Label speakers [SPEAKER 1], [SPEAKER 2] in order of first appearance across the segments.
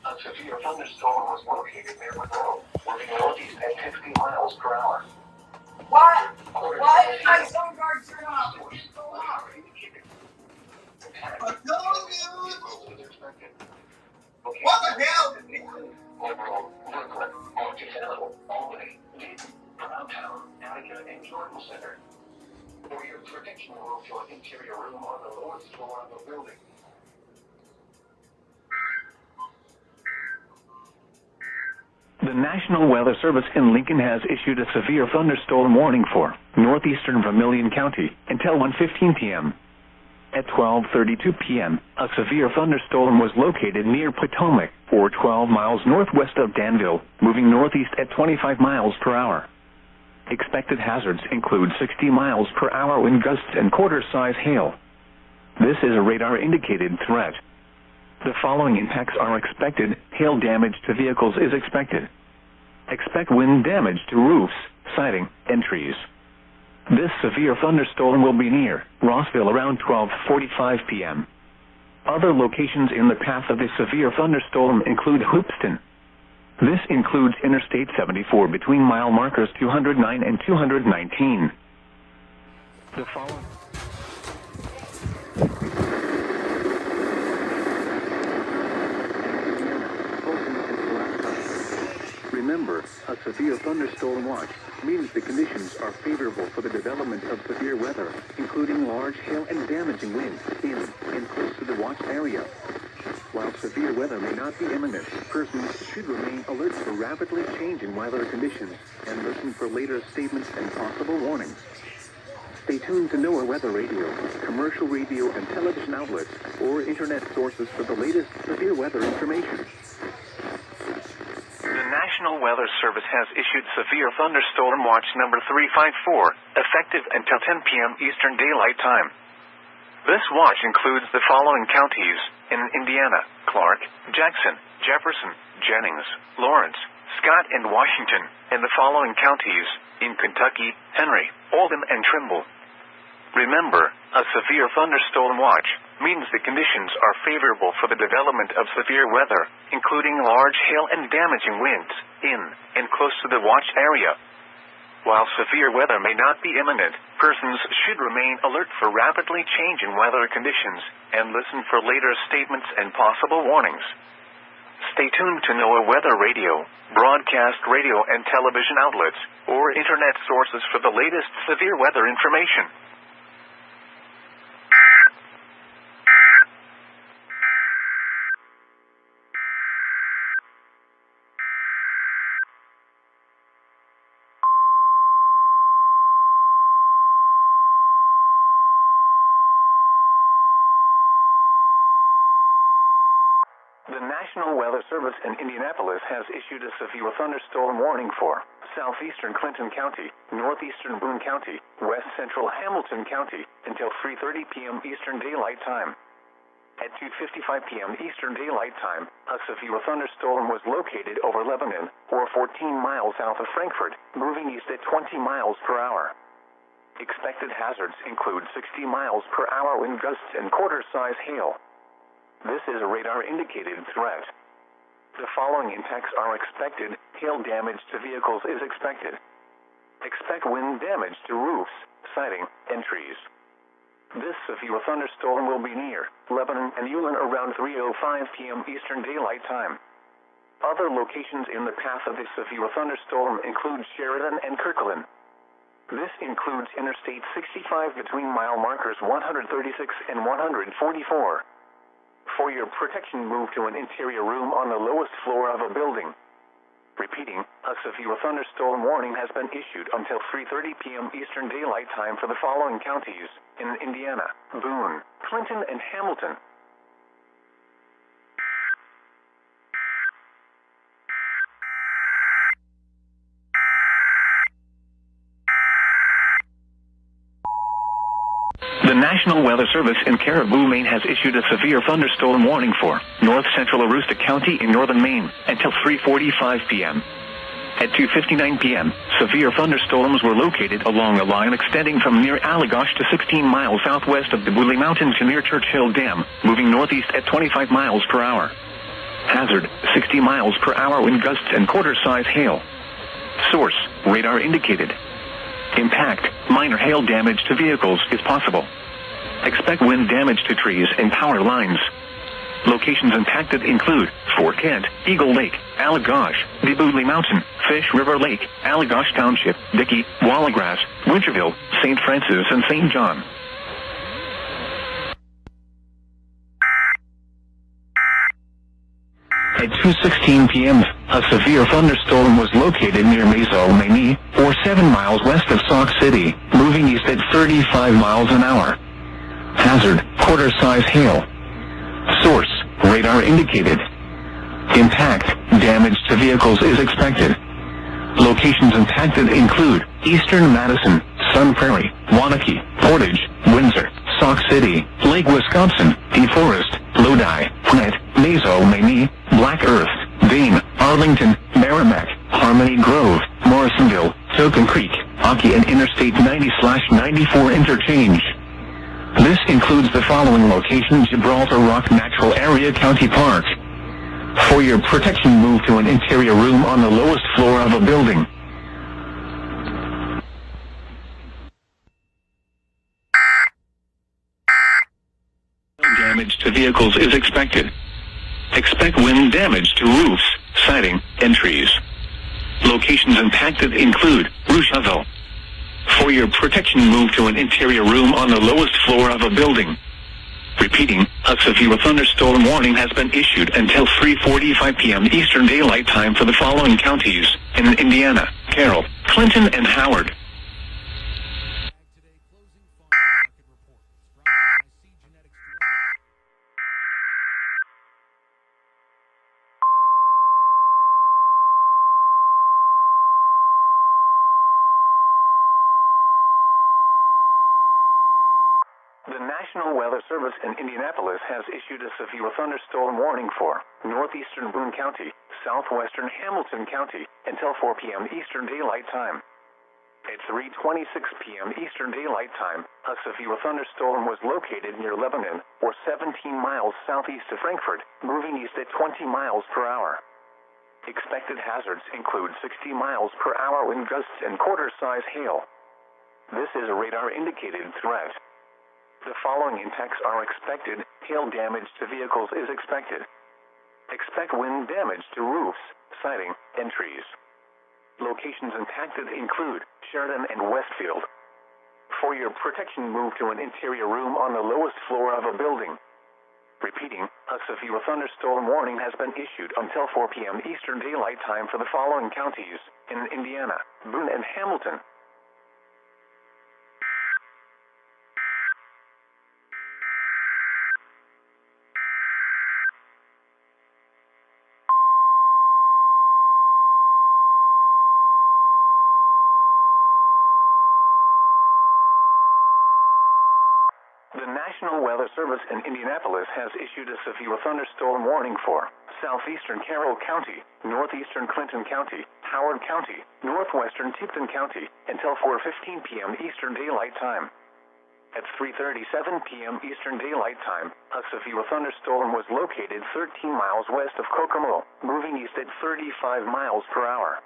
[SPEAKER 1] A severe thunderstorm was located near Monroe, moving northeast at 50 miles per hour.
[SPEAKER 2] Why did my zone guard turn off? What is going on? I'm telling you! What the hell?
[SPEAKER 1] Monroe, Brooklyn, Monticello, Albany, Browntown, Attica, and Jordan Center. For your protection, move to an interior room on the lowest floor of the building.
[SPEAKER 3] The National Weather Service in Lincoln has issued a severe thunderstorm warning for northeastern Vermilion County until 1:15 p.m. At 12:32 p.m., a severe thunderstorm was located near Potomac, or 12 miles northwest of Danville, moving northeast at 25 miles per hour. Expected hazards include 60 miles per hour wind gusts and quarter-size hail. This is a radar-indicated threat. The following impacts are expected. Hail damage to vehicles is expected. Expect wind damage to roofs, siding, and trees. This severe thunderstorm will be near Rossville around 12:45 p.m. Other locations in the path of this severe thunderstorm include Hoopeston. This includes Interstate 74 between mile markers 209 and 219. The following... Remember, a severe thunderstorm watch means the conditions are favorable for the development of severe weather, including large hail and damaging winds in and close to the watch area. While severe weather may not be imminent, persons should remain alert for rapidly changing weather conditions and listen for later statements and possible warnings. Stay tuned to NOAA Weather Radio, commercial radio and television outlets, or internet sources for the latest severe weather information. The National Weather Service has issued Severe Thunderstorm Watch number 354, effective until 10 p.m. Eastern Daylight Time. This watch includes the following counties in Indiana: Clark, Jackson, Jefferson, Jennings, Lawrence, Scott, and Washington, and the following counties in Kentucky: Henry, Oldham, and Trimble. Remember, a severe thunderstorm watch means the conditions are favorable for the development of severe weather, including large hail and damaging winds in and close to the watch area. While severe weather may not be imminent, persons should remain alert for rapidly changing weather conditions and listen for later statements and possible warnings. Stay tuned to NOAA Weather Radio, broadcast radio and television outlets, or internet sources for the latest severe weather information. The National Weather Service in Indianapolis has issued a severe thunderstorm warning for southeastern Clinton County, northeastern Boone County, west central Hamilton County, until 3:30 p.m. Eastern Daylight Time. At 2:55 p.m. Eastern Daylight Time, a severe thunderstorm was located over Lebanon, or 14 miles south of Frankfort, moving east at 20 miles per hour. Expected hazards include 60 miles per hour wind gusts and quarter-size hail. This is a radar-indicated threat. The following impacts are expected. Hail damage to vehicles is expected. Expect wind damage to roofs, siding, and trees. This severe thunderstorm thunderstorm will be near Lebanon and Ulan around 3:05 p.m. Eastern Daylight Time. Other locations in the path of this severe thunderstorm include Sheridan and Kirkland. This includes Interstate 65 between mile markers 136 and 144. For your protection, move to an interior room on the lowest floor of a building. Repeating, a severe thunderstorm warning has been issued until 3:30 p.m. Eastern Daylight Time for the following counties in Indiana: Boone, Clinton, and Hamilton. The National Weather Service in Caribou, Maine has issued a severe thunderstorm warning for north central Aroostook County in northern Maine until 3:45 p.m. At 2:59 p.m., severe thunderstorms were located along a line extending from near Allagash to 16 miles southwest of the Booley Mountains to near Churchill Dam, moving northeast at 25 miles per hour. Hazard, 60 miles per hour wind gusts and quarter-size hail. Source, radar indicated. Impact, minor hail damage to vehicles is possible. Expect wind damage to trees and power lines. Locations impacted include Fort Kent, Eagle Lake, Allagash, the Booley Mountain, Fish River Lake, Allagash Township, Dickey, Wallagrass, Winterville, St. Francis, and St. John. At 2:16 p.m., a severe thunderstorm was located near Maisel, or 7 miles west of Sauk City, moving east at 35 miles an hour. Hazard, quarter-size hail. Source, radar indicated. Impact, damage to vehicles is expected. Locations impacted include Eastern Madison, Sun Prairie, Waunakee, Portage, Windsor, Sauk City, Lake Wisconsin, DeForest, Lodi, Gwinnett, Maisel, Black Earth, Dane, Arlington, Merrimack, Harmony Grove, Morrisonville, Token Creek, Ockee, and Interstate 90/94 interchange. This includes the following locations: Gibraltar Rock Natural Area County Park. For your protection, move to an interior room on the lowest floor of a building. Damage to vehicles is expected. Expect wind damage to roofs, siding, and trees. Locations impacted include Rocheville. For your protection, move to an interior room on the lowest floor of a building. Repeating, a severe thunderstorm warning has been issued until 3:45 p.m. Eastern Daylight Time for the following counties in Indiana: Carroll, Clinton, and Howard. The National Weather Service in Indianapolis has issued a severe thunderstorm warning for northeastern Boone County, southwestern Hamilton County, until 4 p.m. Eastern Daylight Time. At 3:26 p.m. Eastern Daylight Time, a severe thunderstorm was located near Lebanon, or 17 miles southeast of Frankfort, moving east at 20 miles per hour. Expected hazards include 60 miles per hour wind gusts and quarter-size hail. This is a radar-indicated threat. The following impacts are expected. Hail damage to vehicles is expected. Expect wind damage to roofs, siding, and trees. Locations impacted include Sheridan and Westfield. For your protection, move to an interior room on the lowest floor of a building. Repeating, a severe thunderstorm warning has been issued until 4 p.m. Eastern Daylight Time for the following counties in Indiana: Boone and Hamilton. The National Weather Service in Indianapolis has issued a severe thunderstorm warning for southeastern Carroll County, northeastern Clinton County, Howard County, northwestern Tipton County, until 4:15 p.m. Eastern Daylight Time. At 3:37 p.m. Eastern Daylight Time, a severe thunderstorm was located 13 miles west of Kokomo, moving east at 35 miles per hour.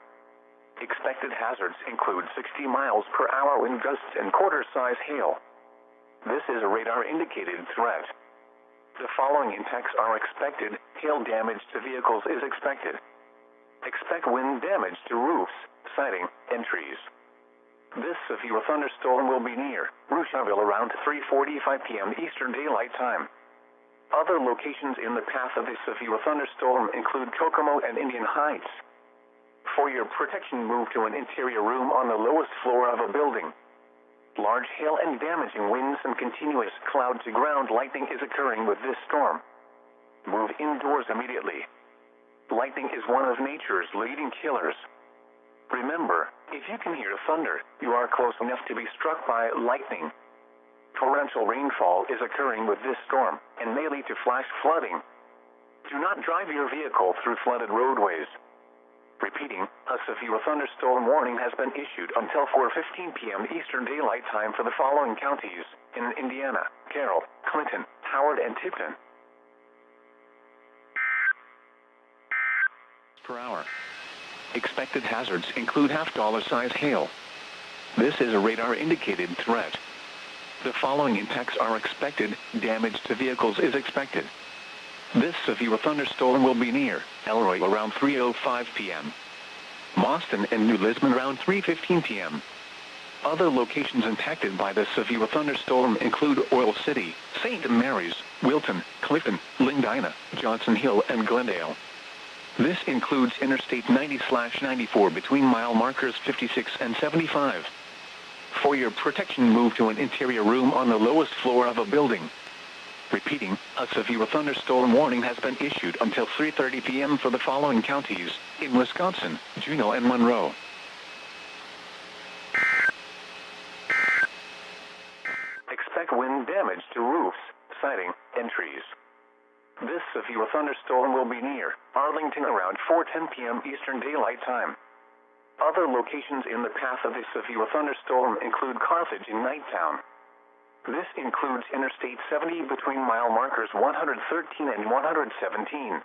[SPEAKER 3] Expected hazards include 60 miles per hour wind gusts and quarter-size hail. This is a radar-indicated threat. The following impacts are expected. Hail damage to vehicles is expected. Expect wind damage to roofs, siding, and trees. This severe thunderstorm will be near Rushville around 3:45 p.m. Eastern Daylight Time. Other locations in the path of the severe thunderstorm include Kokomo and Indian Heights. For your protection, move to an interior room on the lowest floor of a building. Large hail and damaging winds and continuous cloud-to-ground lightning is occurring with this storm. Move indoors immediately. Lightning is one of nature's leading killers. Remember, if you can hear thunder, you are close enough to be struck by lightning. Torrential rainfall is occurring with this storm and may lead to flash flooding. Do not drive your vehicle through flooded roadways. Repeating, a severe thunderstorm warning has been issued until 4:15 p.m. Eastern Daylight Time for the following counties in Indiana: Carroll, Clinton, Howard, and Tipton. Per hour. Expected hazards include $half size hail. This is a radar-indicated threat. The following impacts are expected. Damage to vehicles is expected. This severe thunderstorm will be near Elroy around 3:05 p.m. Boston and New Lisbon around 3:15 p.m. Other locations impacted by the severe thunderstorm include Oil City, St. Mary's, Wilton, Clifton, Lindina, Johnson Hill, and Glendale. This includes Interstate 90/94 between mile markers 56 and 75. For your protection, move to an interior room on the lowest floor of a building. Repeating, a severe thunderstorm warning has been issued until 3:30 p.m. for the following counties in Wisconsin: Juneau and Monroe. Expect wind damage to roofs, siding, and trees. This severe thunderstorm will be near Arlington around 4:10 p.m. Eastern Daylight Time. Other locations in the path of the severe thunderstorm include Carthage and Nighttown. This includes Interstate 70 between mile markers 113 and 117.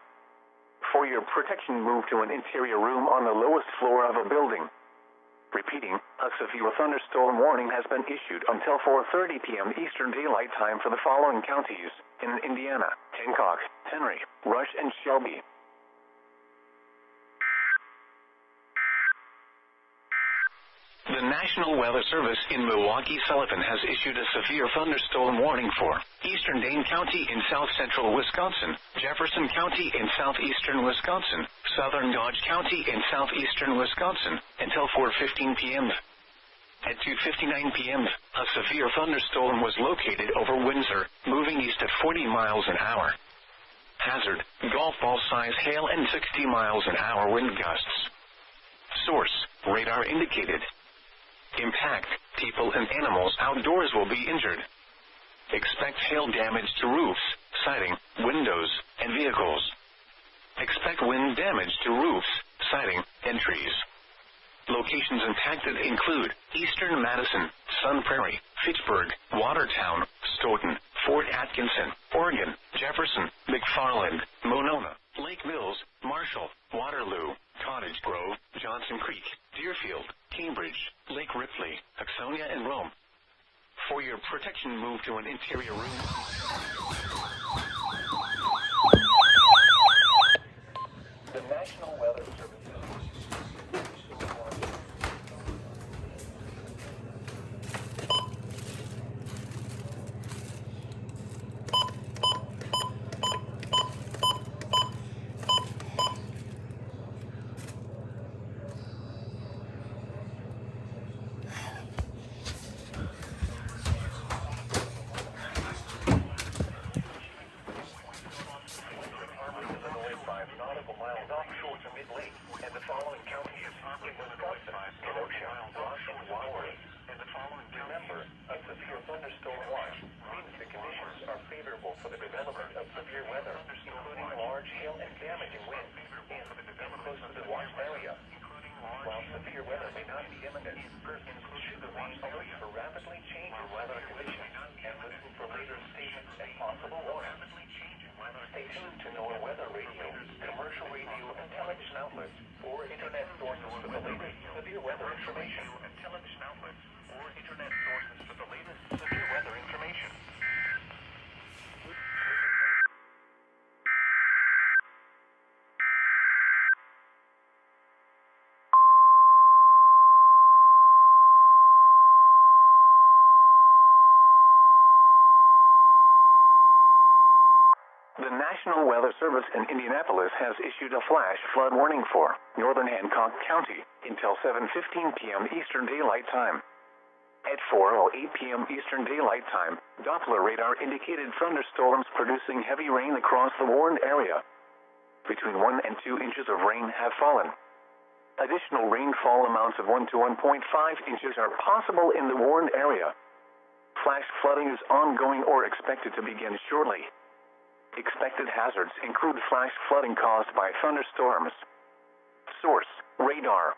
[SPEAKER 3] For your protection, move to an interior room on the lowest floor of a building. Repeating, a severe thunderstorm warning has been issued until 4:30 p.m. Eastern Daylight Time for the following counties in Indiana: Hancock, Henry, Rush, and Shelby. The National Weather Service in Milwaukee-Sullivan has issued a severe thunderstorm warning for Eastern Dane County in south-central Wisconsin, Jefferson County in southeastern Wisconsin, Southern Dodge County in southeastern Wisconsin, until 4:15 p.m. At 2:59 p.m., a severe thunderstorm was located over Windsor, moving east at 40 miles an hour. Hazard, golf ball-size hail and 60 miles an hour wind gusts. Source, radar indicated. Impact, people and animals outdoors will be injured. Expect hail damage to roofs, siding, windows, and vehicles. Expect wind damage to roofs, siding, and trees. Locations impacted include Eastern Madison, Sun Prairie, Fitchburg, Watertown, Stoughton, Fort Atkinson, Oregon, Jefferson, McFarland, Monona, Lake Mills, Marshall, Waterloo, Cottage Grove, Johnson Creek, Deerfield, Cambridge, Lake Ripley, Hudsonia, and Rome. For your protection, move to an interior room. The National Weather Service. Severe weather information. Service in Indianapolis has issued a flash flood warning for northern Hancock County until 7:15 p.m. Eastern Daylight Time. At 4:08 p.m. Eastern Daylight Time, Doppler radar indicated thunderstorms producing heavy rain across the warned area. Between 1 and 2 inches of rain have fallen. Additional rainfall amounts of 1 to 1.5 inches are possible in the warned area. Flash flooding is ongoing or expected to begin shortly. Expected hazards include flash flooding caused by thunderstorms. Source: radar.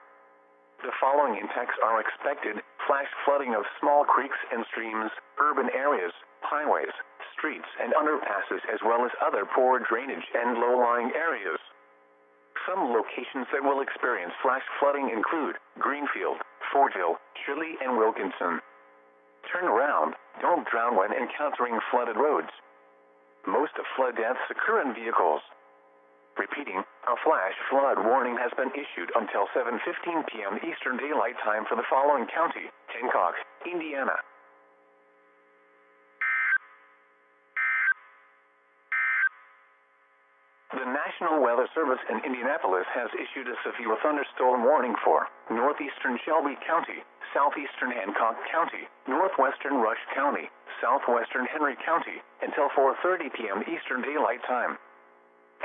[SPEAKER 3] The following impacts are expected: flash flooding of small creeks and streams, urban areas, highways, streets and underpasses, as well as other poor drainage and low-lying areas. Some locations that will experience flash flooding include Greenfield, Fortville, Cerri, and Wilkinson. Turn around. Don't drown when encountering flooded roads. Most flood deaths occur in vehicles. Repeating, a flash flood warning has been issued until 7:15 p.m. Eastern Daylight Time for the following county: Hancock, Indiana. The National Weather Service in Indianapolis has issued a severe thunderstorm warning for northeastern Shelby County, southeastern Hancock County, northwestern Rush County, southwestern Henry County, until 4:30 p.m. Eastern Daylight Time.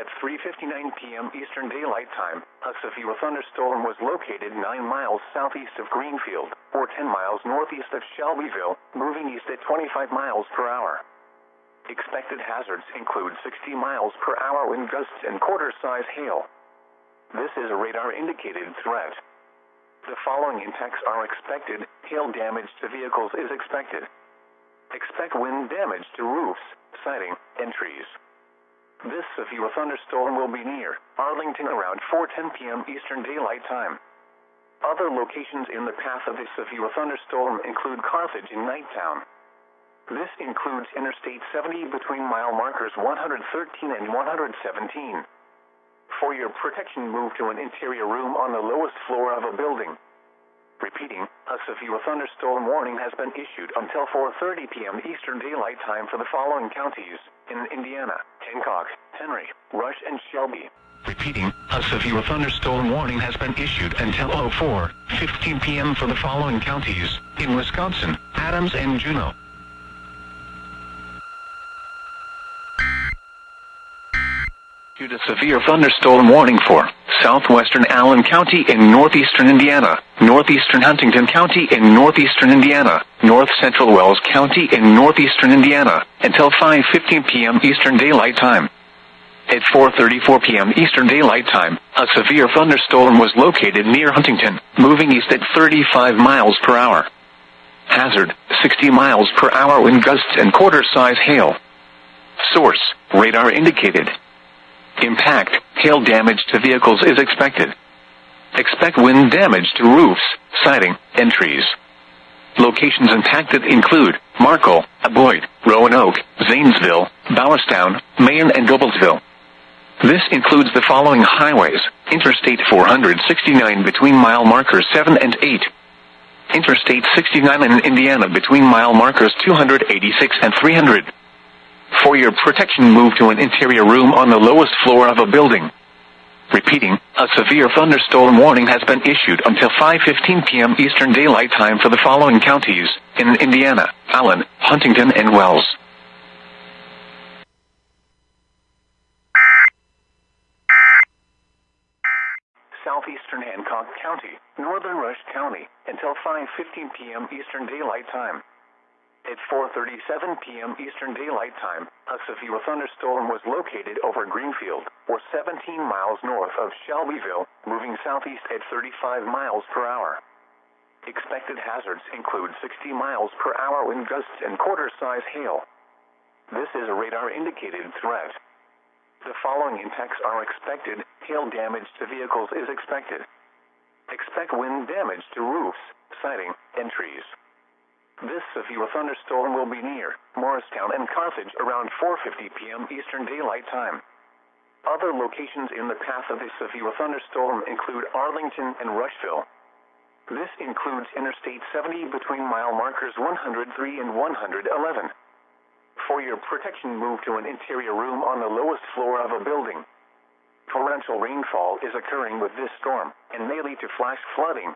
[SPEAKER 3] At 3:59 p.m. Eastern Daylight Time, a severe thunderstorm was located 9 miles southeast of Greenfield, or 10 miles northeast of Shelbyville, moving east at 25 miles per hour. Expected hazards include 60 miles per hour wind gusts and quarter-size hail. This is a radar-indicated threat. The following impacts are expected: hail damage to vehicles is expected. Expect wind damage to roofs, siding, and trees. This severe thunderstorm will be near Arlington around 4:10 p.m. Eastern Daylight Time. Other locations in the path of the severe thunderstorm include Carthage and Nighttown. This includes Interstate 70 between mile markers 113 and 117. For your protection, move to an interior room on the lowest floor of a building. Repeating, a severe thunderstorm warning has been issued until 4:30 p.m. Eastern Daylight Time for the following counties in Indiana: Hancock, Henry, Rush, and Shelby. Repeating, a severe thunderstorm warning has been issued until 4:15 p.m. for the following counties in Wisconsin: Adams and Juneau. Due to severe thunderstorm warning for southwestern Allen County in northeastern Indiana, northeastern Huntington County in northeastern Indiana, north central Wells County in northeastern Indiana, until 5:15 p.m. Eastern Daylight Time. At 4:34 p.m. Eastern Daylight Time, a severe thunderstorm was located near Huntington, moving east at 35 miles per hour. Hazard: 60 miles per hour wind gusts and quarter-size hail. Source: radar indicated. Impact: hail damage to vehicles is expected. Expect wind damage to roofs, siding, and trees. Locations impacted include Markle, Boyd, Roanoke, Zanesville, Bowerstown, Mayen, and Noblesville. This includes the following highways: Interstate 469 between mile markers 7 and 8. Interstate 69 in Indiana between mile markers 286 and 300. For your protection, move to an interior room on the lowest floor of a building. Repeating, a severe thunderstorm warning has been issued until 5:15 p.m. Eastern Daylight Time for the following counties in Indiana: Allen, Huntington, and Wells. Southeastern Hancock County, northern Rush County, until 5:15 p.m. Eastern Daylight Time. At 4:37 p.m. Eastern Daylight Time, a severe thunderstorm was located over Greenfield, or 17 miles north of Shelbyville, moving southeast at 35 miles per hour. Expected hazards include 60 miles per hour wind gusts and quarter-size hail. This is a radar-indicated threat. The following impacts are expected: hail damage to vehicles is expected. Expect wind damage to roofs, siding, and trees. This severe thunderstorm will be near Morristown and Carthage around 4:50 p.m. Eastern Daylight Time. Other locations in the path of the severe thunderstorm include Arlington and Rushville. This includes Interstate 70 between mile markers 103 and 111. For your protection, move to an interior room on the lowest floor of a building. Torrential rainfall is occurring with this storm and may lead to flash flooding.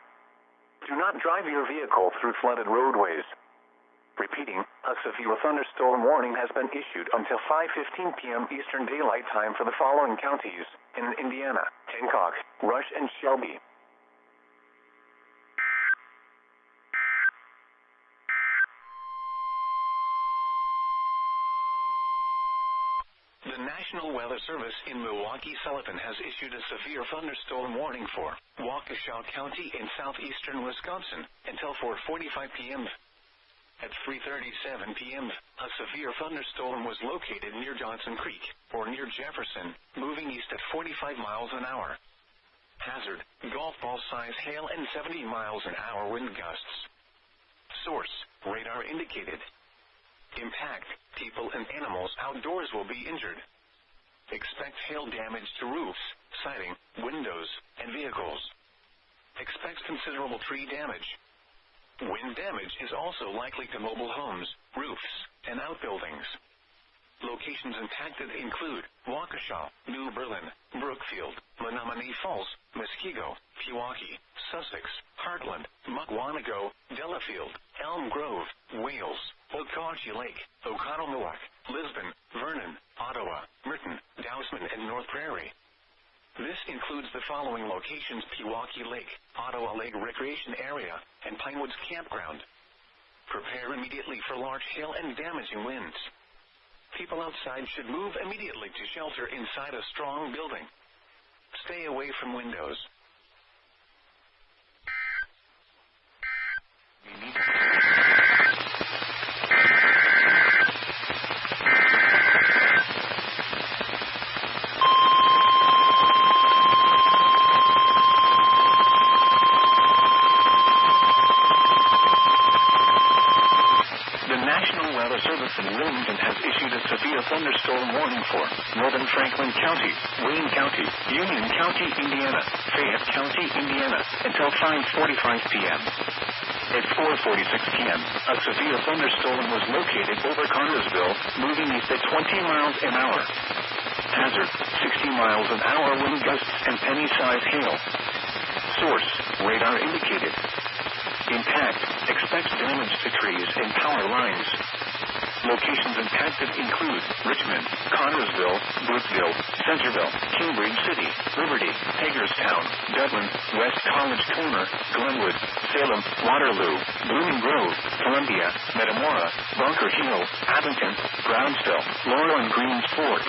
[SPEAKER 3] Do not drive your vehicle through flooded roadways. Repeating, a severe thunderstorm warning has been issued until 5:15 p.m. Eastern Daylight Time for the following counties in Indiana: Hancock, Rush, and Shelby. The National Weather Service in Milwaukee-Sullivan has issued a severe thunderstorm warning for Waukesha County in southeastern Wisconsin until 4:45 p.m. At 3:37 p.m., a severe thunderstorm was located near Johnson Creek, or near Jefferson, moving east at 45 miles an hour. Hazard, golf ball size hail and 70 miles an hour wind gusts. Source, radar indicated. Impact, people and animals outdoors will be injured. Expect hail damage to roofs, siding, windows, and vehicles. Expect considerable tree damage. Wind damage is also likely to mobile homes, roofs, and outbuildings. Locations impacted include Waukesha, New Berlin, Brookfield, Menominee Falls, Muskego, Pewaukee, Sussex, Heartland, Mukwonago, Delafield, Elm Grove, Wales, Okauchee Lake, Oconomowoc, Lisbon, Vernon, Ottawa, Merton, Dousman, and North Prairie. This includes the following locations: Pewaukee Lake, Ottawa Lake Recreation Area, and Pinewoods Campground. Prepare immediately for large hail and damaging winds. People outside should move immediately to shelter inside a strong building. Stay away from windows. Service in Wilmington has issued a severe thunderstorm warning for northern Franklin County, Wayne County, Union County, Indiana, Fayette County, Indiana, until 5:45 p.m. At 4:46 p.m., a severe thunderstorm was located over Connersville, moving east at 20 miles an hour. Hazard, 60 miles an hour wind gusts and penny-sized hail. Source, radar indicated. Impact, expect damage to trees and power lines. Locations impacted include Richmond, Connersville, Brookville, Centerville, Cambridge City, Liberty, Hagerstown, Dublin, West College Corner, Glenwood, Salem, Waterloo, Blooming Grove, Columbia, Metamora, Bunker Hill, Abington, Brownsville, Laurel and Greensport.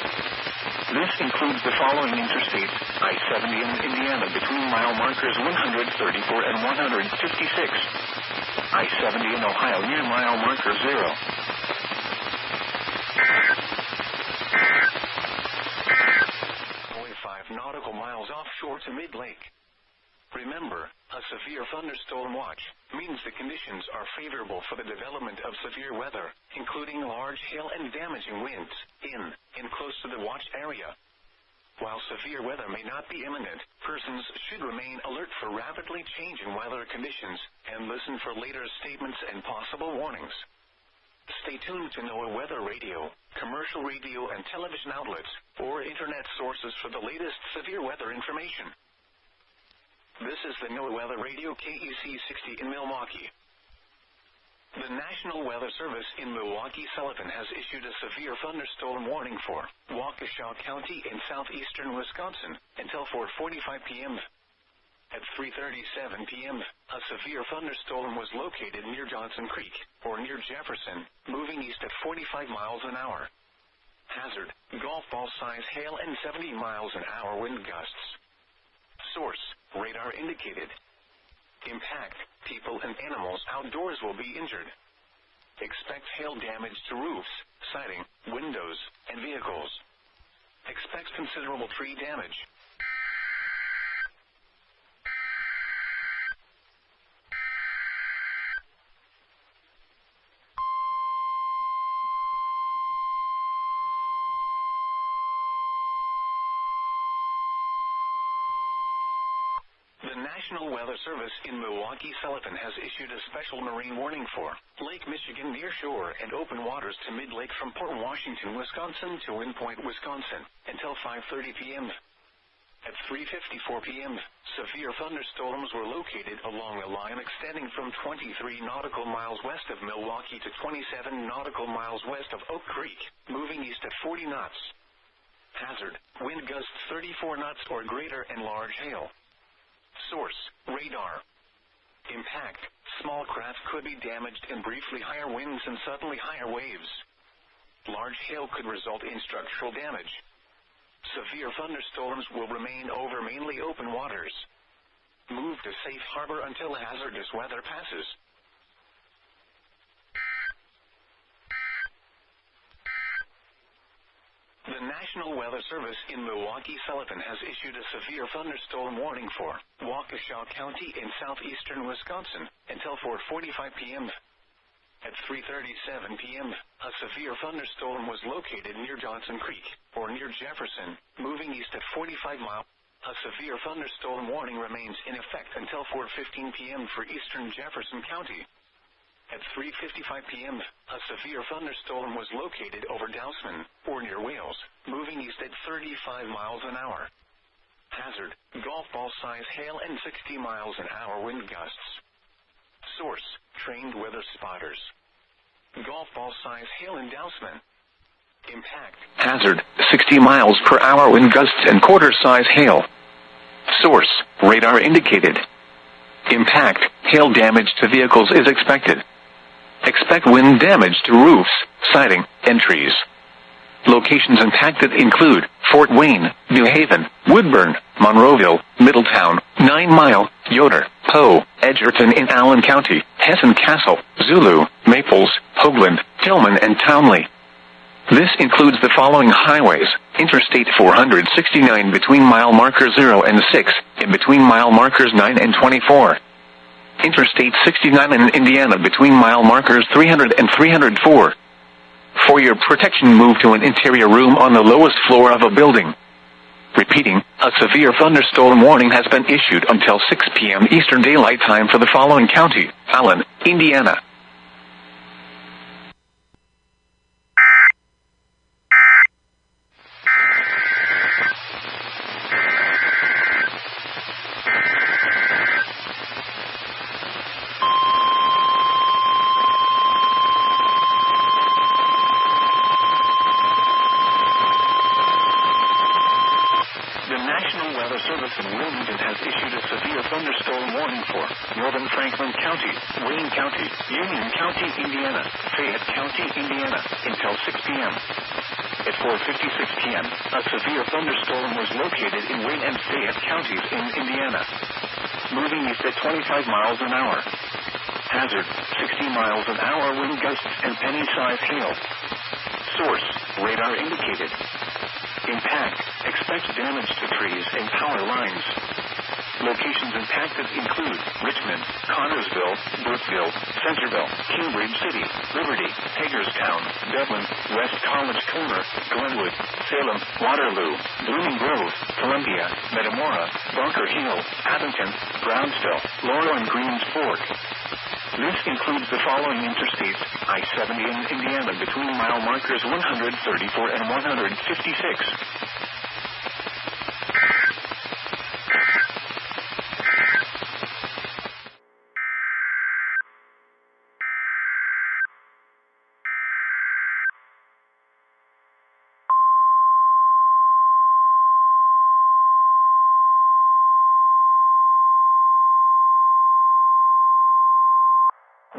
[SPEAKER 3] This includes the following interstates: I-70 in Indiana between mile markers 134 and 156. I-70 in Ohio near mile marker 0. Only 5 nautical miles offshore to mid-lake. Remember, a severe thunderstorm watch means the conditions are favorable for the development of severe weather, including large hail and damaging winds in and close to the watch area. While severe weather may not be imminent, persons should remain alert for rapidly changing weather conditions and listen for later statements and possible warnings. Stay tuned to NOAA Weather Radio, commercial radio and television outlets, or internet sources for the latest severe weather information. This is the NOAA Weather Radio KEC 60 in Milwaukee. The National Weather Service in Milwaukee-Sullivan has issued a severe thunderstorm warning for Waukesha County in southeastern Wisconsin until 4:45 p.m. At 3:37 p.m., a severe thunderstorm was located near Johnson Creek, or near Jefferson, moving east at 45 miles an hour. Hazard, golf ball size hail and 70 miles an hour wind gusts. Source, radar indicated. Impact, people and animals outdoors will be injured. Expect hail damage to roofs, siding, windows, and vehicles. Expect considerable tree damage. The National Weather Service in Milwaukee-Sullivan has issued a special marine warning for Lake Michigan near shore and open waters to mid-lake from Port Washington, Wisconsin to Wind Point, Wisconsin until 5:30 p.m. At 3:54 p.m., severe thunderstorms were located along a line extending from 23 nautical miles west of Milwaukee to 27 nautical miles west of Oak Creek, moving east at 40 knots. Hazard, wind gusts 34 knots or greater and large hail. Source, radar. Impact, small craft could be damaged and briefly higher winds and suddenly higher waves. Large hail could result in structural damage. Severe thunderstorms will remain over mainly open waters. Move to safe harbor until hazardous weather passes. The National Weather Service in Milwaukee-Sullivan has issued a severe thunderstorm warning for Waukesha County in southeastern Wisconsin until 4:45 p.m. At 3:37 p.m., a severe thunderstorm was located near Johnson Creek, or near Jefferson, moving east at 45 miles. A severe thunderstorm warning remains in effect until 4:15 p.m. for eastern Jefferson County. At 3:55 p.m., a severe thunderstorm was located over Dousman, or near Wales, moving east at 35 miles an hour. Hazard, golf ball size hail and 60 miles an hour wind gusts. Source, trained weather spotters. Golf ball size hail in Dousman. Impact. Hazard, 60 miles per hour wind gusts and quarter size hail. Source, radar indicated. Impact, hail damage to vehicles is expected. Expect wind damage to roofs, siding, and trees. Locations impacted include Fort Wayne, New Haven, Woodburn, Monroeville, Middletown, 9 Mile, Yoder, Poe, Edgerton in Allen County, Hessen Castle, Zulu, Maples, Hoagland, Tillman, and Townley. This includes the following highways: Interstate 469 between mile markers 0 and 6, and between mile markers 9 and 24. Interstate 69 in Indiana between mile markers 300 and 304. For your protection, move to an interior room on the lowest floor of a building. Repeating, a severe thunderstorm warning has been issued until 6 p.m. Eastern Daylight Time for the following county: Allen, Indiana. Service in Wilmington has issued a severe thunderstorm warning for northern Franklin County, Wayne County, Union County, Indiana, Fayette County, Indiana, until 6 p.m. At 4:56 p.m., a severe thunderstorm was located in Wayne and Fayette counties in Indiana, moving east at 25 miles an hour. Hazard, 60 miles an hour wind gusts and penny-sized hail. Source, radar indicated. Impact, expect damage to trees and power lines. Locations impacted include Richmond, Connorsville, Brookville, Centerville, Cambridge City, Liberty, Hagerstown, Dublin, West College Corner, Glenwood, Salem, Waterloo, Blooming Grove, Columbia, Metamora, Bunker Hill, Abington, Brownsville, Laurel and Greens Fork. This includes the following interstates: I-70 in Indiana between mile markers 134 and 156.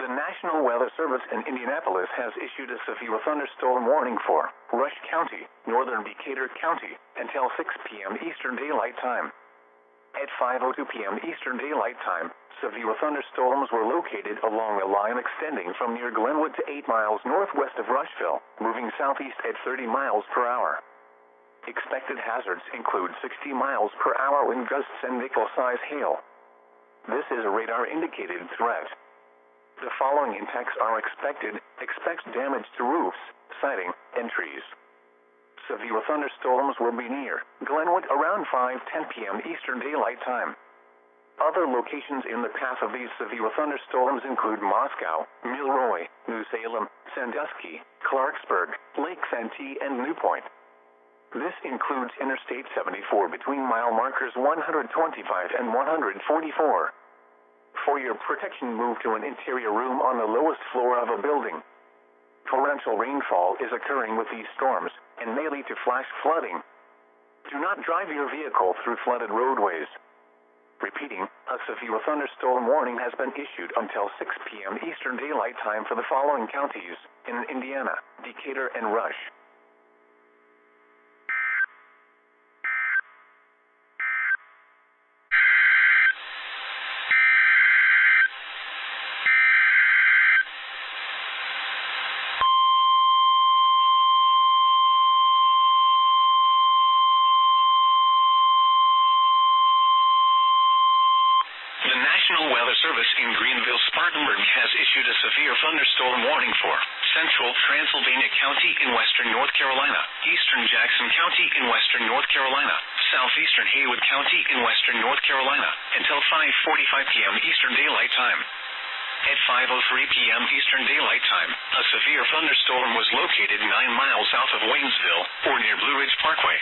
[SPEAKER 3] The National Weather Service in Indianapolis has issued a severe thunderstorm warning for Rush County, northern Decatur County, until 6 p.m. Eastern Daylight Time. At 5:02 p.m. Eastern Daylight Time, severe thunderstorms were located along a line extending from near Glenwood to 8 miles northwest of Rushville, moving southeast at 30 miles per hour. Expected hazards include 60 miles per hour wind gusts and nickel-size hail. This is a radar-indicated threat. The following impacts are expected. Expect damage to roofs, siding, and trees. Severe thunderstorms will be near Glenwood around 5:10 p.m. Eastern Daylight Time. Other locations in the path of these severe thunderstorms include Moscow, Milroy, New Salem, Sandusky, Clarksburg, Lake Santee, and New Point. This includes Interstate 74 between mile markers 125 and 144. For your protection, move to an interior room on the lowest floor of a building. Torrential rainfall is occurring with these storms and may lead to flash flooding. Do not drive your vehicle through flooded roadways. Repeating, a severe thunderstorm warning has been issued until 6 p.m. Eastern Daylight Time for the following counties in Indiana, Decatur, and Rush. The National Weather Service in Greenville-Spartanburg has issued a severe thunderstorm warning for Central Transylvania County in western North Carolina, Eastern Jackson County in western North Carolina, Southeastern Haywood County in western North Carolina, until 5:45 p.m. Eastern Daylight Time. At 5:03 p.m. Eastern Daylight Time, a severe thunderstorm was located 9 miles south of Waynesville, or near Blue Ridge Parkway.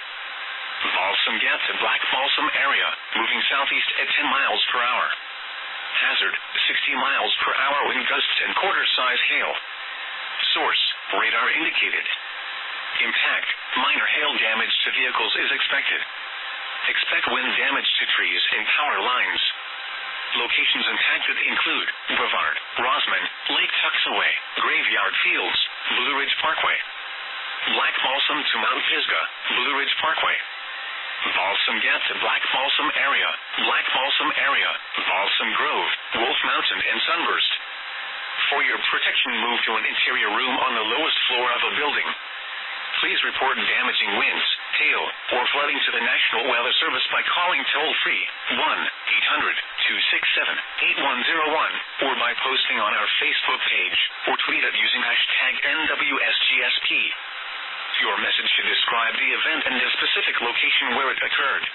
[SPEAKER 3] Balsam Gap to Black Balsam area, moving southeast at 10 miles per hour. Hazard, 60 miles per hour wind gusts and quarter-size hail. Source, radar indicated. Impact, minor hail damage to vehicles is expected. Expect wind damage to trees and power lines. Locations impacted include Brevard, Rosman, Lake Tuxaway, Graveyard Fields, Blue Ridge Parkway. Black Balsam to Mount Pisgah, Blue Ridge Parkway. Balsam Gap to Black Balsam area, Black Balsam area, Balsam Grove, Wolf Mountain, and Sunburst. For your protection, move to an interior room on the lowest floor of a building. Please report damaging winds, hail, or flooding to the National Weather Service by calling toll-free 1-800-267-8101 or by posting on our Facebook page or tweet it using hashtag NWSGSP. Your message should describe the event and the specific location where it occurred.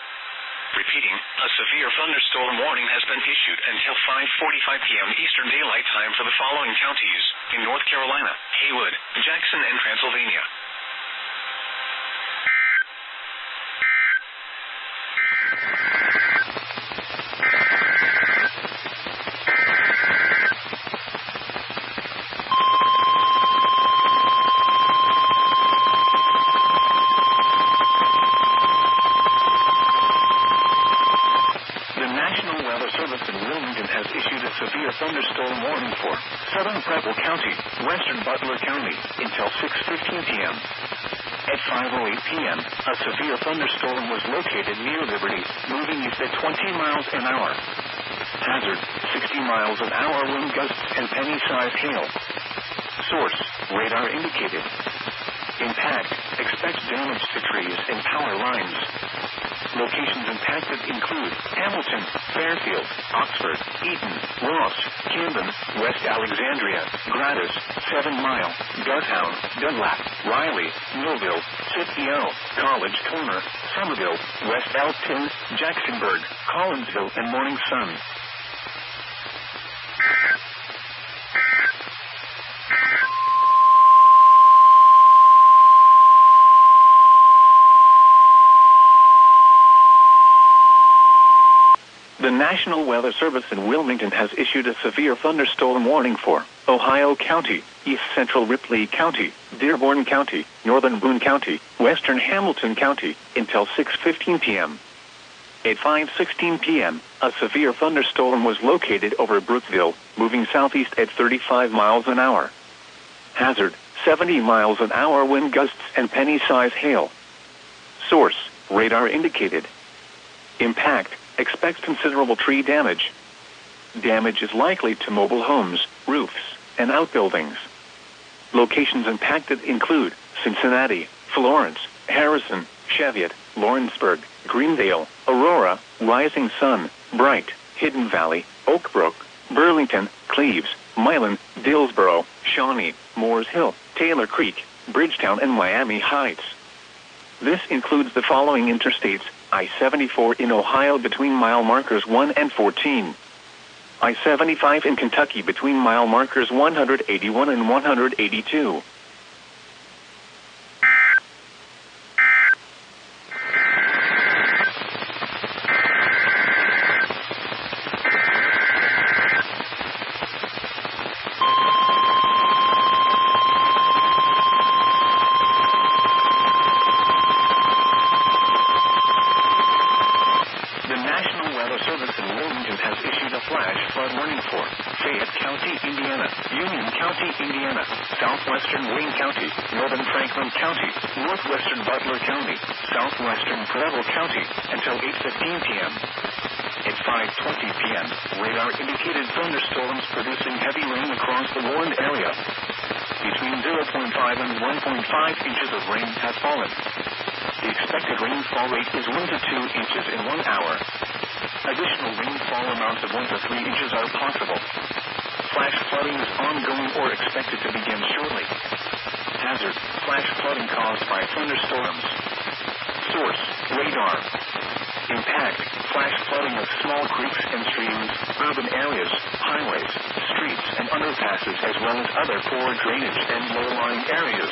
[SPEAKER 3] Repeating, a severe thunderstorm warning has been issued until 5:45 p.m. Eastern Daylight Time for the following counties in North Carolina, Haywood, Jackson, and Transylvania. Severe thunderstorm warning for southern Preble County, western Butler County, until 6:15 p.m. At 5:08 p.m., a severe thunderstorm was located near Liberty, moving east at 20 miles an hour. Hazard, 60 miles an hour wind gusts and penny-sized hail. Source, radar indicated. Impact, expect damage to trees and power lines. Locations impacted include Hamilton, Fairfield, Oxford, Eaton, Ross, Camden, West Alexandria, Gladys, 7 Mile, Guttown, Dunlap, Riley, Millville, Scipio, College Corner, Somerville, West Elkton, Jacksonburg, Collinsville, and Morning Sun. The National Weather Service in Wilmington has issued a severe thunderstorm warning for Ohio County, East Central Ripley County, Dearborn County, Northern Boone County, Western Hamilton County, until 6:15 p.m. At 5:16 p.m., a severe thunderstorm was located over Brookville, moving southeast at 35 miles an hour. Hazard, 70 miles an hour wind gusts and penny-sized hail. Source, radar indicated. Impact, expect considerable tree damage. Damage is likely to mobile homes, roofs, and outbuildings. Locations impacted include Cincinnati, Florence, Harrison, Cheviot, Lawrenceburg, Greendale, Aurora, Rising Sun, Bright, Hidden Valley, Oak Brook, Burlington, Cleves, Milan, Dillsboro, Shawnee, Moores Hill, Taylor Creek, Bridgetown, and Miami Heights. This includes the following interstates: I-74 in Ohio between mile markers 1 and 14. I-75 in Kentucky between mile markers 181 and 182.
[SPEAKER 4] Indiana, southwestern Wayne County, northern Franklin County, northwestern Butler County, southwestern Preble County, until 8:15 p.m. At 5:20 p.m., radar indicated thunderstorms producing heavy rain across the warned area. Between 0.5 and 1.5 inches of rain has fallen. The expected rainfall rate is 1 to 2 inches in 1 hour. Additional rainfall amounts of 1 to 3 inches are possible. Flash flooding is ongoing or expected to begin shortly. Hazard: flash flooding caused by thunderstorms. Source: radar. Impact: flash flooding of small creeks and streams, urban areas, highways, streets, and underpasses, as well as other poor drainage and low-lying areas.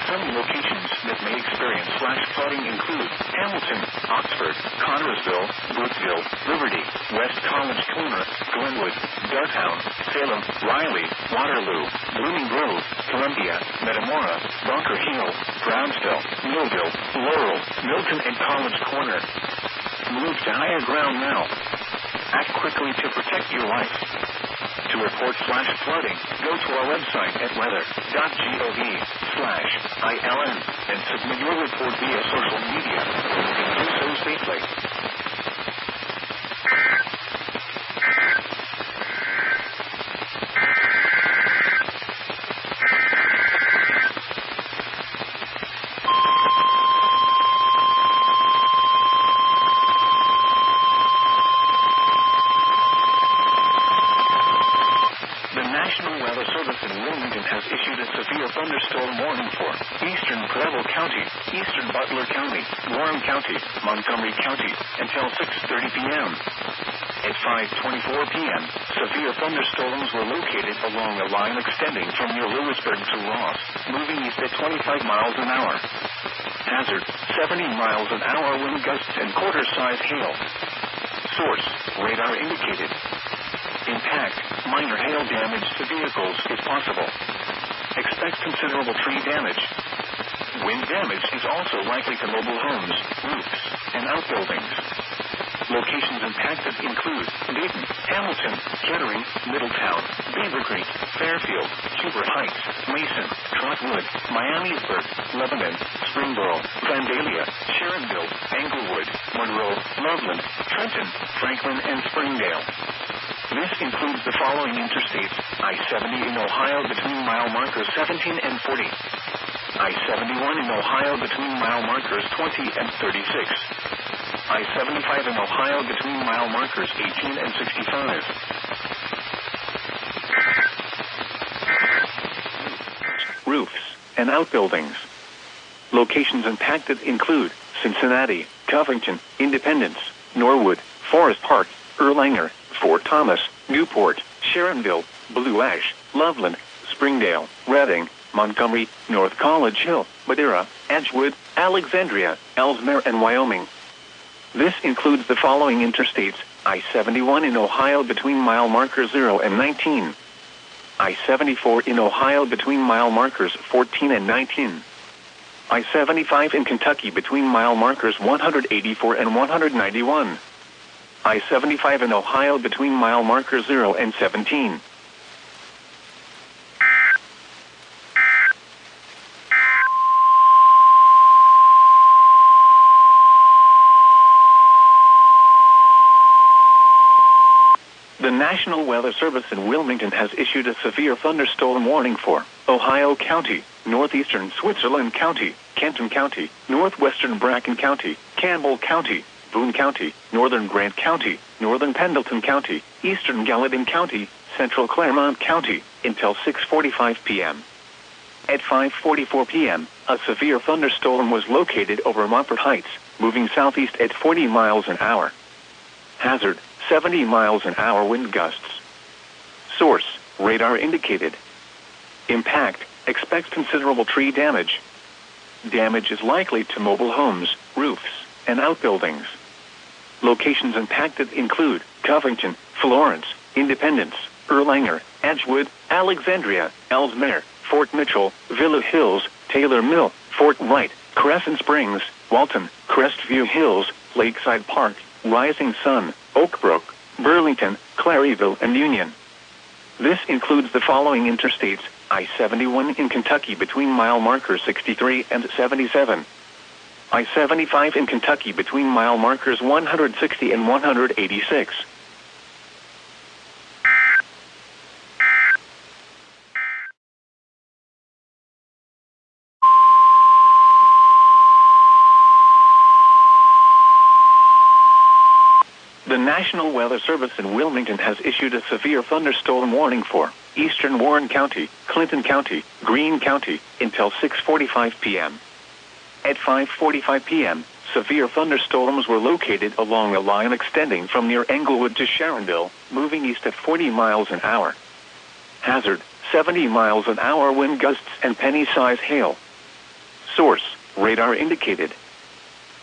[SPEAKER 4] Some locations that may experience flash flooding include Hamilton, Oxford, Connersville, Boothville, Liberty, West College Corner, Glenwood, Dartown, Salem, Riley, Waterloo, Blooming Grove, Columbia, Metamora, Bunker Hill, Brownsville, Millville, Laurel, Milton, and College Corner. Move to higher ground now. Act quickly to protect your life. To report flash flooding, go to our website at weather.gov/ILN and submit your report via social media. You can do so safely. Thunderstorm warning for eastern Preble County, eastern Butler County, Warren County, Montgomery County, until 6:30 p.m. At 5:24 p.m., severe thunderstorms were located along a line extending from near Lewisburg to Ross, moving east at 25 miles an hour. Hazard: 70 miles an hour wind gusts and quarter-size hail. Source: radar indicated. Impact: minor hail damage to vehicles is possible. Expect considerable tree damage. Wind damage is also likely to mobile homes, roofs, and outbuildings. Locations impacted include Dayton, Hamilton, Kettering, Middletown, Beaver Creek, Fairfield, Huber Heights, Mason, Trotwood, Miamisburg, Lebanon, Springboro, Vandalia, Sharonville, Englewood, Monroe, Loveland, Trenton, Franklin, and Springdale. This includes the following interstates: I-70 in Ohio between mile markers 17 and 40. I-71 in Ohio between mile markers 20 and 36. I-75 in Ohio between mile markers 18 and 65. Roofs and outbuildings. Locations impacted include Cincinnati, Covington, Independence, Norwood, Forest Park, Erlanger, Fort Thomas, Newport, Sharonville, Blue Ash, Loveland, Springdale, Reading, Montgomery, North College Hill, Madera, Edgewood, Alexandria, Ellesmere, and Wyoming. This includes the following interstates: I-71 in Ohio between mile markers 0 and 19. I-74 in Ohio between mile markers 14 and 19. I-75 in Kentucky between mile markers 184 and 191. I-75 in Ohio between mile markers 0 and 17. The National Weather Service in Wilmington has issued a severe thunderstorm warning for Ohio County, northeastern Switzerland County, Kenton County, northwestern Bracken County, Campbell County, Boone County, northern Grant County, northern Pendleton County, eastern Gallatin County, central Claremont County, until 6:45 p.m. At 5:44 p.m., a severe thunderstorm was located over Montfort Heights,
[SPEAKER 3] moving southeast at 40 miles an hour. Hazard, 70 miles an hour wind gusts. Source, radar indicated. Impact, expects considerable tree damage. Damage is likely to mobile homes, roofs, and outbuildings. Locations impacted include Covington, Florence, Independence, Erlanger, Edgewood, Alexandria, Ellesmere, Fort Mitchell, Villa Hills, Taylor Mill, Fort Wright, Crescent Springs, Walton, Crestview Hills, Lakeside Park, Rising Sun, Oakbrook, Burlington, Claryville, and Union. This includes the following interstates: I-71 in Kentucky between mile markers 63 and 77. I-75 in Kentucky between mile markers 160 and 186. The National Weather Service in Wilmington has issued a severe thunderstorm warning for eastern Warren County, Clinton County, Greene County, until 6:45 p.m. At 5:45 p.m., severe thunderstorms were located along a line extending from near Englewood to Sharonville, moving east at 40 miles an hour. Hazard, 70 miles an hour wind gusts and penny-size hail. Source, radar indicated.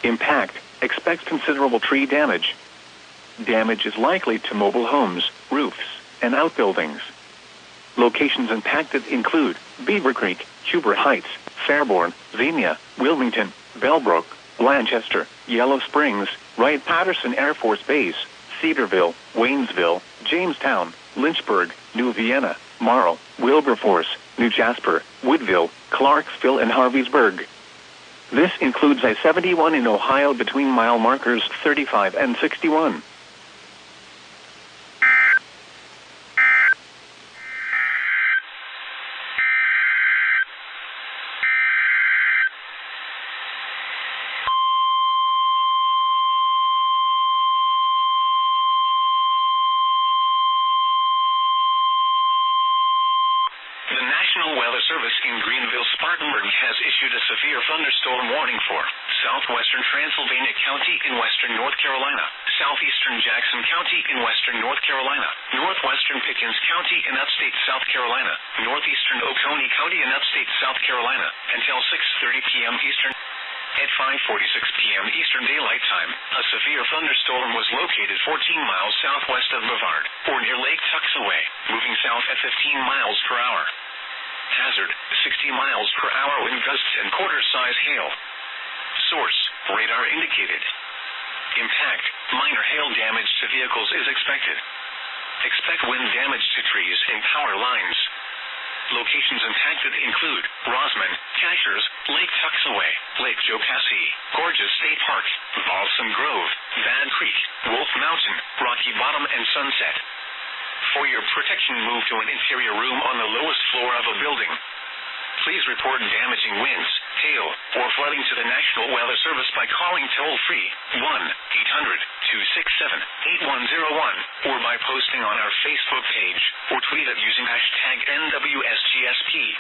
[SPEAKER 3] Impact, expects considerable tree damage. Damage is likely to mobile homes, roofs, and outbuildings. Locations impacted include Beaver Creek, Huber Heights, Fairborn, Xenia, Wilmington, Bellbrook, Blanchester, Yellow Springs, Wright-Patterson Air Force Base, Cedarville, Waynesville, Jamestown, Lynchburg, New Vienna, Marl, Wilberforce, New Jasper, Woodville, Clarksville, and Harveysburg. This includes I-71 in Ohio between mile markers 35 and 61.
[SPEAKER 4] The National Weather Service in Greenville-Spartanburg has issued a severe thunderstorm warning for southwestern Transylvania County in western North Carolina, southeastern Jackson County in western North Carolina, northwestern Pickens County in upstate South Carolina, northeastern Oconee County in upstate South Carolina, until 6:30 p.m. Eastern. At 5:46 p.m. Eastern Daylight Time, a severe thunderstorm was located 14 miles southwest of Brevard, or near Lake Tuxaway, moving south at 15 miles per hour. Hazard, 60 miles per hour wind gusts and quarter-size hail. Source, radar indicated. Impact, minor hail damage to vehicles is expected. Expect wind damage to trees and power lines. Locations impacted include Rosman, Cashers, Lake Tuxaway, Lake Jocassee, Gorges State Park, Balsam Grove, Bad Creek, Wolf Mountain, Rocky Bottom, and Sunset. For your protection, move to an interior room on the lowest floor of a building. Please report damaging winds, hail, or flooding to the National Weather Service by calling toll-free 1-800-267-8101 or by posting on our Facebook page or tweet it using #NWSGSP.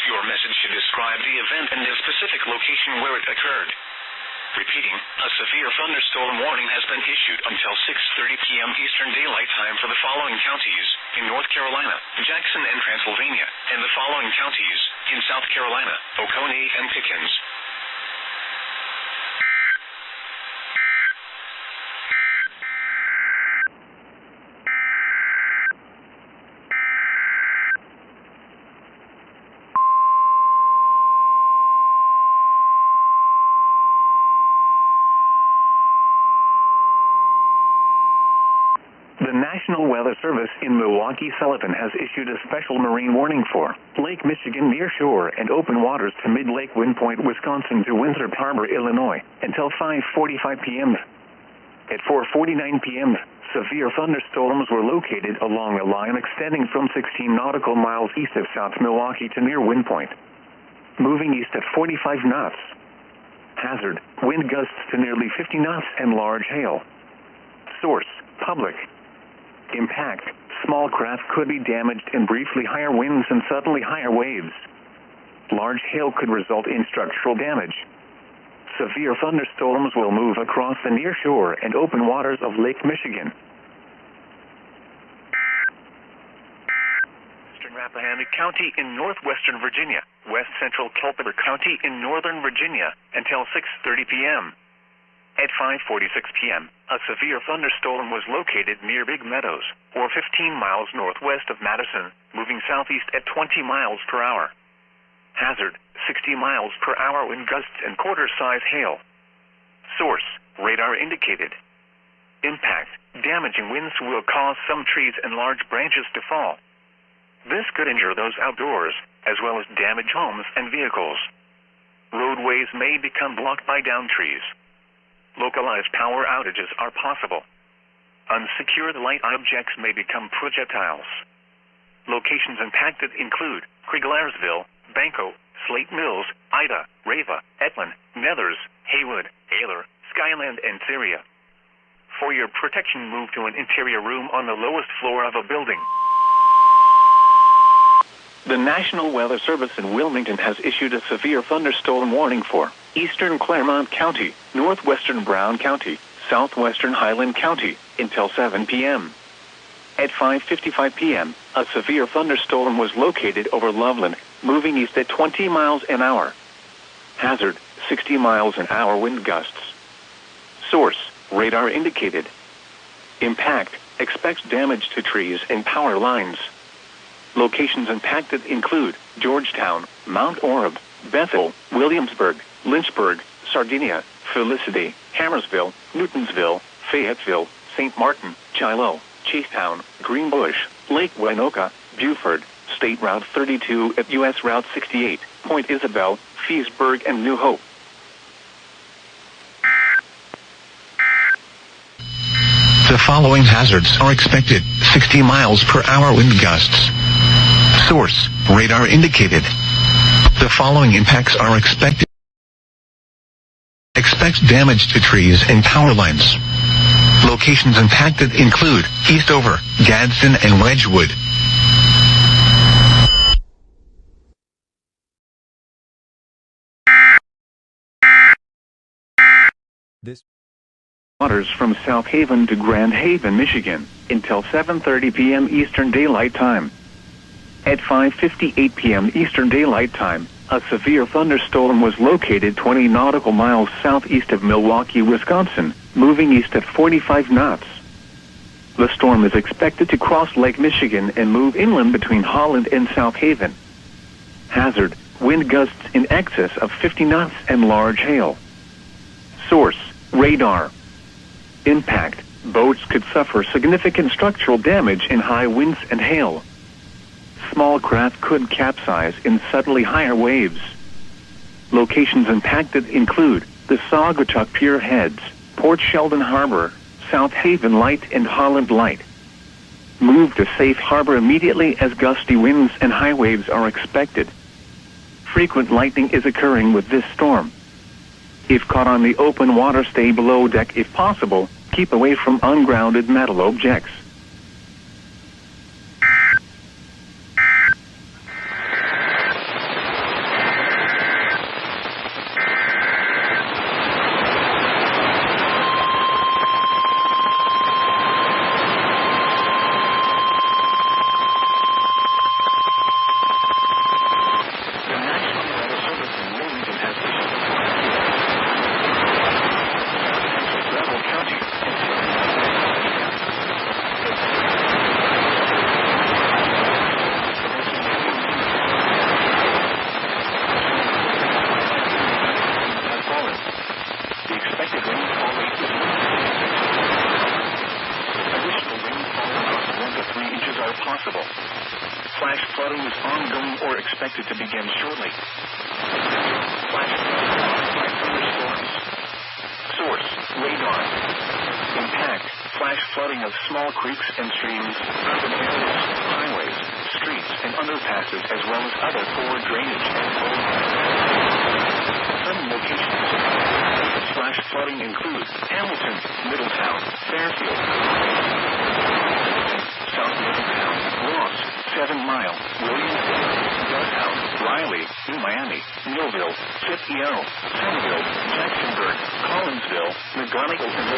[SPEAKER 4] Your message should describe the event and the specific location where it occurred. Repeating, a severe thunderstorm warning has been issued until 6:30 p.m. Eastern Daylight Time for the following counties in North Carolina, Jackson and Transylvania, and the following counties in South Carolina, Oconee and Pickens.
[SPEAKER 3] The National Weather Service in Milwaukee-Sullivan has issued a special marine warning for Lake Michigan near shore and open waters to mid-lake Wind Point, Wisconsin to Winthrop Harbor, Illinois, until 5:45 p.m. At 4:49 p.m., severe thunderstorms were located along a line extending from 16 nautical miles east of South Milwaukee to near Wind Point, moving east at 45 knots. Hazard, wind gusts to nearly 50 knots and large hail. Source, public. Impact, small craft could be damaged in briefly higher winds and suddenly higher waves. Large hail could result in structural damage. severe thunderstorms will move across the near shore and open waters of Lake Michigan.
[SPEAKER 4] Eastern Rappahannock County in northwestern Virginia, west central Culpeper County in northern Virginia until 6:30 p.m. At 5:46 p.m., a severe thunderstorm was located near Big Meadows, or 15 miles northwest of Madison, moving southeast at 20 miles per hour. Hazard, 60 miles per hour wind gusts and quarter-size hail. Source, radar indicated. Impact, damaging winds will cause some trees and large branches to fall. This could injure those outdoors, as well as damage homes and vehicles. Roadways may become blocked by downed trees. Localized power outages are possible. Unsecured light objects may become projectiles. Locations impacted include Krieglersville, Banco, Slate Mills, Ida, Rava, Etlin, Nethers, Haywood, Ayler, Skyland, and Cerri. For your protection, move to an interior room on the lowest floor of a building.
[SPEAKER 3] The National Weather Service in Wilmington has issued a severe thunderstorm warning for eastern Claremont County, northwestern Brown County, southwestern Highland County, until 7 p.m. At 5:55 p.m., a severe thunderstorm was located over Loveland, moving east at 20 miles an hour. Hazard, 60 miles an hour wind gusts. Source, radar indicated. Impact, expects damage to trees and power lines. Locations impacted include Georgetown, Mount Orab, Bethel, Williamsburg, Lynchburg, Sardinia, Felicity, Hammersville, Newtonsville, Fayetteville, St. Martin, Shiloh, Chasetown, Greenbush, Lake Winoka, Buford, State Route 32 at U.S. Route 68, Point Isabel, Feesburg, and New Hope.
[SPEAKER 5] The following hazards are expected: 60 miles per hour wind gusts. Source, radar indicated. The following impacts are expected. Expects damage to trees and power lines. Locations impacted include Eastover, Gadsden, and Wedgwood.
[SPEAKER 3] Waters from South Haven to Grand Haven, Michigan, until 7:30 p.m. Eastern Daylight Time. At 5:58 p.m. Eastern Daylight Time, a severe thunderstorm was located 20 nautical miles southeast of Milwaukee, Wisconsin, moving east at 45 knots. The storm is expected to cross Lake Michigan and move inland between Holland and South Haven. Hazard, wind gusts in excess of 50 knots and large hail. Source, radar. Impact, boats could suffer significant structural damage in high winds and hail. Small craft could capsize in suddenly higher waves. Locations impacted include the Saugatuck Pier Heads, Port Sheldon Harbor, South Haven Light, and Holland Light. Move to safe harbor immediately as gusty winds and high waves are expected. Frequent lightning is occurring with this storm. If caught on the open water, stay below deck if possible. Keep away from ungrounded metal objects.
[SPEAKER 4] possible. Flash flooding is ongoing or expected to begin shortly. Flash flooding by thunderstorms. Source, radar. Impact, flash flooding of small creeks and streams, urban areas, highways, streets, and underpasses, as well as other poor drainage and road. Some locations of flash flooding include Hamilton, Middletown, Fairfield, South Middletown, Ross, 7 Mile, Williamsburg, Dughouse, Riley, New Miami, Millville, Scipio, Centerville, Jacksonburg, Collinsville, McGonigal, and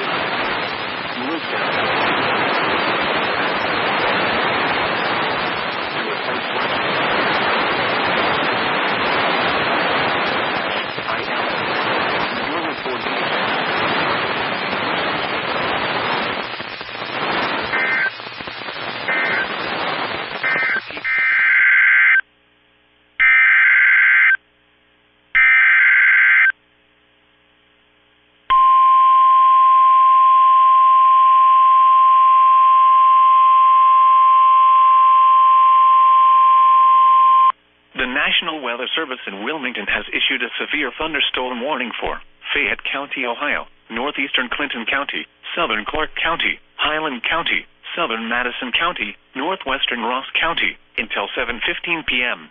[SPEAKER 4] The National Weather Service in Wilmington has issued a severe thunderstorm warning for Fayette County, Ohio, northeastern Clinton County, southern Clark County, Highland County, southern Madison County, northwestern Ross County, until 7:15 p.m.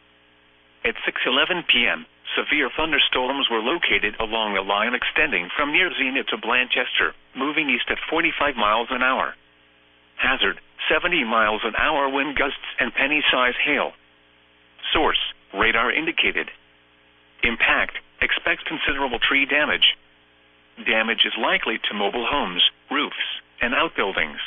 [SPEAKER 4] At 6:11 p.m., severe thunderstorms were located along a line extending from near Zenith to Blanchester, moving east at 45 miles an hour. Hazard, 70 miles an hour wind gusts and penny-size hail. Source, radar indicated. Impact, expects considerable tree damage. Damage is likely to mobile homes, roofs, and outbuildings.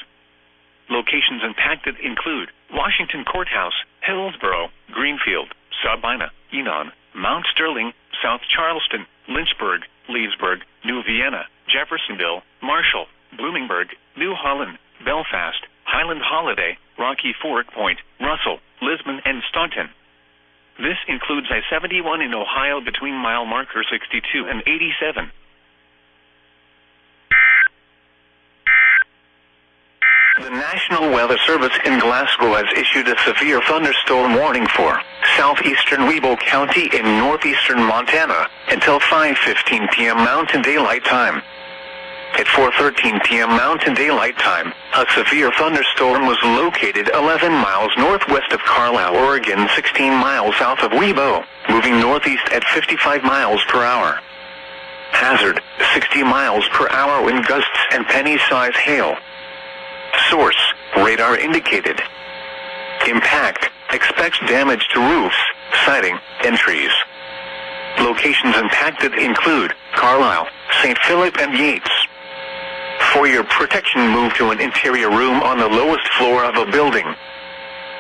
[SPEAKER 4] Locations impacted include Washington Courthouse, Hillsborough, Greenfield, Sabina, Enon, Mount Sterling, South Charleston, Lynchburg, Leesburg, New Vienna, Jeffersonville, Marshall, Bloomingburg, New Holland, Belfast, Highland Holiday, Rocky Fork Point, Russell, Lisbon, and Staunton. This includes I-71 in Ohio between mile marker 62 and 87. The National Weather Service in Glasgow has issued a severe thunderstorm warning for southeastern Webull County in northeastern Montana until 5:15 p.m. Mountain Daylight Time. At 4:13 p.m. Mountain Daylight Time, a severe thunderstorm was located 11 miles northwest of Carlisle, Oregon, 16 miles south of Webo, moving northeast at 55 miles per hour. Hazard, 60 miles per hour wind gusts and penny-size hail. Source, radar indicated. Impact, expects damage to roofs, siding, and trees. Locations impacted include Carlisle, St. Philip, and Yates. For your protection, move to an interior room on the lowest floor of a building.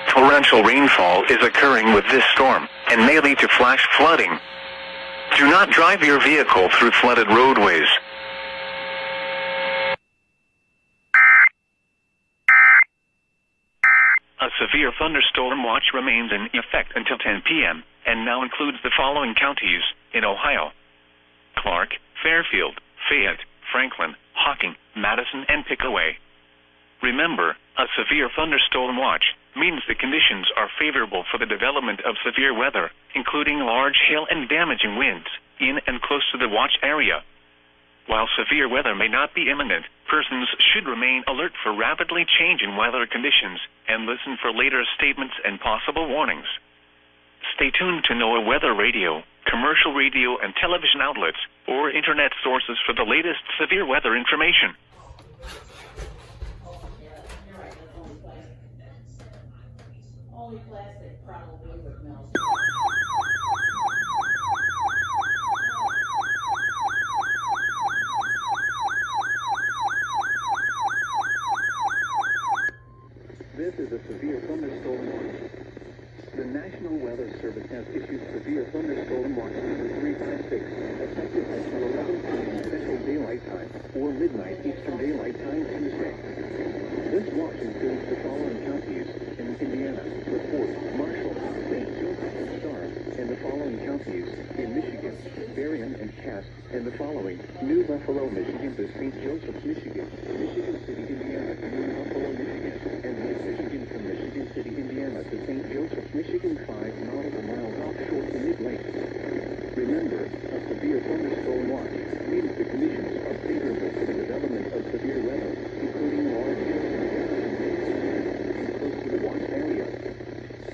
[SPEAKER 4] Torrential rainfall is occurring with this storm and may lead to flash flooding. Do not drive your vehicle through flooded roadways. A severe thunderstorm watch remains in effect until 10 p.m. and now includes the following counties in Ohio: Clark, Fairfield, Fayette, Franklin, Hocking, Madison, and Pickaway. Remember, a severe thunderstorm watch means the conditions are favorable for the development of severe weather, including large hail and damaging winds, in and close to the watch area. While severe weather may not be imminent, persons should remain alert for rapidly changing weather conditions and listen for later statements and possible warnings. Stay tuned to NOAA Weather Radio, commercial radio and television outlets, or internet sources for the latest severe weather information.
[SPEAKER 2] Only plastic, probably, with melt.
[SPEAKER 3] This is a severe thunderstorm warning. The National Weather Service has issued severe thunderstorm watch number 356, effective at 11 p.m. Central Daylight Time or midnight Eastern Daylight Time Tuesday. This watch includes the following counties in Indiana: LaPorte, Marshall, St. Joseph, and Starr, and the following counties in Michigan: Berrien and Cass, and the following: New Buffalo, Michigan to St. Joseph, Michigan, Michigan City, Indiana to New Buffalo, Michigan, and Lake Michigan from Michigan City, Indiana to St. Joseph, Michigan, 5 nautical miles offshore to mid-lake. Remember, a severe thunderstorm watch means the conditions are favorable for the development of severe weather, including large hail and close to the watch area.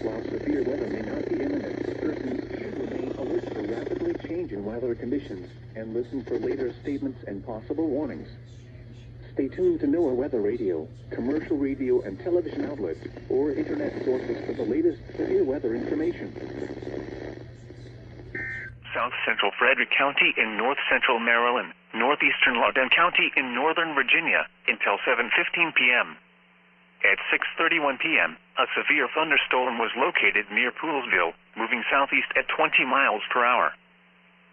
[SPEAKER 3] While severe weather may not be imminent, persons should remain alert for rapidly changing weather conditions and listen for later statements and possible warnings. Stay tuned to NOAA Weather Radio, commercial radio and television outlets, or internet sources for the latest severe weather information.
[SPEAKER 4] South Central Frederick County in North Central Maryland, northeastern Loudoun County in Northern Virginia, until 7:15 p.m. At 6:31 p.m., a severe thunderstorm was located near Poolsville, moving southeast at 20 miles per hour.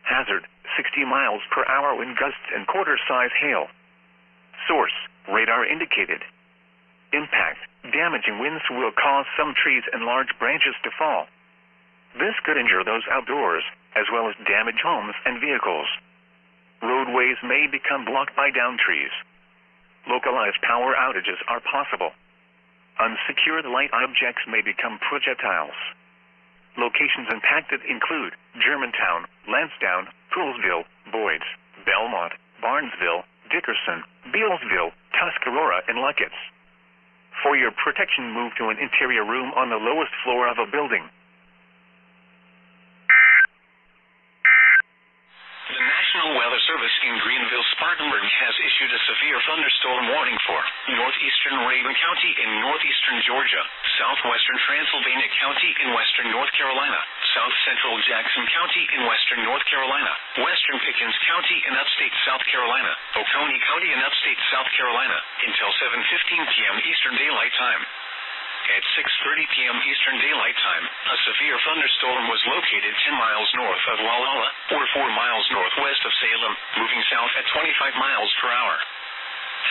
[SPEAKER 4] Hazard, 60 miles per hour wind gusts and quarter-size hail. Source, radar indicated. Impact, damaging winds will cause some trees and large branches to fall. This could injure those outdoors, as well as damage homes and vehicles. Roadways may become blocked by downed trees. Localized power outages are possible. Unsecured light objects may become projectiles. Locations impacted include Germantown, Lansdowne, Poolsville, Boyds, Belmont, Barnesville, Dickerson, Bealsville, Tuscarora, and Luckett's. For your protection, move to an interior room on the lowest floor of a building. The National Weather Service in Greenville-Spartanburg has issued a severe thunderstorm warning for northeastern Raven County in northeastern Georgia, southwestern Transylvania County in western North Carolina, south central Jackson County in western North Carolina, western Pickens County in upstate South Carolina, Oconee County in upstate South Carolina, until 7:15 p.m. Eastern Daylight Time. At 6:30 p.m. Eastern Daylight Time, a severe thunderstorm was located 10 miles north of Walhalla, or 4 miles northwest of Salem, moving south at 25 miles per hour.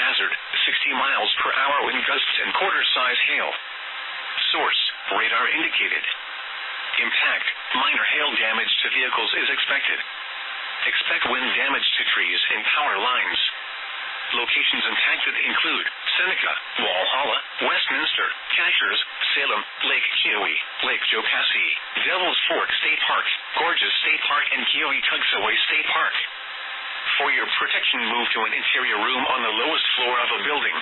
[SPEAKER 4] Hazard, 60 miles per hour wind gusts and quarter-size hail. Source, radar indicated. Impact, minor hail damage to vehicles is expected. Expect wind damage to trees and power lines. Locations impacted include Seneca, Walhalla, Westminster, Cashers, Salem, Lake Keowee, Lake Jocassee, Devil's Fork State Park, Gorges State Park, and Keowee-Tugsaway State Park. For your protection, move to an interior room on the lowest floor of a building.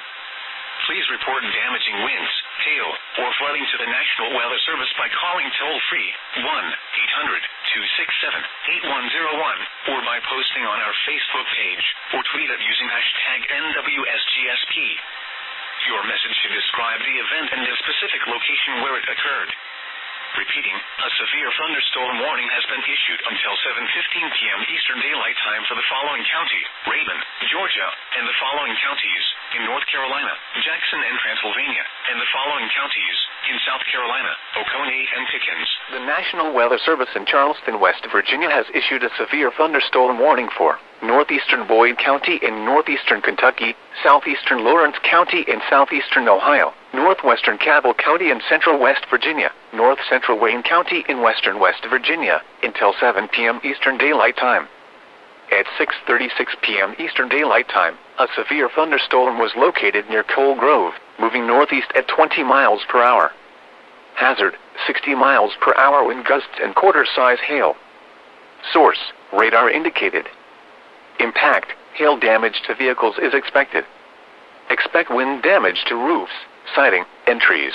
[SPEAKER 4] Please report damaging winds, hail, or flooding to the National Weather Service by calling toll-free 1-800-267-8101 or by posting on our Facebook page or tweet it using hashtag NWSGSP. Your message should describe the event and the specific location where it occurred. Repeating, a severe thunderstorm warning has been issued until 7:15 p.m. Eastern Daylight Time for the following county, Raven, Georgia, and the following counties, in North Carolina, Jackson and Transylvania, and the following counties, in South Carolina, Oconee and Pickens.
[SPEAKER 3] The National Weather Service in Charleston, West Virginia has issued a severe thunderstorm warning for northeastern Boyd County in northeastern Kentucky, southeastern Lawrence County in southeastern Ohio, northwestern Cabell County in central West Virginia, north central Wayne County in western West Virginia, until 7 p.m. Eastern Daylight Time. At 6:36 p.m. Eastern Daylight Time, a severe thunderstorm was located near Coal Grove, moving northeast at 20 miles per hour. Hazard, 60 miles per hour wind gusts and quarter-size hail. Source, radar indicated. Impact, hail damage to vehicles is expected. Expect wind damage to roofs, siding, and trees.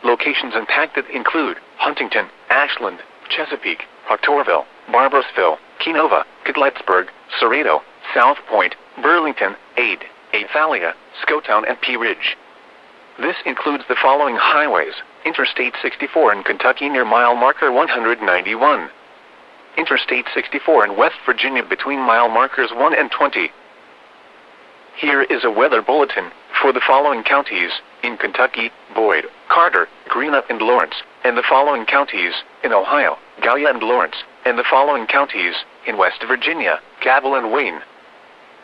[SPEAKER 3] Locations impacted include Huntington, Ashland, Chesapeake, Proctorville, Barboursville, Kenova, Cadletsburg, Cerrito, South Point, Burlington, Ade, Athalia, Skotown, and Pea Ridge. This includes the following highways: Interstate 64 in Kentucky near mile marker 191. Interstate 64 in West Virginia between mile markers 1 and 20. Here is a weather bulletin for the following counties in Kentucky: Boyd, Carter, Greenup, and Lawrence, and the following counties in Ohio: Gallia and Lawrence, and the following counties in West Virginia: Cabell and Wayne.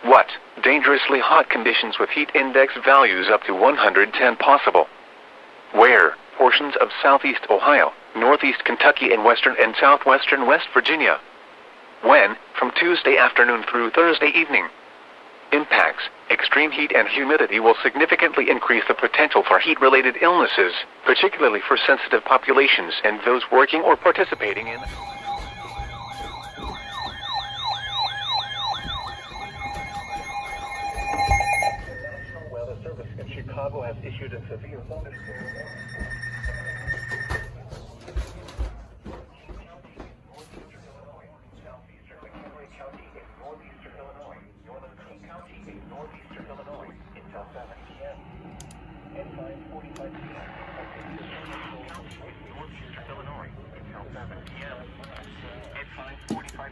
[SPEAKER 3] What? Dangerously hot conditions with heat index values up to 110 possible. Where? Portions of southeast Ohio, northeast Kentucky, and western and southwestern West Virginia. When? From Tuesday afternoon through Thursday evening. Impacts: extreme heat and humidity will significantly increase the potential for heat-related illnesses, particularly for sensitive populations and those working or participating in. The National Weather Service in Chicago has issued a severe thunderstorm. At 5:45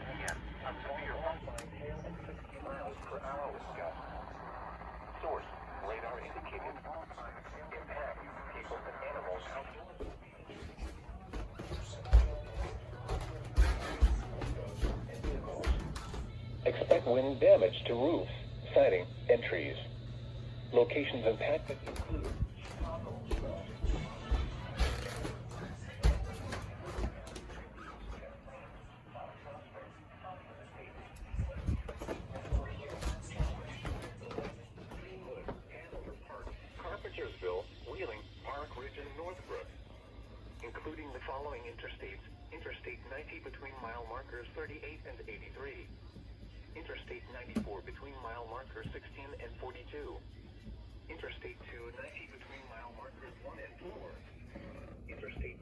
[SPEAKER 3] wind damage to roofs, siding, and trees. Locations impacted include Carpentersville, Wheeling, Park Ridge, and Northbrook, including the following interstates: Interstate 90 between mile markers 38 and 83, Interstate 94 between mile markers 16 and 42, Interstate 290 between mile markers 1 and 4, Interstate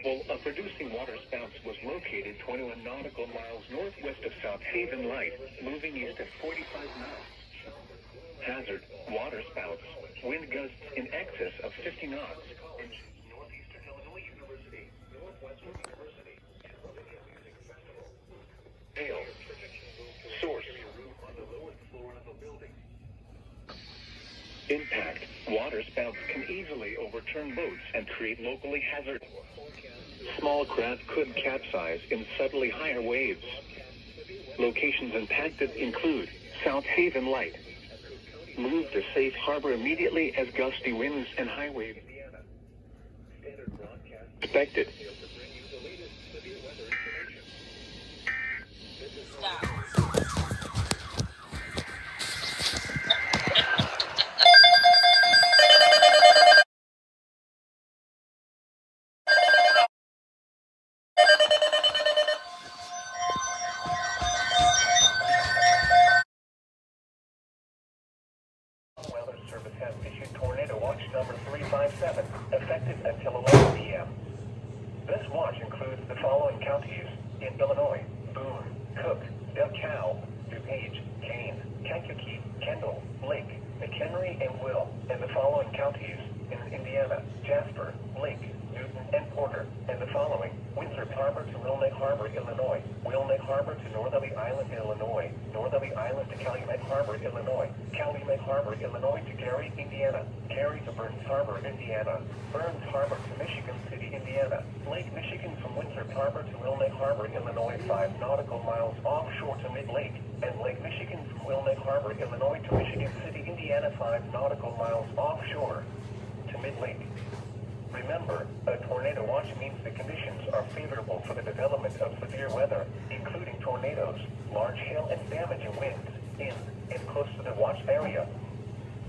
[SPEAKER 3] 290. A producing waterspouts was located 21 nautical miles northwest of South Haven Light, moving east at 45 knots. Hazard: waterspouts, wind gusts in excess of 50 knots. Northeastern Illinois University, Northwestern University, and Olympic Music Festival. Hail. Source: on the lowest floor of a building. Impact: waterspouts can easily overturn boats and create locally hazardous. Small craft could capsize in subtly higher waves. Locations impacted include South Haven Light. Move to safe harbor immediately as gusty winds and high waves expected. Weather Service has issued tornado watch number 357, effective until 11 p.m. This watch includes the following counties in Illinois: Boone, Cook, DeKalb, DuPage, Kane, Kankakee, Kendall, Lake, McHenry, and Will, and the following counties in Indiana: Jasper, Lake, Newton, and Porter, and the following: Winthrop Harbor to Wilneck Harbor, Illinois; Wilneck Harbor to Northerly Island, Illinois; Northerly Island to Calumet Harbor, Illinois; Calumet Harbor, Illinois to Gary, Indiana; Gary to Burns Harbor, Indiana; Burns Harbor to Michigan City, Indiana; Lake Michigan from Winthrop Harbor to Wilneck Harbor, Illinois, 5 nautical miles offshore to Mid-Lake; and Lake Michigan from Wilneck Harbor, Illinois to Michigan City, Indiana, 5 nautical miles offshore to Mid-Lake. Remember, a tornado watch means the conditions are favorable for the development of severe weather, including tornadoes, large hail, and damaging winds in and close to the watch area.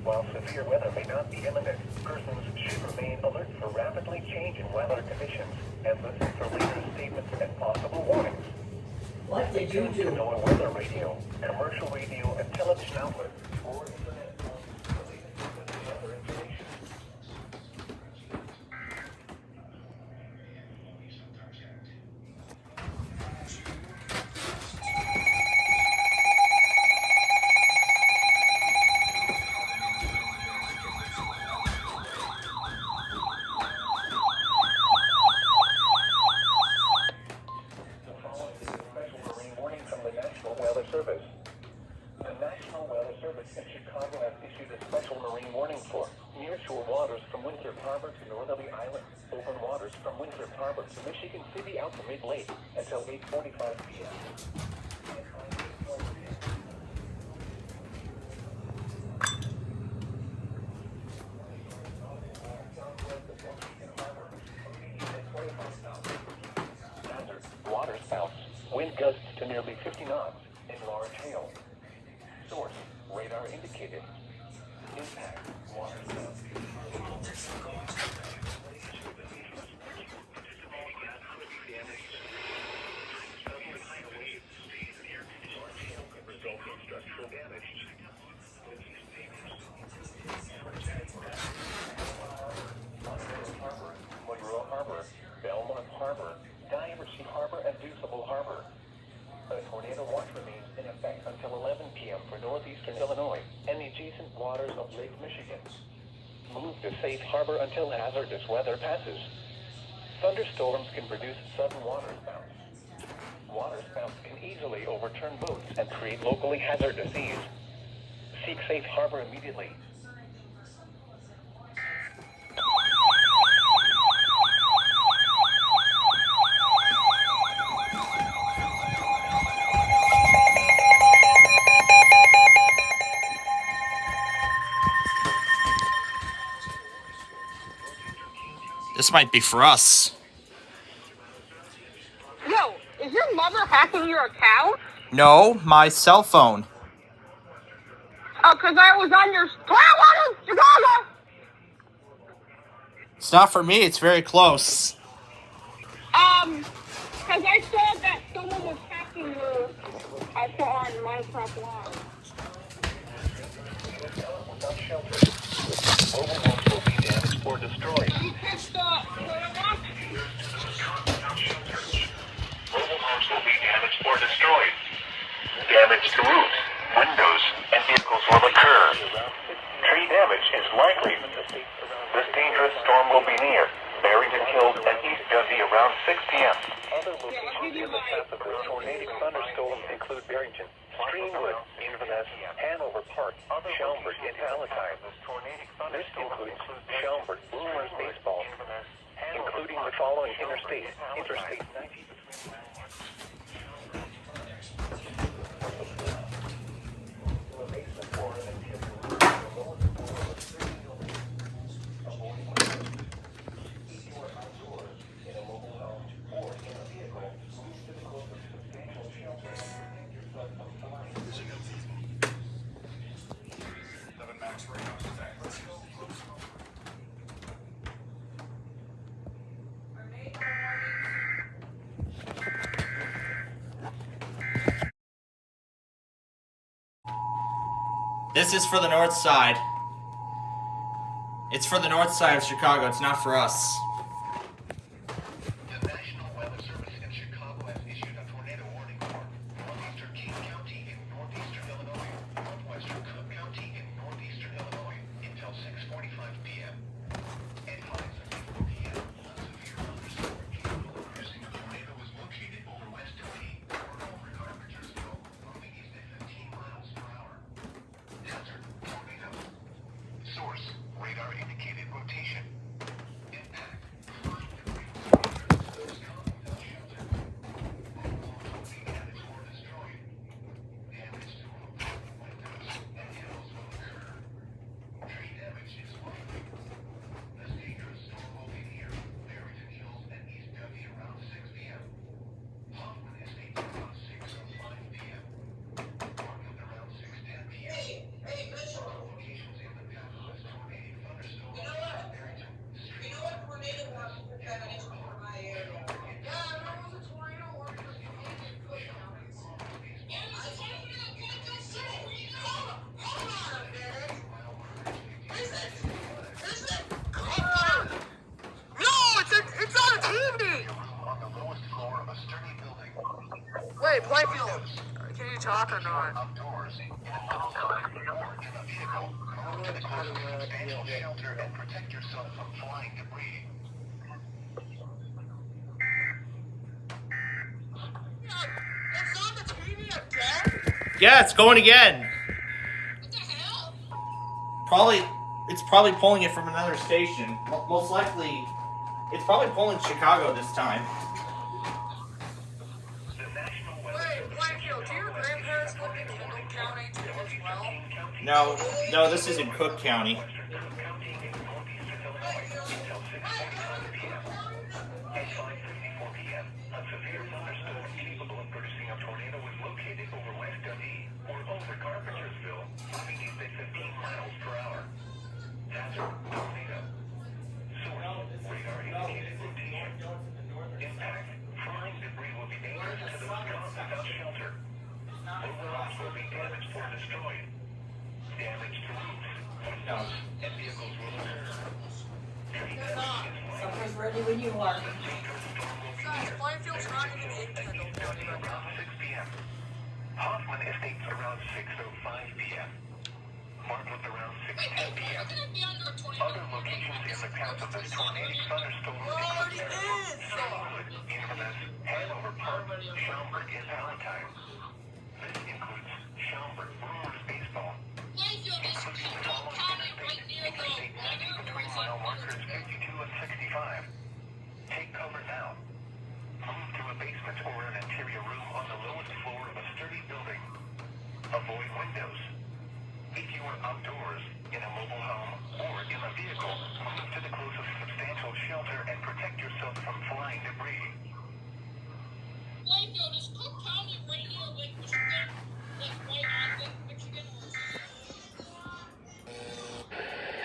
[SPEAKER 3] While severe weather may not be imminent, persons should remain alert for rapidly changing weather conditions and listen for later statements and possible warnings.
[SPEAKER 2] What did you
[SPEAKER 3] Tune to
[SPEAKER 2] do?
[SPEAKER 3] our weather radio, commercial radio, and television outlets for internet weather information. Service. The National Weather Service in Chicago has issued a special marine warning for nearshore waters from Winthrop Harbor to Northerly Island, open waters from Winthrop Harbor to Michigan City out to Mid-Lake until 8:45 p.m. Hazard: waterspouts, wind gusts to nearly 50 knots. Large hail. Source: radar indicated. Impact: water. Structural damage. Monroe Harbor, Belmont Harbor, Diversey Harbor, and Deuceable Harbor. A tornado watch remains in effect until 11 p.m. for northeastern Illinois and the adjacent waters of Lake Michigan. Move to safe harbor until hazardous weather passes. Thunderstorms can produce sudden waterspouts. Waterspouts can easily overturn boats and create locally hazardous seas. Seek safe harbor immediately.
[SPEAKER 6] This might be for us.
[SPEAKER 7] Yo, is your mother hacking your account?
[SPEAKER 6] No, my cell phone.
[SPEAKER 7] Oh, because I was on your... Chicago!
[SPEAKER 6] It's not for me, it's very close.
[SPEAKER 7] Because I saw that someone was hacking your... I saw on Minecraft Live.
[SPEAKER 4] Mobile homes will be damaged or destroyed.
[SPEAKER 7] You catch the rock?
[SPEAKER 4] Mobile homes will be damaged or destroyed. Damage to roofs, windows, and vehicles will occur. Tree damage is likely. This dangerous storm will be near Barrington Hills and East Dundee around 6 p.m. Other locations in the path of this tornadic thunderstorm include Barrington, Streamwood, Inverness, Hanover Park, Schaumburg, and Palatine. This includes Schaumburg, Boomers Baseball, including the following Interstate 90.
[SPEAKER 6] This is for the north side. It's for the north side of Chicago, it's not for us.
[SPEAKER 1] The National Weather Service in Chicago has issued a tornado warning for northeastern King County in northeastern Illinois, northwestern Cook County in northeastern Illinois until 6:45 p.m. At 5:54 p.m., a severe thunderstorm capable of producing a tornado was located over West Dundee or over Carpentersville, moving east at 15 miles per hour. Hazard: tornado. Source: radar indicated rotation. Impact: flying debris was coming without shelter. Mobile homes will be damaged or destroyed. Damage to roofs, windows, and hills will occur. Tree damage is likely. This dangerous storm will be near Barrington Hills and East Dundee around 6 p.m. Hoffman Estates around 6:05 p.m. Market around 6:10 p.m. Locations in the path of this tornadic thunderstorm are Barrington,
[SPEAKER 7] It's on TV!
[SPEAKER 1] on the lowest floor of a sturdy building.
[SPEAKER 7] Wait, Plainfield, can you talk or not?
[SPEAKER 1] Outdoors, in a mobile home or in a vehicle, move to the closest substantial shelter and protect yourself from flying debris.
[SPEAKER 7] It's on the TV again?
[SPEAKER 6] Yeah, it's going again.
[SPEAKER 7] What the hell?
[SPEAKER 6] It's probably pulling it from another station. Most likely, it's probably pulling Chicago this time.
[SPEAKER 7] Wait, Plainfield, do your grandparents live in Kendall County too as well?
[SPEAKER 6] No, this is in Cook County.
[SPEAKER 4] At 5:54 p.m., a severe thunderstorm capable of producing a tornado was located over West Dundee or over Carpentersville, moving east at 15 miles per hour. Hazard: tornado. Source: radar indicated rotation. Impact: flying debris will be dangerous to those caught without shelter. Mobile homes will be damaged or destroyed. Damage to roofs, windows, and vehicles will occur. Tree damage is likely.
[SPEAKER 2] Supper's ready when you are.
[SPEAKER 7] Guys, Plainfield's not even in Kendall County right now.
[SPEAKER 4] Around 6 p.m. Hoffman Estates around 6:05 p.m. Martlet around 6:10 p.m. Other locations in the path of this tornadic thunderstorm include Streamwood, Inverness, Hanover Park, Schaumburg, and Palatine. This includes Schaumburg, Boomers Baseball, including the following Interstate 90 between mile markers 52 and 65. Take cover now. Move to a basement or an interior room on the lowest floor of a sturdy building. Avoid windows. If you are outdoors, in a mobile home, or in a vehicle, move to the closest substantial shelter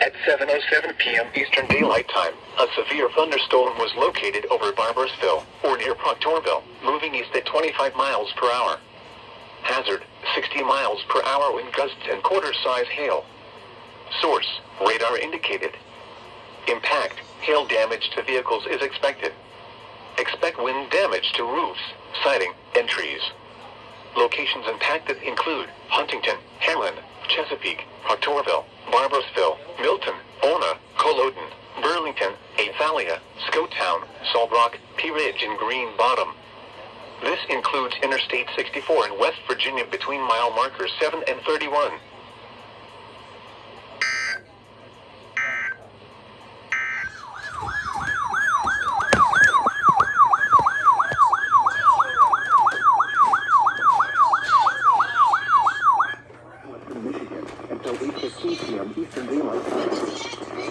[SPEAKER 5] At 7:07 p.m. Eastern Daylight Time, a severe thunderstorm was located over Barbersville, or near Proctorville, moving east at 25 miles per hour. Hazard, 60 miles per hour wind gusts and quarter-size hail. Source, radar indicated. Impact, hail damage to vehicles is expected. Expect wind damage to roofs, siding, and trees. Locations impacted include Huntington, Hamlin, Chesapeake, Proctorville, Barbersville, Milton, Ona, Culloden, Burlington, Athalia, Scotown, Salt Rock, Pea Ridge, and Green Bottom. This includes Interstate 64 in West Virginia between mile markers 7 and 31. Until 8:15 p.m. Eastern Daylight Time.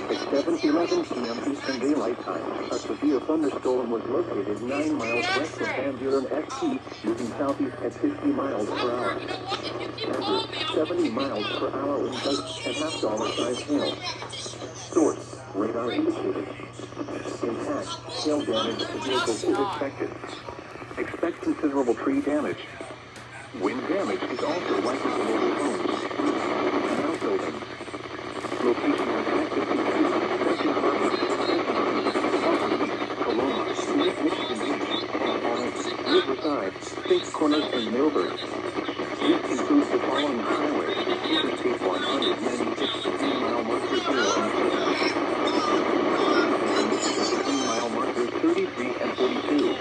[SPEAKER 5] At 7:11 p.m. Eastern Daylight Time, a severe thunderstorm was located 9 miles west of Van Buren ST, moving southeast at 50 miles per hour. Hazard, 70 miles per hour with gusts and half-dollar-sized hail. Source, radar indicated. Impact, hail damage to vehicles is expected. Expect considerable tree damage. Wind damage is also likely to local homes. Buildings. Locations impacted include Benton Harbor, Coloma, Lake Michigan Beach, Riverside, St. Corners, and Millburn. This includes the following highways: Interstate 196, 3-mile marker 0 and 3-mile markers 33 and 42.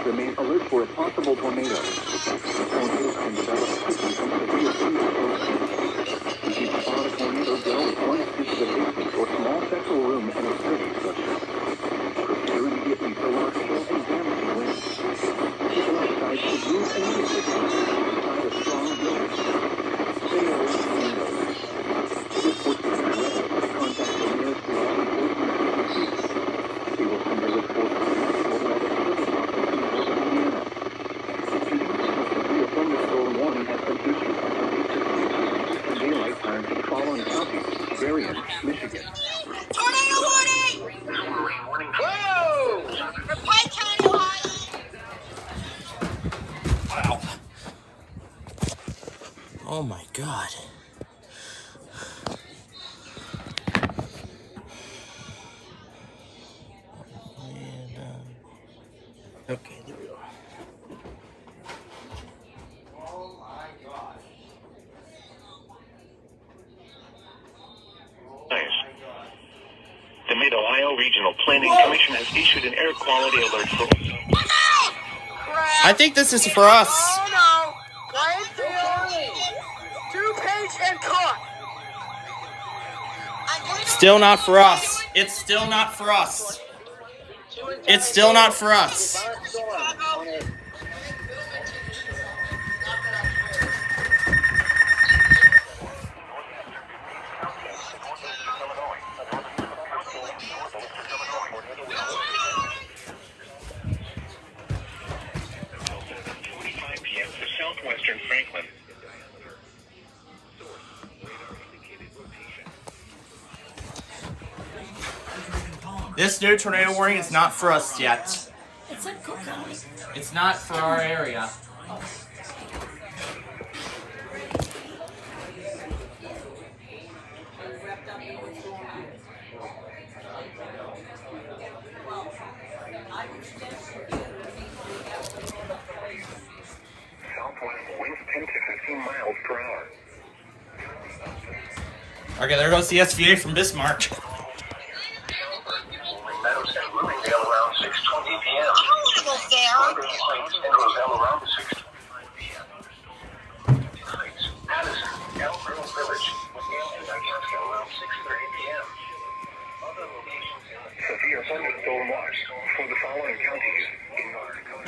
[SPEAKER 5] Remain alert for a possible tornado. Tornadoes can develop quickly from severe thunderstorms. You can spot a tornado zone once into the basement or small central room in a study structure. Prepare immediately for large hail and damaging winds. People outside should move immediately inside a strong building. Stay away from windows. Report to the weather or contact the nearest law enforcement agency. They will send a report to the National Weather Service Office in Northern Indiana. A severe thunderstorm warning has been issued until 8:15 daylight time for the following counties: Darien, Michigan.
[SPEAKER 7] Tornado warning! Whoa! For Pike County, Ohio!
[SPEAKER 6] Wow. Oh my God. Okay, there we go. Oh my God.
[SPEAKER 5] The Mid-Ohio Regional Planning Commission has issued an air quality alert for...
[SPEAKER 6] I think this is for us.
[SPEAKER 7] Oh no! Plainfield! DuPage and Cook!
[SPEAKER 6] Still not for us. It's still not for us. It's still not for us.
[SPEAKER 5] Southwestern Franklin.
[SPEAKER 6] This new tornado warning is not for us yet.
[SPEAKER 2] It's like Cook County.
[SPEAKER 6] It's not for our area.
[SPEAKER 5] Southwest winds 10 to 15 miles per hour.
[SPEAKER 6] Okay, there goes the SVA from Bismarck.
[SPEAKER 1] Meadows and Bloomingdale around 6:20 p.m. London Heights and Roselle around 6:25 p.m. Heights, Addison, Elm Grove Village, Yale and Itasca around 6:30 p.m. Other locations in the
[SPEAKER 5] Severe thunderstorm watch for the following counties: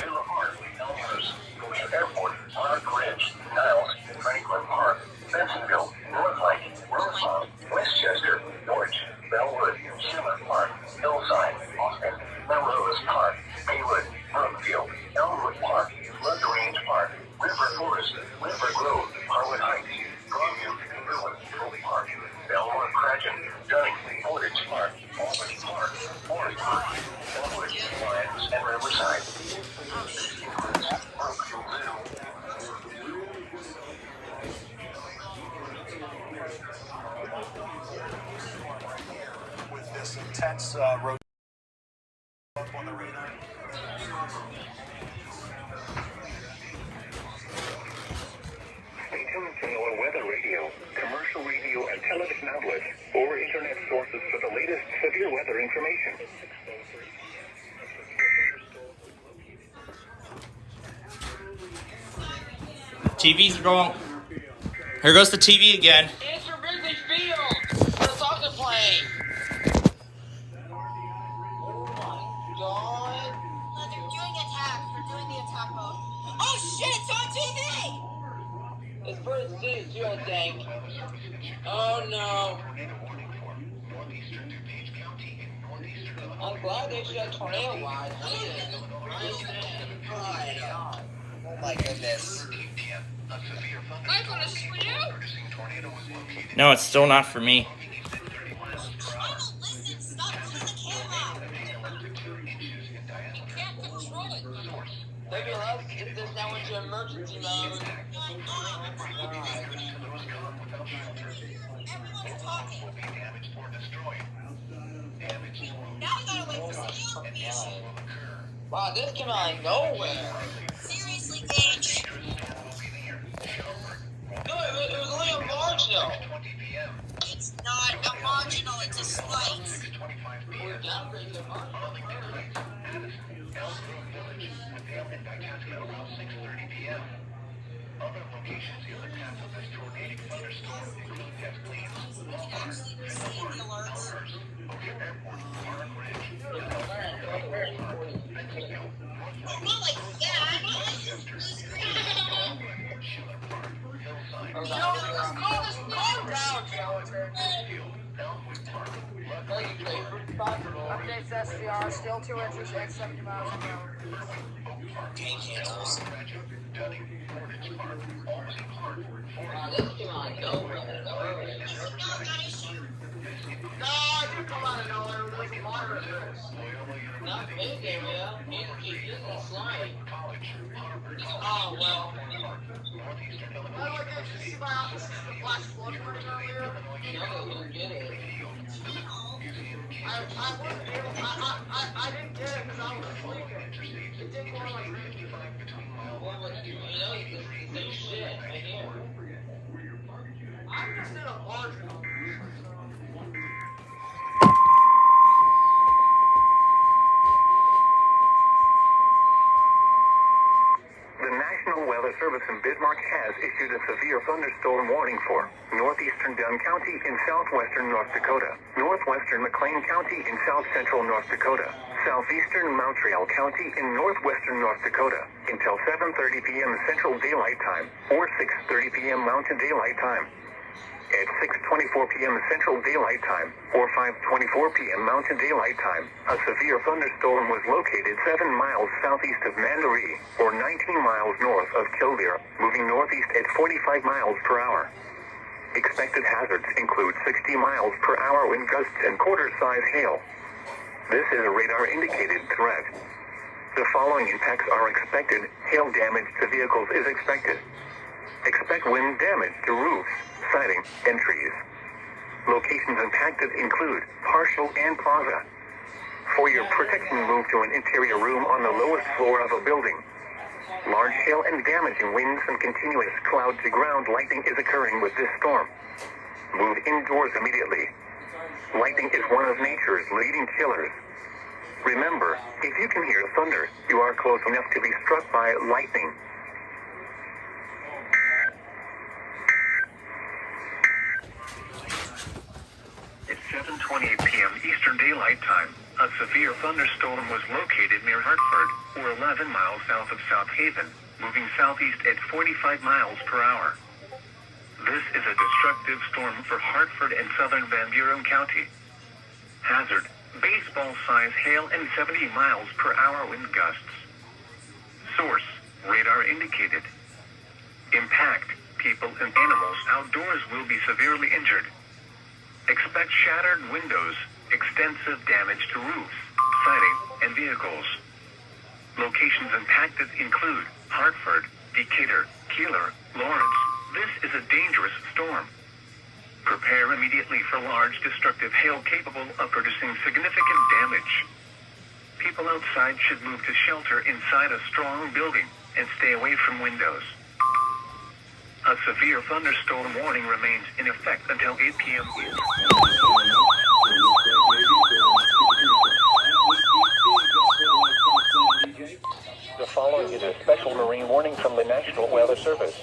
[SPEAKER 1] Villa Park, Elmhurst, Goshen Airport, Park Ridge, Niles, Franklin Park, Bensonville, Northlake, Rosemont, Westchester, Norwich, Bellwood, Schiller Park, Hillside, Austin, Melrose Park, Maywood, Brookfield, Elmwood Park, LaGrange Park, River Forest, River Grove, Harwood Heights, Broadview, Berwyn, Hope Park, Belmore Cragen, Dunning Lions, and Riverside. This includes Oakville Zoo.
[SPEAKER 8] With this intense rotation up on the radar.
[SPEAKER 1] Stay tuned to NOAA Weather Radio, commercial radio and television outlets, or internet sources for the latest severe weather information.
[SPEAKER 6] TV's wrong. Here goes the TV again.
[SPEAKER 7] It's your busy field. The soccer plane. Oh my god.
[SPEAKER 2] They're doing attack. They're doing the attack mode. Oh shit, it's on TV!
[SPEAKER 7] It's pretty soon too, I think. Oh no. I'm glad they shut tornado wide.
[SPEAKER 9] Oh my goodness.
[SPEAKER 7] I'm gonna swim.
[SPEAKER 6] No, it's still not for me.
[SPEAKER 2] Listen, stop moving the camera!
[SPEAKER 7] You can't control it. Maybe let's get this now into emergency mode.
[SPEAKER 2] Everyone's talking. Now we gotta wait for some information.
[SPEAKER 7] Wow, this came out of nowhere.
[SPEAKER 2] Seriously, Gage.
[SPEAKER 7] No, it was only a marginal.
[SPEAKER 2] It's not a marginal, it's a slight.
[SPEAKER 7] We're downgrading the marginal.
[SPEAKER 1] Other locations in the path of this tornadic thunderstorm include Des Plaines,
[SPEAKER 2] Actually, we're seeing the alerts. Not like that.
[SPEAKER 7] Calm down, Skeleton.
[SPEAKER 10] Updates SVR, still 2 inches at 70 miles an hour.
[SPEAKER 7] Wow, this came out of nowhere. No, I didn't come out of nowhere. It was a moderate risk. Not big area. He's in the slide. Oh, well. By the way, guys, you see the flash flood running earlier? No, you didn't get it. I didn't get it because I was sleeping. It didn't go on my radio. Well, you know, it's the same shit right here. I'm just in a marginal.
[SPEAKER 1] The National Weather Service in Bismarck has issued a severe thunderstorm warning for northeastern Dunn County in southwestern North Dakota, northwestern McLean County in south central North Dakota, southeastern Montreal County in northwestern North Dakota until 7:30 p.m. Central Daylight Time or 6:30 p.m. Mountain Daylight Time. At 6:24 p.m. Central Daylight Time or 5:24 p.m. Mountain Daylight Time, a severe thunderstorm was located 7 miles southeast of Mandaree or 19 miles north of Killdeer, moving northeast at 45 miles per hour. Expected hazards include 60 miles per hour wind gusts and quarter-size hail. This is a radar-indicated threat. The following impacts are expected. Hail damage to vehicles is expected. Expect wind damage to roofs, siding, and trees. Locations impacted include partial and plaza. For your protection, move to an interior room on the lowest floor of a building. Large hail and damaging winds and continuous cloud-to-ground lightning is occurring with this storm. Move indoors immediately. Lightning is one of nature's leading killers. Remember, if you can hear thunder, you are close enough to be struck by lightning.
[SPEAKER 4] At 7:28 p.m. Eastern Daylight Time, a severe thunderstorm was located near Hartford, or 11 miles south of South Haven, moving southeast at 45 miles per hour. This is a destructive storm for Hartford and southern Van Buren County. Hazard, baseball-size hail and 70 miles per hour wind gusts. Source, radar indicated. Impact, people and animals outdoors will be severely injured. Expect shattered windows, extensive damage to roofs, siding, and vehicles. Locations impacted include Hartford, Decatur, Keeler, Lawrence. This is a dangerous storm. Prepare immediately for large destructive hail capable of producing significant damage. People outside should move to shelter inside a strong building and stay away from windows. A severe thunderstorm warning remains in effect until 8 p.m. The following is a special marine warning from the National Weather Service.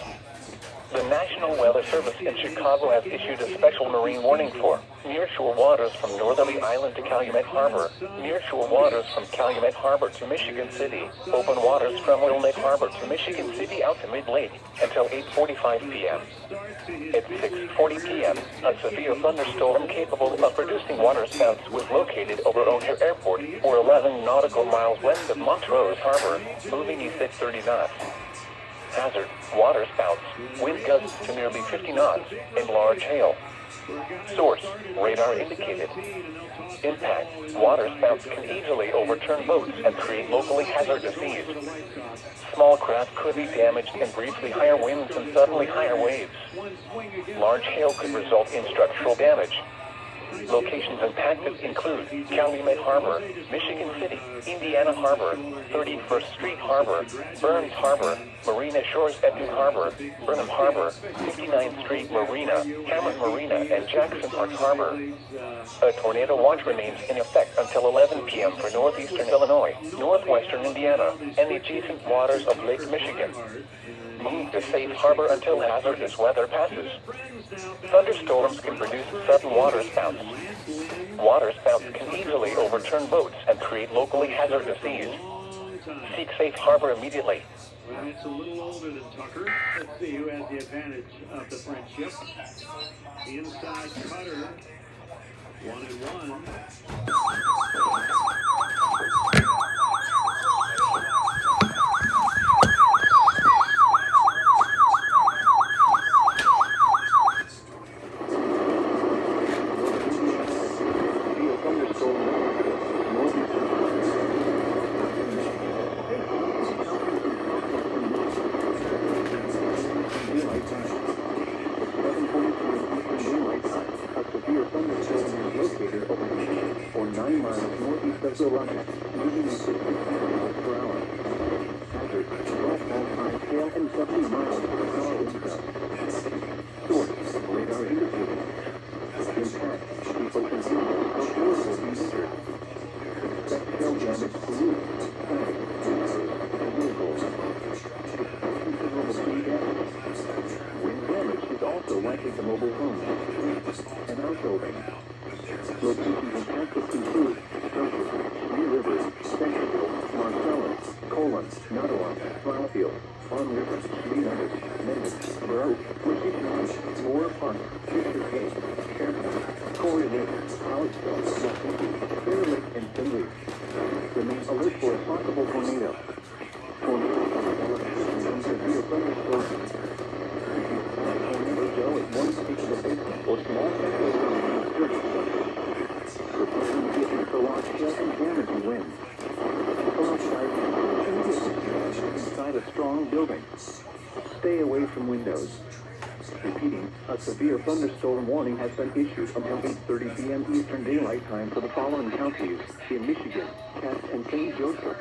[SPEAKER 4] The National Weather Service in Chicago has issued a special marine warning for nearshore waters from Northerly Island to Calumet Harbor, nearshore waters from Calumet Harbor to Michigan City, open waters from Wilmette Harbor to Michigan City out to Mid-Lake until 8:45 p.m. At 6:40 p.m., a severe thunderstorm capable of producing waterspouts was located over O'Hare Airport or 11 nautical miles west of Montrose Harbor, moving east at 30 knots. Hazard, waterspouts, wind gusts to nearly 50 knots, and large hail. Source, radar indicated. Impact, waterspouts can easily overturn boats and create locally hazardous seas. Small craft could be damaged in briefly higher winds and suddenly higher waves. Large hail could result in structural damage. Locations impacted include Calumet Harbor, Michigan City, Indiana Harbor, 31st Street Harbor, Burns Harbor, Marina Shores at New Harbor, Burnham Harbor, 59th Street Marina, Cameron Marina, and Jackson Park Harbor. A tornado watch remains in effect until 11 p.m. for northeastern Illinois, northwestern Indiana, and the adjacent waters of Lake Michigan. Move to safe harbor until hazardous weather passes. Thunderstorms can produce sudden waterspouts. Waterspouts can easily overturn boats and create locally hazardous seas. Seek safe harbor immediately.
[SPEAKER 11] Well, it's a little older than Tucker. Let's see who has the advantage of the French ship. The inside cutter. 1-1.
[SPEAKER 5] Moving at 60 miles per hour. Hazard, all-time hail and 70 miles per hour wind gusts. Source, radar indicated. Impact, people can see how four will be injured. Expect hail damage to roofs, planks, windows, and vehicles. Expect considerable tree damage. Wind damage is also likely to mobile homes, streets, and outbuildings. Locations impacted include Three Rivers, Centerville, Marcellus, Colon, Nottawa, Flyfield, Fawn River, Leonidas, Memphis, Burrow, Wichita, Moore Park, Fisher Gate, Fairfax, Corey Lake, Collegeville, Lafayette, Fair Lake, and Finley. Remain alert for a possible tornado. Tornado from severe thunderstorms. Tornado Joe is one state of the big or small prepare immediately for large hail and damaging winds. People outside immediately inside a strong building. Stay away from windows. Repeating, a severe thunderstorm warning has been issued until 8:30 p.m. Eastern Daylight Time for the following counties in Michigan, Cass and St. Joseph.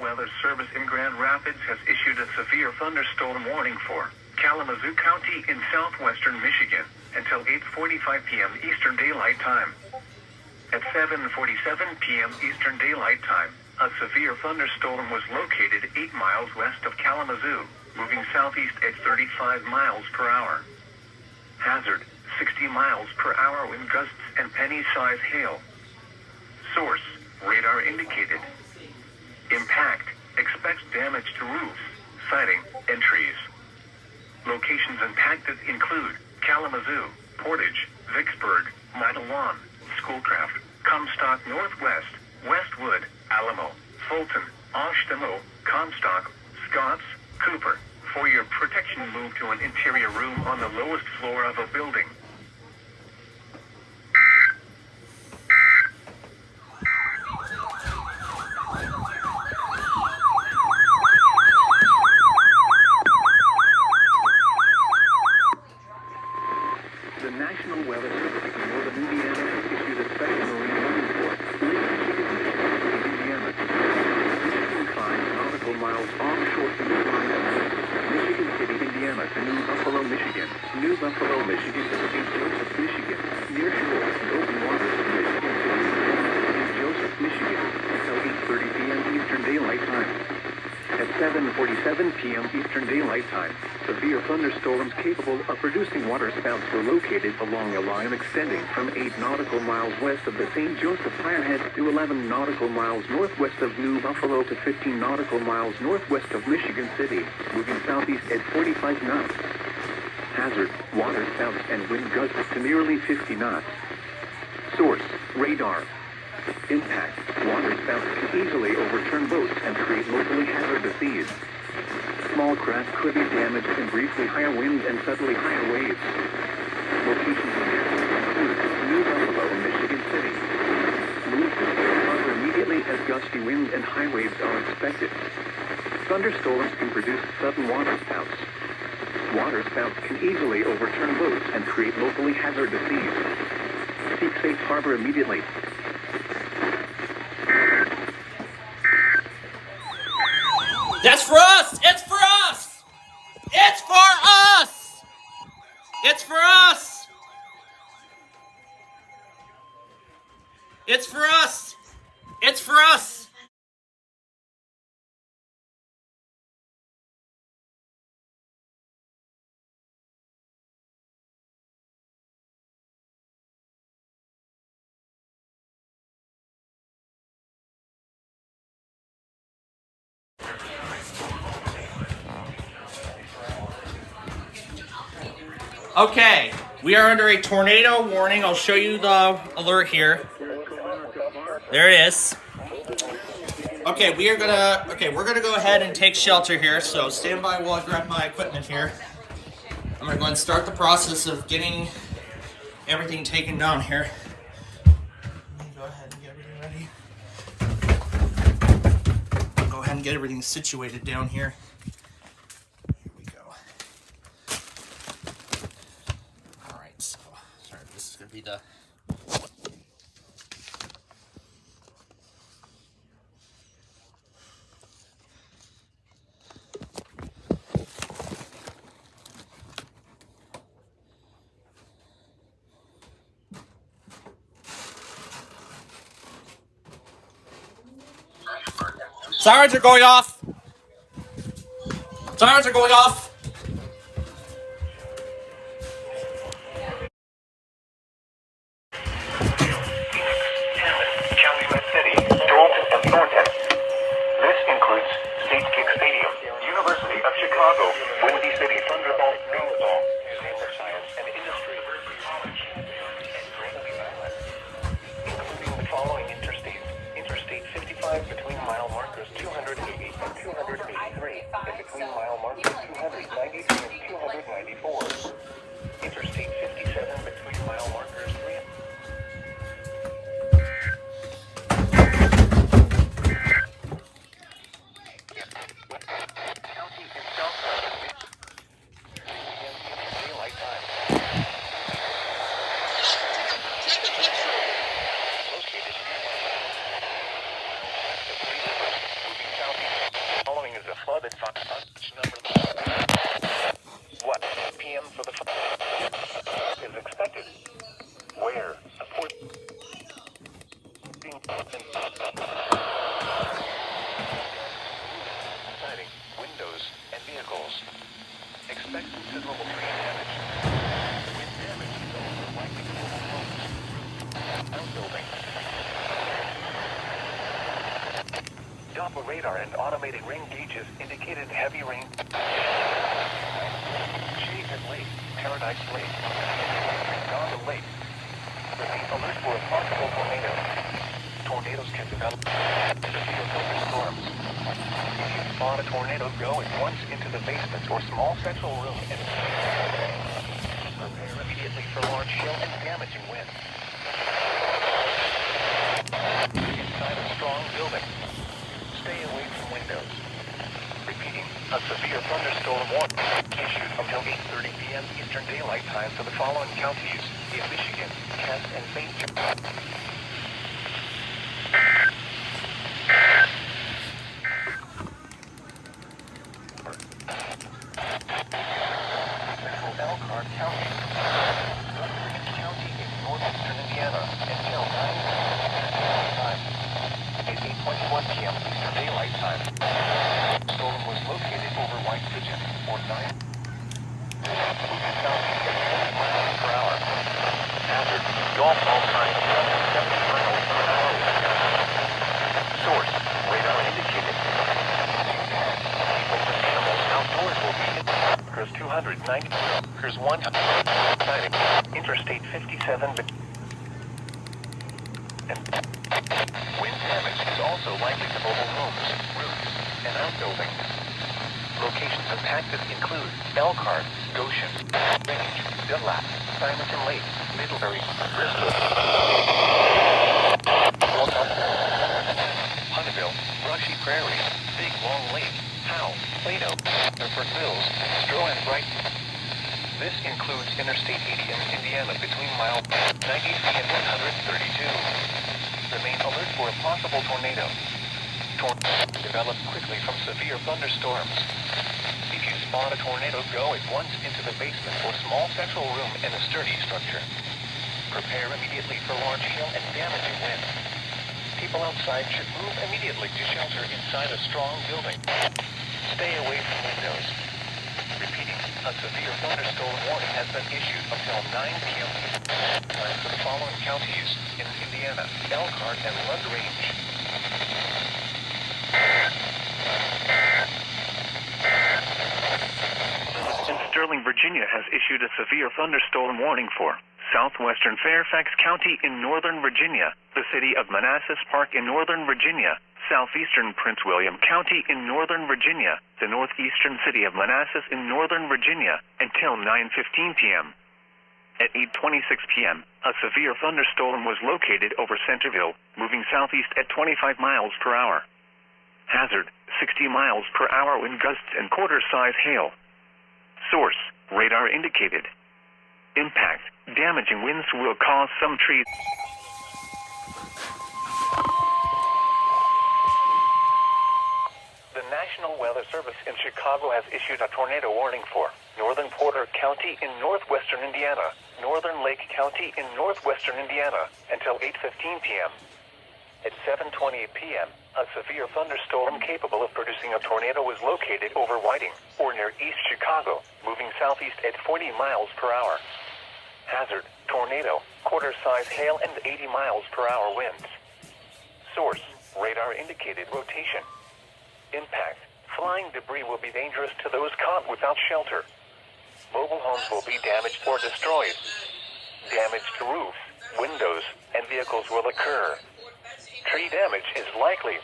[SPEAKER 4] Weather Service in Grand Rapids has issued a severe thunderstorm warning for Kalamazoo County in southwestern Michigan until 8:45 p.m. Eastern Daylight Time. At 7:47 p.m. Eastern Daylight Time, a severe thunderstorm was located 8 miles west of Kalamazoo, moving southeast at 35 miles per hour. Hazard, 60 miles per hour wind gusts and penny-sized hail. Source, radar indicated. Impact, expects damage to roofs, siding, and trees. Locations impacted include Kalamazoo, Portage, Vicksburg, Mydalawn, Schoolcraft, Comstock Northwest, Westwood, Alamo, Fulton, Oshtemo, Comstock, Scotts, Cooper. For your protection, move to an interior room on the lowest floor of a building.
[SPEAKER 3] The National Weather Service in northern Indiana has issued a special marine warning for Lake Michigan, Indiana. 2.5 nautical miles offshore from the line of Michigan City, Indiana to New Buffalo, Michigan. New Buffalo, Michigan to St. Joseph, Michigan. Near shore and open waters of Michigan City, St. Joseph, Michigan until 8:30 p.m. Eastern Daylight Time. At 7:47 p.m. Eastern Daylight Time, severe thunderstorms capable of producing waterspouts were located along a line extending from 8 nautical miles west of the St. Joseph Planhead to 11 nautical miles northwest of New Buffalo to 15 nautical miles northwest of Michigan City, moving southeast at 45 knots. Hazard, waterspouts and wind gusts to nearly 50 knots. Source, radar. Impact, waterspouts can easily overturn boats and create locally hazardous seas. Small craft could be damaged in briefly higher winds and suddenly higher waves. Locations of hazards include New Buffalo and Michigan City. Move to Safe Harbor immediately as gusty winds and high waves are expected. Thunderstorms can produce sudden waterspouts. Waterspouts can easily overturn boats and create locally hazardous seas. Seek safe harbor immediately.
[SPEAKER 6] That's for us! It's for us! It's for us! It's for us! It's for us! It's for us! Okay, we are under a tornado warning. I'll show you the alert here. There it is. Okay, we're gonna go ahead and take shelter here. So stand by while I grab my equipment here. I'm gonna go ahead and start the process of getting everything taken down here. Go ahead and get everything ready. Go ahead and get everything situated down here. Here we go. All right, so sorry, this is gonna be the. Sirens are going off! Sirens are going off!
[SPEAKER 4] Calumet City, Dalton, and Thornton. This includes State Kick Stadium, University of Chicago, Windy City Thunderbolt Baseball, Museum of Science and Industry, College, and Granby Island, including the following interstates. Interstate 55 between mile markers 280 and 283, and between mile markers 293 and 294. Interstate 57 between mile markers 3. County in southwestern daylight time. Located moving southeast. Following is a flood advisory number. What PM for the flood is expected? Where support siding, windows, and vehicles. Expect considerable tree damage. Wind damage is also likely to homes, outbuildings. Doppler radar and automated rain gauges indicated heavy rain. Shaven Lake, Paradise Lake, Donda Lake. Repeat alert for a possible tornado. tornadoes can develop severe thunderstorms. If you spot a tornado, go at once into the basement or small central room and prepare immediately for large hail and damaging winds. Inside a strong building, stay away from windows. Repeating, a severe thunderstorm warning issued until 8:30 p.m. Eastern Daylight Time for the following counties in Michigan, Kent, and St. John. Elkhart County, Gwinnett County in northeastern Indiana, until 9 time. At 8:21 p.m. Eastern Daylight Time. Storm was located over White Pigeon for 9. Moving southeast at 20 miles per hour. Hazard, Gulf all time 70 miles per hour. Source, radar indicated. People and animals outdoors will be hit. 290, 190, Interstate 57, and wind damage is also likely to mobile homes, roofs, and outbuildings. Locations impacted include Elkhart, Goshen, Range, Dunlap, Simonton Lake, Middlebury, Bristol, Hunterville, Brushy Prairie, Big Long Lake, Howe, Plato, Newport Mills, Stroh, and Brighton. This includes Interstate 80 in Indiana between mile 93 and 132. Remain alert for a possible tornado. Tornadoes develop quickly from severe thunderstorms. If you spot a tornado, go at once into the basement or small central room in a sturdy structure. Prepare immediately for large hail and damaging winds. People outside should move immediately to shelter inside a strong building. Stay away from windows. Repeating, a severe thunderstorm warning has been issued until 9 p.m. time for the following counties in Indiana, Elkhart, and Lund Range.
[SPEAKER 3] Sterling, Virginia has issued a severe thunderstorm warning for southwestern Fairfax County in northern Virginia, the city of Manassas Park in northern Virginia, southeastern Prince William County in northern Virginia, the northeastern city of Manassas in northern Virginia, until 9:15 p.m. At 8:26 p.m., a severe thunderstorm was located over Centerville, moving southeast at 25 miles per hour. Hazard, 60 miles per hour wind gusts and quarter-size hail. Source, radar indicated. Impact, damaging winds will cause some trees.
[SPEAKER 4] The National Weather Service in Chicago has issued a tornado warning for northern Porter County in northwestern Indiana, northern Lake County in northwestern Indiana, until 8:15 p.m. At 7:20 p.m., a severe thunderstorm capable of producing a tornado was located over Whiting, or near East Chicago, moving southeast at 40 miles per hour. Hazard, tornado, quarter-size hail, and 80 miles per hour winds. Source, radar indicated rotation. Impact, flying debris will be dangerous to those caught without shelter. Mobile homes will be damaged or destroyed. Damage to roofs, windows, and vehicles will occur. Tree damage is likely.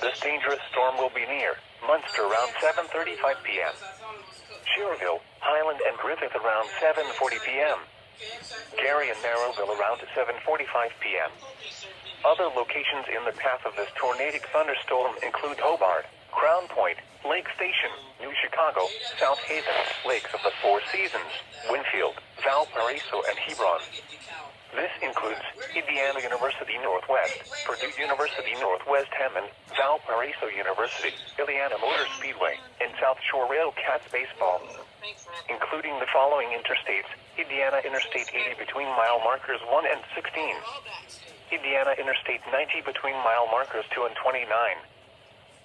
[SPEAKER 4] This dangerous storm will be near Munster around 7:35 p.m. Cherryville, Highland, and Griffith around 7:40 p.m. Gary and Narrowville around 7:45 p.m. Other locations in the path of this tornadic thunderstorm include Hobart, Crown Point, Lake Station, New Chicago, South Haven, Lakes of the Four Seasons, Winfield, Valparaiso, and Hebron. This includes Indiana University Northwest, Purdue University Northwest Hammond, Valparaiso University, Ileana Motor Speedway, and South Shore Rail Cats Baseball. Including the following interstates: Indiana Interstate 80 between mile markers 1 and 16. Indiana Interstate 90 between mile markers 2 and 29.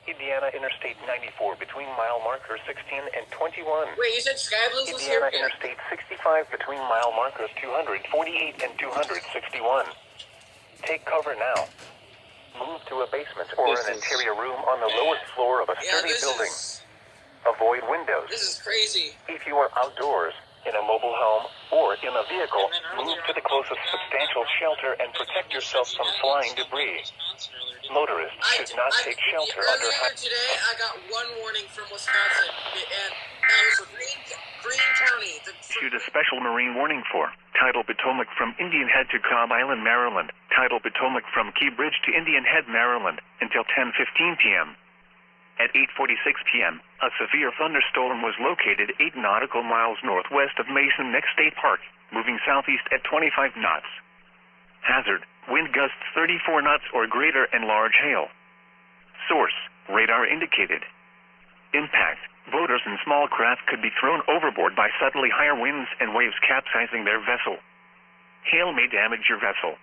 [SPEAKER 4] Indiana Interstate 94 between mile markers 16 and 21.
[SPEAKER 7] Wait, you said Sky Blues was here?
[SPEAKER 4] Indiana Interstate 65 between mile markers 248 and 261. Take cover now. Move to a basement or an interior room on the lowest floor of a sturdy building. Avoid windows.
[SPEAKER 7] This is crazy.
[SPEAKER 4] If you are outdoors, In a mobile home or in a vehicle, move to the closest substantial shelter and protect yourself from flying debris. Motorists should not take shelter under
[SPEAKER 7] Earlier today, I got one warning from Wisconsin, and that was for Greene County.
[SPEAKER 3] Issued a special marine warning for Tidal Potomac from Indian Head to Cobb Island, Maryland. Tidal Potomac from Key Bridge to Indian Head, Maryland, until 10:15 p.m. At 8:46 p.m., a severe thunderstorm was located 8 nautical miles northwest of Mason Neck State Park, moving southeast at 25 knots. Hazard, wind gusts 34 knots or greater and large hail. Source, radar indicated. Impact, boaters and small craft could be thrown overboard by suddenly higher winds and waves capsizing their vessel. Hail may damage your vessel.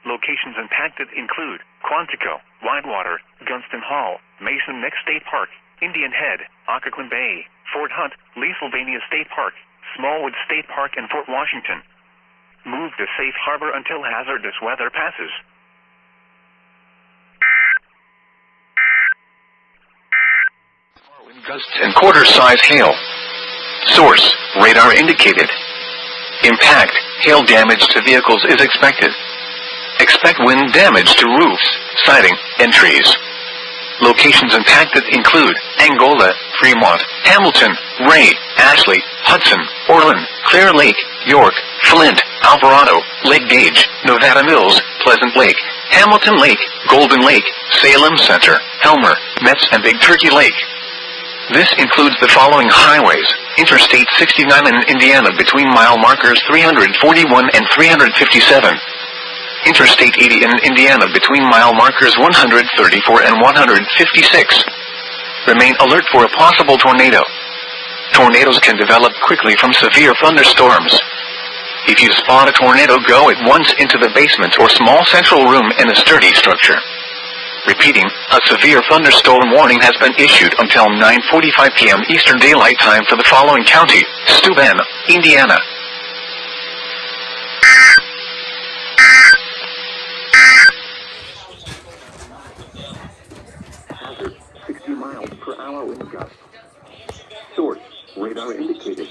[SPEAKER 3] Locations impacted include Quantico, Widewater, Gunston Hall, Mason Neck State Park, Indian Head, Occoquan Bay, Fort Hunt, Lee Sylvania State Park, Smallwood State Park, and Fort Washington. Move to safe harbor until hazardous weather passes.
[SPEAKER 4] gusts and quarter-size hail. Source, radar indicated. Impact, hail damage to vehicles is expected. Expect wind damage to roofs, siding, and trees. Locations impacted include Angola, Fremont, Hamilton, Ray, Ashley, Hudson, Orland, Clear Lake, York, Flint, Alvarado, Lake Gage, Nevada Mills, Pleasant Lake, Hamilton Lake, Golden Lake, Salem Center, Helmer, Metz, and Big Turkey Lake. This includes the following highways: Interstate 69 in Indiana between mile markers 341 and 357. Interstate 80 in Indiana between mile markers 134 and 156. Remain alert for a possible tornado. Tornadoes can develop quickly from severe thunderstorms. If you spot a tornado, go at once into the basement or small central room in a sturdy structure. Repeating, a severe thunderstorm warning has been issued until 9:45 p.m. Eastern Daylight Time for the following county: Steuben, Indiana.
[SPEAKER 5] Hazard, 60 miles per hour wind gusts. Source, radar indicated.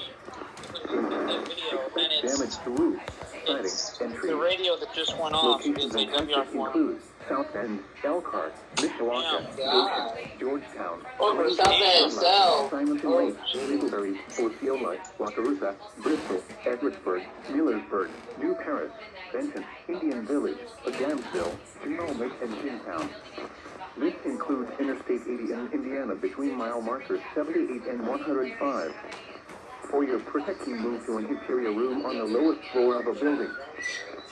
[SPEAKER 5] Expect damage to roofs, siding, and trees.
[SPEAKER 7] The radio that just went off is a WR4.
[SPEAKER 5] Include South Bend, Elkhart, Mishawaka, Goshen, Georgetown,
[SPEAKER 7] Over South Bend itself.
[SPEAKER 5] Simonton Lake, Middlebury, Osceola, Wakarusa, Bristol, Edwardsburg, Millersburg, New Paris, Benton, Indian Village, Adamsville, Genomic, and Jimtown. This includes Interstate 80 in Indiana between mile markers 78 and 105. For your protection, move to an interior room on the lowest floor of a building.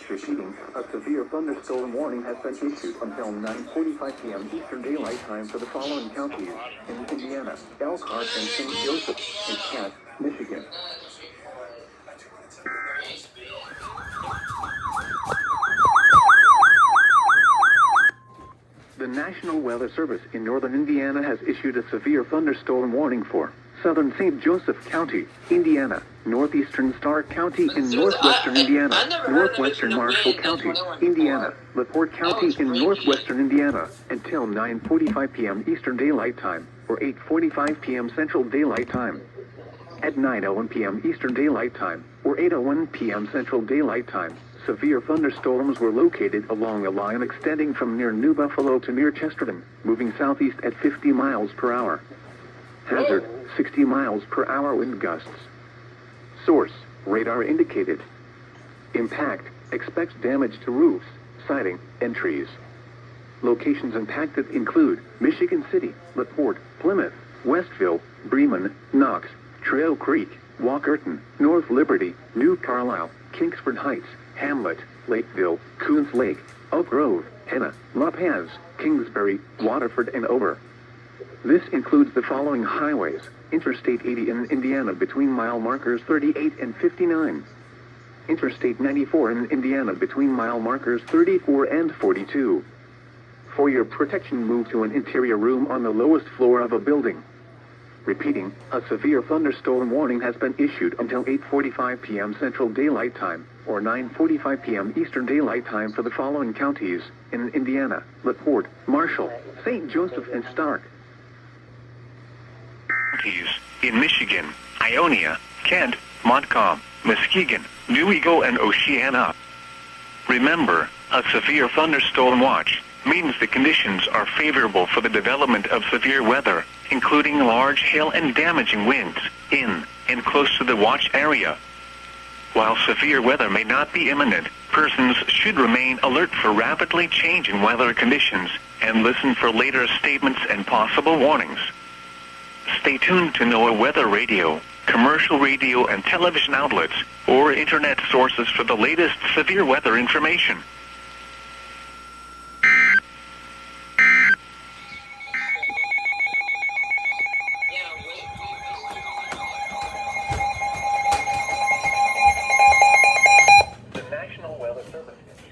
[SPEAKER 5] Repeating, a severe thunderstorm warning has been issued until 9:45 p.m. Eastern Daylight Time for the following counties in Indiana: Elkhart and St. Joseph, and Cass, Michigan. The National Weather Service in northern Indiana has issued a severe thunderstorm warning for southern St. Joseph County, Indiana, northeastern Stark County in northwestern Indiana, northwestern Marshall County, Indiana, LaPorte County in northwestern Indiana, until 9:45 p.m. Eastern Daylight Time, or 8:45 p.m. Central Daylight Time. At 9:01 p.m. Eastern Daylight Time, or 8:01 p.m. Central Daylight Time, severe thunderstorms were located along a line extending from near New Buffalo to near Chesterton, moving southeast at 50 miles per hour. Hazard, 60 miles per hour wind gusts. Source, radar indicated. Impact, expects damage to roofs, siding, and trees. Locations impacted include Michigan City, LaPorte, Plymouth, Westville, Bremen, Knox, Trail Creek, Walkerton, North Liberty, New Carlisle, Kingsford Heights, Hamlet, Lakeville, Coons Lake, Oak Grove, Henna, La Paz, Kingsbury, Waterford, and Over. This includes the following highways: Interstate 80 in Indiana between mile markers 38 and 59. Interstate 94 in Indiana between mile markers 34 and 42. For your protection, move to an interior room on the lowest floor of a building. Repeating, a severe thunderstorm warning has been issued until 8:45 p.m. Central Daylight Time, or 9:45 p.m. Eastern Daylight Time for the following counties in Indiana: LaPorte, Marshall, St. Joseph, and Stark.
[SPEAKER 3] In Michigan: Ionia, Kent, Montcalm, Muskegon, New Eagle, and Oceana. Remember, a severe thunderstorm watch means the conditions are favorable for the development of severe weather, including large hail and damaging winds, in and close to the watch area. While severe weather may not be imminent, persons should remain alert for rapidly changing weather conditions and listen for later statements and possible warnings. Stay tuned to NOAA weather radio, commercial radio and television outlets, or internet sources for the latest severe weather information. The National Weather Service in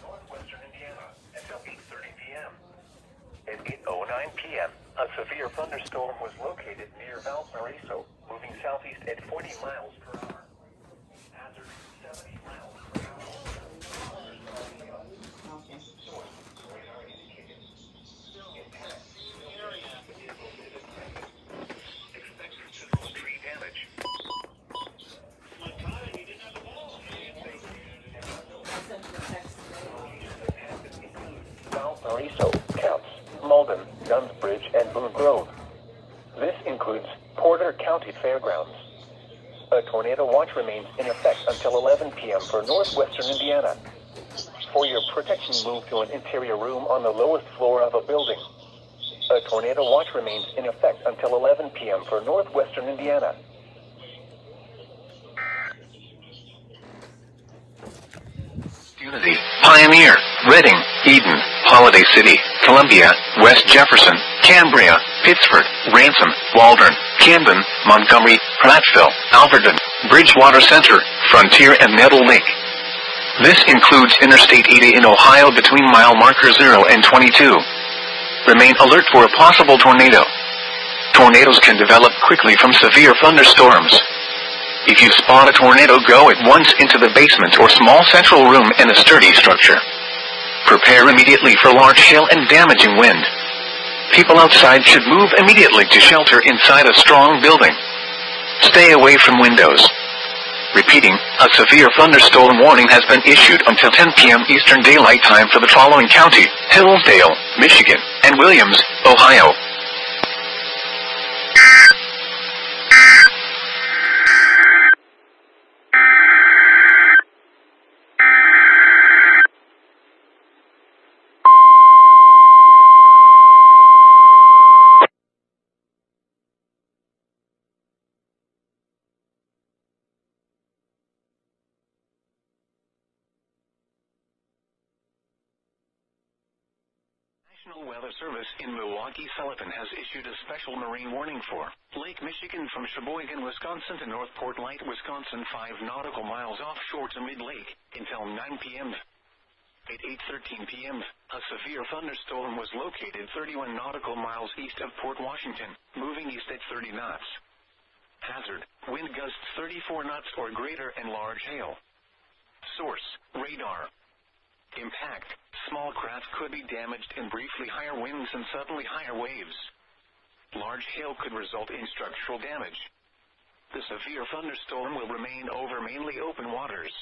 [SPEAKER 3] northwestern Indiana until 8:30 p.m. At 8:09 p.m., a severe thunderstorm was located near Valparaiso, moving southeast at 40 miles per hour. Hazard 70 miles per hour. Expect considerable tree damage. Valparaiso, Counts, Malden, Dunsbridge, and Boone Grove. This includes Porter County Fairgrounds. A tornado watch remains in effect until 11 p.m. for northwestern Indiana. For your protection, move to an interior room on the lowest floor of a building. A tornado watch remains in effect until 11 p.m. for northwestern Indiana.
[SPEAKER 4] Unity, Pioneer, Reading, Eden, Holiday City, Columbia, West Jefferson, Cambria, Pittsburgh, Ransom, Waldron, Camden, Montgomery, Prattville, Alverton, Bridgewater Center, Frontier, and Nettle Lake. This includes Interstate 80 in Ohio between mile marker 0 and 22. Remain alert for a possible tornado. Tornadoes can develop quickly from severe thunderstorms. If you spot a tornado, go at once into the basement or small central room in a sturdy structure. Prepare immediately for large hail and damaging wind. People outside should move immediately to shelter inside a strong building. Stay away from windows. Repeating, a severe thunderstorm warning has been issued until 10 p.m. Eastern Daylight Time for the following county: Hillsdale, Michigan, and Williams, Ohio.
[SPEAKER 3] National Weather Service in Milwaukee-Sullivan has issued a special marine warning for Lake Michigan from Sheboygan, Wisconsin to Northport Light, Wisconsin, 5 nautical miles offshore to mid-lake until 9 p.m. At 8:13 p.m., a severe thunderstorm was located 31 nautical miles east of Port Washington, moving east at 30 knots. Hazard, wind gusts 34 knots or greater and large hail. Source, radar. Impact, small craft could be damaged in briefly higher winds and suddenly higher waves. Large hail could result in structural damage. The severe thunderstorm will remain over mainly open waters.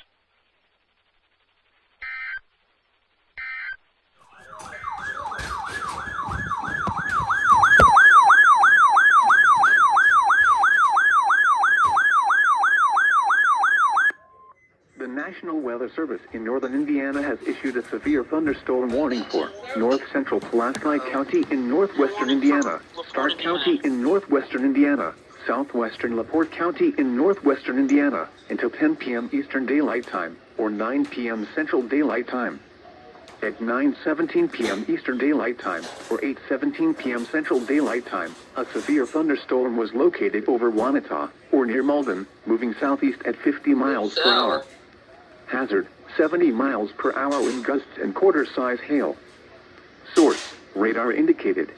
[SPEAKER 3] The National Weather Service in northern Indiana has issued a severe thunderstorm warning for north central Pulaski County in northwestern Indiana, Stark County in northwestern Indiana, southwestern LaPorte County in northwestern Indiana until 10 p.m. Eastern Daylight Time or 9 p.m. Central Daylight Time. At 9:17 p.m. Eastern Daylight Time or 8:17 p.m. Central Daylight Time, a severe thunderstorm was located over Wanata or near Malden, moving southeast at 50 miles per hour. Hazard, 70 miles per hour wind gusts and quarter-size hail. Source, radar indicated.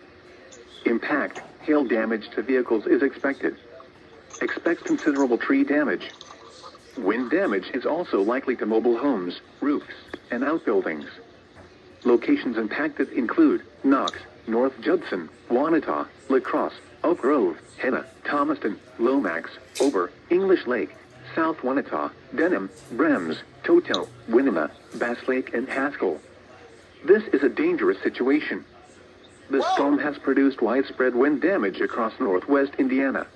[SPEAKER 3] Impact, hail damage to vehicles is expected. Expect considerable tree damage. Wind damage is also likely to mobile homes, roofs, and outbuildings. Locations impacted include Knox, North Judson, Wanata, La Crosse, Oak Grove, Henna, Thomaston, Lomax, Ober, English Lake, South Winnetaw, Denham, Brems, Toto, Winema, Bass Lake, and Haskell. This is a dangerous situation. The storm has produced widespread wind damage across northwest Indiana.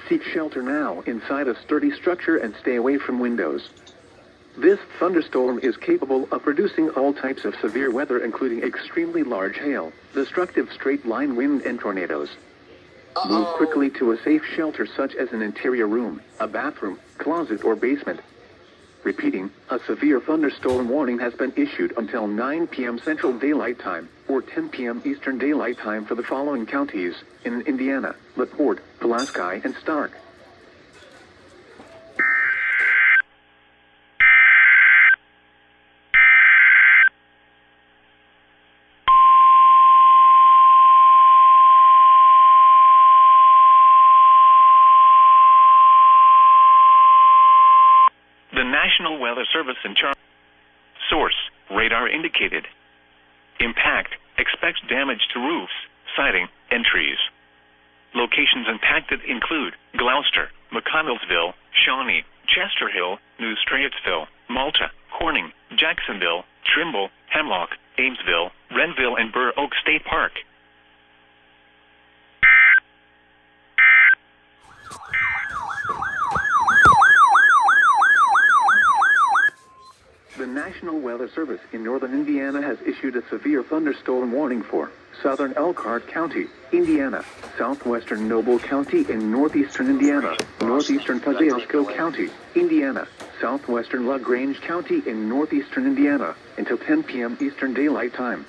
[SPEAKER 3] Seek shelter now inside a sturdy structure and stay away from windows. This thunderstorm is capable of producing all types of severe weather, including extremely large hail, destructive straight-line wind, and tornadoes. Move quickly to a safe shelter such as an interior room, a bathroom, closet, or basement. Repeating, a severe thunderstorm warning has been issued until 9 p.m. Central Daylight Time or 10 p.m. Eastern Daylight Time for the following counties in Indiana: LaPorte, Pulaski, and Stark.
[SPEAKER 4] The National Weather Service in charge. Source, radar indicated. Impact, expects damage to roofs, siding, and trees. Locations impacted include Gloucester, McConnellsville, Shawnee, Chester Hill, New Straitsville, Malta, Corning, Jacksonville, Trimble, Hemlock, Amesville, Renville, and Burr Oak State Park.
[SPEAKER 3] The National Weather Service in northern Indiana has issued a severe thunderstorm warning for southern Elkhart County, Indiana, southwestern Noble County in northeastern Indiana, northeastern Kosciuszko County, Indiana, southwestern LaGrange County in northeastern Indiana until 10 p.m. Eastern Daylight Time.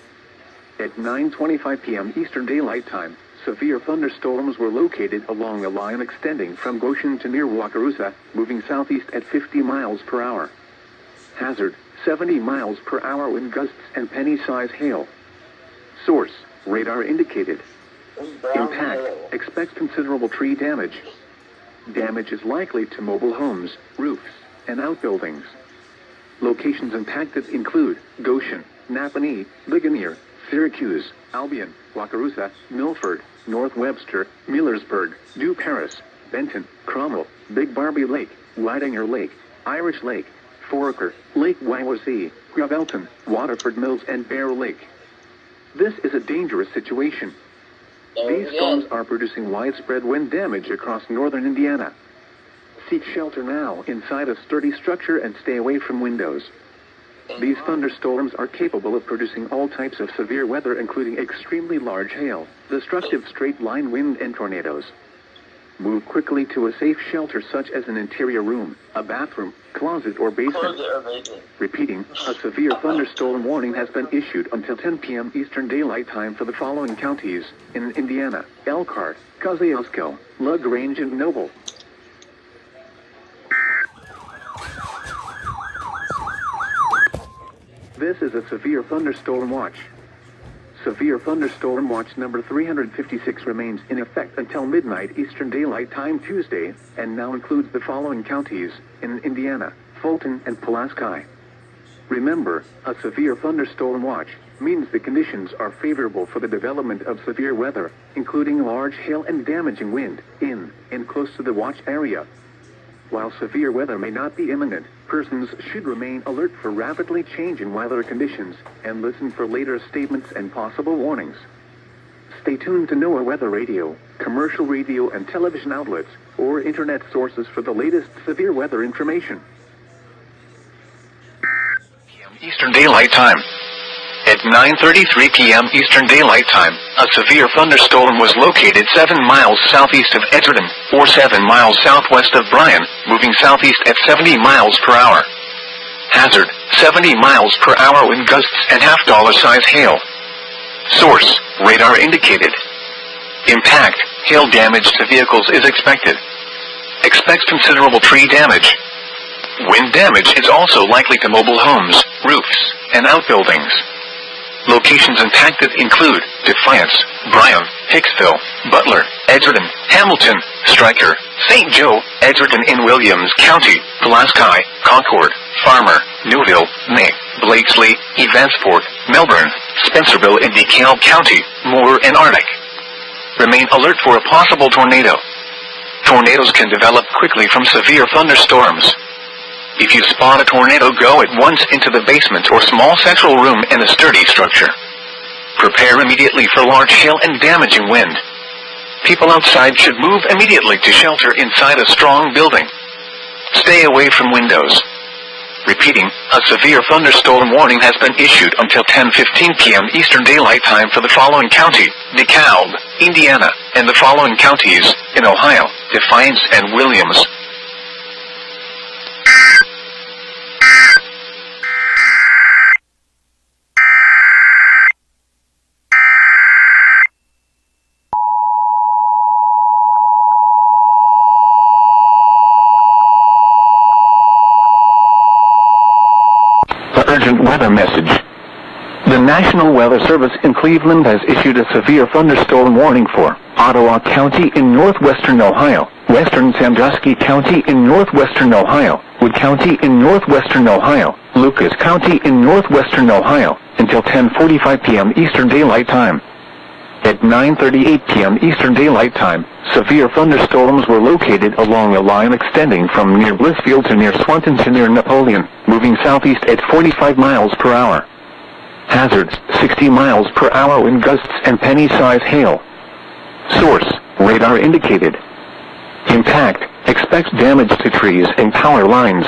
[SPEAKER 3] At 9:25 p.m. Eastern Daylight Time, severe thunderstorms were located along a line extending from Goshen to near Wakarusa, moving southeast at 50 miles per hour. Hazard, 70 miles per hour wind gusts and penny-size hail. Source, radar indicated. Impact, expects considerable tree damage. Damage is likely to mobile homes, roofs, and outbuildings. Locations impacted include Goshen, Napanee, Ligonier, Syracuse, Albion, Wakarusa, Milford, North Webster, Millersburg, New Paris, Benton, Cromwell, Big Barbie Lake, Whitinger Lake, Irish Lake, Foraker, Lake Wawasee, Gravelton, Waterford Mills, and Bear Lake. This is a dangerous situation. These storms are producing widespread wind damage across northern Indiana. Seek shelter now inside a sturdy structure and stay away from windows. These thunderstorms are capable of producing all types of severe weather, including extremely large hail, destructive straight-line wind, and tornadoes. Move quickly to a safe shelter such as an interior room, a bathroom, closet, or basement. Repeating, a severe thunderstorm warning has been issued until 10 p.m. Eastern Daylight Time for the following counties in Indiana: Elkhart, Kosciuszko, LaGrange, and Noble. This is a severe thunderstorm watch. Severe thunderstorm watch number 356 remains in effect until midnight Eastern Daylight Time Tuesday, and now includes the following counties in Indiana: Fulton and Pulaski. Remember, a severe thunderstorm watch means the conditions are favorable for the development of severe weather, including large hail and damaging wind, in and close to the watch area. While severe weather may not be imminent, persons should remain alert for rapidly changing weather conditions and listen for later statements and possible warnings. Stay tuned to NOAA Weather Radio, commercial radio and television outlets, or internet sources for the latest severe weather information.
[SPEAKER 4] Eastern Daylight Time. At 9:33 p.m. Eastern Daylight Time, a severe thunderstorm was located 7 miles southeast of Edgerton, or 7 miles southwest of Bryan, moving southeast at 70 miles per hour. Hazard, 70 miles per hour wind gusts and half-dollar-size hail. Source, radar indicated. Impact, hail damage to vehicles is expected. Expects considerable tree damage. Wind damage is also likely to mobile homes, roofs, and outbuildings. Locations impacted include Defiance, Bryan, Hicksville, Butler, Edgerton, Hamilton, Stryker, St. Joe, Edgerton in Williams County, Pulaski, Concord, Farmer, Newville, May, Blakesley, Evansport, Melbourne, Spencerville in DeKalb County, Moore, and Arctic. Remain alert for a possible tornado. Tornadoes can develop quickly from severe thunderstorms. If you spot a tornado, go at once into the basement or small central room in a sturdy structure. Prepare immediately for large hail and damaging wind. People outside should move immediately to shelter inside a strong building. Stay away from windows. Repeating, a severe thunderstorm warning has been issued until 10:15 p.m. Eastern Daylight Time for the following county: DeKalb, Indiana, and the following counties in Ohio: Defiance and Williams.
[SPEAKER 3] Urgent weather message. The National Weather Service in Cleveland has issued a severe thunderstorm warning for Ottawa County in northwestern Ohio, western Sandusky County in northwestern Ohio, Wood County in northwestern Ohio, Lucas County in northwestern Ohio, until 10:45 p.m. Eastern Daylight Time. At 9:38 p.m. Eastern Daylight Time, severe thunderstorms were located along a line extending from near Blissfield to near Swanton to near Napoleon, moving southeast at 45 miles per hour. Hazards: 60 miles per hour wind gusts and penny-size hail. Source: radar indicated. Impact: expect damage to trees and power lines.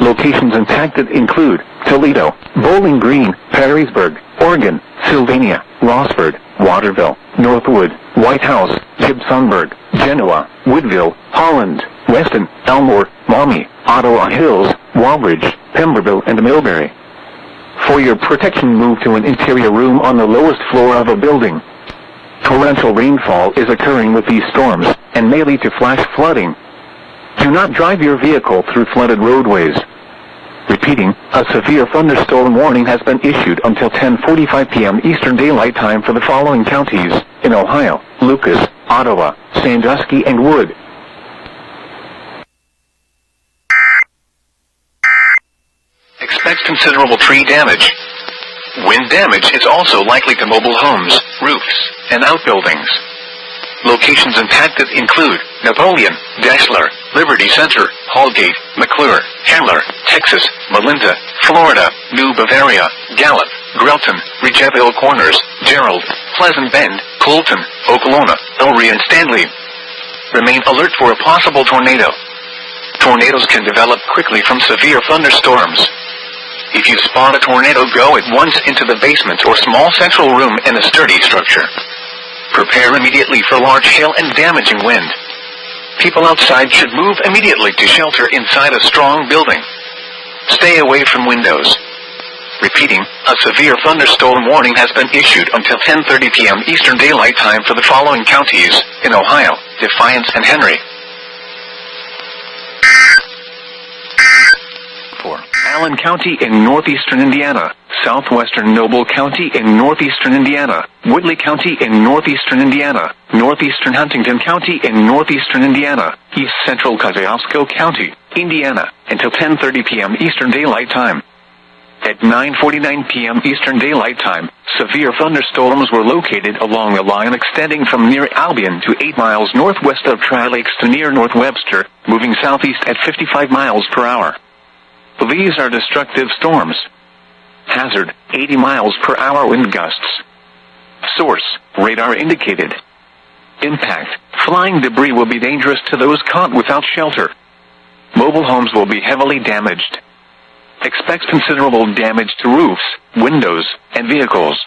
[SPEAKER 3] Locations impacted include Toledo, Bowling Green, Perrysburg, Oregon, Sylvania, Rossford, Waterville, Northwood, White House, Gibsonburg, Genoa, Woodville, Holland, Weston, Elmore, Maumee, Ottawa Hills, Walbridge, Pemberville, and Millbury. For your protection, move to an interior room on the lowest floor of a building. Torrential rainfall is occurring with these storms, and may lead to flash flooding. Do not drive your vehicle through flooded roadways. Repeating, a severe thunderstorm warning has been issued until 10:45 p.m. Eastern Daylight Time for the following counties in Ohio: Lucas, Ottawa, Sandusky, and Wood.
[SPEAKER 4] Expect considerable tree damage. Wind damage is also likely to mobile homes, roofs, and outbuildings. Locations impacted include Napoleon, Deshler, Liberty Center, Hallgate, McClure, Chandler, Texas, Melinda, Florida, New Bavaria, Gallup, Grelton, Ridgeville Corners, Gerald, Pleasant Bend, Colton, Okolona, Ellery, and Stanley. Remain alert for a possible tornado. Tornadoes can develop quickly from severe thunderstorms. If you spot a tornado, go at once into the basement or small central room in a sturdy structure. Prepare immediately for large hail and damaging wind. People outside should move immediately to shelter inside a strong building. Stay away from windows. Repeating, a severe thunderstorm warning has been issued until 10:30 p.m. Eastern Daylight Time for the following counties in Ohio: Defiance and Henry.
[SPEAKER 3] For Allen County in northeastern Indiana, southwestern Noble County in northeastern Indiana, Woodley County in northeastern Indiana, northeastern Huntington County in northeastern Indiana, east central Kosciuszko County, Indiana, until 10:30 p.m. Eastern Daylight Time. At 9:49 p.m. Eastern Daylight Time, severe thunderstorms were located along a line extending from near Albion to 8 miles northwest of Tri-Lakes to near North Webster, moving southeast at 55 miles per hour. These are destructive storms. Hazard: 80 miles per hour wind gusts. Source: radar indicated. Impact: flying debris will be dangerous to those caught without shelter. Mobile homes will be heavily damaged. Expect considerable damage to roofs, windows, and vehicles.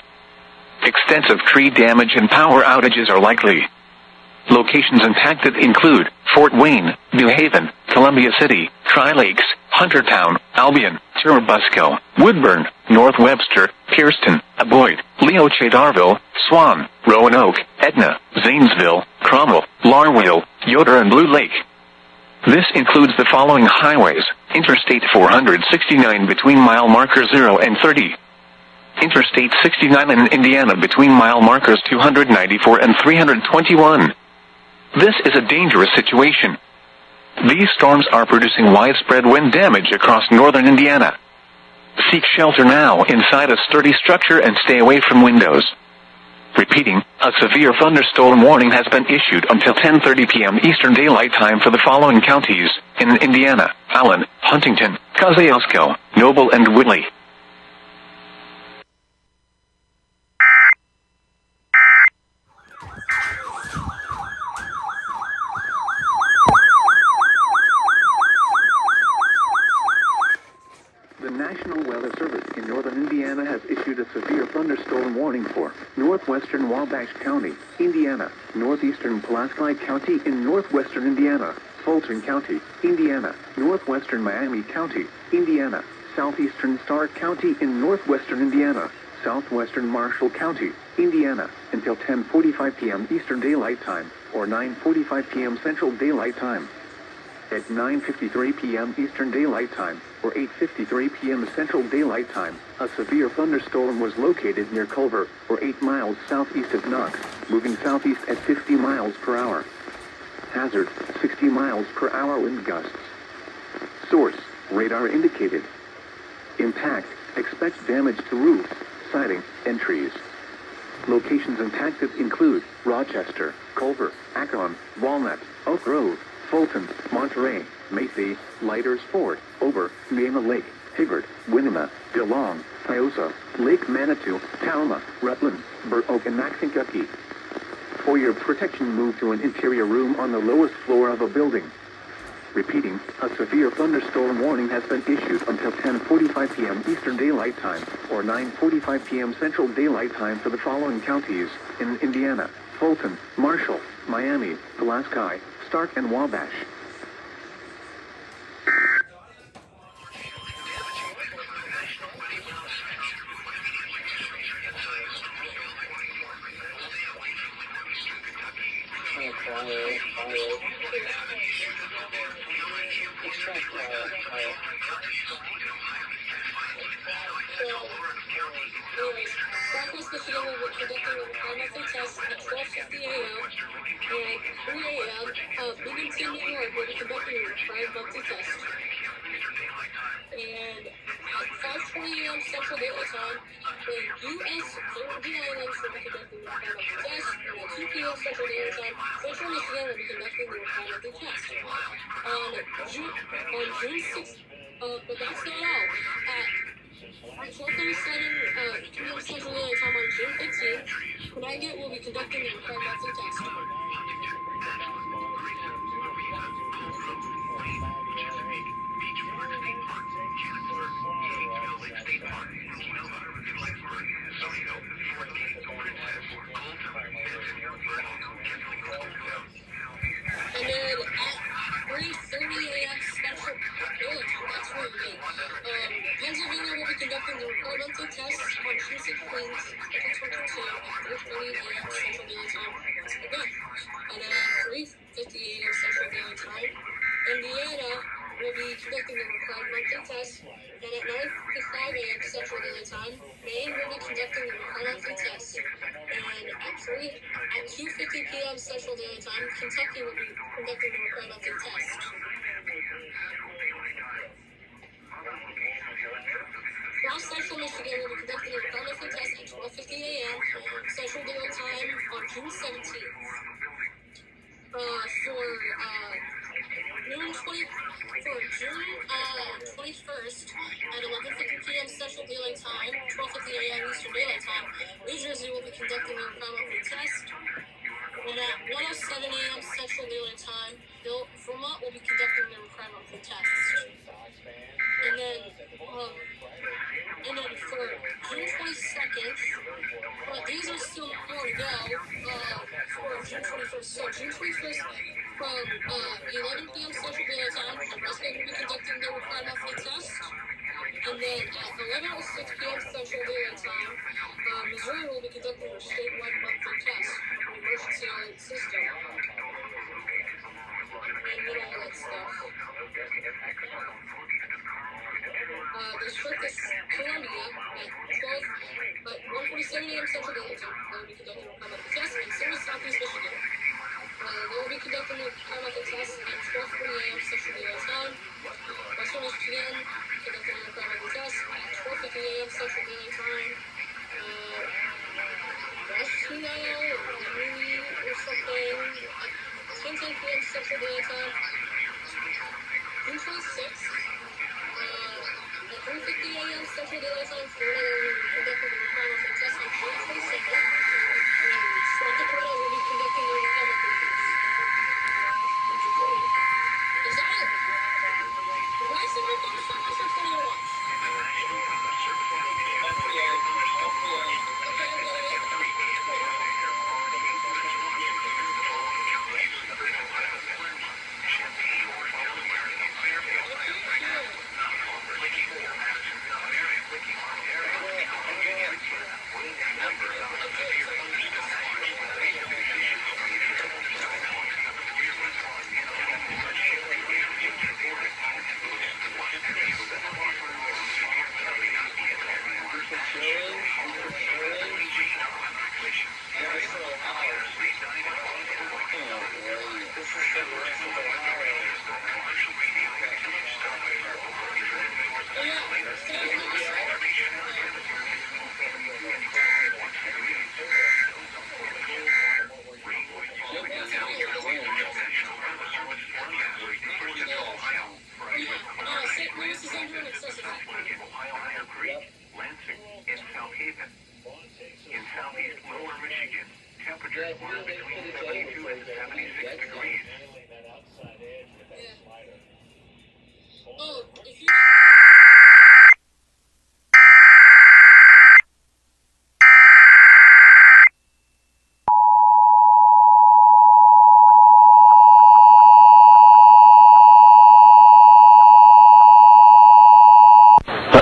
[SPEAKER 3] Extensive tree damage and power outages are likely. Locations impacted include Fort Wayne, New Haven, Columbia City, Tri-Lakes, Huntertown, Albion, Churubusco, Woodburn, North Webster, Pierceton, Boyd, Leoche Darville, Swan, Roanoke, Etna, Zanesville, Cromwell, Larwell, Yoder, and Blue Lake. This includes the following highways: Interstate 469 between mile markers 0 and 30. Interstate 69 in Indiana between mile markers 294 and 321. This is a dangerous situation. These storms are producing widespread wind damage across northern Indiana. Seek shelter now inside a sturdy structure and stay away from windows. Repeating, a severe thunderstorm warning has been issued until 10:30 p.m. Eastern Daylight Time for the following counties in Indiana: Allen, Huntington, Kosciuszko, Noble, and Whitley. The National Weather Service in northern Indiana has issued a severe thunderstorm warning for northwestern Wabash County, Indiana, northeastern Pulaski County in northwestern Indiana, Fulton County, Indiana, northwestern Miami County, Indiana, southeastern Stark County in northwestern Indiana, southwestern Marshall County, Indiana, until 10:45 p.m. Eastern Daylight Time, or 9:45 p.m. Central Daylight Time. At 9:53 p.m. Eastern Daylight Time, or 8:53 p.m. Central Daylight Time, a severe thunderstorm was located near Culver, or 8 miles southeast of Knox, moving southeast at 50 miles per hour. Hazard, 60 miles per hour wind gusts. Source, radar indicated. Impact, expect damage to roofs, siding, and trees. Locations impacted include Rochester, Culver, Akron, Walnut, Oak Grove, Fulton, Monterey, Macy, Lighters Ford, Ober, Nema Lake, Hibbert, Winema, DeLong, Tiosa, Lake Manitou, Talma, Rutland, Burr Oak, and Maxinkuckee. For your protection, move to an interior room on the lowest floor of a building. Repeating, a severe thunderstorm warning has been issued until 10:45 p.m. Eastern Daylight Time, or 9:45 p.m. Central Daylight Time for the following counties in Indiana: Fulton, Marshall, Miami, Pulaski, Stark, and Wabash.
[SPEAKER 12] Southwest Michigan will be conducting a monthly test at 12:50 a.m. and 3 a.m. Binghamton, New York will be conducting a required monthly test. And at 5:20 a.m. Central Daylight Time, the U.S. Virgin Islands will be conducting the required monthly test. And at 2 p.m. Central Daylight Time, Central Michigan will be conducting the required monthly test. On June 6th, but that's not all. At 12:37 p.m. Central Daylight Time on June 15th, Connecticut will be conducting the required monthly test. And then at 3:30 a.m. Central Daylight Time, that's really late. Pennsylvania will be conducting the required monthly test on Tuesday, Plains, 2022 at 3:30 a.m. Central Daylight Time once again. And at 3:50 a.m. Central Daylight Time, Indiana will be conducting the required monthly test. And at 9:55 a.m. Central Daylight Time, Maine will be conducting the required monthly test. And at 2:50 p.m. Central Daylight Time, Kentucky will be conducting the required monthly test. South Central Michigan will be conducting a required monthly test at 12:50 a.m. Central Daylight Time on June 17th. For June 21st at 11:50 p.m. Central Daylight Time, 12:50 a.m. Eastern Daylight Time, New Jersey will be conducting a required monthly test. And at 1:07 a.m. Central Daylight Time, Vermont will be conducting the required monthly test. And then for June 22nd, these are still more to go, for June 21st. So June 21st from 11 p.m. Central Daylight Time, Nebraska will be conducting their required monthly test. And then at 11:06 p.m. Central Daylight Time, Missouri will be conducting their statewide monthly test of the emergency alert system. And all that stuff. District of Columbia at 1:47 a.m. Central Daylight Time. They will be conducting a required monthly test. And Cerri, Southeast Michigan. They will be conducting the required monthly test at 12:40 a.m. Central Daylight Time. Western Michigan conducting the required monthly test at 12:50 a.m. Central Daylight Time. West noon or something. 10 p.m. Central Daylight Time. June 26th. At 3:50 a.m. Central Daylight Time, Florida will be conducting the requirement for test on June 22nd. South Dakota will be conducting the requirement for test. Is that it? Why is my phone so much for 20 watts?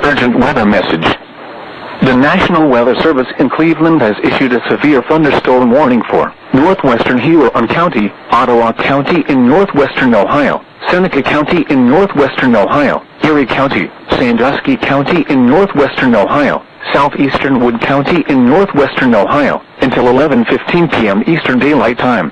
[SPEAKER 3] Urgent weather message. The National Weather Service in Cleveland has issued a severe thunderstorm warning for northwestern Huron County, Ottawa County in northwestern Ohio, Seneca County in northwestern Ohio, Erie County, Sandusky County in northwestern Ohio, southeastern Wood County in northwestern Ohio, until 11:15 p.m. Eastern Daylight Time.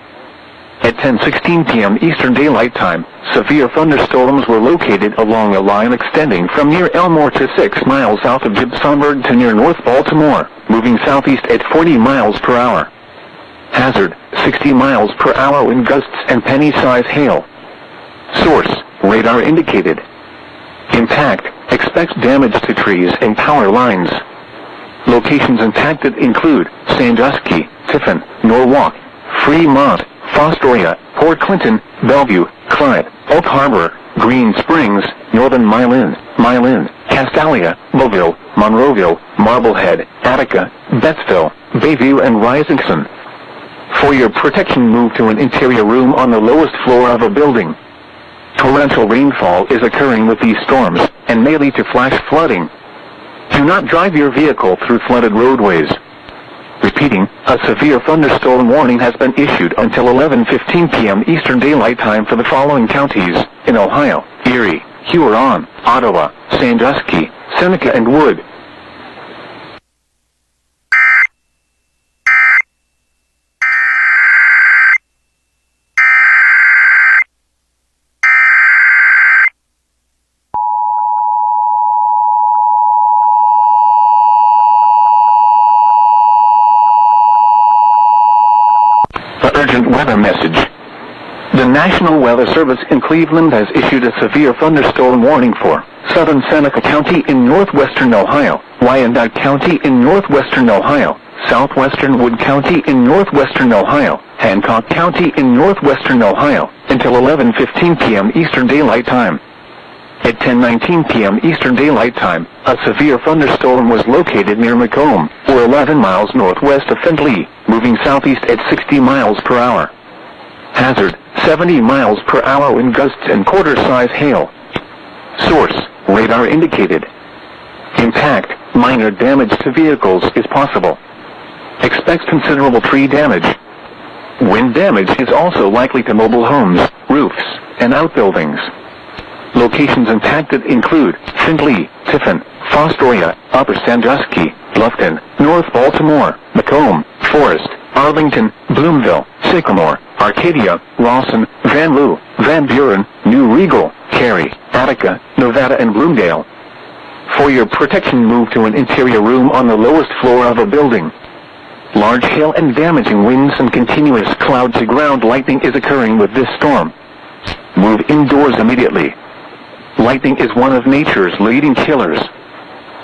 [SPEAKER 3] At 10:16 p.m. Eastern Daylight Time, severe thunderstorms were located along a line extending from near Elmore to 6 miles south of Gibsonburg to near North Baltimore, moving southeast at 40 miles per hour. Hazard, 60 miles per hour wind gusts and penny-size hail. Source, radar indicated. Impact, expects damage to trees and power lines. Locations impacted include Sandusky, Tiffin, Norwalk, Fremont, Fostoria, Port Clinton, Bellevue, Clyde, Oak Harbor, Green Springs, Northern Milan, Castalia, Mobile, Monroeville, Marblehead, Attica, Bettsville, Bayview, and Risington. For your protection, move to an interior room on the lowest floor of a building. Torrential rainfall is occurring with these storms, and may lead to flash flooding. Do not drive your vehicle through flooded roadways. Repeating, a severe thunderstorm warning has been issued until 11:15 p.m. Eastern Daylight Time for the following counties in Ohio: Erie, Huron, Ottawa, Sandusky, Seneca, and Wood. Urgent weather message. The National Weather Service in Cleveland has issued a severe thunderstorm warning for southern Seneca County in northwestern Ohio, Wyandotte County in northwestern Ohio, southwestern Wood County in northwestern Ohio, Hancock County in northwestern Ohio, until 11:15 p.m. Eastern Daylight Time. At 10:19 p.m. Eastern Daylight Time, a severe thunderstorm was located near Macomb, or 11 miles northwest of Findlay, moving southeast at 60 miles per hour. Hazard, 70 miles per hour wind gusts and quarter-size hail. Source, radar indicated. Impact, minor damage to vehicles is possible. Expects considerable tree damage. Wind damage is also likely to mobile homes, roofs, and outbuildings. Locations impacted include Findlay, Tiffin, Fostoria, Upper Sandusky, Bluffton, North Baltimore, Macomb, Forest, Arlington, Bloomville, Sycamore, Arcadia, Rawson, Van Loo, Van Buren, New Regal, Cerri, Attica, Nevada, and Bloomdale. For your protection, move to an interior room on the lowest floor of a building. Large hail and damaging winds and continuous cloud-to-ground lightning is occurring with this storm. Move indoors immediately. Lightning is one of nature's leading killers.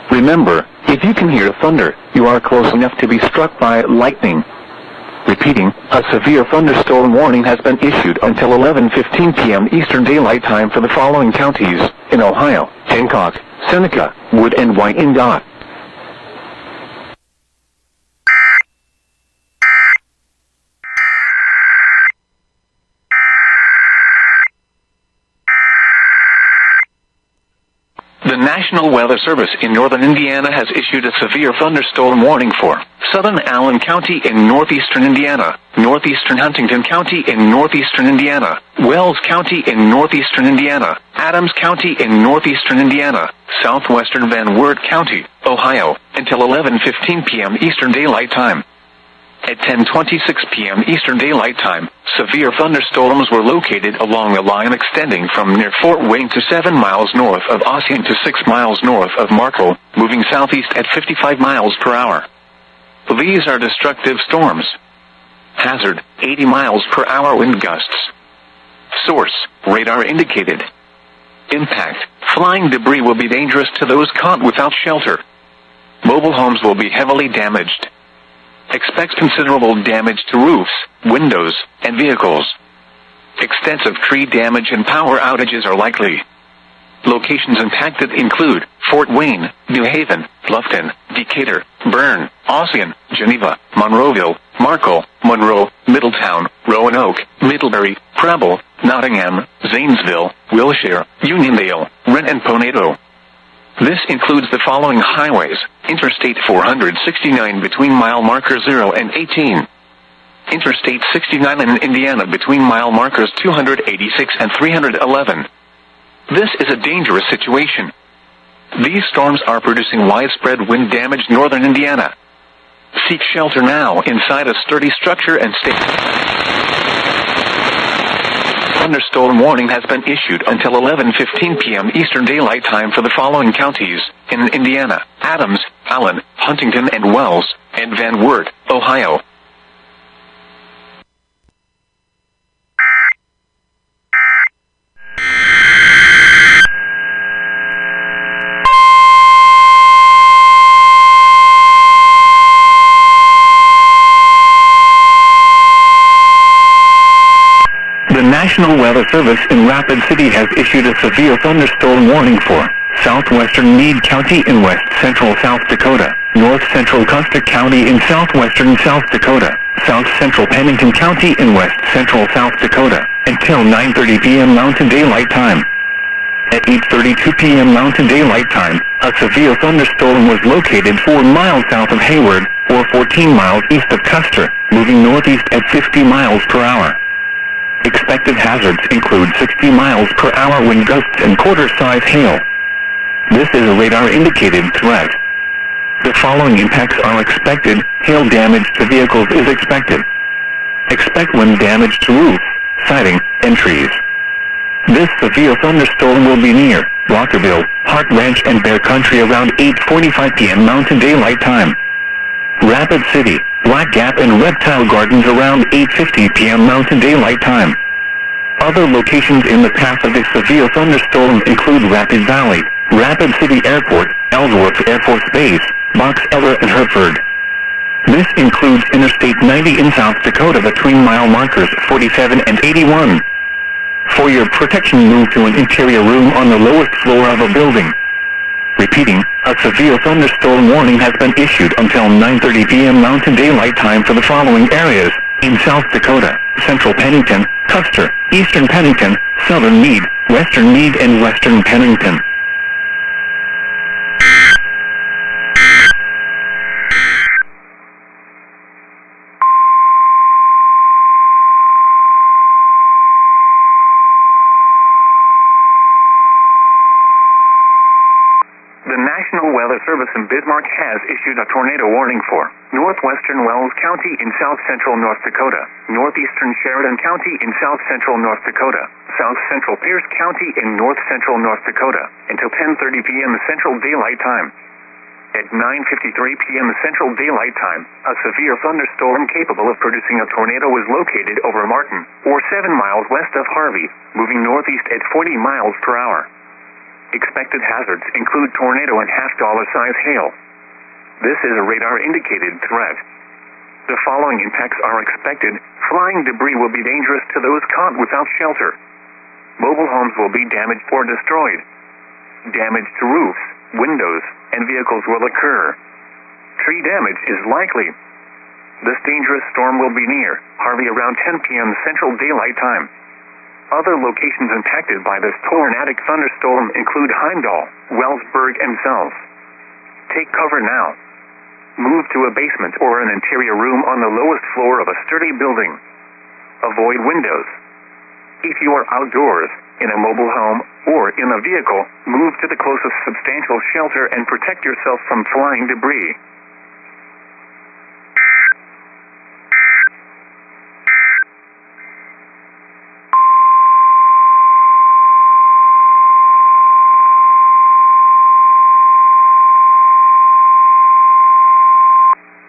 [SPEAKER 3] Remember, if you can hear thunder, you are close enough to be struck by lightning. Repeating, a severe thunderstorm warning has been issued until 11:15 p.m. Eastern Daylight Time for the following counties in Ohio: Hancock, Seneca, Wood, and Wyandotte. The National Weather Service in northern Indiana has issued a severe thunderstorm warning for southern Allen County in northeastern Indiana, northeastern Huntington County in northeastern Indiana, Wells County in northeastern Indiana, Adams County in northeastern Indiana, southwestern Van Wert County, Ohio, until 11:15 p.m. Eastern Daylight Time. At 10:26 p.m. Eastern Daylight Time, severe thunderstorms were located along a line extending from near Fort Wayne to 7 miles north of Ossian to 6 miles north of Marco, moving southeast at 55 miles per hour. These are destructive storms. Hazard, 80 miles per hour wind gusts. Source, radar indicated. Impact, flying debris will be dangerous to those caught without shelter. Mobile homes will be heavily damaged. Expect considerable damage to roofs, windows, and vehicles. Extensive tree damage and power outages are likely. Locations impacted include Fort Wayne, New Haven, Bluffton, Decatur, Bern, Ossian, Geneva, Monroeville, Marco, Monroe, Middletown, Roanoke, Middlebury, Preble, Nottingham, Zanesville, Wilshire, Uniondale, Wren, and Ponato. This includes the following highways: Interstate 469 between mile marker 0 and 18. Interstate 69 in Indiana between mile markers 286 and 311. This is a dangerous situation. These storms are producing widespread wind damage northern Indiana. Seek shelter now inside a sturdy structure and stay. Thunderstorm warning has been issued until 11:15 p.m. Eastern Daylight Time for the following counties in Indiana: Adams, Allen, Huntington and Wells, and Van Wert, Ohio. The National Weather Service in Rapid City has issued a severe thunderstorm warning for southwestern Meade County in west central South Dakota, north central Custer County in southwestern South Dakota, south central Pennington County in west central South Dakota, until 9:30 p.m. Mountain Daylight Time. At 8:32 p.m. Mountain Daylight Time, a severe thunderstorm was located 4 miles south of Hayward, or 14 miles east of Custer, moving northeast at 50 miles per hour. Expected hazards include 60 miles per hour wind gusts and quarter-size hail. This is a radar-indicated threat. The following impacts are expected. Hail damage to vehicles is expected. Expect wind damage to roofs, siding, and trees. This severe thunderstorm will be near Walkerville, Hart Ranch, and Bear Country around 8:45 p.m. Mountain Daylight Time. Rapid City, Black Gap, and Reptile Gardens around 8:50 p.m. Mountain Daylight Time. Other locations in the path of this severe thunderstorm include Rapid Valley, Rapid City Airport, Ellsworth Air Force Base, Box Elder, and Hereford. This includes Interstate 90 in South Dakota between mile markers 47 and 81. For your protection, move to an interior room on the lowest floor of a building. Repeating, a severe thunderstorm warning has been issued until 9:30 p.m. Mountain Daylight Time for the following areas in South Dakota: Central Pennington, Custer, Eastern Pennington, Southern Meade, Western Meade, and Western Pennington. The National Weather Service in Bismarck has issued a tornado warning for northwestern Wells County in south-central North Dakota, northeastern Sheridan County in south-central North Dakota, south-central Pierce County in north-central North Dakota, until 10:30 p.m. Central Daylight Time. At 9:53 p.m. Central Daylight Time, a severe thunderstorm capable of producing a tornado was located over Martin, or 7 miles west of Harvey, moving northeast at 40 miles per hour. Expected hazards include tornado and half-dollar-size hail. This is a radar-indicated threat. The following impacts are expected. Flying debris will be dangerous to those caught without shelter. Mobile homes will be damaged or destroyed. Damage to roofs, windows, and vehicles will occur. Tree damage is likely. This dangerous storm will be near Harvey around 10 p.m. Central Daylight Time. Other locations impacted by this tornadic thunderstorm include Heimdall, Wellsburg, and Sells. Take cover now. Move to a basement or an interior room on the lowest floor of a sturdy building. Avoid windows. If you are outdoors, in a mobile home, or in a vehicle, move to the closest substantial shelter and protect yourself from flying debris.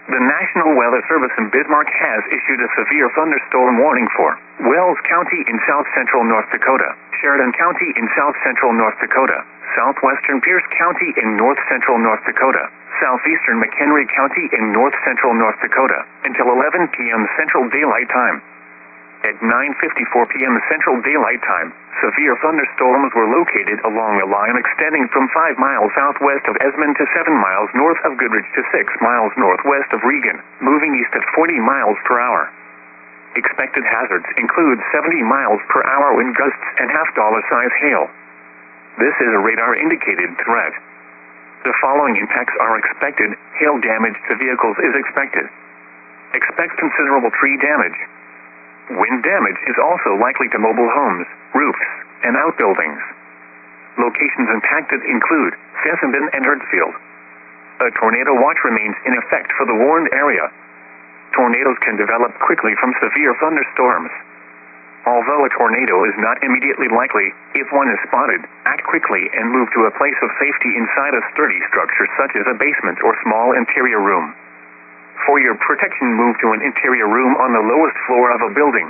[SPEAKER 3] The National Weather Service in Bismarck has issued a severe thunderstorm warning for Wells County in south-central North Dakota, Sheridan County in south-central North Dakota, southwestern Pierce County in north-central North Dakota, southeastern McHenry County in north-central North Dakota, until 11 p.m. Central Daylight Time. At 9:54 p.m. Central Daylight Time, severe thunderstorms were located along a line extending from 5 miles southwest of Esmond to 7 miles north of Goodrich to 6 miles northwest of Regan, moving east at 40 miles per hour. Expected hazards include 70 miles per hour wind gusts and half-dollar-size hail. This is a radar-indicated threat. The following impacts are expected. Hail damage to vehicles is expected. Expect considerable tree damage. Wind damage is also likely to mobile homes, roofs, and outbuildings. Locations impacted include Fessenden and Hertzfield. A tornado watch remains in effect for the warned area. Tornadoes can develop quickly from severe thunderstorms. Although a tornado is not immediately likely, if one is spotted, act quickly and move to a place of safety inside a sturdy structure such as a basement or small interior room. For your protection, move to an interior room on the lowest floor of a building.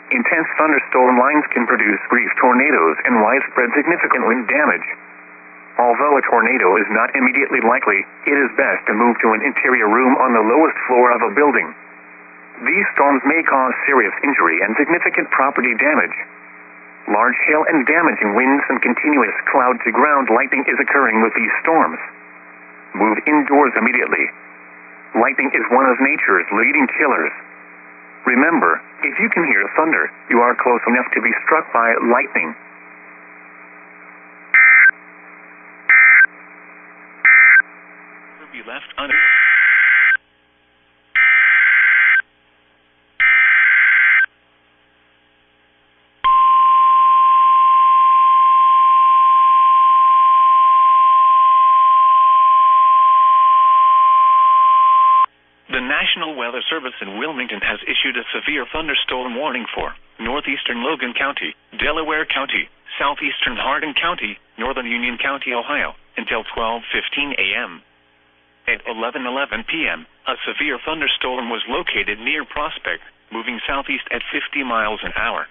[SPEAKER 3] Intense thunderstorm lines can produce brief tornadoes and widespread significant wind damage. Although a tornado is not immediately likely, it is best to move to an interior room on the lowest floor of a building. These storms may cause serious injury and significant property damage. Large hail and damaging winds and continuous cloud-to-ground lightning is occurring with these storms. Move indoors immediately. Lightning is one of nature's leading killers. Remember, if you can hear thunder, you are close enough to be struck by lightning.
[SPEAKER 4] Be left un- The National Weather Service in Wilmington has issued a severe thunderstorm warning for northeastern Logan County, Delaware County, southeastern Hardin County, northern Union County, Ohio, until 12:15 a.m. At 11:11 p.m., a severe thunderstorm was located near Prospect, moving southeast at 50 miles an hour.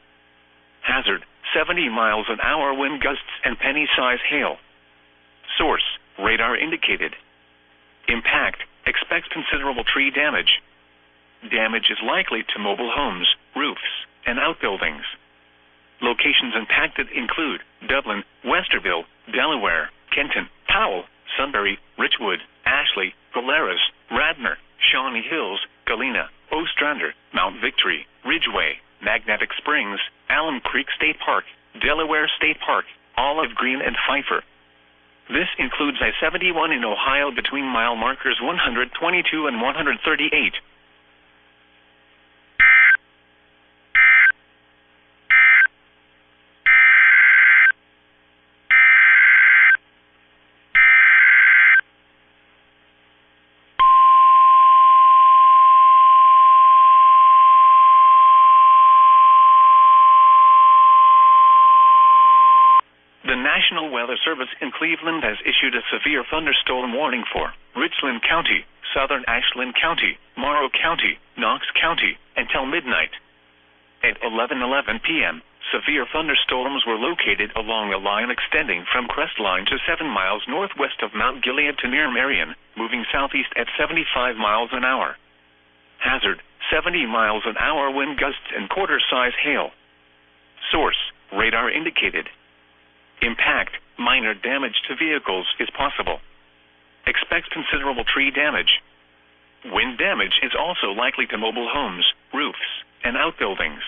[SPEAKER 4] Hazard, 70 miles an hour wind gusts and penny-size hail. Source, radar indicated. Impact, expects considerable tree damage. Damage is likely to mobile homes, roofs, and outbuildings. Locations impacted include Dublin, Westerville, Delaware, Kenton, Powell, Sunbury, Richwood, Ashley, Polaris, Radnor, Shawnee Hills, Galena, Ostrander, Mount Victory, Ridgeway, Magnetic Springs, Alum Creek State Park, Delaware State Park, Olive Green, and Pfeiffer. This includes I-71 in Ohio between mile markers 122 and 138. The National Weather Service
[SPEAKER 3] Service in Cleveland has issued a severe thunderstorm warning for Richland County, southern Ashland County, Morrow County, Knox County, until midnight. At 11:11 p.m., severe thunderstorms were located along a line extending from Crestline to 7 miles northwest of Mount Gilead to near Marion, moving southeast at 75 miles an hour. Hazard, 70 miles an hour wind gusts and quarter-size hail. Source, radar indicated. Impact, minor damage to vehicles is possible. Expect considerable tree damage. Wind damage is also likely to mobile homes, roofs, and outbuildings.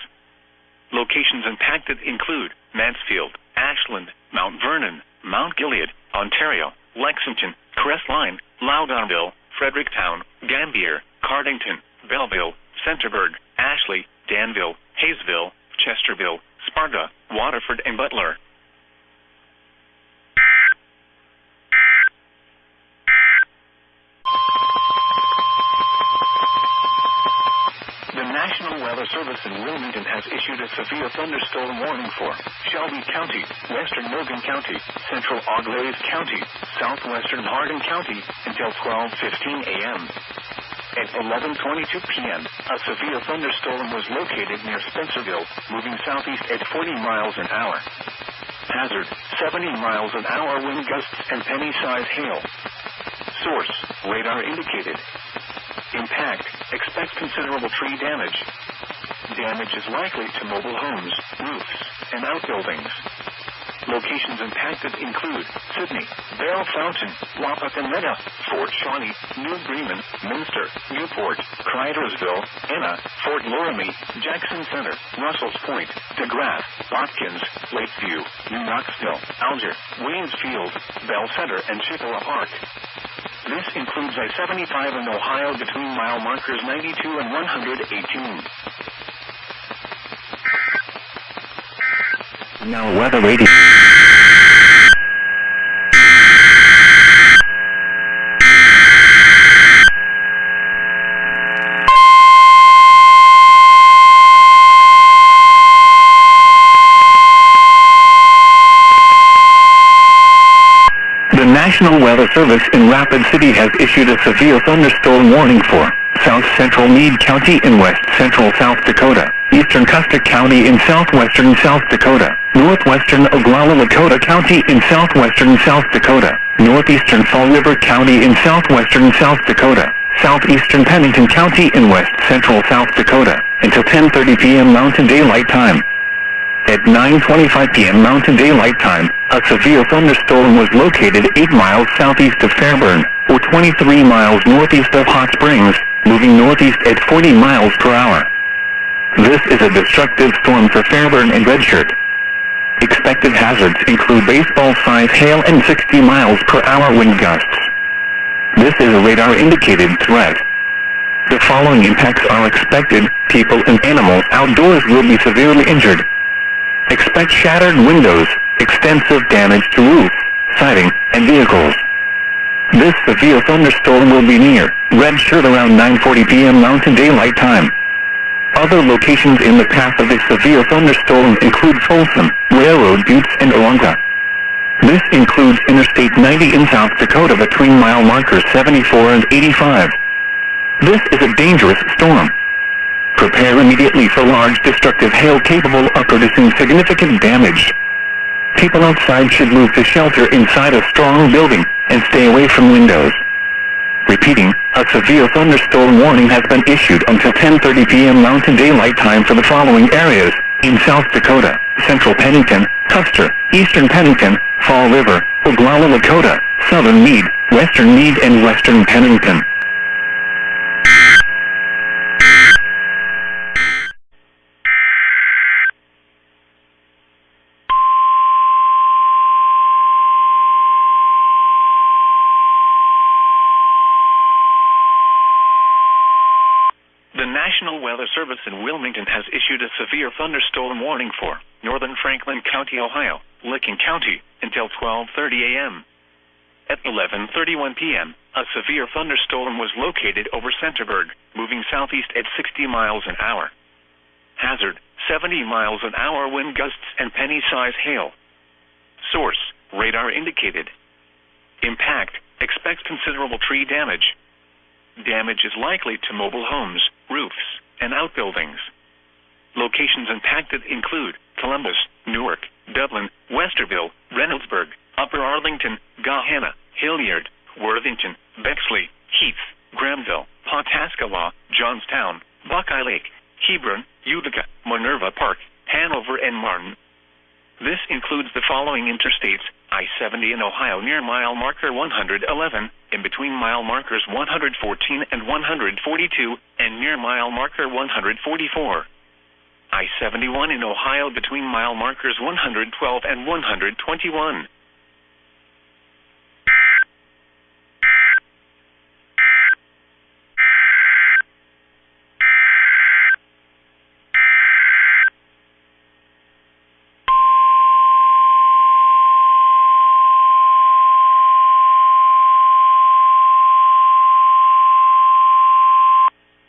[SPEAKER 3] Locations impacted include Mansfield, Ashland, Mount Vernon, Mount Gilead, Ontario, Lexington, Crestline, Loudonville, Fredericktown, Gambier, Cardington, Belleville, Centerburg, Ashley, Danville, Hayesville, Chesterville, Sparta, Waterford, and Butler. The National Weather Service in Wilmington has issued a severe thunderstorm warning for Shelby County, western Morgan County, central Auglaize County, southwestern Hardin County, until 12:15 a.m. At 11:22 p.m., a severe thunderstorm was located near Spencerville, moving southeast at 40 miles an hour. Hazard, 70 miles an hour wind gusts and penny-size hail. Source, radar indicated. Impact, expect considerable tree damage. Damage is likely to mobile homes, roofs, and outbuildings. Locations impacted include Sydney, Bell Fountain, Wapakoneta, Fort Shawnee, New Bremen, Minster, Newport, Cridersville, Enna, Fort Loramie, Jackson Center, Russell's Point, DeGrasse, Watkins, Lakeview, New Knoxville, Alger, Waynesfield, Bell Center, and Chippewa Park. This includes I-75 in Ohio between mile markers 92 and 118. Now weather radio. The National Weather Service in Rapid City has issued a severe thunderstorm warning for South Central Meade County in west central South Dakota, eastern Custer County in southwestern South Dakota, northwestern Oglala Lakota County in southwestern South Dakota, northeastern Fall River County in southwestern South Dakota, southeastern Pennington County in west central South Dakota, until 10:30 p.m. Mountain Daylight Time. At 9:25 p.m. Mountain Daylight Time, a severe thunderstorm was located 8 miles southeast of Fairburn, or 23 miles northeast of Hot Springs, moving northeast at 40 miles per hour. This is a destructive storm for Fairburn and Redshirt. Expected hazards include baseball-sized hail and 60 miles per hour wind gusts. This is a radar-indicated threat. The following impacts are expected: people and animals outdoors will be severely injured. Expect shattered windows, extensive damage to roofs, siding, and vehicles. This severe thunderstorm will be near Redshirt around 9:40 p.m. Mountain Daylight Time. Other locations in the path of this severe thunderstorm include Folsom, Railroad Buttes, and Oronga. This includes Interstate 90 in South Dakota between mile markers 74 and 85. This is a dangerous storm. Prepare immediately for large destructive hail capable of producing significant damage. People outside should move to shelter inside a strong building and stay away from windows. Repeating, a severe thunderstorm warning has been issued until 10:30 p.m. Mountain Daylight Time for the following areas: in South Dakota, Central Pennington, Custer, Eastern Pennington, Fall River, Oglala Lakota, Southern Meade, Western Meade, and Western Pennington. The National Weather Service in Wilmington has issued a severe thunderstorm warning for northern Franklin County, Ohio, Licking County, until 12:30 a.m. At 11:31 p.m., a severe thunderstorm was located over Centerburg, moving southeast at 60 miles an hour. Hazard, 70 miles an hour wind gusts and penny-size hail. Source,
[SPEAKER 4] radar indicated. Impact, expects considerable tree damage. Damage is likely to mobile homes, roofs, and outbuildings. Locations impacted include Columbus, Newark, Dublin, Westerville, Reynoldsburg, Upper Arlington, Gahanna, Hilliard, Worthington, Bexley, Heath, Granville, Pawhuska, Johnstown, Buckeye Lake, Hebron, Utica, Minerva Park, Hanover, and Martin. This includes the following interstates: I-70 in Ohio near mile marker 111, in between mile markers 114 and 142, and near mile marker 144. I-71 in Ohio between mile markers 112 and 121.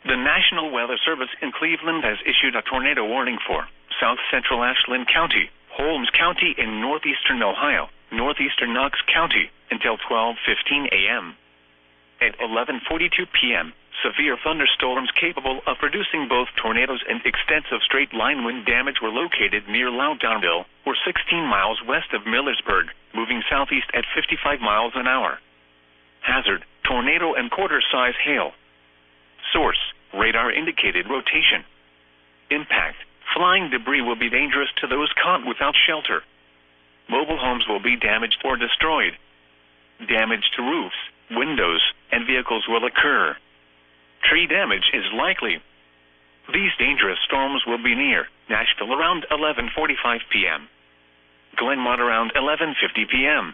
[SPEAKER 4] The National Weather Service in Cleveland has issued a tornado warning for South Central Ashland County, Holmes County in northeastern Ohio, northeastern Knox County, until 12:15 a.m. At 11:42 p.m., severe thunderstorms capable of producing both tornadoes and extensive straight-line wind damage were located near Loudounville, or 16 miles west of Millersburg, moving southeast at 55 miles an hour. Hazard, tornado and quarter-size hail. Source, radar indicated rotation. Impact, flying debris will be dangerous to those caught without shelter. Mobile homes will be damaged or destroyed. Damage to roofs, windows, and vehicles will occur. Tree damage is likely. These dangerous storms will be near Nashville around 11:45 p.m. Glenmont around 11:50 p.m.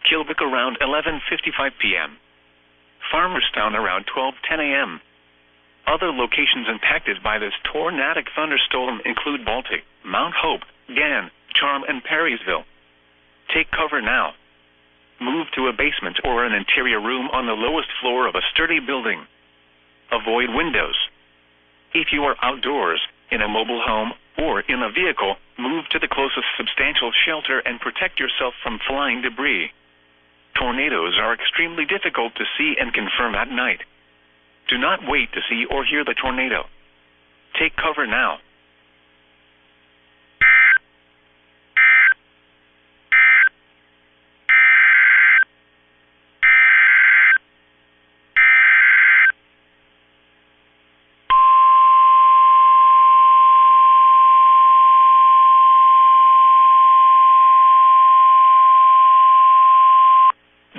[SPEAKER 4] Kilbuck around 11:55 p.m. Farmerstown around 12:10 a.m. Other locations impacted by this tornadic thunderstorm include Baltic, Mount Hope, Gann, Charm, and Perrysville. Take cover now. Move to a basement or an interior room on the lowest floor of a sturdy building. Avoid windows. If you are outdoors, in a mobile home, or in a vehicle, move to the closest substantial shelter and protect yourself from flying debris. Tornadoes are extremely difficult to see and confirm at night. Do not wait to see or hear the tornado. Take cover now.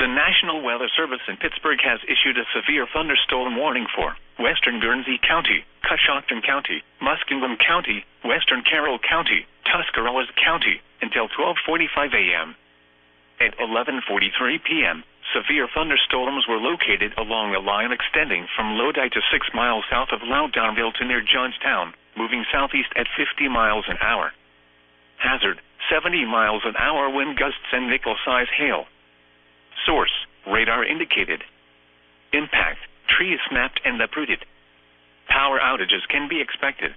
[SPEAKER 4] The National Weather Service in Pittsburgh has issued a severe thunderstorm warning for western Guernsey County, Coshocton County, Muskingum County, western Carroll County, Tuscarawas County, until 12:45 a.m. At 11:43 p.m., severe thunderstorms were located along a line extending from Lodi to 6 miles south of Loudounville to near Johnstown, moving southeast at 50 miles an hour. Hazard, 70 miles an hour wind gusts and nickel-size hail. Source, radar indicated. Impact, trees snapped and uprooted. Power outages can be expected.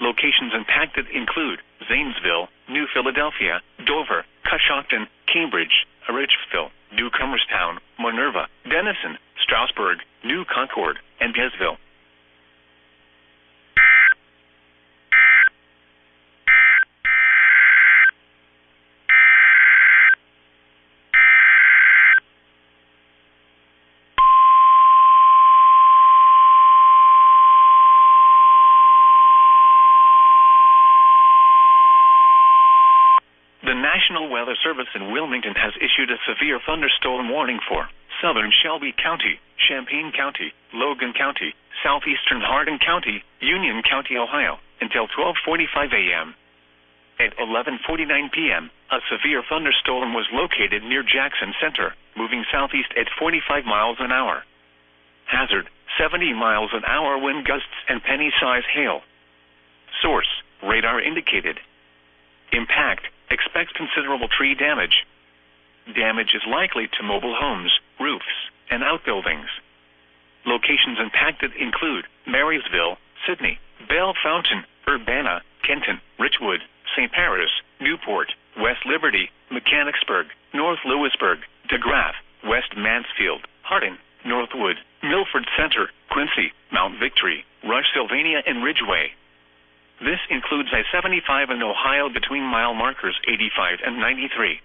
[SPEAKER 4] Locations impacted include Zanesville, New Philadelphia, Dover, Coshocton, Cambridge, Richville, Newcomerstown, Minerva, Denison, Strasburg, New Concord, and Gainesville. The National Weather Service in Wilmington has issued a severe thunderstorm warning for southern Shelby County, Champaign County, Logan County, southeastern Hardin County, Union County, Ohio, until 12:45 a.m. At 11:49 p.m., a severe thunderstorm was located near Jackson Center, moving southeast at 45 miles an hour. Hazard, 70 miles an hour wind gusts and penny-size hail. Source, radar indicated. Impact, expects considerable tree damage. Damage is likely to mobile homes, roofs, and outbuildings. Locations impacted include Marysville, Sydney, Belle Fountain, Urbana, Kenton, Richwood, St. Paris, Newport, West Liberty, Mechanicsburg, North Lewisburg, DeGraff, West Mansfield, Hardin, Northwood, Milford Center, Quincy, Mount Victory, Rush, Sylvania, and Ridgeway. This includes I-75 in Ohio between mile markers 85 and 93.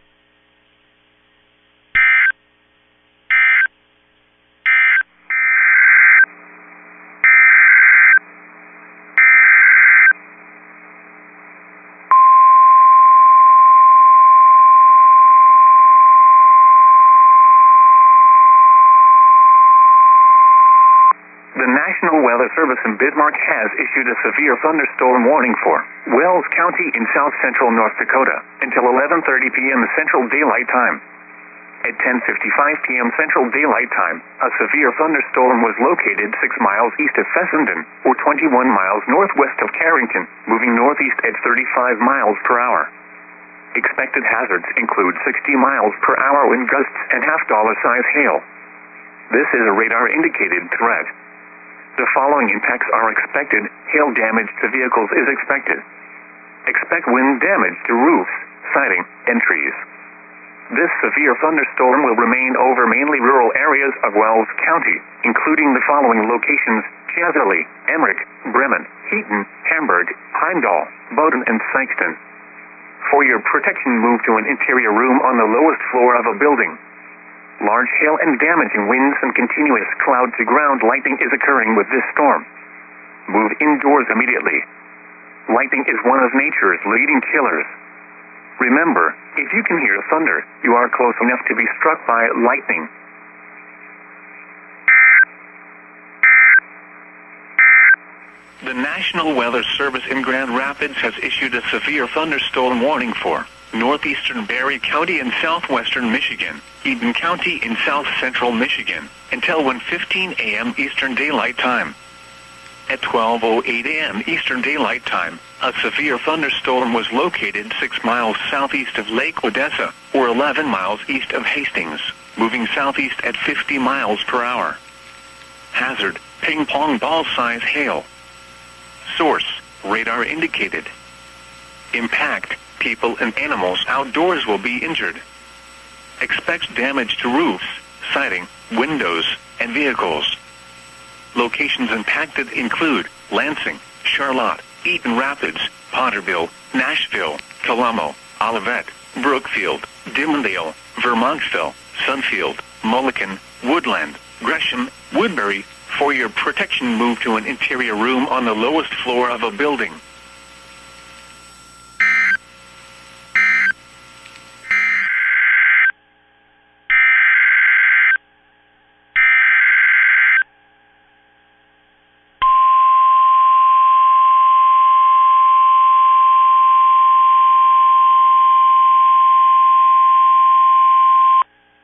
[SPEAKER 3] The National Weather Service in Bismarck has issued a severe thunderstorm warning for Wells County in south-central North Dakota until 11:30 p.m. Central Daylight Time. At 10:55 p.m. Central Daylight Time, a severe thunderstorm was located 6 miles east of Fessenden, or 21 miles northwest of Carrington, moving northeast at 35 miles per hour. Expected hazards include 60 miles per hour wind gusts and half-dollar-size hail. This is a radar-indicated threat. The following impacts are expected. Hail damage to vehicles is expected. Expect wind damage to roofs, siding, and trees. This severe thunderstorm will remain over mainly rural areas of Wells County, including the following locations: Cheserly, Emmerich, Bremen, Heaton, Hamburg, Heimdall, Bowdoin, and Sikeston. For your protection, move to an interior room on the lowest floor of a building. Large hail and damaging winds and continuous cloud-to-ground lightning is occurring with this storm. Move indoors immediately. Lightning is one of nature's leading killers. Remember, if you can hear thunder, you are close enough to be struck by lightning.
[SPEAKER 4] The National Weather Service in Grand Rapids has issued a severe thunderstorm warning for northeastern Barry County in southwestern Michigan, Eden County in south-central Michigan, until 1:15 a.m. Eastern Daylight Time. At 12:08 a.m. Eastern Daylight Time, a severe thunderstorm was located 6 miles southeast of Lake Odessa, or 11 miles east of Hastings, moving southeast at 50 miles per hour. Hazard: ping-pong ball-size hail. Source: radar indicated. Impact: people and animals outdoors will be injured. Expect damage to roofs, siding, windows, and vehicles. Locations impacted include Lansing, Charlotte, Eaton Rapids, Potterville, Nashville, Colombo, Olivet, Brookfield, Dimondale, Vermontville, Sunfield, Mulliken, Woodland, Gresham, Woodbury. For your protection, move to an interior room on the lowest floor of a building.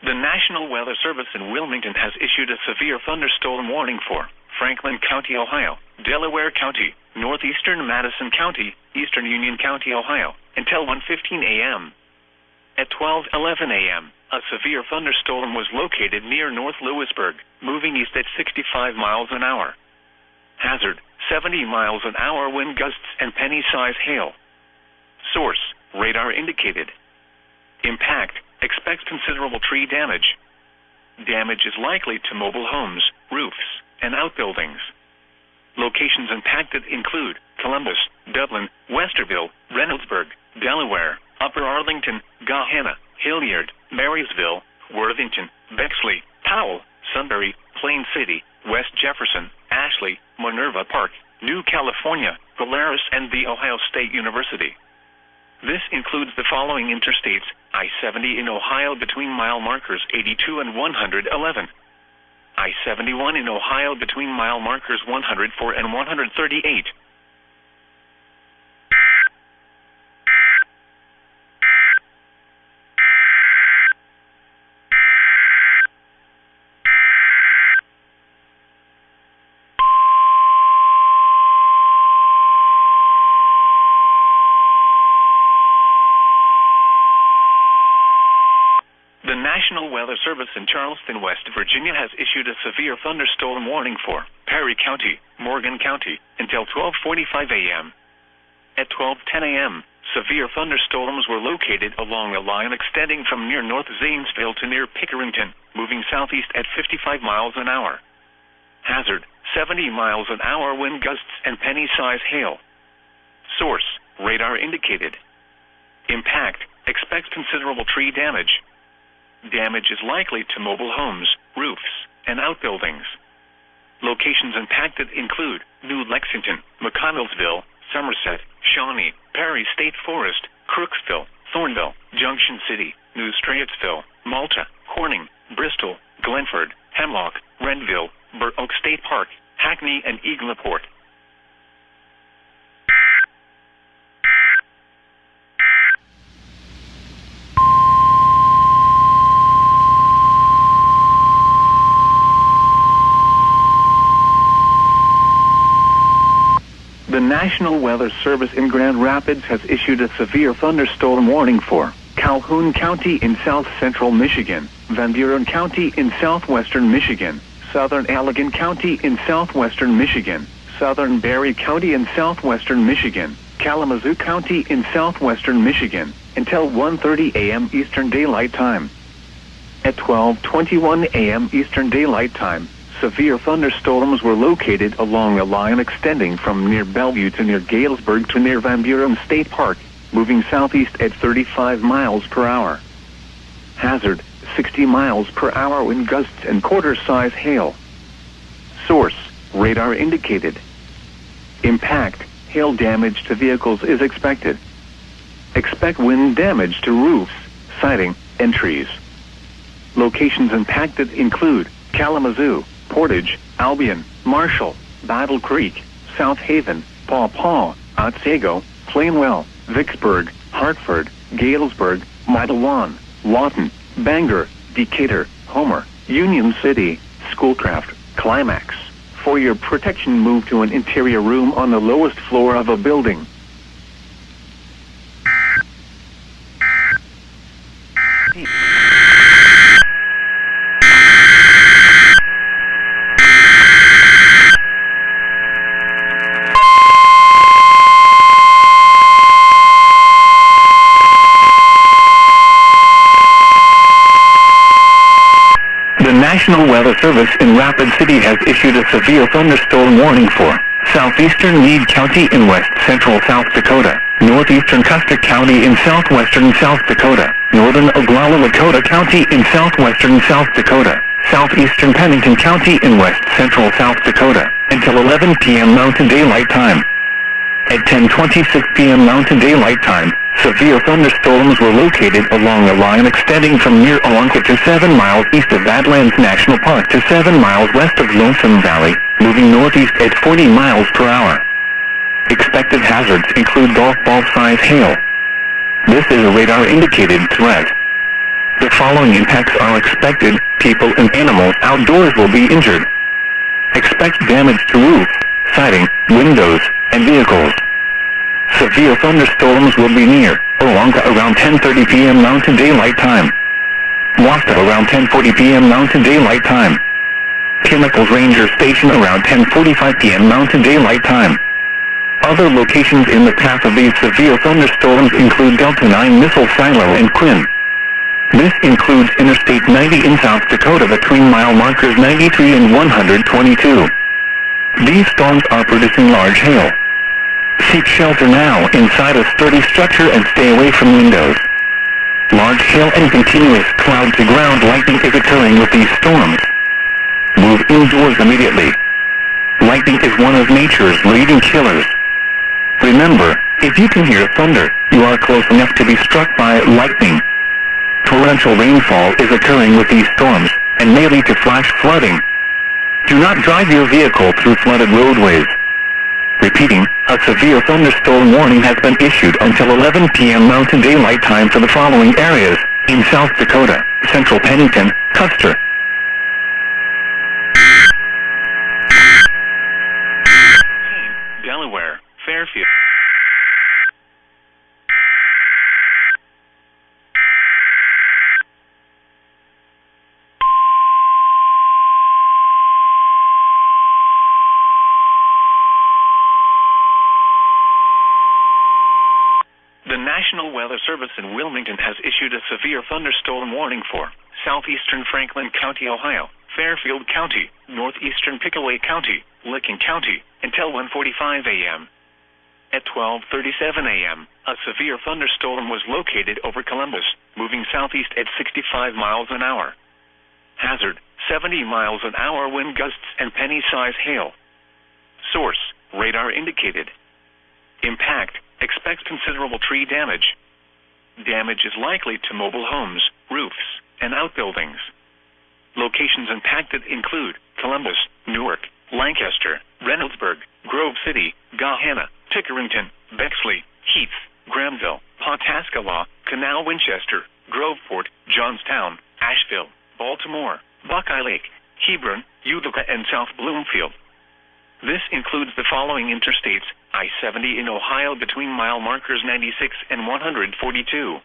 [SPEAKER 4] The National Weather Service in Wilmington has issued a severe thunderstorm warning for Franklin County, Ohio, Delaware County, northeastern Madison County, eastern Union County, Ohio, until 1:15 a.m. At 12:11 a.m., a severe thunderstorm was located near North Lewisburg, moving east at 65 miles an hour. Hazard: 70 miles an hour wind gusts and penny-size hail. Source: radar indicated. Impact: expect considerable tree damage. Damage is likely to mobile homes, roofs, and outbuildings. Locations impacted include Columbus, Dublin, Westerville, Reynoldsburg, Delaware, Upper Arlington, Gahanna, Hilliard, Marysville, Worthington, Bexley, Powell, Sunbury, Plain City, West Jefferson, Ashley, Minerva Park, New California, Polaris, and The Ohio State University. This includes the following interstates: I-70 in Ohio between mile markers 82 and 111. I-71 in Ohio between mile markers 104 and 138. The National Weather Service in Charleston, West Virginia has issued a severe thunderstorm warning for Perry County, Morgan County, until 12:45 a.m. At 12:10 a.m., Severe thunderstorms were located along a line extending from near North Zanesville to near Pickerington, moving southeast at 55 miles an hour. Hazard, 70 miles an hour wind gusts and penny-size hail. Source, radar indicated. Impact, expects considerable tree damage. Damage is likely to mobile homes, roofs, and outbuildings. Locations impacted include New Lexington, McConnellsville, Somerset, Shawnee, Perry State Forest, Crooksville, Thornville, Junction City, New Straightsville, Malta, Corning, Bristol, Glenford, Hemlock, Renville, Burr Oak State Park, Hackney, and Eagleport.
[SPEAKER 3] The National Weather Service in Grand Rapids has issued a severe thunderstorm warning for Calhoun County in south-central Michigan, Van Buren County in southwestern Michigan, southern Allegan County in southwestern Michigan, southern Berry County in southwestern Michigan, Kalamazoo County in southwestern Michigan, until 1:30 a.m. Eastern Daylight Time. At 12:21 a.m. Eastern Daylight Time, severe thunderstorms were located along a line extending from near Bellevue to near Galesburg to near Van Buren State Park, moving southeast at 35 miles per hour. Hazard, 60 miles per hour wind gusts and quarter-size hail. Source, radar indicated. Impact, hail damage to vehicles is expected. Expect wind damage to roofs, siding, and trees. Locations impacted include Kalamazoo, Portage, Albion, Marshall, Battle Creek, South Haven, Paw Paw, Otsego, Plainwell, Vicksburg, Hartford, Galesburg, Matewan, Lawton, Bangor, Decatur, Homer, Union City, Schoolcraft, Climax. For your protection, move to an interior room on the lowest floor of a building. The National Weather Service in Rapid City has issued a severe thunderstorm warning for southeastern Meade County in west central South Dakota, northeastern Custer County in southwestern South Dakota, northern Oglala Lakota County in southwestern South Dakota, southeastern Pennington County in west central South Dakota, until 11 p.m. Mountain Daylight Time. At 10:26 p.m. Mountain Daylight Time, severe thunderstorms were located along a line extending from near Olanka to 7 miles east of Badlands National Park to 7 miles west of Lonesome Valley, moving northeast at 40 miles per hour. Expected hazards include golf ball-size hail. This is a radar-indicated threat. The following impacts are expected: people and animals outdoors will be injured. Expect damage to roofs, siding, windows, and vehicles. Severe thunderstorms will be near Olanka around 10:30 p.m. Mountain Daylight Time. Wasta around 10:40 p.m. Mountain Daylight Time. Chemicals Ranger Station around 10:45 p.m. Mountain Daylight Time. Other locations in the path of these severe thunderstorms include Delta 9 Missile Silo and Quinn. This includes Interstate 90 in South Dakota between mile markers 93 and 122. These storms are producing large hail. Seek shelter now inside a sturdy structure and stay away from windows. Large hail and continuous cloud-to-ground lightning is occurring with these storms. Move indoors immediately. Lightning is one of nature's leading killers. Remember, if you can hear thunder, you are close enough to be struck by lightning. Torrential rainfall is occurring with these storms, and may lead to flash flooding. Do not drive your vehicle through flooded roadways. Repeating, a severe thunderstorm warning has been issued until 11 p.m. Mountain Daylight Time for the following areas: in South Dakota, central Pennington, Custer,
[SPEAKER 4] Delaware, Fairfield. The
[SPEAKER 3] National Weather Service in Wilmington has issued a severe thunderstorm warning for southeastern Franklin County, Ohio, Fairfield County, northeastern Pickaway County, Licking County, until 1:45 a.m. At 12:37 a.m., a severe thunderstorm was located over Columbus, moving southeast at 65 miles an hour. Hazard, 70 miles an hour wind gusts and penny-size hail. Source, radar indicated. Impact, expect considerable tree damage. Damage is likely to mobile homes, roofs, and outbuildings. Locations impacted include Columbus, Newark, Lancaster, Reynoldsburg, Grove City, Gahanna, Tickerington, Bexley, Heath, Grahamville, Pawtascalaw, Canal Winchester, Groveport, Johnstown, Asheville, Baltimore, Buckeye Lake, Hebron, Utica, and South Bloomfield. This includes the following interstates: I-70 in Ohio between mile markers 96 and 142.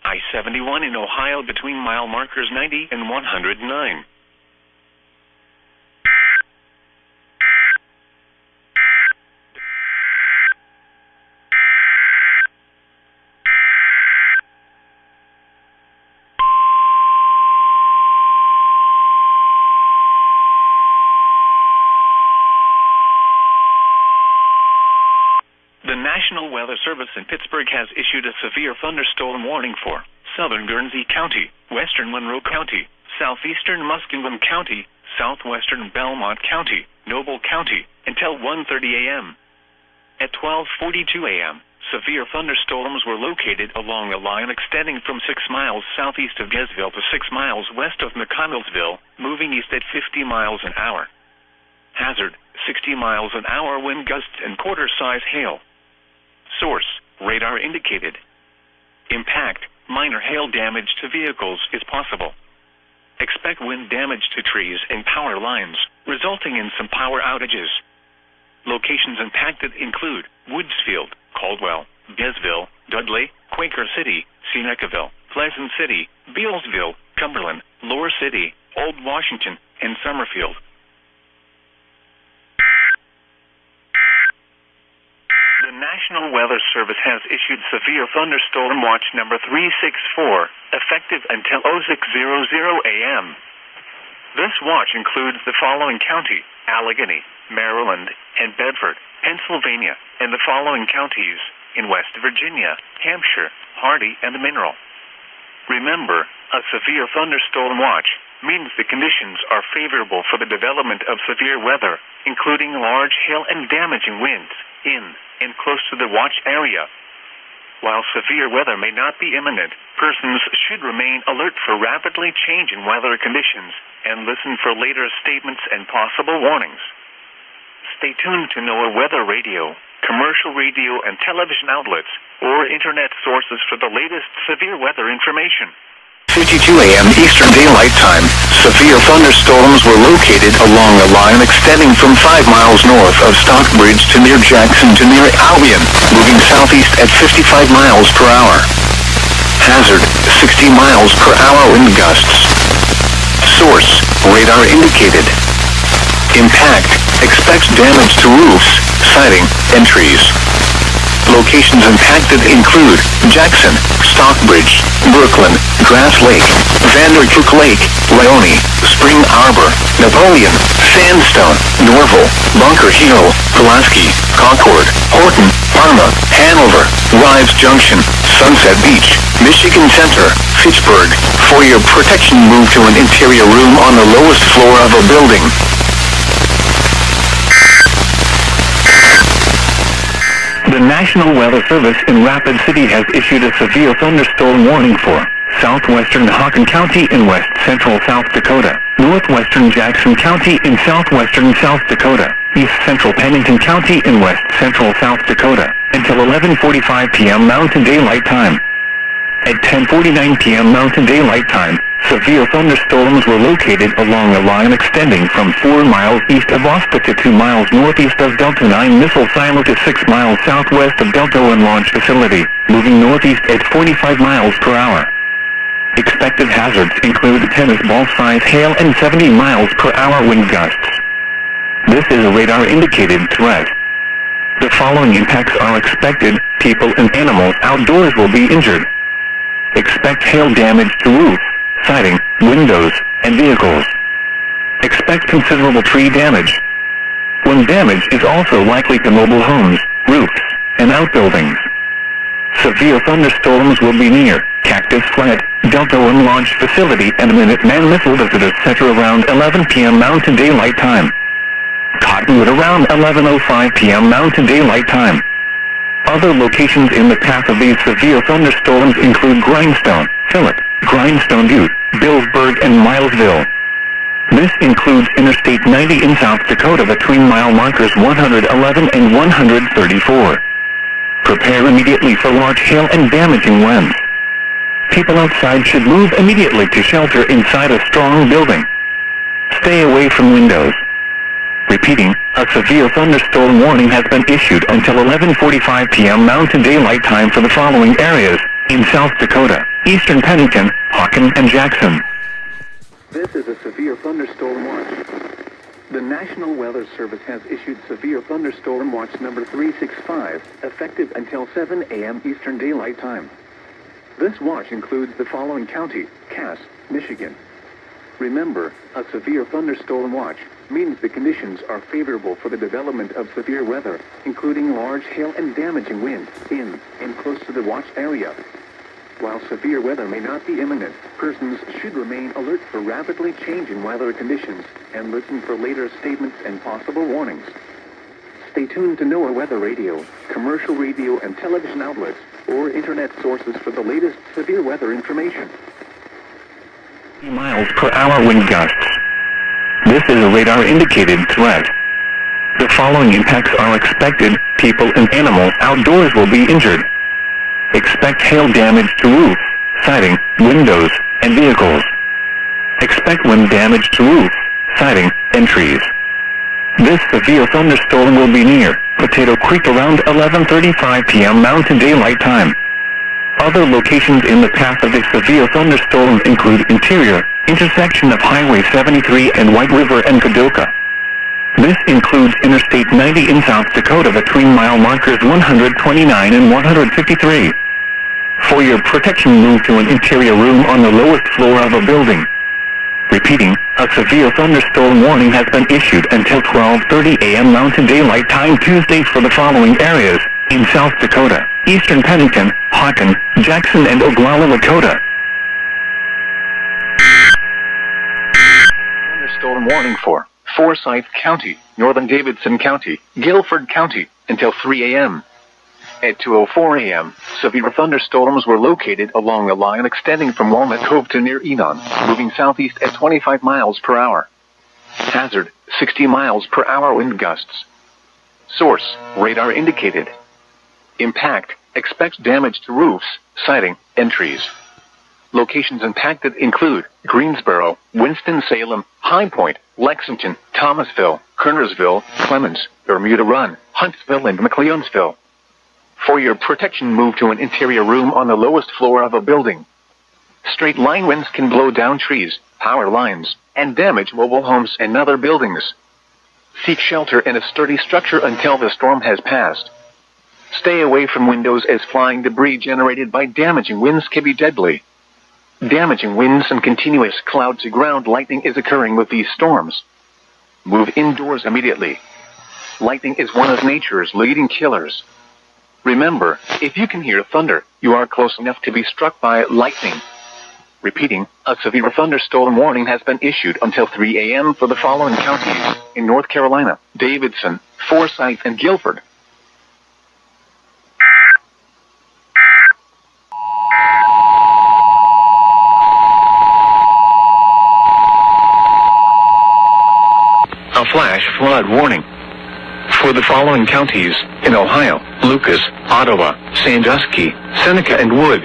[SPEAKER 3] I-71 in Ohio between mile markers 90 and 109. The National Weather Service in Pittsburgh has issued a severe thunderstorm warning for southern Guernsey County, western Monroe County, southeastern Muskingum County, southwestern Belmont County, Noble County, until 1:30 a.m. At 12:42 a.m., severe thunderstorms were located along a line extending from 6 miles southeast of Gesville to 6 miles west of McConnellsville, moving east at 50 miles an hour. Hazard, 60 miles an hour wind gusts and quarter-size hail. Source, radar indicated. Impact, minor hail damage to vehicles is possible. Expect wind damage to trees and power lines, resulting in some power outages. Locations impacted include Woodsfield, Caldwell, Gesville, Dudley, Quaker City, Senecaville, Pleasant City, Bealsville, Cumberland, Lower City, Old Washington, and Summerfield. The National Weather Service has issued severe thunderstorm watch number 364, effective until 06:00 a.m. This watch includes the following county: Allegheny, Maryland, and Bedford, Pennsylvania, and the following counties in West Virginia, Hampshire, Hardee, and Mineral. Remember, a severe thunderstorm watch means the conditions are favorable for the development of severe weather, including large hail and damaging winds, in and close to the watch area. While severe weather may not be imminent, persons should remain alert for rapidly changing weather conditions and listen for later statements and possible warnings. Stay tuned to NOAA weather radio, commercial radio and television outlets, or internet sources for the latest severe weather information.
[SPEAKER 4] 52 a.m. Eastern Daylight Time, severe thunderstorms were located along a line extending from 5 miles north of Stockbridge to near Jackson to near Albion, moving southeast at 55 miles per hour. Hazard, 60 miles per hour wind gusts. Source, radar indicated. Impact, expect damage to roofs, siding, and trees. Locations impacted include Jackson, Stockbridge, Brooklyn, Grass Lake, Vandercook Lake, Leone, Spring Arbor, Napoleon, Sandstone, Norville, Bunker Hill, Pulaski, Concord, Horton, Parma, Hanover, Rives Junction, Sunset Beach, Michigan Center, Fitchburg. For your protection, move to an interior room on the lowest floor of a building.
[SPEAKER 3] The National Weather Service in Rapid City has issued a severe thunderstorm warning for southwestern Hockin County in west central South Dakota, northwestern Jackson County in southwestern South Dakota, east central Pennington County in west central South Dakota, until 11:45 p.m. Mountain Daylight Time. At 10:49 p.m. Mountain Daylight Time, severe thunderstorms were located along a line extending from 4 miles east of Osta to 2 miles northeast of Delta 9 missile silo to 6 miles southwest of Delta 1 launch facility, moving northeast at 45 miles per hour. Expected hazards include tennis ball-size hail and 70 miles per hour wind gusts. This is a radar-indicated threat. The following impacts are expected. People and animals outdoors will be injured. Expect hail damage to roofs, siding, windows, and vehicles. Expect considerable tree damage. Wind damage is also likely to mobile homes, roofs, and outbuildings. Severe thunderstorms will be near Cactus Flat, Delta One Launch Facility, and Minuteman Missile Visitors Center around 11 p.m. Mountain Daylight Time. Cottonwood around 11:05 p.m. Mountain Daylight Time. Other locations in the path of these severe thunderstorms include Grindstone, Phillip, Grindstone Butte, Billsburg, and Milesville. This includes Interstate 90 in South Dakota between mile markers 111 and 134. Prepare immediately for large hail and damaging winds. People outside should move immediately to shelter inside a strong building. Stay away from windows. Repeating, a severe thunderstorm warning has been issued until 11:45 p.m. Mountain Daylight Time for the following areas in South Dakota, eastern Pennington, Hawken, and Jackson. This is a severe thunderstorm watch. The National Weather Service has issued severe thunderstorm watch number 365, effective until 7 a.m. Eastern Daylight Time. This watch includes the following county: Cass, Michigan. Remember, a severe thunderstorm watch means the conditions are favorable for the development of severe weather, including large hail and damaging wind, in and close to the watch area. While severe weather may not be imminent, persons should remain alert for rapidly changing weather conditions and listen for later statements and possible warnings. Stay tuned to NOAA Weather Radio, commercial radio and television outlets, or internet sources for the latest severe weather information. Miles per hour wind gusts. This is a radar-indicated threat. The following impacts are expected. People and animals outdoors will be injured. Expect hail damage to roofs, siding, windows, and vehicles. Expect wind damage to roofs, siding, and trees. This severe thunderstorm will be near Potato Creek around 11:35 p.m. Mountain Daylight Time. Other locations in the path of the severe thunderstorm include Interior, intersection of Highway 73 and White River and Kadoka. This includes Interstate 90 in South Dakota between mile markers 129 and 153. For your protection, move to an interior room on the lowest floor of a building. Repeating, a severe thunderstorm warning has been issued until 12:30 a.m. Mountain Daylight Time Tuesday for the following areas in South Dakota, eastern Pennington, Hawken, Jackson, and Oglala, Lakota. Thunderstorm warning for Forsyth County, northern Davidson County, Guilford County, until 3 a.m. At 2:04 a.m., severe thunderstorms were located along a line extending from Walnut Cove to near Enon, moving southeast at 25 miles per hour. Hazard, 60 miles per hour wind gusts. Source, radar indicated. Impact, expect damage to roofs, siding, and trees. Locations impacted include Greensboro, Winston-Salem, High Point, Lexington, Thomasville, Kernersville, Clemens, Bermuda Run, Huntsville, and McLeonsville. For your protection, move to an interior room on the lowest floor of a building. Straight line winds can blow down trees, power lines, and damage mobile homes and other buildings. Seek shelter in a sturdy structure until the storm has passed. Stay away from windows as flying debris generated by damaging winds can be deadly. Damaging winds and continuous cloud-to-ground lightning is occurring with these storms. Move indoors immediately. Lightning is one of nature's leading killers. Remember, if you can hear thunder, you are close enough to be struck by lightning. Repeating, a severe thunderstorm warning has been issued until 3 a.m. for the following counties in North Carolina: Davidson, Forsyth, and Guilford. A flash flood warning for the following counties in Ohio: Lucas, Ottawa, Sandusky, Seneca, and Wood.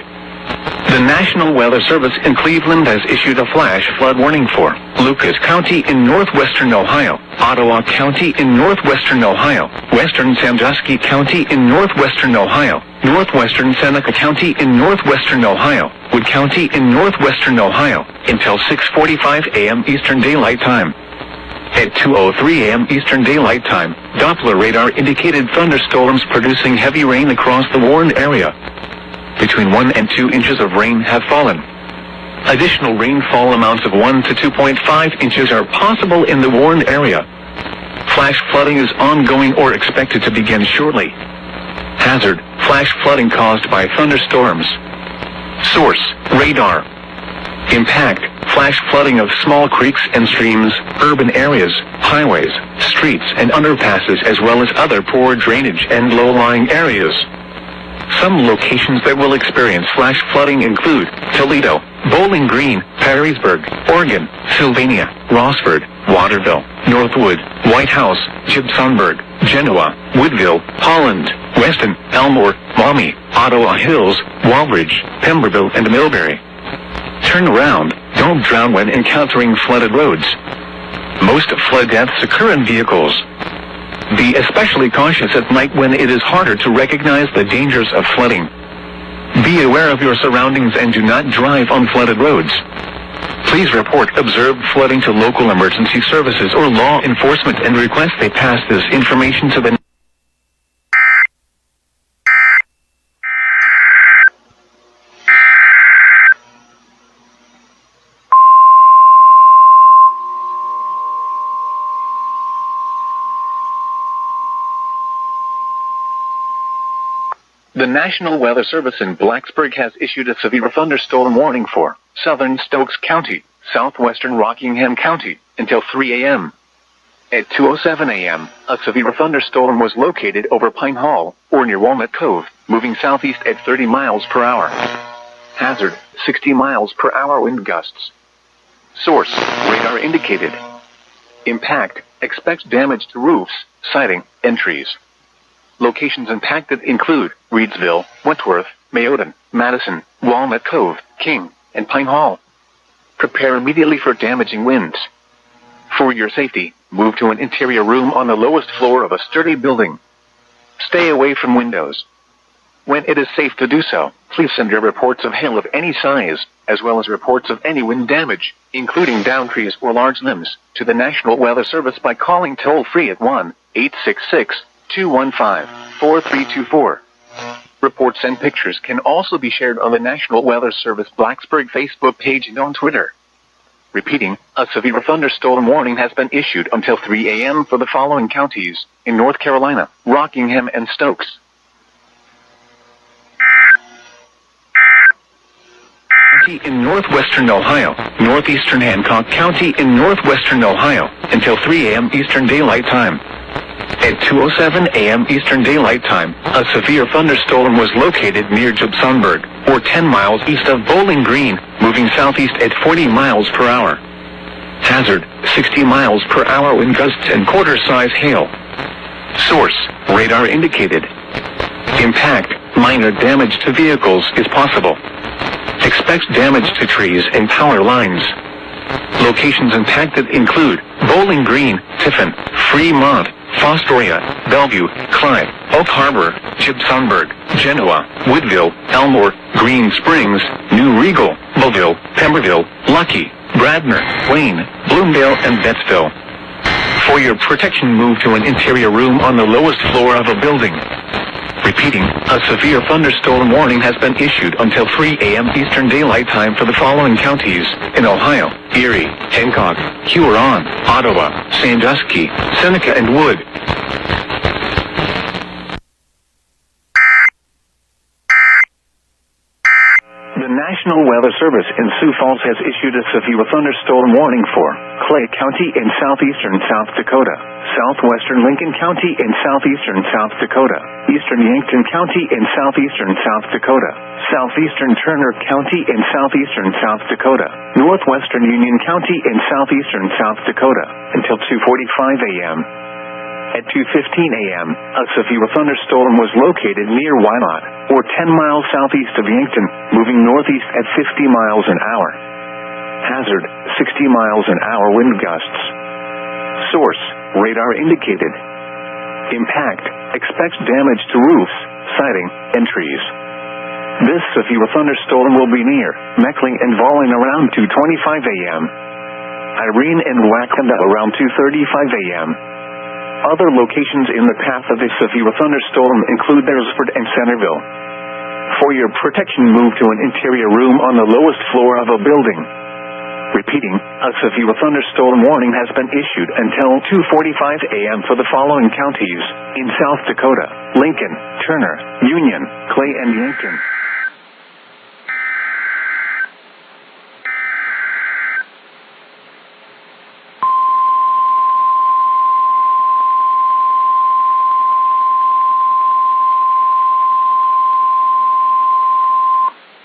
[SPEAKER 3] The National Weather Service in Cleveland has issued a flash flood warning for Lucas County in northwestern Ohio, Ottawa County in northwestern Ohio, western Sandusky County in northwestern Ohio, northwestern Seneca County in northwestern Ohio, Wood County in northwestern Ohio, until 6:45 a.m. Eastern Daylight Time. At 2:03 a.m. Eastern Daylight Time, Doppler radar indicated thunderstorms producing heavy rain across the warned area. Between 1 and 2 inches of rain have fallen. Additional rainfall amounts of 1 to 2.5 inches are possible in the warned area. Flash flooding is ongoing or expected to begin shortly. Hazard: flash flooding caused by thunderstorms. Source: radar. Impact: flash flooding of small creeks and streams, urban areas, highways, streets and underpasses, as well as other poor drainage and low-lying areas. Some locations that will experience flash flooding include Toledo, Bowling Green, Perrysburg, Oregon, Sylvania, Rossford, Waterville, Northwood, White House, Gibsonburg, Genoa, Woodville, Holland, Weston, Elmore, Maumee, Ottawa Hills, Walbridge, Pemberville and Millbury. Turn around, don't drown when encountering flooded roads. Most flood deaths occur in vehicles. Be especially cautious at night when it is harder to recognize the dangers of flooding. Be aware of your surroundings and do not drive on flooded roads. Please report observed flooding to local emergency services or law enforcement and request they pass this information to the The National Weather Service in Blacksburg has issued a severe thunderstorm warning for southern Stokes County, southwestern Rockingham County, until 3 a.m. At 2:07 a.m., a severe thunderstorm was located over Pine Hall, or near Walnut Cove, moving southeast at 30 miles per hour. Hazard: 60 miles per hour wind gusts. Source: radar indicated. Impact: expect damage to roofs, siding, and trees. Locations impacted include Reedsville, Wentworth, Mayodan, Madison, Walnut Cove, King, and Pine Hall. Prepare immediately for damaging winds. For your safety, move to an interior room on the lowest floor of a sturdy building. Stay away from windows. When it is safe to do so, please send your reports of hail of any size, as well as reports of any wind damage, including downed trees or large limbs, to the National Weather Service by calling toll-free at 1-866-215-4324. Reports and pictures can also be shared on the National Weather Service Blacksburg Facebook page and on Twitter. Repeating, a severe thunderstorm warning has been issued until 3 a.m. for the following counties in North Carolina: Rockingham and Stokes. County in northwestern Ohio, northeastern Hancock County in northwestern Ohio, until 3 a.m. Eastern Daylight Time. At 2:07 a.m. Eastern Daylight Time, a severe thunderstorm was located near Gibsonburg, or 10 miles east of Bowling Green, moving southeast at 40 miles per hour. Hazard: 60 miles per hour wind gusts and quarter-size hail. Source: radar indicated. Impact: minor damage to vehicles is possible. Expect damage to trees and power lines. Locations impacted include Bowling Green, Tiffin, Fremont, Fostoria, Bellevue, Clyde, Oak Harbor, Gibsonburg, Genoa, Woodville, Elmore, Green Springs, New Regal, Belleville, Pemberville, Lucky, Bradner, Wayne, Bloomdale, and Bettsville. For your protection, move to an interior room on the lowest floor of a building. Repeating, a severe thunderstorm warning has been issued until 3 a.m. Eastern Daylight Time for the following counties in Ohio: Erie, Hancock, Huron, Ottawa, Sandusky, Seneca, and Wood. The National Weather Service in Sioux Falls has issued a severe thunderstorm warning for Clay County in southeastern South Dakota, southwestern Lincoln County in southeastern South Dakota, eastern Yankton County in southeastern South Dakota, southeastern Turner County in southeastern South Dakota, northwestern Union County in southeastern South Dakota, until 2:45 a.m. At 2:15 a.m., a severe thunderstorm was located near Wynot, or 10 miles southeast of Yankton, moving northeast at 50 miles an hour. Hazard: 60 miles an hour wind gusts. Source: radar indicated. Impact: expect damage to roofs, siding, and trees. This severe thunderstorm will be near Meckling and Volling around 2:25 a.m. Irene and Wakanda around 2:35 a.m. Other locations in the path of a severe thunderstorm include Beresford and Centerville. For your protection, move to an interior room on the lowest floor of a building. Repeating, a severe thunderstorm warning has been issued until 2:45 a.m. for the following counties in South Dakota: Lincoln, Turner, Union, Clay, and Yankton.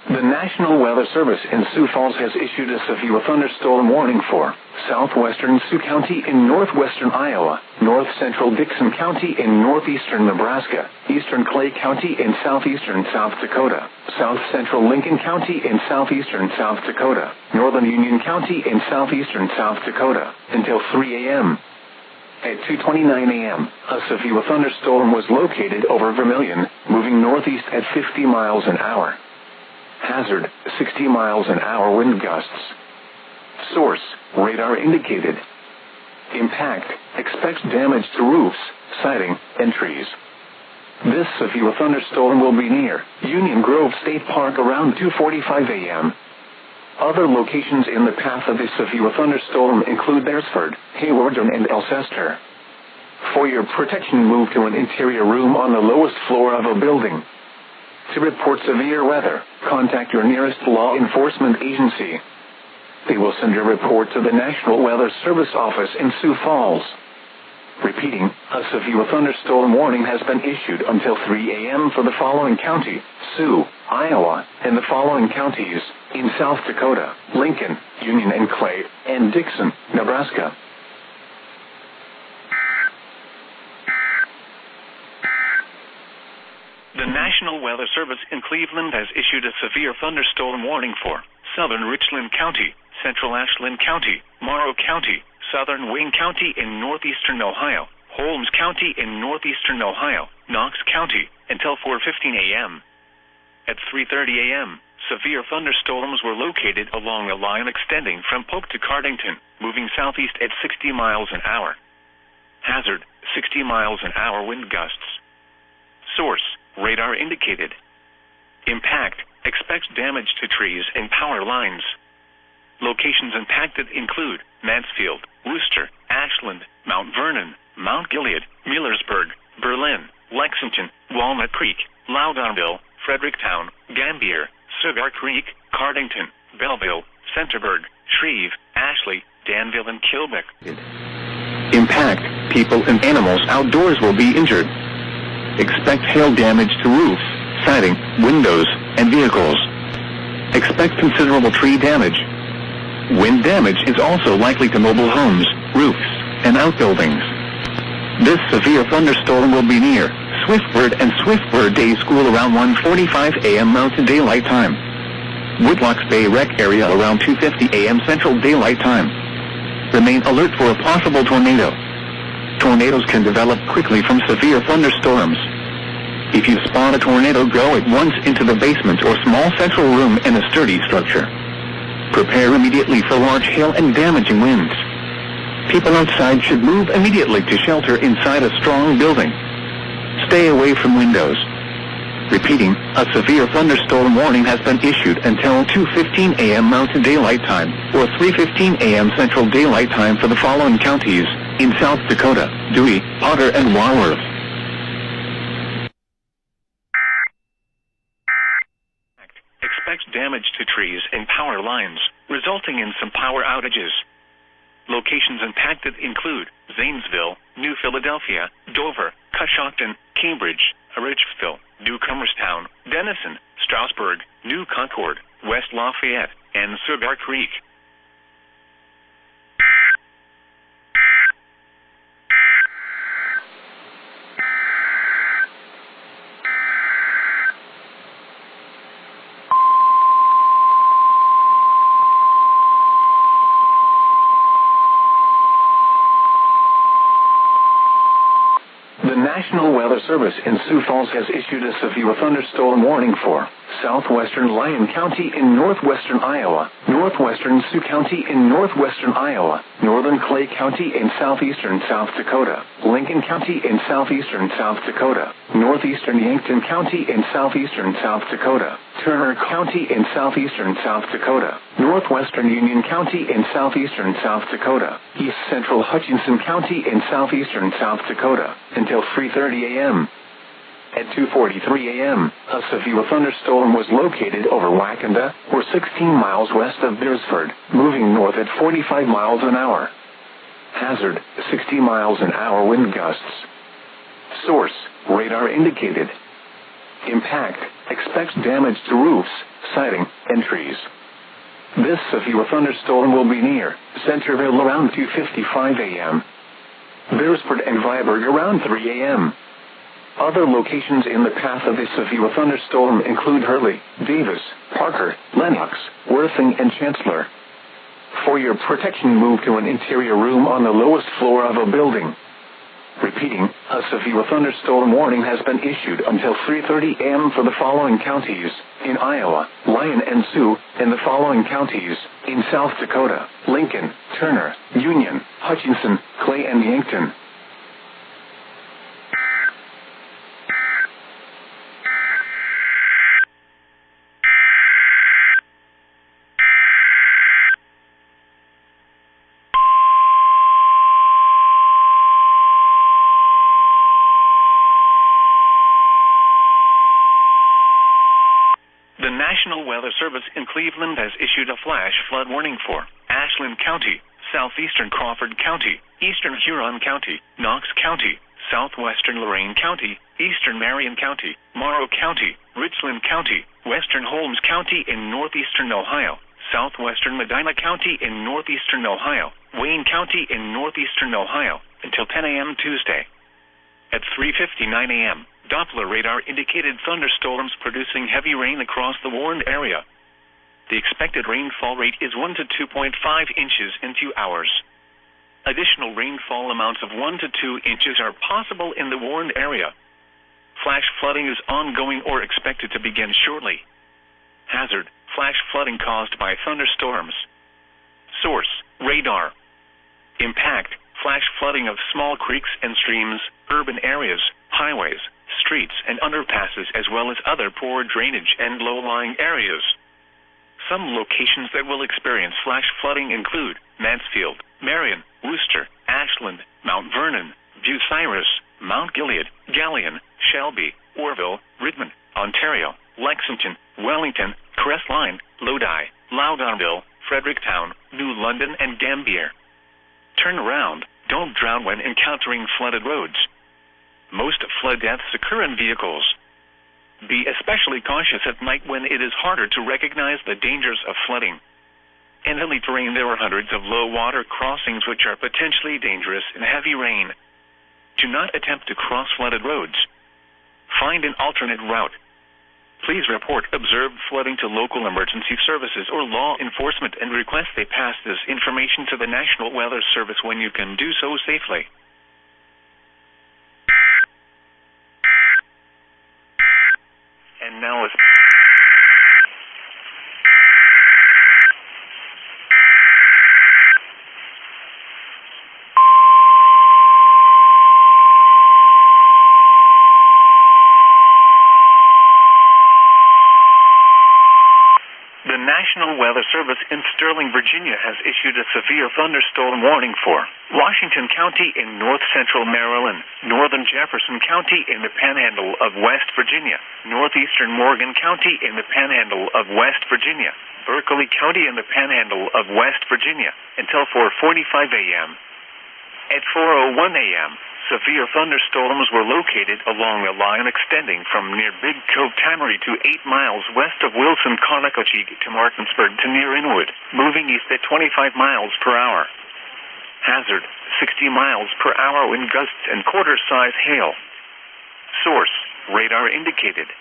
[SPEAKER 3] The National Weather Service in Sioux Falls has issued a severe thunderstorm warning for southwestern Sioux County in northwestern Iowa, north central Dixon County in northeastern Nebraska, eastern Clay County in southeastern South Dakota, south central Lincoln County in southeastern South Dakota, northern Union County in southeastern South Dakota, until 3 a.m. At 2:29 a.m., a severe thunderstorm was located over Vermilion, moving northeast at 50 miles an hour. Hazard, 60 miles an hour wind gusts. Source, radar indicated. Impact, expects damage to roofs, siding, and trees. This severe thunderstorm will be near Union Grove State Park around 2:45 a.m. Other locations in the path of this severe thunderstorm include Beresford, Hayward, and Alcester. For your protection, move to an interior room on the lowest floor of a building. To report severe weather, contact your nearest law enforcement agency. They will send your report to the National Weather Service office in Sioux Falls. Repeating, a severe thunderstorm warning has been issued until 3 a.m. for the following county: Sioux, Iowa, and the following counties in South Dakota: Lincoln, Union and Clay, and Dixon, Nebraska.
[SPEAKER 4] The National Weather Service in Cleveland has issued a severe thunderstorm warning for southern Richland County, central Ashland County, Morrow County, southern Wayne County in northeastern Ohio, Holmes County in northeastern Ohio, Knox County, until 4:15 a.m. At 3:30 a.m., severe thunderstorms were located along a line extending from Polk to Cardington, moving southeast at 60 miles an hour. Hazard, 60 miles an hour wind gusts. Source, radar indicated. Impact, expects damage to trees and power lines. Locations impacted include Mansfield, Worcester, Ashland, Mount Vernon, Mount Gilead, Millersburg, Berlin, Lexington, Walnut Creek, Loudonville, Fredericktown, Gambier, Cigar Creek, Cardington, Belleville, Centerburg, Shreve, Ashley, Danville, and Kilbeck.
[SPEAKER 3] Impact, people and animals outdoors will be injured. Expect hail damage to roofs, siding, windows, and vehicles. Expect considerable tree damage. Wind damage is also likely to mobile homes, roofs, and outbuildings. This severe thunderstorm will be near Swiftward and Swiftward Day School around 1:45 a.m. Mountain Daylight Time. Woodlocks Bay Rec Area around 2:50 a.m. Central Daylight Time. Remain alert for a possible tornado. Tornadoes can develop quickly from severe thunderstorms. If you spot a tornado, go at once into the basement or small central room in a sturdy structure. Prepare immediately for large hail and damaging winds. People outside should move immediately to shelter inside a strong building. Stay away from windows. Repeating, a severe thunderstorm warning has been issued until 2:15 a.m. Mountain Daylight Time or 3:15 a.m. Central Daylight Time for the following counties in South Dakota: Dewey, Potter, and Walworth.
[SPEAKER 4] Expects damage to trees and power lines, resulting in some power outages. Locations impacted include Zanesville, New Philadelphia, Dover, Coshocton, Cambridge, Richville, Newcomerstown, Denison, Strasburg, New Concord, West Lafayette, and Cigar Creek.
[SPEAKER 3] The National Weather Service in Sioux Falls has issued a severe thunderstorm warning for southwestern Lyon County in northwestern Iowa, northwestern Sioux County in northwestern Iowa, northern Clay County in southeastern South Dakota, Lincoln County in southeastern South Dakota, northeastern Yankton County in southeastern South Dakota, Turner County in southeastern South Dakota, northwestern Union County in southeastern South Dakota, east central Hutchinson County in southeastern South Dakota, until 3:30 a.m. At 2:43 a.m., a severe thunderstorm was located over Wakanda, or 16 miles west of Beresford, moving north at 45 miles an hour. Hazard, 60 miles an hour wind gusts. Source, radar indicated. Impact, expects damage to roofs, siding, and trees. This severe thunderstorm will be near Centerville around 2:55 a.m. Beresford and Viborg around 3 a.m. Other locations in the path of this severe thunderstorm include Hurley, Davis, Parker, Lenox, Worthing, and Chancellor. For your protection, move to an interior room on the lowest floor of a building. Repeating, a severe thunderstorm warning has been issued until 3:30 a.m. for the following counties: in Iowa, Lyon and Sioux, and the following counties: in South Dakota, Lincoln, Turner, Union, Hutchinson, Clay, and Yankton.
[SPEAKER 4] The National Weather Service in Cleveland has issued a flash flood warning for Ashland County, southeastern Crawford County, eastern Huron County, Knox County, southwestern Lorain County, eastern Marion County, Morrow County, Richland County, western Holmes County in northeastern Ohio, southwestern Medina County in northeastern Ohio, Wayne County in northeastern Ohio, until 10 a.m. Tuesday. At 3:59 a.m., Doppler radar indicated thunderstorms producing heavy rain across the warned area. The expected rainfall rate is 1 to 2.5 inches in 2 hours. Additional rainfall amounts of 1 to 2 inches are possible in the warned area. Flash flooding is ongoing or expected to begin shortly. Hazard, flash flooding caused by thunderstorms. Source, radar. Impact, flash flooding of small creeks and streams, urban areas, highways, streets, and underpasses, as well as other poor drainage and low-lying areas. Some locations that will experience flash flooding include Mansfield, Marion, Worcester, Ashland, Mount Vernon, Bucyrus, Mount Gilead, Galion, Shelby, Orville, Redmond, Ontario, Lexington, Wellington, Crestline, Lodi, Loudonville, Fredericktown, New London, and Gambier. Turn around. Don't drown when encountering flooded roads. Most flood deaths occur in vehicles. Be especially cautious at night when it is harder to recognize the dangers of flooding. In hilly terrain, there are hundreds of low water crossings which are potentially dangerous in heavy rain. Do not attempt to cross flooded roads. Find an alternate route. Please report observed flooding to local emergency services or law enforcement and request they pass this information to the National Weather Service when you can do so safely. And now it's The National Weather Service in Sterling, Virginia has issued a severe thunderstorm warning for Washington County in north central Maryland, northern Jefferson County in the panhandle of West Virginia, northeastern Morgan County in the panhandle of West Virginia, Berkeley County in the panhandle of West Virginia, until 4:45 a.m. At 4:01 a.m., severe thunderstorms were located along a line extending from near Big Cove Tammany to 8 miles west of Wilson, Conococheague to Martinsburg to near Inwood, moving east at 25 miles per hour. Hazard, 60 miles per hour wind gusts and quarter-size hail. Source, radar indicated.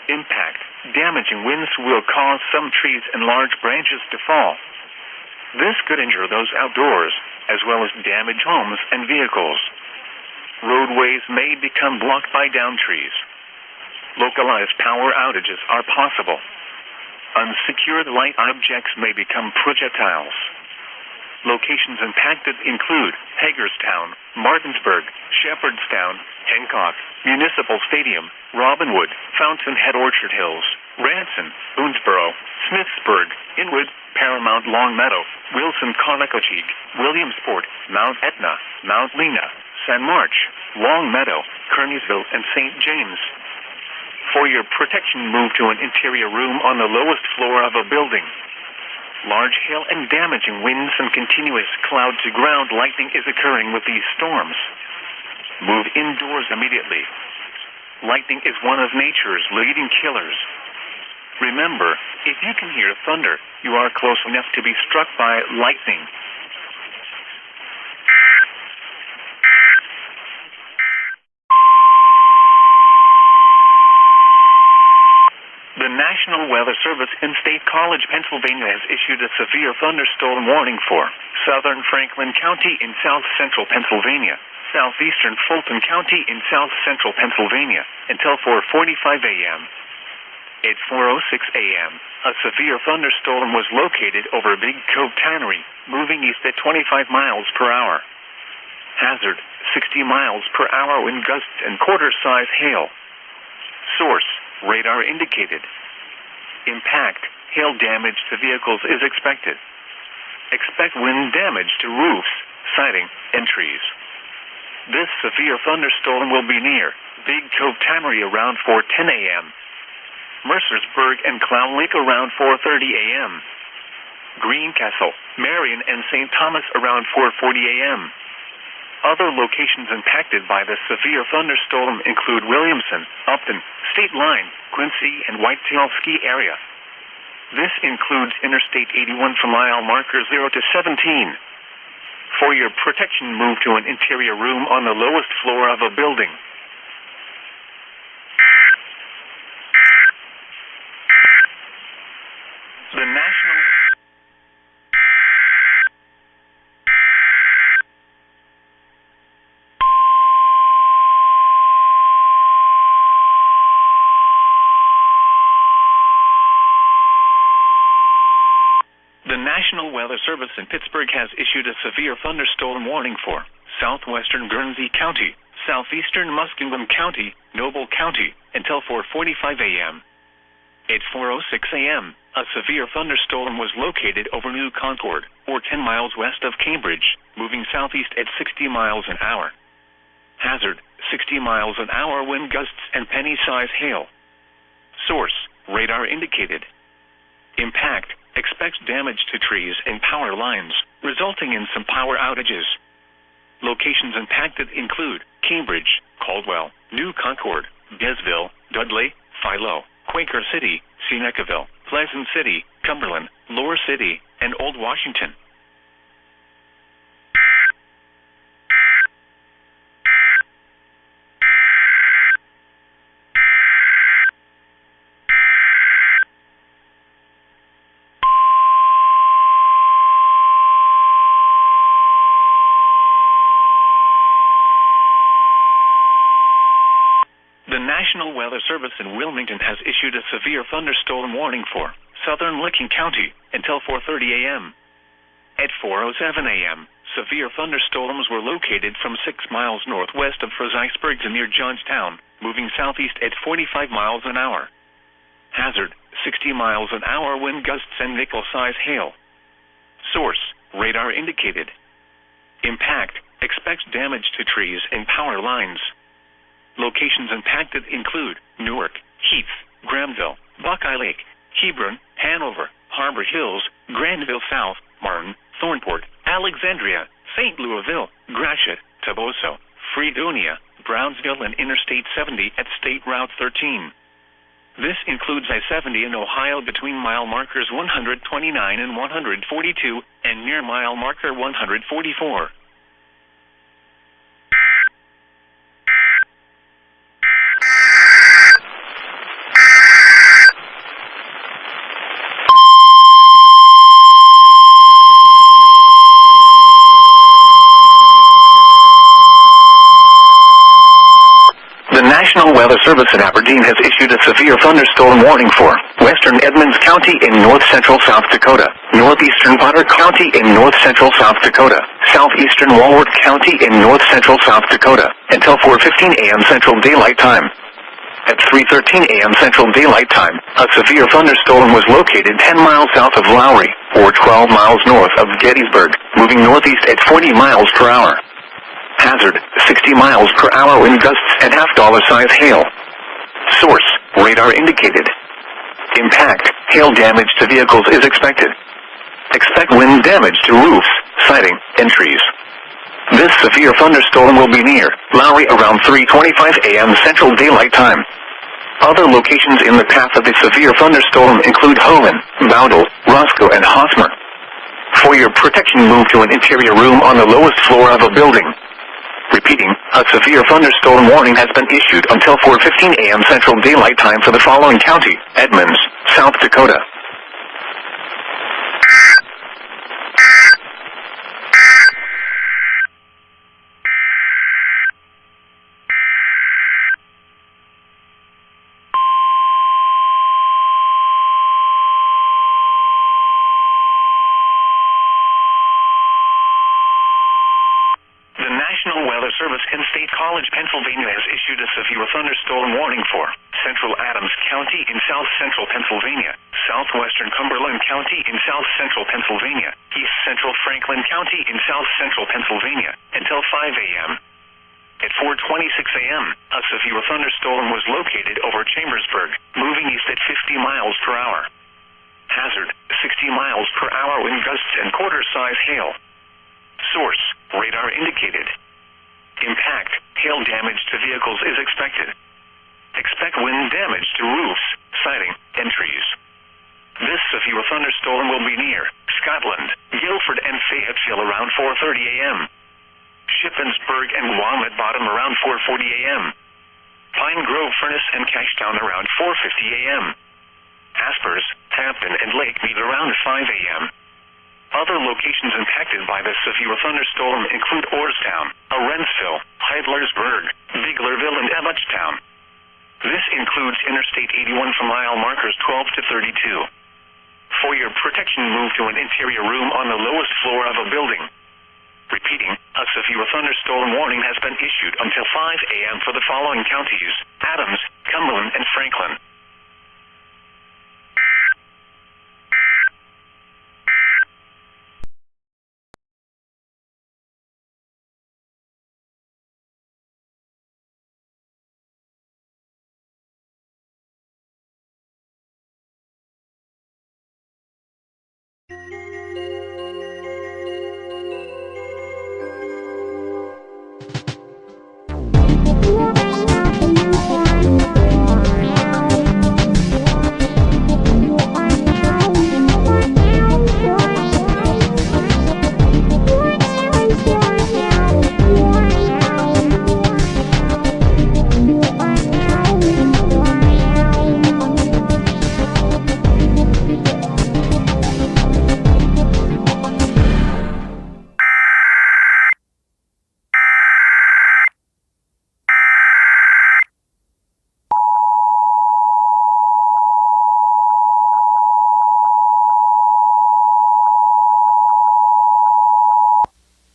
[SPEAKER 4] Impact, damaging winds will cause some trees and large branches to fall. This could injure those outdoors, as well as damage homes and vehicles. Roadways may become blocked by downed trees. Localized power outages are possible. Unsecured light objects may become projectiles. Locations impacted include Hagerstown, Martinsburg, Shepherdstown, Hancock, Municipal Stadium, Robinwood, Fountainhead Orchard Hills, Ranson, Boonesboro, Smithsburg, Inwood, Paramount Longmeadow, Wilson Conococheague, Williamsport, Mount Etna, Mount Lena, San March, Longmeadow, Kearneysville, and St. James. For your protection, move to an interior room on the lowest floor of a building. Large hail and damaging winds and continuous cloud-to-ground lightning is occurring with these storms. Move indoors immediately. Lightning is one of nature's leading killers. Remember, if you can hear thunder, you are close enough to be struck by lightning. The National Weather Service in State College, Pennsylvania has issued a severe thunderstorm warning for southern Franklin County in south-central Pennsylvania, southeastern Fulton County in south-central Pennsylvania, until 4:45 a.m. At 4:06 a.m., a severe thunderstorm was located over Big Cove Tannery, moving east at 25 miles per hour. Hazard, 60 miles per hour wind gusts and quarter-size hail. Source, radar indicated. Impact, hail damage to vehicles is expected. Expect wind damage to roofs, siding, and trees. This severe thunderstorm will be near Big Cove Tannery around 4:10 a.m. Mercersburg and Clown Lake around 4:30 a.m. Greencastle, Marion, and St. Thomas around 4:40 a.m. Other locations impacted by the severe thunderstorm include Williamson, Upton, State Line, Quincy, and Whitetail Ski Area. This includes Interstate 81 from mile marker 0 to 17. For your protection, move to an interior room on the lowest floor of a building. The National Weather Service in Pittsburgh has issued a severe thunderstorm warning for southwestern Guernsey County, southeastern Muskingum County, Noble County, until 4:45 a.m. At 4:06 a.m., a severe thunderstorm was located over New Concord, or 10 miles west of Cambridge, moving southeast at 60 miles an hour. Hazard, 60 miles an hour wind gusts and penny-size hail. Source, radar indicated. Impact, expect damage to trees and power lines, resulting in some power outages. Locations impacted include Cambridge, Caldwell, New Concord, Desville, Dudley, Philo, Quaker City, Senecaville, Pleasant City, Cumberland, Lower City, and Old Washington. The National Weather Service in Wilmington has issued a severe thunderstorm warning for southern Licking County until 4:30 a.m. At 4:07 a.m., severe thunderstorms were located from 6 miles northwest of Fredericksburg to near Johnstown, moving southeast at 45 miles an hour. Hazard, 60 miles an hour wind gusts and nickel-size hail. Source, radar indicated. Impact, expect damage to trees and power lines. Locations impacted include Newark, Heath, Grahamville, Buckeye Lake, Hebron, Hanover, Harbor Hills, Granville South, Martin, Thornport, Alexandria, St. Louisville, Gratiot, Toboso, Fredonia, Brownsville, and Interstate 70 at State Route 13. This includes I-70 in Ohio between mile markers 129 and 142, and near mile marker 144.
[SPEAKER 3] Weather Service in Aberdeen has issued a severe thunderstorm warning for western Edmonds County in north-central South Dakota, northeastern Potter County in north-central South Dakota, southeastern Walworth County in north-central South Dakota, until 4:15 a.m. Central Daylight Time. At 3:13 a.m. Central Daylight Time, a severe thunderstorm was located 10 miles south of Lowry, or 12 miles north of Gettysburg, moving northeast at 40 miles per hour. Hazard, 60 miles per hour wind gusts and half-dollar size hail. Source, radar indicated. Impact, hail damage to vehicles is expected. Expect wind damage to roofs, siding, and trees. This severe thunderstorm will be near Lowry around 3:25 a.m. Central Daylight Time. Other locations in the path of the severe thunderstorm include Hohen, Bowdle, Roscoe, and Hosmer. For your protection, move to an interior room on the lowest floor of a building. Repeating, a severe thunderstorm warning has been issued until 4:15 a.m. Central Daylight Time for the following county: Edmonds, South Dakota. National Weather Service in State College, Pennsylvania has issued a severe thunderstorm warning for central Adams County in south-central Pennsylvania, southwestern Cumberland County in south-central Pennsylvania, east-central Franklin County in south-central Pennsylvania, until 5 a.m. At 4:26 a.m., a severe thunderstorm was located over Chambersburg, moving east at 50 miles per hour. Hazard, 60 miles per hour wind gusts and quarter-size hail. Source, radar indicated. Impact, hail damage to vehicles is expected. Expect wind damage to roofs, siding, and trees. This severe thunderstorm will be near Scotland, Guilford, and Fayetteville around 4:30 a.m. Shippensburg and Wilmette Bottom around 4:40 a.m. Pine Grove, Furnace, and Cashtown around 4:50 a.m. Aspers, Hampton, and Lake Mead around 5 a.m. Other locations impacted by this severe thunderstorm include Orrstown, Arendsville, Heidlersburg, Biglerville, and Emmetstown. This includes Interstate 81 for mile markers 12 to 32. For your protection, move to an interior room on the lowest floor of a building. Repeating, a severe thunderstorm warning has been issued until 5 a.m. for the following counties: Adams, Cumberland, and Franklin.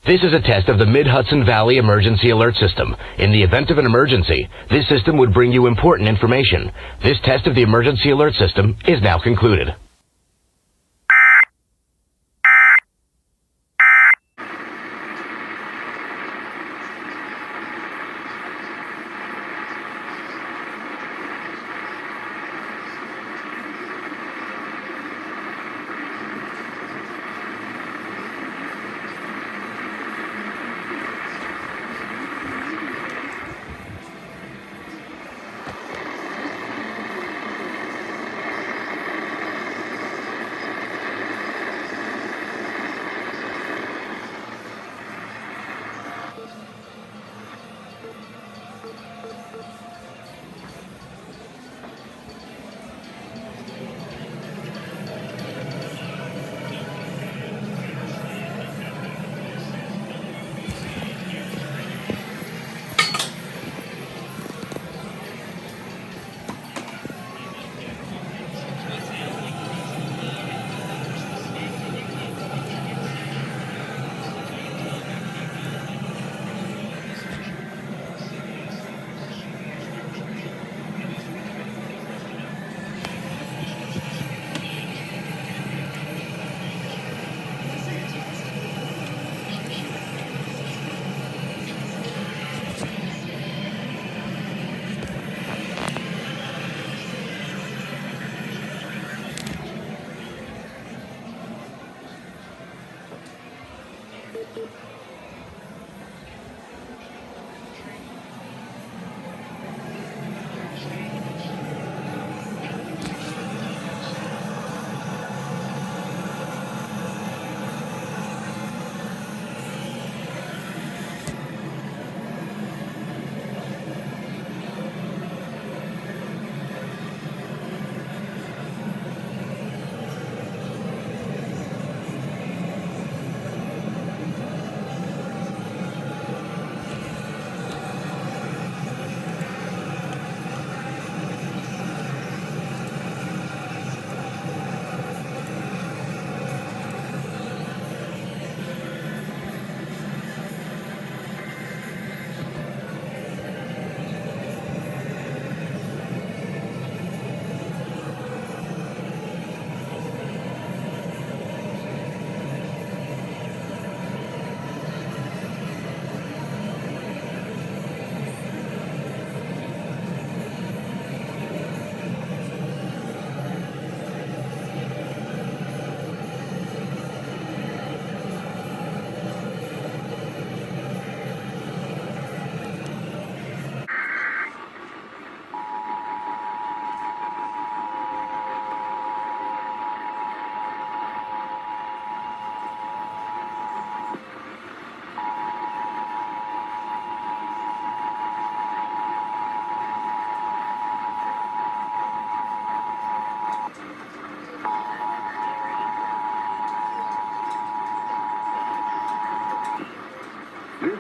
[SPEAKER 13] This is a test of the Mid-Hudson Valley Emergency Alert System. In the event of an emergency, this system would bring you important information. This test of the Emergency Alert System is now concluded.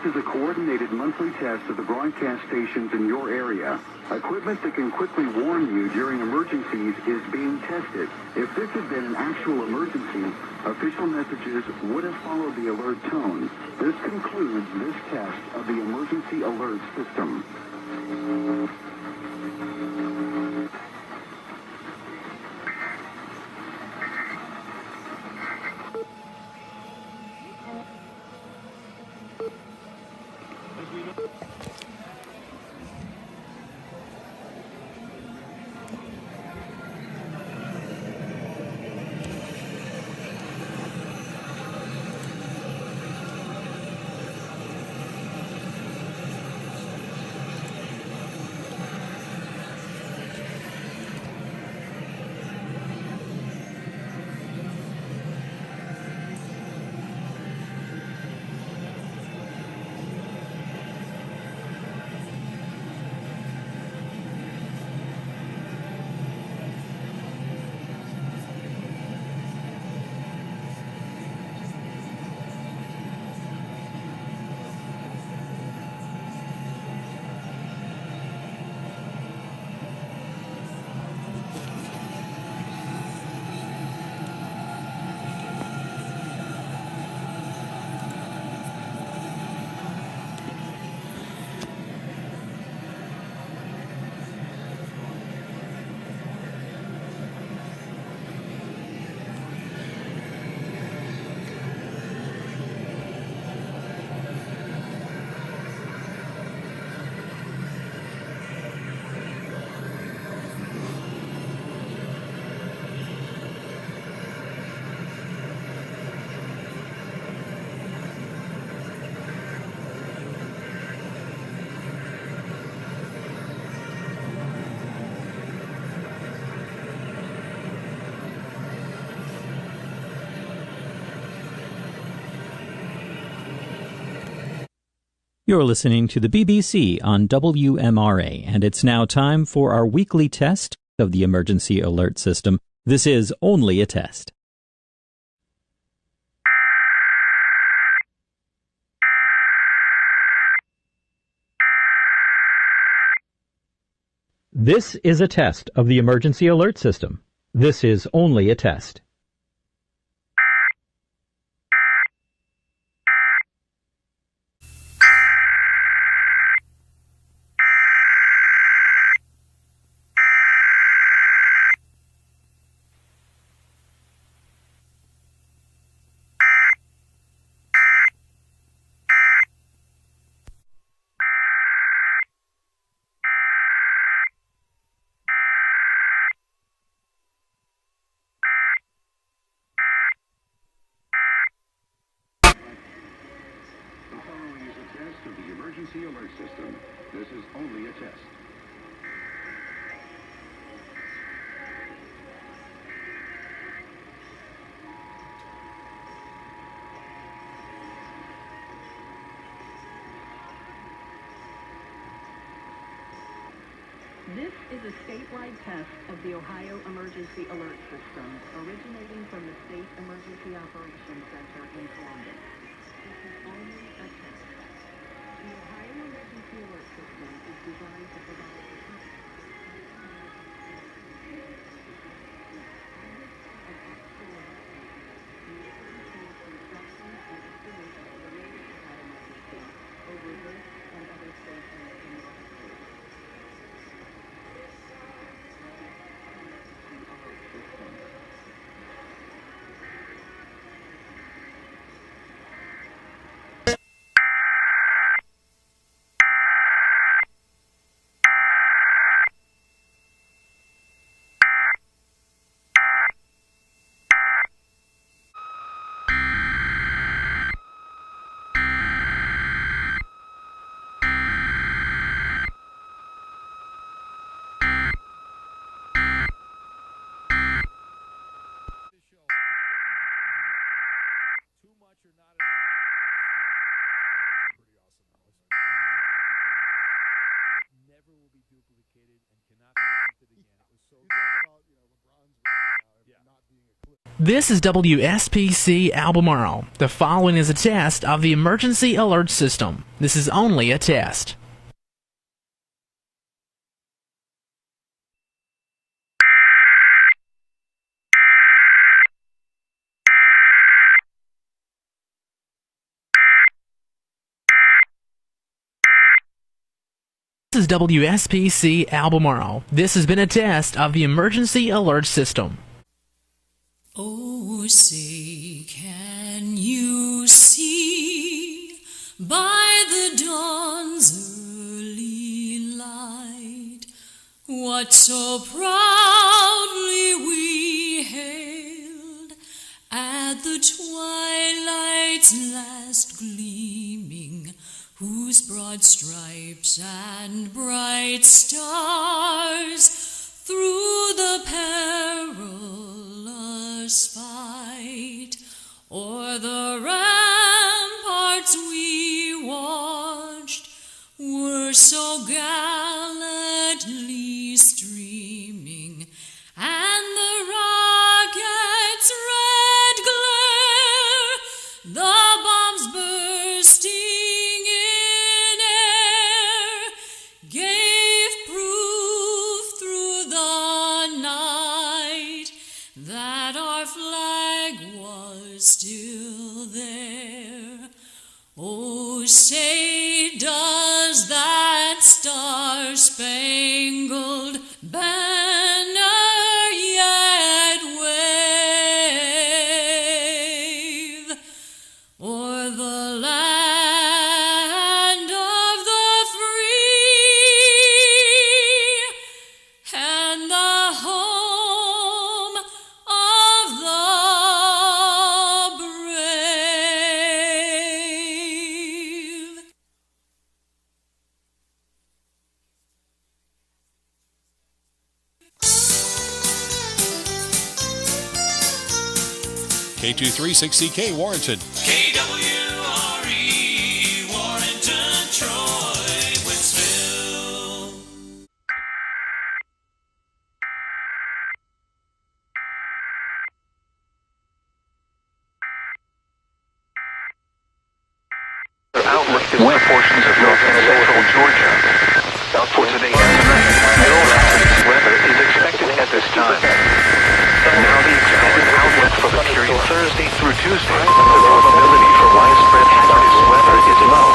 [SPEAKER 5] is a coordinated monthly test of the broadcast stations in your area. Equipment that can quickly warn you during emergencies is being tested. If this had been an actual emergency, official messages would have followed the alert tone. This concludes this test of the emergency alert system.
[SPEAKER 14] You're listening to the BBC on WMRA, and it's now time for our weekly test of the emergency alert system. This is only a test. This is a test of the emergency alert system. This is only a test.
[SPEAKER 5] Of the emergency alert system. This is only a test.
[SPEAKER 15] This is a statewide test of the Ohio Emergency Alert System, originating from the State Emergency Operations Center in Columbus. This is only a test. The Ohio Emergency Alert System is designed to provide the over this and other stations in the state.
[SPEAKER 16] This is WSPC Albemarle. The following is a test of the emergency alert system. This is only a test. This is WSPC Albemarle. This has been a test of the emergency alert system.
[SPEAKER 17] Oh, say, can you see by the dawn's early light what so proudly we hailed at the twilight's last gleaming, whose broad stripes and bright stars through the perilous fight o'er the ramparts we watched were so gallantly streaming, and the rocket's red glare, the bombs bursting in air, gave proof through the night that our flag was still there. Oh, say, does that star-spangled banner yet wave o'er the land of the free and the home of the brave?
[SPEAKER 18] K236CK Warrenton.
[SPEAKER 17] KWRE, Warrenton, Troy, Winsville.
[SPEAKER 3] Wet portions of north and central Georgia. For today and tonight, no hazardous weather is expected at this time. And now the expected outlook for the period Thursday through Tuesday. The probability for widespread hazardous weather is low.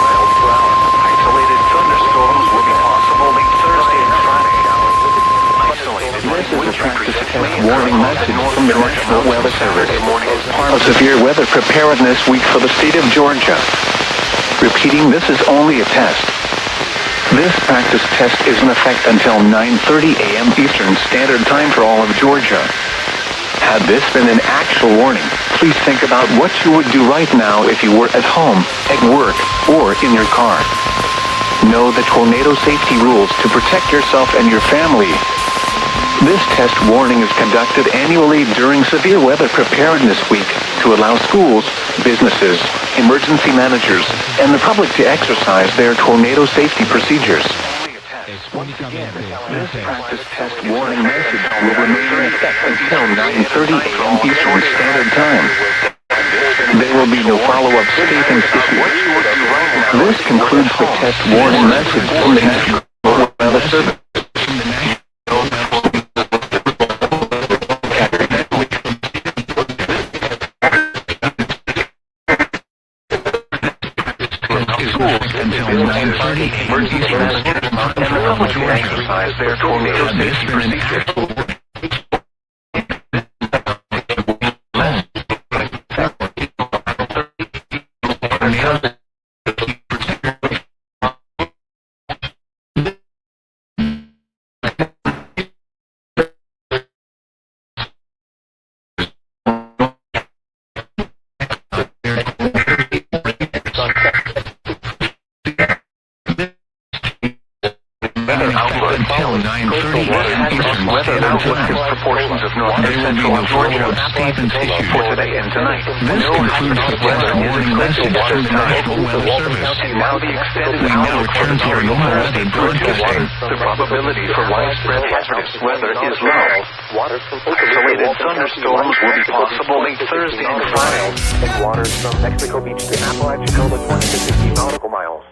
[SPEAKER 3] Isolated thunderstorms will be possible late Thursday and Friday. Isolated
[SPEAKER 5] This is a practice test
[SPEAKER 3] warning message from the National Weather Service as part of severe weather preparedness week for the state of Georgia. Repeating, this is only a test. This practice test is in effect until 9:30 a.m. Eastern Standard Time for all of Georgia. Had this been an actual warning, please think about what you would do right now if you were at home, at work, or in your car. Know the tornado safety rules to protect yourself and your family. This test warning is conducted annually during Severe Weather Preparedness Week to allow schools, businesses, emergency managers, and the public to exercise their tornado safety procedures. This practice test warning message will remain in effect until 9:30 a.m. Eastern Standard Time. There will be no follow-up statements issued. This concludes the test warning message from the National Weather Service. Until 9:30 emergency managers and the public to exercise their tornado safety procedures. Until 9:30 a.m. Eastern Weather southwestern proportions of north and central Georgia, Stevens issued for today and tonight. This concludes the weather warning message from the National Weather Service. Now the extended we now return to our normal state broadcasting. The probability for widespread hazardous weather is low. Isolated thunderstorms will be possible late Thursday and Friday.
[SPEAKER 5] Waters from Mexico Beach to Apalachicola, 20 to 60 nautical miles.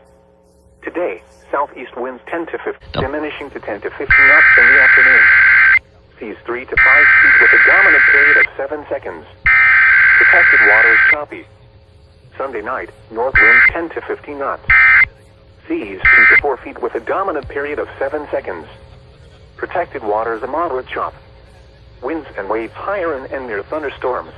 [SPEAKER 5] Today, southeast winds 10 to 15, diminishing to 10 to 15 knots in the afternoon. Seas 3 to 5 feet with a dominant period of 7 seconds. Protected waters choppy. Sunday night, north winds 10 to 15 knots. Seas 2 to 4 feet with a dominant period of 7 seconds. Protected waters a moderate chop. Winds and waves higher and near thunderstorms.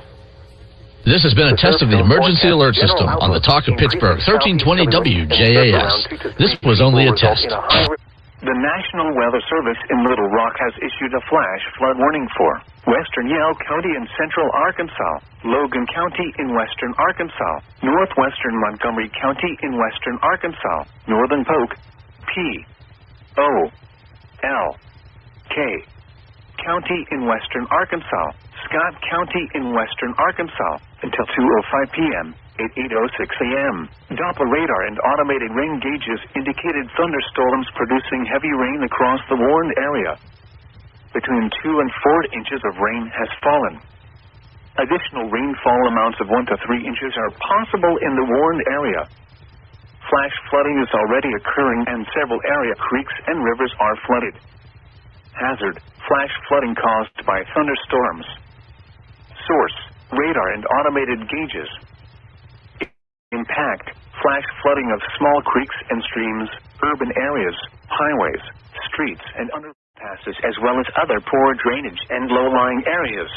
[SPEAKER 19] This has been a test of the emergency alert system on the Talk of Pittsburgh, 1320 WJAS. This was only a test.
[SPEAKER 3] The National Weather Service in Little Rock has issued a flash flood warning for western Yell County in central Arkansas, Logan County in western Arkansas, northwestern Montgomery County in western Arkansas, northern Polk, P.O.L.K. County in western Arkansas, Scott County in western Arkansas, until 2:05 p.m. At 8:06 a.m., Doppler radar and automated rain gauges indicated thunderstorms producing heavy rain across the warned area. Between 2 and 4 inches of rain has fallen. Additional rainfall amounts of 1 to 3 inches are possible in the warned area. Flash flooding is already occurring and several area creeks and rivers are flooded. Hazard, flash flooding caused by thunderstorms. Source, radar and automated gauges. Impact, flash flooding of small creeks and streams, urban areas, highways, streets, and underpasses, as well as other poor drainage and low-lying areas.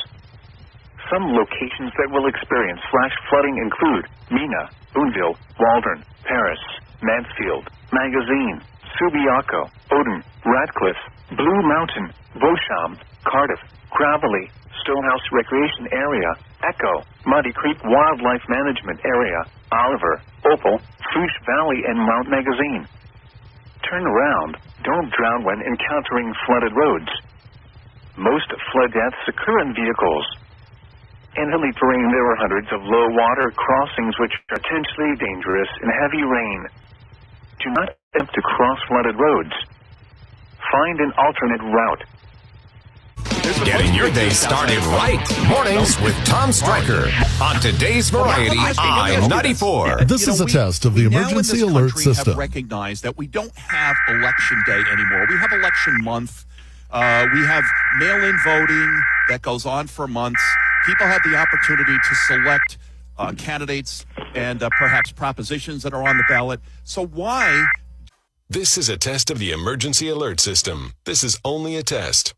[SPEAKER 3] Some locations that will experience flash flooding include Mena, Boonville, Waldron, Paris, Mansfield, Magazine, Subiaco, Odin, Radcliffe, Blue Mountain, Beauchamp, Cardiff, Gravelly, Stonehouse Recreation Area, Echo, Muddy Creek Wildlife Management Area, Oliver, Opal, Fouche Valley, and Mount Magazine. Turn around. Don't drown when encountering flooded roads. Most flood deaths occur in vehicles. In hilly terrain, there are hundreds of low-water crossings which are potentially dangerous in heavy rain. Do not attempt to cross flooded roads. Find an alternate route.
[SPEAKER 20] Getting your day started right. Mornings with Tom Stryker on today's Variety I-94.
[SPEAKER 21] This is a test of the emergency alert system.
[SPEAKER 8] Have recognized that we don't have election day anymore. We have election month. We have mail-in voting that goes on for months. People have the opportunity to select candidates and perhaps propositions that are on the ballot. So why?
[SPEAKER 20] This is a test of the emergency alert system. This is only a test.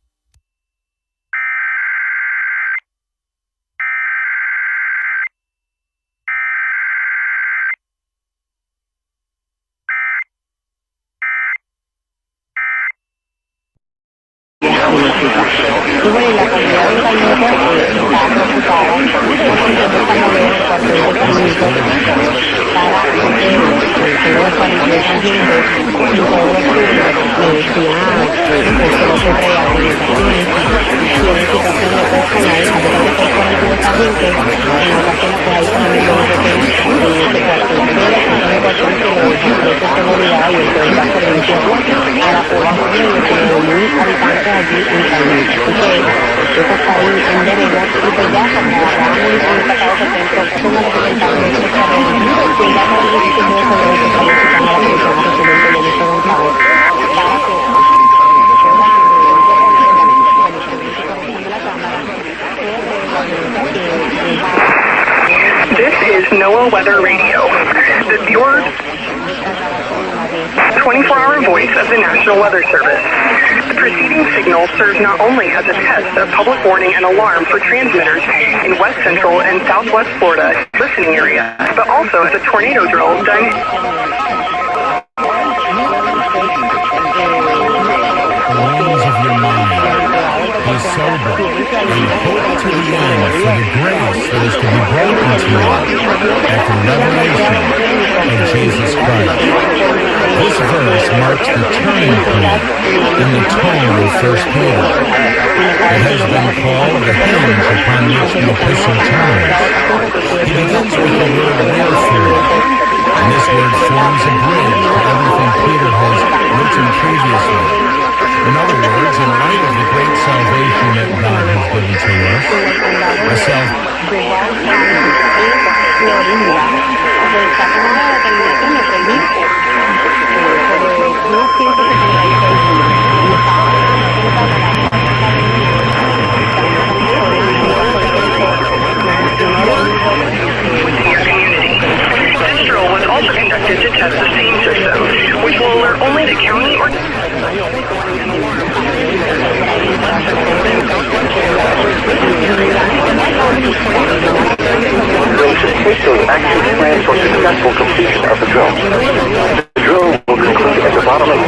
[SPEAKER 22] This is NOAA Weather Radio, the pure 24-hour voice of the National Weather Service. The preceding signal serves not only as a test of public warning and alarm for transmitters in West Central and Southwest Florida listening area, but also as a tornado drill done.
[SPEAKER 21] The lungs of your mind. The is sober, and hope to the end for the grace that is to be brought unto you at the revelation of Jesus Christ. This verse marks the turning point in the tone of 1 Peter. It has been called the hinge upon which the epistle turns. He begins with the word wherefore, and this word forms a bridge to everything Peter has written previously. In other words, in light of the great salvation that God has given to us,
[SPEAKER 22] This drill was also conducted to test the same system, which will alert only the county or
[SPEAKER 1] Officials actually plans for successful completion of the drill. The drill will conclude at the bottom of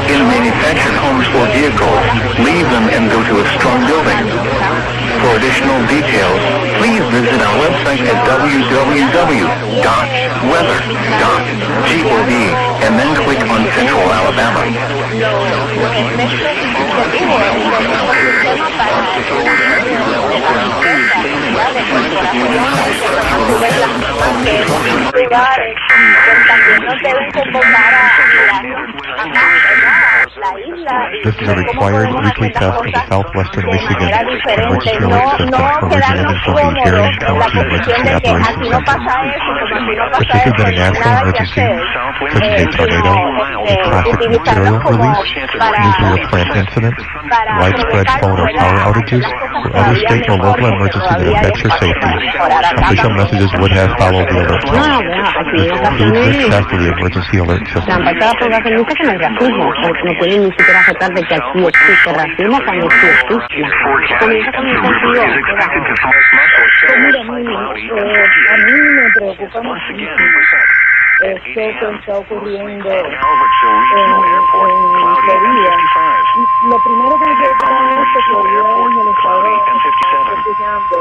[SPEAKER 1] in manufactured homes or vehicles, leave them and go to a strong building. For additional details, please visit our website at www.weather.gov and then click on Central Alabama.
[SPEAKER 2] This is a required weekly test of the Southwestern Michigan Emergency Alert System originating from the Cerri County Emergency Operations Center. If this has been a national emergency, such as a tornado, a toxic material release, nuclear plant incident, widespread phone or power outages, or other state or local emergency that affects your safety, official messages would have followed the alert tone. This includes this test of the Emergency Alert System.
[SPEAKER 9] Ni siquiera aceptar de que aquí existe racismo cuando sí existe. Comienza con el sentido. Mira, a mí me preocupa muchísimo esto que está ocurriendo en Florida. Lo primero que me preocupa es que Florida es el estado,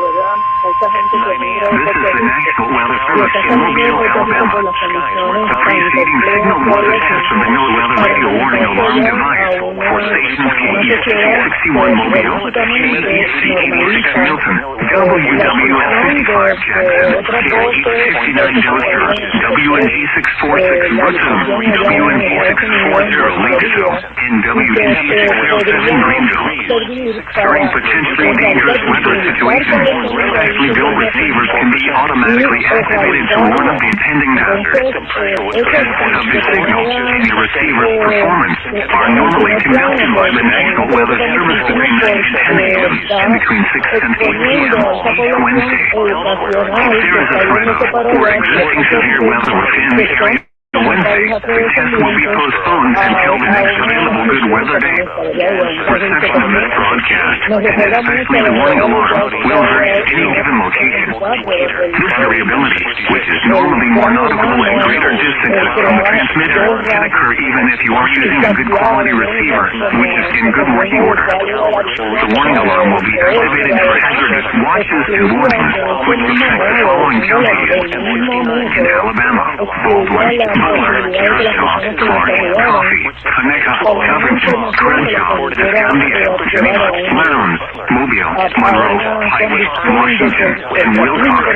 [SPEAKER 9] ¿verdad?
[SPEAKER 3] This is the National Weather Service in Mobile, Alabama. The preceding signal was a test of the NOAA radio warning alarm device for stations KEAS 61 Mobile, KEAS 86 Milton, WWS 55 Jackson, KEAS 59 Joshua, WNG 646 Woodson, WNG 640 Lakeville, and WNG 607 Greenville. During potentially dangerous weather situations, specially built receivers can be automatically activated to warn of impending hazards. The test of the signal and the receiver's performance are normally conducted by the National Weather Service between 6 and 10 a.m. and between 6 and 8 p.m. each Wednesday. If there is a threat of or existing severe weather within the area, Wednesday, the test will be postponed until the next available good weather day. Reception of this broadcast, and especially the warning alarm, will vary at any given location. This variability, which is normally more noticeable at greater distances from the transmitter, can occur even if you are using a good quality receiver, which is in good working order. The warning alarm will be activated for hazardous watches and warnings, which affect the following counties: in Alabama, Baldwin, Butler, Kearsarge, Clark, Coffee, Conecuh, Covington, Crenshaw, Escambia, Geneva, Lowndes, Mobile, Monroe, Heights, Washington, and Wilcox.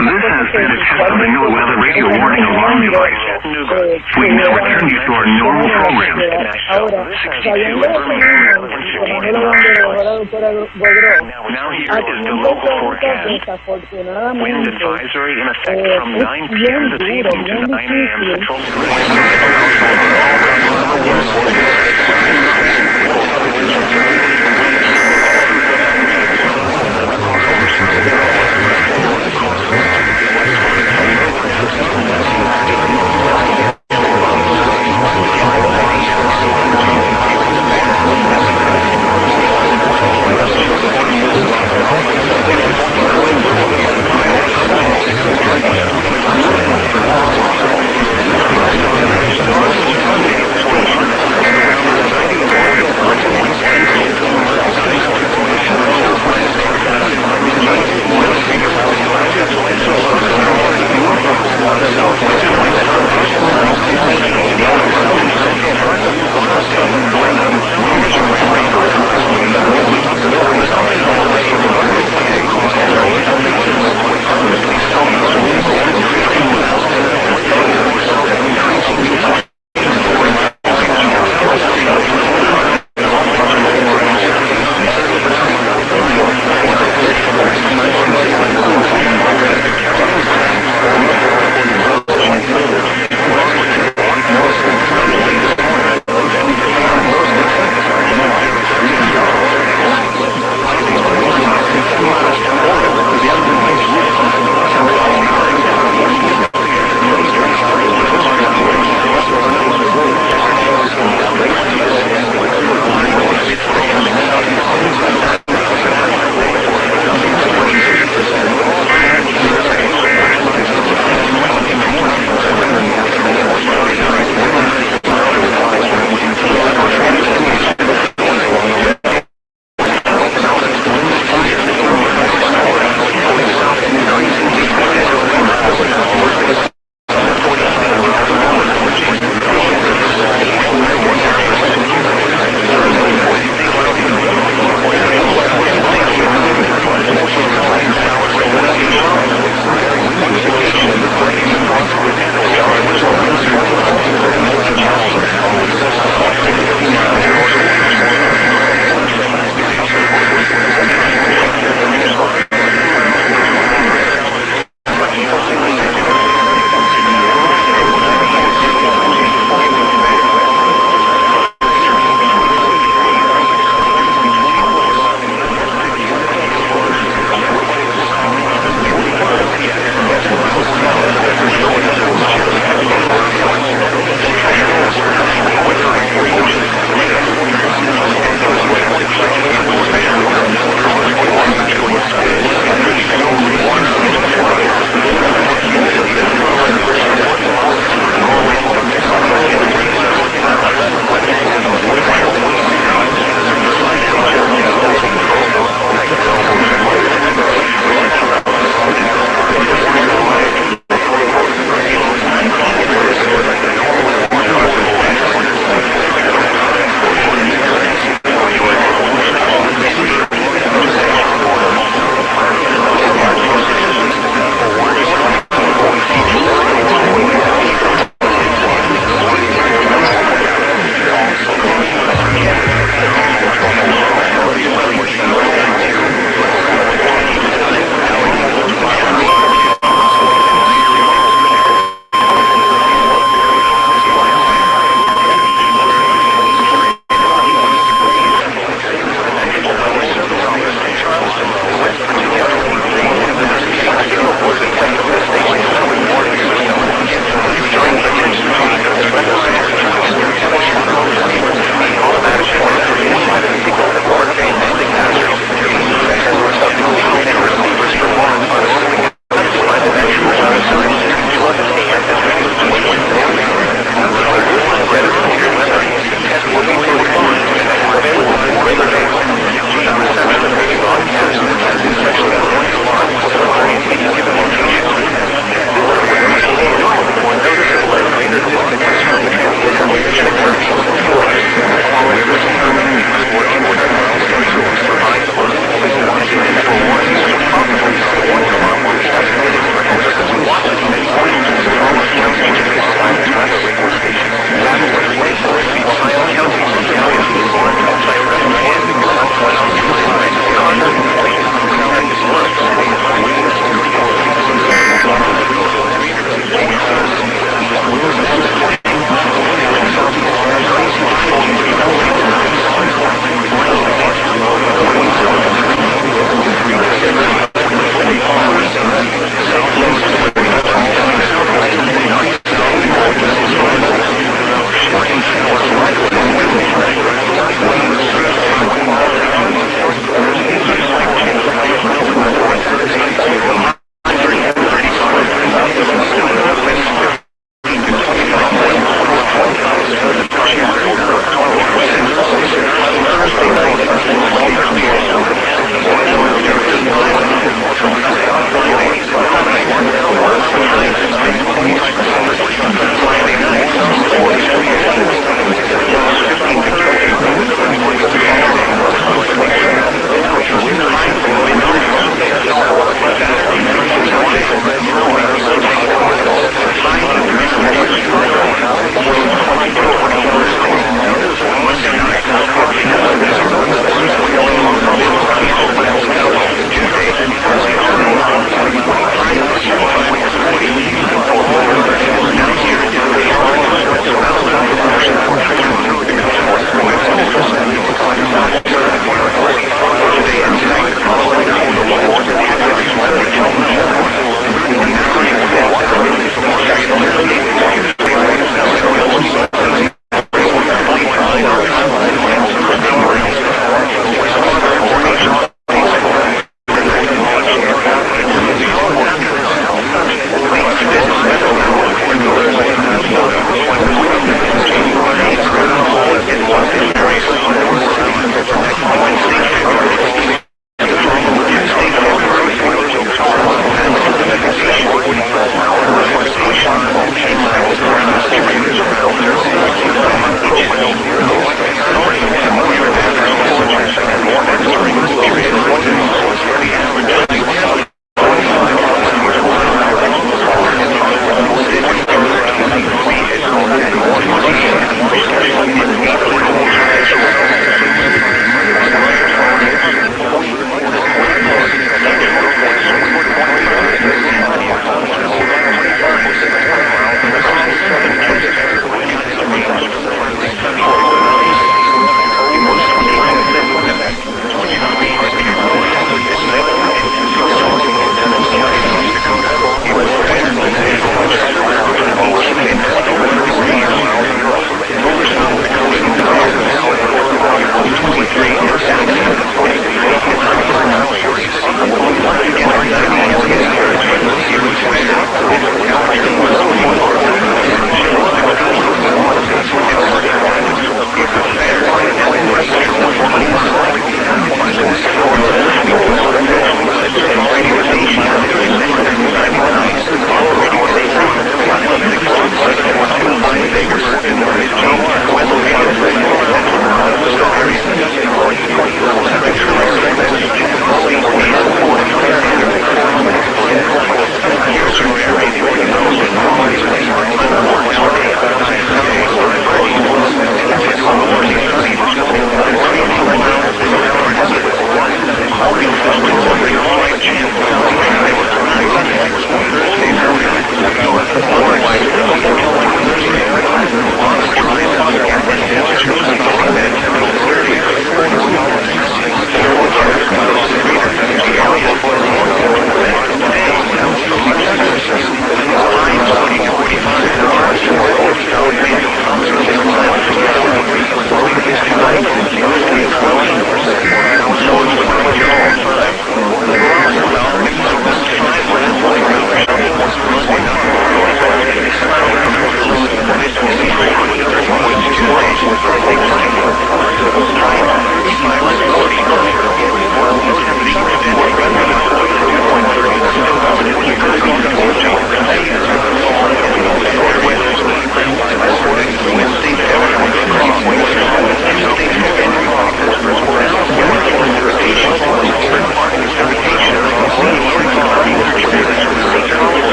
[SPEAKER 3] This has been a test of the NOAA Weather Radio Warning Alarm device. We now return you to our normal program.
[SPEAKER 4] Now here is the local forecast. Wind advisory in effect from 9 p.m. this evening to 9 a.m. Central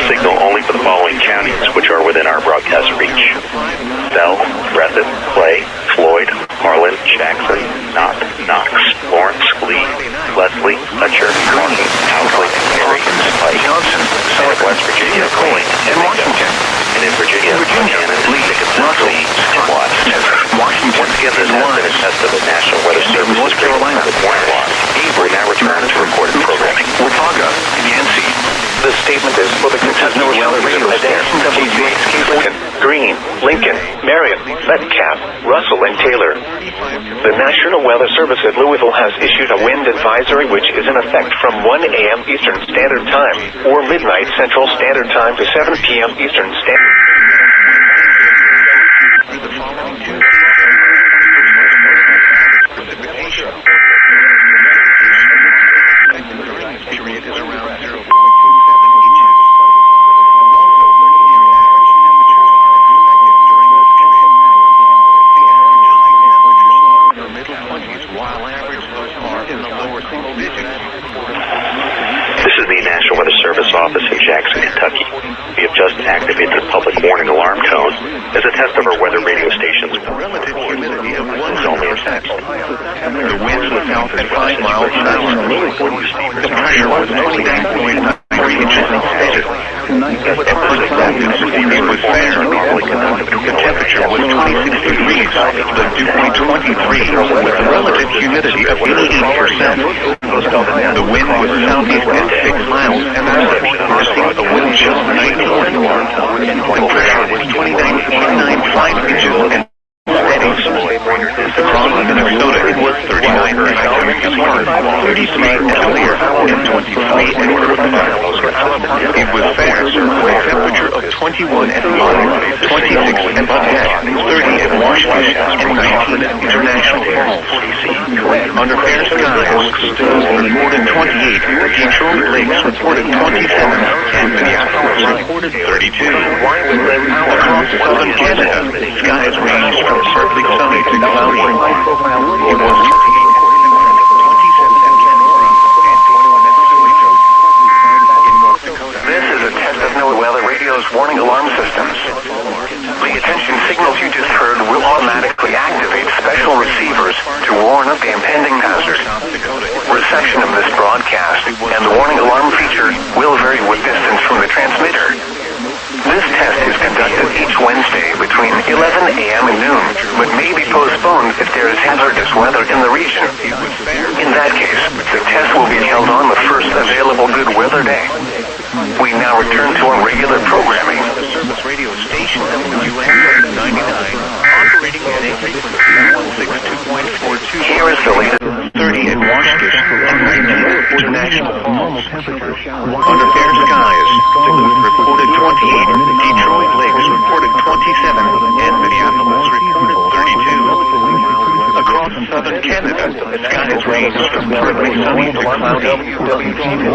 [SPEAKER 4] signal only for the following counties, which are within our broadcast reach: Bell, Breathitt, Clay, Floyd, Harlan, Jackson, Knott, Knox, Lawrence, Lee, Leslie, Letcher, Martin, Housley, Cerri, Spike, Johnson, West Virginia, Coyne, and Washington. And in Virginia, Buchanan, Dickinson, and Watts. Washington. Once again, this has been a test of the National Weather Service North Carolina with morning alarm. We now return to recorded programming. Watauga, Yancey. This statement is for the Kentucky Weather Radio Station. Greene, Lincoln, Marion, Metcalf, Russell, and Taylor. The National Weather Service at Louisville has issued a wind advisory which is in effect from 1 a.m. Eastern Standard Time or midnight Central Standard Time to 7 p.m. Eastern Standard office in Jackson, Kentucky. We have just activated the public warning alarm tone as a test of our weather radio stations. Relative humidity of 1 only a test. The winds were south at 5 miles an hour. The pressure was 29.9 inches extended. It was fair. The temperature was 26 degrees, the dew point 23, with a relative humidity of 88%. The wind was southeast at 6 miles, and the reception received a wind chill of 91. The pressure was 29.95 inches and steady. Across Minnesota, it was 39 and 33 earlier, and 23 and 45. It was fair, with a temperature of 21 at Bonn, 26 at Buckhead, 30 at Washington, and 19 at International Falls. Under fair skies, reported 28, Detroit Lakes reported 27, and Minneapolis reported 32. Across southern Canada, skies ranged from partly sunny to cloudy. It was 28. This is a test of NOAA Weather Radio's warning alarm systems. The attention signals you just heard will automatically activate special receivers to warn of the impending hazard. Reception of this broadcast and the warning alarm feature will vary with distance from the transmitter. This test is conducted each Wednesday between 11 a.m. and noon, but may be postponed if there is hazardous weather in the region. In that case, the test will be held on the first available good weather day. We now return to our regular programming. Service radio station WX 99, operating at a frequency of 162.42. Here is the latest 30 in Washington and 19 international normal temperature. Under fair skies, reported 28, Detroit Lakes reported 27, and Minneapolis reported 32. Across southern Canada, skies ranged from partly sunny to cloudy.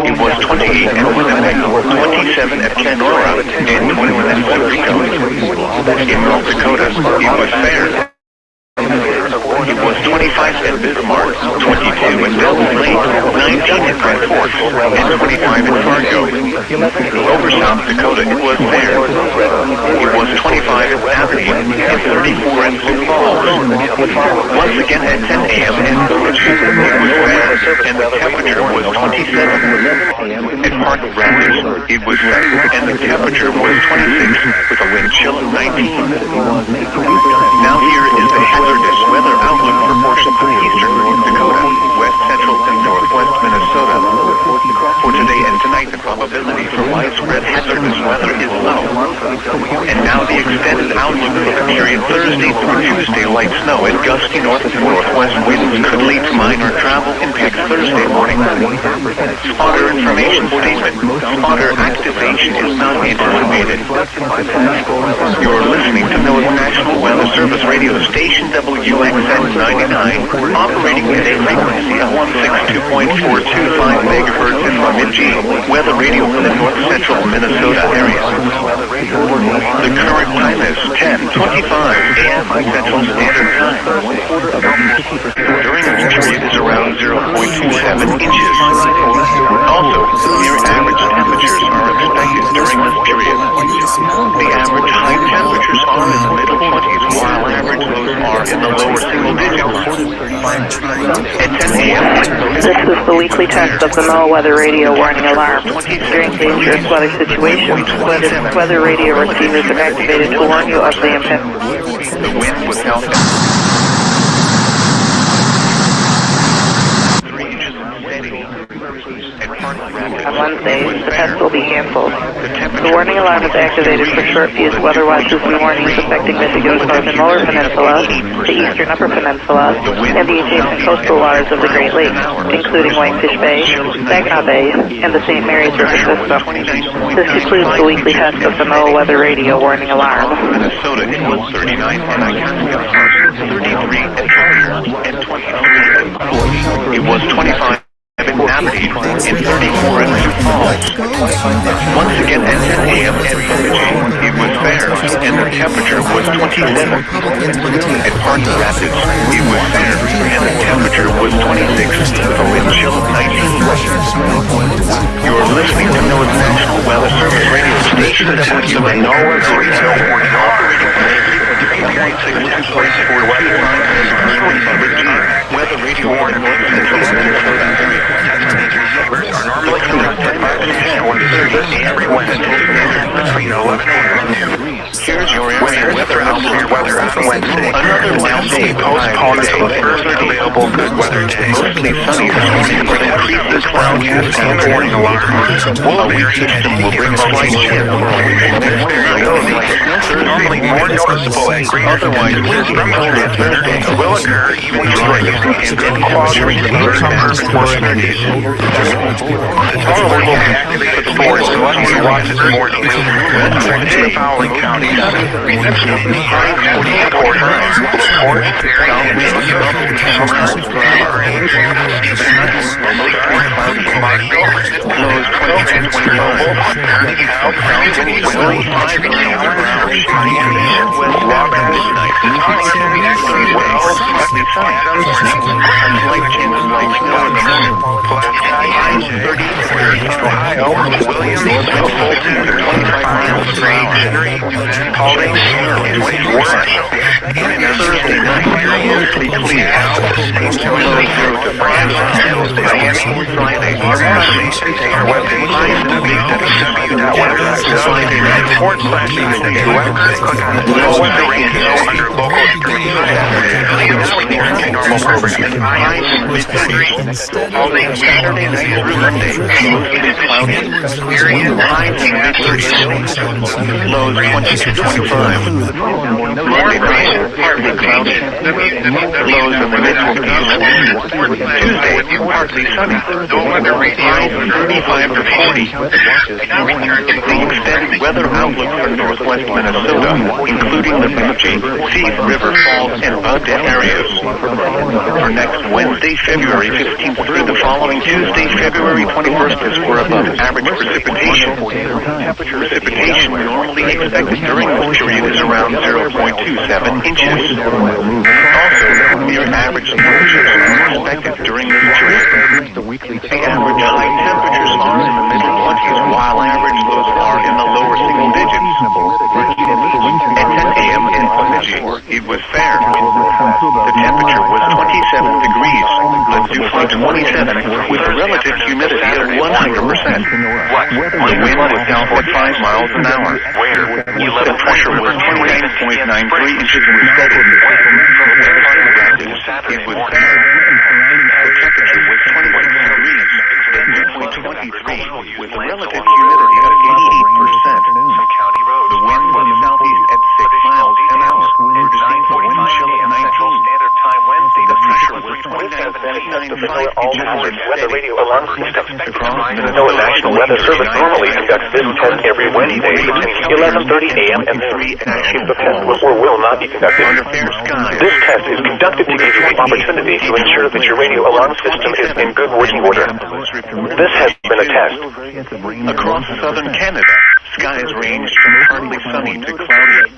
[SPEAKER 4] It was 28 at Winnipeg, 27 at Kenora, and 21 at Puerto Rico. In North Dakota, it was fair. It was 25 at Bismarck, 22 at Devils Lake, 19 at Grand Forks, and 25 at Fargo. Over South Dakota, it was fair. It was 25 at Aberdeen and 34 at Sioux Falls. Once again at 10 a.m. in Village, it was fair, and the temperature was 27. At Park Raptors, it was fair, and the temperature was 26, with a wind chill of 19. Now here is the hazardous weather outlook for portions of eastern North Dakota, west central and northwest Minnesota. For today and tonight, the probability for widespread hazardous weather is low. And now the extended outlook for the period Thursday through Tuesday: light snow and gusty north and northwest winds could lead to minor travel impacts Thursday morning. Spotter information statement: spotter activation is not anticipated. You're listening to NOAA's National Weather Service radio station WXN 99, operating at a frequency of 162.425 megahertz in Bemidji, weather radio for the north central Minnesota area. The current time is 10:25 a.m. Central Standard Time. During this period is around 0.27 inches. Also, near average temperatures are expected during this period. The average high temperatures are in the middle 20s, while average lows are in the lower single digits. At 10 a.m.
[SPEAKER 22] This is the weekly test of the NOAA Weather Radio Warning Alarm. During dangerous weather situations, weather radio receivers are activated to warn you of the impending.
[SPEAKER 4] The wind was held
[SPEAKER 22] On Wednesday, the test will be canceled. The warning alarm is activated for short fuse weather watches and warnings affecting Michigan's northern lower peninsula, the eastern upper peninsula, and the adjacent coastal waters of the Great Lakes, including Whitefish Bay, Saginaw Bay, and the St. Mary's River system. This concludes the weekly test of the NOAA Weather Radio Warning Alarm.
[SPEAKER 4] Minnesota, it was 39, 33 at Cerri, and 23. It was 25. In Aberdeen, in 34 at Sioux Falls. Once again at 10 a.m. at Bemidji, it was fair, and the temperature was 27. At Parker Rapids, it was fair, and the temperature was 26, with a wind chill of 19. You're listening to NOAA's National Weather Service radio station, the test of the NOAA Radio Warning Alarm. 3.6 points for weather. Weather radio warning are normally conducted by the National Weather Service every Wednesday between 11 and 2. Here's your area weather outlook for weather on Wednesday. Another Wednesday post-holiday further available good weather day. Mostly sunny this morning for the previous broadcast and warning alarm. While your system will bring a slight chance of variability, normally more noticeable at greater otherwise winds from Thursday will occur even during the weekend and clouding the northern portion of the nation. The tower will be activated for watches this morning in the following counties. Calling is worse. Thursday night, mostly clear. Friday, our webpage under local all day Saturday night through Sunday, mostly cloudy, clearing and high to mid-30s, lows 20 to 25. Monday night, partly cloudy, lows in the mid-20s. Tuesday, partly sunny, highs 35 to 40. It's the extended weather outlook for northwest Minnesota, including the Bemidji, Thief, River Falls, and Bogdan areas. For next Wednesday, February 15th through the following Tuesday, February 21st is for above average precipitation. Precipitation normally expected during this period is around 0.27 inches. Also, near average temperatures are expected during this period. The average high temperatures are in the middle 20s, while average lows are in the lower single digits. At 10 a.m. in Bemidji, it was fair. The temperature was 27 degrees, the dew point 27, with a relative humidity of 100%. The wind was down at 5 miles an hour. The pressure was 29.93 inches and steady. It was fair. The temperature was 26 degrees, the dew point 23, with a relative humidity of 88%. The wind was southeast at 6 miles an hour. Producing a wind chill of 19. The pressure was 29.5 inches.
[SPEAKER 10] Weather radio alarm system. The NOAA National Weather Service normally conducts this test every Wednesday between 11:30 a.m. and 3 p.m. The test will not be conducted. This test is conducted to give you the opportunity to ensure that your radio alarm system is in good working order. This has been a test.
[SPEAKER 4] Across southern Canada, skies ranged from partly sunny to cloudy.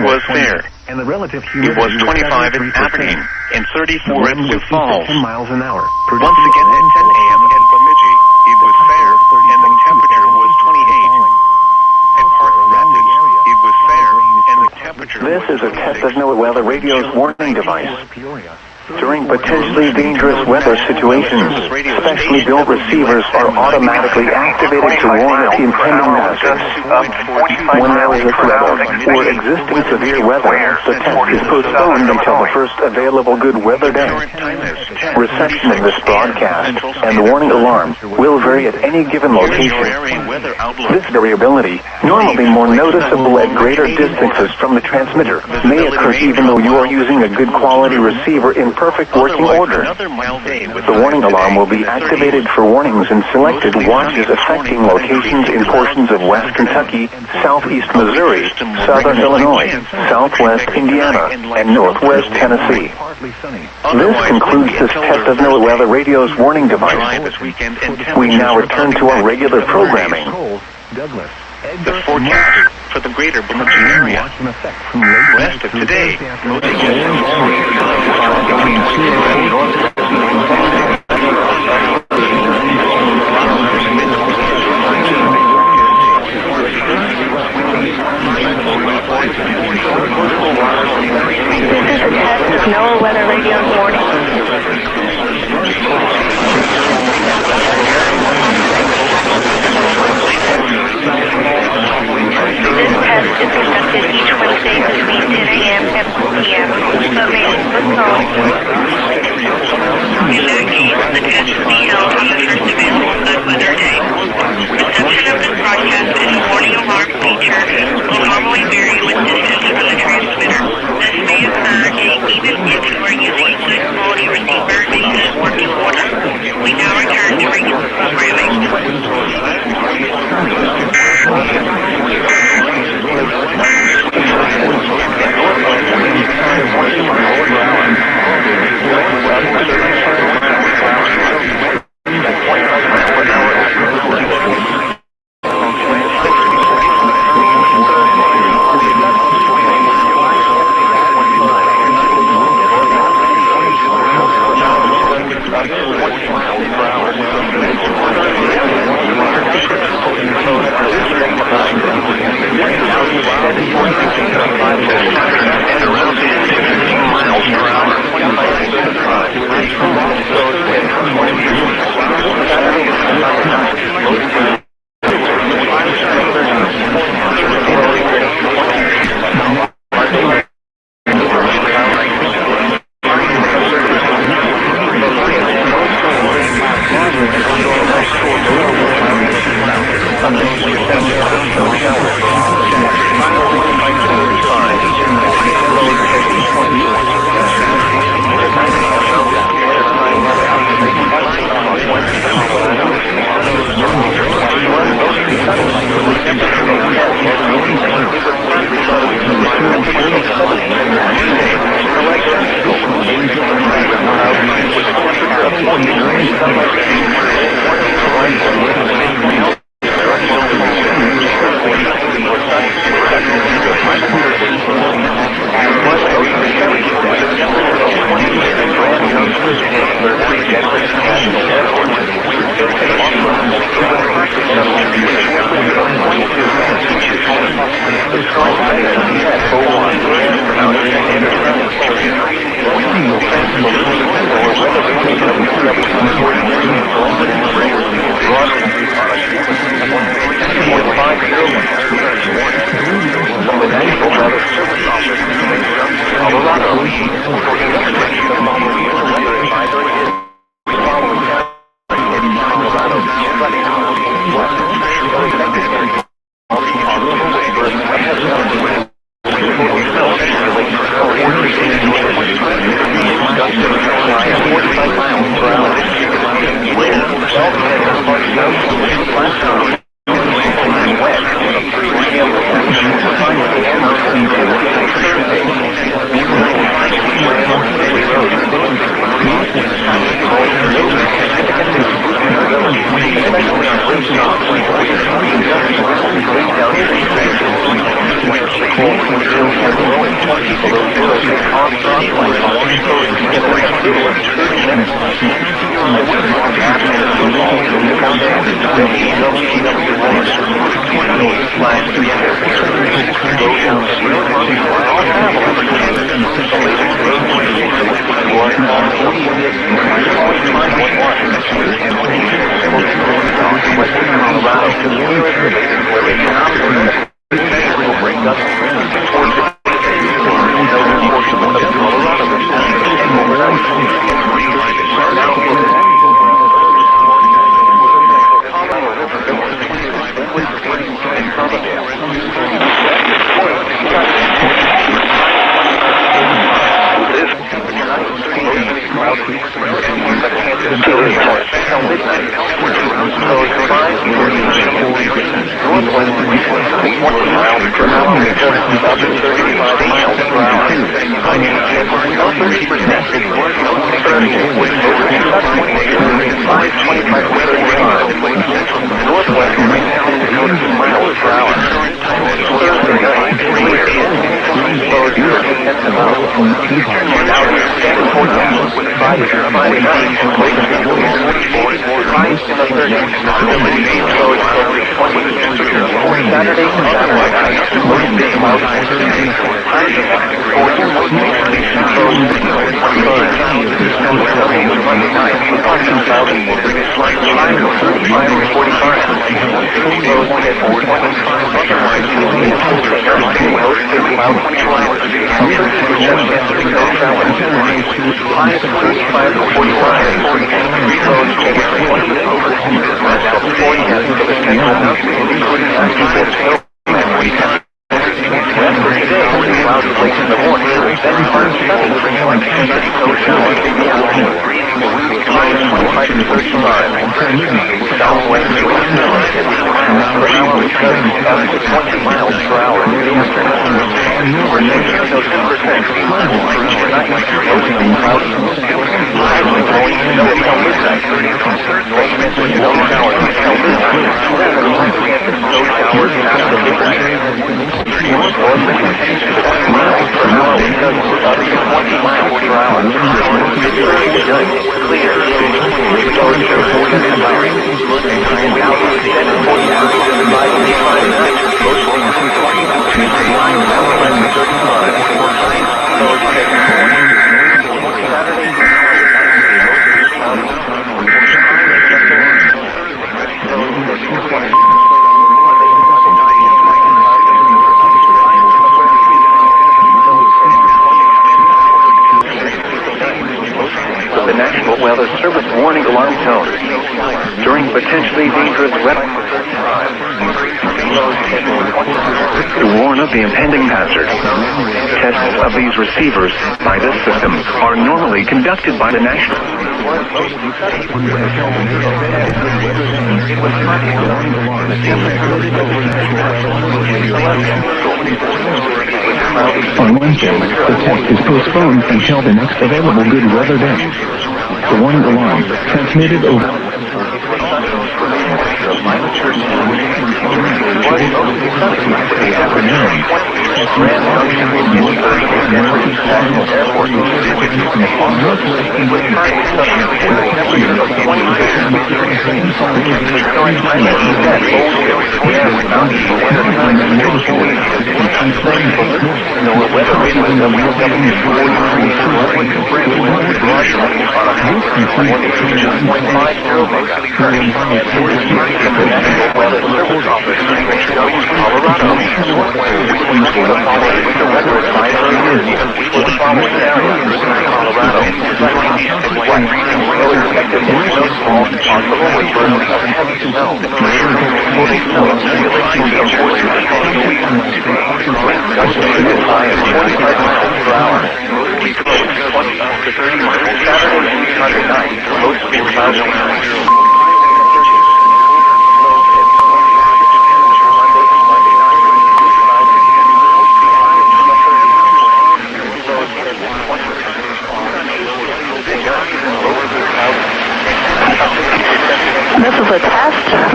[SPEAKER 4] Was fair. It was 25 at Aberdeen and 34 at Sioux Falls.
[SPEAKER 3] miles an hour.
[SPEAKER 4] Once again at 10 a.m. at Bemidji, it was fair and the temperature was 28.
[SPEAKER 3] is a test of NOAA radio's warning device. During potentially dangerous weather situations, specially built receivers are automatically activated to warn of impending hazards. When there is a threat of or existing severe weather, the test is postponed until the first available good weather day. Reception of this broadcast and the warning alarm will vary at any given location. This variability, normally more noticeable at greater distances from the transmitter, may occur even though you are using a good quality receiver in perfect working order. The warning alarm will be activated for warnings in selected watches affecting locations in portions of West Kentucky, southeast Missouri, southern Illinois, southwest Indiana, and northwest Tennessee. This concludes this test of NOAA radio's warning device. We now return to our regular programming.
[SPEAKER 4] The forecast for the greater Bloomington area. Rest of today,
[SPEAKER 22] NOAA weather radio's warning. This test is conducted each Wednesday between 10 a.m. and 4 p.m. but may postpone. In that case, the test will be held on the first available good weather day. Reception of this broadcast and the warning alarm feature will normally vary with distance from the transmitter. This may occur even if you are using a good quality receiver in good working order. We now return to regular programming.
[SPEAKER 3] The National Weather Service warning alarm tone. During potentially dangerous weather, to warn of the impending hazard. Tests of these receivers by this system are normally conducted by the National. On Wednesday, the test is postponed until the next available good weather day. The warning alarm transmitted over.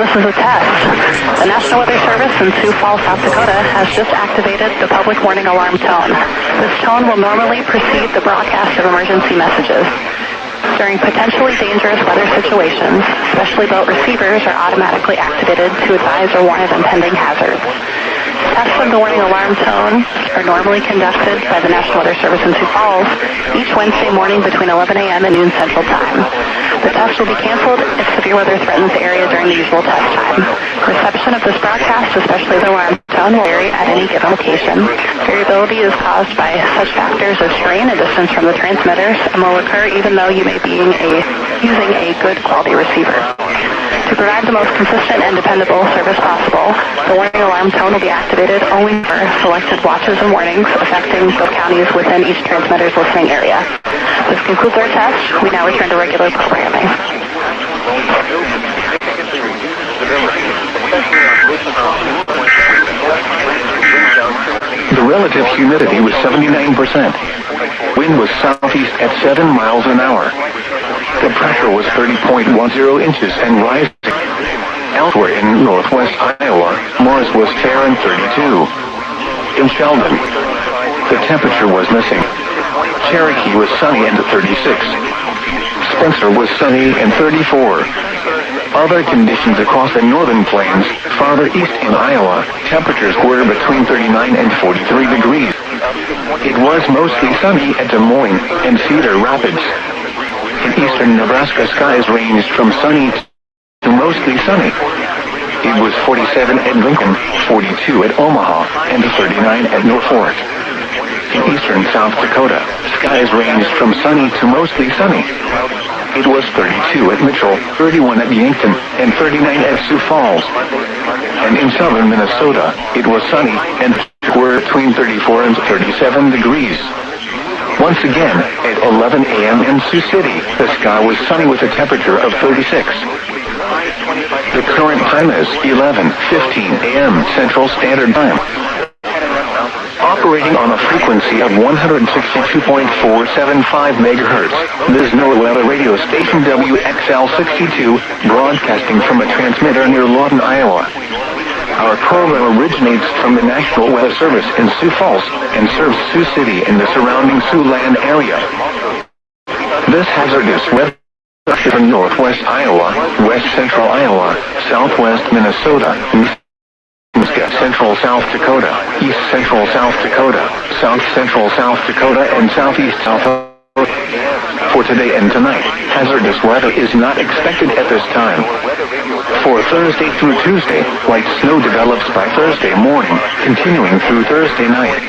[SPEAKER 22] This is a test. The National Weather Service in Sioux Falls, South Dakota has just activated the public warning alarm tone. This tone will normally precede the broadcast of emergency messages. During potentially dangerous weather situations, specially boat receivers are automatically activated to advise or warn of impending hazards. Tests of the warning alarm tone are normally conducted by the National Weather Service in Sioux Falls each Wednesday morning between 11 a.m. and noon Central Time. The test will be canceled if severe weather threatens the area during the usual test time. Reception of this broadcast, especially the alarm tone, will vary at any given location. Variability is caused by such factors as strain and distance from the transmitters and will occur even though you may be using a good quality receiver. To provide the most consistent and dependable service possible, the warning alarm tone will be activated only for selected watches and warnings affecting the counties within each transmitter's listening area. This concludes our test. We now return to regular programming.
[SPEAKER 3] The relative humidity was 79%. Wind was southeast at 7 miles an hour. The pressure was 30.10 inches and rising. Elsewhere in northwest Iowa, Morris was fair and 32. In Sheldon, the temperature was missing. Cherokee was sunny and 36. Spencer was sunny and 34. Other conditions across the northern plains, farther east in Iowa, temperatures were between 39 and 43 degrees. It was mostly sunny at Des Moines and Cedar Rapids. In eastern Nebraska, skies ranged from sunny to mostly sunny. It was 47 at Lincoln, 42 at Omaha, and 39 at Norfolk. In eastern South Dakota, skies ranged from sunny to mostly sunny. It was 32 at Mitchell, 31 at Yankton, and 39 at Sioux Falls. And in southern Minnesota, it was sunny and were between 34 and 37 degrees. Once again, at 11 a.m. in Sioux City, the sky was sunny with a temperature of 36. The current time is 11:15 a.m. Central Standard Time. Operating on a frequency of 162.475 megahertz, this NOAA weather radio station WXL62, broadcasting from a transmitter near Lawton, Iowa. Our program originates from the National Weather Service in Sioux Falls and serves Sioux City and the surrounding Siouxland area. This hazardous weather from northwest Iowa, west central Iowa, southwest Minnesota, central South Dakota, east central South Dakota, south central South Dakota, and southeast South Dakota. For today and tonight, hazardous weather is not expected at this time. For Thursday through Tuesday, light snow develops by Thursday morning, continuing through Thursday night.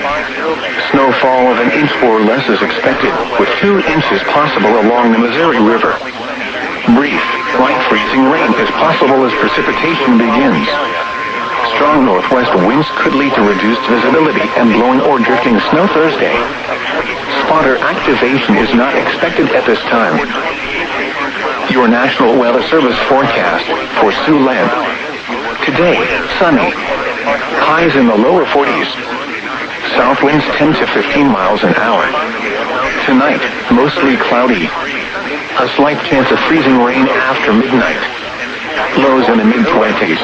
[SPEAKER 3] Snowfall of an inch or less is expected, with 2 inches possible along the Missouri River. Brief, light freezing rain is possible as precipitation begins. Strong northwest winds could lead to reduced visibility and blowing or drifting snow Thursday. Spotter activation is not expected at this time. Your National Weather Service forecast for Siouxland. Today, sunny. Highs in the lower 40s. South winds 10 to 15 miles an hour. Tonight, mostly cloudy. A slight chance of freezing rain after midnight. Lows in the mid-20s.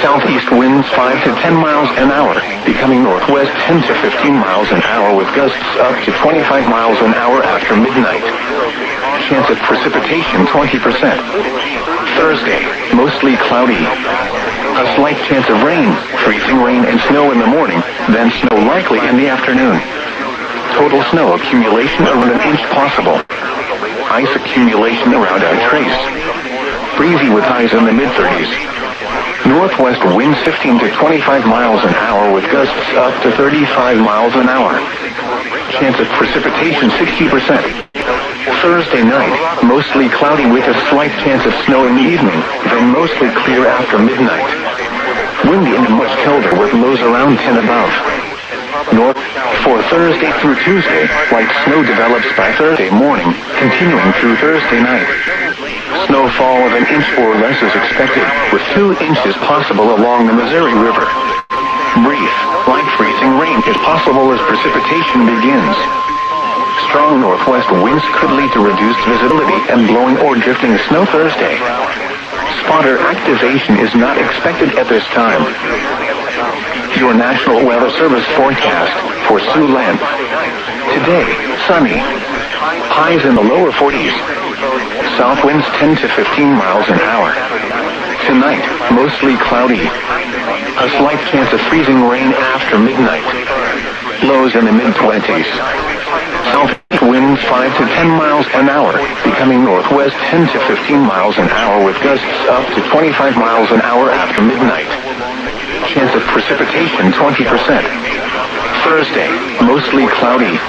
[SPEAKER 3] Southeast winds 5 to 10 miles an hour, becoming northwest 10 to 15 miles an hour with gusts up to 25 miles an hour after midnight. Chance of precipitation 20%. Thursday, mostly cloudy. A slight chance of rain, freezing rain and snow in the morning, then snow likely in the afternoon. Total snow accumulation around an inch possible. Ice accumulation around a trace. Breezy with highs in the mid-30s. Northwest winds 15 to 25 miles an hour with gusts up to 35 miles an hour. Chance of precipitation 60%. Thursday night, mostly cloudy with a slight chance of snow in the evening, then mostly clear after midnight. Windy and much colder with lows around 10 above. North for Thursday through Tuesday, light snow develops by Thursday morning, continuing through Thursday night. Snowfall of an inch or less is expected, with 2 inches possible along the Missouri River. Brief, light freezing rain is possible as precipitation begins. Strong northwest winds could lead to reduced visibility and blowing or drifting snow Thursday. Spotter activation is not expected at this time. Your National Weather Service forecast for Siouxland. Today, sunny. Highs in the lower 40s. South winds 10 to 15 miles an hour. Tonight, mostly cloudy. A slight chance of freezing rain after midnight. Lows in the mid-20s. South winds 5 to 10 miles an hour, becoming northwest 10 to 15 miles an hour with gusts up to 25 miles an hour after midnight. Chance of precipitation 20%. Thursday, mostly cloudy.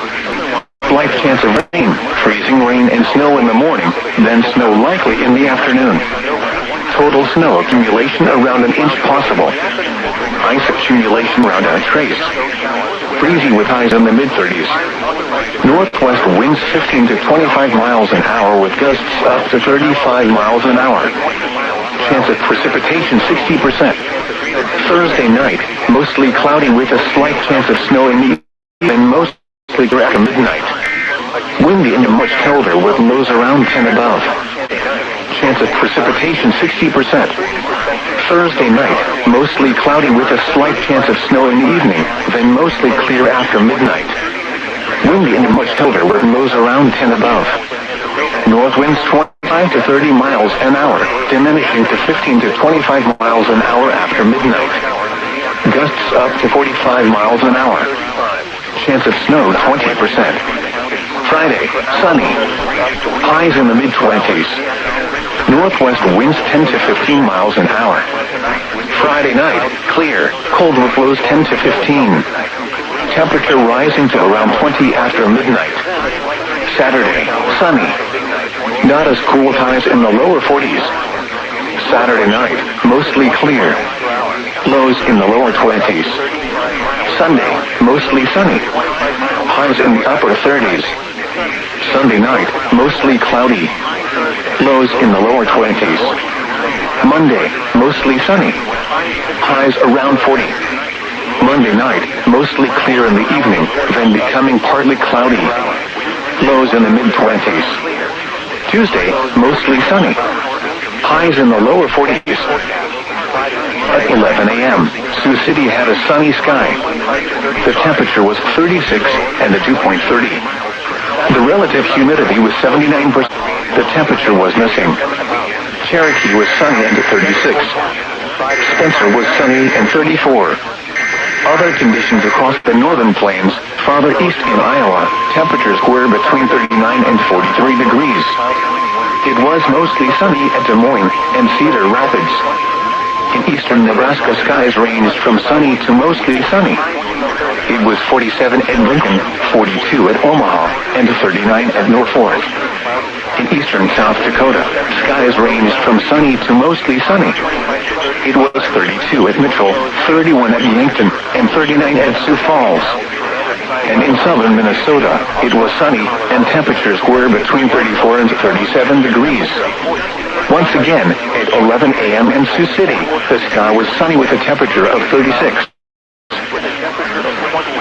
[SPEAKER 3] Slight chance of rain, freezing rain and snow in the morning, then snow likely in the afternoon. Total snow accumulation around an inch possible. Ice accumulation around a trace. Breezy with highs in the mid-30s. Northwest winds 15 to 25 miles an hour with gusts up to 35 miles an hour. Chance of precipitation 60%. Thursday night, mostly cloudy with a slight chance of snow in the evening and mostly after midnight. Windy and much colder with lows around 10 above. Chance of precipitation 60%. Thursday night, mostly cloudy with a slight chance of snow in the evening, then mostly clear after midnight. Windy and much colder with lows around 10 above. North winds 25 to 30 miles an hour, diminishing to 15 to 25 miles an hour after midnight. Gusts up to 45 miles an hour. Chance of snow 20%. Friday, sunny. Highs in the mid-20s. Northwest winds 10 to 15 miles an hour. Friday night, clear, cold with lows 10 to 15. Temperature rising to around 20 after midnight. Saturday, sunny. Not as cool with highs in the lower 40s. Saturday night, mostly clear. Lows in the lower 20s. Sunday, mostly sunny. Highs in the upper 30s. Sunday night, mostly cloudy. Lows in the lower 20s. Monday, mostly sunny. Highs around 40. Monday night, mostly clear in the evening, then becoming partly cloudy. Lows in the mid-20s. Tuesday, mostly sunny. Highs in the lower 40s. At 11 a.m., Sioux City had a sunny sky. The temperature was 36 and the dew point 30. The relative humidity was 79%. The temperature was missing. Cherokee was sunny and 36. Spencer was sunny and 34. Other conditions across the northern plains, farther east in Iowa, temperatures were between 39 and 43 degrees. It was mostly sunny at Des Moines and Cedar Rapids. In eastern Nebraska, skies ranged from sunny to mostly sunny. It was 47 at Lincoln, 42 at Omaha, and 39 at Norfolk. In eastern South Dakota, skies ranged from sunny to mostly sunny. It was 32 at Mitchell, 31 at Yankton, and 39 at Sioux Falls. And in southern Minnesota, it was sunny, and temperatures were between 34 and 37 degrees. Once again, at 11 a.m. in Sioux City, the sky was sunny with a temperature of 36.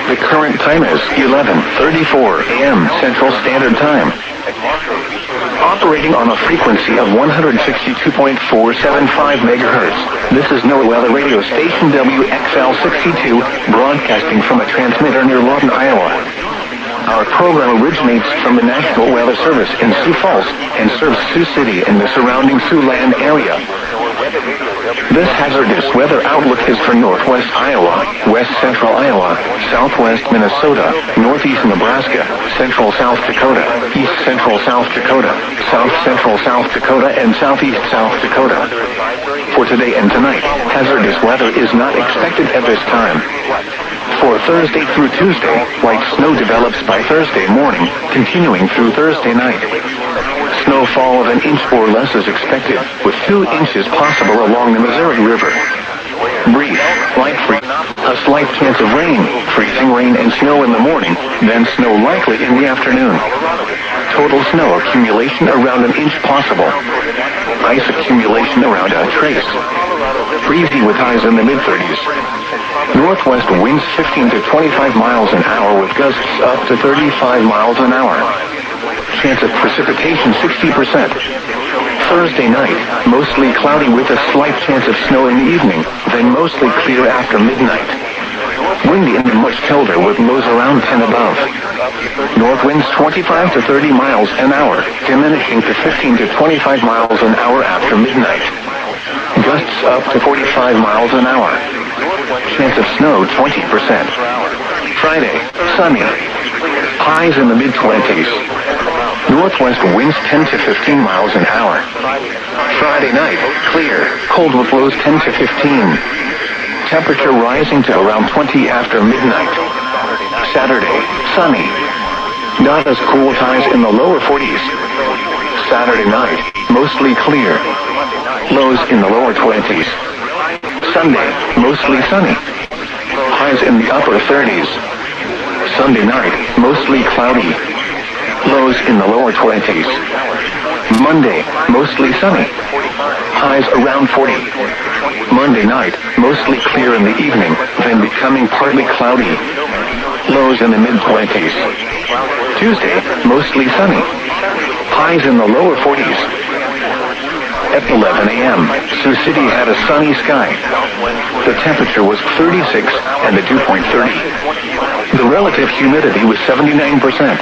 [SPEAKER 3] The current time is 11:34 a.m. Central Standard Time. Operating on a frequency of 162.475 megahertz, this is NOAA Weather Radio Station WXL62, broadcasting from a transmitter near Lawton, Iowa. Our program originates from the National Weather Service in Sioux Falls and serves Sioux City and the surrounding Siouxland area. This hazardous weather outlook is for northwest Iowa, west central Iowa, southwest Minnesota, northeast Nebraska, central South Dakota, east central South Dakota, south central South Dakota, and southeast South Dakota. For today and tonight, hazardous weather is not expected at this time. For Thursday through Tuesday, light snow develops by Thursday morning, continuing through Thursday night. Snowfall of an inch or less is expected, with 2 inches possible along the Missouri River. Brief, light freeze, a slight chance of rain, freezing rain and snow in the morning, then snow likely in the afternoon. Total snow accumulation around an inch possible. Ice accumulation around a trace. Breezy with highs in the mid-30s. Northwest winds 15 to 25 miles an hour with gusts up to 35 miles an hour. Chance of precipitation 60%. Thursday night, mostly cloudy with a slight chance of snow in the evening, then mostly clear after midnight. Windy and much colder with lows around 10 above. North winds 25 to 30 miles an hour, diminishing to 15 to 25 miles an hour after midnight. Gusts up to 45 miles an hour. Chance of snow 20%. Friday, sunny. Highs in the mid-20s. Northwest winds 10 to 15 miles an hour. Friday night, clear, cold with lows 10 to 15. Temperature rising to around 20 after midnight. Saturday, sunny. Not as cool, highs in the lower 40s. Saturday night, mostly clear. Lows in the lower 20s. Sunday, mostly sunny. Highs in the upper 30s. Sunday night, mostly cloudy. Lows in the lower 20s. Monday, mostly sunny. Highs around 40. Monday night, mostly clear in the evening, then becoming partly cloudy. Lows in the mid-20s. Tuesday, mostly sunny. Highs in the lower 40s. At 11 a.m., Sioux City had a sunny sky. The temperature was 36 and the dew point 30. The relative humidity was 79%.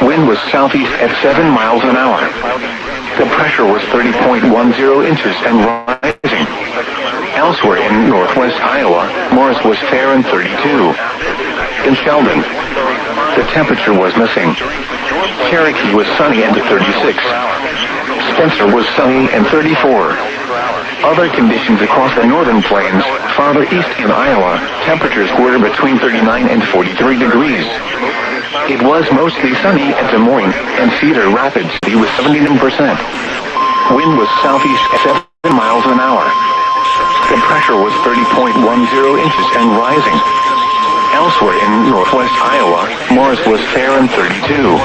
[SPEAKER 3] Wind was southeast at 7 miles an hour. The pressure was 30.10 inches and rising. Elsewhere in northwest Iowa, Morris was fair and 32. In Sheldon, the temperature was missing. Cherokee was sunny and 36. Spencer was sunny and 34. Other conditions across the northern plains, farther east in Iowa, temperatures were between 39 and 43 degrees. It was mostly sunny at Des Moines and Cedar Rapids with 79%. Wind was southeast at 7 miles an hour. The pressure was 30.10 inches and rising. Elsewhere in northwest Iowa, Morris was fair and 32.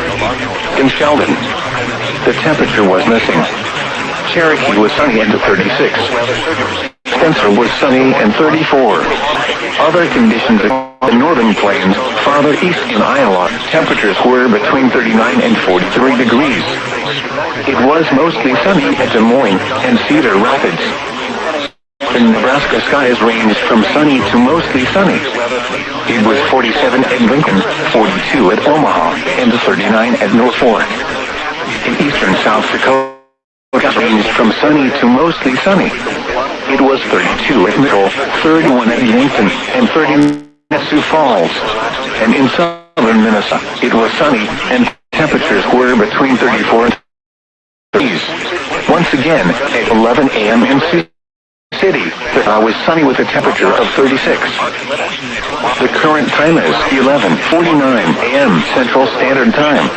[SPEAKER 3] In Sheldon, the temperature was missing. Cherokee was sunny and 36. Spencer was sunny and 34. Other conditions in the northern plains, farther east in Iowa, temperatures were between 39 and 43 degrees. It was mostly sunny at Des Moines and Cedar Rapids. In Nebraska, skies ranged from sunny to mostly sunny. It was 47 at Lincoln, 42 at Omaha, and 39 at North Fork. In eastern South Dakota, ranged from sunny to mostly sunny. It was 32 at Middle, 31 at Yankton, and 30 at Sioux Falls. And in southern Minnesota, it was sunny, and temperatures were between 34 and 30s. Once again, at 11 a.m. in Sioux City, the was sunny with a temperature of 36. The current time is 11:49 a.m. Central Standard Time.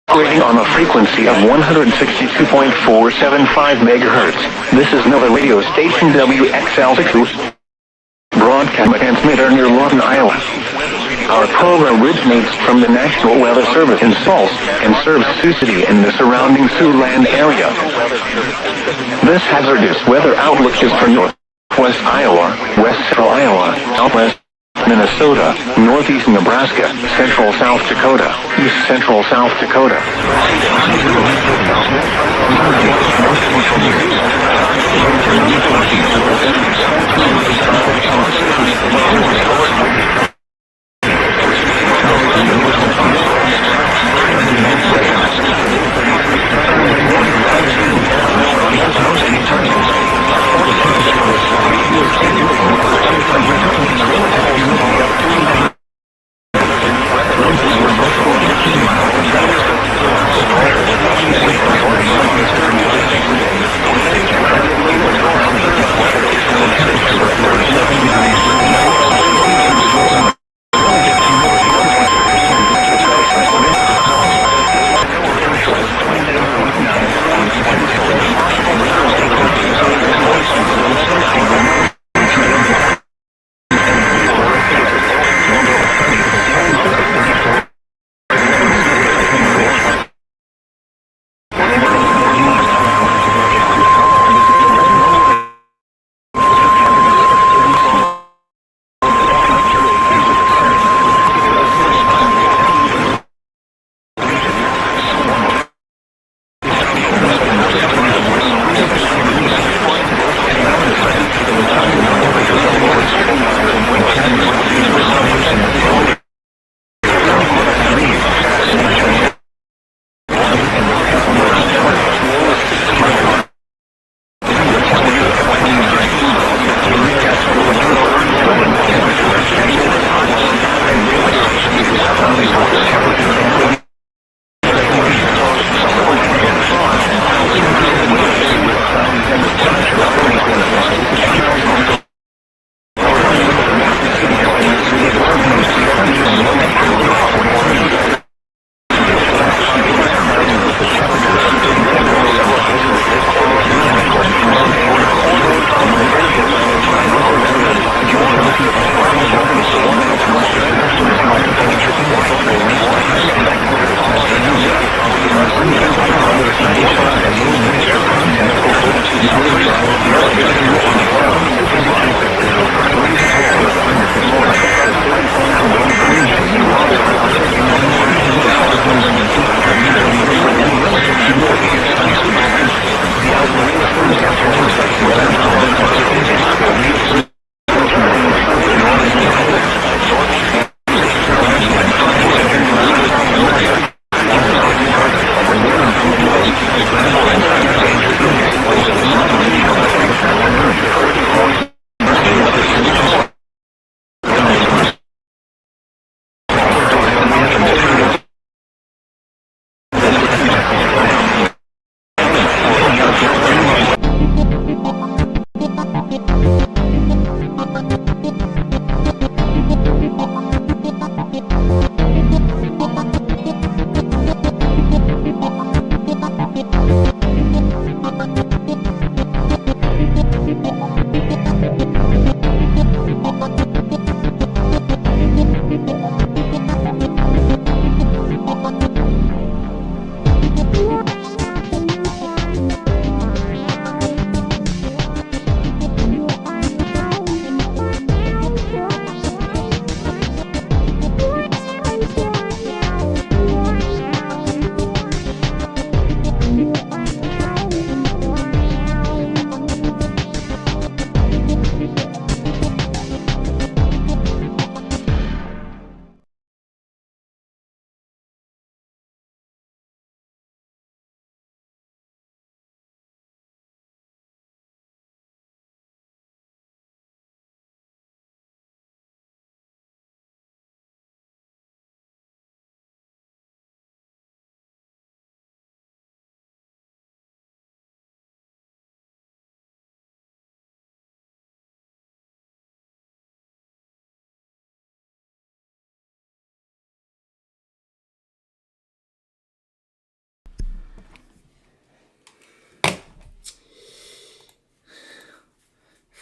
[SPEAKER 3] Operating on a frequency of 162.475 megahertz. This is Nova Radio Station WXL6, broadcast transmitter near Lawton, Iowa. Our program originates from the National Weather Service in Sault and serves Sioux City and the surrounding Siouxland area. This hazardous weather outlook is for northwest Iowa, west central Iowa, southwest Minnesota, northeast Nebraska, central South Dakota, east central South Dakota.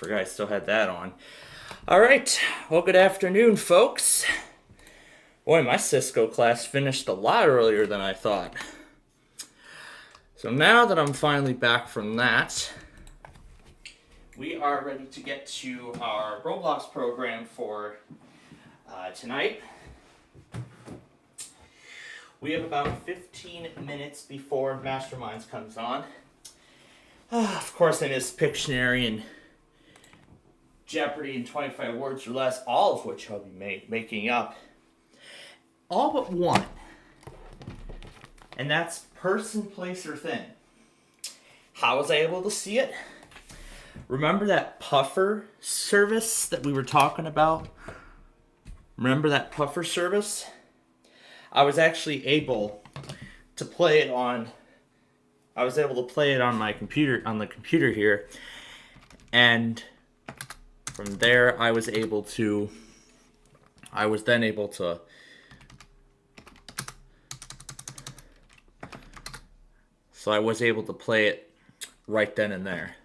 [SPEAKER 6] forgot I still had that on. Alright, well, good afternoon, folks. Boy, my Cisco class finished a lot earlier than I thought. So now that I'm finally back from that, we are ready to get to our Roblox program for tonight. We have about 15 minutes before Masterminds comes on. Of course, I missed Pictionary and Jeopardy and 25 Words or Less, all of which I'll be making up. All but one. And that's person, place, or thing. How was I able to see it? Remember that puffer service that we were talking about? Remember that puffer service? I was actually able to play it on... I was able to play it on my computer, on the computer here. And from there, I was then able to... So I was able to play it right then and there.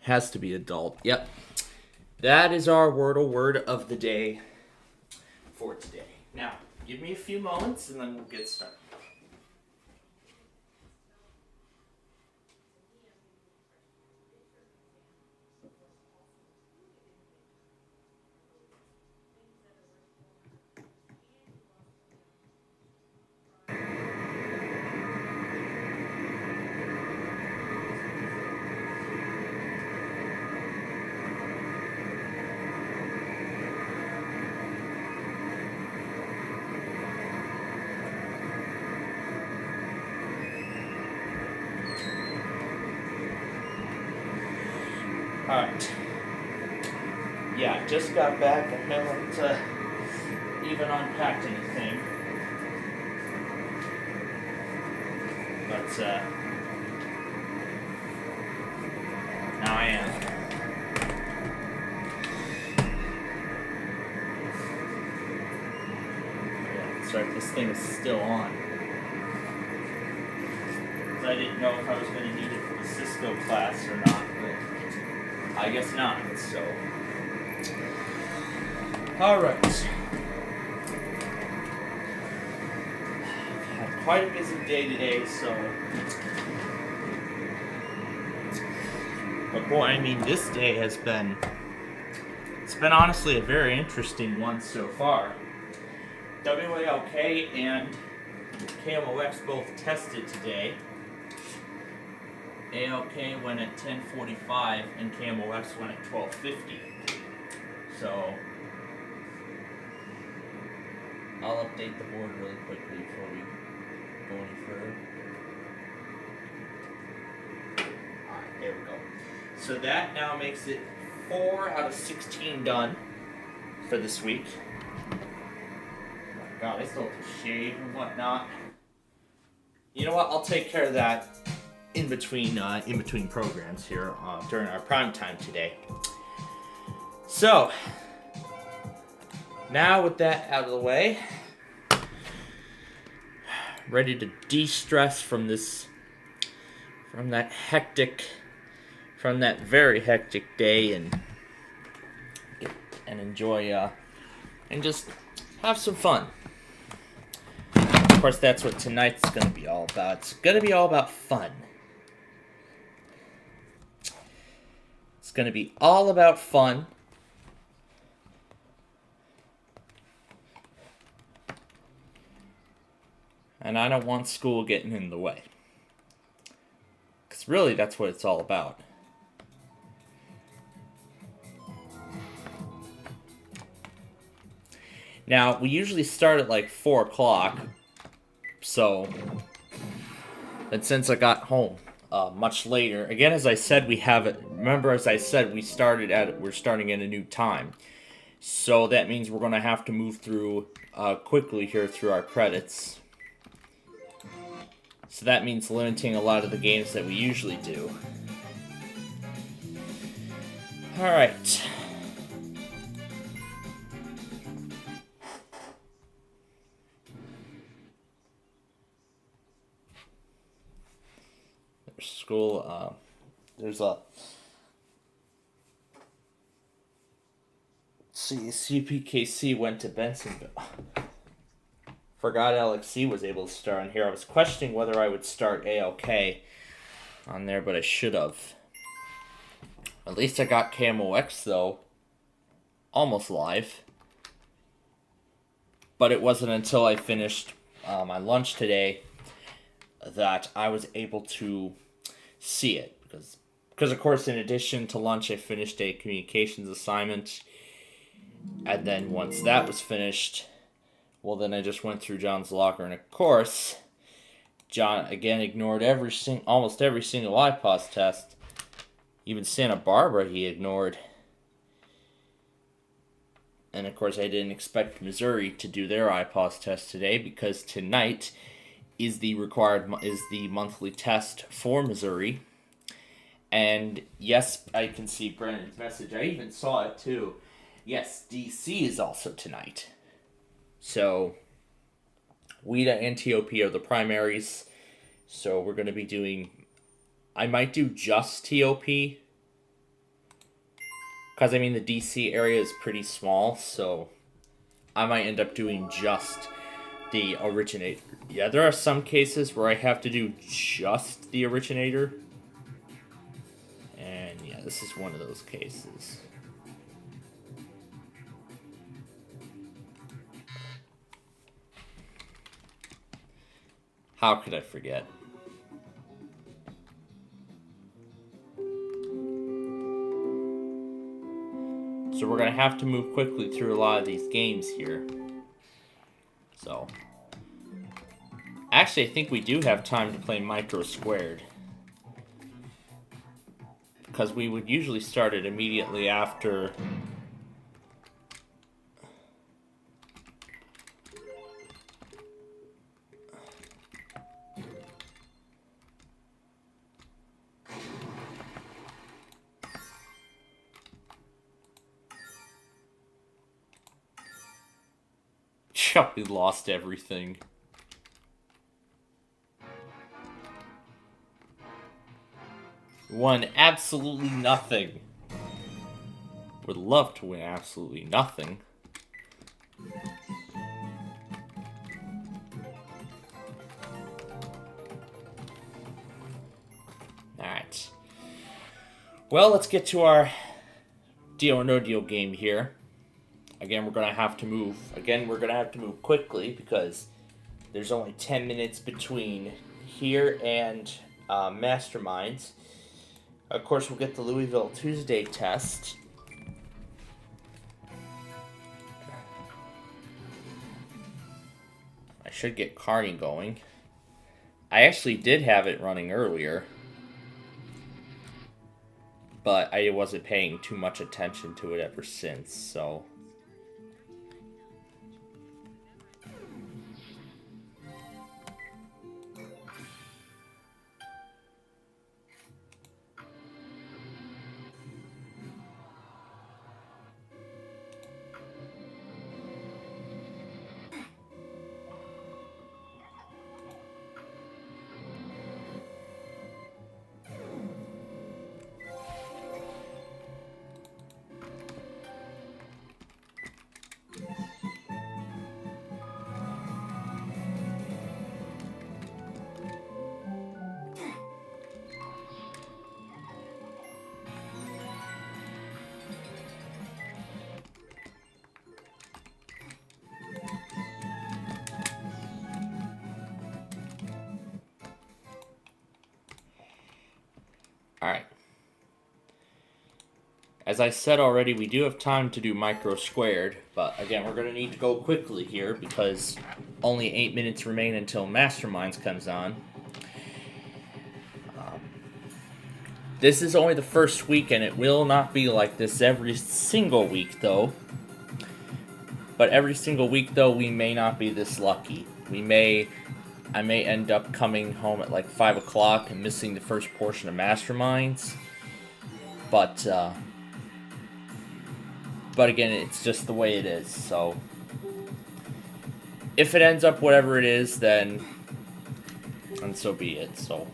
[SPEAKER 6] Has to be adult. Yep. That is our Wordle word of the day for today. Now, give me a few moments and then we'll get started. Alright. Yeah, just got back. I haven't even unpacked anything. But, now I am. Yeah, that's right, this thing is still on. Because I didn't know if I was going to need it for the Cisco class or not. I guess not, so. Alright. Had quite a busy day today, so. But boy, I mean, this day has been. It's been honestly a very interesting one so far. WALK and KMOX both tested today. ALK went at 10:45 and KMOX went at 12:50. So I'll update the board really quickly before we go any further. Alright, there we go. So that now makes it 4 out of 16 done for this week. Oh my god, I still have to shave and whatnot. You know what? I'll take care of that in between programs here during our prime time today. So now with that out of the way, ready to de-stress from that very hectic day and enjoy and just have some fun. Of course, that's what tonight's going to be all about. It's going to be all about fun. It's going to be all about fun. And I don't want school getting in the way. Because really, that's what it's all about. Now, we usually start at like 4 o'clock. So, and since I got home much later, again, as I said, we're starting at a new time. So that means we're going to have to move through quickly here through our credits. So that means limiting a lot of the games that we usually do. Alright. school. There's a CPKC went to Bensonville. Forgot Alex C was able to start on here. I was questioning whether I would start ALK on there, but I should have. At least I got KMOX though, almost live. But it wasn't until I finished my lunch today that I was able to see it. Because of course, in addition to lunch, I finished a communications assignment. And then once that was finished, well, then I just went through John's locker. And of course, John, again, ignored almost every single IPOS test. Even Santa Barbara he ignored. And of course, I didn't expect Missouri to do their IPOS test today because tonight is the monthly test for Missouri. And yes, I can see Brennan's message. I even saw it too. Yes, DC is also tonight. So, WIDA and TOP are the primaries. So we're going to be doing... I might do just TOP. Because, I mean, the DC area is pretty small. So, I might end up doing just the originator. Yeah, there are some cases where I have to do just the originator. And, yeah, this is one of those cases. How could I forget? So we're going to have to move quickly through a lot of these games here. So, actually, I think we do have time to play Micro Squared. Because we would usually start it immediately after... We lost everything. Won absolutely nothing. Would love to win absolutely nothing. Alright. Well, let's get to our deal or no deal game here. Again, we're going to have to move. Again, we're going to have to move quickly because there's only 10 minutes between here and Masterminds. Of course, we'll get the Louisville Tuesday test. I should get Carney going. I actually did have it running earlier, but I wasn't paying too much attention to it ever since, so... Alright. As I said already, we do have time to do Micro Squared, but again, we're going to need to go quickly here because only 8 minutes remain until Masterminds comes on. This is only the first week, and it will not be like this every single week, though. But every single week, though, we may not be this lucky. I may end up coming home at like 5 o'clock and missing the first portion of Masterminds. But again, it's just the way it is, so... If it ends up whatever it is, then so be it, so...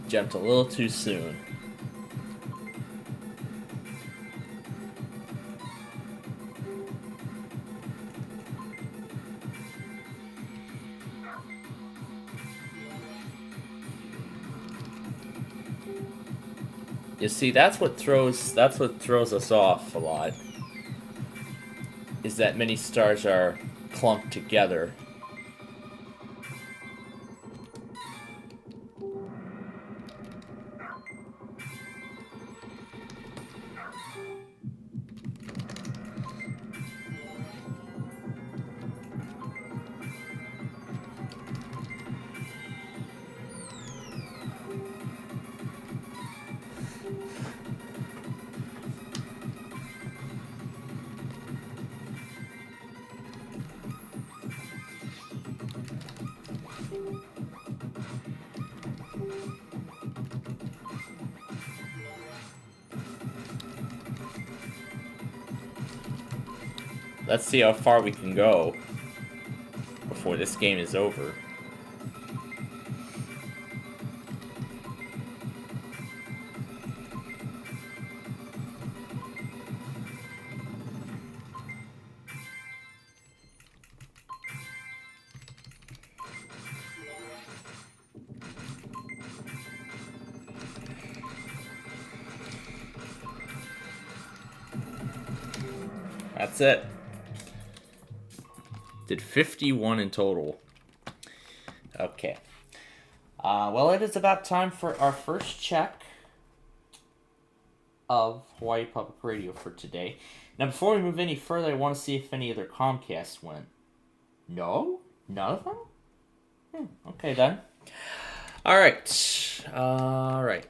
[SPEAKER 6] Jumped a little too soon. You see, that's what throws us off a lot. Is that many stars are clumped together. Let's see how far we can go before this game is over. That's it. Did 51 in total. Okay. Well, it is about time for our first check of Hawaii Public Radio for today. Now, before we move any further, I want to see if any other Comcast went. No? None of them? Okay, then. Alright. Alright.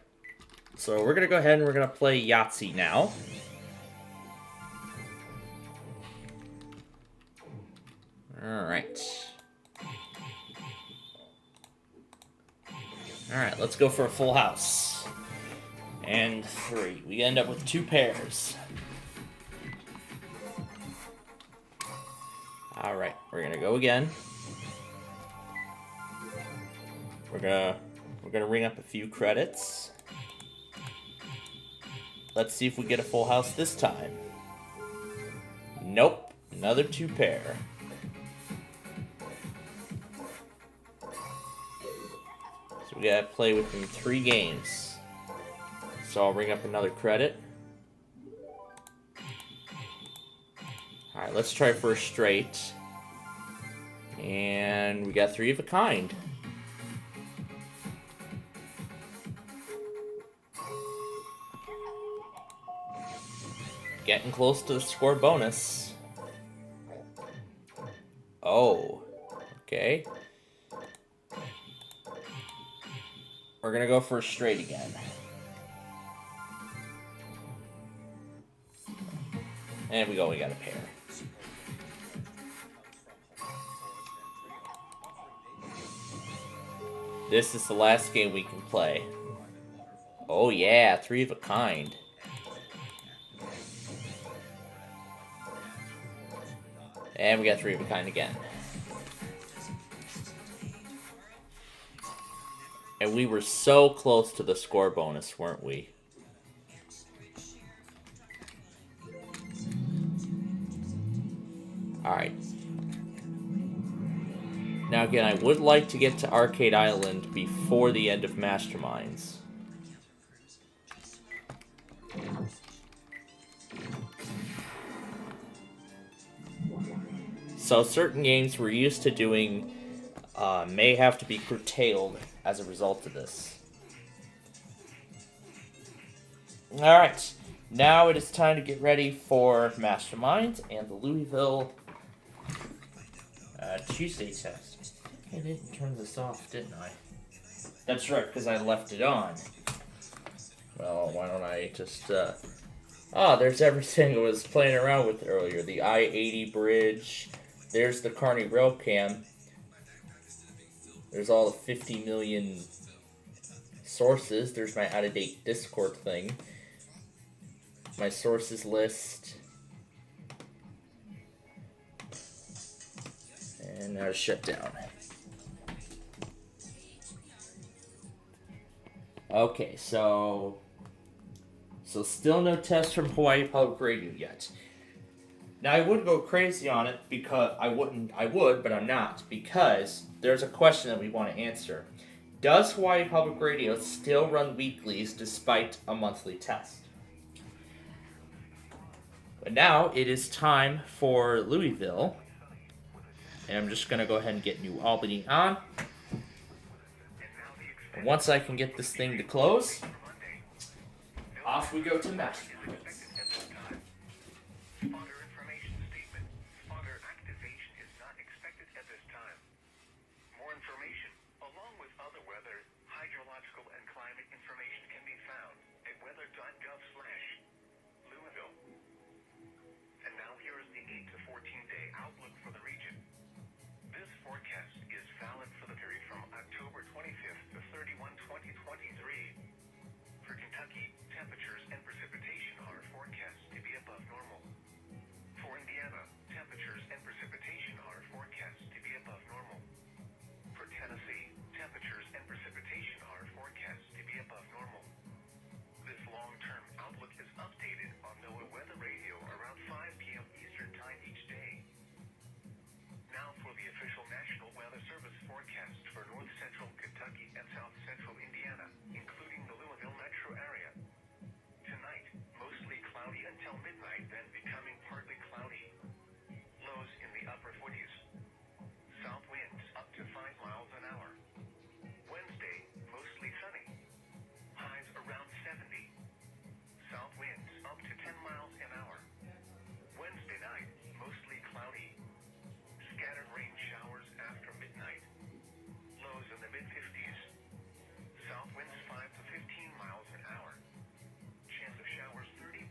[SPEAKER 6] So we're going to go ahead and we're going to play Yahtzee now. Alright. Alright, let's go for a full house. And 3. We end up with 2 pairs. Alright, we're gonna go again. We're gonna ring up a few credits. Let's see if we get a full house this time. Nope, another 2 pair. So we gotta play within 3 games. So I'll ring up another credit. Alright, let's try for a straight. And we got 3 of a kind. Getting close to the score bonus. Oh, okay. We're gonna go for a straight again. And we got a pair. This is the last game we can play. Oh yeah, 3 of a kind. And we got 3 of a kind again. And we were so close to the score bonus, weren't we? Alright. Now again, I would like to get to Arcade Island before the end of Masterminds. So certain games we're used to doing may have to be curtailed as a result of this. Alright, now it is time to get ready for Masterminds and the Louisville Tuesday test. I didn't turn this off, didn't I? That's right, because I left it on. Well, why don't I just... there's everything I was playing around with earlier. The I-80 bridge. There's the Carney Rail Cam. There's all the 50 million sources. There's my out-of-date Discord thing. my sources list. And now shut down. Okay, so still no test from Hawaii Public Radio yet. Now I would go crazy on it because I would, but I'm not, because there's a question that we want to answer. Does Hawaii Public Radio still run weeklies despite a monthly test? But now it is time for Louisville. And I'm just going to go ahead and get New Albany on. And once I can get this thing to close, off we go to Master.
[SPEAKER 4] More information, along with other weather, hydrological, and climate information can be found at weather.gov/Louisville. And now here is the 8 to 14-day outlook for the region. This forecast is valid for the period from October 25th to 31, 2023. For Kentucky, temperatures and precipitation are forecast to be above normal. For Indiana, temperatures and precipitation are forecast to be above normal. For Tennessee, temperatures and precipitation are forecast to be above normal. This long-term outlook is updated on NOAA Weather Radio around 5 p.m. Eastern Time each day. Now for the official National Weather Service forecast for north central Kentucky and south central Indiana, including the Louisville metro area. Tonight, mostly cloudy until midnight, then becoming partly cloudy. Lows in the upper 40s. South winds up to 5 miles an hour. Wednesday, mostly sunny. Highs around 70. South winds up to 10 miles an hour. Wednesday night, mostly cloudy. Scattered rain showers after midnight. Lows in the mid-50s. South winds 5 to 15 miles an hour. Chance of showers 30%.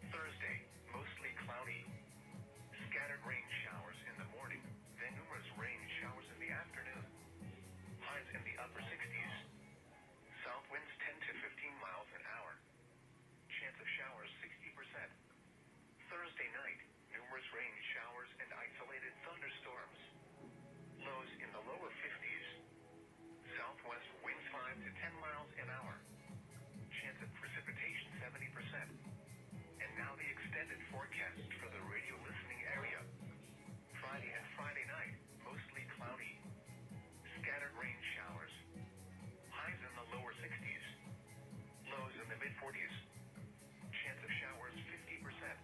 [SPEAKER 4] Thursday, mostly cloudy. Scattered rain showers in the morning, then numerous rain showers in the afternoon. Highs in the upper 60s. South winds 10 to 15 miles an hour. Chance of showers 60%. Thursday night, numerous rain showers and isolated thunderstorms. Lows in the lower 50s. Southwest winds 5 to 10 miles an hour. Chance of precipitation 70%. And now the extended forecast for the radio listening area. Friday and Friday night, mostly cloudy. Scattered rain showers. Highs in the lower 60s. Lows in the mid-40s. Chance of showers 50%.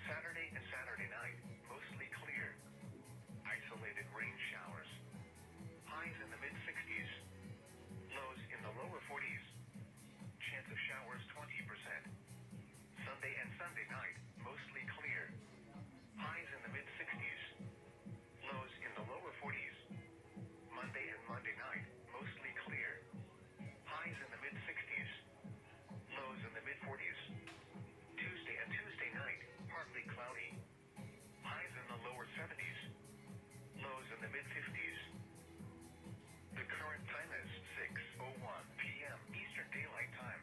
[SPEAKER 4] Saturday and Saturday night, mostly clear. Isolated rain showers. Highs in the mid-60s. Lows in the lower 40s. Chance of showers 20%. Sunday and Sunday night, mostly clear. Highs in the mid-60s. Lows in the lower 40s. Monday and Monday night, mostly clear. Highs in the mid-60s. Lows in the mid-40s. Tuesday and Tuesday night, partly cloudy. Highs in the lower 70s. Lows in the mid-50s. The current time is 6:01 p.m. Eastern Daylight Time.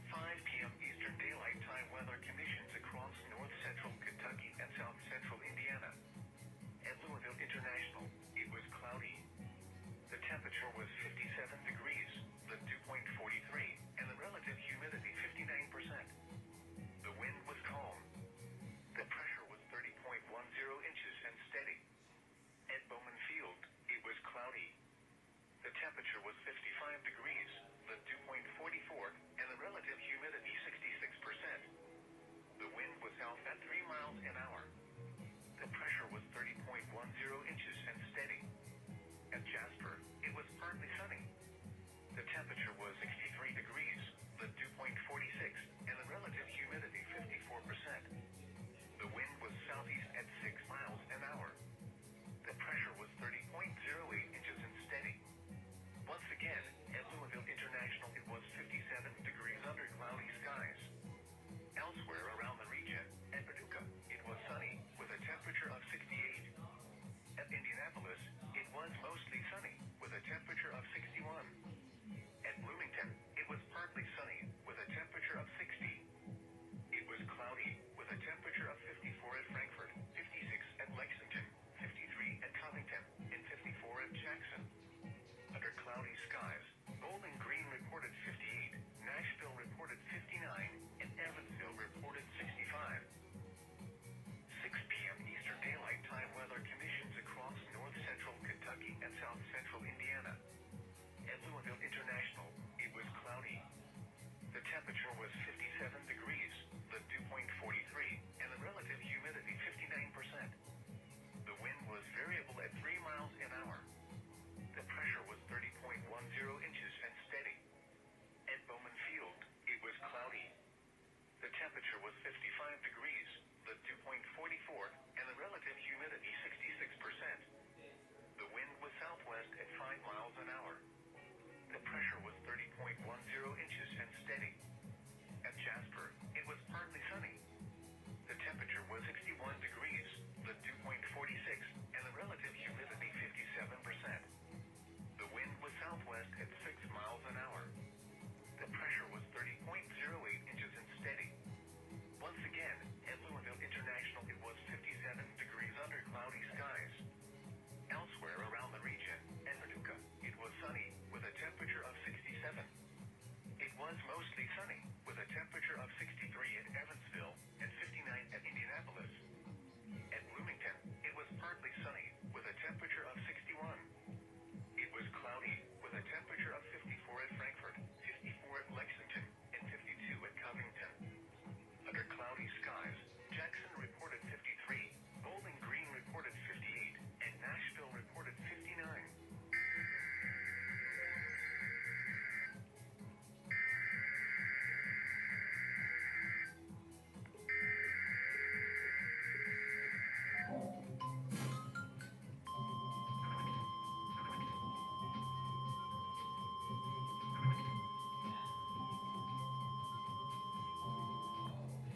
[SPEAKER 4] 5 p.m. Eastern Daylight Time weather conditions across north central Kentucky and south central Indiana. At Louisville International, it was cloudy. The temperature was 57 degrees, the dew point 43, and the relative humidity 59%. The wind was calm. The pressure was 30.10 inches and steady. At Bowman Field, it was cloudy. The temperature was 55 degrees, the dew point 44, and the relative humidity 66%. The wind was south at 3 miles an hour. The pressure was 30.10 inches and steady. At Jasper, it was partly sunny. The temperature was 63 degrees, the dew point 46, and the relative humidity 54%. The wind was southeast at 6 miles an hour. The pressure was 30.08 inches and steady. Once again, at Louisville International, it was 57 degrees under cloudy skies. Elsewhere around the region, at Paducah, it was sunny with a temperature of 68. At Indianapolis, it was mostly sunny. temperature was 55 degrees, the dew point 44, and the relative humidity 66%. The wind was southwest at 5 miles an hour. The pressure was 30.10 inches and steady. At Jasper, it was partly sunny. The temperature was 61 degrees, the dew point 46, and the relative humidity 57%. The wind was southwest at 6 miles an hour. The pressure was 30.08 inches and steady. Once again, at Louisville International, it was 57 degrees under cloudy skies. Elsewhere around the region, at Paducah, it was sunny with a temperature of 67. It was mostly sunny with a temperature of 63 at Evansville and 59 at Indianapolis. At Bloomington, it was partly sunny with a temperature of 61. It was cloudy with a temperature of 54 at Frankfort, 54 at Lexington, and 52 at Covington. Under cloudy skies, Jackson reported 53, Bowling Green reported 58, and Nashville reported 59.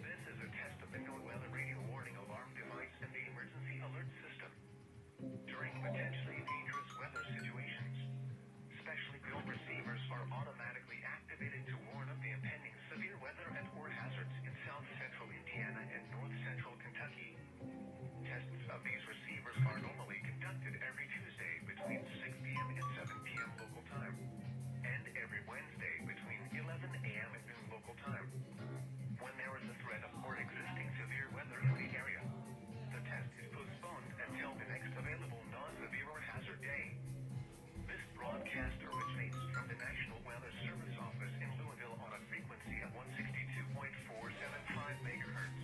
[SPEAKER 4] This is a test of the NOAA radio warning alarm device and the emergency alert system. During potentially dangerous weather situations, specially built receivers are automatically activated to warn of the impending severe weather and or hazards in south central Indiana and north central Kentucky. Tests of these receivers are normally conducted every Tuesday between 6 p.m. and 7 p.m. local time, and every Wednesday between 11 a.m. and noon local time. When there is a threat of or existing severe weather in the area, the test is postponed until the next available non-severe or hazard day. This broadcast originates from the National Weather Service Office in Louisville on a frequency of 162.475 megahertz.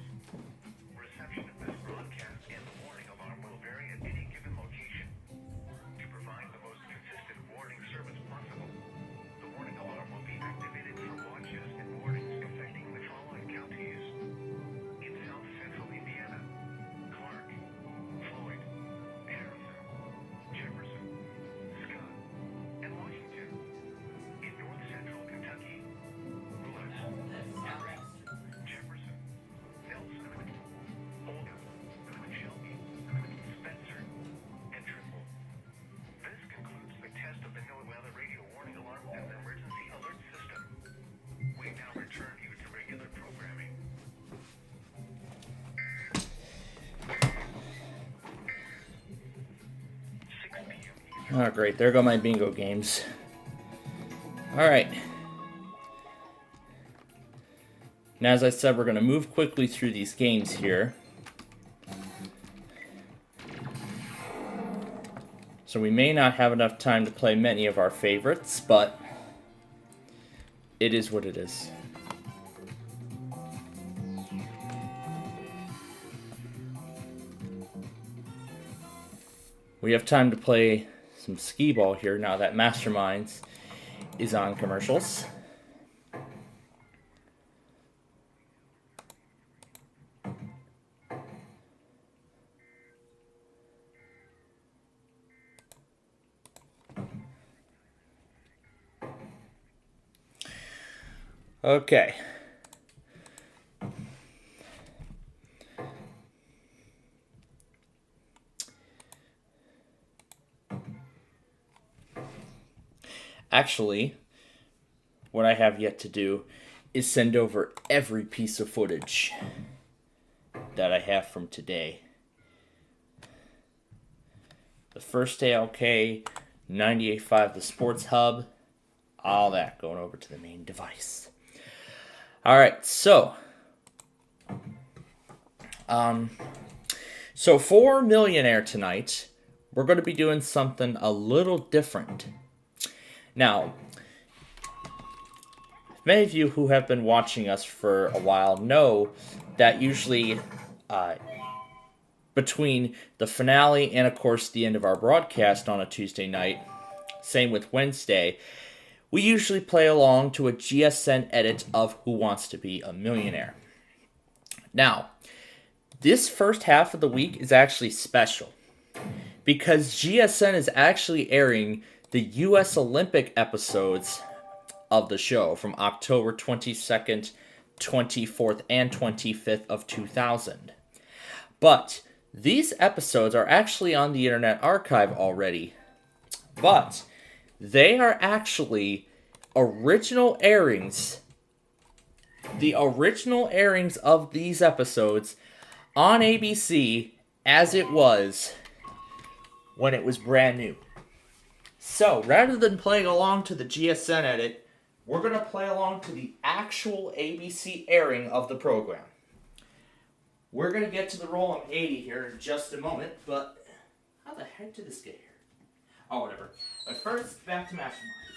[SPEAKER 4] Reception of this broadcast and the warning alarm will vary at any given location. To provide the most consistent warning service possible, the warning alarm will be activated for watches and warnings affecting the following counties. In south central Indiana, Clark, Floyd, Harrison, Jefferson, Scott, and Washington. In north central Kentucky, Lewis, Terry, Jefferson, Nelson, Olga, Shelby, Spencer, and Trimble. This concludes the test of the NOAA weather radio warning alarm and the emergency alert system. We now return you to regular programming.
[SPEAKER 6] Oh, great. There go my bingo games. All right. Now, as I said, we're going to move quickly through these games here. So we may not have enough time to play many of our favorites, but it is what it is. We have time to play some skee ball here now that Masterminds is on commercials. Okay. Actually, what I have yet to do is send over every piece of footage that I have from today. The first day, okay, 98.5 the Sports Hub, all that going over to the main device. All right, so for Millionaire tonight, we're going to be doing something a little different. Now, many of you who have been watching us for a while know that usually between the finale and, of course, the end of our broadcast on a Tuesday night, same with Wednesday, we usually play along to a GSN edit of Who Wants to Be a Millionaire. Now, this first half of the week is actually special because GSN is actually airing the U.S. Olympic episodes of the show from October 22nd, 24th, and 25th of 2000. But these episodes are actually on the Internet Archive already. But they are actually original airings. The original airings of these episodes on ABC as it was when it was brand new. So, rather than playing along to the GSN edit, we're going to play along to the actual ABC airing of the program. We're going to get to the roll of 80 here in just a moment, but how the heck did this get here? Oh, whatever. But first, back to Masterminds.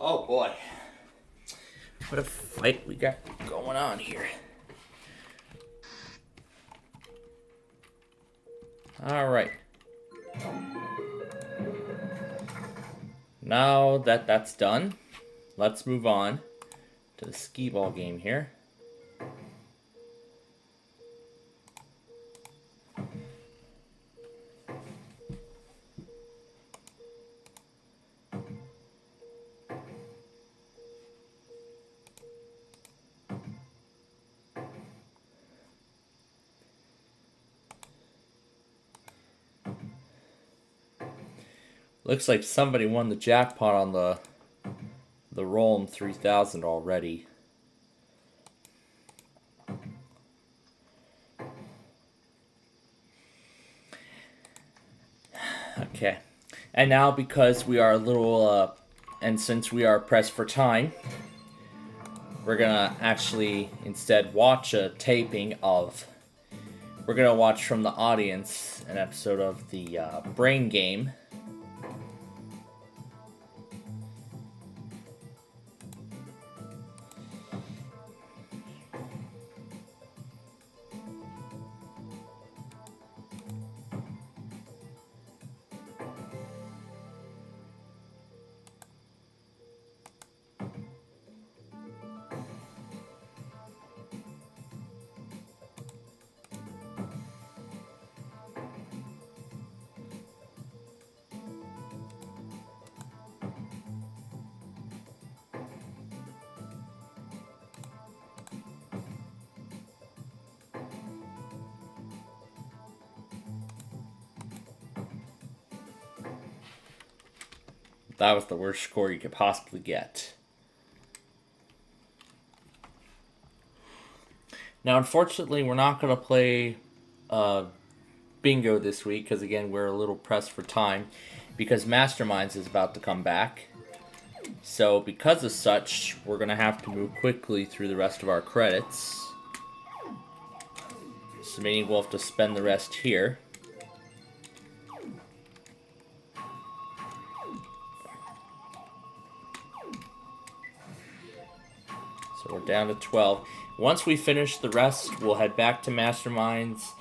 [SPEAKER 6] Oh boy. What a fight we got going on here. Alright. Now that that's done, let's move on to the skee ball game here. Looks like somebody won the jackpot on the Roll 'em 3000 already. Okay. And now because we are a little and since we are pressed for time, we're gonna actually instead watch a taping of, we're gonna watch from the audience an episode of the Brain Game. That was the worst score you could possibly get. Now, unfortunately, we're not going to play bingo this week because, again, we're a little pressed for time because Masterminds is about to come back. So, because of such, we're going to have to move quickly through the rest of our credits. So, meaning we'll have to spend the rest here. So we're down to 12. Once we finish the rest, we'll head back to Masterminds.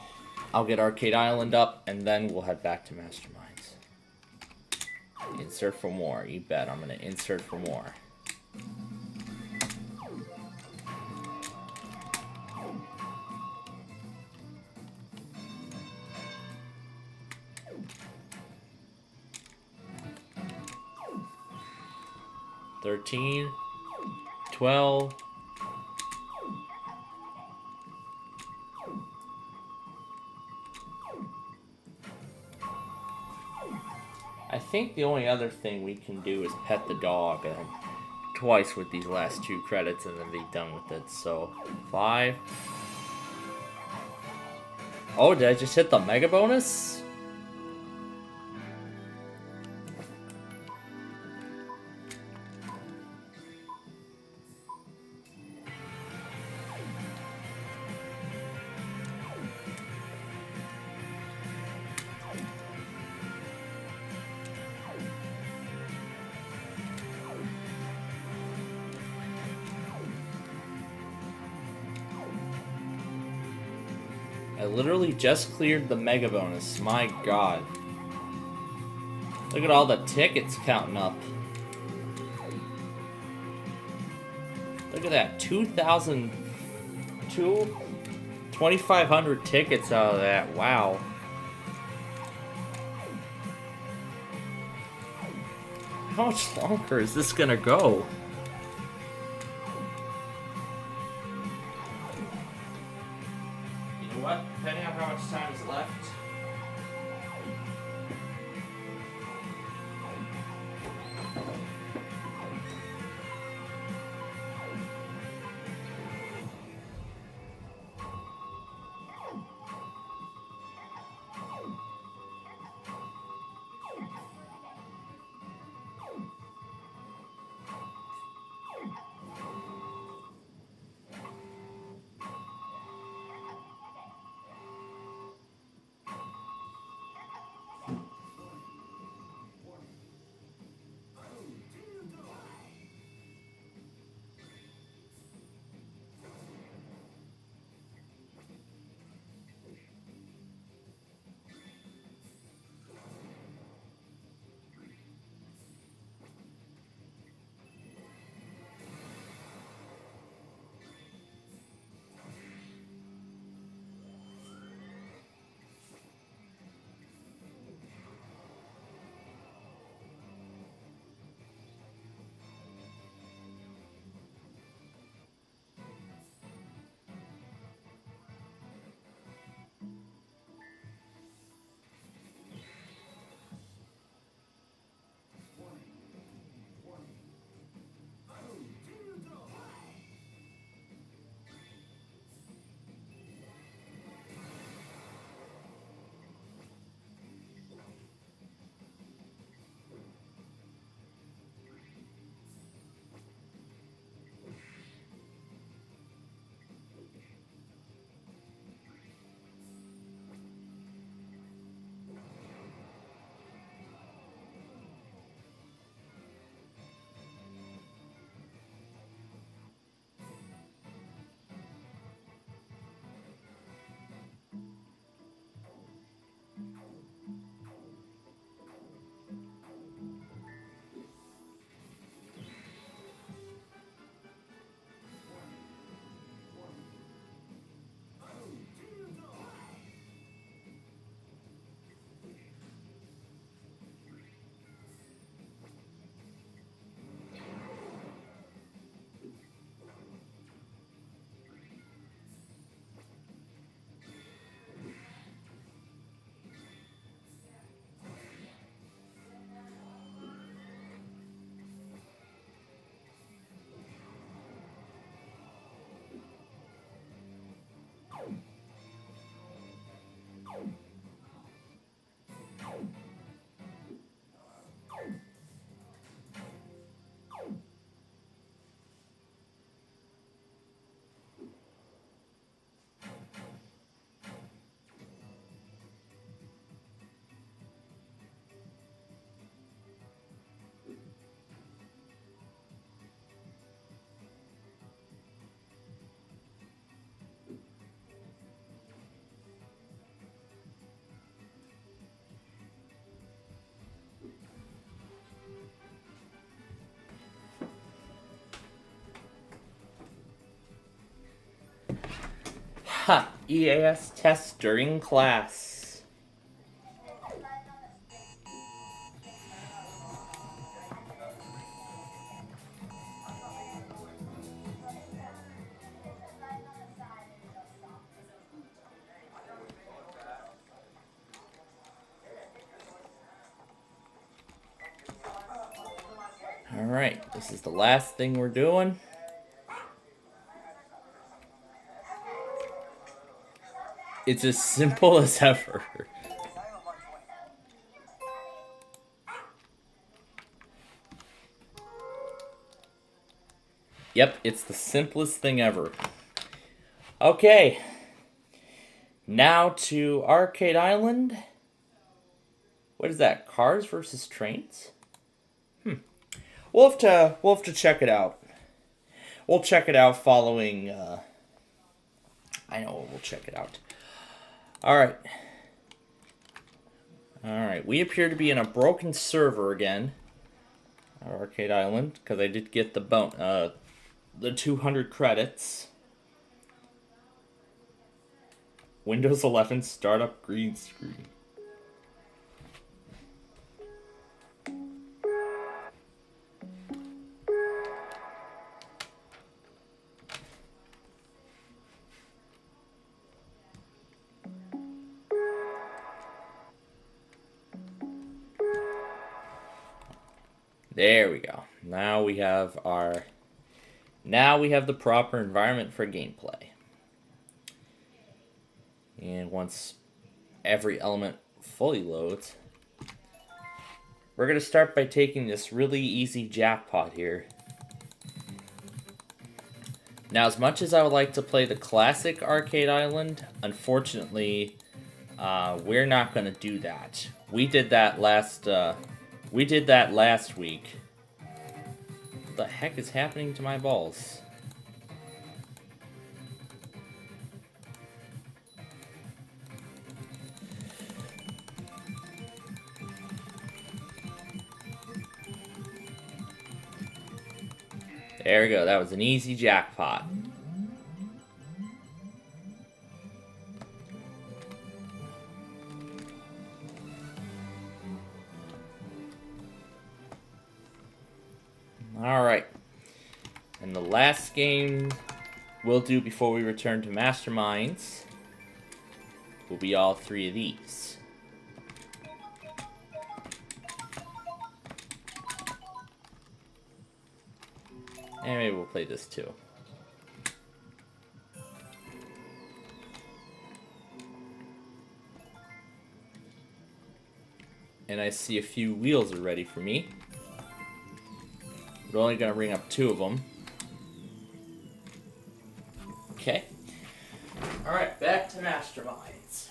[SPEAKER 6] I'll get Arcade Island up, and then we'll head back to Masterminds. Insert for more. You bet I'm going to insert for more. $13, $12. I think the only other thing we can do is pet the dog twice with these last 2 credits and then be done with it. So, 5. Oh, did I just hit the mega bonus? I literally just cleared the mega bonus. My god. Look at all the tickets counting up. Look at that. 2,500 tickets out of that. Wow. How much longer is this gonna go? What? Depending on how much time is left. EAS test during class. Alright, this is the last thing we're doing. It's as simple as ever. Yep, it's the simplest thing ever. Okay. Now to Arcade Island. What is that? Cars versus trains? We'll have to check it out. We'll check it out following. I know we'll check it out. All right. All right. We appear to be in a broken server again. Arcade Island, because I did get the 200 credits. Windows 11 startup green screen. There we go. Now we have the proper environment for gameplay. And once every element fully loads, we're going to start by taking this really easy jackpot here. Now, as much as I would like to play the classic Arcade Island, unfortunately, we're not going to do that. We did that last week. What the heck is happening to my balls? There we go. That was an easy jackpot. Alright. And the last game we'll do before we return to Masterminds will be all three of these. And maybe we'll play this too. And I see a few wheels are ready for me. We're only going to bring up 2 of them. Okay. Alright, back to Masterminds.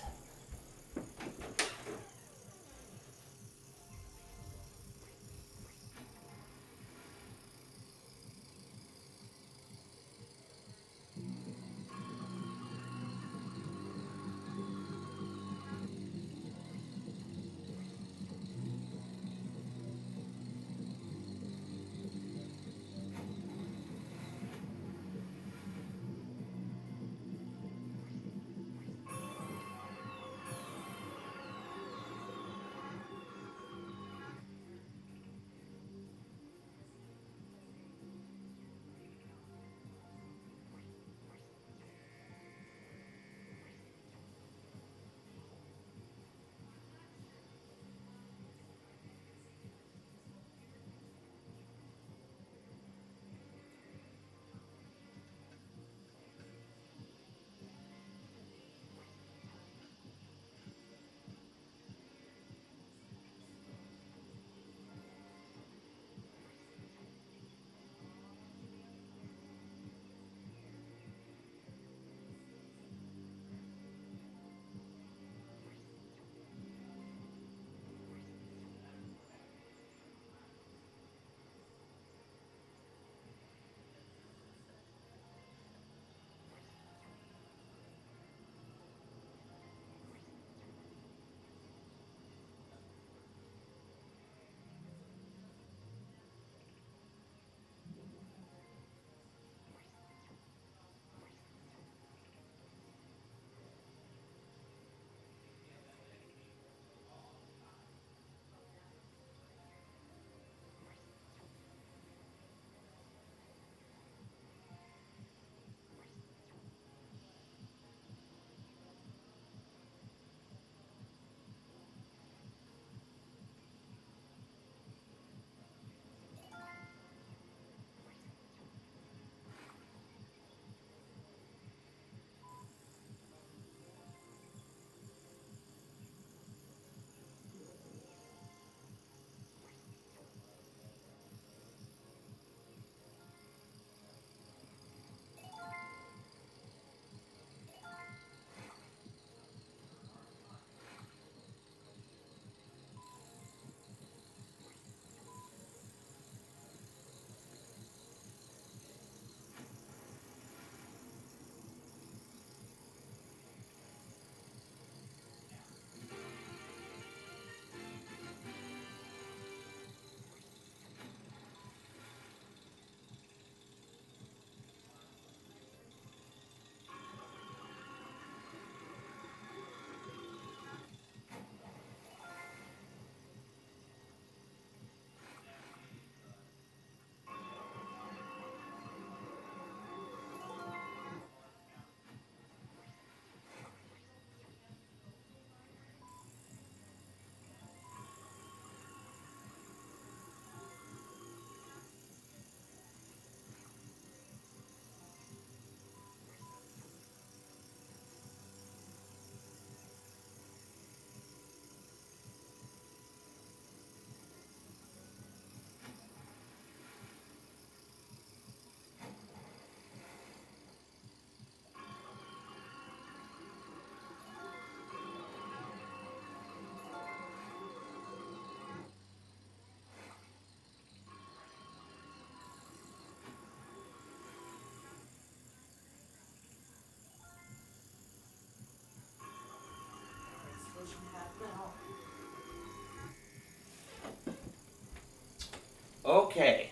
[SPEAKER 6] Okay.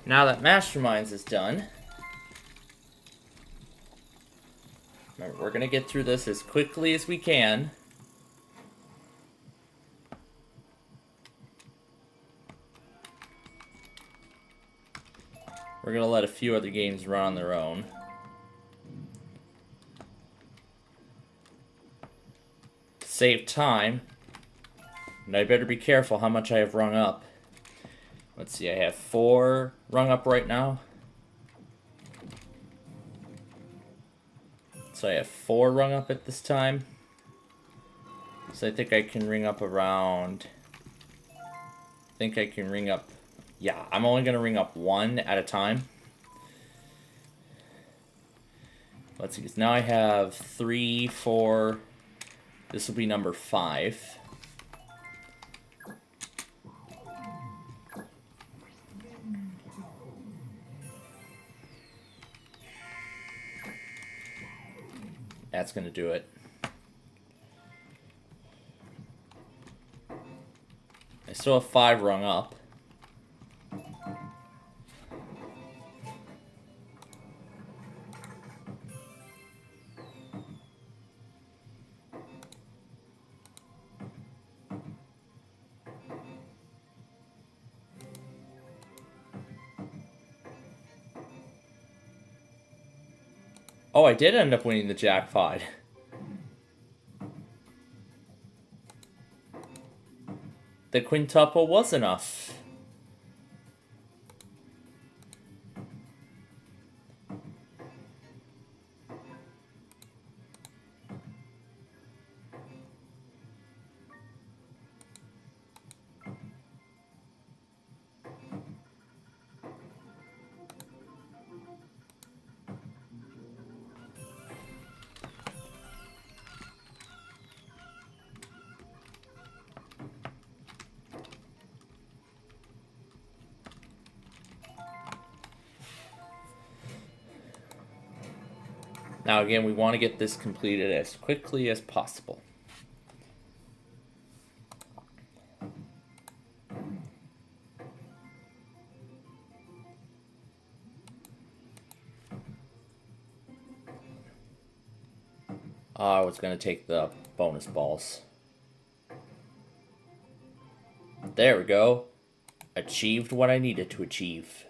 [SPEAKER 6] Now that Masterminds is done, remember, we're going to get through this as quickly as we can. We're going to let a few other games run on their own. To save time, and I better be careful how much I have rung up. Let's see, I have 4 rung up right now. So I have 4 rung up at this time. So I think I can ring up around... Yeah, I'm only going to ring up 1 at a time. Let's see, because now I have 3, 4... This will be number 5. That's going to do it. I still have 5 rung up. Oh, I did end up winning the jackpot. The quintuple was enough. Now again, we want to get this completed as quickly as possible. I was going to take the bonus balls. There we go. Achieved what I needed to achieve.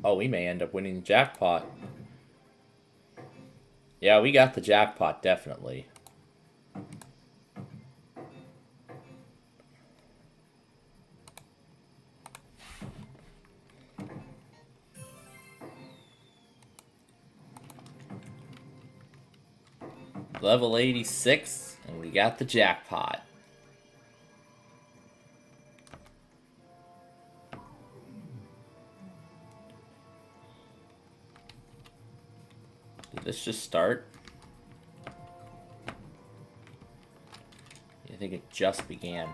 [SPEAKER 6] Oh, we may end up winning the jackpot. Yeah, we got the jackpot, definitely. Level 86, and we got the jackpot. Did this just start? I think it just began.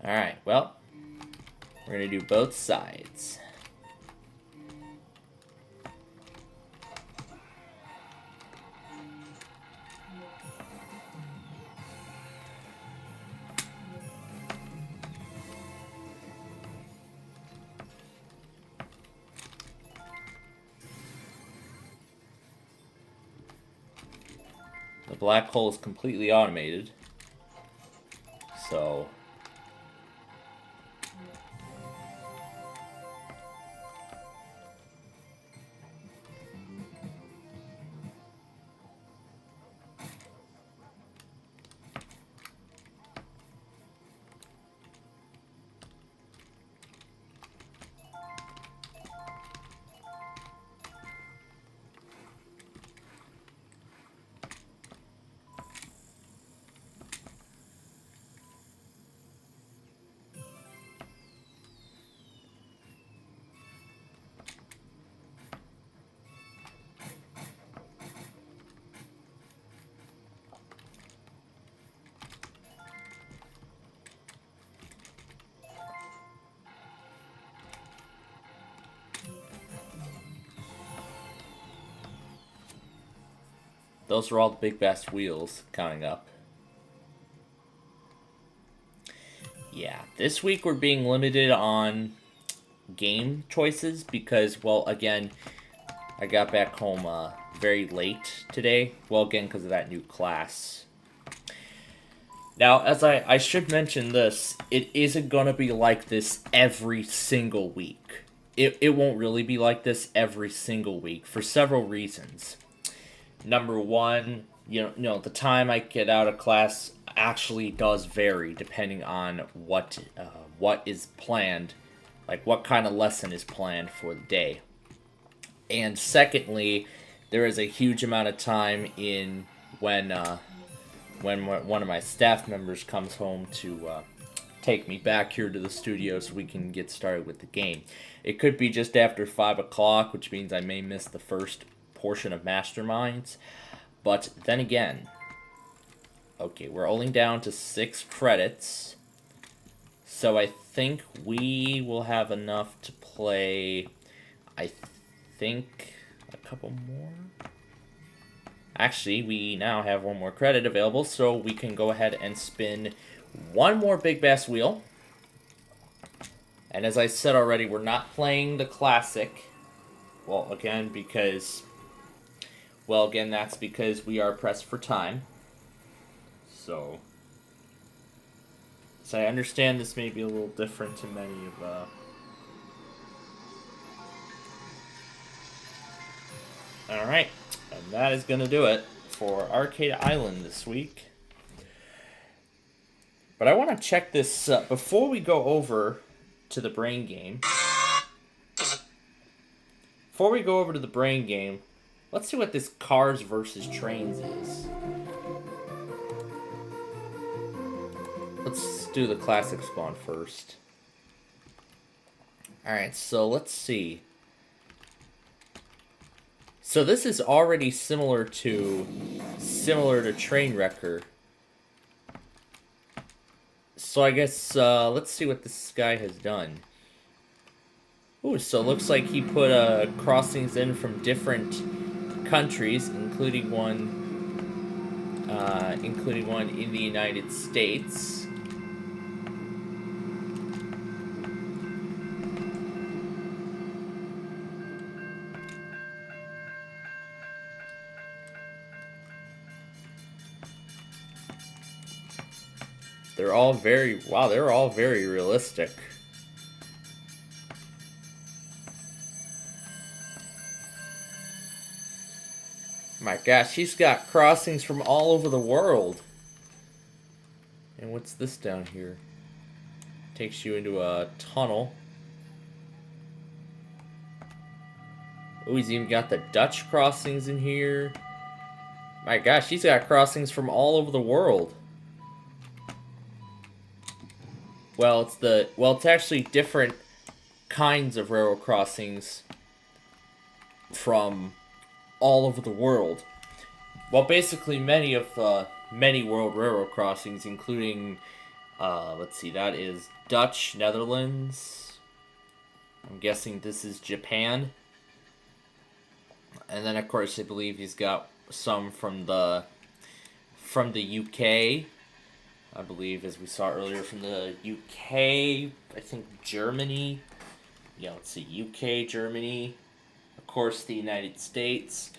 [SPEAKER 6] Alright, well, we're going to do both sides. The black hole is completely automated, so those are all the big bass wheels counting up. Yeah, this week we're being limited on game choices because, well, again, I got back home very late today. Well, again, because of that new class. Now, as I should mention this, it isn't going to be like this every single week. It won't really be like this every single week for several reasons. Number one, you know, the time I get out of class actually does vary depending on what is planned, like what kind of lesson is planned for the day. And secondly, there is a huge amount of time in when one of my staff members comes home to take me back here to the studio so we can get started with the game. It could be just after 5 o'clock, which means I may miss the first portion of Masterminds. But then again, okay, we're only down to 6 credits. So I think we will have enough to play, I think, a couple more. Actually, we now have 1 more credit available, so we can go ahead and spin 1 more Big Bass Wheel. And as I said already, we're not playing the Classic. Well, again, because... Well, again, that's because we are pressed for time. So I understand this may be a little different to many of... Alright, and that is going to do it for Arcade Island this week. But I want to check this before we go over to the brain game. Before we go over to the brain game, let's see what this Cars versus Trains is. Let's do the classic spawn first. Alright, so let's see. So this is already similar to Trainwrecker. So I guess let's see what this guy has done. Ooh, so it looks like he put crossings in from different countries, including one in the United States. They're all very, wow, they're all very realistic. My gosh, she's got crossings from all over the world. And what's this down here? Takes you into a tunnel. Oh, he's even got the Dutch crossings in here. My gosh, she's got crossings from all over the world. Well, it's actually different kinds of railroad crossings from all over the world. Well, basically many world railroad crossings, including, let's see, that is Dutch, Netherlands. I'm guessing this is Japan. And then, of course, I believe he's got some from the UK. I believe, as we saw earlier, from the UK, I think Germany. Yeah, let's see, UK, Germany. Of course, the United States.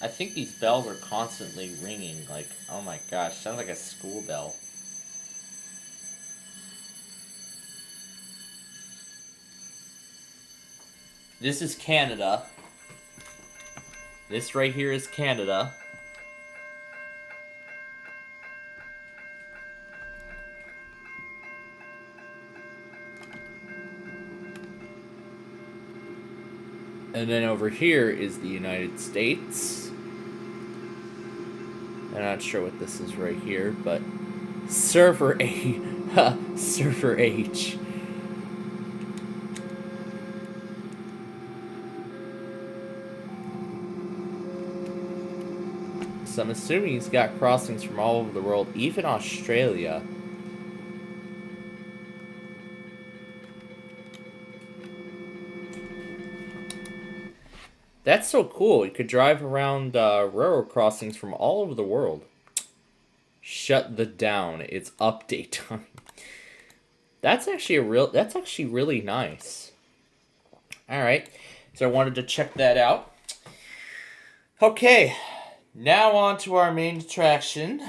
[SPEAKER 6] I think these bells are constantly ringing. Like, oh my gosh, sounds like a school bell. This is Canada. This right here is Canada. And then over here is the United States. I'm not sure what this is right here, but Server A, Server H. So I'm assuming he's got crossings from all over the world, even Australia. That's so cool. You could drive around railroad crossings from all over the world. Shut the down. It's update time. That's actually really nice. All right. So I wanted to check that out. Okay. Now on to our main attraction.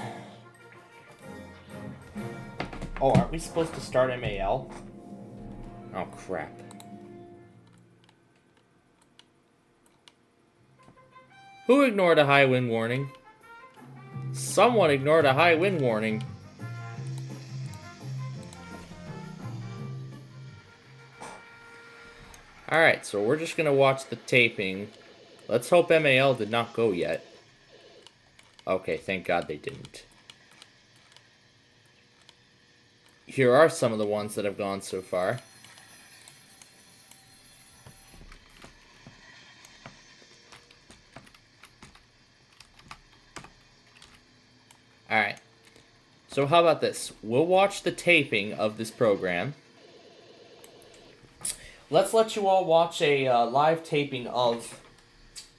[SPEAKER 6] Oh, aren't we supposed to start MAL? Oh, crap. Who ignored a high wind warning? Someone ignored a high wind warning. Alright, so we're just gonna watch the taping. Let's hope MAL did not go yet. Okay, thank God they didn't. Here are some of the ones that have gone so far. Alright. So how about this? We'll watch the taping of this program. Let's let you all watch a live taping of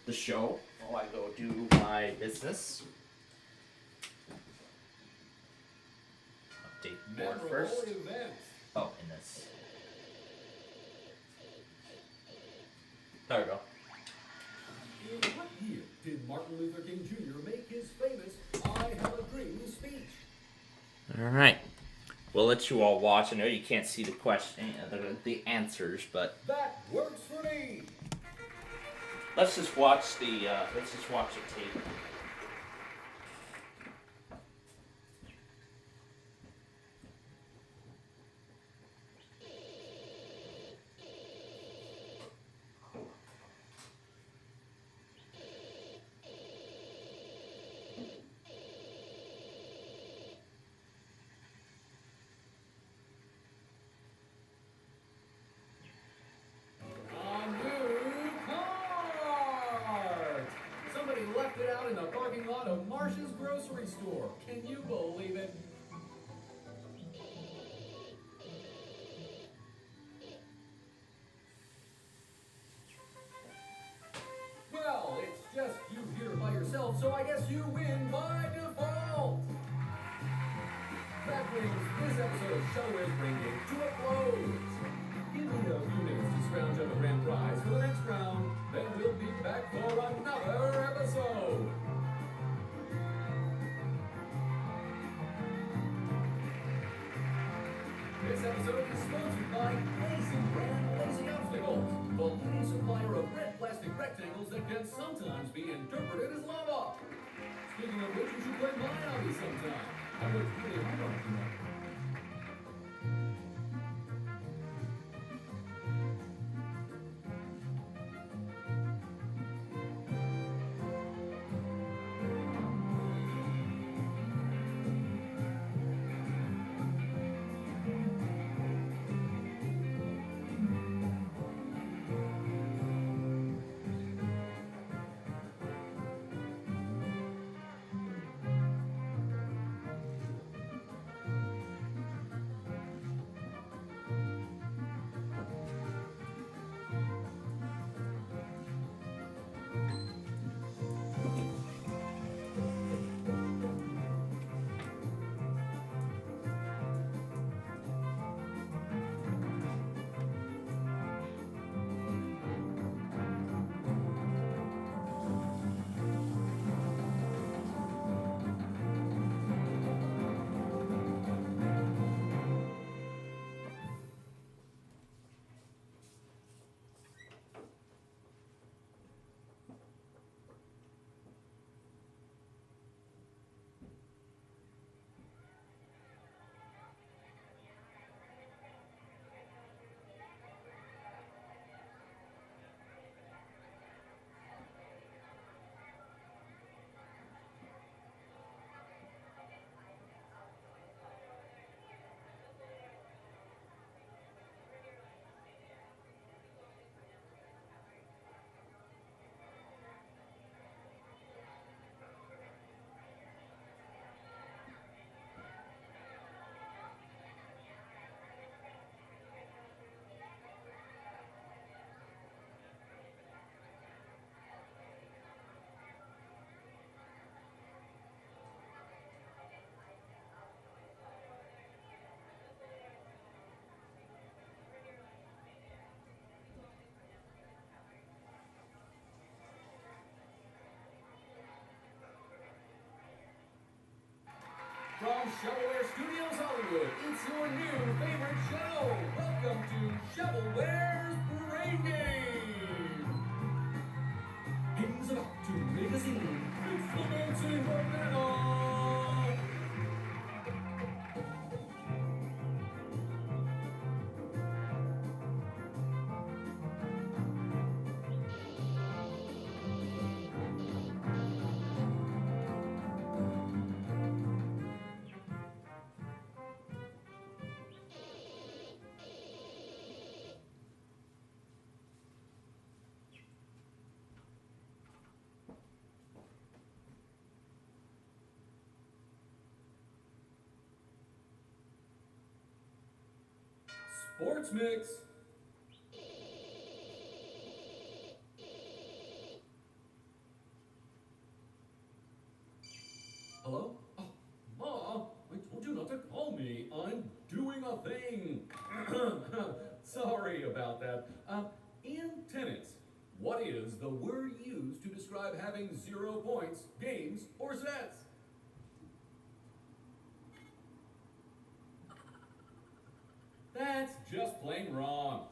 [SPEAKER 6] the show while I go do my business. Update board first. Oh, in this. There we go.
[SPEAKER 7] In what year did Martin Luther King Jr. make his famous I Have a Dream speech?
[SPEAKER 6] Alright. We'll let you all watch. I know you can't see the question, the answers, but
[SPEAKER 7] That works for me.
[SPEAKER 6] let's just watch the tape.
[SPEAKER 7] Somebody left it out in the parking lot of Marsh's grocery store. Can you believe it? Well, it's just you here by yourself, so I guess you win by default. That brings this episode's show is bringing to a close. Give me a few minutes to scrounge up a grand prize for the next round, then we'll be back for another episode. This episode is sponsored by Lazy Brand Lazy Obstacles, the leading supplier of red plastic rectangles that can sometimes be interpreted as lava. Speaking of which, you should play my hobby sometime. I worked really hard on it. From Shovelware Studios Hollywood, it's your new favorite show. Welcome to Shovelware's Brain Game. He's about to make a scene. It's the dancing banana. Sports Mix. Hello? Oh, Ma, I told you not to call me. I'm doing a thing. Sorry about that. In tennis, what is the word used to describe having 0 points, games, or sets? That's just plain wrong.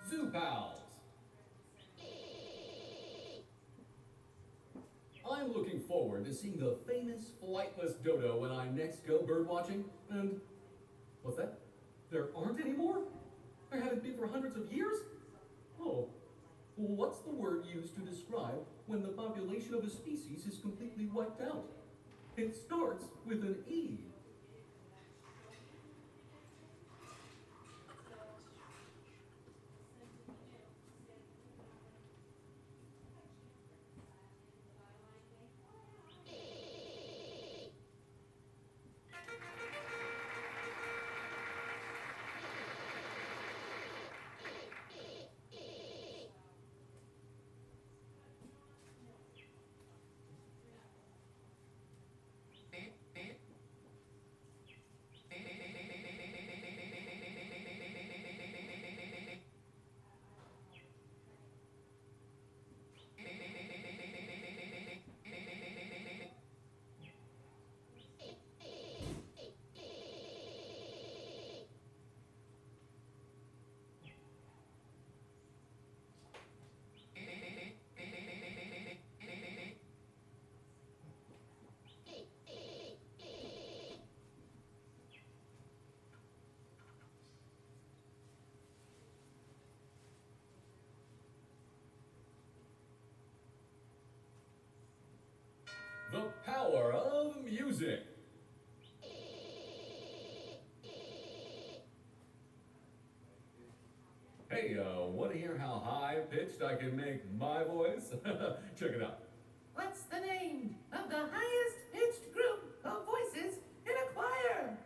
[SPEAKER 7] Zoo Pals. I'm looking forward to seeing the famous flightless dodo when I next go birdwatching. And what's that? There aren't any more? There haven't been for hundreds of years? Oh, well, what's the word used to describe when the population of a species is completely wiped out? It starts with an E. The power of music. Hey, want to hear how high-pitched I can make my voice? Check it out.
[SPEAKER 11] What's the name of the highest pitched group of voices in a choir?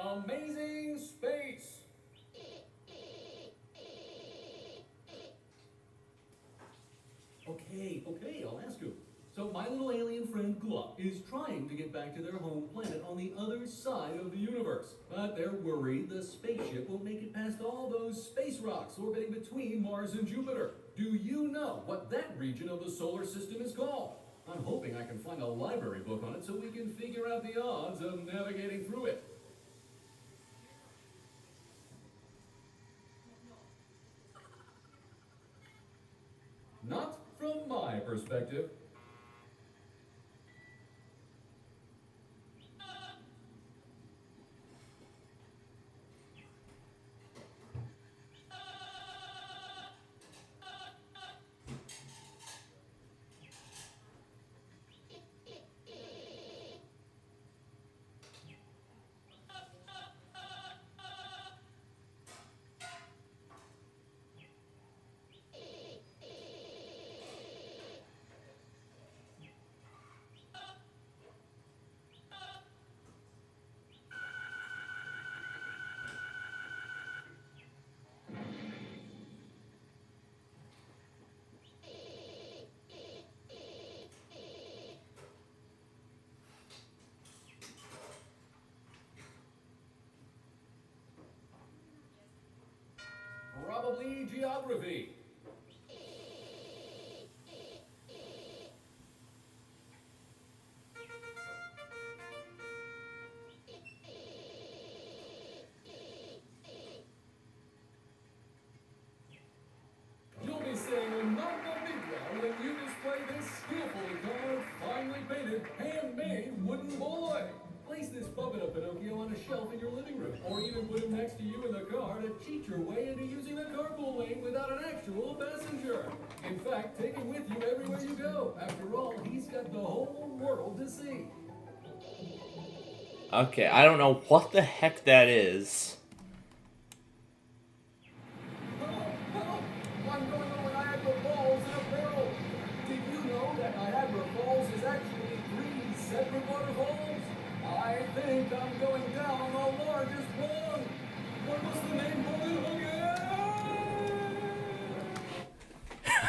[SPEAKER 7] Amazing Space. Okay, I'll ask you. So my little alien friend Glup is trying to get back to their home planet on the other side of the universe. But they're worried the spaceship won't make it past all those space rocks orbiting between Mars and Jupiter. Do you know what that region of the solar system is called? I'm hoping I can find a library book on it so we can figure out the odds of navigating through it. Not from my perspective. probably geography. You'll be saying Mamma Mia when you display this skillfully carved, finely painted, handmade wooden boy. Place this puppet of Pinocchio on a shelf in your living room, or even put him next to you in the car to cheat your way into using the carpool lane without an actual passenger. In fact, take him with you everywhere you go. After all, he's got the whole world to see.
[SPEAKER 6] Okay, I don't know what the heck that is.
[SPEAKER 7] I'm going over Niagara Falls in a barrel. Did you know that Niagara Falls is actually 3 separate waterfalls? I think I'm going down the largest one. What was the name for it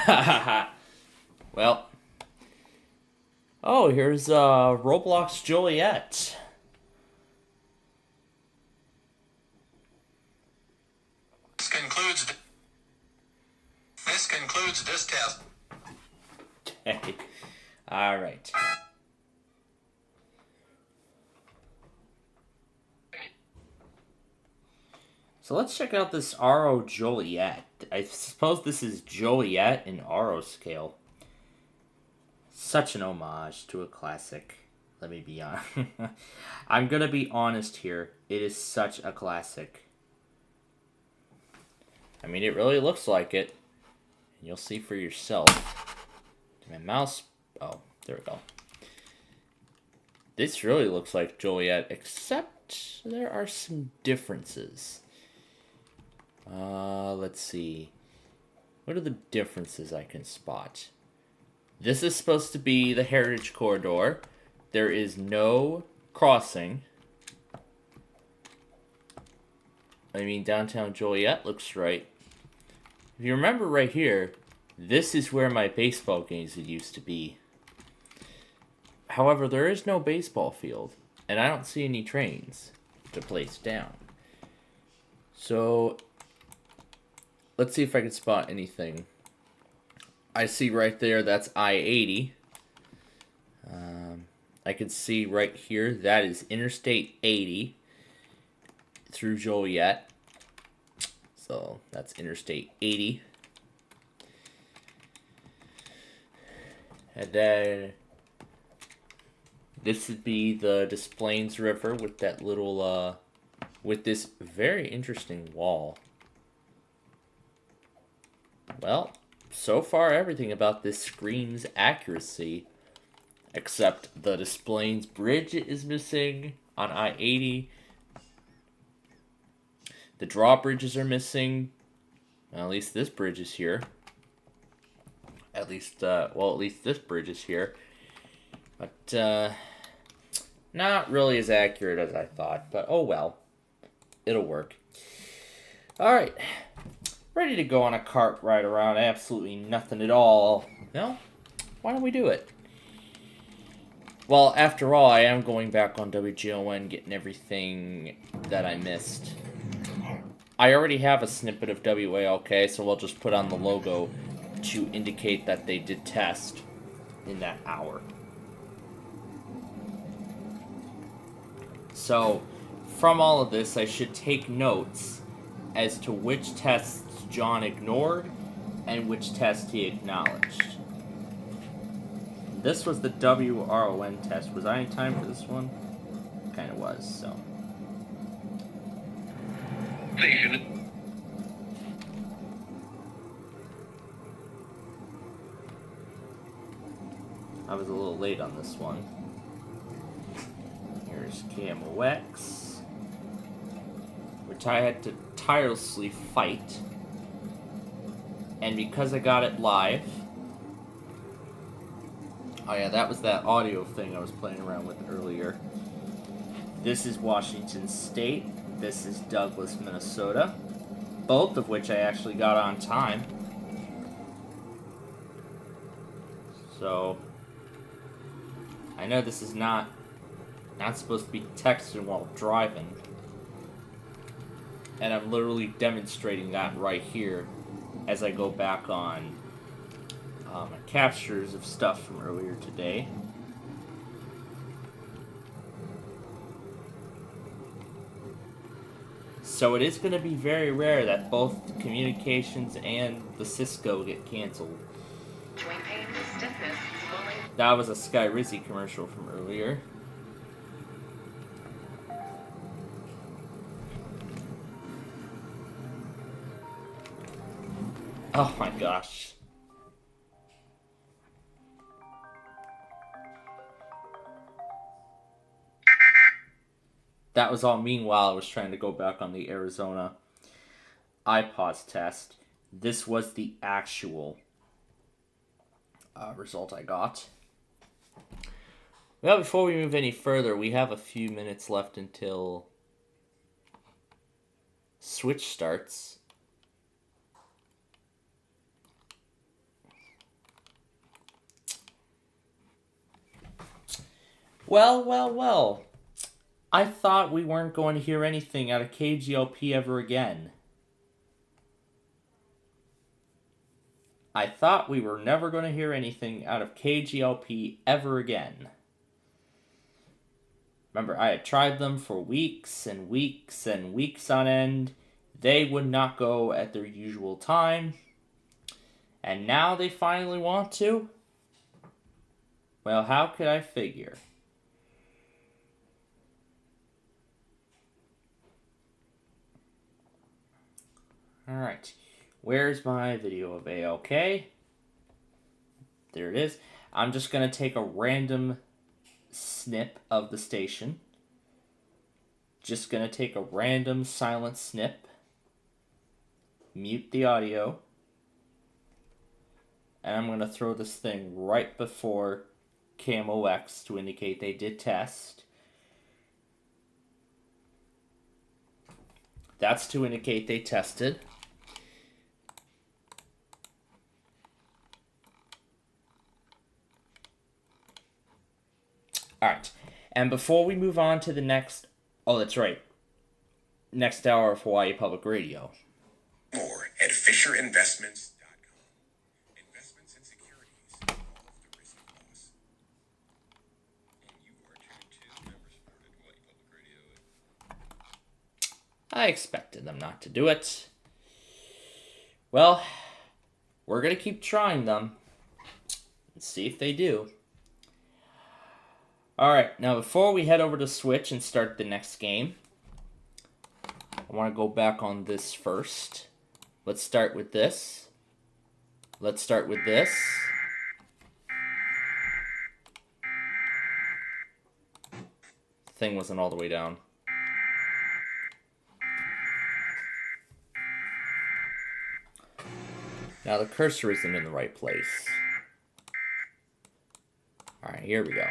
[SPEAKER 7] again?
[SPEAKER 6] Well. Oh, here's Roblox Joliet.
[SPEAKER 12] This concludes this test.
[SPEAKER 6] Okay. All right. So let's check out this RO Joliet. I suppose this is Joliet in RO scale. Such an homage to a classic. Let me be honest. I'm gonna be honest here. It is such a classic. I mean, it really looks like it. And you'll see for yourself. My mouse... Oh, there we go. This really looks like Joliet, except there are some differences. Let's see. What are the differences I can spot? This is supposed to be the Heritage Corridor. There is no crossing. I mean, downtown Joliet looks right. If you remember right here, this is where my baseball games used to be. However, there is no baseball field, and I don't see any trains to place down. So, let's see if I can spot anything. I see right there, that's I-80. I can see right here, that is Interstate 80 through Joliet. So that's Interstate 80. And then this would be the Des Plaines River with that little, with this very interesting wall. Well, so far everything about this screams accuracy, except the Des Plaines Bridge is missing on I-80. The drawbridges are missing. Well, at least this bridge is here. At least this bridge is here. But, not really as accurate as I thought. But, oh well. It'll work. Alright. Ready to go on a cart ride around absolutely nothing at all. No? Why don't we do it? Well, after all, I am going back on WGON, getting everything that I missed. I already have a snippet of WALK, so we'll just put on the logo to indicate that they did test in that hour. So, from all of this, I should take notes as to which tests John ignored and which tests he acknowledged. This was the WRON test. Was I in time for this one? Kind of was, so.
[SPEAKER 12] Station.
[SPEAKER 6] I was a little late on this one. Here's KMOX, which I had to tirelessly fight. And because I got it live... Oh yeah, that was that audio thing I was playing around with earlier. This is Washington State. This is Douglas, Minnesota. Both of which I actually got on time. So, I know this is not supposed to be texting while driving. And I'm literally demonstrating that right here as I go back on my captures of stuff from earlier today. So it is going to be very rare that both communications and the Cisco get canceled. That was a Sky Rizzy commercial from earlier. Oh my gosh. That was all meanwhile I was trying to go back on the Arizona iPods test. This was the actual result I got. Well, before we move any further, we have a few minutes left until Switch starts. Well. I thought we weren't going to hear anything out of KGLP ever again. I thought we were never going to hear anything out of KGLP ever again. Remember, I had tried them for weeks and weeks and weeks on end. They would not go at their usual time. And now they finally want to? Well, how could I figure? Alright, where's my video of ALK? There it is. I'm just going to take a random snip of the station. Just going to take a random silent snip. Mute the audio. And I'm going to throw this thing right before CAMOX to indicate they did test. That's to indicate they tested. Alright, and before we move on to the next, oh that's right, next hour of Hawaii Public Radio.
[SPEAKER 13] More at FisherInvestments.com. Investments and securities involve the risk of loss. And you are tuned to member-supported Hawaii Public Radio.
[SPEAKER 6] I expected them not to do it. Well, we're going to keep trying them and see if they do. Alright, now before we head over to Switch and start the next game, I want to go back on this first. Let's start with this. Let's start with this. The thing wasn't all the way down. Now the cursor isn't in the right place. Alright, here we go.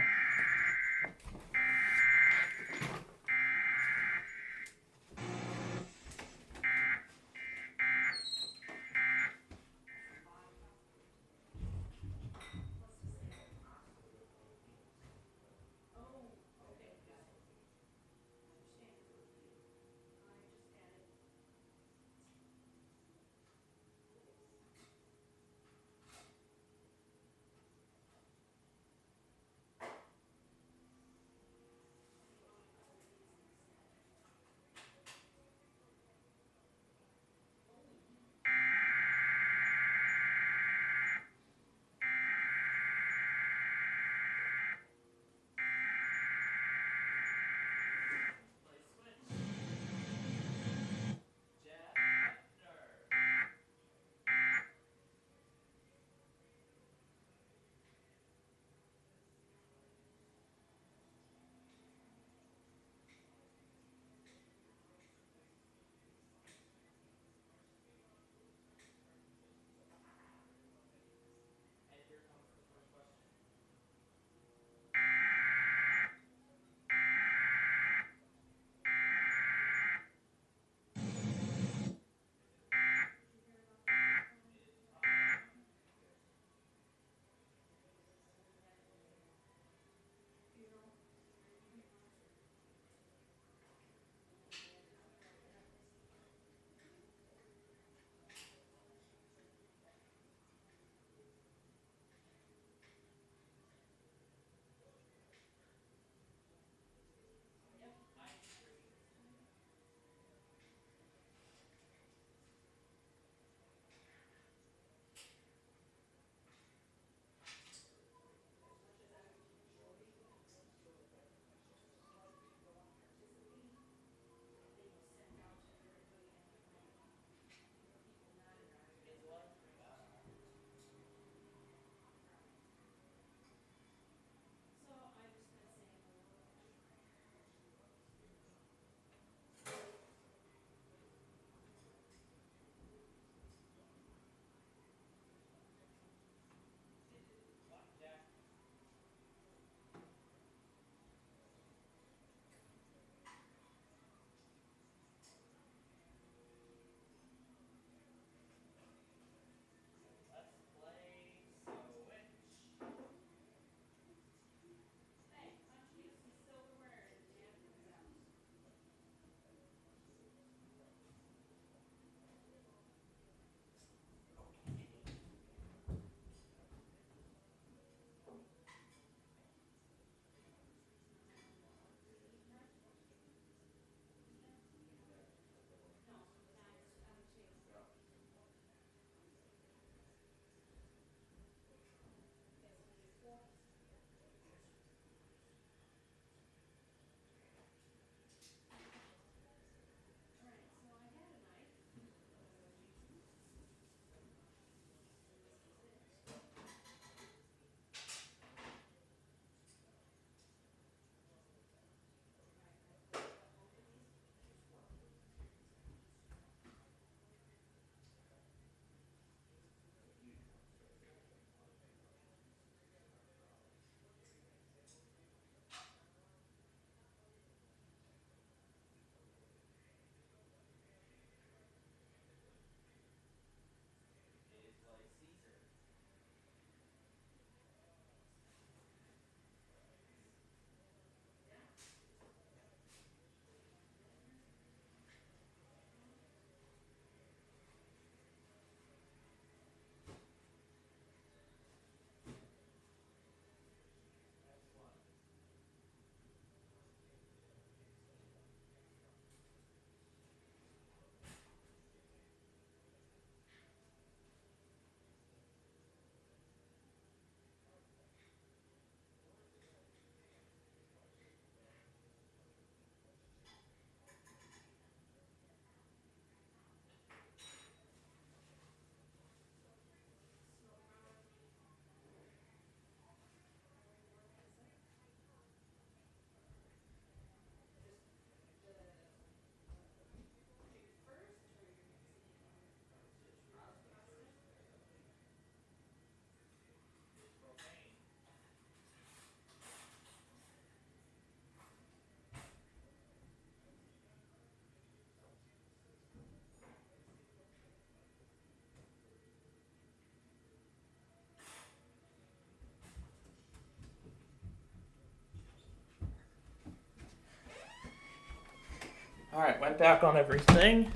[SPEAKER 6] Alright, went back on everything.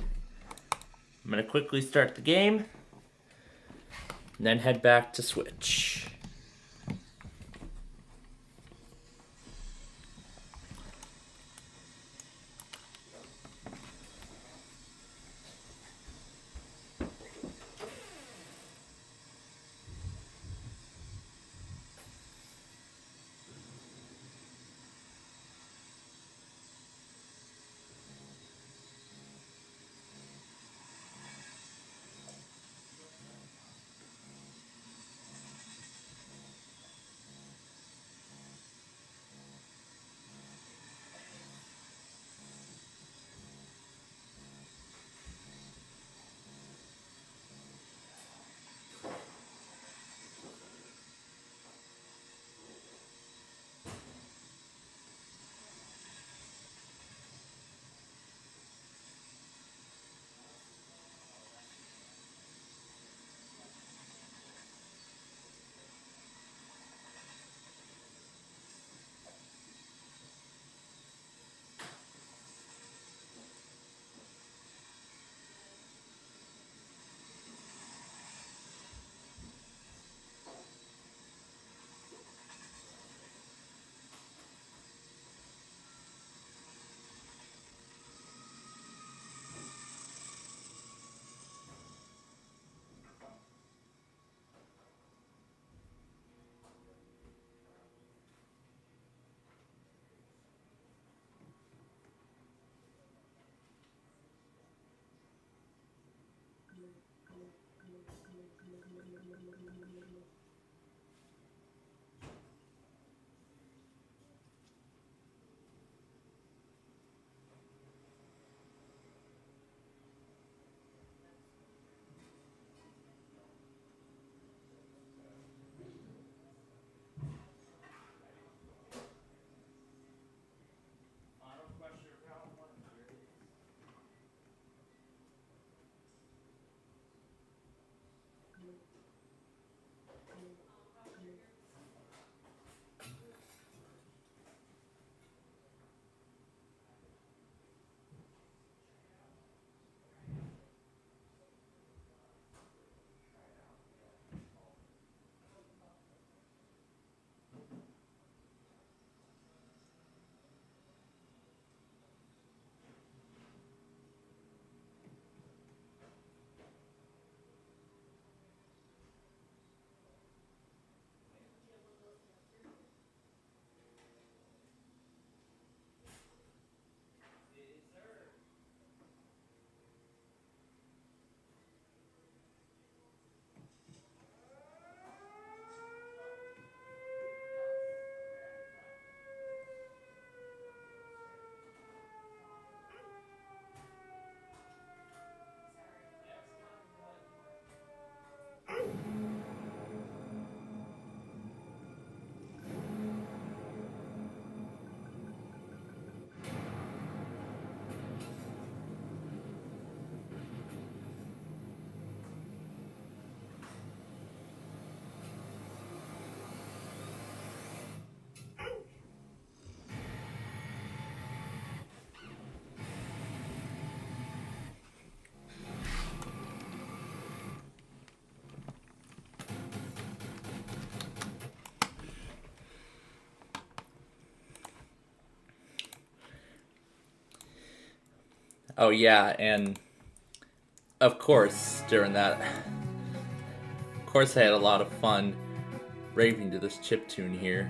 [SPEAKER 6] I'm going to quickly start the game, and then head back to Switch. Oh yeah, and of course, during that, of course I had a lot of fun raving to this chiptune here.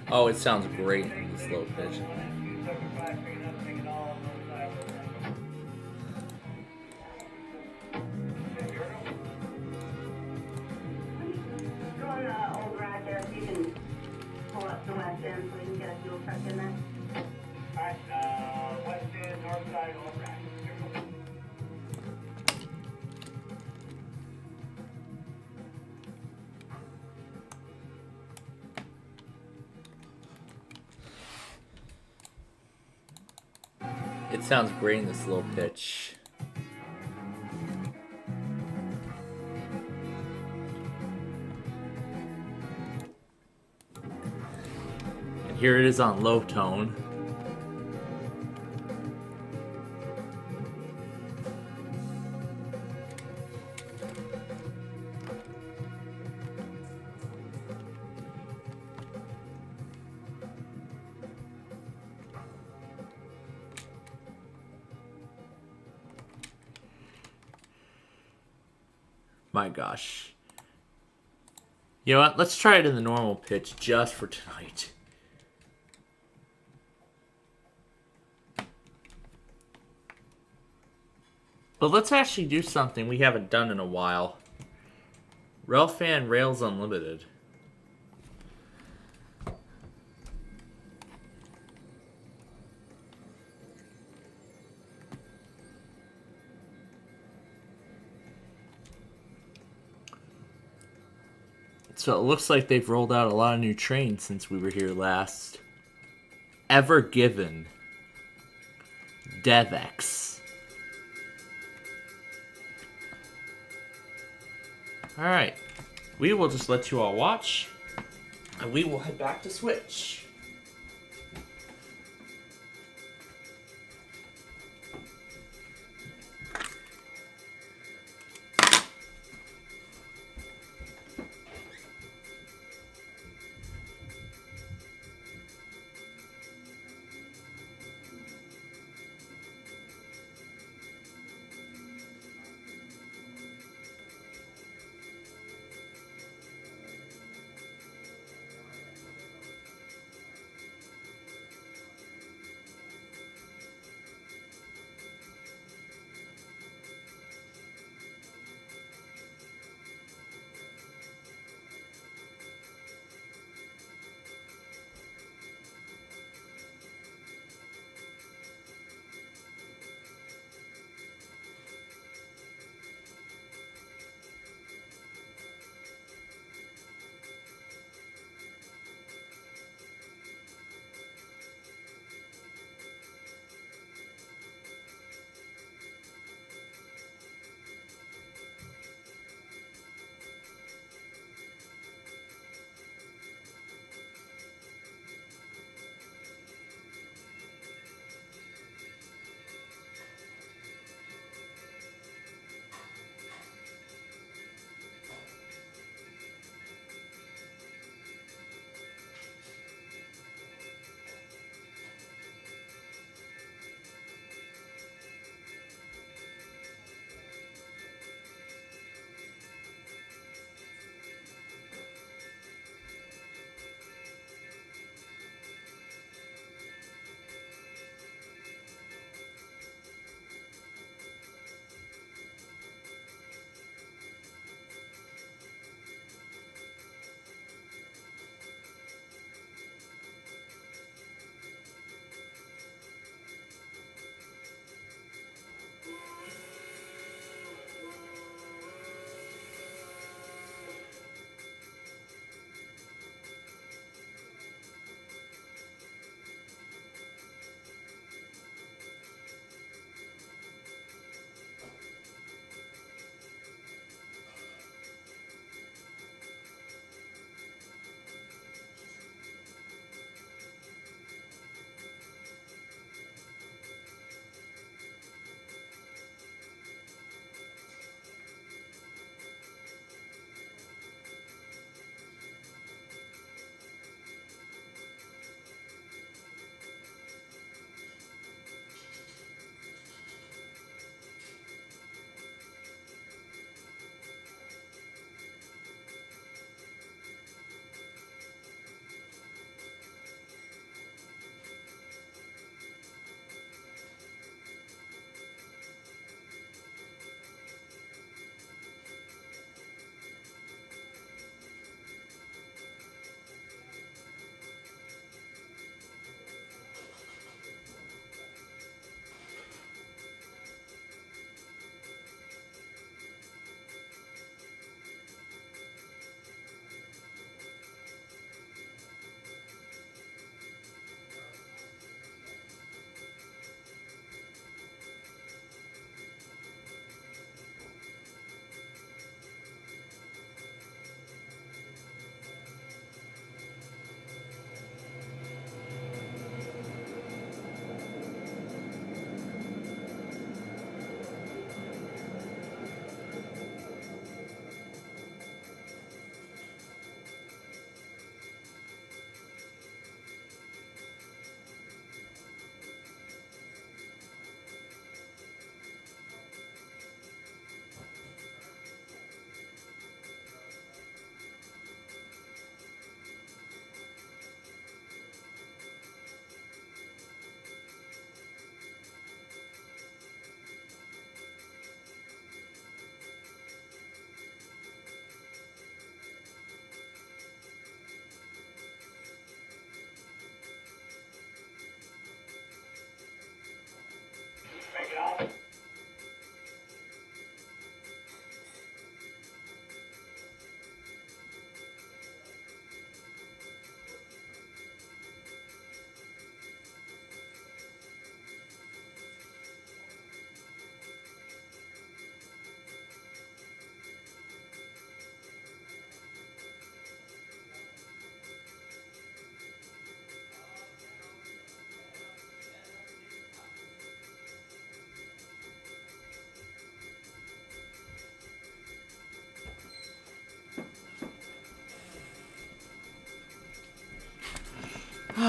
[SPEAKER 6] Oh, it sounds great in this low pitch. It sounds great in this low pitch. And here it is on low tone. My gosh. You know what? Let's try it in the normal pitch just for tonight. But let's actually do something we haven't done in a while. Railfan Rails Unlimited. So it looks like they've rolled out a lot of new trains since we were here last. Ever Given. DevX. Alright. We will just let you all watch. And we will head back to Switch.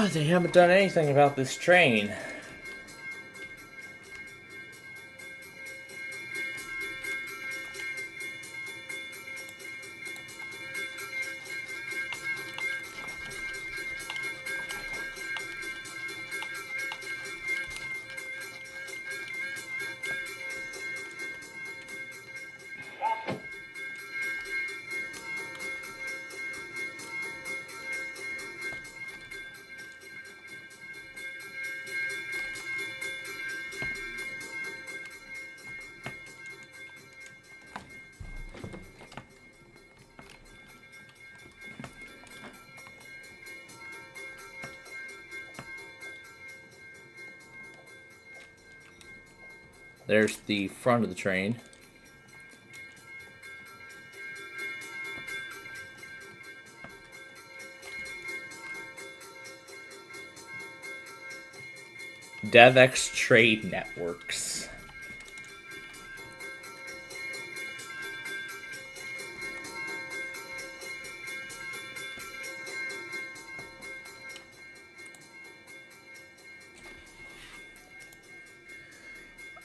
[SPEAKER 6] They haven't done anything about this train. There's the front of the train. DevX Trade Networks.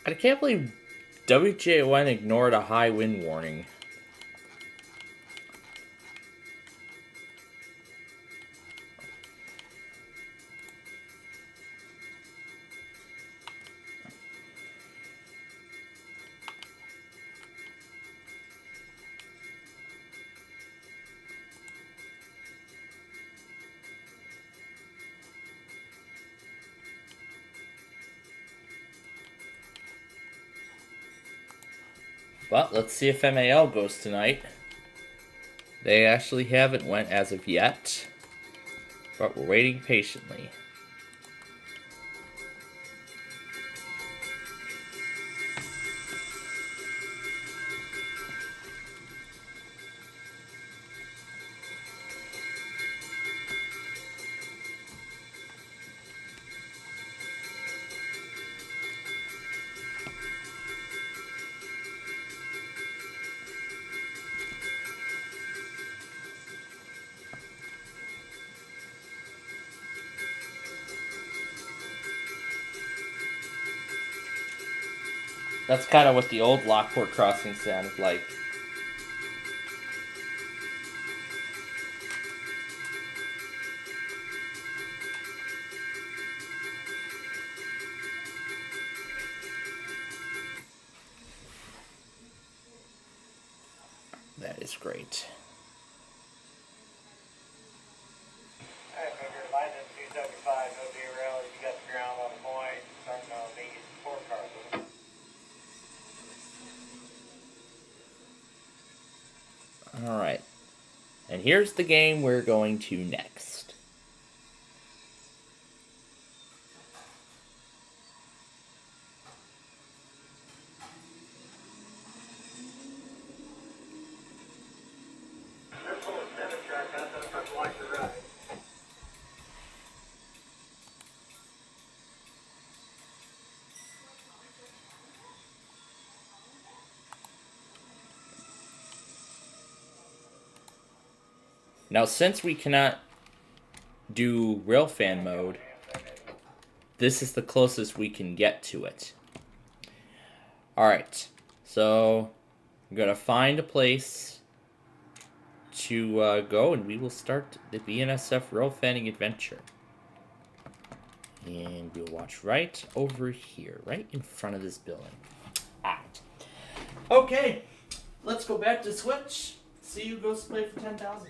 [SPEAKER 6] I can't believe WJON ignored a high wind warning. But let's see if MAL goes tonight. They actually haven't went as of yet, but we're waiting patiently. That's kind of what the old Lockport crossing sounded like. That is great. Alright. And here's the game we're going to next. Now, since we cannot do railfan mode, this is the closest we can get to it. Alright, so I'm going to find a place to go, and we will start the BNSF railfanning adventure. And we'll watch right over here, right in front of this building. Okay, let's go back to Switch. See who goes to play for 10,000.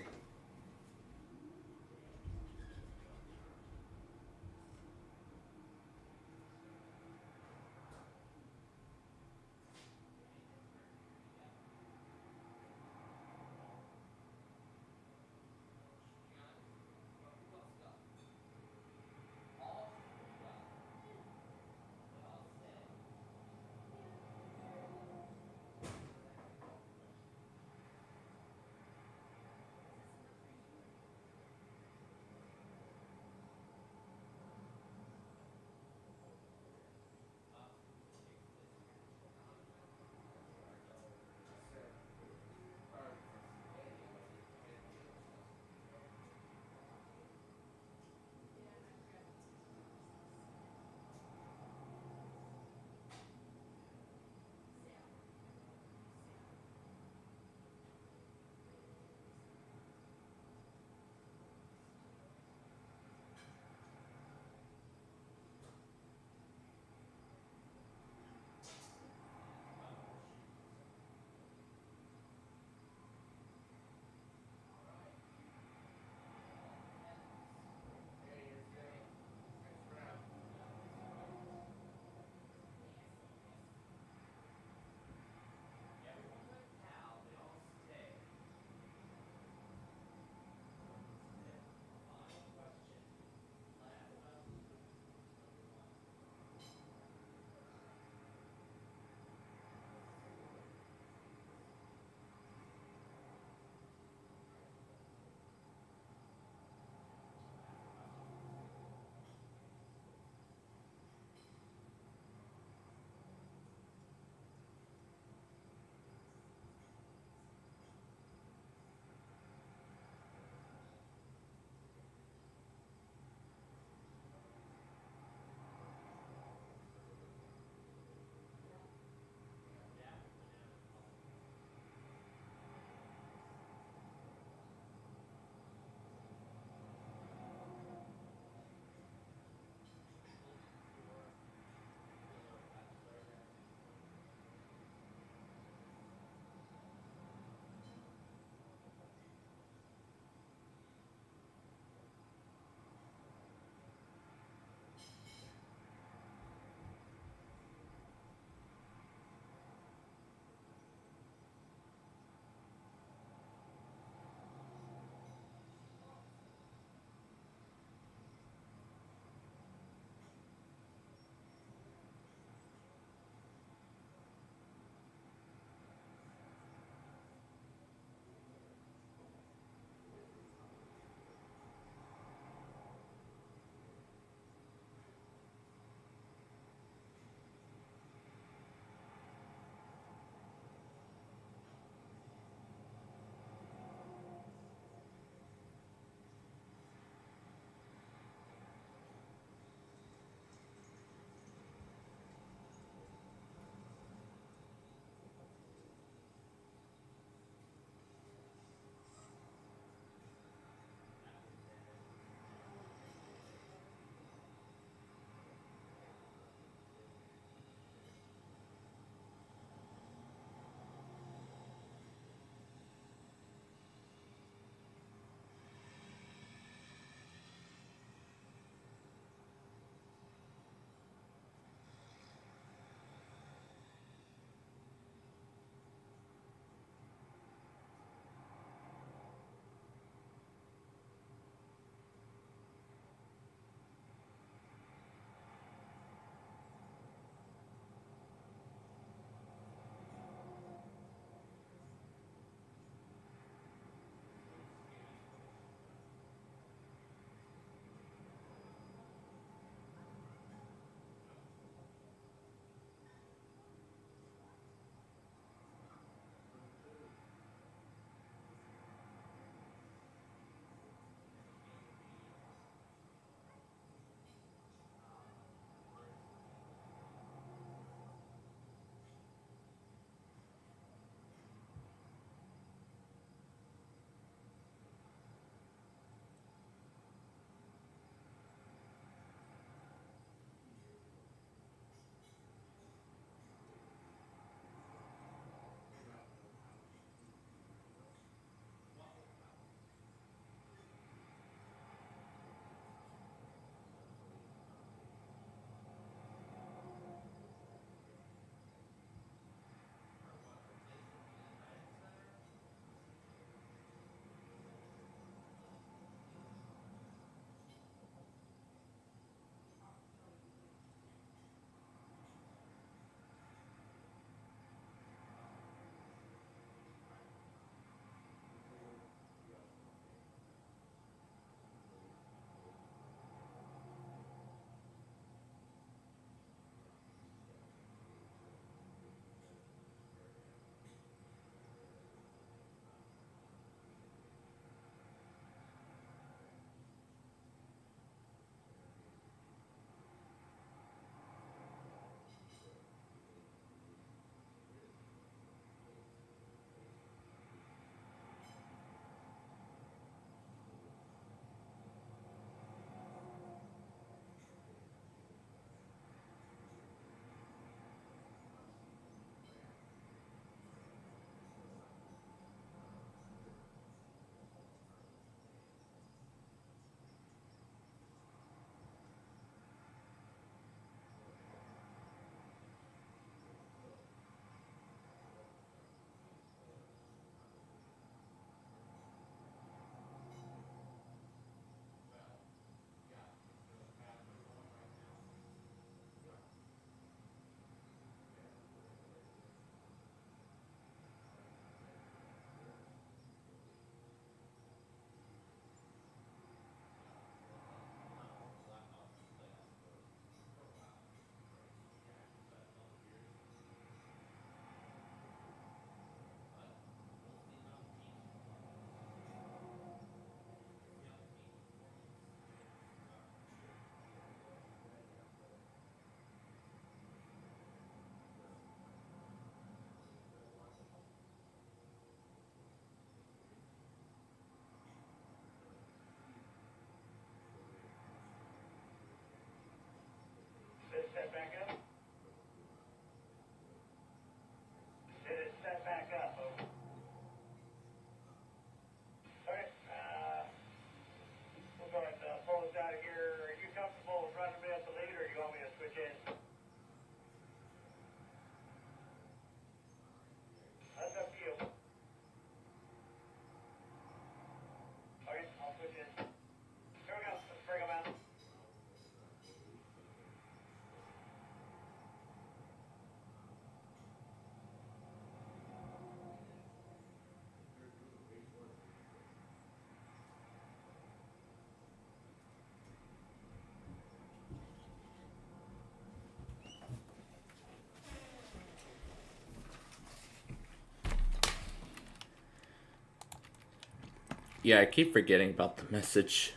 [SPEAKER 6] Yeah, I keep forgetting about the message,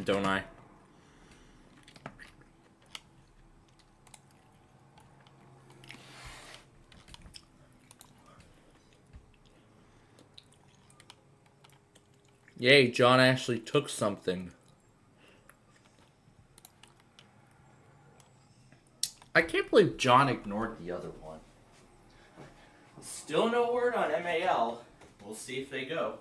[SPEAKER 6] don't I? Yay, John actually took something. I can't believe John ignored the other one. Still no word on MAL. We'll see if they go.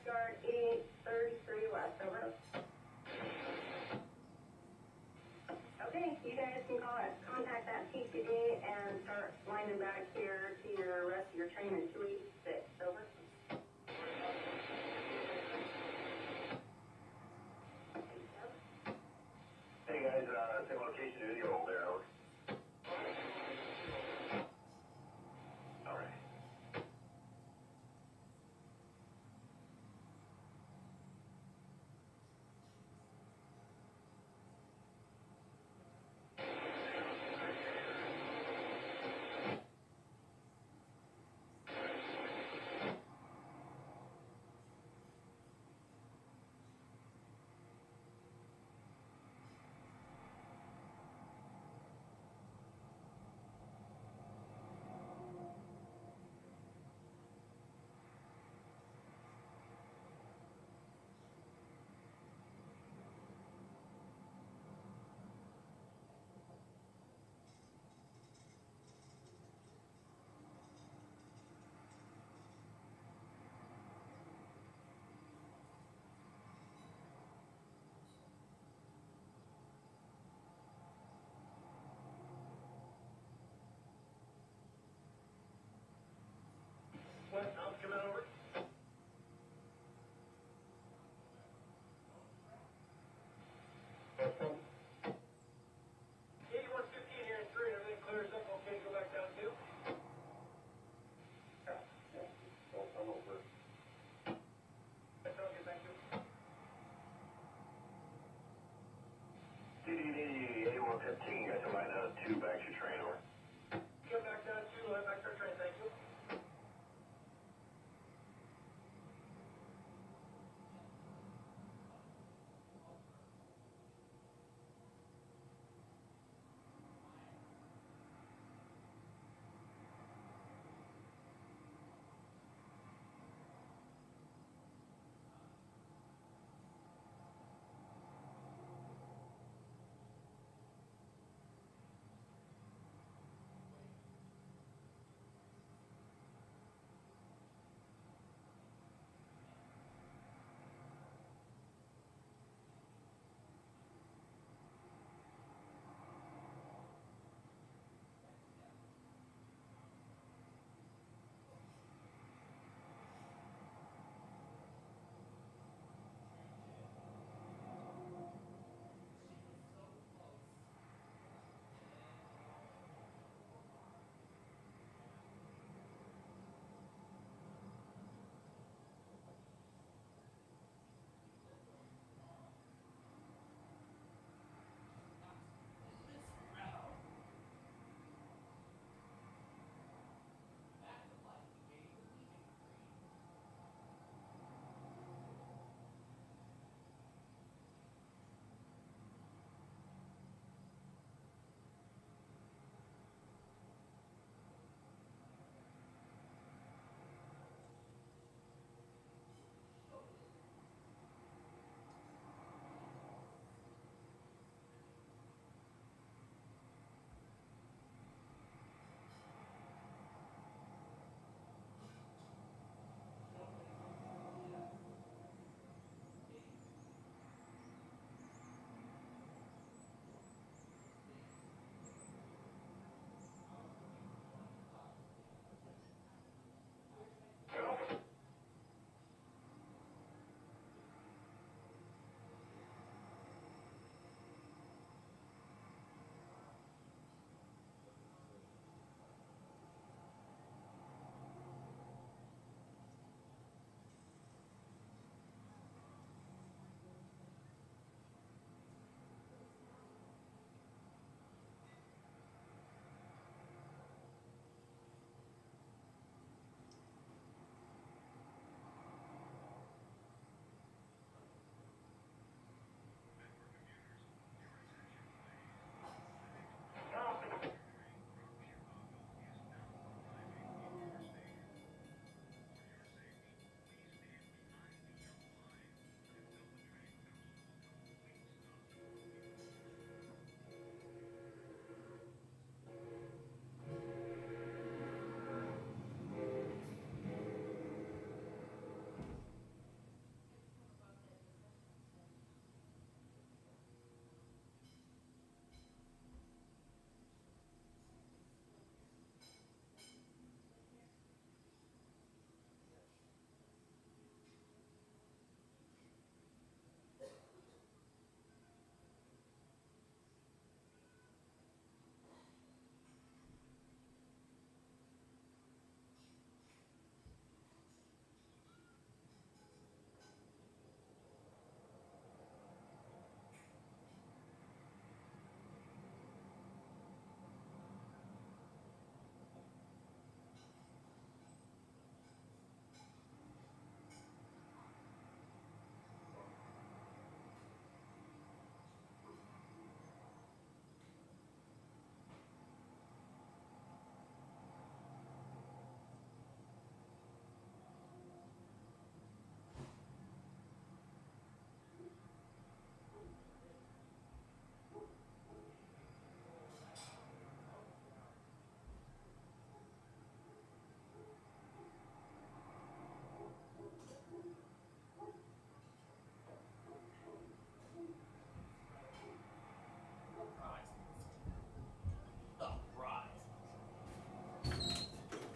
[SPEAKER 22] Guard 8833 West, over. Okay, you guys can contact that PCD and start lining back here to your rest of your train in 286, over.
[SPEAKER 1] Hey guys, same location to the old there, over. Alright.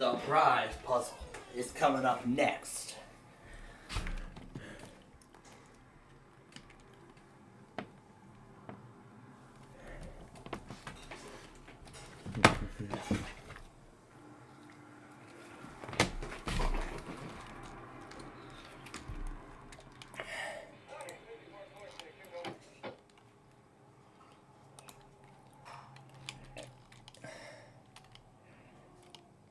[SPEAKER 6] The prize puzzle is coming up next.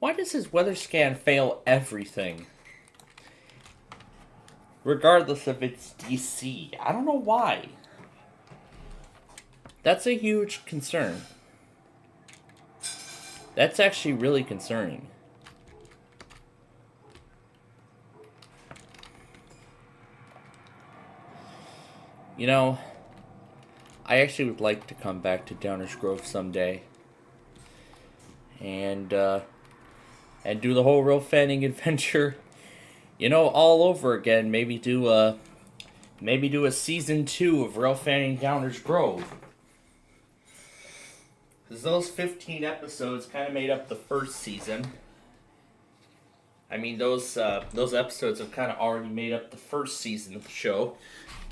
[SPEAKER 6] Why does his weather scan fail everything? Regardless if it's DC. I don't know why. That's a huge concern. That's actually really concerning. You know, I actually would like to come back to Downers Grove someday. And do the whole real fanning adventure, you know, all over again. Maybe do a season 2 of Real Fanning Downers Grove. Because those 15 episodes kind of made up the first season. I mean, those episodes have kind of already made up the first season of the show,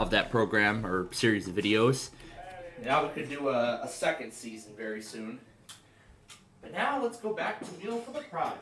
[SPEAKER 6] of that program or series of videos. Now we could do a second season very soon. But now let's go back to Meal for the Prize.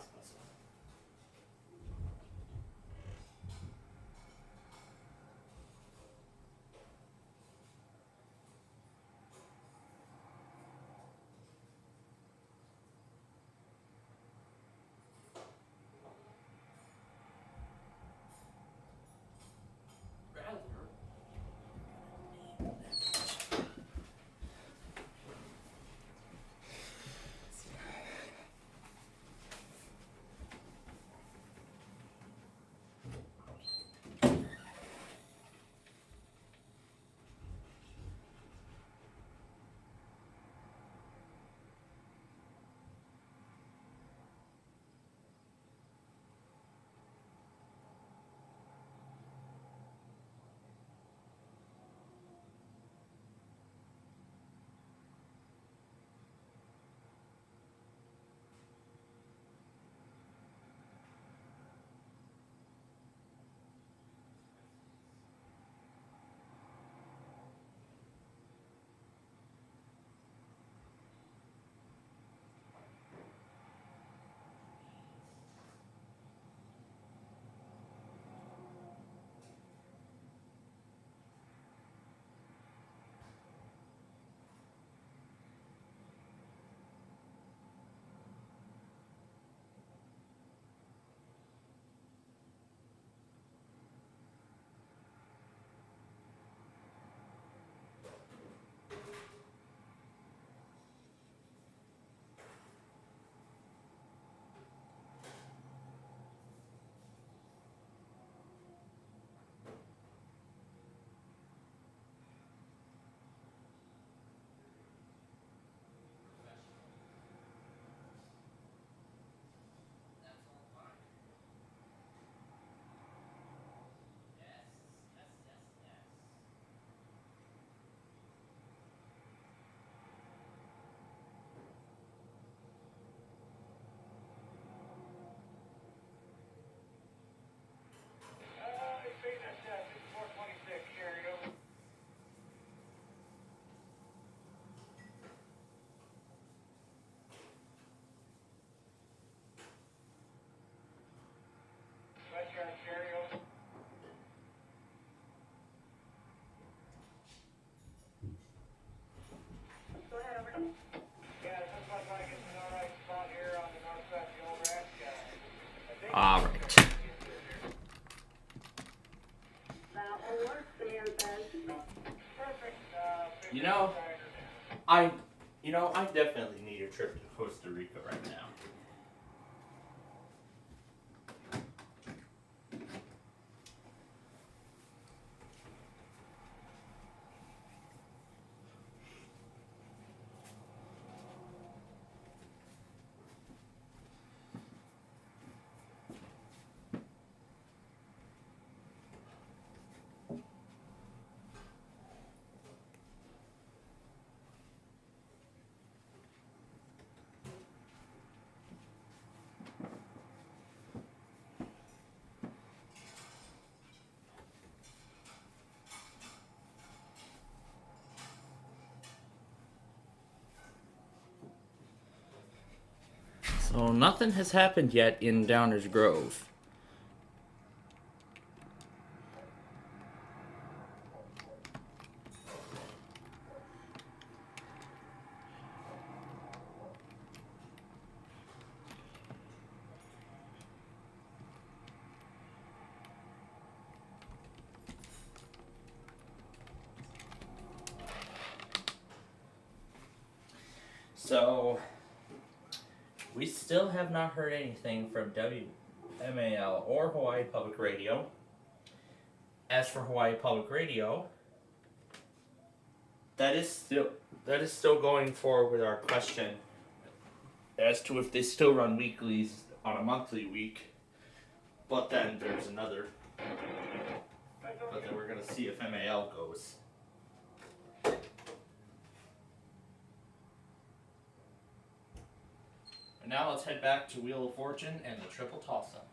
[SPEAKER 6] All right. I definitely need a trip to Costa Rica right now. So nothing has happened yet in Downers Grove. So, we still have not heard anything from WMAL or Hawaii Public Radio. As for Hawaii Public Radio, that is still going forward with our question as to if they still run weeklies on a monthly week. But then there's another. But then we're gonna see if MAL goes. And now let's head back to Wheel of Fortune and the triple toss-up.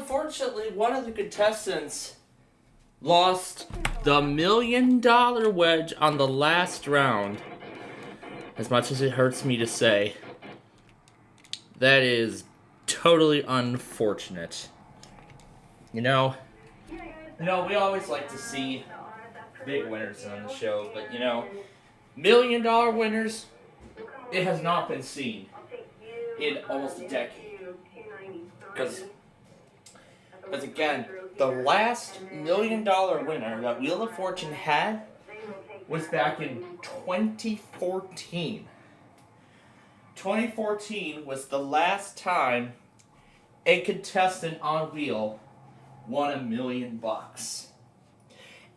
[SPEAKER 6] unfortunately, one of the contestants lost the $1 million wedge on the last round. As much as it hurts me to say, that is totally unfortunate. You know, we always like to see big winners on the show, but you know, $1 million winners, it has not been seen in almost a decade. Because again, the last $1 million winner that Wheel of Fortune had was back in 2014. 2014 was the last time a contestant on Wheel won $1 million.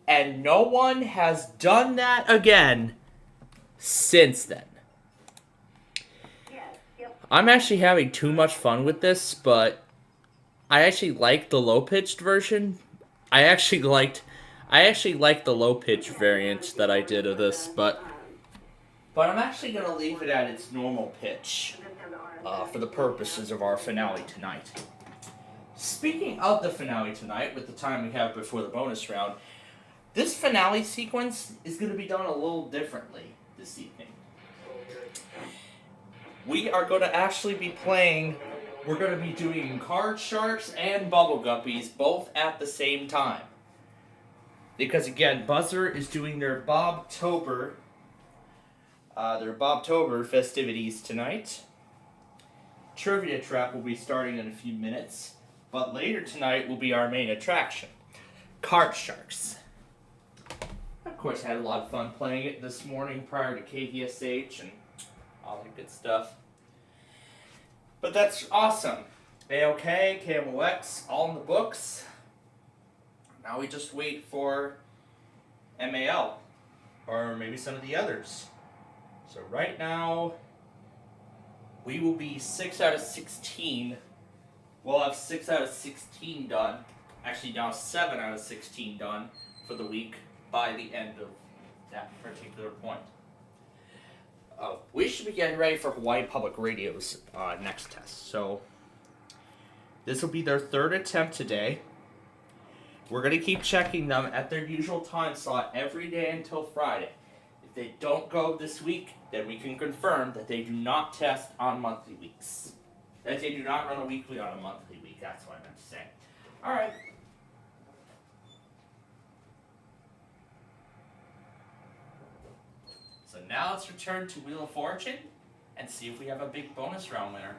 [SPEAKER 6] And no one has done that again since then. I'm actually having too much fun with this, but I actually like the low-pitched version. I actually like the low-pitch variant that I did of this, but I'm actually going to leave it at its normal pitch for the purposes of our finale tonight. Speaking of the finale tonight, with the time we have before the bonus round, this finale sequence is going to be done a little differently this evening. We are going to actually be playing, we're going to be doing Card Sharks and Bubble Guppies both at the same time. Because again, Buzzer is doing their Bobtober festivities tonight. Trivia Trap will be starting in a few minutes, but later tonight will be our main attraction, Card Sharks. Of course, I had a lot of fun playing it this morning prior to KVSH and all that good stuff. But that's awesome. AOK, KMOX, all in the books. Now we just wait for MAL, or maybe some of the others. So right now, we will be 6 out of 16. We'll have 6 out of 16 done. Actually, now 7 out of 16 done for the week by the end of that particular point. We should be getting ready for Hawaii Public Radio's next test. So this will be their third attempt today. We're going to keep checking them at their usual time slot every day until Friday. If they don't go this week, then we can confirm that they do not test on monthly weeks. That they do not run a weekly on a monthly week. That's what I meant to say. All right. So now let's return to Wheel of Fortune and see if we have a big bonus round winner.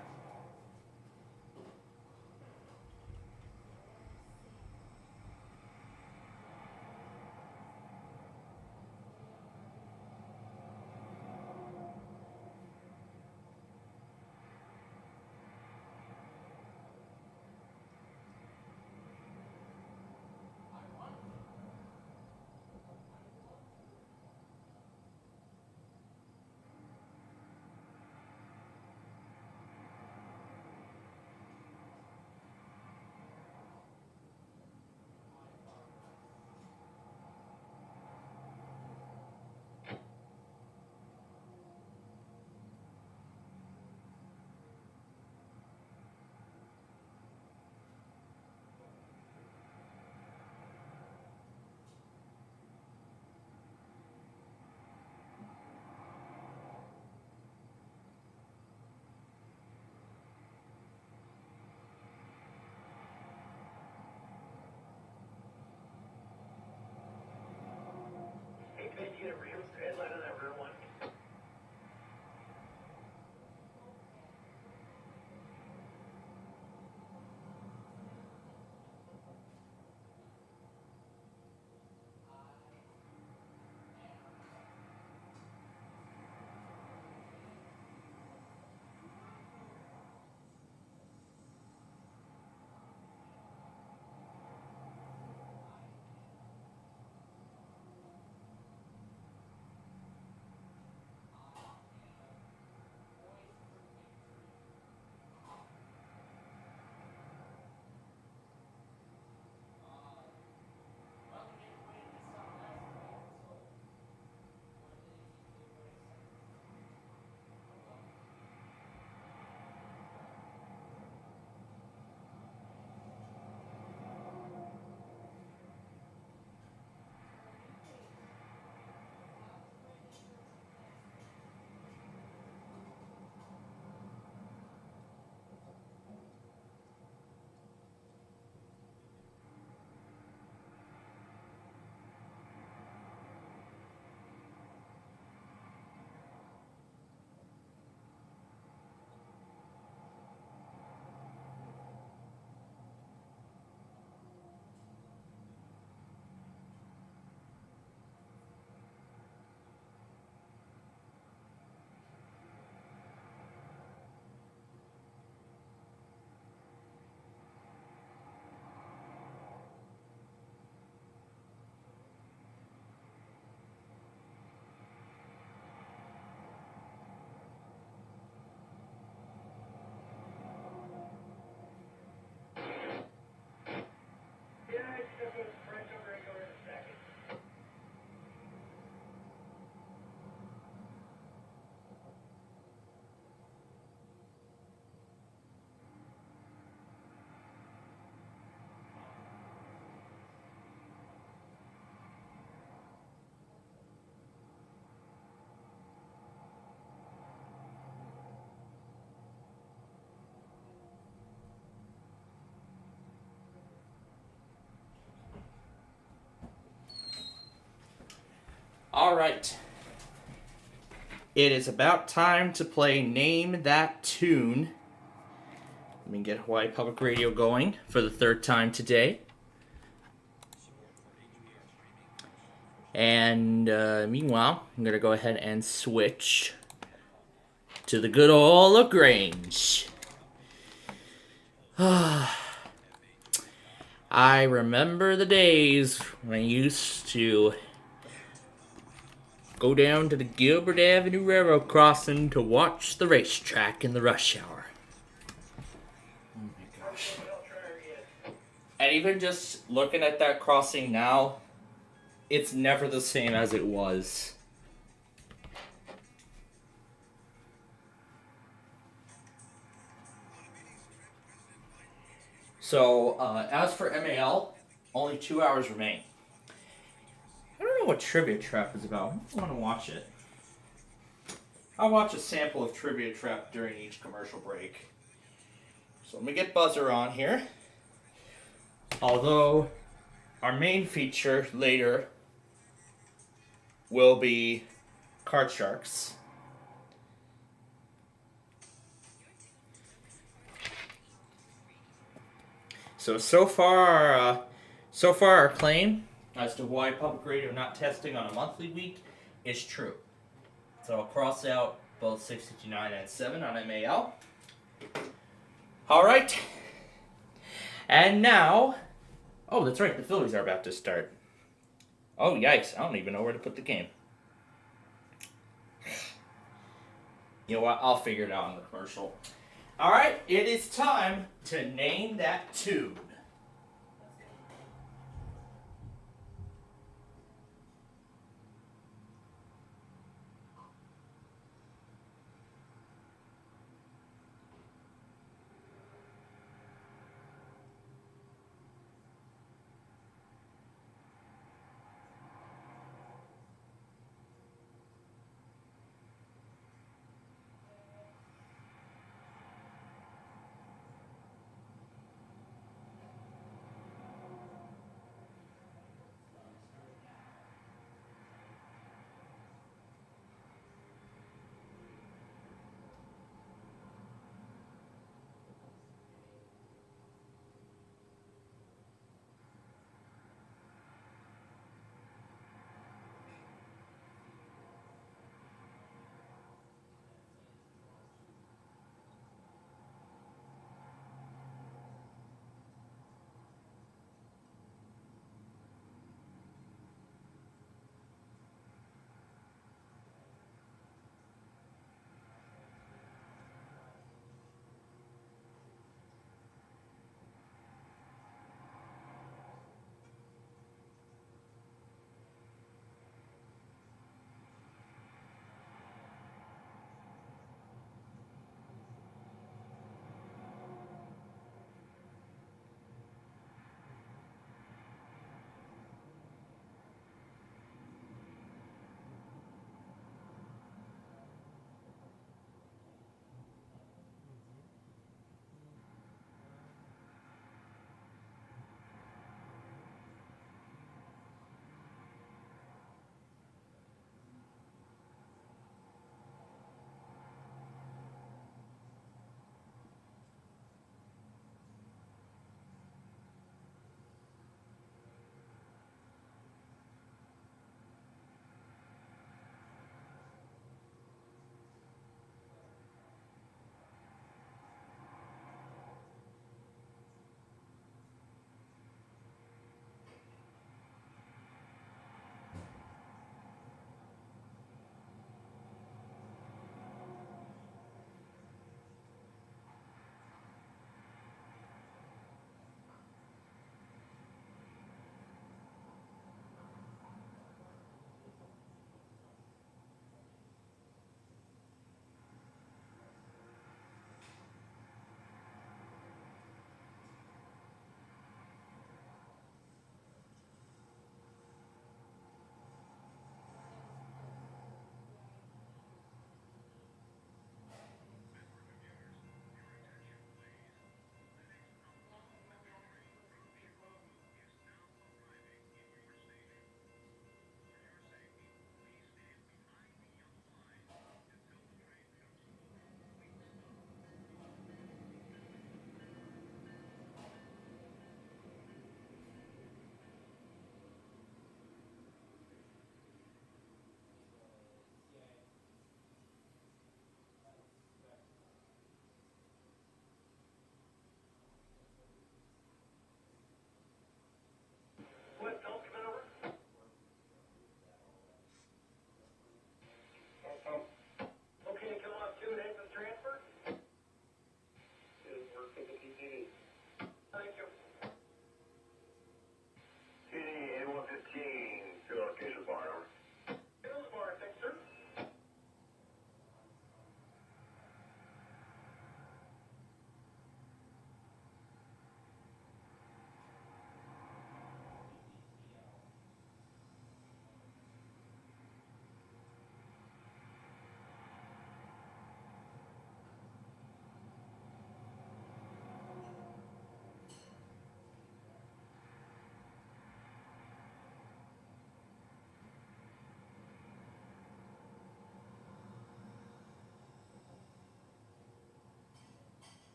[SPEAKER 6] Alright. It is about time to play Name That Tune. Let me get Hawaii Public Radio going for the third time today. And meanwhile, I'm going to go ahead and switch to the good old LaGrange. I remember the days when I used to go down to the Gilbert Avenue Railroad crossing to watch the racetrack in the rush hour. Oh my gosh. And even just looking at that crossing now, it's never the same as it was. So, as for MAL, only 2 hours remain. I don't know what Trivia Trap is about. I want to watch it. I'll watch a sample of Trivia Trap during each commercial break. So let me get Buzzer on here. Although, our main feature later will be Card Sharks. So far our claim as to Hawaii Public Radio not testing on a monthly week is true. So I'll cross out both 659 and 7 on MAL. Alright. And now, oh, that's right, the Phillies are about to start. Oh, yikes, I don't even know where to put the game. You know what, I'll figure it out in the commercial. Alright, it is time to name that tune.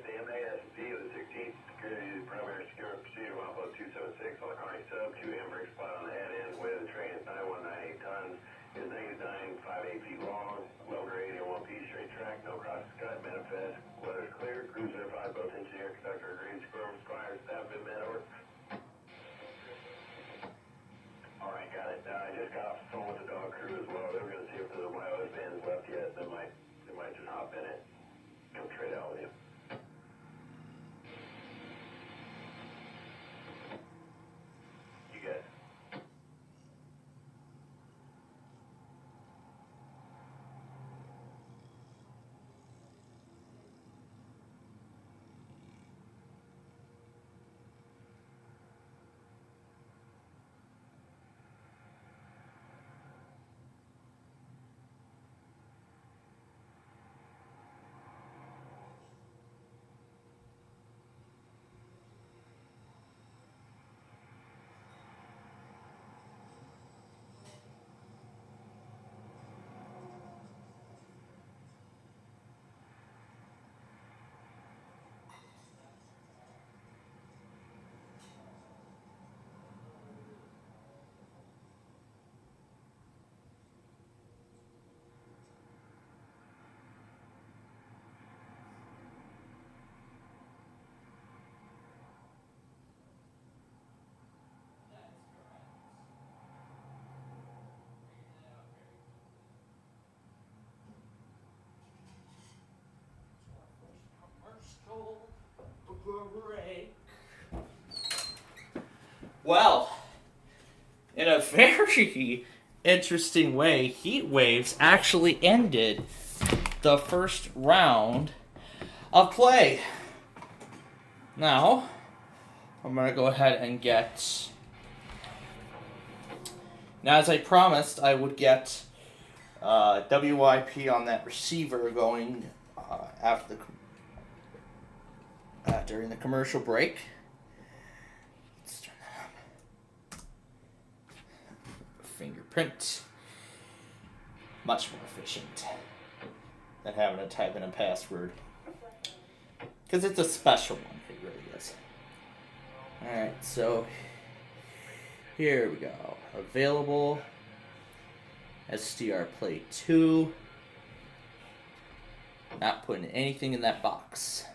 [SPEAKER 1] the MASP of the 16th Security Primary Security Procedure 1.276 on the Carney Sub, 2 AM brake spot on the head end, weight of the train is 9198 tons, is -958 feet long, low grade in 1-piece straight track, no cross cut, manifest, weather's clear, crews verified, both engineer, conductor agrees, firm, fire, staff been met, over. Alright, got it. I just got off the phone with the dog crew as well. They were going to see if there's a wireless bands left yet. They might just hop in it. Come trade out with you. You got it.
[SPEAKER 6] Well, in a very interesting way, heat waves actually ended the first round of play. Now, I'm going to go ahead and get... Now, as I promised, I would get WIP on that receiver going after the during the commercial break. Let's turn that up. Fingerprint. Much more efficient than having to type in a password. Because it's a special one, it really is. Alright, so here we go. Available. SDR Play 2. Not putting anything in that box.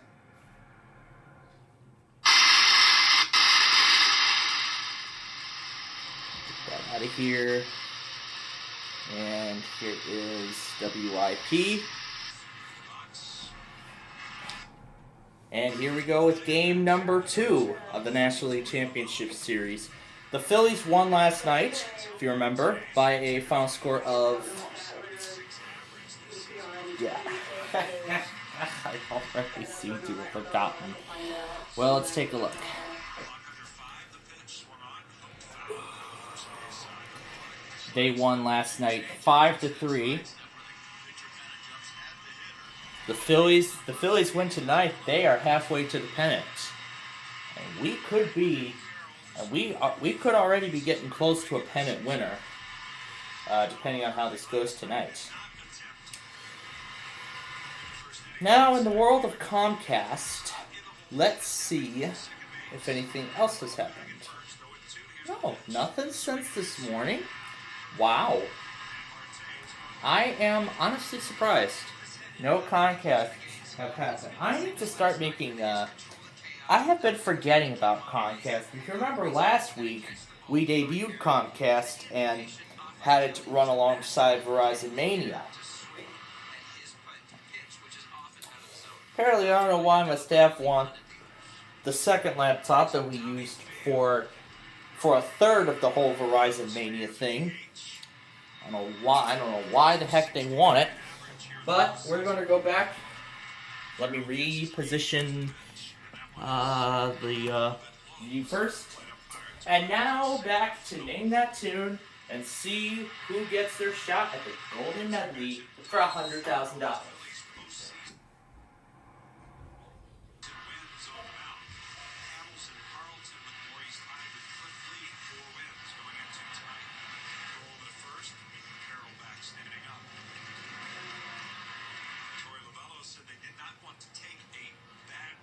[SPEAKER 6] Get that out of here. And here is WIP. And here we go with game number 2 of the National League Championship Series. The Phillies won last night, if you remember, by a final score of... Yeah. I already seem to have forgotten. Well, let's take a look. They won last night 5-3. The Phillies win tonight. They are halfway to the pennant, and we could be, we could already be getting close to a pennant winner, depending on how this goes tonight. Now, in the world of Comcast, let's see if anything else has happened. No, nothing since this morning. Wow. I am honestly surprised. No Comcast have happened. I need to start making, I have been forgetting about Comcast. If you remember last week, we debuted Comcast and had it run alongside Verizon Mania. Apparently, I don't know why my staff want the second laptop that we used for a third of the whole Verizon Mania thing. I don't know why the heck they want it. But we're going to go back. Let me reposition the view first. And now back to Name That Tune and see who gets their shot at the Golden Medley for $100,000.
[SPEAKER 13] Said they did not want to take a bad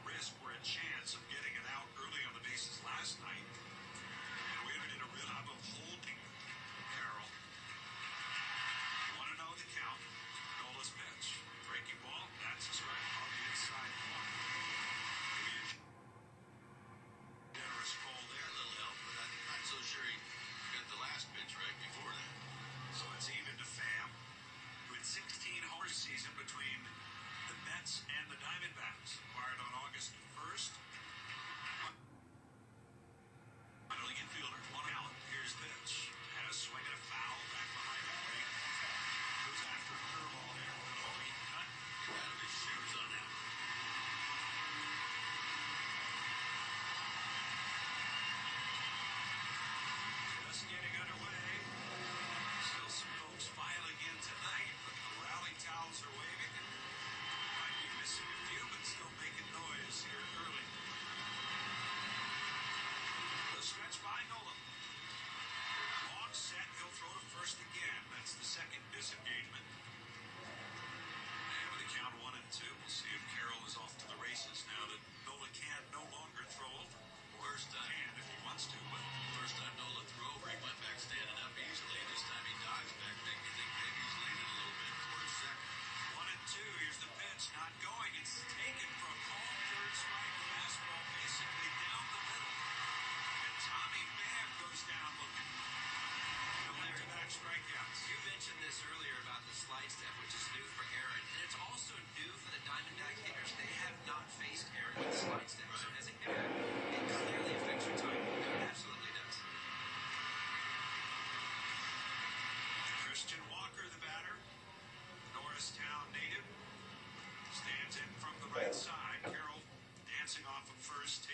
[SPEAKER 14] stretch by Nolan. Long set, he'll throw to first again. That's the second disengagement. And with the count 1 and 2, we'll see if Carroll is off to the races now that Nola can no longer throw over.
[SPEAKER 12] First time.
[SPEAKER 14] And if he wants to, but
[SPEAKER 12] First time Nola threw over, he went back standing up easily. This time he dodged back, making me think maybe he's leaning a little bit towards second.
[SPEAKER 14] 1 and 2, here's the pitch, not going. It's taken for a called third strike fastball, basically down the middle. And Tommy Pham goes down looking. Back strikeouts.
[SPEAKER 12] You mentioned this earlier about the slide step, which is new for Aaron, and it's also new for the Diamondback hitters. They have not faced Aaron with slide step, so as a hitter, it clearly affects your timing. It absolutely does.
[SPEAKER 14] Christian Walker, the batter, Norristown native, stands in from the right side. Carroll dancing off of first.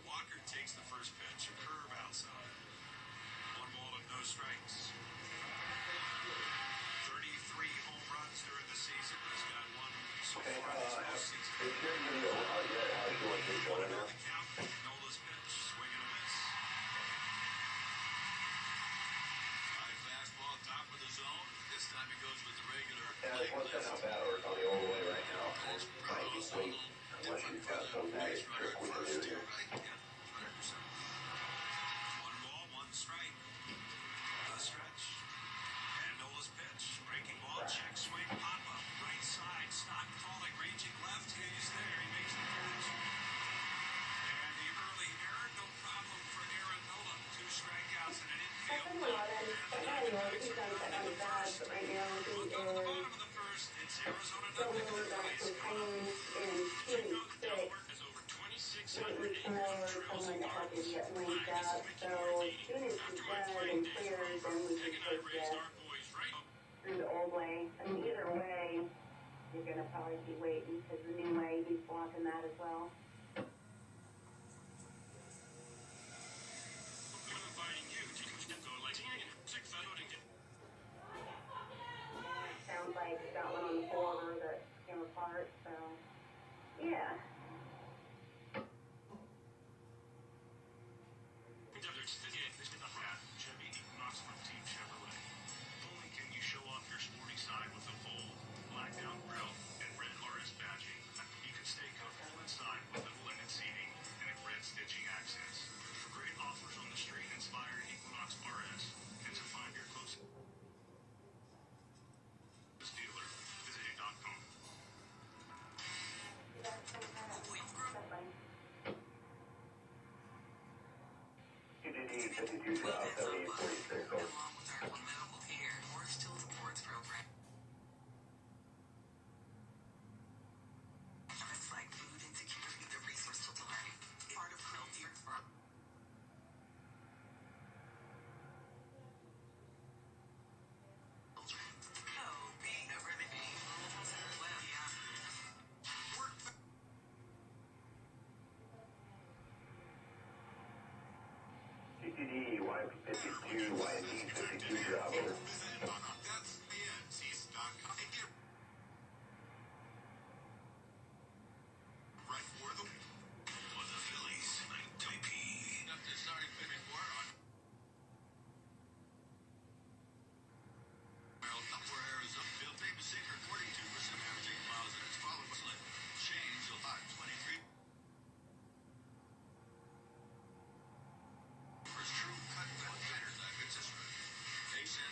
[SPEAKER 14] Walker takes the first pitch, a curve outside. 1 ball and no strikes. 33 home runs during the season. He's got 1 so far this postseason. One under the count. Nola's pitch, swing and a miss.
[SPEAKER 12] High fastball, top of the zone. This time he goes with the regular
[SPEAKER 1] Yeah, I want to know how bad we're on the old way right now. It's might be sweet, unless you've got some nice trick we can do here.
[SPEAKER 14] Strike. The stretch. And Nola's pitch. Breaking ball. Check swing. Pop up. Right side. Stop calling. Reaching left. He's there. He makes the catch. And the early error. No problem for Aaron Nola. 2 strikeouts and an infield. And the Diamondbacks are down in the first. Look on the bottom of the first. It's Arizona nothing in the place. Delaware is over 2,600 acres of trails and gardens.
[SPEAKER 9] Get linked up, so as soon as he's done and clears, then we can take that through the old way. I mean, either way, you're going to probably be waiting because the new way, he's blocking that as well. Sounds like it's got one on the border that came apart, so yeah.
[SPEAKER 14] Chevy Equinox from Team Chevrolet. Only can you show off your sporty side with a full blacked out grill and red RS badging. You can stay comfortable inside with limited seating and a red stitching accents. For great offers on the street, inspire Equinox RS. And to find your closest dealer, visit a.com.
[SPEAKER 1] QGD 52 South 7846 over.
[SPEAKER 15] Along with our medical care, or still supports program. It's like food insecurity, the resource to learning. Part of healthier for children. Oh, being a remedy. Well, yeah. Work.
[SPEAKER 1] CCD Y52 YD 52 job over.
[SPEAKER 12] That's PNCs.com. Right for them. For the Phillies, 9 up to starting pitching for on. Where Arizona Bill Davis Sinker 42% averaging miles and it's followed by Shane July 23. True cut batters, I bet this right. Jason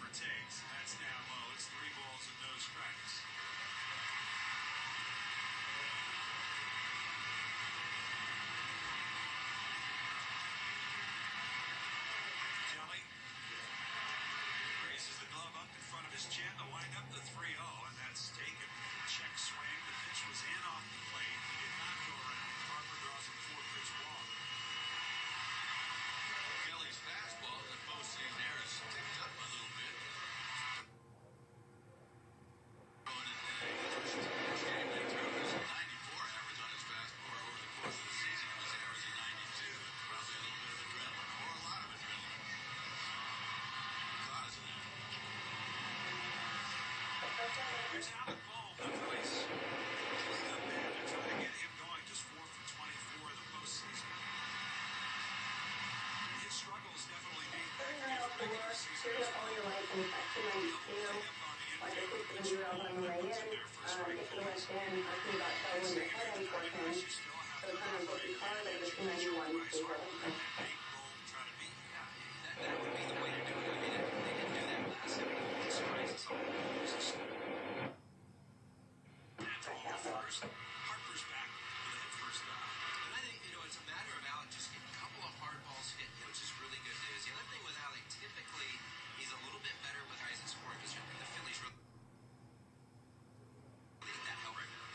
[SPEAKER 14] it takes. That's down low. It's 3 balls and no strikes. Kelly raises the glove up in front of his chin to wind up the 3-0, and that's taken. Check swing. The pitch was in off the plate. He did not go around. Harper draws a 4-pitch walk.
[SPEAKER 16] Kelly's fastball in the postseason air has ticked up a little bit. First game they threw was 94 average on his fastball. Over the course of the season, it was averaging 92. Probably a little bit of adrenaline, or a lot of adrenaline, causing that.
[SPEAKER 14] Here's Alec Bohm, the Phillies. The man to try to get him going, just 4 for 24 in the postseason. His struggles definitely being back in the regular season as well. Double play up on the infield, which puts him there for a strike close. And staying here to try to push, you still have to operate and get your pitcher Bryce Harper. Make Bohm try to beat you.
[SPEAKER 12] That would be the way to do it. I mean, they didn't do that last time. It surprises all.
[SPEAKER 14] First, Harper's back with a hit first down.
[SPEAKER 12] And I think, it's a matter of Alec just getting a couple of hard balls hit, which is really good news. The other thing with Alec, typically, he's a little bit better with guys in scoring position. The Phillies really need that help right now.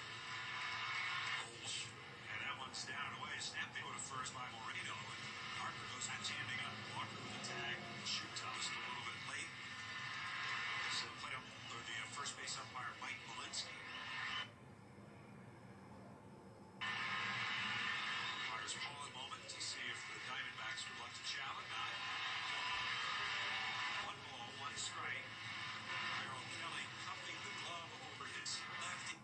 [SPEAKER 14] And that one's down and away. Snapped into first by Moreno. And Harper goes standing up. Walker with the tag. Shoot Thomas a little bit late. So the first base umpire, Mike Malinsky. Umpires pause a moment to see if the Diamondbacks would like to challenge. Not. 1 ball, 1 strike. Harold Kelly cupping the glove over his left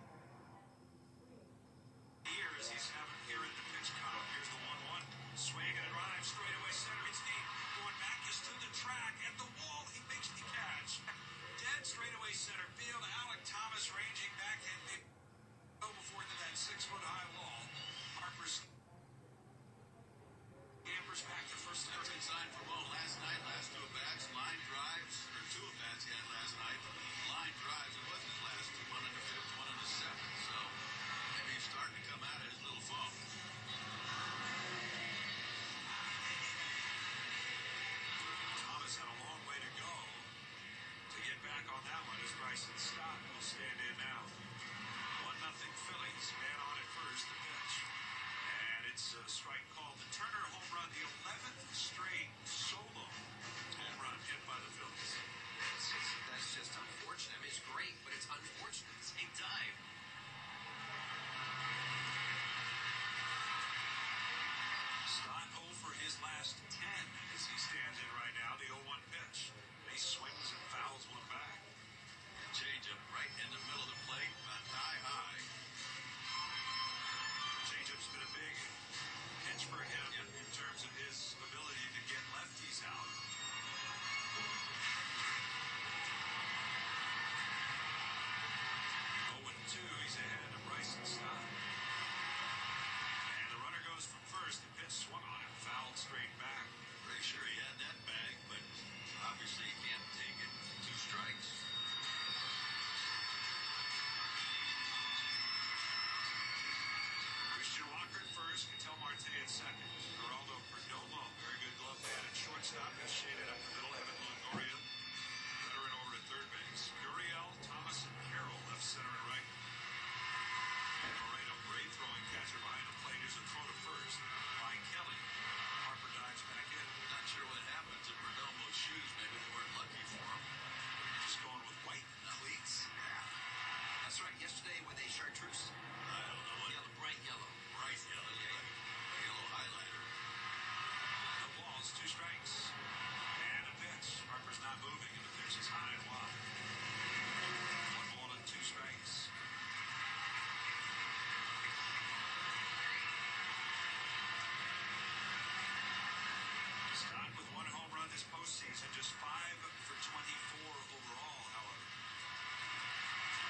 [SPEAKER 14] ear as he's having here in the pitch count. Here's the 1-1. Swing and a drive straight away center. It's deep. Going back just to the track and the wall. He makes the catch. Dead straightaway center field. Alec Thomas ranging back and go before to that 6-foot-high wall. Harper's Campers back to first.
[SPEAKER 16] That's inside for Bohm last night. Last 2 at-bats, line drives, or 2 at-bats he had last night. Line drives. It wasn't his last 2, 1 in the 5th, 1 in the 7th. So maybe he's starting to come out of his little funk.
[SPEAKER 14] Thomas had a long way to go to get back on that one as Bryson Stott will stand in now. 1-0 Phillies. Man on at first, the pitch. And it's a strike called the Turner home run, the 11th straight solo home run hit by the Phillies.
[SPEAKER 12] That's just unfortunate. I mean, it's great, but it's unfortunate at the same time.
[SPEAKER 14] Stott 0 for his last 10 as he stands in right now. The 0-1 pitch. He swings and fouls one back.
[SPEAKER 16] Changeup right in the middle of the plate, about thigh high.
[SPEAKER 14] Changeup's been a big pitch for him in terms of his ability to get lefties out. 0-2, he's ahead of Bryson Stott. And the runner goes from first. The pitch swung on him, fouled straight back.
[SPEAKER 16] Pretty sure he had that bag, but obviously he can't take it. 2 strikes.
[SPEAKER 14] Christian Walker at first, Ketel Marte at second. Geraldo Perdomo, very good glove man at shortstop, is shaded up the middle. Evan Longoria, veteran over at third base. Gurriel, Thomas, and Carroll left, center, and right. And Moreno, great throwing catcher behind the plate. Here's a throw to first by Kelly. Harper dives back in.
[SPEAKER 16] Not sure what happened to Perdomo's shoes. Maybe they weren't lucky for him.
[SPEAKER 14] Just going with white cleats.
[SPEAKER 12] Yeah. That's right. Yesterday with a chartreuse.
[SPEAKER 16] I don't know what.
[SPEAKER 12] Yellow, bright yellow.
[SPEAKER 16] Bright yellow. Yeah. Like a yellow highlighter.
[SPEAKER 14] No balls, 2 strikes. And a pitch. Harper's not moving, and the pitch is high and wide. 1 ball and 2 strikes. Stott with 1 home run this postseason, just 5 for 24 overall, however.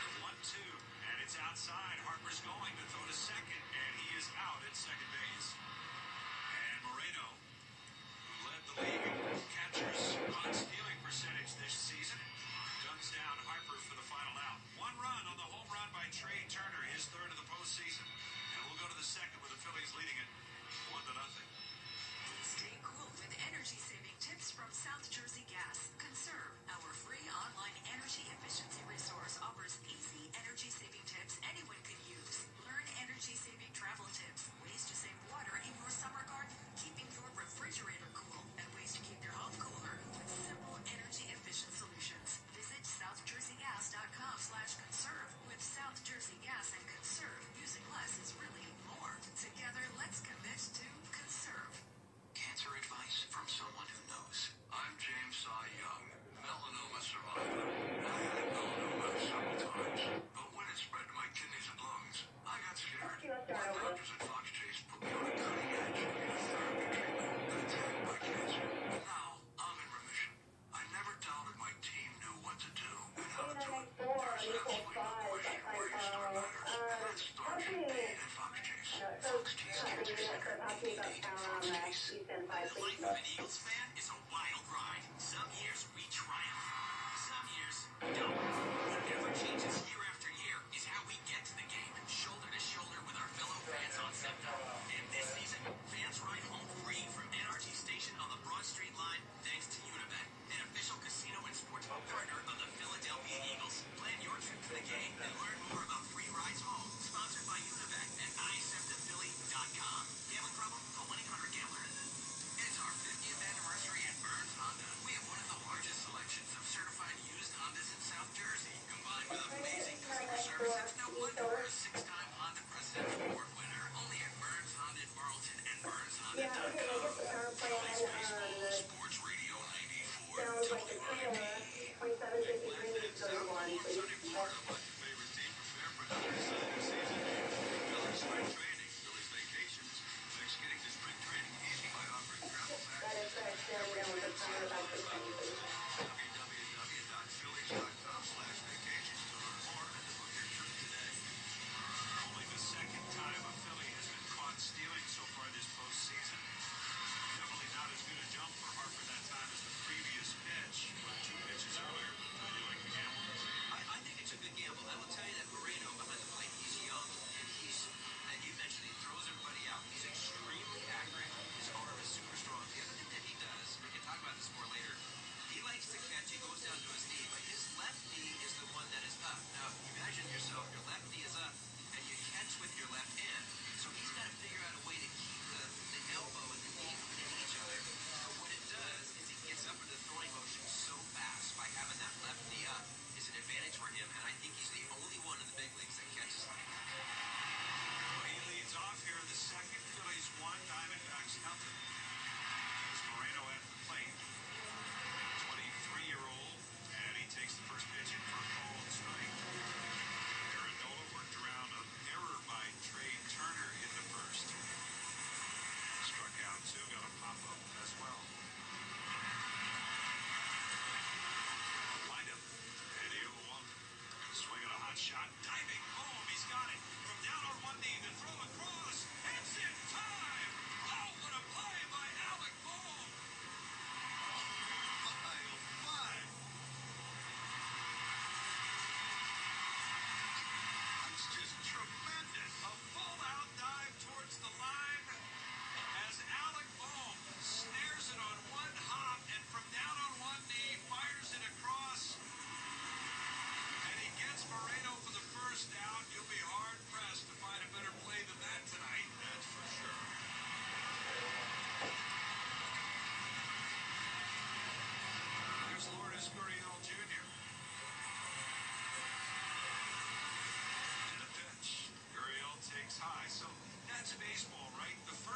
[SPEAKER 14] The 1-2, and it's outside. Harper's going to throw to second, and he is out at second base. And Moreno, who led the league in catchers' run stealing percentage this season,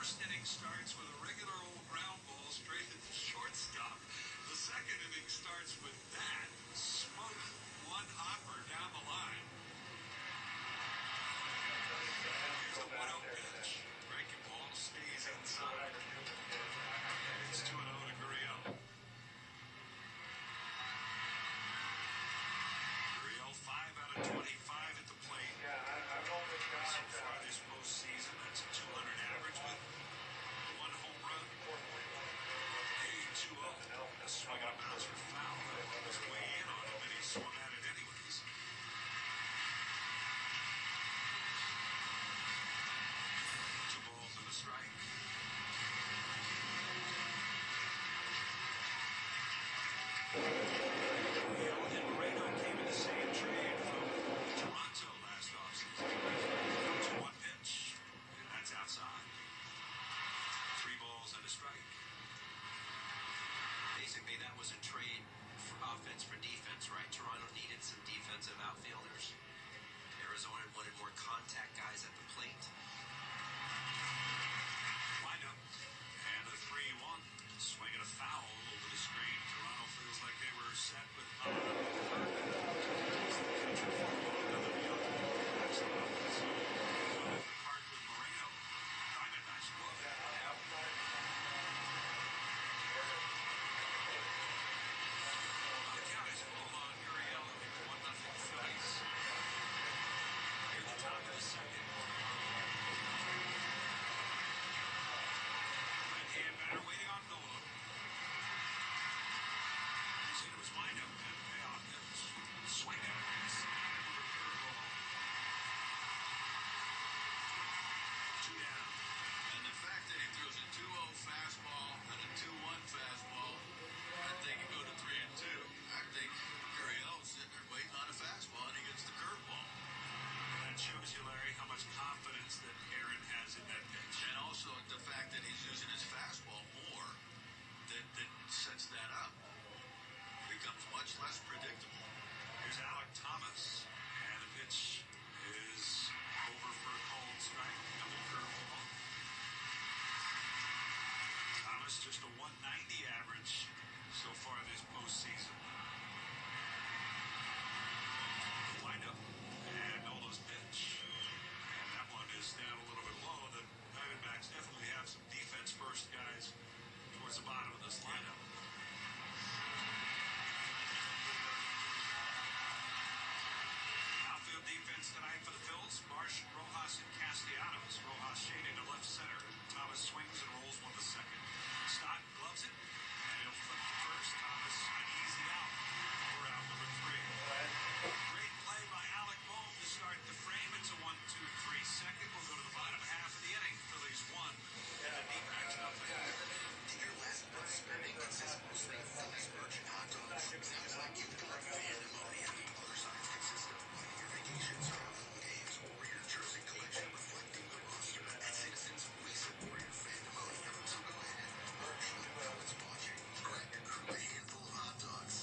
[SPEAKER 14] first inning starts with a regular old ground ball straight at the shortstop. The second inning starts with that smoke one hopper down the line. Here's the 1-0 pitch. Breaking ball stays inside. It's 2-0 to Gurriel. Gurriel 5 out of 25 at the plate. So far this postseason, that's a 200 average with 1 home run. Hey, 2-0. A swing and a bounce for foul. That was way in on him, and he swung at it anyways. 2 balls and a strike. Gurriel and Moreno came in the same trade from Toronto last offseason. 2-1 pitch, and that's outside. 3 balls and a strike.
[SPEAKER 12] Basically, that was a trade for offense for defense, right? Toronto needed some defensive outfielders. Arizona wanted more contact guys at the plate.
[SPEAKER 14] Windup and a 3-1. Swing and a foul over the screen. Toronto feels like they were set with Park with Moreno. Diamondbacks love that. The count is full on Gurriel and 1-0 Phillies. Here's the top of the second. Right-hand batter waiting on Nola. See, it was windup and payoff pitch. Swing and a miss. Curveball. 2 down.
[SPEAKER 16] And the fact that he throws a 2-0 fastball and a 2-1 fastball, I think he go to 3-2. I think Gurriel's sitting there waiting on a fastball and he gets the curveball.
[SPEAKER 14] That shows you, Larry, how much confidence that Aaron has in that pitch.
[SPEAKER 16] And also the fact that he's using his fastball more that sets that up. Becomes much less predictable.
[SPEAKER 14] Here's Alec Thomas, and the pitch is over for a cold strike. Double curveball. Thomas just a 190 average so far this postseason. Windup and Nola's pitch, and that one is down a little bit low. The Diamondbacks definitely have some defense first guys towards the bottom of this lineup. Outfield defense tonight for the Phils. Marsh, Rojas, and Castellanos. Rojas shading to left center. Thomas swings and rolls one to second. Stott gloves it, and he'll flip to first. Thomas an easy out for out number 3. Great play by Alec Bohm to start the frame. It's a 1-2-3 second. We'll go to the bottom half of the inning. Phillies 1 and the D-backs nothing.
[SPEAKER 17] In your last month's spending consists mostly of Phillies merch and hot dogs. Sounds like you've got Phantomonia. Other signs consist of one of your vacations, travel games, or your jersey collection reflecting the roster. At Citizens, we support your Phantomonia. So go ahead and merch like Phillies watching. Grab your crew a handful of hot dogs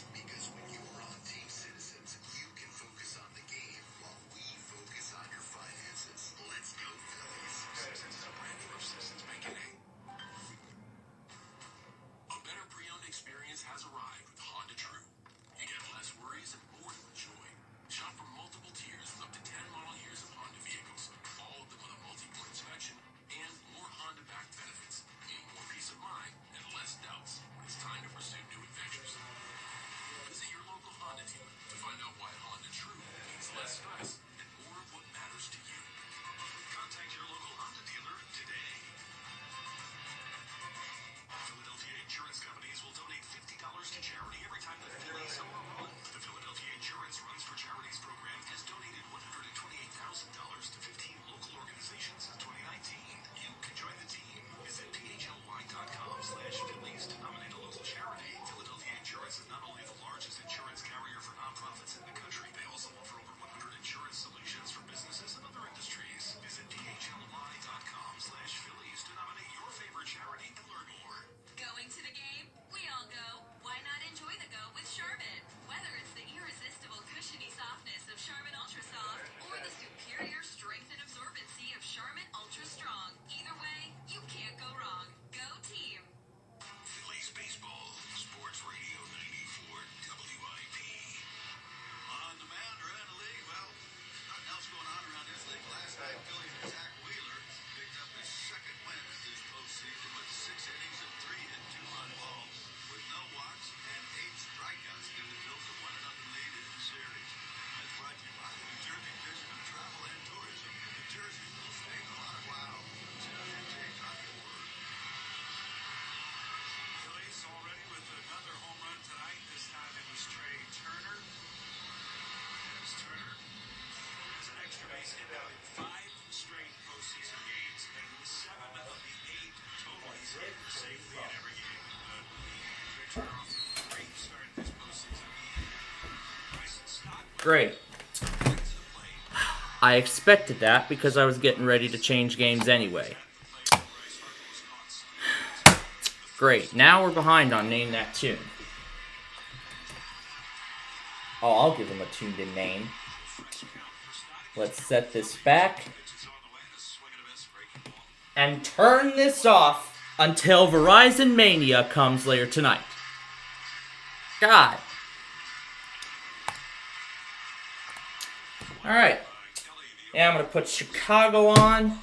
[SPEAKER 6] Great. I expected that because I was getting ready to change games anyway. Great. Now we're behind on Name That Tune. Oh, I'll give him a tune to name. Let's set this back. And turn this off until Verizon Mania comes later tonight. God. Alright. Yeah, I'm going to put Chicago on.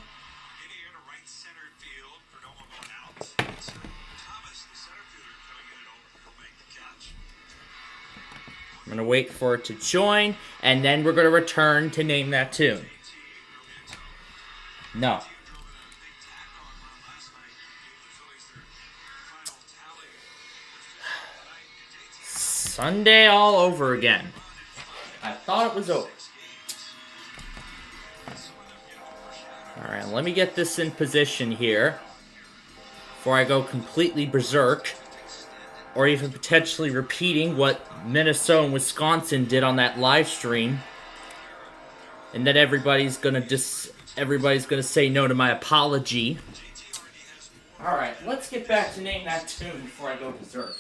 [SPEAKER 6] I'm going to wait for it to join, and then we're going to return to Name That Tune. No. Sunday all over again. I thought it was over. Alright, let me get this in position here before I go completely berserk. Or even potentially repeating what Minnesota and Wisconsin did on that live stream. And then everybody's gonna say no to my apology. Alright, let's get back to Name That Tune before I go berserk.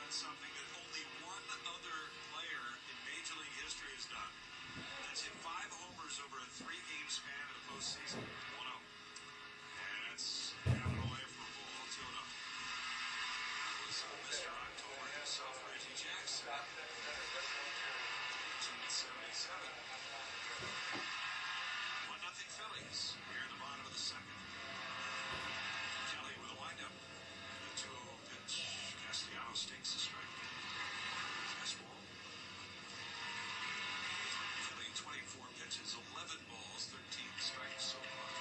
[SPEAKER 14] Something that only one other player in Major League history has done. That's hit 5 homers over a 3-game span in the postseason. 1-0. And that's down away for a ball. 2-0. That was Mr. October himself, Reggie Jackson. 1977. 1-0 Phillies here in the bottom of the second. Kelly with a windup. The 2-0 pitch. Castellanos takes the strike. Fastball. Philly 24 pitches, 11 balls, 13 strikes so far.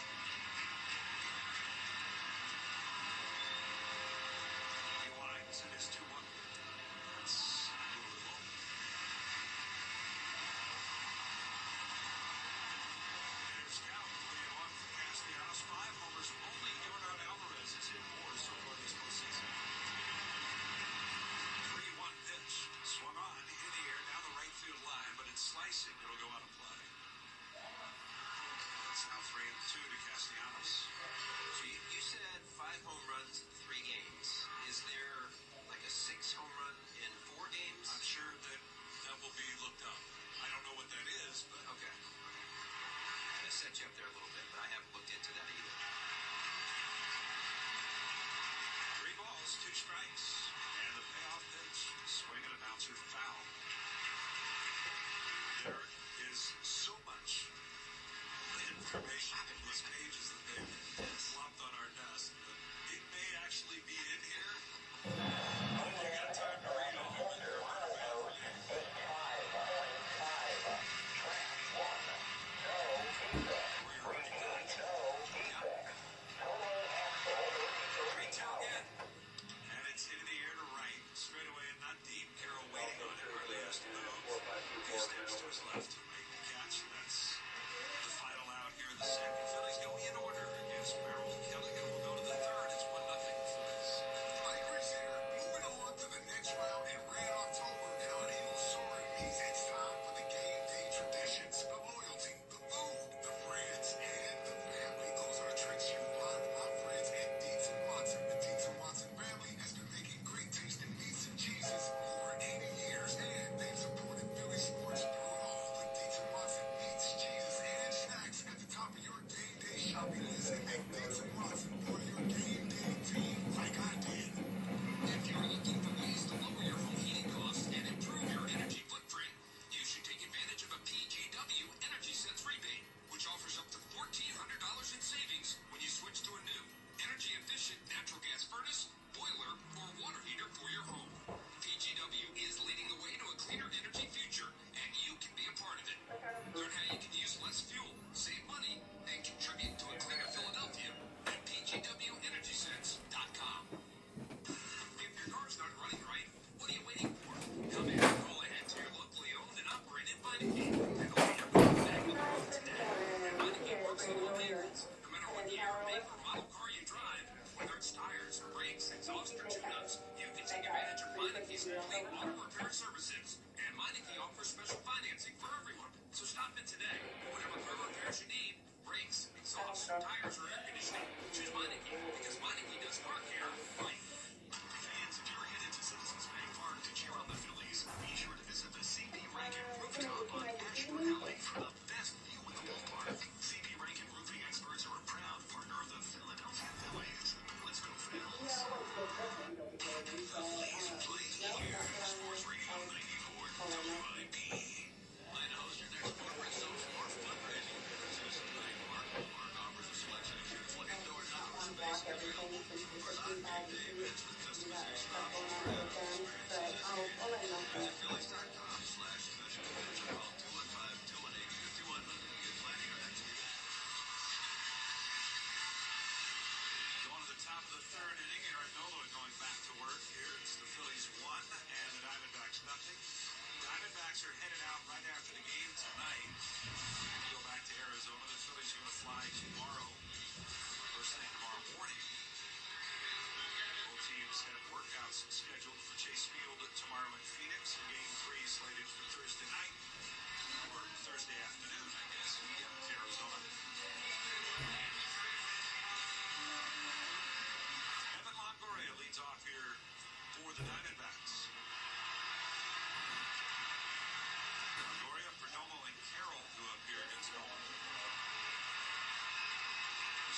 [SPEAKER 14] complete auto repair services. And Meineke offers special financing for everyone. So stop in today. Whatever car repairs you need, brakes, exhaust, tires, or air conditioning, choose Meineke because Meineke does car care right. Fans, if you're headed to Citizens Bank Park to cheer on the Phillies, be sure to visit the CP Rankin rooftop on Ashford Alley for the best view of the ballpark. CP Rankin roofing experts are a proud partner of the Philadelphia Phillies. Let's go, Phils. Please play here. Sports Radio 94 WIP. Line host, your next corporate social or fundraising event at Citizens Bank Park. Park offers a selection of beautiful indoor and outdoor space available for non-game day events with customization options for outdoor experiences. Visit Phillies.com/special events or call 215-218-5100 to get planning or next year. Going to the top of the third inning, Aaron Nola going back to work here. It's the Phillies 1 and the Diamondbacks nothing. Diamondbacks are headed out right after the game tonight. They go back to Arizona. The Phillies are going to fly tomorrow. First thing tomorrow morning. Both teams have workouts scheduled for Chase Field tomorrow in Phoenix. Game 3 slated for Thursday night or Thursday afternoon, I guess, in Arizona. Evan Longoria leads off here for the Diamondbacks. Longoria, Perdomo, and Carroll go up here against Nolan.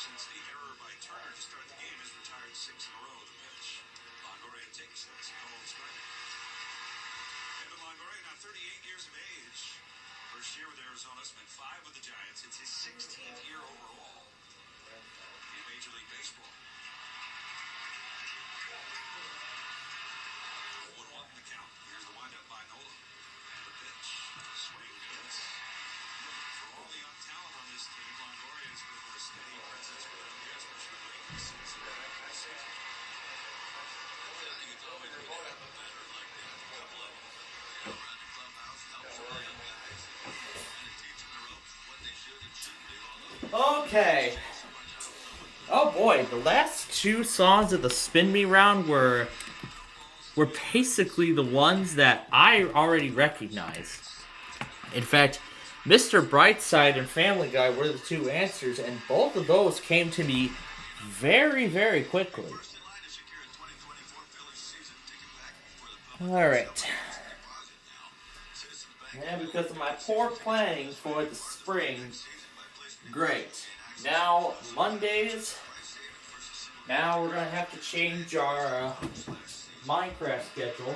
[SPEAKER 14] Since the error by Turner to start the game has retired 6 in a row. The pitch. Longoria takes it. It's a called strike. Evan Longoria, now 38 years of age. First year with Arizona, spent 5 with the Giants. It's his 16th year overall in Major League Baseball. 0-1 the count. Here's the windup by Nola. And the pitch. Swing hits. For all the young talent on this team, Longoria has been a steady presence for them here, especially late in the season. I think it's always good to have a veteran like that. A couple of them, around the clubhouse, helps the young guys, and teach them the ropes, what they should and shouldn't do.
[SPEAKER 6] Okay. Oh boy, the last 2 songs of the Spin Me round were basically the ones that I already recognized. In fact, Mr. Brightside and Family Guy were the 2 answers, and both of those came to me very, very quickly. Alright. And because of my poor planning for the spring, great. Now, Mondays, now we're going to have to change our Minecraft schedule.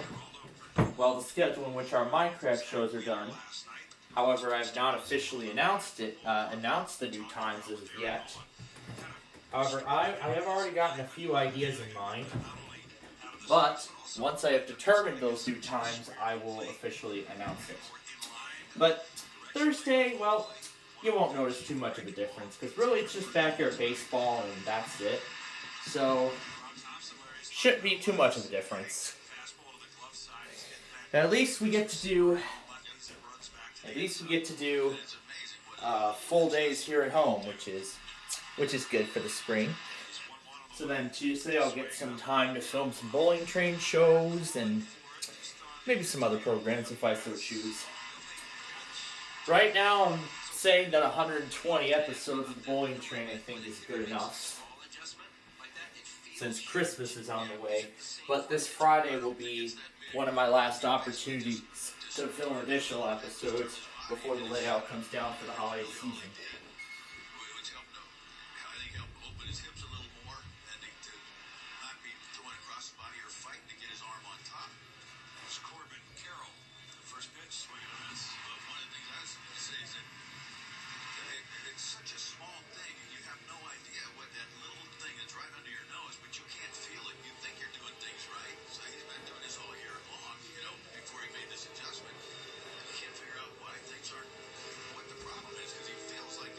[SPEAKER 6] Well, the schedule in which our Minecraft shows are done. However, I've not officially announced the new times as of yet. However, I have already gotten a few ideas in mind. But, once I have determined those new times, I will officially announce it. But, Thursday, well, you won't notice too much of a difference, because really it's just backyard baseball and that's it. So, shouldn't be too much of a difference. At least we get to do full days here at home, which is good for the spring. So then Tuesday I'll get some time to film some bowling train shows and maybe some other programs if I so choose. Right now I'm saying that 120 episodes of the bowling train I think is good enough, since Christmas is on the way. But this Friday will be one of my last opportunities to film additional episodes before the layout comes down for the holiday season.
[SPEAKER 14] What the problem is, because he feels like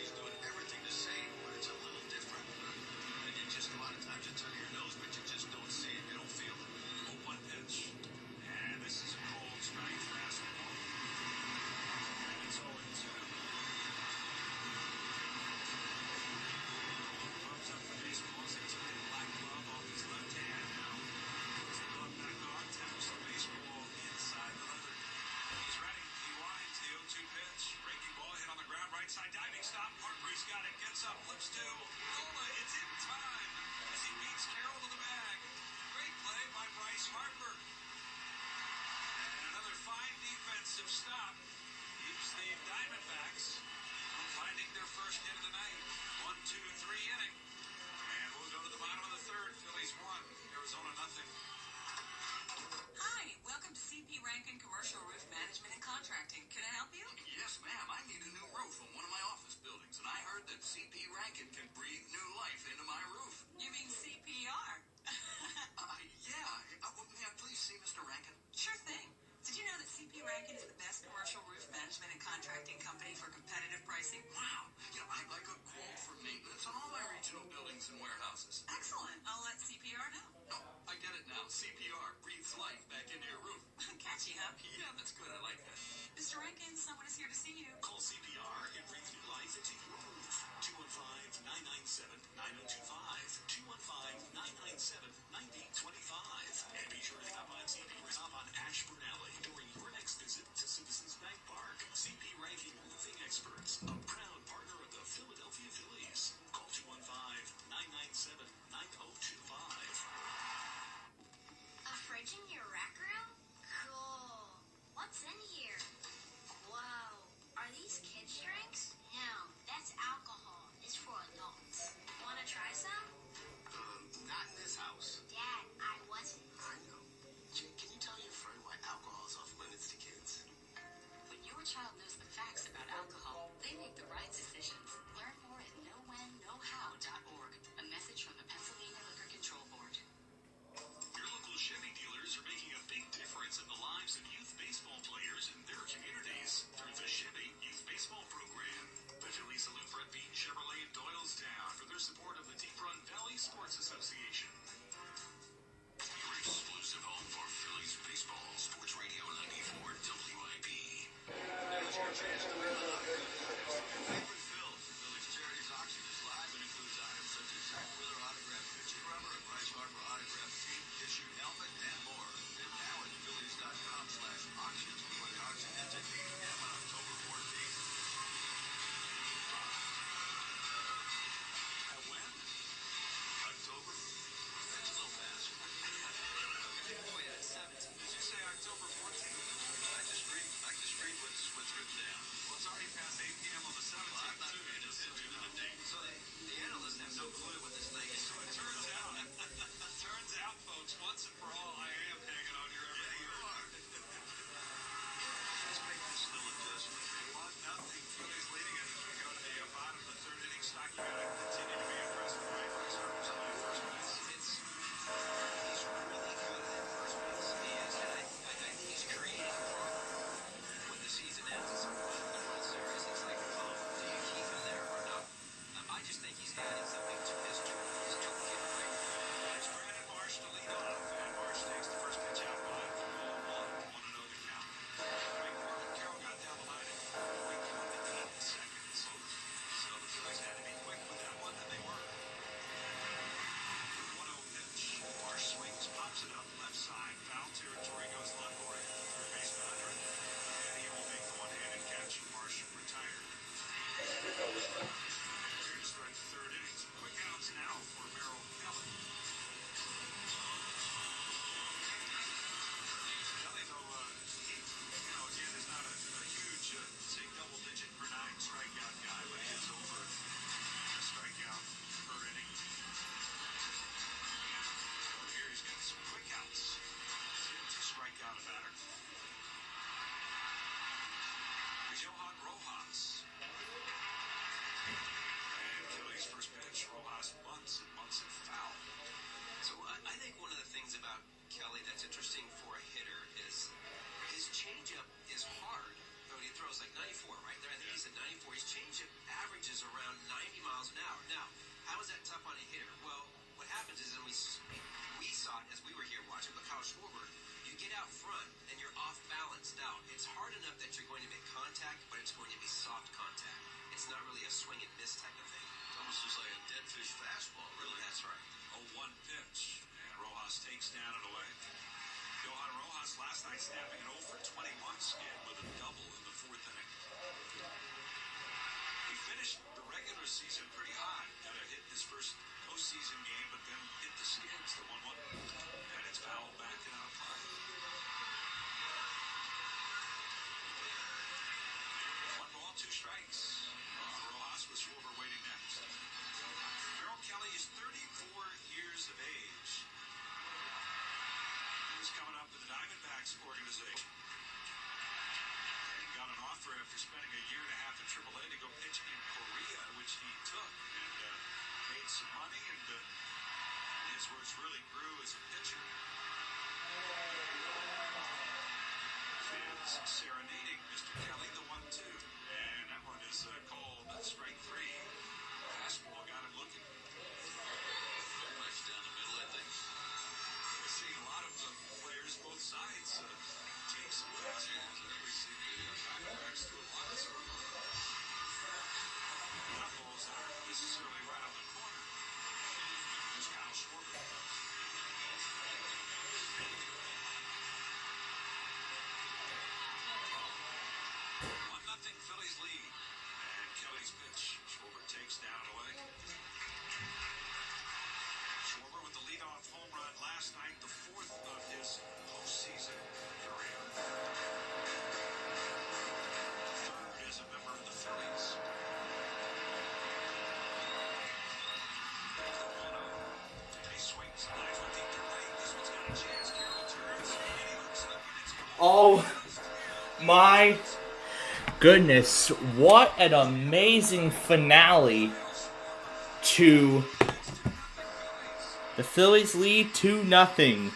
[SPEAKER 14] defensive stop keeps the Diamondbacks from finding their first hit of the night. 1-2-3 inning. And we'll go to the bottom of the third. Phillies 1, Arizona nothing.
[SPEAKER 5] Hi, welcome to CP Rankin Commercial Roof Management and Contracting. Can I help you?
[SPEAKER 18] Yes, ma'am. I need a new roof on one of my office buildings, and I heard that CP Rankin can breathe new life into my roof.
[SPEAKER 5] You mean CPR?
[SPEAKER 18] Yeah. May I please see Mr. Rankin?
[SPEAKER 5] Sure thing. Did you know that CP Rankin is the best commercial roof management and contracting company for competitive pricing?
[SPEAKER 18] Wow. I'd like a quote for maintenance on all my regional buildings and warehouses.
[SPEAKER 5] Excellent. I'll let CPR know.
[SPEAKER 18] No, I get it now. CPR breathes life back into your roof.
[SPEAKER 5] Catchy, huh?
[SPEAKER 18] Yeah, that's good. I like that.
[SPEAKER 5] Mr. Rankin, someone is here to see you.
[SPEAKER 14] Call CPR and breathe new life into your roof. 215-997-9025. 215-997-9025. And be sure to stop by CPR's up on Ashburn Alley during your next visit to Citizens Bank Park. CP Ranking Roofing Experts, a proud partner of the Philadelphia Phillies. Call 215-997-9025.
[SPEAKER 23] A fridge in your rec room? Cool. What's in here? Whoa. Are these kids' drinks? No, that's alcohol. It's for adults. Want to try some?
[SPEAKER 18] Not in this house.
[SPEAKER 23] Dad, I wasn't.
[SPEAKER 18] I know. Can you tell your friend why alcohol is off limits to kids?
[SPEAKER 5] When your child knows the facts about alcohol, they make the right decisions. Learn more at knowwhenknowhow.org. A message from the Pennsylvania Liquor Control Board.
[SPEAKER 14] Your local Chevy dealers are making a big difference in the lives of youth baseball players in their communities through the Chevy Youth Baseball Program. The Phillies salute Brett Bean Chevrolet in Doylestown for their support of the Deep Run Valley Sports Association.
[SPEAKER 18] Your exclusive home for Phillies baseball. Sports Radio 94 WIP.
[SPEAKER 14] There's your chance to win the
[SPEAKER 18] Favorite fill. Phillies Cherry's auction is live and includes items such as Zach Wheeler autographed pitching rubber, a Bryce Harper autographed team issued helmet, and more. And now at Phillies.com/auctions, where the auction ends at 8 p.m. on October 14th.
[SPEAKER 14] At when? October?
[SPEAKER 18] That's a little fast.
[SPEAKER 14] Wait, at 17. Did you say October 14th?
[SPEAKER 18] Like the street what's written down.
[SPEAKER 14] Well, it's already past 8 p.m. on the 17th.
[SPEAKER 18] Well, I'm not
[SPEAKER 14] too.
[SPEAKER 18] going to just hit you with a date. So the analysts have no clue what this thing is.
[SPEAKER 14] So it turns out, folks, once and for all, I am hanging on your every
[SPEAKER 18] word. You are. Let's make this little adjustment.
[SPEAKER 14] 1-0. Phillies leading it as we go to the bottom of the third inning. Stock, you got to continue to be impressed with Bryce Harper's on first base.
[SPEAKER 12] He's really good at first base. He is, and I think he's creating when the season ends. It's like the World Series. It's like, oh, do you keep him there or not? I just think he's adding something to his toolkit right now.
[SPEAKER 14] It's Brandon Marsh to lead off, and Marsh takes the first pitch out by 1-0 the count. Greg Corbin Carroll got down the line and Wake up at 8 seconds. So the Phillies had to be quick with that one, and they were. 1-0 pitch. Marsh swings, pops it up, left side, foul territory, goes Longoria. Third baseman under it, and he will make the one-handed catch. Marsh retired. Here to start the third inning. Some quick outs now for Merrill Kelly. Kelly, though, he, again, is not a huge, say, double-digit per nine strikeout guy, but he is over a strikeout per inning. Here he's got some quick outs to strike out a batter. Johan Rojas. And Kelly's first pitch, Rojas bunts and foul.
[SPEAKER 12] So I think one of the things about Kelly that's interesting for a hitter is his changeup is hard. So he throws like 94 right there. I think he's at 94. His changeup averages around 90 miles an hour. Now, how is that tough on a hitter? Well, what happens is, and we saw it as we were here watching, but Kyle Schwarber, you get out front and you're off balance. Now, it's hard enough that you're going to make contact, but it's going to be soft contact. It's not really a swing and miss type of thing.
[SPEAKER 18] It's almost just like a dead fish fastball, really.
[SPEAKER 12] That's right.
[SPEAKER 14] 0-1 pitch, and Rojas takes down and away. Johan Rojas last night snapping an 0 for 21 skid with a double in the fourth inning. He finished the regular season pretty hot. Got a hit in his first postseason game, but then hit the skids, the 1-1. And it's fouled back and out of play. 2 strikes. Rojas with Schwarber waiting next. Merrill Kelly is 34 years of age. He was coming up in the Diamondbacks organization. And got an offer after spending a year and a half in AAA to go pitch in Korea, which he took and made some money and in his words really grew as a pitcher. Fans serenading Mr. Kelly, the 1-2. And that one is called strike 3. Fastball got him looking. Much down the middle, I think. We're seeing a lot of players both sides take some fastballs. We see the Diamondbacks do a lot of sort of not balls that aren't necessarily right on the corner. There's Kyle Schwarber. 1-0 Phillies lead. And Kelly's pitch. Schwarber takes down and away. Schwarber with the leadoff home run last night, the 4th of his postseason career. 3rd as a member of the Phillies. He swings, lines with deep to right. This one's got a chance. Carroll turns, and he looks up, and it's gone.
[SPEAKER 6] Oh my goodness, what an amazing finale to the Phillies lead 2-0.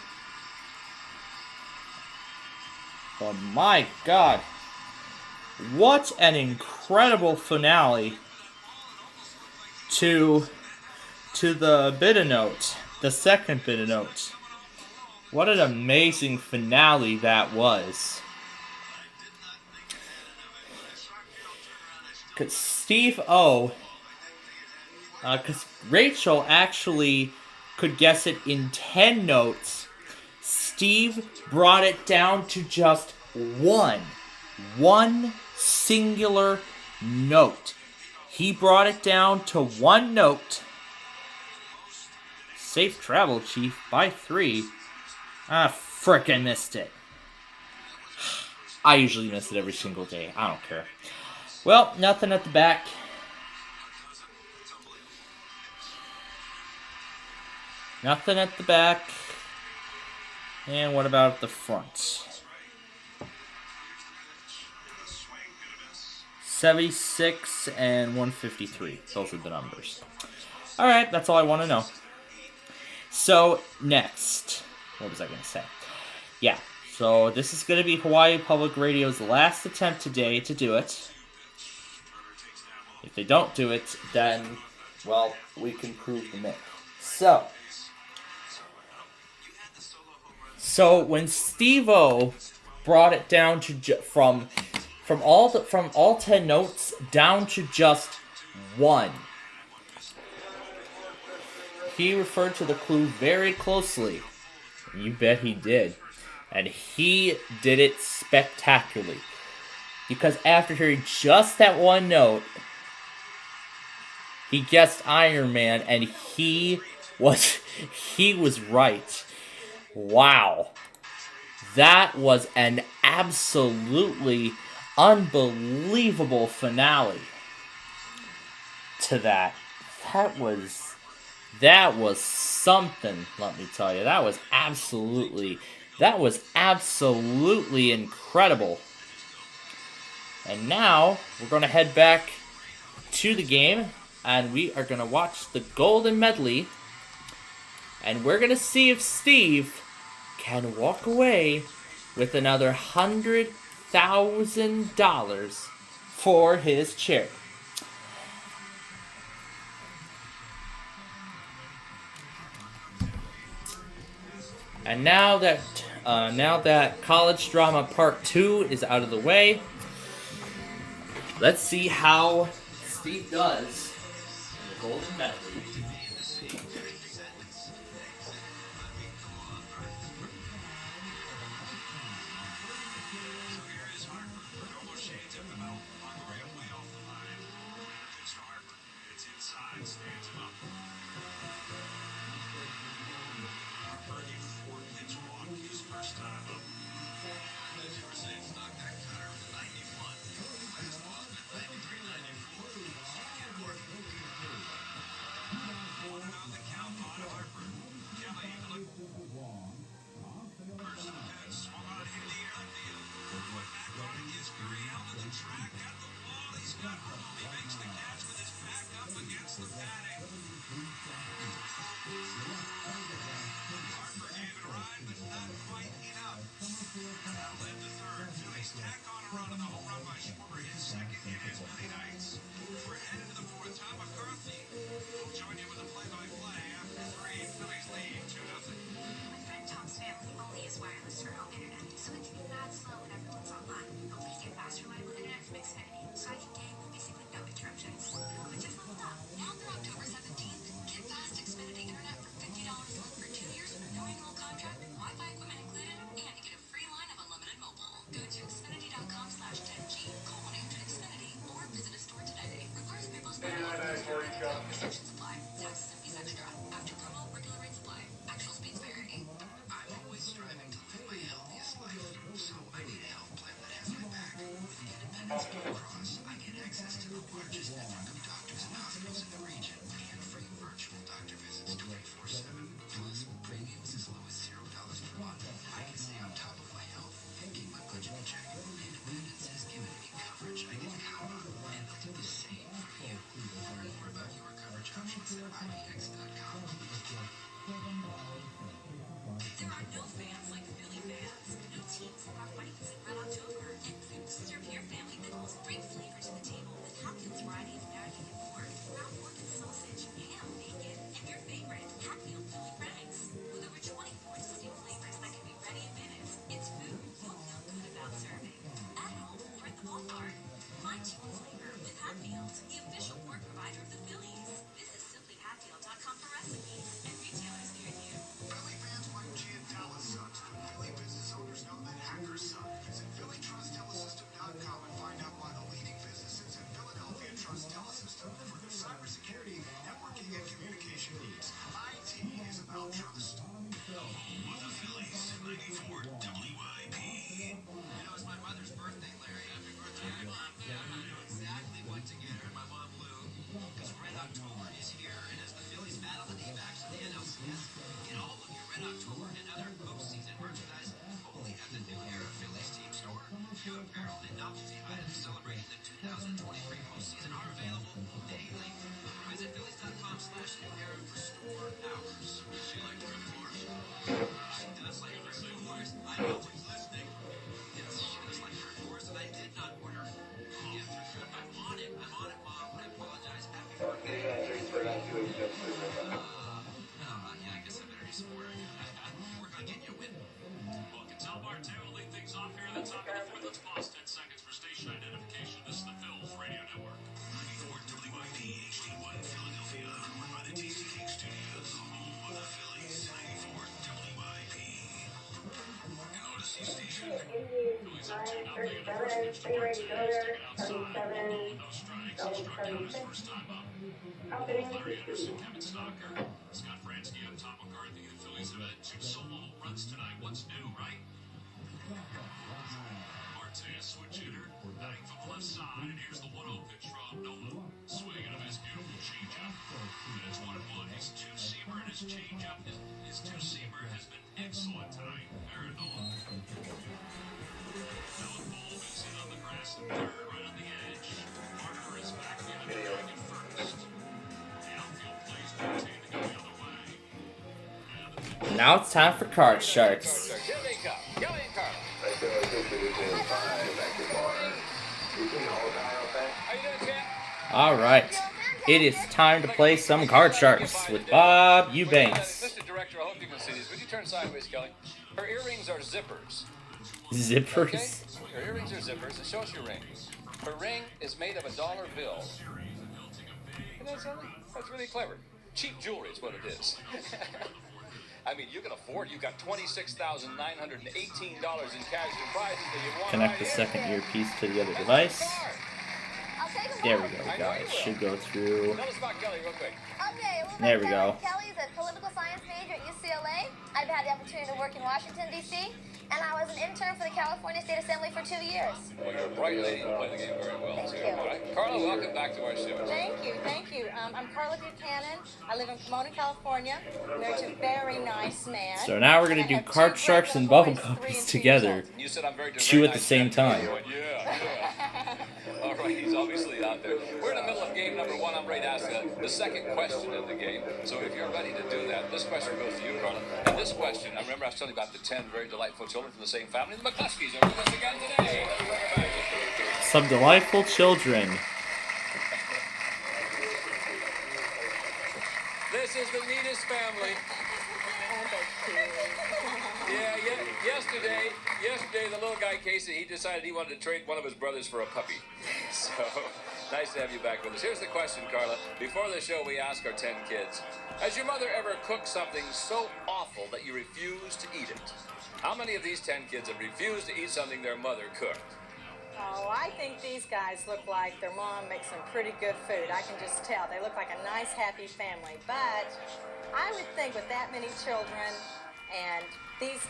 [SPEAKER 6] But my God, what an incredible finale to the bidder note, the second bidder note. What an amazing finale that was. Because Steve O, because Rachel actually could guess it in 10 notes, Steve brought it down to just one singular note. He brought it down to one note. Safe travel, Chief, by 3. Ah, frick, I missed it. I usually miss it every single day. I don't care. Well, nothing at the back. Nothing at the back. And what about at the front? 76 and 153. Those are the numbers. Alright, that's all I want to know. So, next. What was I going to say? Yeah, so this is going to be Hawaii Public Radio's last attempt today to do it. If they don't do it, then, well, we can prove the myth. So when Steve-O brought it down to from all 10 notes down to just one, he referred to the clue very closely. You bet he did. And he did it spectacularly. Because after hearing just that one note, he guessed Iron Man, and he was right. Wow. That was an absolutely unbelievable finale to that. That was something, let me tell you. That was absolutely incredible. And now we're going to head back to the game, and we are going to watch the Golden Medley, and we're going to see if Steve can walk away with another $100,000 for his charity. And now that College Drama Part 2 is out of the way, let's see how Steve does in the Golden Medley.
[SPEAKER 14] He makes the catch with his back up against the padding. Harper gave it a ride, but not quite enough. That led to third. Phillies tack on a run on the home run by Schwarber, his second in as many nights. We're headed to the fourth. Tom McCarthy will join you with a play-by-play after 3. Phillies lead 2-0.
[SPEAKER 23] My friend Tom's family only has wireless for home internet, so it can be bad slow when everyone's online. But we get fast, reliable internet from Xfinity, so I can game with basically no interruptions. But just leveled up.
[SPEAKER 5] Now through October 17th, get fast Xfinity internet for $50 a month for 2 years with no annual contract, Wi-Fi equipment included, and you get a free line of unlimited mobile. Go to Xfinity.com/10G, call 1-800-XFINITY, or visit a store today. Requires paperless restrictions apply. Taxes and fees extra. After promo, regular rates apply. Actual speeds vary.
[SPEAKER 17] I'm always striving to live my healthiest life, so I need a health plan that has my back. With Independence Blue Cross, I get access to the largest network of doctors and hospitals in the region, and free virtual doctor visits 24/7. Plus, premiums as low as $0 per month. I can stay on top of my health and keep my budget in check. Independence has given me coverage I can count on, and they'll do the same for you. Learn more about your coverage options at IBX.com.
[SPEAKER 23] There are no fans like Philly fans. No teams that are fighting in Red October. And Foods serve your family meals. Bring flavor to the table with Hatfield's variety of American pork, ground pork and sausage, ham, bacon, and your favorite, Hatfield Philly Franks. With over 24 distinct flavors that can be ready in minutes, it's food you'll feel good about serving. At home or at the ballpark, find your flavor with Hatfield, the official pork provider of the Phillies. Visit simplyhatfield.com for recipes and retailers near you.
[SPEAKER 17] Philly fans like Gian Dallas sucks, but Philly business owners know that hackers suck. Visit PhillyTrustTelesystem.com and find out why the leading businesses in Philadelphia trust Telesystem for their cybersecurity, networking, and communication needs. IT is about trust.
[SPEAKER 14] With the Phillies, 94 WIP.
[SPEAKER 12] You know, it's my mother's birthday, Larry. Happy birthday, Mom. Yeah, I know exactly what to get her and my mom, Lou. Because Red October is here, and as the Phillies battle the D-backs of the NLCS, get all of your Red October and other postseason merchandise only at the New Era Phillies team store. New apparel and novelty items celebrating the 2023 postseason are available daily. Visit Phillies.com/New Era for store hours. She liked Red Wars. She does like Red Wars. I know who's listening. Yes, she does like Red Wars, and I did not order. Yeah, I'm on it, Mom. I apologize. Happy birthday. Yeah, I guess I better be supporting. Work on getting you a win.
[SPEAKER 14] Well, Cattell Marte will lead things off here in the top of the fourth. Let's pause 10 seconds for station identification. This is the Phil's Radio Network. 94 WIP HD1 Philadelphia. Run by the Tasty Cake Studios. Home of the Phillies. 94 WIP. An Odyssey station. Phillies up 2-0 in the first pitch to Martinez. Taken outside. No strikes. He struck out his first time up. Larry Anderson, Kevin Stocker, Scott Fransky up top. McCarthy. The Phillies have had 2 solo home runs tonight. What's new, right? Marte, a switch hitter, batting from the left side, and here's the 1-0 pitch from Nola. Swinging of his beautiful changeup, and it's 1-1. His two-seamer and his changeup, his two-seamer has been excellent tonight. Aaron Nola. Alan Ball is in on the grass and third, right on the edge. Carter is back behind the bag at first. The outfield plays Marte to go the other way.
[SPEAKER 6] Now it's time for Card Sharks.
[SPEAKER 12] Here they come. Kelly and Carla. How you doing, champ?
[SPEAKER 6] Alright, it is time to play some Card Sharks with Bob Eubanks.
[SPEAKER 12] Mr. Director, I hope you can see these. Would you turn sideways, Kelly? Her earrings are zippers.
[SPEAKER 6] Zippers?
[SPEAKER 12] Okay? Her earrings are zippers. And show us your ring. Her ring is made of a dollar bill. Isn't that something? That's really clever. Cheap jewelry is what it is. I mean, you can afford it. You've got $26,918 in cash and prizes that you want.
[SPEAKER 6] Connect the second earpiece to the other device. There we go, guys. Should go through.
[SPEAKER 12] Tell us about Kelly real quick.
[SPEAKER 8] Okay, well,
[SPEAKER 6] There we go.
[SPEAKER 8] Kelly's a political science major at UCLA. I've had the opportunity to work in Washington, D.C., and I was an intern for the California State Assembly for 2 years.
[SPEAKER 12] Well, you're a bright lady. You play the game very well, too.
[SPEAKER 8] you.
[SPEAKER 12] All right. Carla, welcome back to our show.
[SPEAKER 19] Thank you, thank you. I'm Carla Buchanan. I live in Pomona, California. Married to a very nice man.
[SPEAKER 6] So now we're going to do Card Sharks and Bubble Guppies together.
[SPEAKER 12] You said I'm very
[SPEAKER 6] Two at the same time.
[SPEAKER 12] Yeah. All right.
[SPEAKER 2] He's obviously out there. We're in the middle of game number 1. I'm ready to ask the second question in the game. So if you're ready to do that, this question goes to you, Carla. And this question, I remember I was telling you about the 10 very delightful children from the same family. The McCluskeys are with us again today.
[SPEAKER 6] Some delightful children.
[SPEAKER 2] This is the neatest family. Yesterday, the little guy, Casey, he decided he wanted to trade one of his brothers for a puppy. So, nice to have you back with us. Here's the question, Carla. Before the show, we ask our 10 kids, has your mother ever cooked something so awful that you refuse to eat it? How many of these 10 kids have refused to eat something their mother cooked?
[SPEAKER 19] Oh, I think these guys look like their mom makes some pretty good food. I can just tell. They look like a nice, happy family. But I would think with that many children and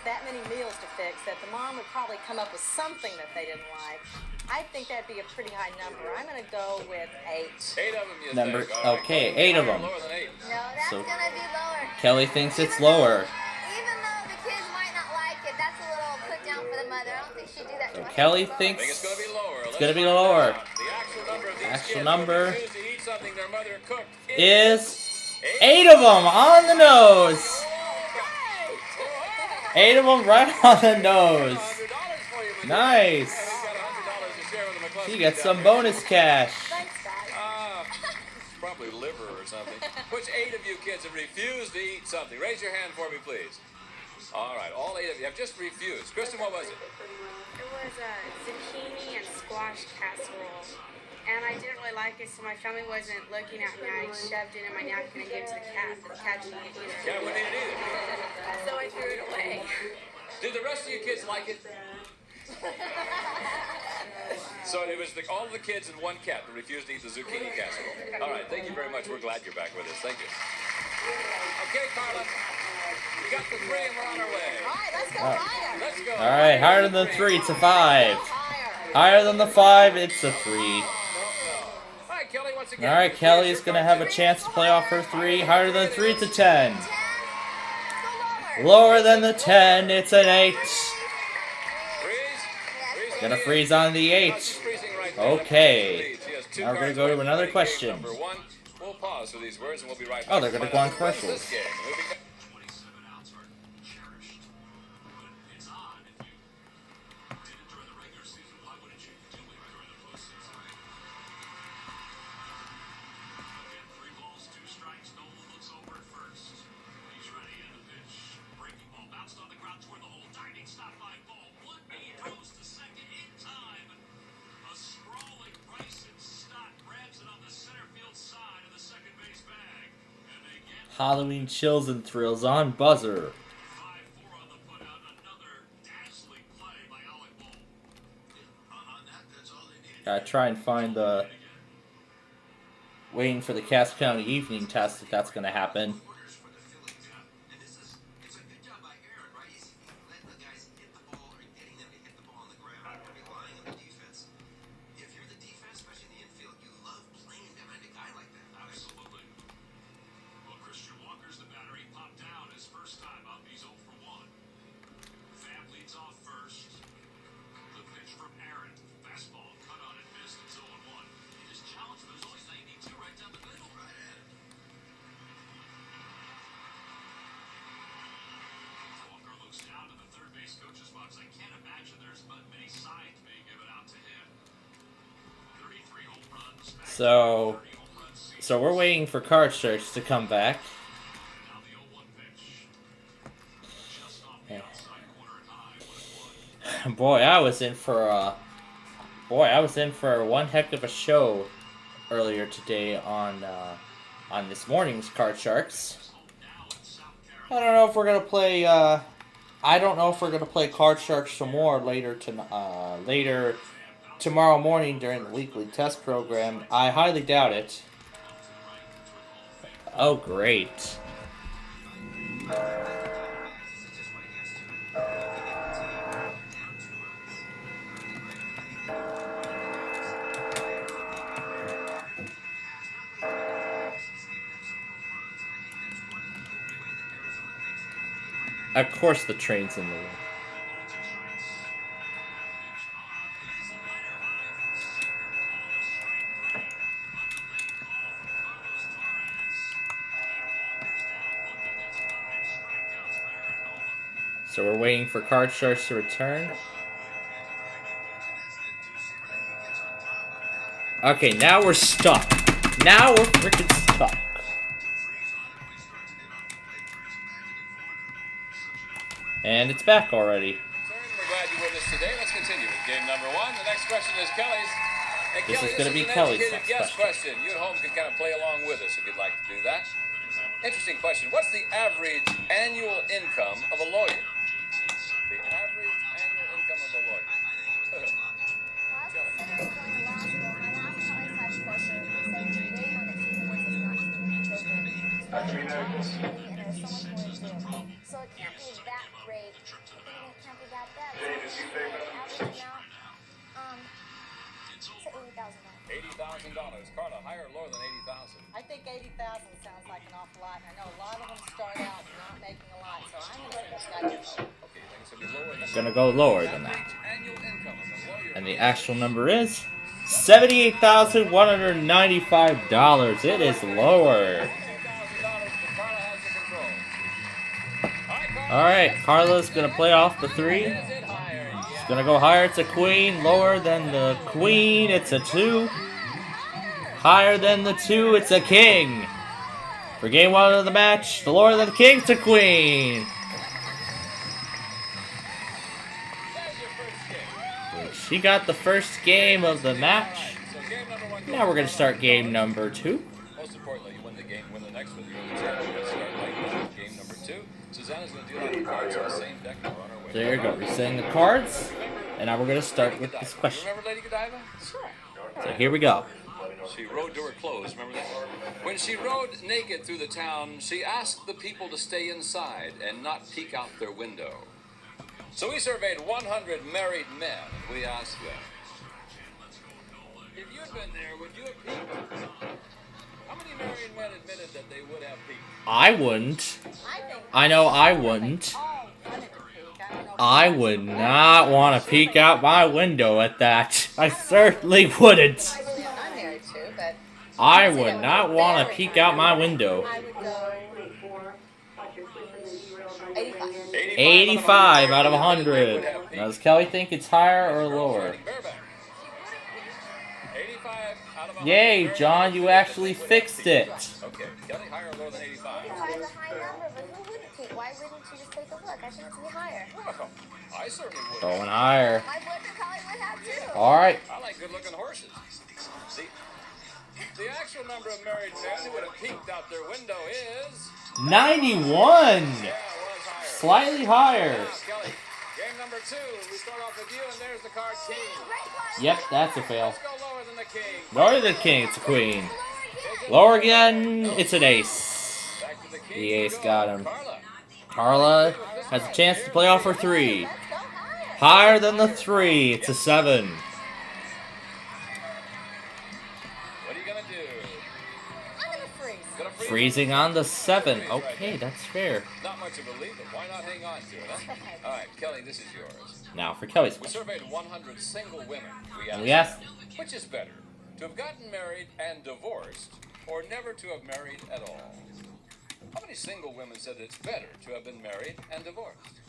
[SPEAKER 19] that many meals to fix, that the mom would probably come up with something that they didn't like. I think that'd be a pretty high number. I'm going to go with 8.
[SPEAKER 2] 8 of them, you
[SPEAKER 6] Number,
[SPEAKER 2] think? All right.
[SPEAKER 6] okay, 8 of them.
[SPEAKER 2] Lower than 8.
[SPEAKER 8] No, that's
[SPEAKER 6] So-
[SPEAKER 8] gonna be lower.
[SPEAKER 6] Kelly thinks it's lower.
[SPEAKER 8] Even though the kids might not like it, that's a little put down for the mother. I don't think she'd do that to
[SPEAKER 6] So
[SPEAKER 8] us.
[SPEAKER 6] Kelly
[SPEAKER 2] I
[SPEAKER 6] thinks
[SPEAKER 2] think it's going to be lower.
[SPEAKER 6] it's going to be lower.
[SPEAKER 2] The actual number of these
[SPEAKER 6] Actual
[SPEAKER 2] kids
[SPEAKER 6] number
[SPEAKER 2] who refuse to eat something their mother cooked
[SPEAKER 6] is 8 of them on the nose. 8 of them right on the nose. Nice. She gets some bonus cash.
[SPEAKER 2] Probably liver or something. Which 8 of you kids have refused to eat something? Raise your hand for me, please. All right, all 8 of you have just refused. Kristen, what was it?
[SPEAKER 20] It was a zucchini and squash casserole. And I didn't really like it, so my family wasn't looking at me. I shoved it in my napkin and gave it to the cat, but the cat didn't eat it either.
[SPEAKER 2] Cat wouldn't eat it either.
[SPEAKER 20] So I threw it away.
[SPEAKER 2] Did the rest of you kids like it? So it was all of the kids and one cat that refused to eat the zucchini casserole. All right, thank you very much. We're glad you're back with us. Thank you. Okay, Carla. We got the 3 and we're on our way.
[SPEAKER 19] All right, let's go higher.
[SPEAKER 2] Let's go.
[SPEAKER 6] All right, higher than the 3, it's a 5. Higher than the 5, it's a 3. All right, Kelly's going to have a chance to play off her 3. Higher than the 3, it's a 10. Lower than the 10, it's an 8. Gonna freeze on the 8. Okay. Now we're gonna go to another question.
[SPEAKER 2] We'll pause for these words and we'll be right back.
[SPEAKER 6] Oh, they're gonna go on commercials. Halloween chills and thrills on buzzer. Gotta try and find the waiting for the Cass County evening test if that's gonna happen. So we're waiting for Card Search to come back. Boy, I was in for one heck of a show earlier today on this morning's Card Sharks. I don't know if we're gonna play. I don't know if we're gonna play Card Sharks some more later tomorrow morning during the weekly test program. I highly doubt it. Oh, great. Of course the train's in the way. So we're waiting for Card Sharks to return. Okay, now we're stuck. Now we're freaking stuck. And it's back already.
[SPEAKER 2] We're glad you were with us today. Let's continue with game number 1. The next question is Kelly's. And
[SPEAKER 6] This
[SPEAKER 2] Kelly,
[SPEAKER 6] is going to be
[SPEAKER 2] an
[SPEAKER 6] Kelly's
[SPEAKER 2] educated
[SPEAKER 6] next
[SPEAKER 2] guess
[SPEAKER 6] question.
[SPEAKER 2] You at home can kind of play along with us if you'd like to do that. Interesting question. What's the average annual income of a lawyer? The average annual income of a lawyer.
[SPEAKER 8] So it can't be that great. It can't be that bad. So average amount, say $80,000.
[SPEAKER 2] $80,000. Carla, higher or lower than 80,000?
[SPEAKER 19] I think 80,000 sounds like an awful lot. I know a lot of them start out not making a lot, so I'm going to say that's not good.
[SPEAKER 2] Okay, things will be lower than
[SPEAKER 6] Gonna go lower than that.
[SPEAKER 2] annual income of a lawyer.
[SPEAKER 6] And the actual number is $78,195. It is lower. Alright, Carla's gonna play off the 3. It's gonna go higher, it's a queen. Lower than the queen, it's a 2. Higher than the 2, it's a king. For game 1 of the match, the lower than the king, it's a queen. She got the first game of the match. Now we're gonna start game number 2.
[SPEAKER 2] Most importantly, you win the game, win the next one. You're the champion. Let's start like game number 2. Susanna's going to deal out the cards on the same deck. We're on our way.
[SPEAKER 6] There you go. We're saying the cards, and now we're gonna start with this question.
[SPEAKER 2] Remember Lady Godiva? Sure.
[SPEAKER 6] So here we go.
[SPEAKER 2] She rode to her clothes. Remember that? When she rode naked through the town, she asked the people to stay inside and not peek out their window. So we surveyed 100 married men. We asked them, if you'd been there, would you have peeked? How many married men admitted that they would have peeked?
[SPEAKER 6] I wouldn't. I know I wouldn't. I would not want to peek out my window at that. I certainly wouldn't.
[SPEAKER 19] I'm married too, but
[SPEAKER 6] I would not want to peek out my window.
[SPEAKER 19] I would go
[SPEAKER 6] 85 out of 100. Now, does Kelly think it's higher or lower? Yay, John, you actually fixed it.
[SPEAKER 2] Okay, Kelly, higher or lower than 85?
[SPEAKER 8] It's a high number, but who wouldn't peek? Why wouldn't you just take a look? I think it's to be higher.
[SPEAKER 2] Well, I certainly would.
[SPEAKER 6] Going higher.
[SPEAKER 8] My boyfriend probably would have too.
[SPEAKER 6] Alright.
[SPEAKER 2] I like good-looking horses. See, the actual number of married men who would have peeked out their window is
[SPEAKER 6] 91. Slightly higher.
[SPEAKER 2] Now, Kelly, game number 2. We start off with you, and there's the card king.
[SPEAKER 6] Yep, that's a fail.
[SPEAKER 2] Let's go lower than the king.
[SPEAKER 6] Lower than the king, it's a queen. Lower again, it's an ace. The ace got him. Carla has a chance to play off her 3. Higher than the 3, it's a 7.
[SPEAKER 2] What are you going to do?
[SPEAKER 19] I'm going to freeze.
[SPEAKER 6] Freezing on the 7. Okay, that's fair.
[SPEAKER 2] Not much of a lead, but why not hang on to it, huh? All right, Kelly, this is yours.
[SPEAKER 6] Now for Kelly's
[SPEAKER 2] We
[SPEAKER 6] question.
[SPEAKER 2] surveyed 100 single women.
[SPEAKER 6] We asked
[SPEAKER 2] which is better, to have gotten married and divorced, or never to have married at all? How many single women said it's better to have been married and divorced?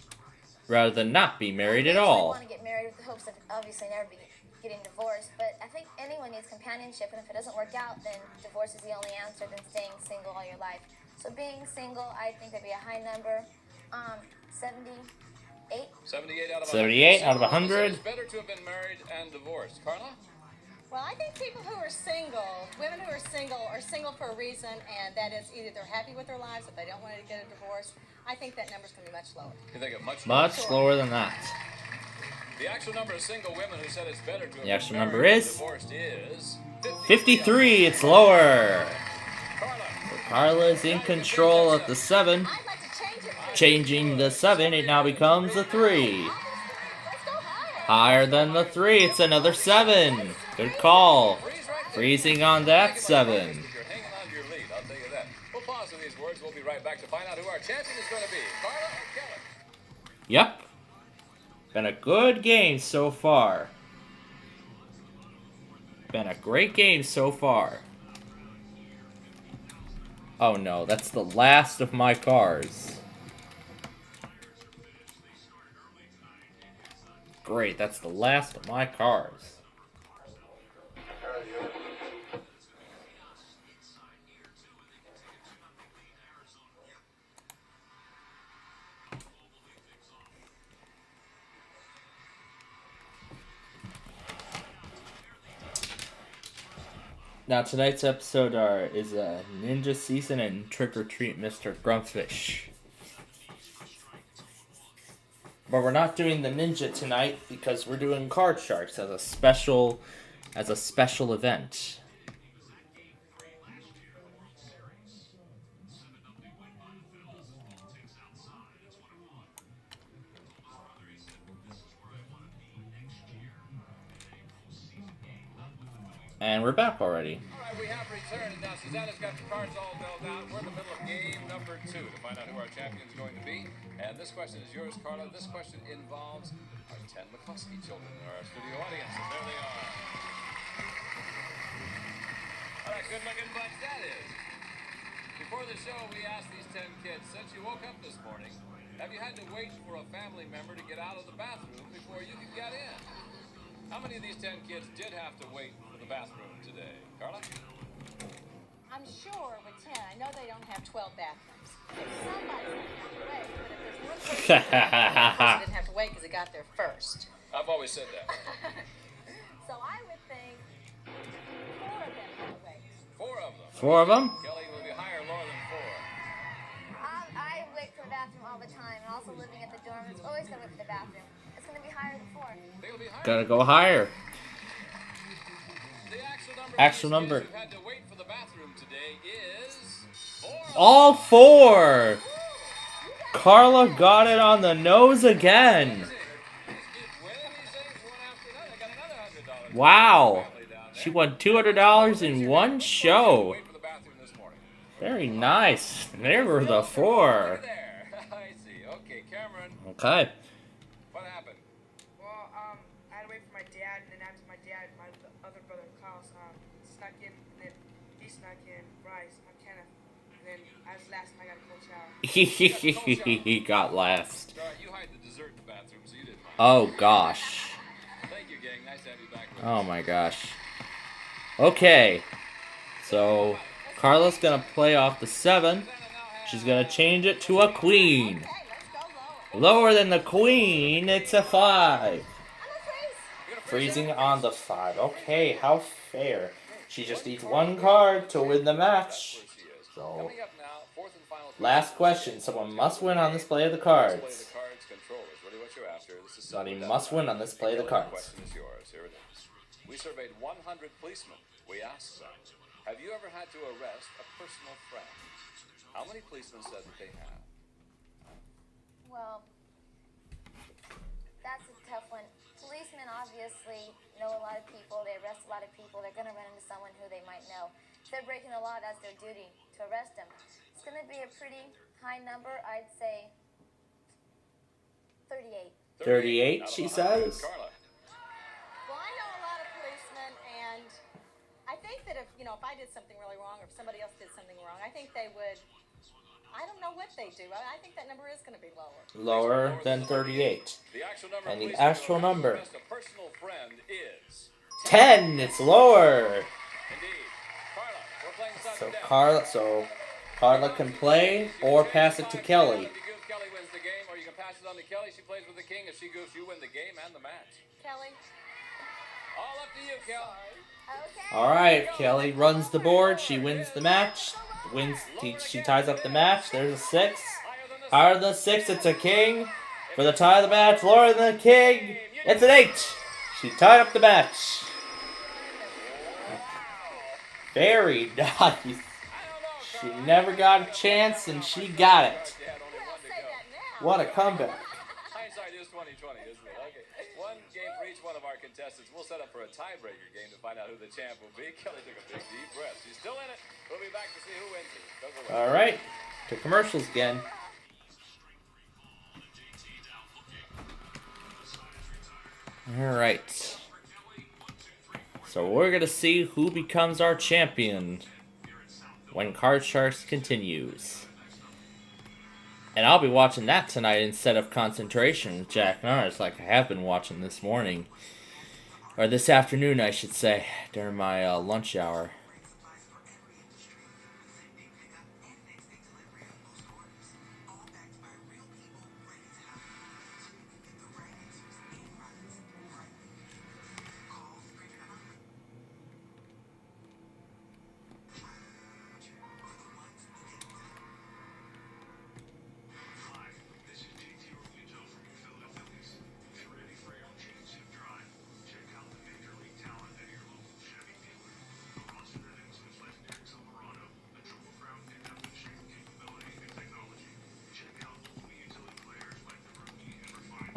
[SPEAKER 6] rather than not be married at
[SPEAKER 8] I
[SPEAKER 6] all.
[SPEAKER 8] want to get married with the hopes of obviously never be getting divorced, but I think anyone needs companionship, and if it doesn't work out, then divorce is the only answer than staying single all your life. So being single, I think that'd be a high number. 78.
[SPEAKER 2] 78 out of
[SPEAKER 6] 78 out of 100.
[SPEAKER 2] It's better to have been married and divorced. Carla?
[SPEAKER 19] Well, I think people who are single, women who are single for a reason, and that is either they're happy with their lives, if they don't want to get a divorce. I think that number's going to be much lower.
[SPEAKER 2] You think it much
[SPEAKER 6] Lower than that.
[SPEAKER 2] The actual number of single women who said it's better to have
[SPEAKER 6] The actual
[SPEAKER 2] been
[SPEAKER 6] number
[SPEAKER 2] married and
[SPEAKER 6] is
[SPEAKER 2] divorced is
[SPEAKER 6] 53. It's lower. Carla's in control of the 7. Changing the 7, it now becomes a 3. Higher than the 3, it's another 7. Good call. Freezing on that 7.
[SPEAKER 2] You're hanging on to your lead, I'll tell you that. We'll pause with these words. We'll be right back to find out who our champion is going to be. Carla or Kelly?
[SPEAKER 6] Yep. Been a good game so far. Been a great game so far. Oh no, that's the last of my cards. Great, that's the last of my cars. Now tonight's episode is Ninja Season and Trick or Treat Mr. Grumpfish. But we're not doing the Ninja tonight because we're doing Card Sharks as a special event. And we're back already.
[SPEAKER 2] Alright, we have returned. Now, Susanna's got the cards all filled out. We're in the middle of game number 2 to find out who our champion is going to be. And this question is yours, Carla. This question involves our 10 McCluskey children in our studio audience. And there they are. Alright, good looking bunch that is. Before the show, we asked these 10 kids, since you woke up this morning, have you had to wait for a family member to get out of the bathroom before you could get in? How many of these 10 kids did have to wait for the bathroom today? Carla?
[SPEAKER 19] I'm sure with 10, I know they don't have 12 bathrooms. Somebody's going to have to wait, but if there's one person that didn't have to wait because it got there first.
[SPEAKER 2] I've always said that.
[SPEAKER 19] So I would think 4 of them had to wait.
[SPEAKER 2] 4 of them.
[SPEAKER 6] 4 of them?
[SPEAKER 2] Kelly will be higher or lower than 4?
[SPEAKER 8] I wait for the bathroom all the time, and also living at the dorm, it's always gonna wait for the bathroom. It's gonna be higher than 4.
[SPEAKER 2] They'll be higher.
[SPEAKER 6] Gotta go higher.
[SPEAKER 2] The
[SPEAKER 6] actual number.
[SPEAKER 2] Who had to wait for the bathroom today is 4.
[SPEAKER 6] All 4! Carla got it on the nose again. Wow. She won $200 in one show. Very nice. There were the 4.
[SPEAKER 2] I see. Okay, Cameron.
[SPEAKER 6] Okay.
[SPEAKER 2] What happened?
[SPEAKER 20] Well, I had to wait for my dad, and then after my dad, my other brother, Carl, snuck in, and then he snuck in, Bryce, Kenneth, and then I was last, and I got a cold shower.
[SPEAKER 6] He got last.
[SPEAKER 2] You hide the dessert in the bathroom, so you didn't mind.
[SPEAKER 6] Oh, gosh.
[SPEAKER 2] Thank you, gang. Nice to have you back with us.
[SPEAKER 6] Oh, my gosh. Okay. So, Carla's going to play off the 7. She's going to change it to a queen. Lower than the queen, it's a 5. Freezing on the 5. Okay, how fair. She just needs 1 card to win the match. So, last question. Someone must win on this play of the cards. Somebody must win on this play of the cards.
[SPEAKER 2] We surveyed 100 policemen. We asked them, have you ever had to arrest a personal friend? How many policemen said that they have?
[SPEAKER 8] Well, that's a tough one. Policemen obviously know a lot of people. They arrest a lot of people. They're going to run into someone who they might know. If they're breaking the law, that's their duty to arrest them. It's going to be a pretty high number. I'd say 38.
[SPEAKER 6] 38, she says.
[SPEAKER 19] Well, I know a lot of policemen, and I think that if I did something really wrong, or if somebody else did something wrong, I think they would. I don't know what they do. I think that number is going to be lower.
[SPEAKER 6] Lower than 38. And the actual number. 10. It's lower. So Carla can play or pass it to Kelly.
[SPEAKER 2] Kelly wins the game, or you can pass it on to Kelly. She plays with the king. If she goofs, you win the game and the match.
[SPEAKER 19] Kelly.
[SPEAKER 2] All up to you, Kelly.
[SPEAKER 8] Okay.
[SPEAKER 6] All right, Kelly runs the board. She wins the match. She ties up the match. There's a 6. Higher than the 6, it's a king. For the tie of the match, lower than the king, it's an 8. She tied up the match. Very nice. She never got a chance, and she got it. What a comeback.
[SPEAKER 2] Hindsight is 20/20, isn't it? Okay. 1 game for each one of our contestants. We'll set up for a tiebreaker game to find out who the champ will be. Kelly took a big deep breath. She's still in it. We'll be back to see who wins it. Don't go away.
[SPEAKER 6] All right, to commercials again. All right. So we're gonna see who becomes our champion when Card Sharks continues. And I'll be watching that tonight instead of Concentration with Jack Norris, like I have been watching this morning. Or this afternoon, I should say, during my lunch hour.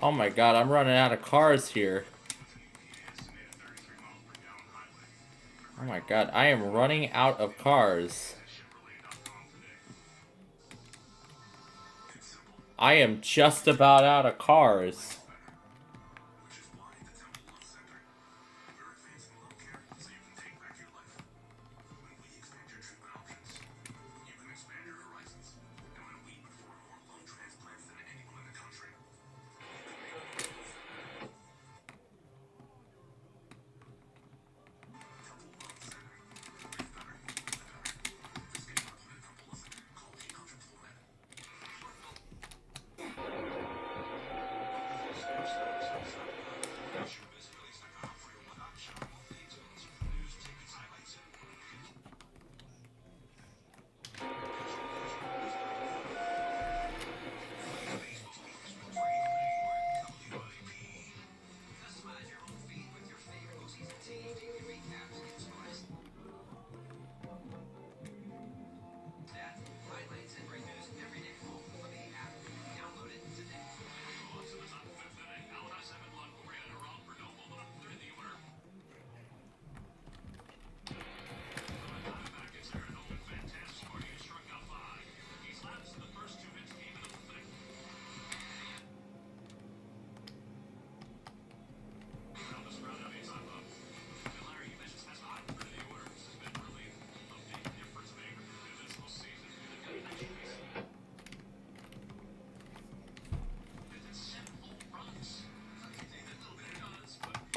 [SPEAKER 6] Oh my god, I'm running out of cars here. Oh my god, I am running out of cars. I am just about out of cars.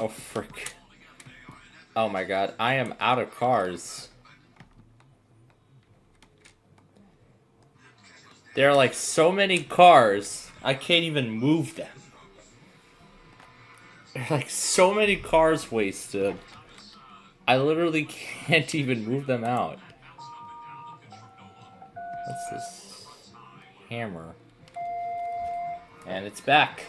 [SPEAKER 6] Oh, frick. Oh my god, I am out of cars. There are like so many cars, I can't even move them. There are like so many cars wasted. I literally can't even move them out. What's this? Hammer. And it's back.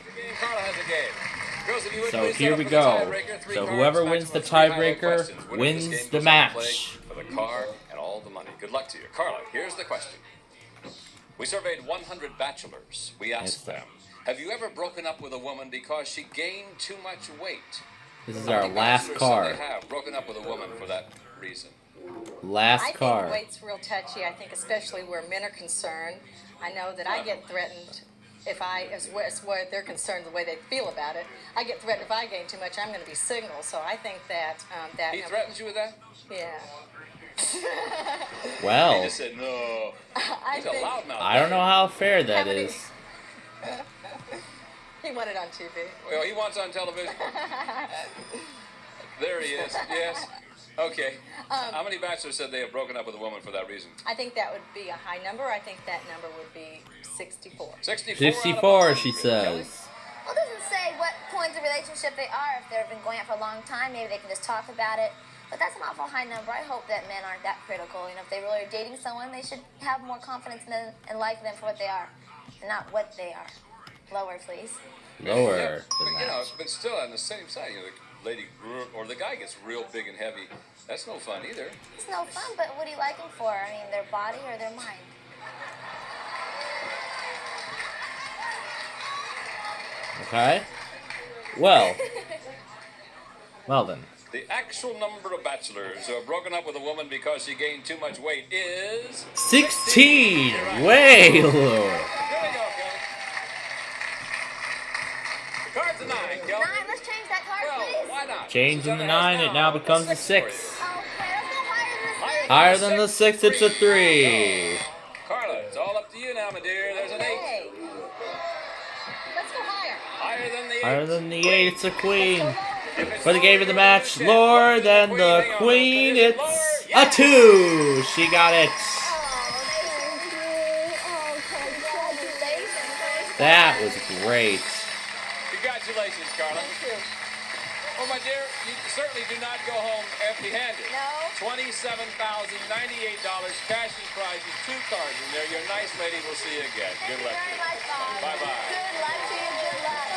[SPEAKER 6] So here we go. So whoever wins the tiebreaker wins the match.
[SPEAKER 2] For the car and all the money. Good luck to you. Carla, here's the question. We surveyed 100 bachelors. We asked them, have you ever broken up with a woman because she gained too much weight?
[SPEAKER 6] This is our last car.
[SPEAKER 2] They have broken up with a woman for that reason.
[SPEAKER 6] Last car.
[SPEAKER 19] I think weight's real touchy. I think especially where men are concerned. I know that I get threatened if as where they're concerned, the way they feel about it. I get threatened if I gain too much, I'm going to be signaled. So I think that
[SPEAKER 2] He threatens you with that?
[SPEAKER 19] Yeah.
[SPEAKER 6] Well,
[SPEAKER 2] he just said no. He's a loudmouth.
[SPEAKER 6] I don't know how fair that is.
[SPEAKER 19] He wanted on TV.
[SPEAKER 2] Well, he wants on television. There he is. Yes. Okay. How many bachelors said they have broken up with a woman for that reason?
[SPEAKER 19] I think that would be a high number. I think that number would be 64.
[SPEAKER 6] 64, she says.
[SPEAKER 8] Well, it doesn't say what points of relationship they are. If they've been going out for a long time, maybe they can just talk about it. But that's an awful high number. I hope that men aren't that critical. You know, if they really are dating someone, they should have more confidence in them and like them for what they are, and not what they are. Lower, please.
[SPEAKER 6] Lower
[SPEAKER 2] Yeah,
[SPEAKER 6] than
[SPEAKER 2] you know,
[SPEAKER 6] that.
[SPEAKER 2] but still on the same side, you know, the lady or the guy gets real big and heavy. That's no fun either.
[SPEAKER 8] It's no fun, but what do you like them for? I mean, their body or their mind?
[SPEAKER 6] Okay. Well. Well then.
[SPEAKER 2] The actual number of bachelors who have broken up with a woman because she gained too much weight is
[SPEAKER 6] 16! Way lower.
[SPEAKER 2] Here we go, Kelly. The card's a 9, Kelly.
[SPEAKER 8] 9, let's change that card, please.
[SPEAKER 2] Why not?
[SPEAKER 6] Changing the 9, it now becomes a 6.
[SPEAKER 8] Okay, let's go higher than
[SPEAKER 6] Higher than the 6, it's a 3.
[SPEAKER 2] Carla, it's all up to you now, my dear. There's an 8.
[SPEAKER 6] Higher than the 8, it's a queen. For the game of the match, lower than the queen, it's a 2. She got it. That was great.
[SPEAKER 2] Congratulations, Carla. Well, my dear, you certainly do not go home empty-handed.
[SPEAKER 8] No.
[SPEAKER 2] $27,098, cash and prizes, 2 cards in there. You're a nice lady. We'll see you again. Good luck to you. Bye-bye.
[SPEAKER 8] Good luck to you. Good luck.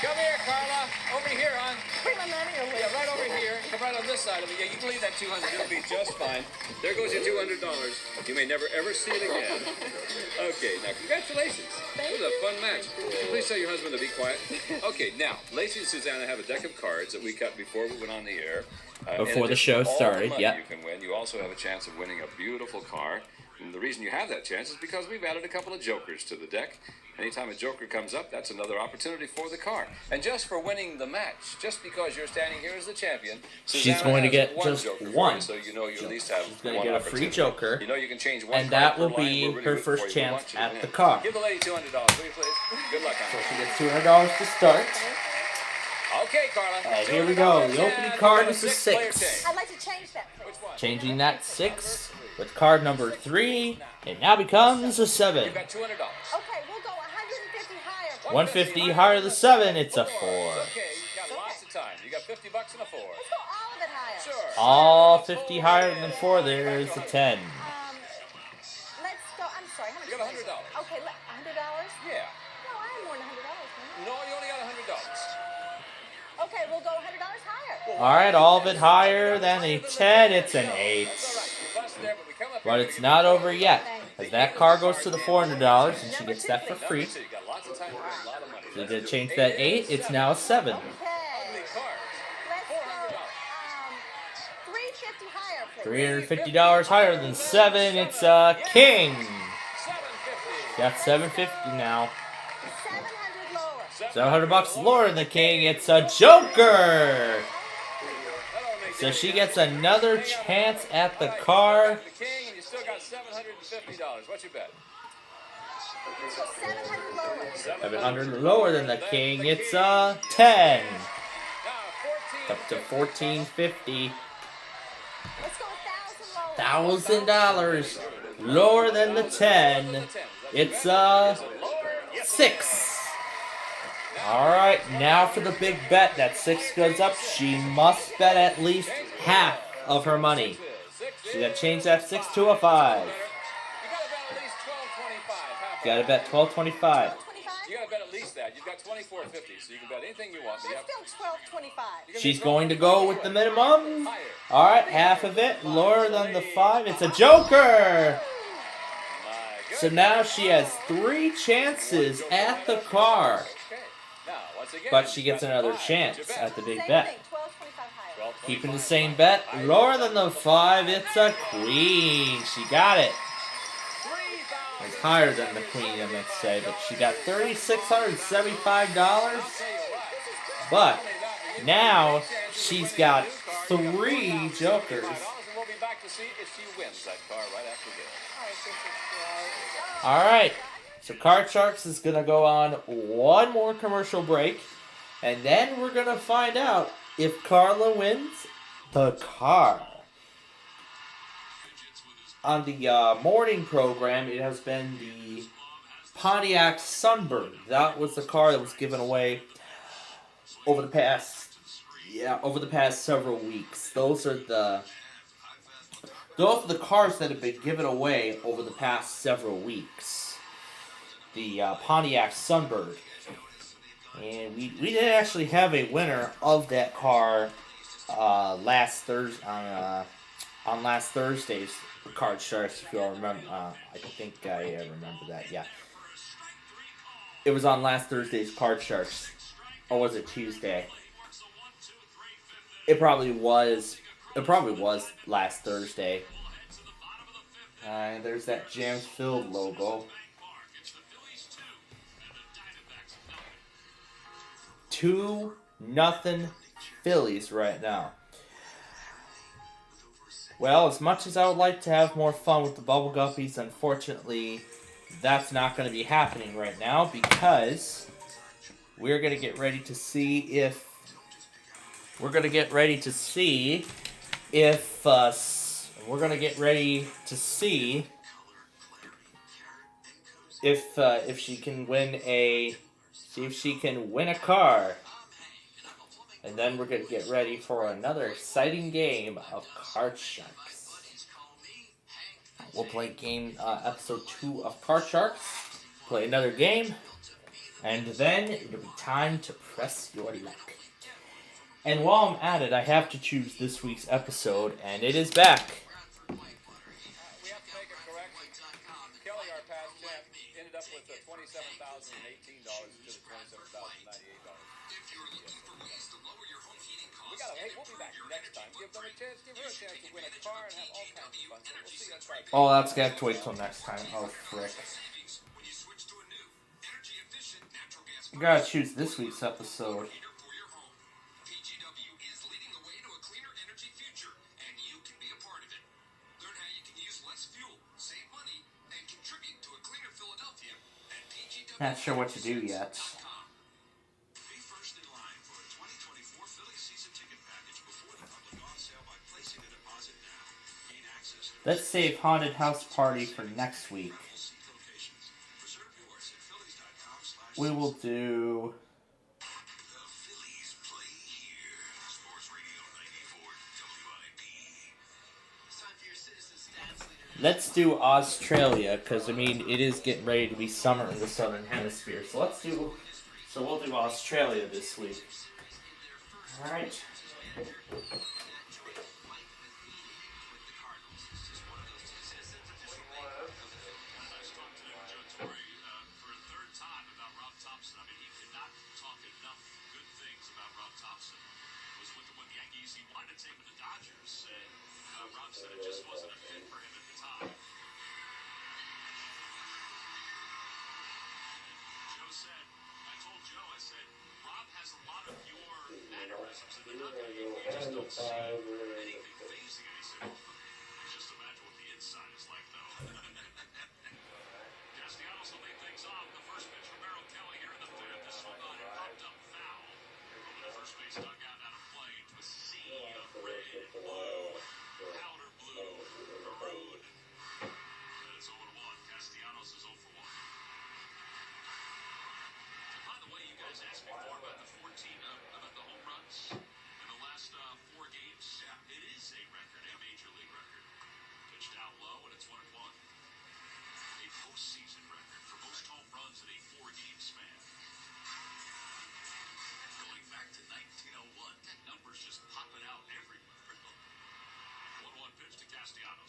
[SPEAKER 2] Come here, Carla. Over here, hon.
[SPEAKER 19] Bring my money away.
[SPEAKER 2] Yeah, right over here. Come right on this side of it. Yeah, you can leave that 200. It'll be just fine. There goes your $200. You may never, ever see it again. Okay, now, congratulations. It was a fun match. Please tell your husband to be quiet. Okay, now, Lacey and Susanna have a deck of cards that we cut before we went on the air.
[SPEAKER 6] Before the show started,
[SPEAKER 2] yeah.
[SPEAKER 6] yeah.
[SPEAKER 2] You can win. You also have a chance of winning a beautiful car. And the reason you have that chance is because we've added a couple of jokers to the deck. Anytime a joker comes up, that's another opportunity for the car. And just for winning the match, just because you're standing here as the champion,
[SPEAKER 6] she's
[SPEAKER 2] Susanna
[SPEAKER 6] going to
[SPEAKER 2] has
[SPEAKER 6] get
[SPEAKER 2] one
[SPEAKER 6] just
[SPEAKER 2] joker for
[SPEAKER 6] one.
[SPEAKER 2] you, so you know you at least have
[SPEAKER 6] She's going to
[SPEAKER 2] one
[SPEAKER 6] get a free
[SPEAKER 2] opportunity.
[SPEAKER 6] joker.
[SPEAKER 2] You know you can change one
[SPEAKER 6] and
[SPEAKER 2] card
[SPEAKER 6] that
[SPEAKER 2] per
[SPEAKER 6] will
[SPEAKER 2] line.
[SPEAKER 6] be
[SPEAKER 2] We're really
[SPEAKER 6] her
[SPEAKER 2] rooting for
[SPEAKER 6] first
[SPEAKER 2] you. We
[SPEAKER 6] chance
[SPEAKER 2] want you to
[SPEAKER 6] at
[SPEAKER 2] win.
[SPEAKER 6] the car.
[SPEAKER 2] Give the lady $200, will you please? Good luck,
[SPEAKER 6] So
[SPEAKER 2] hon.
[SPEAKER 6] she gets $200 to start.
[SPEAKER 2] Okay, Carla.
[SPEAKER 6] And here we go. The opening card is a 6.
[SPEAKER 19] I'd like to change that, please.
[SPEAKER 6] Changing that 6 with card number 3. It now becomes a 7.
[SPEAKER 2] You've got $200.
[SPEAKER 19] Okay, we'll go 150 higher.
[SPEAKER 6] 150 higher than 7. It's a 4.
[SPEAKER 2] Okay, you got lots of time. You got $50 and a 4.
[SPEAKER 19] Let's go all of it higher.
[SPEAKER 2] Sure.
[SPEAKER 6] All 50 higher than 4. There's a 10.
[SPEAKER 19] Let's go. I'm sorry. How much?
[SPEAKER 2] You got $100.
[SPEAKER 19] Okay, $100?
[SPEAKER 2] Yeah.
[SPEAKER 19] No, I have more than $100. Man.
[SPEAKER 2] No, you only got $100.
[SPEAKER 19] Okay, we'll go $100 higher.
[SPEAKER 6] All right, all of it higher than a 10. It's an 8. But it's not over yet, as that car goes to the $400, and she gets that for free. So you did change that 8. It's now a 7.
[SPEAKER 19] Okay. Let's go $350 higher, please.
[SPEAKER 6] $350 higher than 7. It's a king. Got $750 now.
[SPEAKER 19] 700 lower.
[SPEAKER 6] $700 lower than the king. It's a joker. So she gets another chance at the car.
[SPEAKER 2] The king, and you still got $750. What's your bet?
[SPEAKER 19] Let's go 700 lower.
[SPEAKER 6] 700 lower than the king. It's a 10. Up to $1,450.
[SPEAKER 19] Let's go $1,000 lower.
[SPEAKER 6] $1,000 lower than the 10. It's a 6. Alright, now for the big bet. That 6 goes up. She must bet at least half of her money. She's got to change that 6 to a 5. You got to bet $12.25.
[SPEAKER 2] You got to bet at least that. You've got $24.50, so you can bet anything you want.
[SPEAKER 19] That's still $12.25.
[SPEAKER 6] She's going to go with the minimum. Alright, half of it. Lower than the 5. It's a joker. So now she has 3 chances at the car. But she gets another chance at the big bet. Keeping the same bet. Lower than the 5. It's a queen. She got it. It's higher than the queen, I might say. But she got $3,675. But now she's got 3 jokers. Alright. So Card Sharks is going to go on one more commercial break. And then we're going to find out if Carla wins the car. On the morning program, it has been the Pontiac Sunbird. That was the car that was given away over the past several weeks. Those are the cars that have been given away over the past several weeks. The Pontiac Sunbird. And we did actually have a winner of that car last Thursday on last Thursday's Card Sharks, if you all remember. I think I remember that, yeah. It was on last Thursday's Card Sharks. Or was it Tuesday? It probably was last Thursday. There's that Jams Filled logo. 2-0 Phillies right now. Well, as much as I would like to have more fun with the Bubble Guppies, unfortunately, that's not going to be happening right now because we're gonna get ready to see if we're gonna get ready to see if we're gonna get ready to see if she can win a car. And then we're going to get ready for another exciting game of Card Sharks. We'll play episode 2 of Card Sharks, play another game, and then it'll be time to press your luck. And while I'm at it, I have to choose this week's episode, and it is back.
[SPEAKER 2] We have to make a correction. Kelly, our past champ, ended up with $27,018 instead of $27,098. We'll be back next time. Give them a chance, give her a chance to win a car and have all kinds of fun. So we'll see you on Friday.
[SPEAKER 6] Oh, that's gonna have to wait till next time. Oh, frick. I gotta choose this week's episode. Not sure what to do yet. Let's save Haunted House Party for next week. We will do... Let's do Australia, because, I mean, it is getting ready to be summer in the Southern Hemisphere. So we'll do Australia this week. Alright.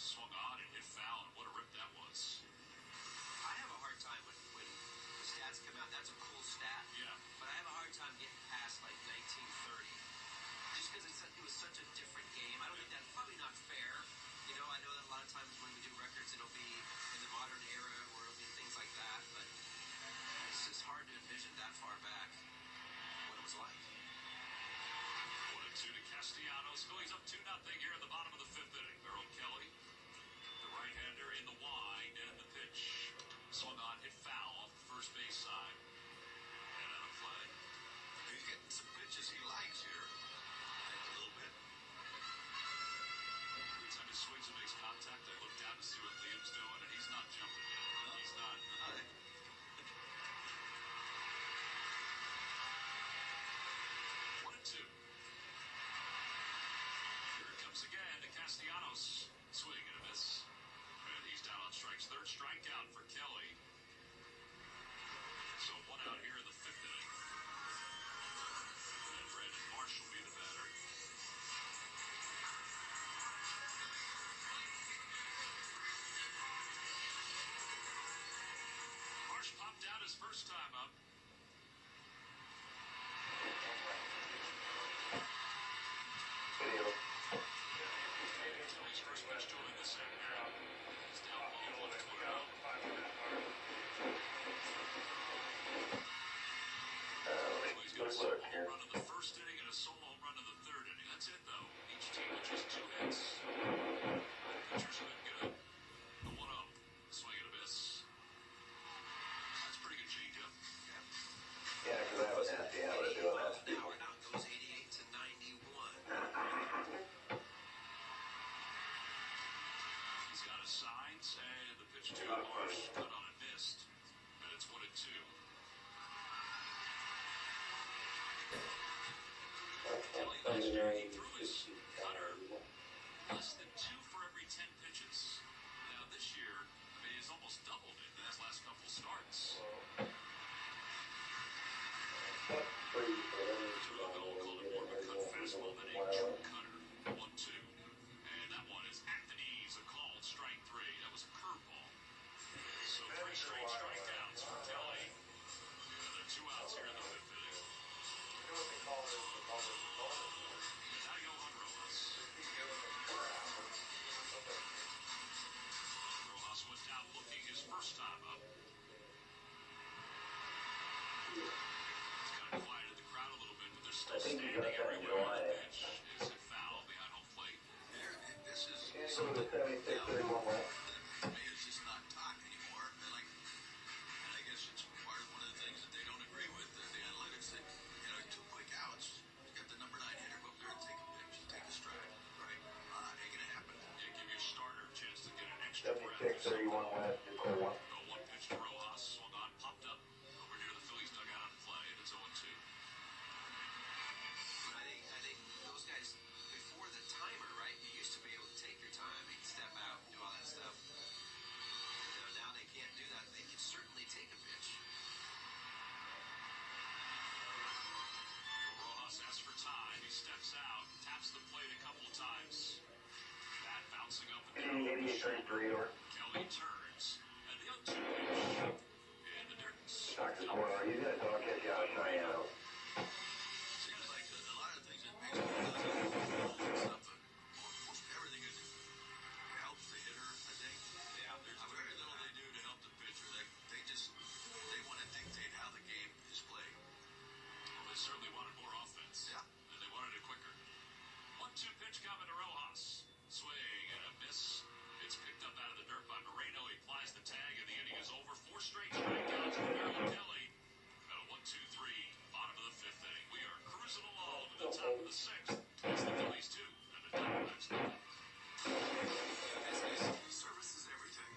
[SPEAKER 12] Swung on and hit foul, and what a rip that was. I have a hard time when the stats come out. That's a cool stat. Yeah. But I have a hard time getting past like 1930. Just because it was such a different game. I don't think that's probably not fair. You know, I know that a lot of times when we do records, it'll be in the modern era or it'll be things like that. But it's just hard to envision that far back what it was like. 1-2 to Castellanos. Phillies up 2-0 here in the bottom of the 5th inning. Merrill Kelly, the right-hander in the wide, and the pitch. Swung on, hit foul off the first base side. And out of play. He's getting some pitches he likes here. A little bit. Every time he swings and makes contact, I look down to see what Liam's doing, and he's not jumping yet. No, he's not. 1-2. Here it comes again to Castellanos. Swing and a miss. And he's down on strikes. Third strikeout for Kelly. So 1 out here in the 5th inning. And Brandon Marsh will be the batter. Marsh popped out his first time up. Kelly's first pitch to him in the second half. He's down low, 1-2. He's got a solo home run in the first inning and a solo home run in the 3rd inning. That's it, though. Each team with just 2 hits. Pitchers have been good. The 1-0. Swing and a miss. That's pretty good changeup.
[SPEAKER 1] Yeah, because I was at
[SPEAKER 14] outs, and the pitch to Marsh, cut on and missed. And it's 1-2. Kelly last year, he threw his cutter less than 2 for every 10 pitches. Now this year, I mean, he's almost doubled it in his last couple starts. 2-0, called it more of a cut fastball than a true cutter. 1-2. And that one is at the knees, a called strike 3. That was a curveball. So 3 straight strikeouts for Kelly. And there are 2 outs here in the 5th inning. And now Johan Rojas. Rojas went down looking his first time up. It's kind of quieted the crowd a little bit, but they're still standing everywhere on the pitch. Is it foul behind home plate?
[SPEAKER 16] This is something that is just not talk anymore. And I guess it's part of one of the things that they don't agree with, the analytics. That, 2 quick outs. You got the number 9 hitter go up there and take a pitch, take a stride, right? Ain't gonna happen.
[SPEAKER 14] Yeah, give your starter a chance to get an extra breath. 1 pitch to Rojas, swung on, popped up over near the Phillies dugout on play, and it's 0-2.
[SPEAKER 15] I think those guys, before the timer, right? You used to be able to take your time, you can step out, do all that stuff. Now they can't do that. They can certainly take a pitch.
[SPEAKER 14] Rojas asks for time. He steps out, taps the plate a couple of times. Bat bouncing up and down. Kelly turns, and the 0-2 pitch in the dirt.
[SPEAKER 16] Seems like a lot of the things that makes me something. Everything is helps the hitter, I think.
[SPEAKER 14] Yeah, there's
[SPEAKER 16] very little they do to help the pitcher. They want to dictate how the game is played.
[SPEAKER 14] Well, they certainly wanted more offense.
[SPEAKER 16] Yeah.
[SPEAKER 14] And they wanted it quicker. 1-2 pitch coming to Rojas. Swing and a miss. It's picked up out of the dirt by Moreno. He applies the tag, and the inning is over. 4 straight strikeouts for Merrill Kelly. At a 1-2-3, bottom of the 5th inning. We are cruising along to the top of the 6th. It's the Phillies 2 and the Diamondbacks 9.
[SPEAKER 16] Service is everything.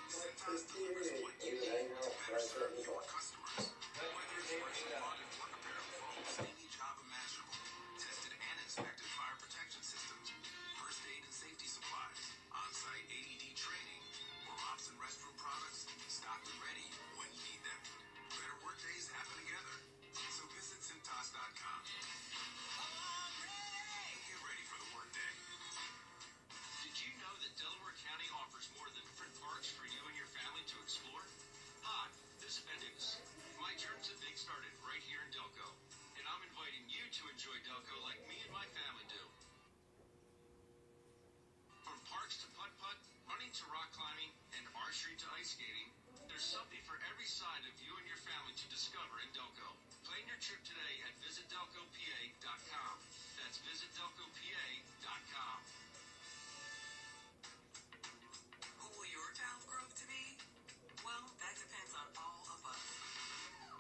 [SPEAKER 16] Cintas delivers what you need to better serve your customers. Whether it's purchasing lawn and work apparel foams, any job imaginable, tested and inspected fire protection systems, first aid and safety supplies, on-site AED training, or ops and restroom products, stocked and ready when you need them. Better work days happen together. So visit Cintas.com. Get ready for the work day.
[SPEAKER 15] Did you know that Delaware County offers more than different parks for you and your family to explore? Hi, this is Bendix. My journey to Big started right here in Delco, and I'm inviting you to enjoy Delco like me and my family do. From parks to putt-putt, running to rock climbing, and archery to ice skating, there's something for every side of you and your family to discover in Delco. Plan your trip today at visitdelcopa.com. That's visitdelcopa.com.
[SPEAKER 3] Who will your town grow to be? Well, that depends on all of us.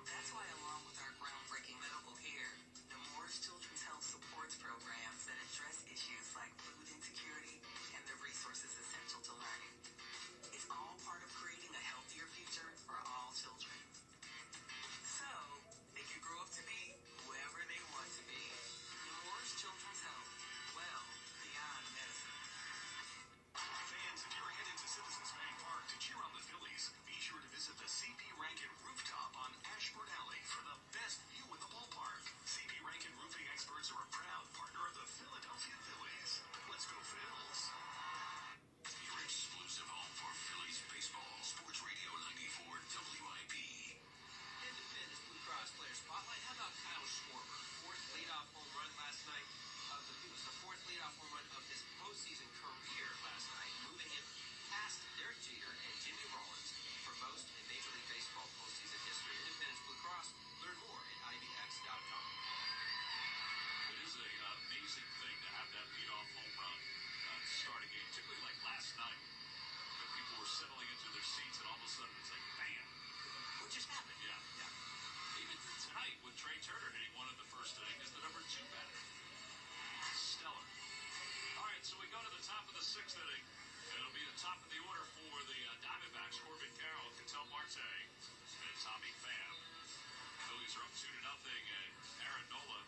[SPEAKER 3] That's why, along with our groundbreaking medical care, Nemours Children's Health supports programs that address issues like food insecurity and the resources essential to learning. It's all part of creating a healthier future for all children. So, they can grow up to be whoever they want to be. Nemours Children's Health. Well, beyond medicine.
[SPEAKER 16] Fans, if you're headed to Citizens Bank Park to cheer on the Phillies, be sure to visit the CP Rankin Rooftop on Ashford Alley for the best view in the ballpark. CP Rankin Roofing experts are a proud partner of the Philadelphia Phillies. Let's go, Phils! Your exclusive home for Phillies baseball. Sports Radio 94 WIP.
[SPEAKER 15] Independence Blue Cross player spotlight. How about Kyle Schwarber? 4th leadoff home run last night. It was the 4th leadoff home run of his postseason career last night, moving him past Derek Jeter and Jimmy Rollins for most in Major League Baseball postseason history. Independence Blue Cross. Learn more at IBX.com.
[SPEAKER 14] It is an amazing thing to have that leadoff home run to start a game, particularly like last night. When people were settling into their seats, and all of a sudden it's like, bam!
[SPEAKER 15] What just happened?
[SPEAKER 14] Yeah. Even tonight, with Trey Turner hitting one in the first inning, is the number 2 batter. Stellar. All right, so we go to the top of the 6th inning. It'll be the top of the order for the Max Corbin Carroll can tell Marte and Tommy Pham. Phillies are up 2-0, and Aaron Nola,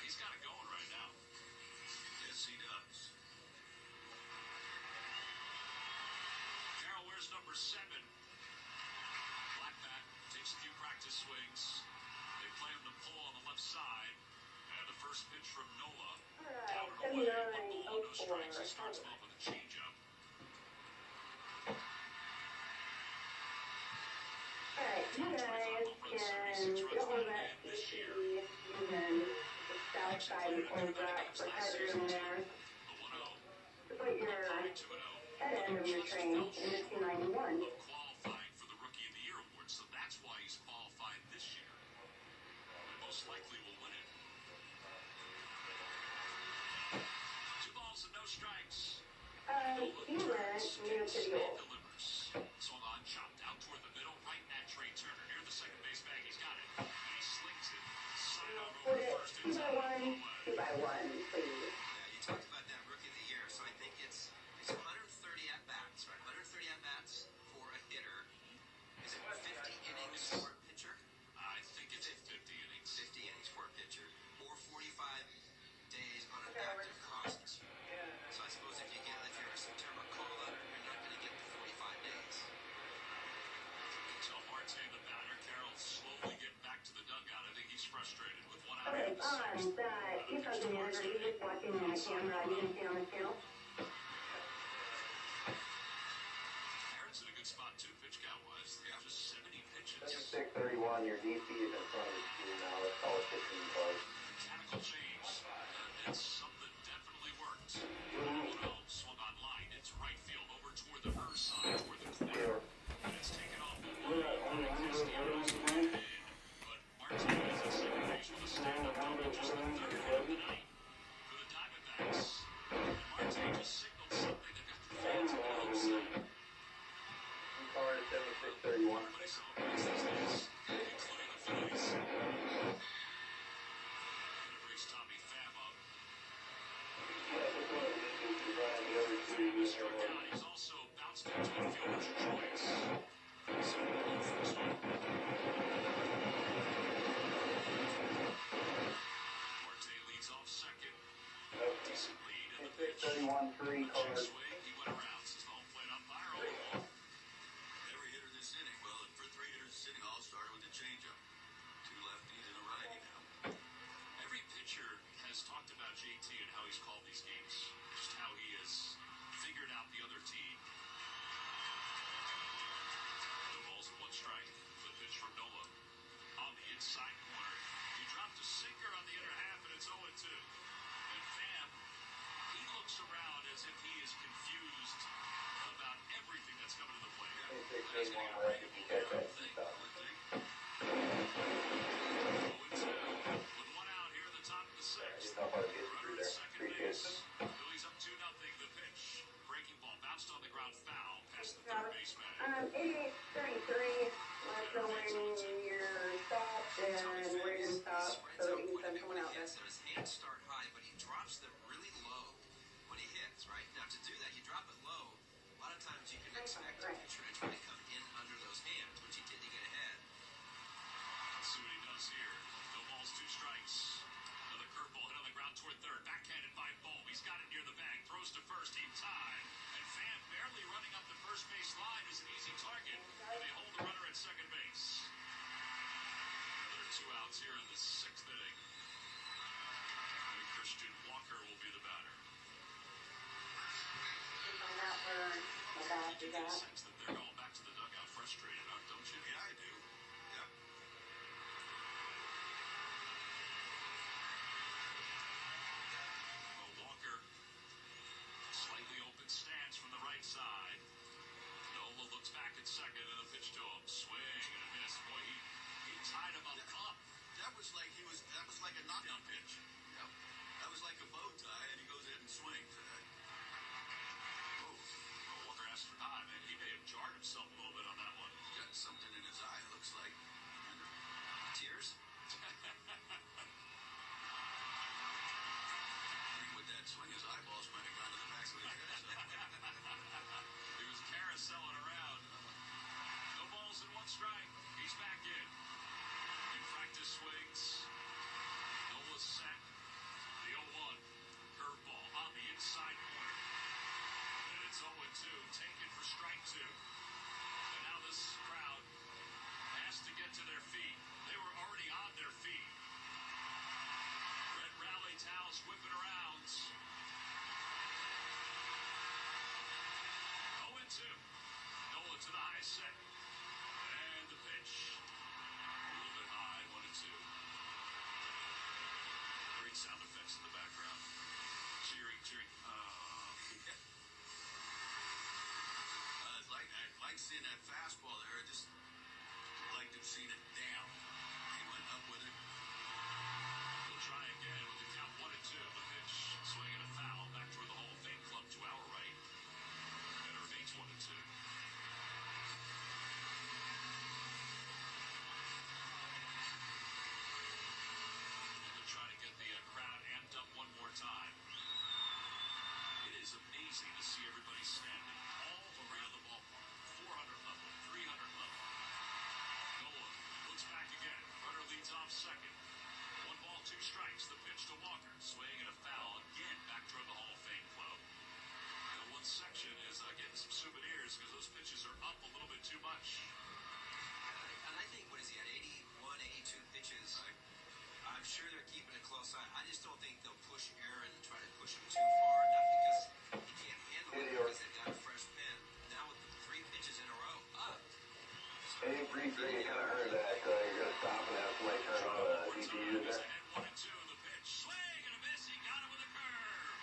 [SPEAKER 14] he's got it going right now.
[SPEAKER 16] Yes, he does.
[SPEAKER 14] Carroll wears number 7. Black bat takes a few practice swings. They play him the pull on the left side. And the first pitch from Nola. Down and away. 1 ball, no strikes. He starts him off with a changeup.
[SPEAKER 9] Alright, you guys can get on that PC using the south side of the rack for headroom there. Put your head end of your train into 291.
[SPEAKER 14] Qualifying for the Rookie of the Year award, so that's why he's qualified this year. And most likely will win it. 2 balls and no strikes.
[SPEAKER 9] He went near to the old.
[SPEAKER 14] Swung on, chopped out toward the middle, right at Trey Turner near the second base bag. He's got it. He slings it. Side out over
[SPEAKER 9] Put it
[SPEAKER 14] first.
[SPEAKER 9] 2 by 1, 2 by 1, please.
[SPEAKER 15] Yeah, you talked about that Rookie of the Year, so I think it's 130 at-bats, right? 130 at-bats for a hitter. Is it 50 innings for a pitcher?
[SPEAKER 14] I think it's 50 innings.
[SPEAKER 15] 50 innings for a pitcher. Or 45 days on an active cost. So I suppose if you're a September call-up, you're not going to get the 45 days.
[SPEAKER 14] Tell Marte the batter. Carroll's slowly getting back to the dugout. I think he's frustrated with 1 out.
[SPEAKER 9] Okay, on that, he's on the manager, he's just watching on the camera, you didn't see on the channel.
[SPEAKER 14] Aaron's in a good spot too, pitch count-wise. Yeah. Just 70 pitches.
[SPEAKER 1] That's 631, your DC is in front of you now. Let's call it 15 close.
[SPEAKER 14] Mechanical change. It's something definitely worked. Swung on line. It's right field over toward the her side, toward the corner. And it's taken off. But Martinez at second base with a stand-up double, just the 3rd hit of the night for the Diamondbacks. And Marte just signaled something that got the fans a little upset.
[SPEAKER 1] Card is 7631.
[SPEAKER 14] Everybody celebrates these days, including the Phillies. Gonna brace Tommy Pham up. Struck out. He's also bounced into a fielder's choice. So low for 2. Marte leads off second. Decent lead in the pitch.
[SPEAKER 1] 631-3 card.
[SPEAKER 14] Swing. He went around. Says the home plate umpire. All off.
[SPEAKER 16] Every hitter this inning, well, for 3 hitters this inning, all started with the changeup. 2 lefties and a righty now.
[SPEAKER 14] Every pitcher has talked about JT and how he's called these games. Just how he has figured out the other team. 2 balls and 1 strike. The pitch from Nola on the inside corner. He dropped a sinker on the inner half, and it's 0-2. And Pham, he looks around as if he is confused about everything that's coming to the plate. He's going to get ready to move here, I would think. 0-2. With 1 out here at the top of the 6th. Runner at second base. Phillies up 2-0. The pitch. Breaking ball bounced on the ground, foul past the third baseman.
[SPEAKER 9] 88-33, let us know when you're stopped and where you're going to stop so that we can send someone out there.
[SPEAKER 15] So his hands start high, but he drops them really low when he hits, right? Now to do that, you drop it low. A lot of times you can expect a pitcher to try to come in under those hands, which he did to get ahead.
[SPEAKER 14] Let's see what he does here. No balls, 2 strikes. Another curveball hit on the ground toward third. Backhanded by Bohm. He's got it near the bag. Throws to first. He tied. And Pham barely running up the first base line is an easy target. And they hold the runner at second base. Another 2 outs here in the 6th inning. And Christian Walker will be the batter. You get a sense that they're going back to the dugout frustrated, don't you?
[SPEAKER 16] Yeah, I do. Yep.
[SPEAKER 14] Walker, slightly open stance from the right side. Nola looks back at second and a pitch to him. Swing and a miss. Boy, he tied him up.
[SPEAKER 16] That was like a knockdown pitch. Yep. That was like a bow tie, and he goes ahead and swings.
[SPEAKER 14] Walker asked for time, and he may have jarred himself a little bit on that one.
[SPEAKER 16] He's got something in his eye, it looks like.
[SPEAKER 15] Tears?
[SPEAKER 16] With that swing, his eyeballs might have gone to the back of his head.
[SPEAKER 14] He was carouseling balls and 1 strike. He's back in. In practice swings. Nola's set. The 0-1. Curveball on the inside corner. And it's 0-2. Taken for strike 2. And now this crowd has to get to their feet. They were already on their feet. Red rally towels whipping around. 0-2. Nola to the high set. And the pitch. A little bit high, 1-2. Great sound effects in the background. Cheering, cheering.
[SPEAKER 16] I'd like seeing that fastball there. I just like to have seen it down. He went up with it.
[SPEAKER 14] He'll try again with the count 1-2. The pitch swinging a foul back toward the Hall of Fame club to our right. And it remains 1-2. They'll try to get the crowd amped up one more time. It is amazing to see everybody standing all around the ballpark. 400 level, 300 level. Nola looks back again. Runner leads off second. 1 ball, 2 strikes. The pitch to Walker. Swinging a foul again back toward the Hall of Fame club. And one section is getting some souvenirs because those pitches are up a little bit too much.
[SPEAKER 15] And I think, what is he at, 81, 82 pitches? I'm sure they're keeping a close eye. I just don't think they'll push Aaron and try to push him too far. Not because he can't handle it, because they've got a fresh pen. Now with the 3 pitches in a row, up.
[SPEAKER 1] Hey, pretty good. You kind of heard that you're going to stop and have somebody turn on the ECU there.
[SPEAKER 14] 1-2, the pitch. Swing and a miss. He got it with a curve.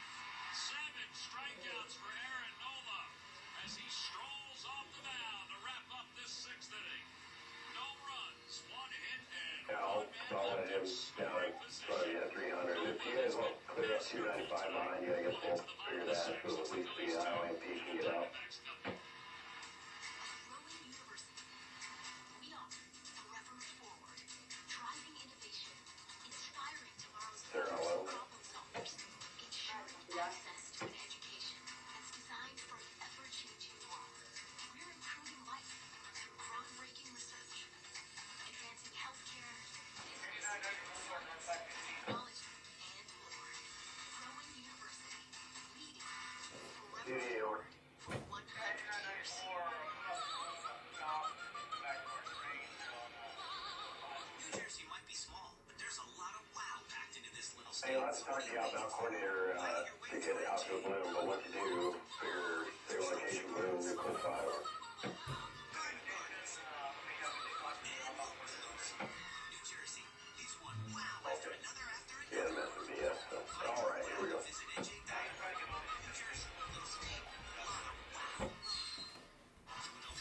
[SPEAKER 14] 7 strikeouts for Aaron Nola as he strolls off the mound to wrap up this 6th inning. No runs, 1 hit, and
[SPEAKER 1] I'll follow him down in front of you at 300. If you guys want to clear up 295 behind you, I guess we'll figure that. So at least the IMP can get out.
[SPEAKER 5] Growing University. We are forever forward, driving innovation, inspiring tomorrow's
[SPEAKER 1] They're all over.
[SPEAKER 5] problem solvers, ensuring access to an education that's designed for an ever-changing world. We're improving life through groundbreaking research, advancing healthcare, business, technology, and more. Growing University, leading forever
[SPEAKER 1] Studio.
[SPEAKER 5] for 100 years.
[SPEAKER 15] New Jersey might be small, but there's a lot of wow packed into this little
[SPEAKER 1] Hey,
[SPEAKER 15] state.
[SPEAKER 1] let's talk to you outbound coordinator to get it out to a bloom, but what to do for your location bloom, new clip file.
[SPEAKER 15] New Jersey leads one wow after another after another.
[SPEAKER 1] Yeah, that's the BS. So, all right, here we go.
[SPEAKER 15] Visit AJ New Jersey, little state, a lot of wow.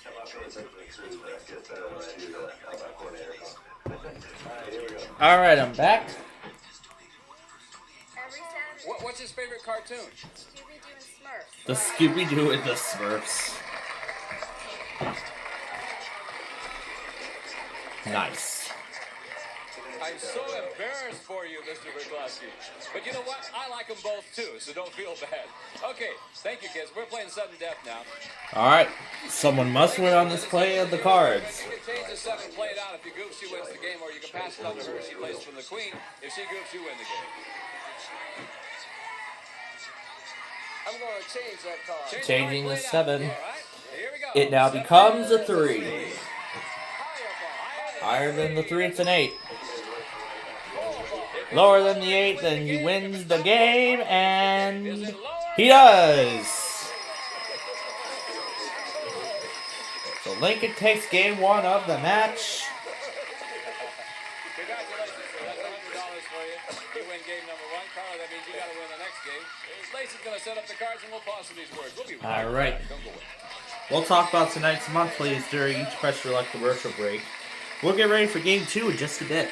[SPEAKER 1] How about paying attention to the crews that gets better when I do the outbound coordinator? All right, here we go.
[SPEAKER 6] All right, I'm back.
[SPEAKER 8] Every Saturday,
[SPEAKER 2] What's his favorite cartoon?
[SPEAKER 8] Scooby-Doo and Smurfs.
[SPEAKER 6] The Scooby-Doo and the Smurfs. Nice.
[SPEAKER 2] I'm so embarrassed for you, Mr. McCluskey. But you know what? I like them both too, so don't feel bad. Okay, thank you, kids. We're playing sudden death now.
[SPEAKER 6] All right, someone must win on this play of the cards.
[SPEAKER 2] You can change the 7 and play it out. If you goof, she wins the game, or you can pass it on to her. She plays from the queen. If she goofs, you win the game. I'm going to change that card.
[SPEAKER 6] Changing the 7.
[SPEAKER 2] All right, here we go.
[SPEAKER 6] It now becomes a 3. Higher than the 3, it's an 8. Lower than the 8, then he wins the game, and he does. So Lincoln takes game 1 of the match.
[SPEAKER 2] Congratulations, sir. That's $100 for you. You win game number 1. Carla, that means you got to win the next game. Lacey's going to set up the cards, and we'll pause some of these words. We'll be right
[SPEAKER 6] All right.
[SPEAKER 2] back. Don't go away.
[SPEAKER 6] We'll talk about tonight's monthlies during each Press Your Luck commercial break. We'll get ready for game 2 in just a bit.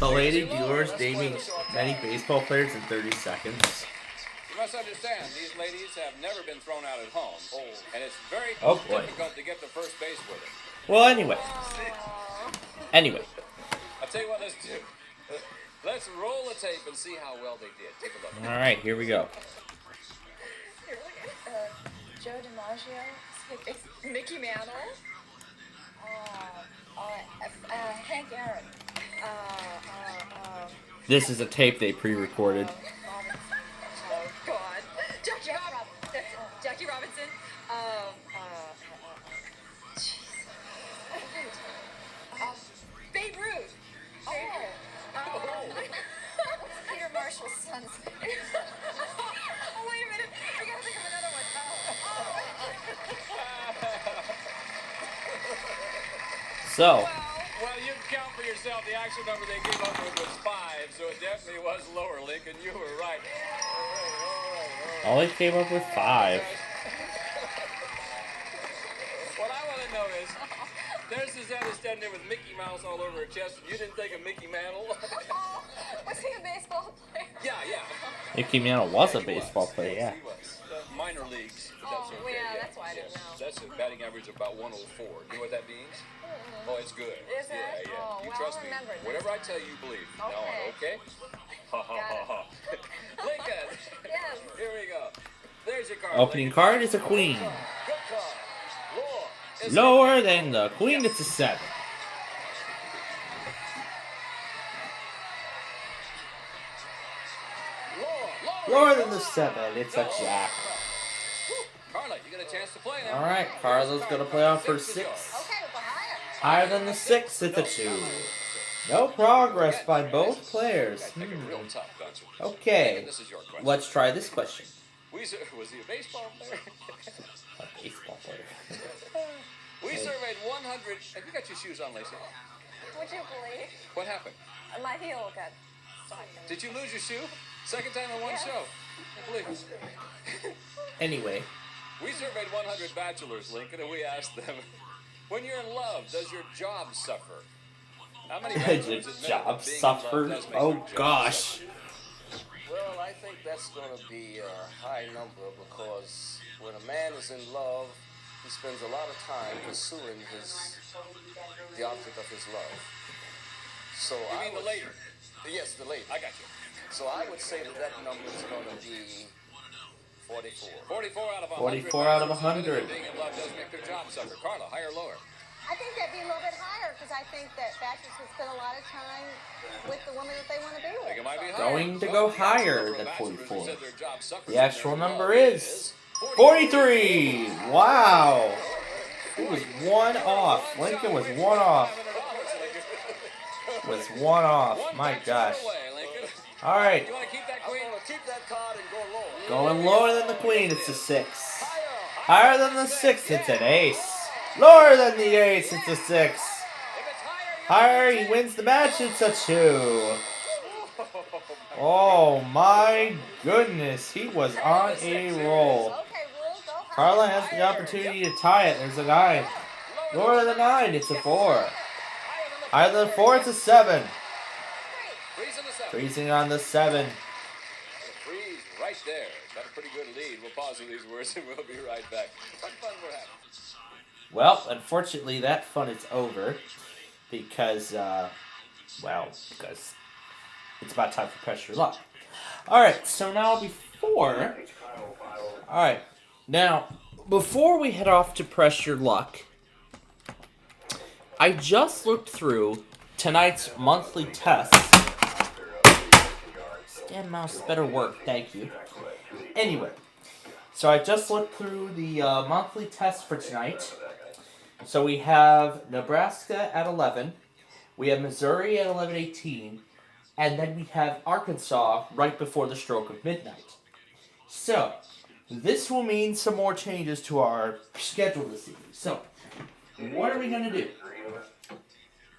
[SPEAKER 6] The lady dealers naming many baseball players in 30 seconds.
[SPEAKER 2] You must understand, these ladies have never been thrown out at home, and it's very difficult to get to first base with it.
[SPEAKER 6] Well, anyway.
[SPEAKER 2] I'll tell you what, let's do. Let's roll the tape and see how well they did. Take a look.
[SPEAKER 6] All right, here we go.
[SPEAKER 8] Joe DiMaggio,
[SPEAKER 19] Mickey Mantle,
[SPEAKER 8] Hank Aaron,
[SPEAKER 6] This is a tape they pre-recorded.
[SPEAKER 19] oh God, Jackie Robinson, Babe Ruth.
[SPEAKER 8] Peter Marshall's son's.
[SPEAKER 19] Oh, wait a minute. I gotta think of another one.
[SPEAKER 6] So,
[SPEAKER 2] Well, you can count for yourself. The actual number they came up with was 5, so it definitely was lower, Lincoln. You were right.
[SPEAKER 6] only came up with 5.
[SPEAKER 2] What I want to know is, there's Susanna standing there with Mickey Mouse all over her chest, and you didn't think of Mickey Mantle?
[SPEAKER 8] Was he a baseball player?
[SPEAKER 2] Yeah.
[SPEAKER 6] Mickey Mantle was a baseball player, yeah.
[SPEAKER 2] He was. Minor leagues, but that's okay.
[SPEAKER 8] Yeah, that's why I didn't know.
[SPEAKER 2] That's a batting average of about 104. Do you know what that means? Oh, it's good.
[SPEAKER 8] Is it?
[SPEAKER 2] Yeah.
[SPEAKER 8] Oh,
[SPEAKER 2] You
[SPEAKER 8] well,
[SPEAKER 2] trust
[SPEAKER 8] I'll
[SPEAKER 2] me.
[SPEAKER 8] remember this.
[SPEAKER 2] Whatever I tell you, believe. Now on, okay? Ha ha ha ha. Lincoln.
[SPEAKER 8] Yes.
[SPEAKER 2] Here we go. There's your card.
[SPEAKER 6] Opening
[SPEAKER 2] Lincoln.
[SPEAKER 6] card is a queen.
[SPEAKER 2] Good card. Law.
[SPEAKER 6] Lower than the queen, it's a 7. Lower than the 7, it's a jack.
[SPEAKER 2] Carla, you get a chance to play now.
[SPEAKER 6] Alright, Carla's gonna play off for 6. Higher than the 6, it's a 2. No progress by both players. Okay, let's try this question.
[SPEAKER 2] Was he a baseball player?
[SPEAKER 6] A baseball player.
[SPEAKER 2] We surveyed 100. Have you got your shoes on, Lacey?
[SPEAKER 8] Would you believe?
[SPEAKER 2] What happened?
[SPEAKER 8] My heel got stuck.
[SPEAKER 2] Did you lose your shoe? Second time in one show. I believe it.
[SPEAKER 6] Anyway.
[SPEAKER 2] We surveyed 100 bachelors, Lincoln, and we asked them, when you're in love, does your job suffer? How many bachelors admit
[SPEAKER 6] job
[SPEAKER 2] that being in
[SPEAKER 6] suffer?
[SPEAKER 2] love does make
[SPEAKER 6] Oh
[SPEAKER 2] your job
[SPEAKER 6] gosh.
[SPEAKER 2] suffer?
[SPEAKER 4] Well, I think that's going to be a high number because when a man is in love, he spends a lot of time pursuing the object of his love. So
[SPEAKER 2] You mean the lady?
[SPEAKER 4] Yes, the lady.
[SPEAKER 2] I got you.
[SPEAKER 4] So I would say that number is going to be 44.
[SPEAKER 2] 44 out of 100.
[SPEAKER 6] 44 out of 100.
[SPEAKER 2] Being in love does make their job suffer. Carla, higher or lower?
[SPEAKER 8] I think that'd be a little bit higher because I think that bachelors would spend a lot of time with the woman that they want to be with.
[SPEAKER 2] Think it might be higher.
[SPEAKER 6] Going to go higher than
[SPEAKER 2] Bachelors who
[SPEAKER 6] 44.
[SPEAKER 2] said their job suffers
[SPEAKER 6] The actual
[SPEAKER 2] when they're in
[SPEAKER 6] number
[SPEAKER 2] love
[SPEAKER 6] is 43. Wow. It was 1 off. Lincoln was 1 off. Was 1 off. My gosh. All right.
[SPEAKER 2] You want to keep that queen?
[SPEAKER 4] Keep that card and go lower.
[SPEAKER 6] Going lower than the queen, it's a 6. Higher than the 6, it's an ace. Lower than the ace, it's a 6. Higher, he wins the match, it's a 2. Oh my goodness, he was on a roll. Carla has the opportunity to tie it. There's a 9. Lower than the 9, it's a 4. Higher than the 4, it's a 7. Freezing on the 7.
[SPEAKER 2] Freeze right there. Got a pretty good lead. We'll pause with these words and we'll be right back. What fun we're having.
[SPEAKER 6] Well, unfortunately, that fun is over because it's about time for Pressure Luck. Alright, so now before we head off to Pressure Luck, I just looked through tonight's monthly tests. Stand mouse better work, thank you. Anyway, so I just looked through the monthly tests for tonight. So we have Nebraska at 11, we have Missouri at 11:18, and then we have Arkansas right before the stroke of midnight. So, this will mean some more changes to our schedule this evening. So, what are we going to do?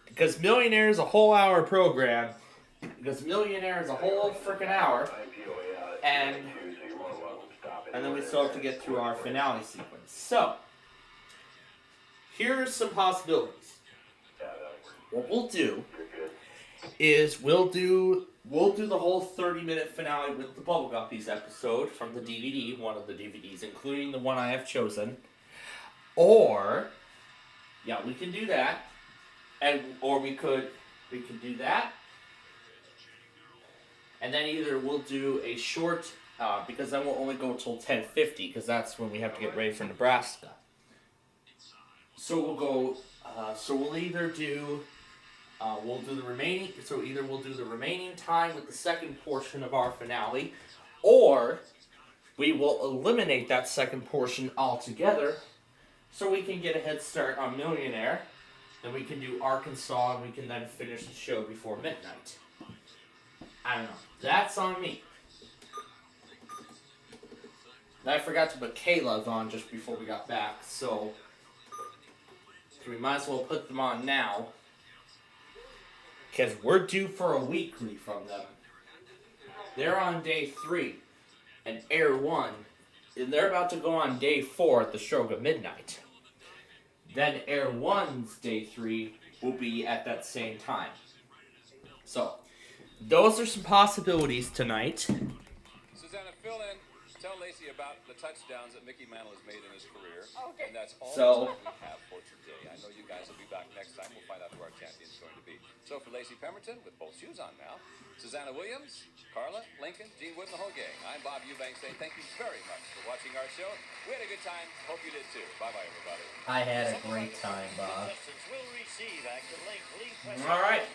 [SPEAKER 6] Because Millionaire is a whole hour program, because Millionaire is a whole freaking hour, and then we still have to get through our finale sequence. So, here are some possibilities. What we'll do is we'll do the whole 30-minute finale with the Bubble Guppies episode from the DVD, one of the DVDs, including the one I have chosen. Or, yeah, we can do that, or we can do that, and then either we'll do a short, because then we'll only go till 10:50, because that's when we have to get ready for Nebraska. So we'll go. We'll either do. We'll do the remaining. So either we'll do the remaining time with the second portion of our finale, or we will eliminate that second portion altogether, so we can get a head start on Millionaire. Then we can do Arkansas, and we can then finish the show before midnight. I don't know. That's on me. I forgot to put Kayla's on just before we got back, so we might as well put them on now, because we're due for a weekly from them. They're on day 3, and Air 1, and they're about to go on day 4 at the stroke of midnight. Then Air 1's day 3 will be at that same time. So, those are some possibilities tonight.
[SPEAKER 2] Susanna, fill in. Tell Lacey about the touchdowns that Mickey Mantle has made in his career.
[SPEAKER 19] Okay.
[SPEAKER 2] And that's all
[SPEAKER 6] So,
[SPEAKER 2] the time we have for today. I know you guys will be back next time. We'll find out who our champion is going to be. So for Lacey Pemberton, with both shoes on now, Susanna Williams, Carla, Lincoln, Gene Wood, and the whole gang, I'm Bob Eubanks saying thank you very much for watching our show. We had a good time. Hope you did too. Bye-bye, everybody.
[SPEAKER 6] I had a great time, Bob. All right.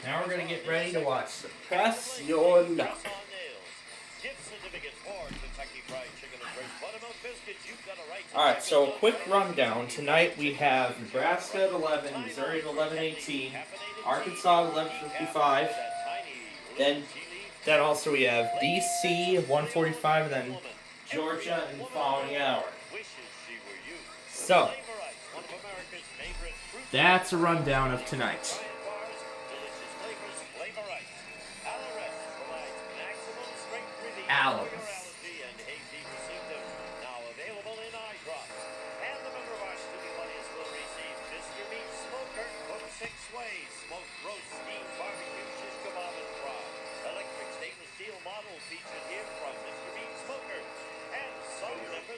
[SPEAKER 6] Now we're going to get ready to watch Suppress Your Luck. Alright, so a quick rundown. Tonight we have Nebraska at 11, Missouri at 11:18, Arkansas at 11:55. Then also we have DC at 1:45, and then Georgia in the following hour. So, that's a rundown of tonight. Alice.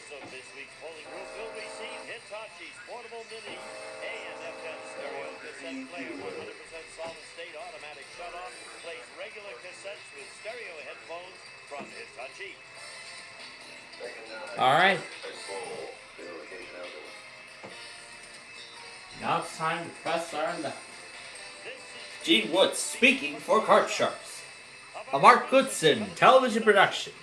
[SPEAKER 10] Of this week's polling group will receive Hitachi's portable mini AM FM stereo cassette player, 100% solid state automatic shutoff, plays regular cassettes with stereo headphones from Hitachi.
[SPEAKER 6] Alright. Now it's time to press our luck. Gene Wood speaking for Card Sharps. A Mark Goodson television production.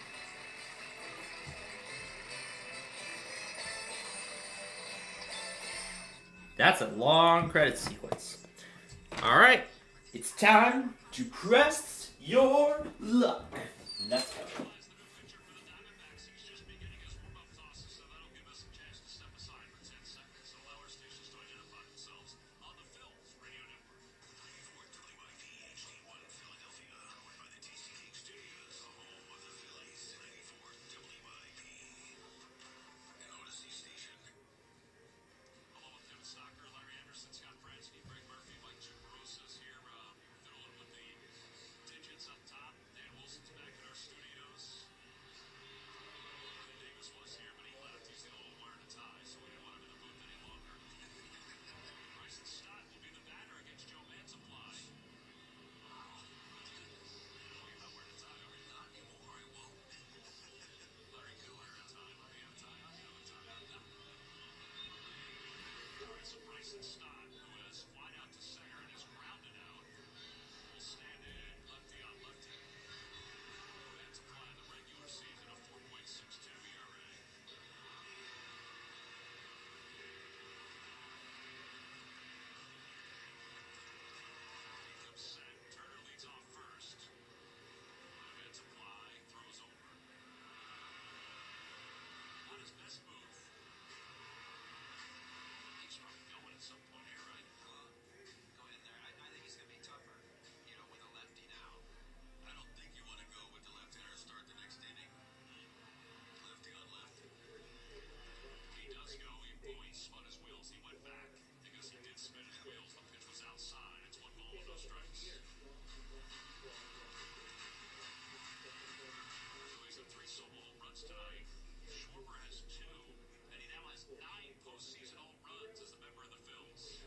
[SPEAKER 6] That's a long credit sequence. Alright, it's time to press your luck. Let's go.
[SPEAKER 14] Digits up top. Dan Wilson's back in our studios. tonight. Schwarber has 2, and he now has 9 postseason home runs as a member of the Phils.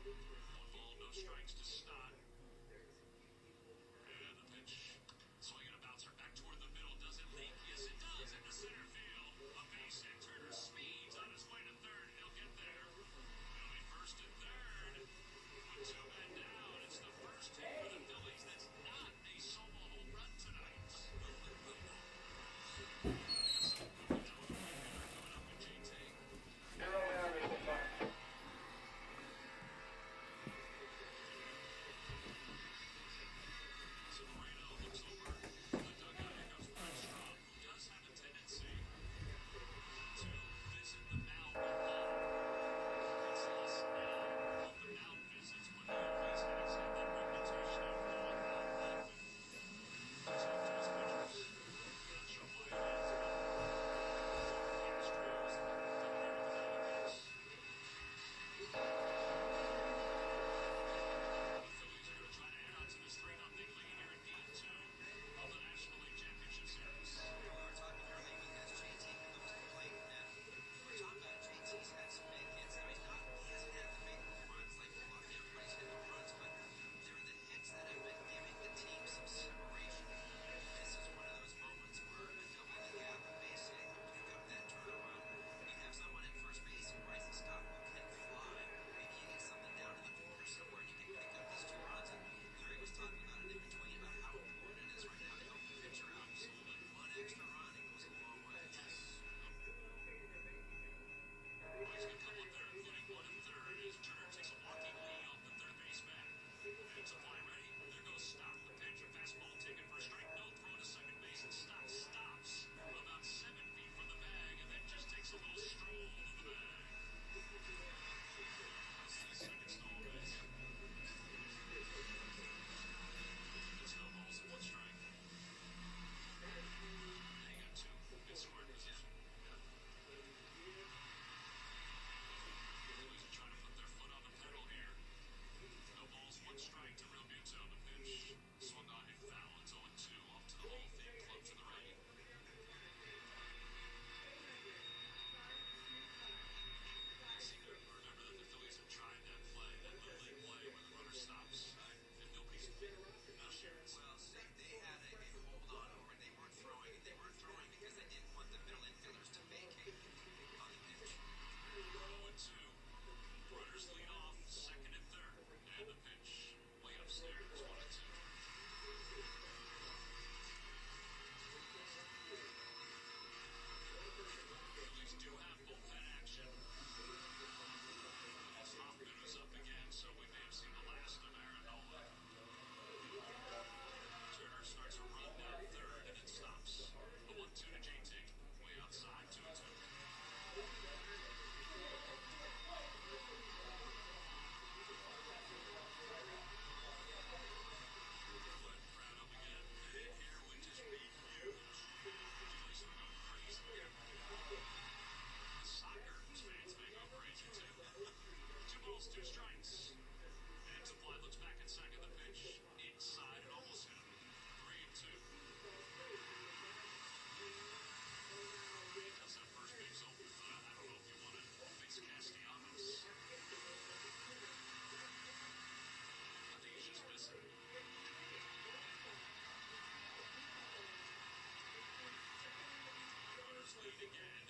[SPEAKER 14] 1 ball, no strikes to Stott. And the pitch. Swing and a bouncer back toward the middle. Does it leak? Yes, it does. Into center field. A base hit. Turner speeds on his way to third. He'll get there. It'll be first and third. With 2 men down, it's the first hit for the Phillies that's not a solo home run tonight.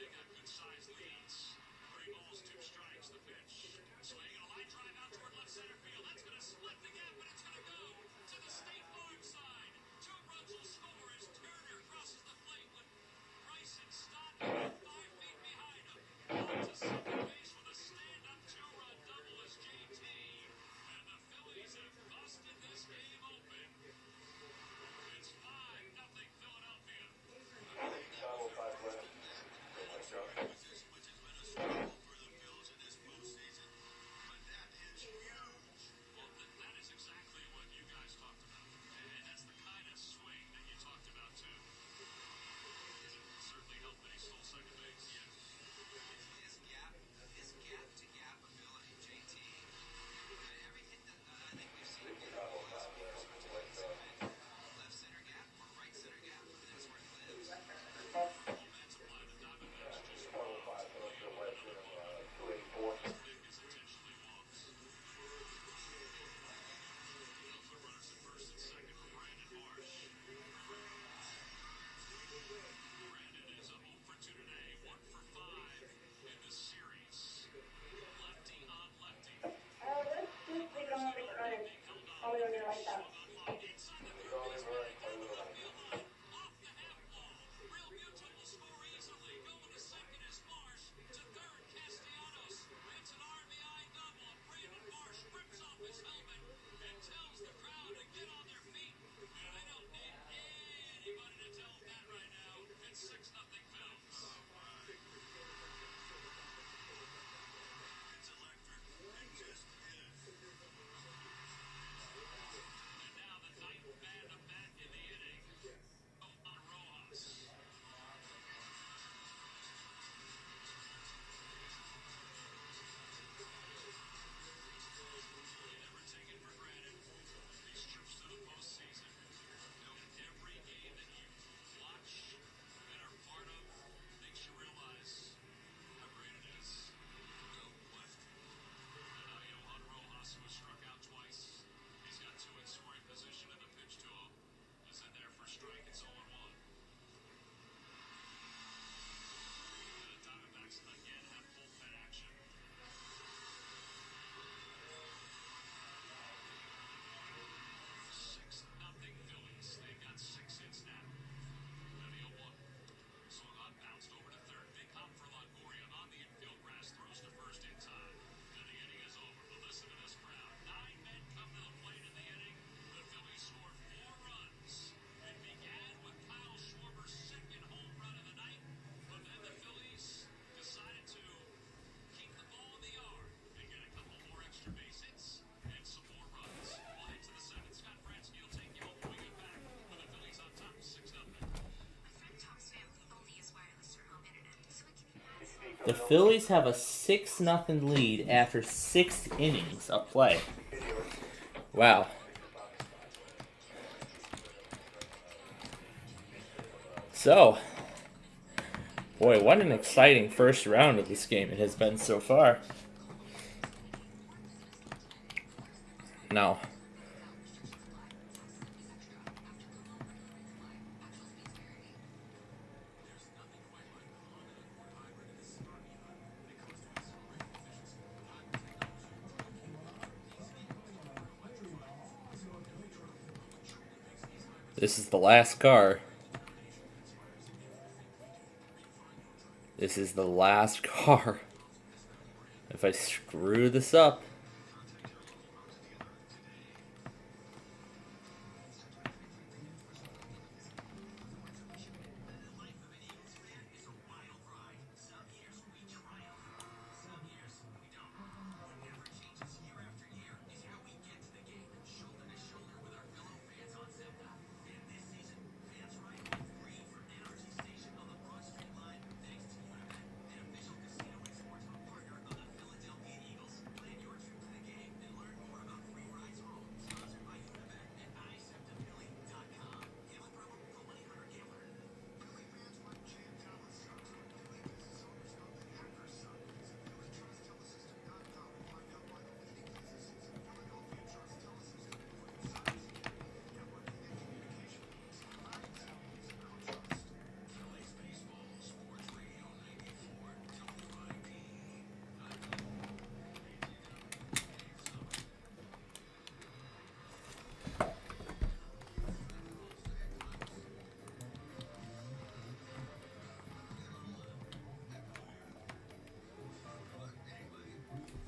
[SPEAKER 14] They got good size leads. 3 balls, 2 strikes, the pitch. Swing and a line drive out
[SPEAKER 6] The Phillies have a 6-0 lead after 6 innings of play. Wow. So, boy, what an exciting first round of this game it has been so far. Now, this is the last car. This is the last car. If I screw this up,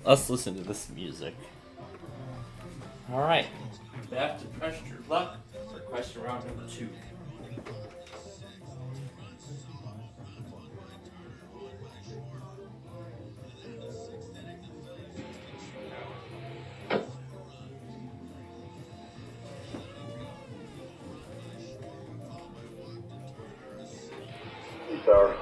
[SPEAKER 6] let's listen to this music. Alright, back to Press Your Luck for question round number 2.
[SPEAKER 1] Sir.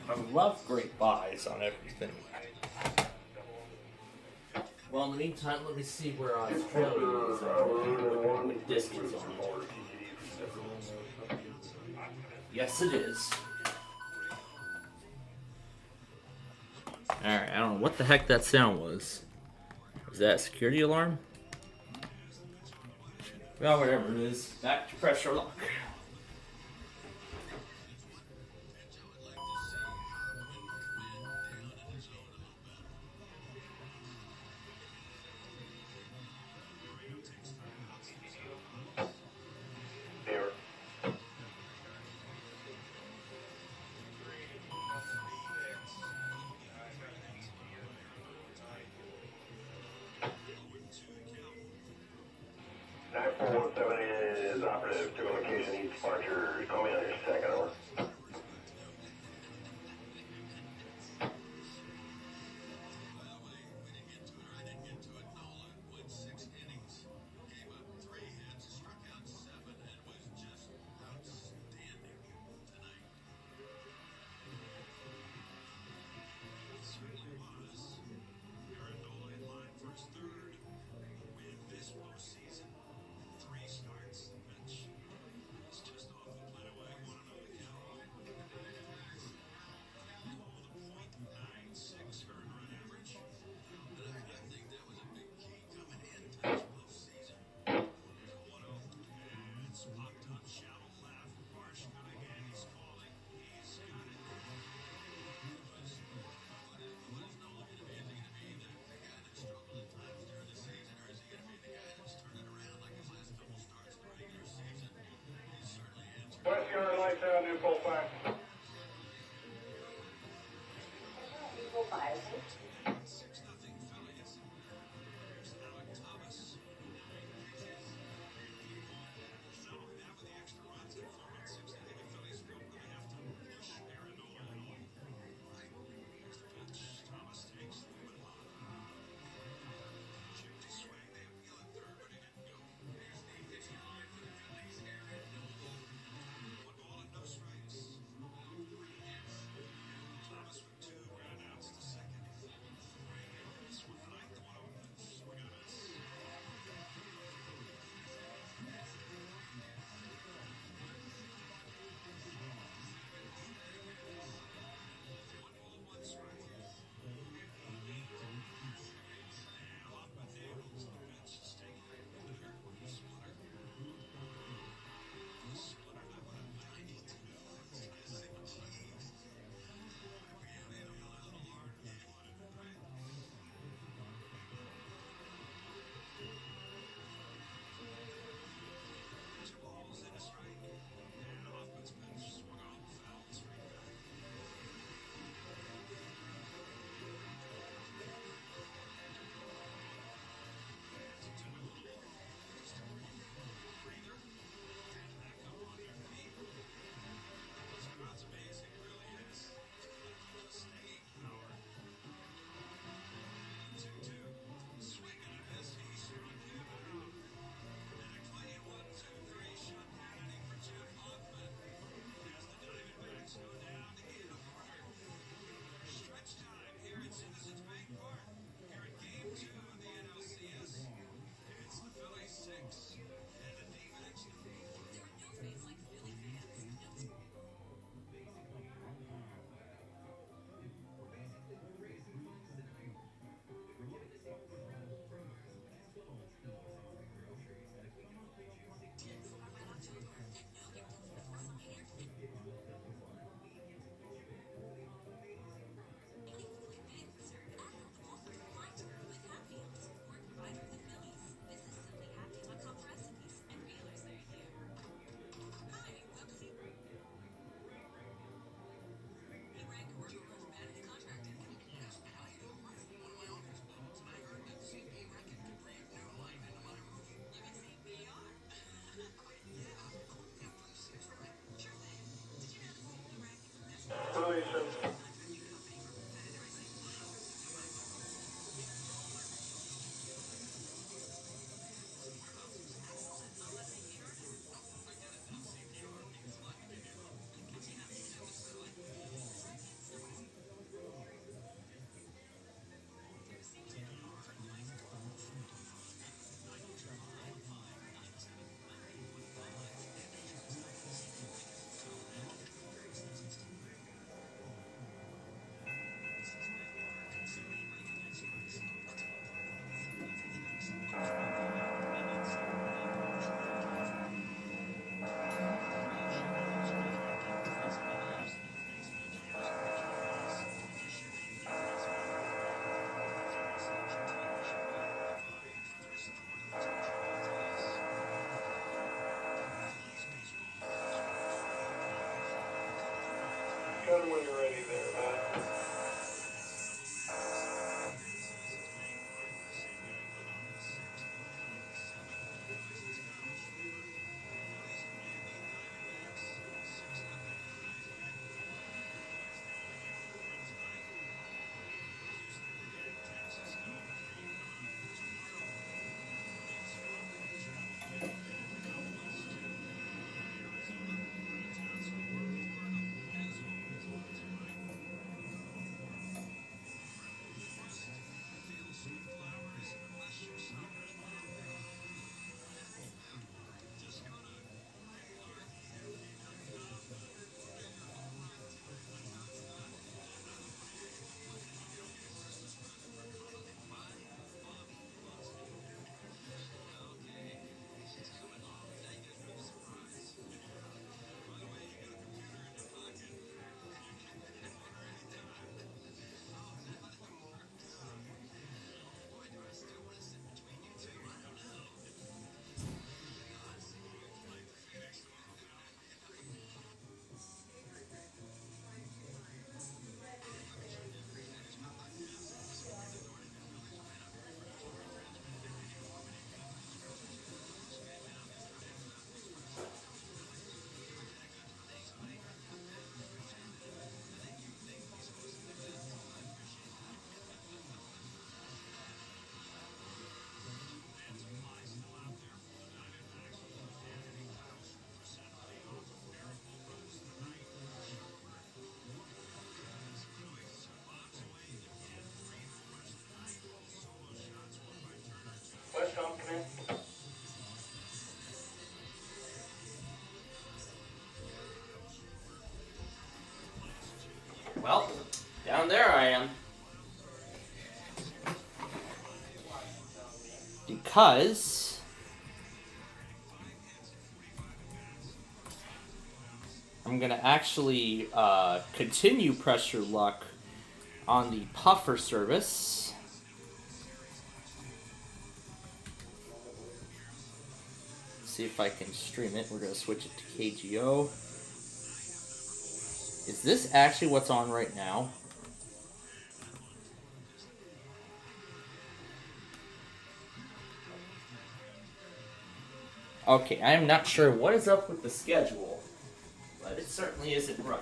[SPEAKER 6] I love great buys on everything. Well, in the meantime, let me see where Australia is at. What distance on it. Yes, it is. Alright, I don't know what the heck that sound was. Was that a security alarm? Well, whatever it is. Back to Press Your Luck.
[SPEAKER 1] Is operative to a location east departure. Call me on your second over. West Yard lights out, new full 5. Full 5. Tell me when you're ready there, man. West Tom, come in.
[SPEAKER 6] Well, down there I am. Because I'm going to actually continue pressure luck on the puffer service. See if I can stream it. We're going to switch it to KGO. Is this actually what's on right now? Okay, I am not sure what is up with the schedule, but it certainly isn't right.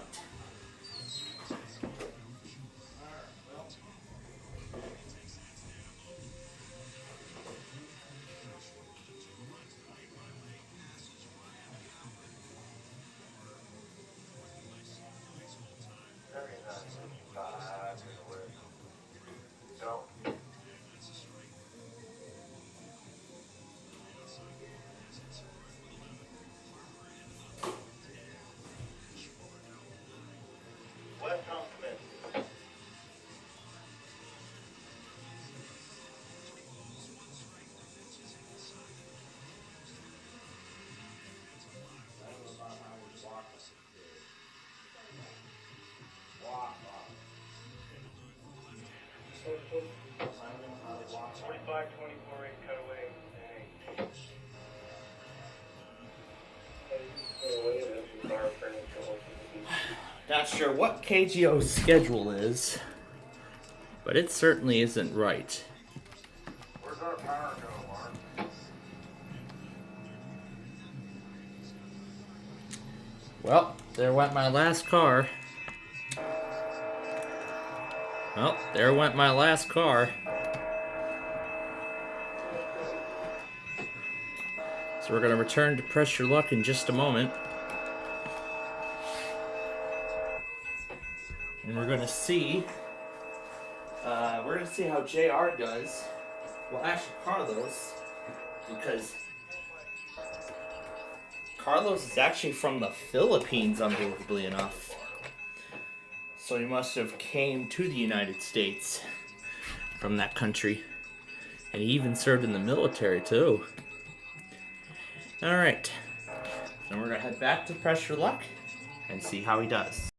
[SPEAKER 1] West Tom, come in.
[SPEAKER 6] Not sure what KGO's schedule is, but it certainly isn't right.
[SPEAKER 1] Where's our power go, Mark?
[SPEAKER 6] Well, there went my last car. Well, there went my last car. So we're going to return to pressure luck in just a moment. And we're going to see how JR does. Well, actually Carlos, because Carlos is actually from the Philippines, unbelievably enough. So he must have came to the United States from that country. And he even served in the military too. Alright. So we're going to head back to pressure luck and see how he does.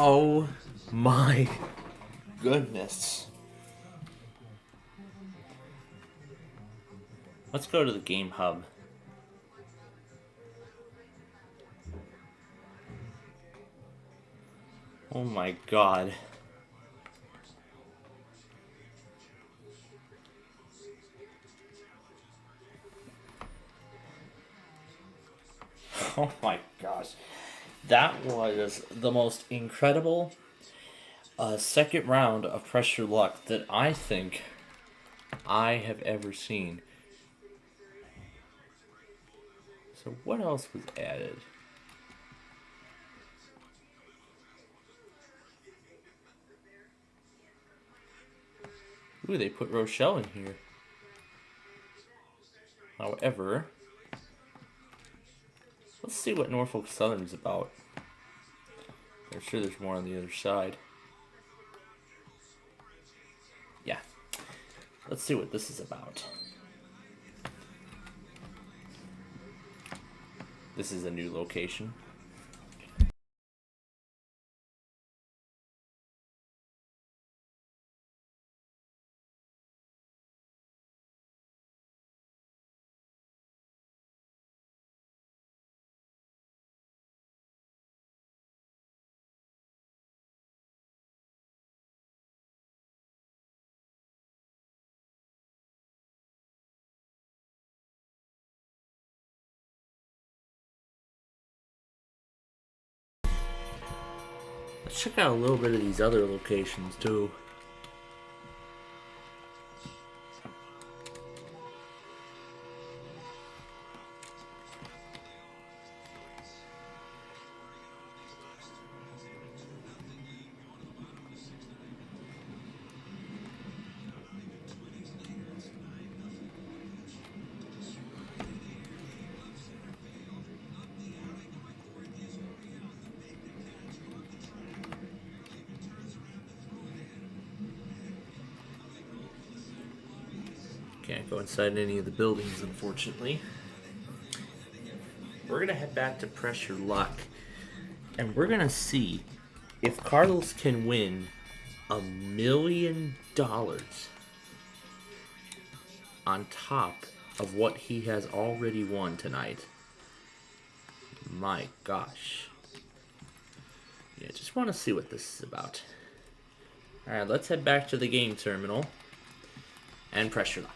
[SPEAKER 6] Oh my goodness. Let's go to the game hub. Oh my god. Oh my gosh. That was the most incredible second round of Pressure Luck that I think I have ever seen. So what else was added? Ooh, they put Rochelle in here. However, let's see what Norfolk Southern's about. I'm sure there's more on the other side. Yeah. Let's see what this is about. This is a new location. Let's check out a little bit of these other locations too. Can't go inside any of the buildings, unfortunately. We're gonna head back to Pressure Luck, and we're gonna see if Carlos can win $1 million on top of what he has already won tonight. My gosh. Yeah, just want to see what this is about. Alright, let's head back to the game terminal and Pressure Luck.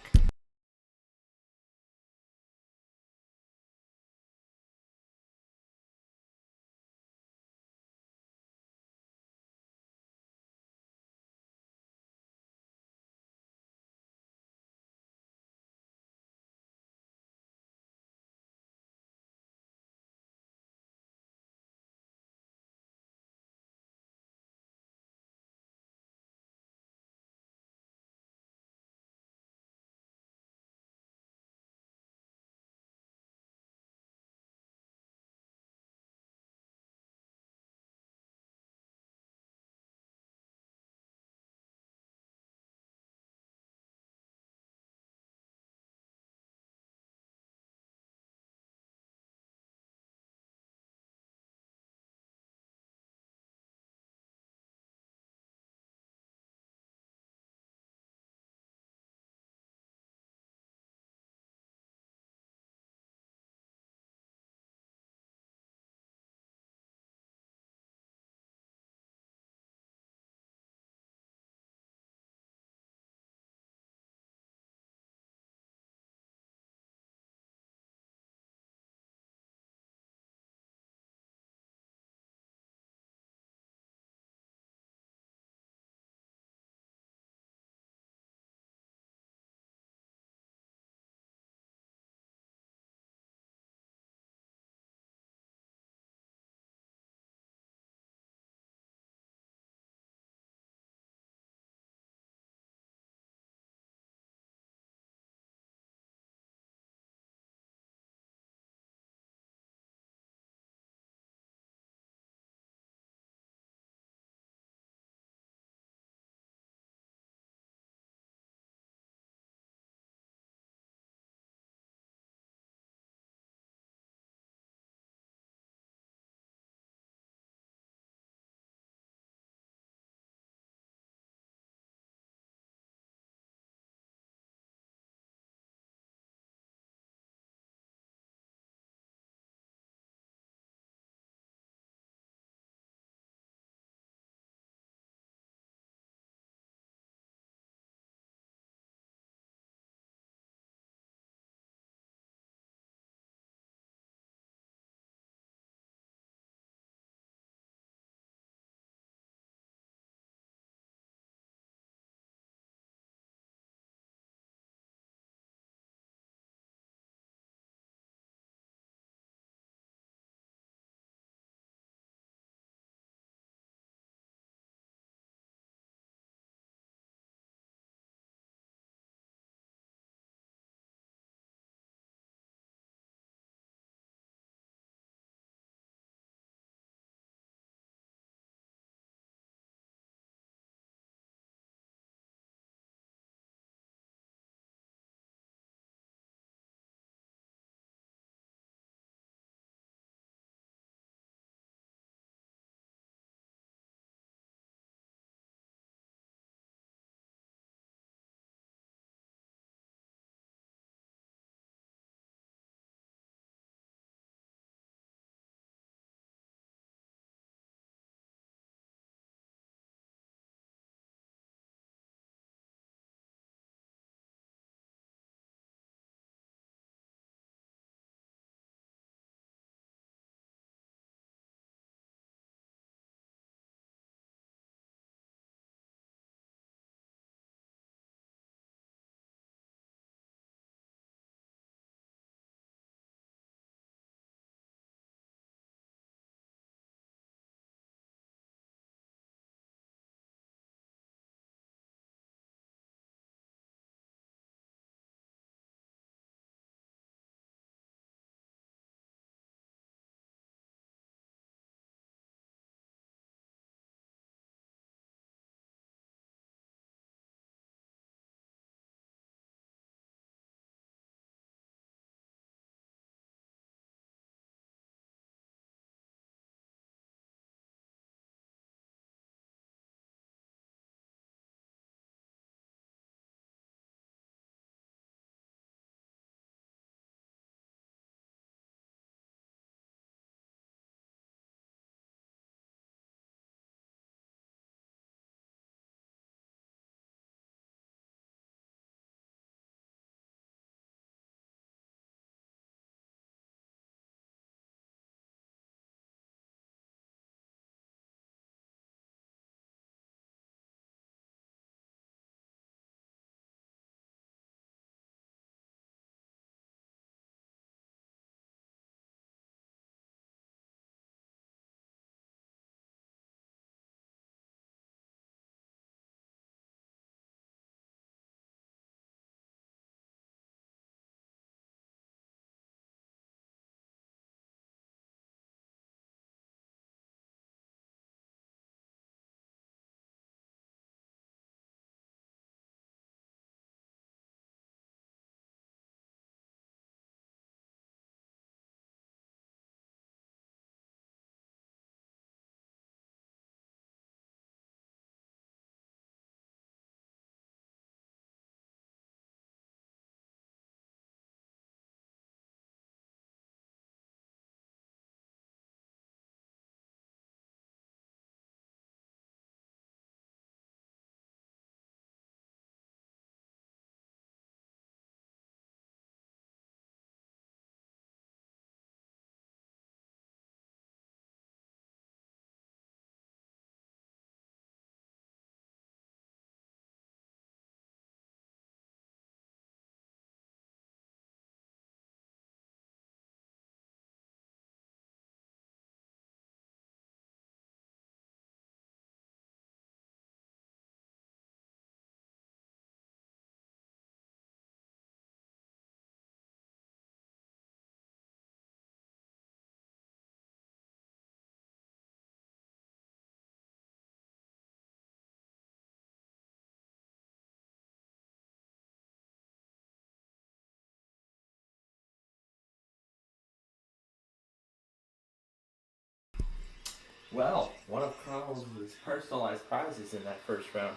[SPEAKER 6] Well, one of Carl's personalized prizes in that first round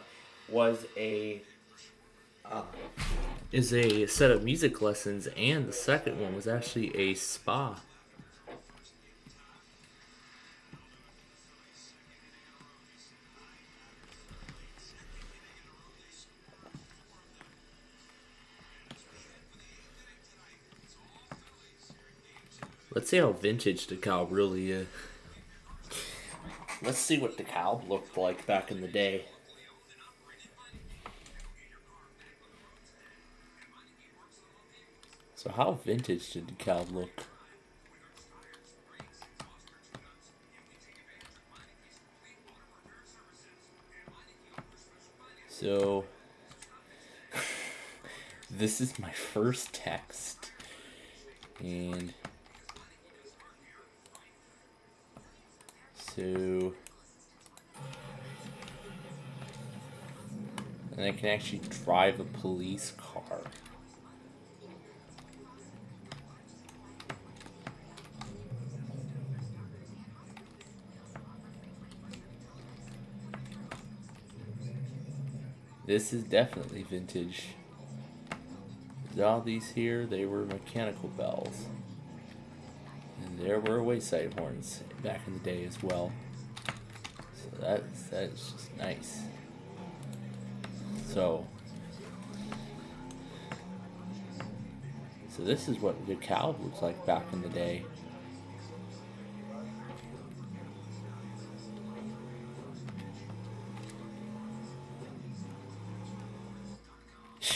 [SPEAKER 6] was a set of music lessons, and the second one was actually a spa. Let's see how vintage DeKalb really is. Let's see what DeKalb looked like back in the day. So how vintage did DeKalb look? So this is my first text, and so and I can actually drive a police car. This is definitely vintage. All these here, they were mechanical bells. And there were wayside horns back in the day as well. So that's just nice. So this is what DeKalb looks like back in the day.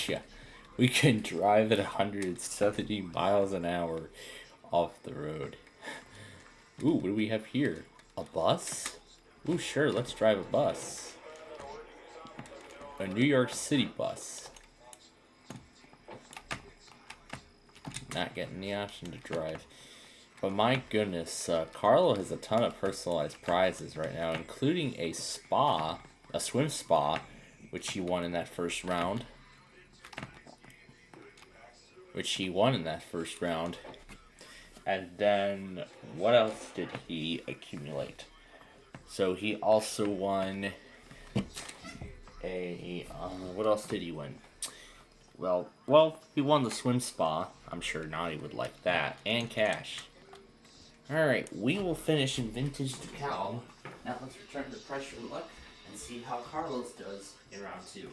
[SPEAKER 6] Yeah, we can drive at 170 miles an hour off the road. Ooh, what do we have here? A bus? Ooh, sure, let's drive a bus. A New York City bus. Not getting the option to drive. But my goodness, Carlo has a ton of personalized prizes right now, including a spa, a swim spa, which he won in that first round. And then, what else did he accumulate? So he also won a, what else did he win? Well, he won the swim spa. I'm sure Naughty would like that. And cash. Alright, we will finish in vintage DeKalb. Now let's return to pressure luck and see how Carlos does in round 2.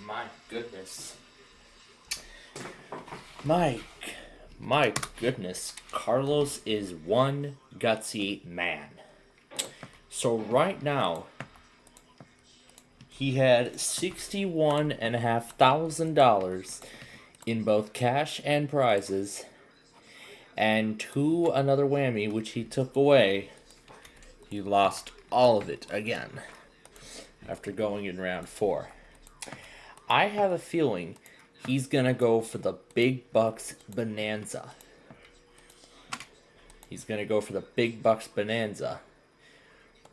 [SPEAKER 6] My goodness. My goodness. Carlos is one gutsy man. So right now, he had $61,500 in both cash and prizes, and another whammy, which he took away. He lost all of it again after going in round 4. I have a feeling he's gonna go for the big bucks bonanza. He's gonna go for the big bucks bonanza,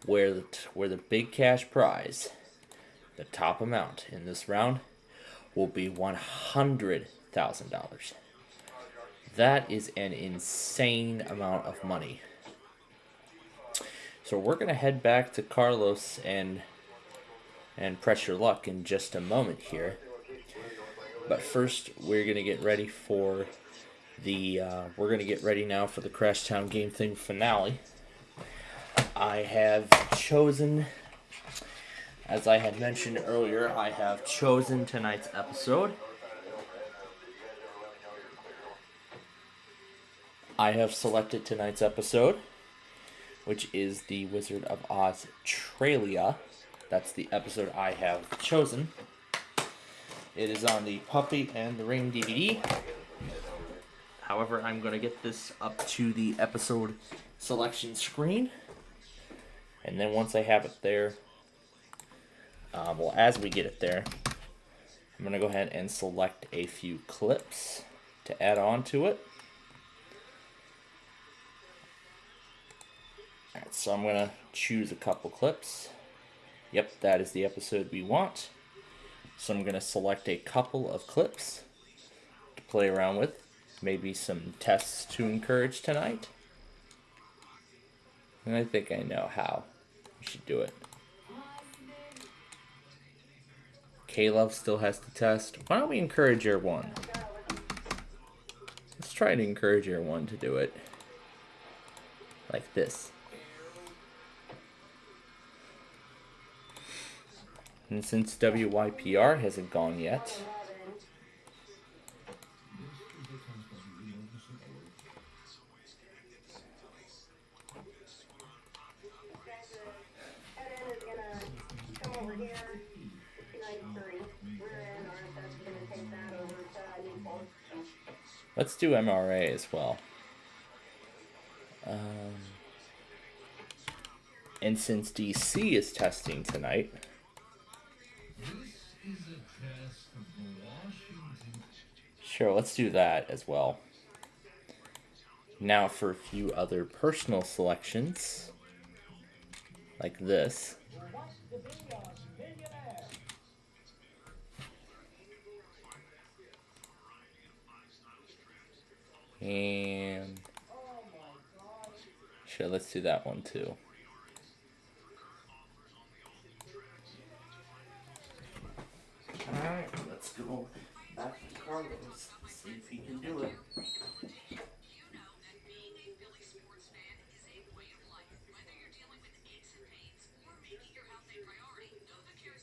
[SPEAKER 6] where the big cash prize, the top amount in this round, will be $100,000. That is an insane amount of money. So we're gonna head back to Carlos and press your luck in just a moment here. But first, we're gonna get ready for we're gonna get ready now for the Crashtown Game Thing finale. I have chosen, as I had mentioned earlier, I have chosen tonight's episode. I have selected tonight's episode, which is the Wizard of Oz Trailia. That's the episode I have chosen. It is on the Puppy and the Ring DVD. However, I'm going to get this up to the episode selection screen. And then once I have it there, as we get it there, I'm going to go ahead and select a few clips to add on to it. Alright, so I'm going to choose a couple clips. Yep, that is the episode we want. So I'm going to select a couple of clips to play around with. Maybe some tests to encourage tonight. And I think I know how we should do it. K-Love still has to test. Why don't we encourage Air 1? Let's try to encourage Air 1 to do it. Like this. And since WYPR hasn't gone yet, let's do MRA as well. And since DC is testing tonight, sure, let's do that as well. Now for a few other personal selections, like this. And sure, let's do that one too. Alright, let's go back to Carlos, see if he can do it.
[SPEAKER 3] Whether you're dealing with aches and pains or making your health a priority, Novacare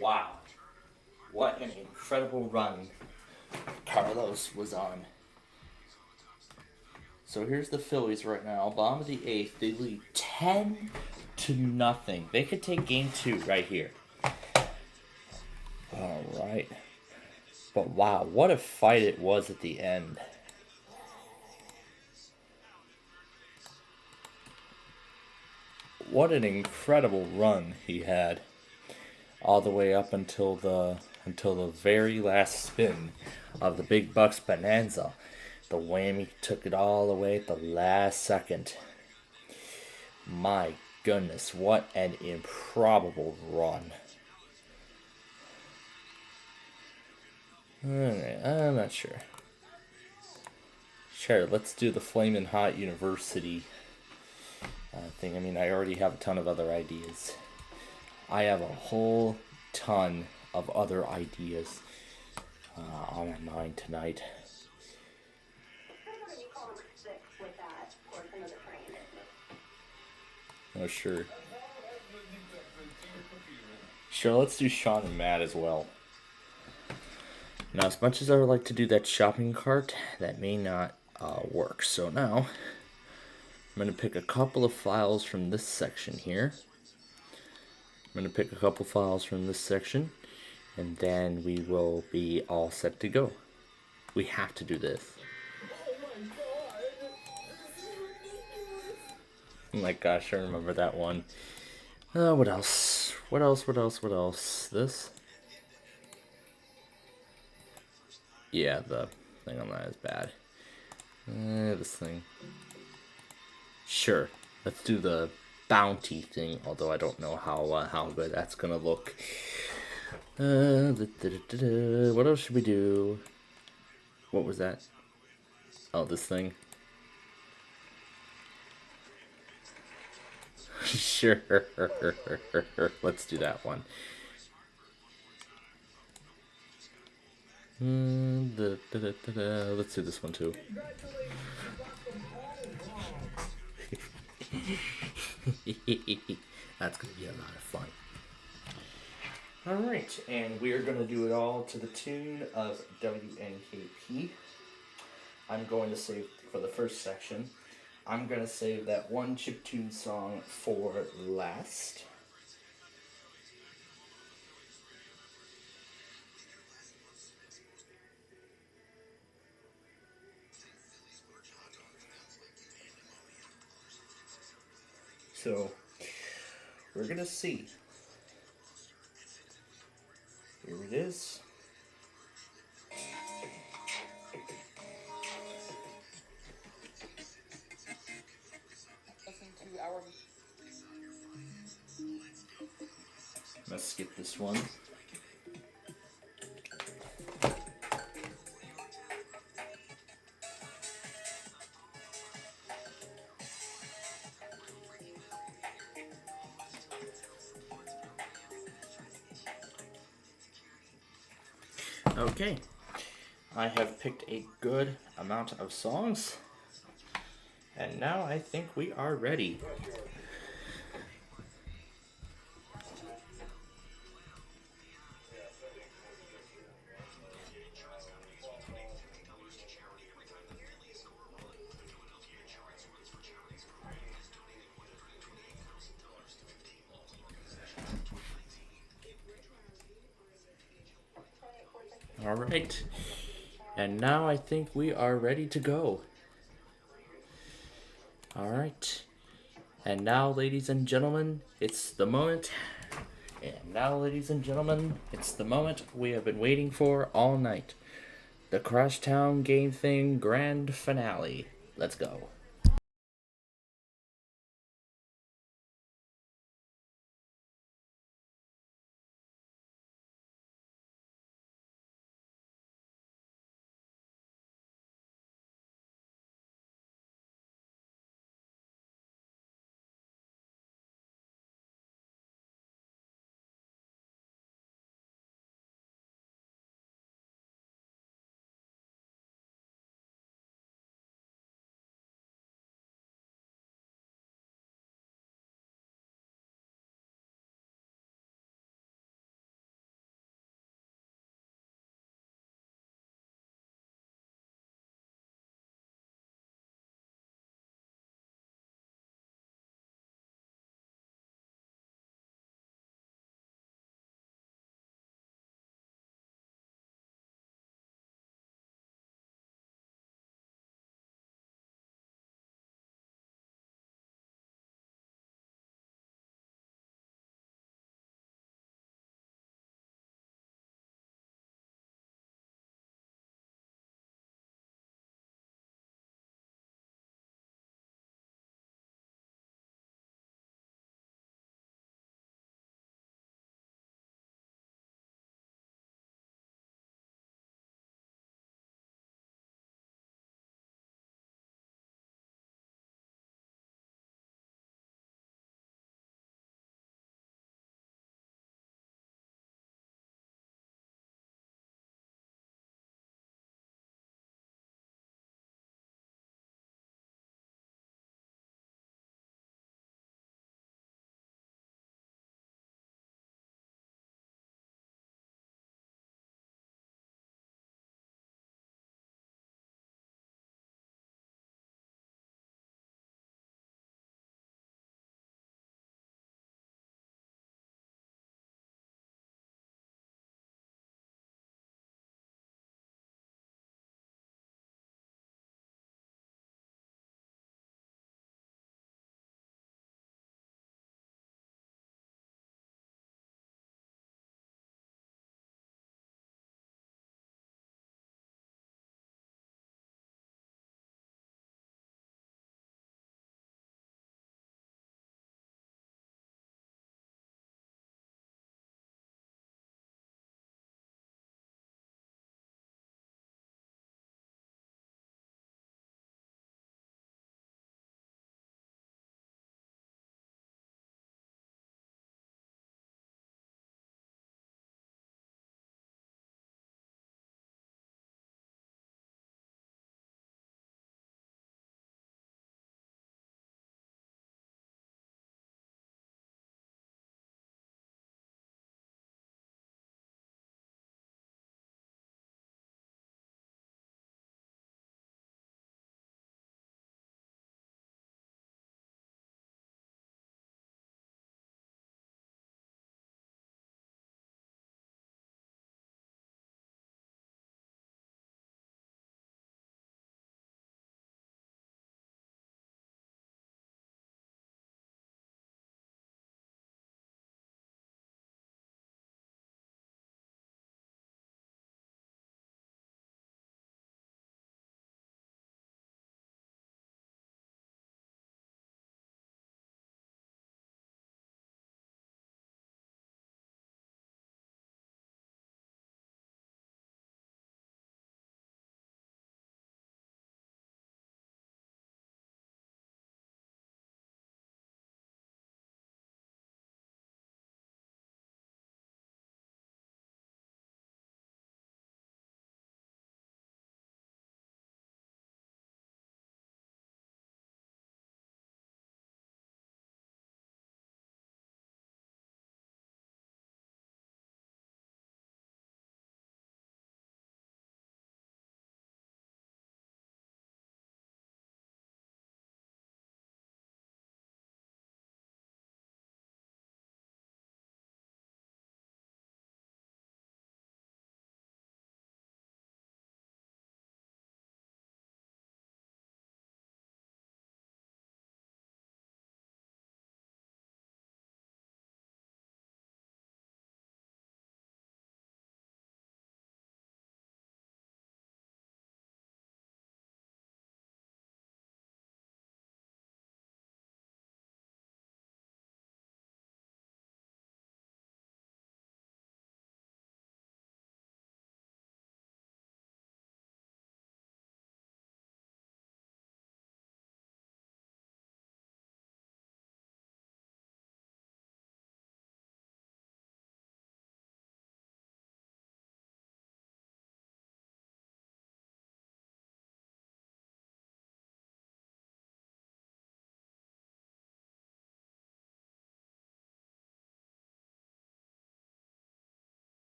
[SPEAKER 6] Wow. What an incredible run Carlos was on. So here's the Phillies right now. Bottom of the 8th. They lead 10-0. They could take game 2 right here. Alright. But wow, what a fight it was at the end. What an incredible run he had. All the way up until the very last spin of the Big Bucks Bonanza. The whammy took it all away at the last second. My goodness, what an improbable run. Alright, I'm not sure. Sure, let's do the Flamin' Hot University thing. I mean, I already have a ton of other ideas. I have a whole ton of other ideas on my mind tonight. Oh, sure. Sure, let's do Sean and Matt as well. Now, as much as I would like to do that shopping cart, that may not work. So now, I'm going to pick a couple of files from this section here. I'm going to pick a couple files from this section, and then we will be all set to go. We have to do this. Oh my gosh, I remember that one. What else? What else? This? Yeah, the thing on that is bad. This thing. Sure, let's do the bounty thing, although I don't know how good that's gonna look. What else should we do? What was that? Oh, this thing. Sure, let's do that one. Let's do this one too. That's gonna be a lot of fun. Alright, and we are gonna do it all to the tune of WNKP. I'm going to save, for the first section, I'm gonna save that one chiptune song for last. So we're gonna see. Here it is.
[SPEAKER 19] Listen to our
[SPEAKER 6] Let's skip this one. Okay, I have picked a good amount of songs, and now I think we are ready. All right, and now I think we are ready to go. All right, and now, ladies and gentlemen, it's the moment. And now, ladies and gentlemen, it's the moment we have been waiting for all night. The Crosstown Game Thing Grand Finale. Let's go.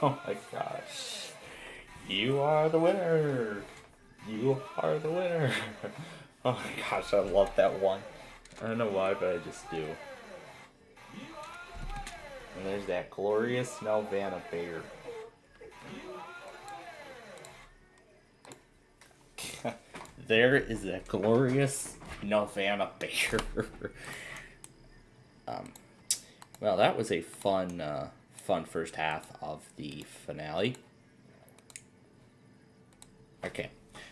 [SPEAKER 6] Oh my gosh. You are the winner. You are the winner. Oh my gosh, I love that one. I don't know why, but I just do. And there's that glorious Nelvana bear. There is that glorious Nelvana bear. Well, that was a fun first half of the finale. Okay,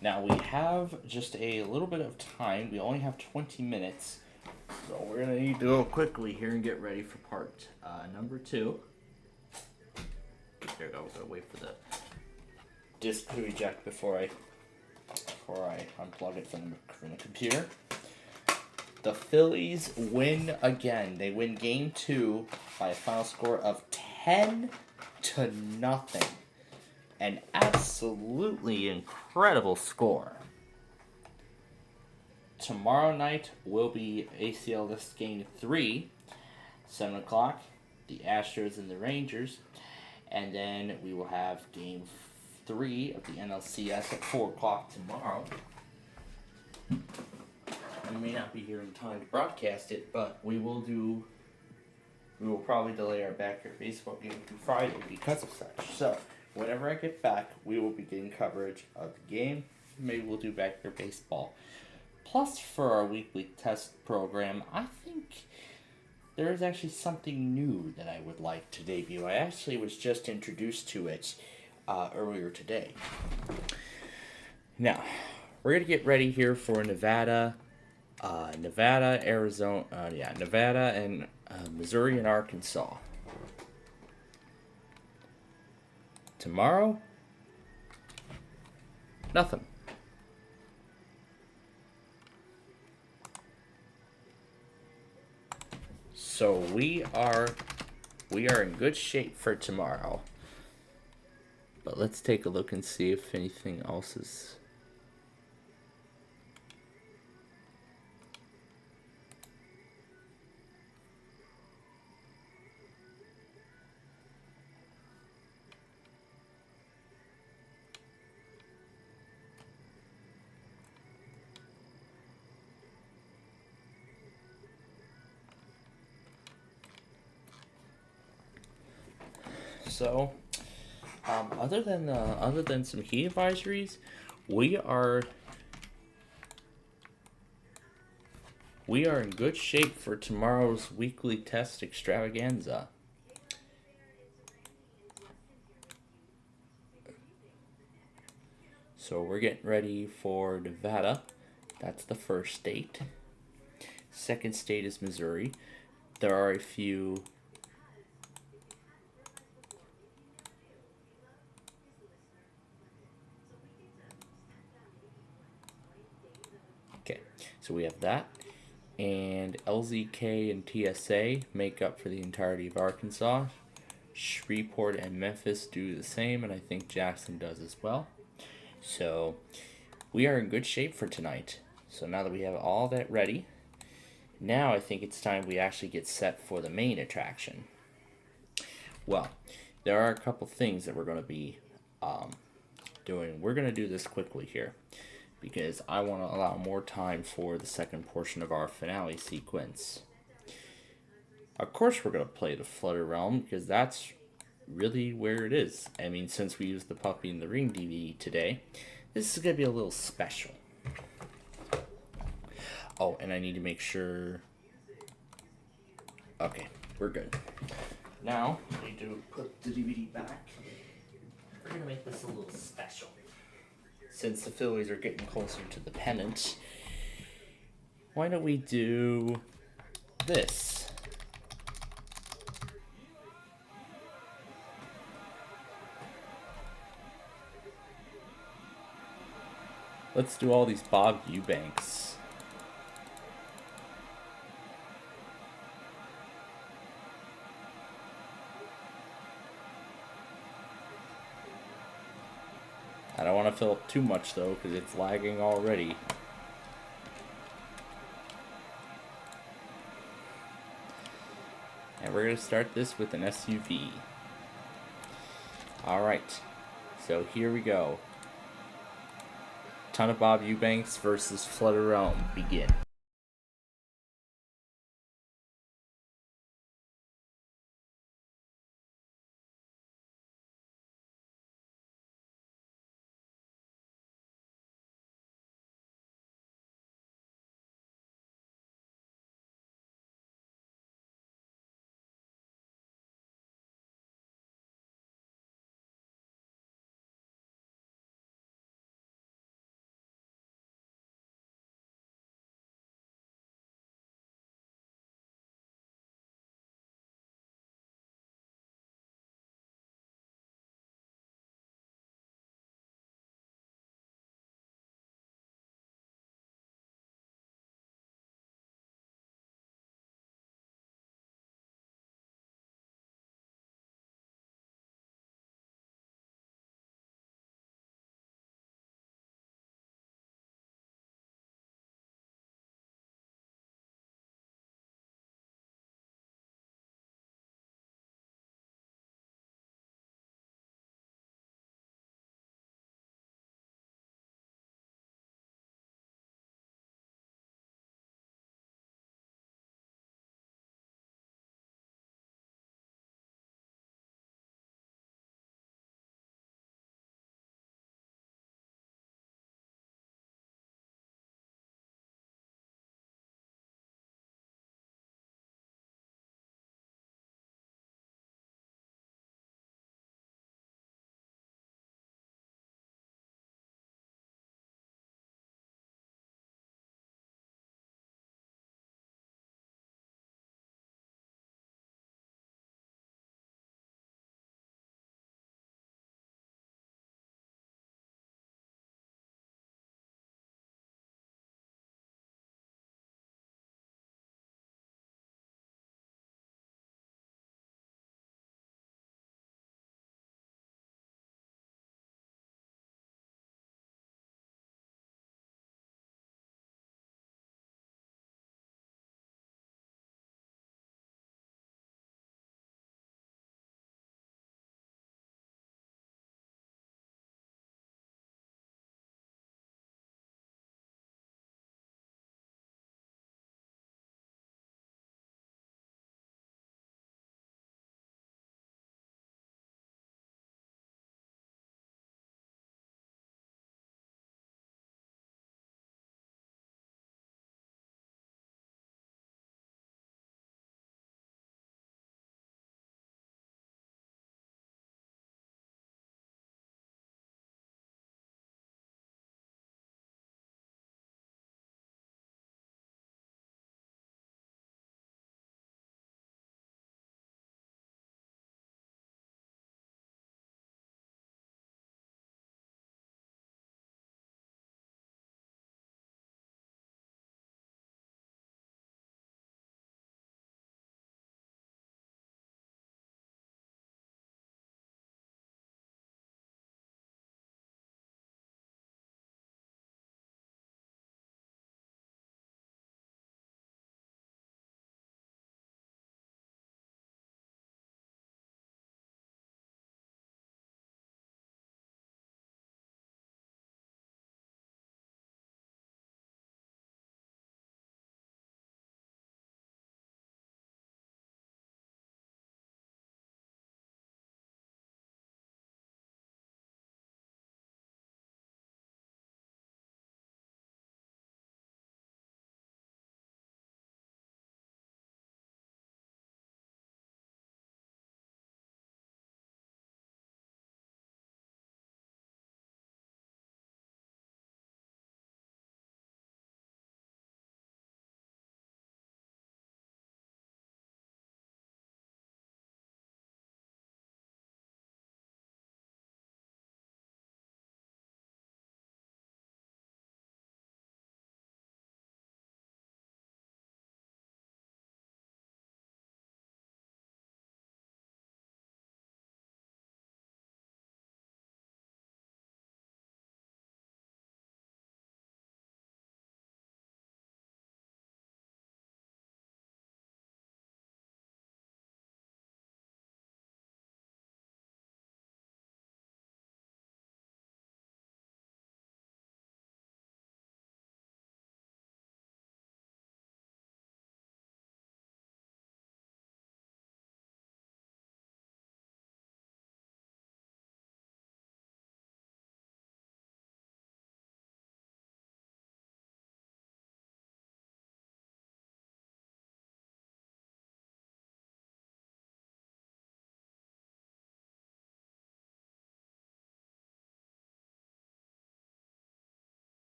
[SPEAKER 6] now we have just a little bit of time. We only have 20 minutes, so we're gonna need to go quickly here and get ready for part number 2. There we go. We're gonna wait for the disc to eject before I unplug it from the computer. The Phillies win again. They win game 2 by a final score of 10-0. An absolutely incredible score. Tomorrow night will be ACLS game 3, 7 o'clock. The Astros and the Rangers. And then we will have game 3 of the NLCS at 4 o'clock tomorrow. We may not be here in time to broadcast it, but we will probably delay our backyard baseball game to Friday because of such. So, whenever I get back, we will begin coverage of the game. Maybe we'll do backyard baseball. Plus, for our weekly test program, I think there is actually something new that I would like to debut. I actually was just introduced to it earlier today. Now, we're going to get ready here for Nevada, Arizona, Nevada, and Missouri and Arkansas. Tomorrow, nothing. So we are in good shape for tomorrow. But let's take a look and see if anything else is. So, other than some heat advisories, we are in good shape for tomorrow's weekly test extravaganza. So we're getting ready for Nevada. That's the first state. Second state is Missouri. There are a few so we have that, and LZK and TSA make up for the entirety of Arkansas. Shreveport and Memphis do the same, and I think Jackson does as well. So we are in good shape for tonight. So now that we have all that ready, now I think it's time we actually get set for the main attraction. Well, there are a couple things that we're going to be doing. We're going to do this quickly here, because I want to allow more time for the second portion of our finale sequence. Of course we're going to play the Flutter Realm, because that's really where it is. I mean, since we used the Puppy in the Ring DVD today, this is going to be a little special. Oh, and I need to make sure... Okay, we're good. Now, I need to put the DVD back. We're going to make this a little special. Since the Phillies are getting closer to the pennant, why don't we do this? Let's do all these Bob Eubanks. I don't want to fill up too much though, because it's lagging already. And we're going to start this with an SUV. Alright, so here we go. Ton of Bob Eubanks versus Flutter Rome begin.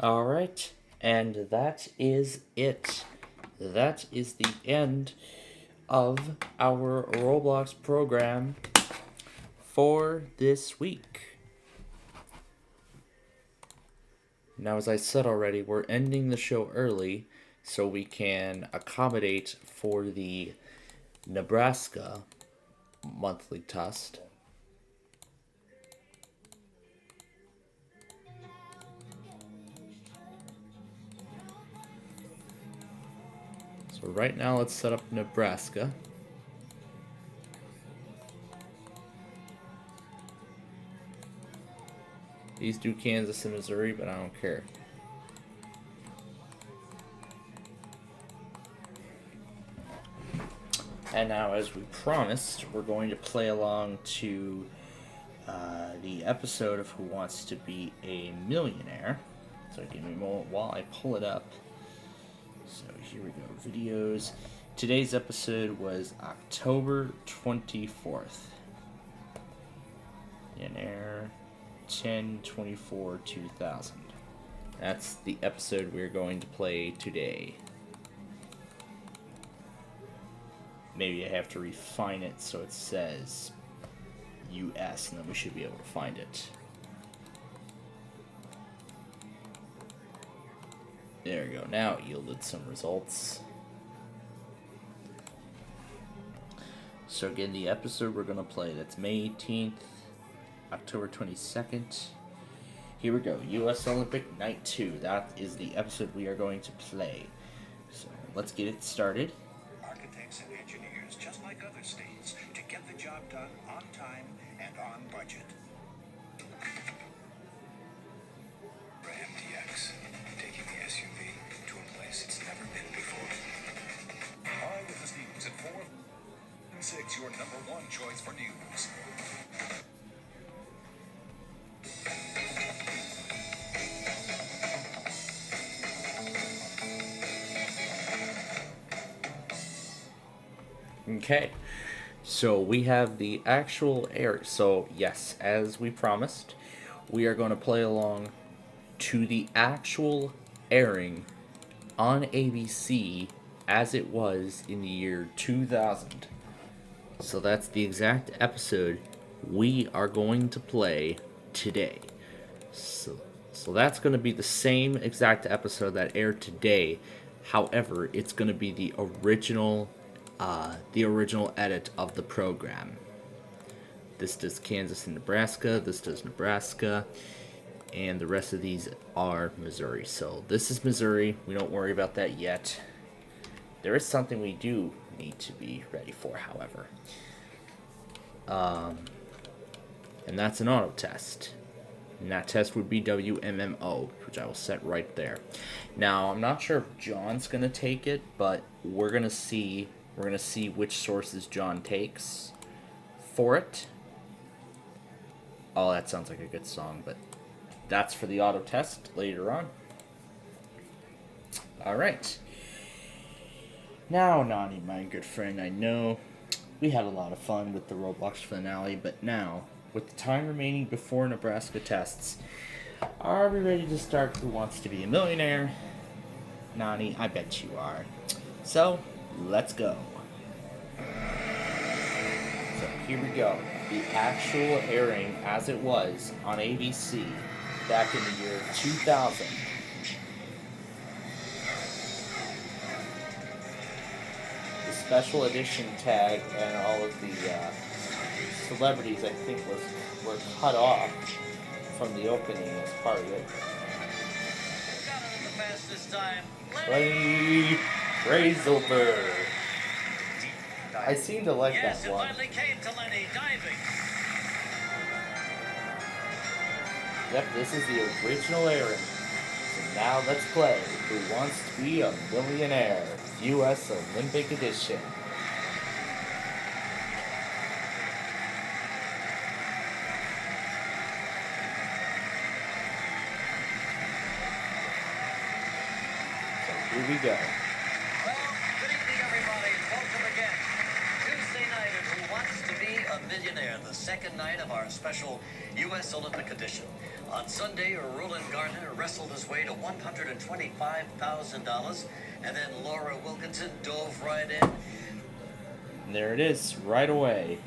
[SPEAKER 6] Alright, and that is it. That is the end of our Roblox program for this week. Now, as I said already, we're ending the show early so we can accommodate for the Nebraska monthly test. So right now, let's set up Nebraska. These do Kansas and Missouri, but I don't care. And now, as we promised, we're going to play along to the episode of Who Wants to Be a Millionaire. So give me a moment while I pull it up. So here we go, videos. Today's episode was October 24th. Millionaire 10/24/2000. That's the episode we're going to play today. Maybe I have to refine it so it says US, and then we should be able to find it. There we go. Now it yielded some results. So again, the episode we're going to play, that's May 18th, October 22nd. Here we go. U.S. Olympic Night 2. That is the episode we are going to play. So let's get it started.
[SPEAKER 7] Architects and engineers, just like other states, to get the job done on time and on budget. MTX, taking the SUV to a place it's never been before. Eyewitness News at 4 and 6, your #1 choice for news.
[SPEAKER 6] Okay, so we have the actual air. So yes, as we promised, we are going to play along to the actual airing on ABC as it was in the year 2000. So that's the exact episode we are going to play today. So that's going to be the same exact episode that aired today. However, it's going to be the original edit of the program. This does Kansas and Nebraska, this does Nebraska, and the rest of these are Missouri. So this is Missouri, we don't worry about that yet. There is something we do need to be ready for, however. And that's an auto test. And that test would be WMMO, which I will set right there. Now, I'm not sure if John's going to take it, but we're going to see which sources John takes for it. Oh, that sounds like a good song, but that's for the auto test later on. Alright. Now, Nani, my good friend, I know we had a lot of fun with the Roblox finale, but now, with the time remaining before Nebraska tests, are we ready to start Who Wants to Be a Millionaire? Nani, I bet you are. So, let's go. So here we go. The actual airing as it was on ABC back in the year 2000. The special edition tag and all of the celebrities, I think, were cut off from the opening as part of it. Play Brazelberg. I seem to like that one.
[SPEAKER 10] Finally came to Lenny diving.
[SPEAKER 6] Yep, this is the original airing. So now let's play Who Wants to Be a Millionaire? U.S. Olympic Edition. So here we go.
[SPEAKER 10] Tuesday night at Who Wants to Be a Millionaire, the second night of our special
[SPEAKER 11] U.S. Olympic edition. On Sunday, Roland Gardner wrestled his way to $125,000, and then Laura Wilkinson dove right in.
[SPEAKER 6] And there it is, right away.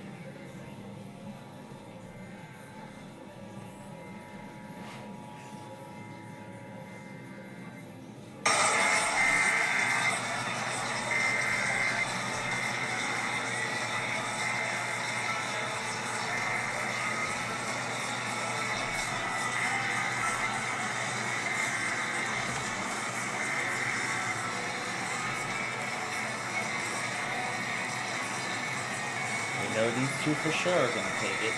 [SPEAKER 6] I know these two for sure are going to take it.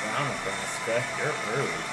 [SPEAKER 6] Wow, Nebraska, you're early.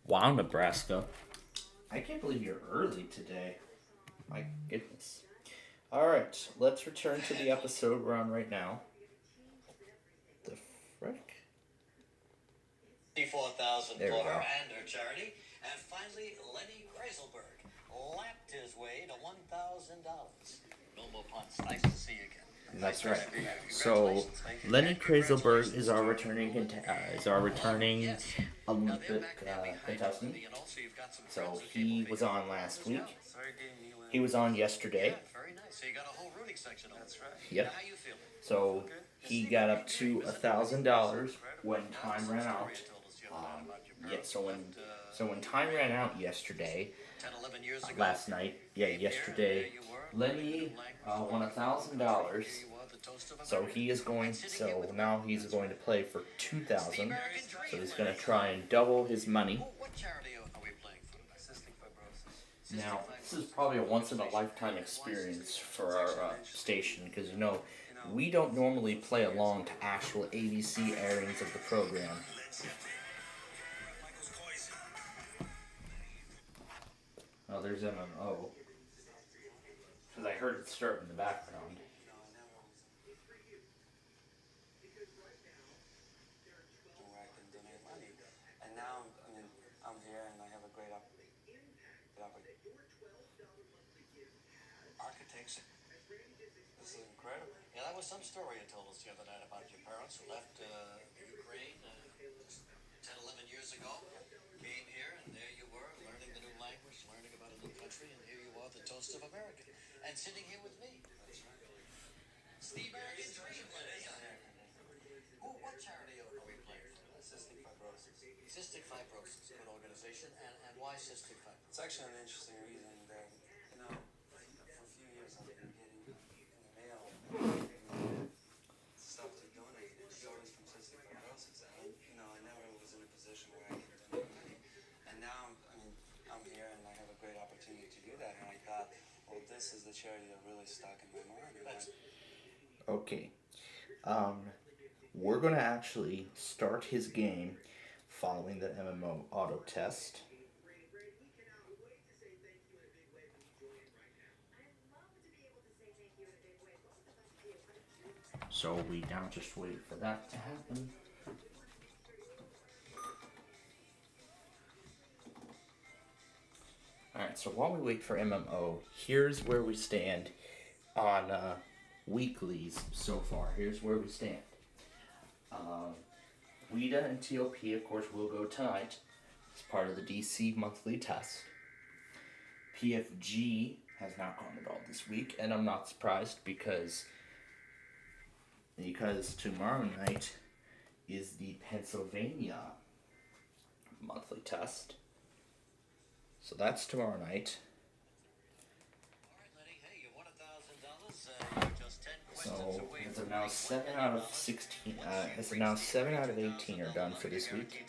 [SPEAKER 6] Wow, Nebraska. I can't believe you're early today. My goodness. Alright, let's return to the episode we're on right now. The frick?
[SPEAKER 11] 54,000
[SPEAKER 6] There we
[SPEAKER 11] for her
[SPEAKER 6] go.
[SPEAKER 11] and her charity. And finally, Lenny Kreiselberg lapped his way to $1,000. No more punts. Nice to see you again.
[SPEAKER 6] That's right. So, Lenny Kreiselberg is our returning Olympic contestant. So he was on last week. He was on yesterday.
[SPEAKER 11] Very nice. So you got a whole rooting section on. That's right.
[SPEAKER 6] Yep.
[SPEAKER 11] How you feeling?
[SPEAKER 6] So he got up to $1,000 when time ran out. Yeah. So when time ran out yesterday,
[SPEAKER 11] 10, 11 years ago.
[SPEAKER 6] last night, yesterday, Lenny won $1,000. So he is going. So now he's going to play for $2,000. So he's going to try and double his money.
[SPEAKER 11] What charity are we playing for? Cystic fibrosis.
[SPEAKER 6] Now this is probably a once in a lifetime experience for our station because we don't normally play along to actual ABC airings of the program. Oh, there's MMO. Because I heard it start in the background.
[SPEAKER 21] And now, I'm here and I have a great opportunity.
[SPEAKER 11] Architects This is incredible. Yeah, that was some story you told us the other night about your parents who left Ukraine 10, 11 years ago. Came here, and there you were, learning the new language, learning about a new country, and here you are, the toast of America. And sitting here with me. That's right. Steve American Dream. What charity are we playing for? Cystic fibrosis. Cystic fibrosis, good organization. And why cystic fibrosis?
[SPEAKER 21] It's actually an interesting reason that, for a few years I've been getting in the mail stuff to donate disorders from cystic fibrosis. And, I never was in a position where I could donate money. And now, I'm here and I have a great opportunity to do that. And I thought, well, this is the charity that really stuck in my mind.
[SPEAKER 6] Okay. We're going to actually start his game following the MMO auto test. So we now just wait for that to happen. Alright, so while we wait for MMO, here's where we stand on weeklies so far. Here's where we stand. WEDA and TOP, of course, will go tonight as part of the DC monthly test. PFG has not gone at all this week, and I'm not surprised because tomorrow night is the Pennsylvania monthly test. So that's tomorrow night. So as of now, 7 out of 16. As of now, 7 out of 18 are done for this week.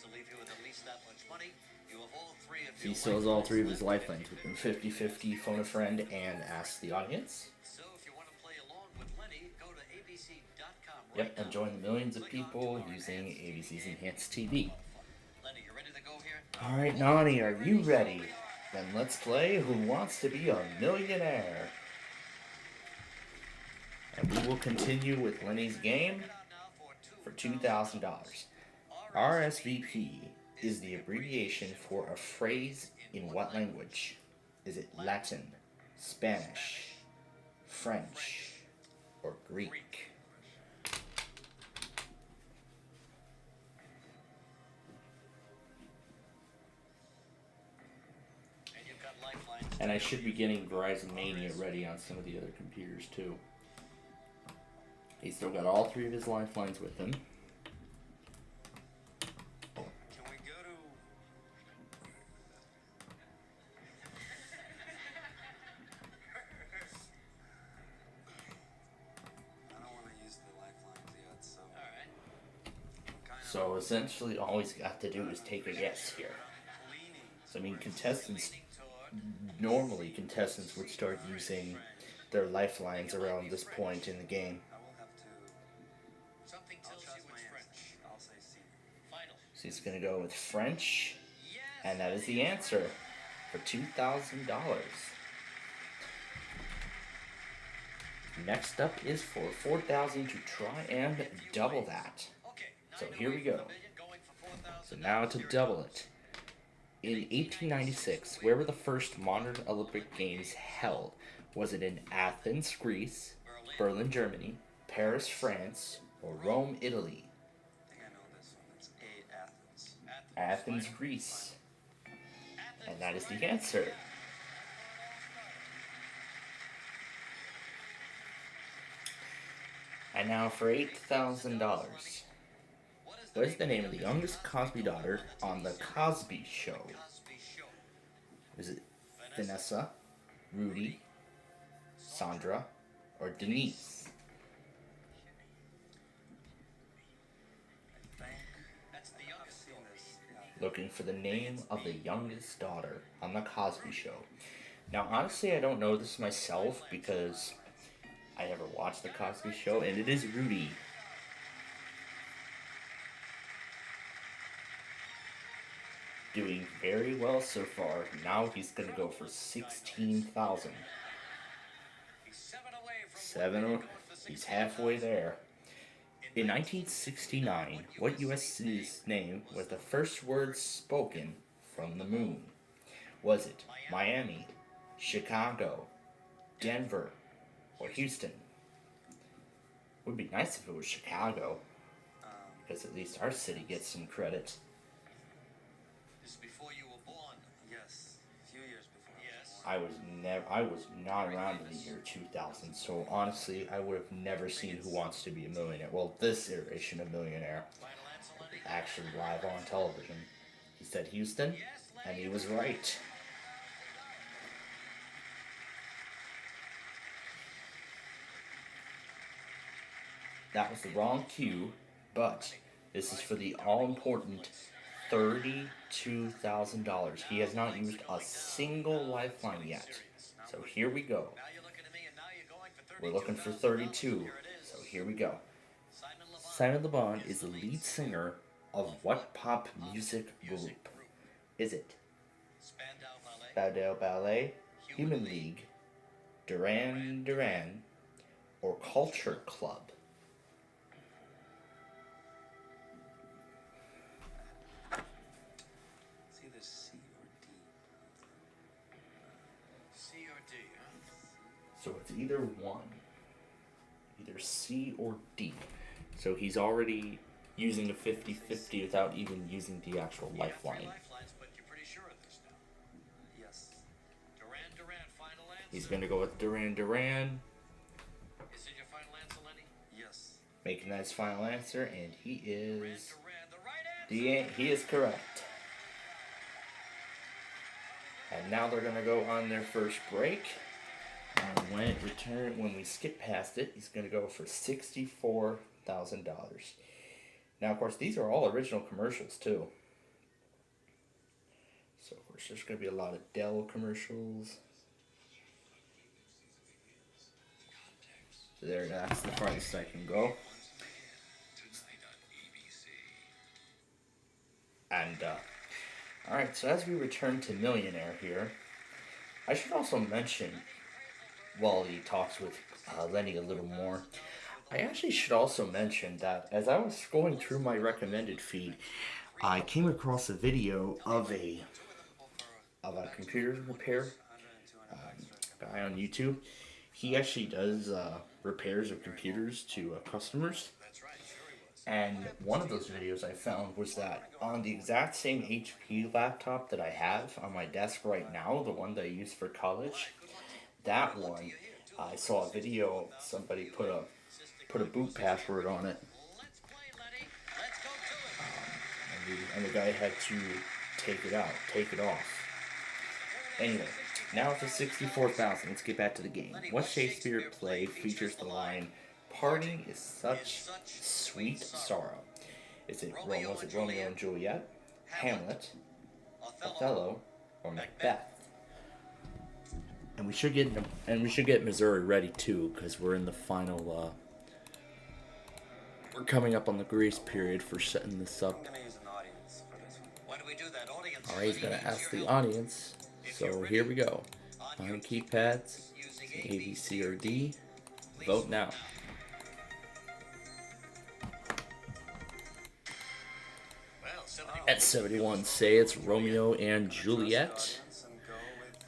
[SPEAKER 6] He still has all 3 of his lifelines with him: 50-50, phone a friend, and ask the audience. Yep, and join the millions of people using ABC's Enhanced TV. Alright, Nani, are you ready? Then let's play Who Wants to Be a Millionaire? And we will continue with Lenny's game for $2,000. RSVP is the abbreviation for a phrase in what language? Is it Latin, Spanish, French, or Greek? And I should be getting Verizon Mania ready on some of the other computers too. He's still got all 3 of his lifelines with him.
[SPEAKER 11] Can we go to... I don't want to use the lifelines yet, so... Alright.
[SPEAKER 6] So essentially all he's got to do is take a guess here. So I mean, normally contestants would start using their lifelines around this point in the game. So he's going to go with French, and that is the answer for $2,000. Next up is for $4,000 to try and double that. So here we go. So now to double it. In 1896, where were the first modern Olympic Games held? Was it in Athens, Greece, Berlin, Germany, Paris, France, or Rome, Italy? Athens, Greece. And that is the answer. And now for $8,000. What is the name of the youngest Cosby daughter on The Cosby Show? Is it Vanessa, Rudy, Sandra, or Denise? Looking for the name of the youngest daughter on The Cosby Show. Now, honestly, I don't know this myself because I never watched The Cosby Show, and it is Rudy. Doing very well so far. Now he's going to go for $16,000. 7, he's halfway there. In 1969, what U.S.'s name was the first word spoken from the moon? Was it Miami, Chicago, Denver, or Houston. Would be nice if it was Chicago, because at least our city gets some credit.
[SPEAKER 11] This is before you were born. Yes, a few years before. Yes.
[SPEAKER 6] I was not around in the year 2000, so honestly, I would have never seen Who Wants to Be a Millionaire. Well, this iteration of Millionaire, actually live on television. He said Houston, and he was right. That was the wrong cue, but this is for the all-important $32,000. He has not used a single lifeline yet. So here we go. We're looking for 32. So here we go. Simon Le Bon is the lead singer of what pop music group? Is it Spandau Ballet, Human League, Duran Duran, or Culture Club?
[SPEAKER 11] It's either C or D. C or D, huh?
[SPEAKER 6] So it's either one. Either C or D. So he's already using a 50-50 without even using the actual lifeline.
[SPEAKER 11] But you're pretty sure of this now. Yes. Duran Duran, final answer.
[SPEAKER 6] He's going to go with Duran Duran.
[SPEAKER 11] Is it your final answer, Lenny? Yes.
[SPEAKER 6] Making that his final answer, and he is... he is correct. And now they're going to go on their first break. And when we skip past it, he's going to go for $64,000. Now, of course, these are all original commercials, too. So, of course, there's going to be a lot of Dell commercials. So there, that's the farthest I can go. And, alright, so as we return to Millionaire here, I should also mention, while he talks with Lenny a little more, I actually should also mention that as I was going through my recommended feed, I came across a video of a computer repair guy on YouTube. He actually does repairs of computers to customers. And one of those videos I found was that on the exact same HP laptop that I have on my desk right now, the one that I use for college, that one, I saw a video, somebody put a boot password on it. And the guy had to take it off. Anyway, now for $64,000, let's get back to the game. What Shakespeare play features the line, "Parting is such sweet sorrow"? Was it Romeo and Juliet, Hamlet, Othello, or Macbeth? And we should get Missouri ready too, because we're in the final. We're coming up on the grace period for setting this up. All right, he's gonna ask the audience. So here we go. On keypads, A, B, C, or D. Vote now. At 71, say it's Romeo and Juliet.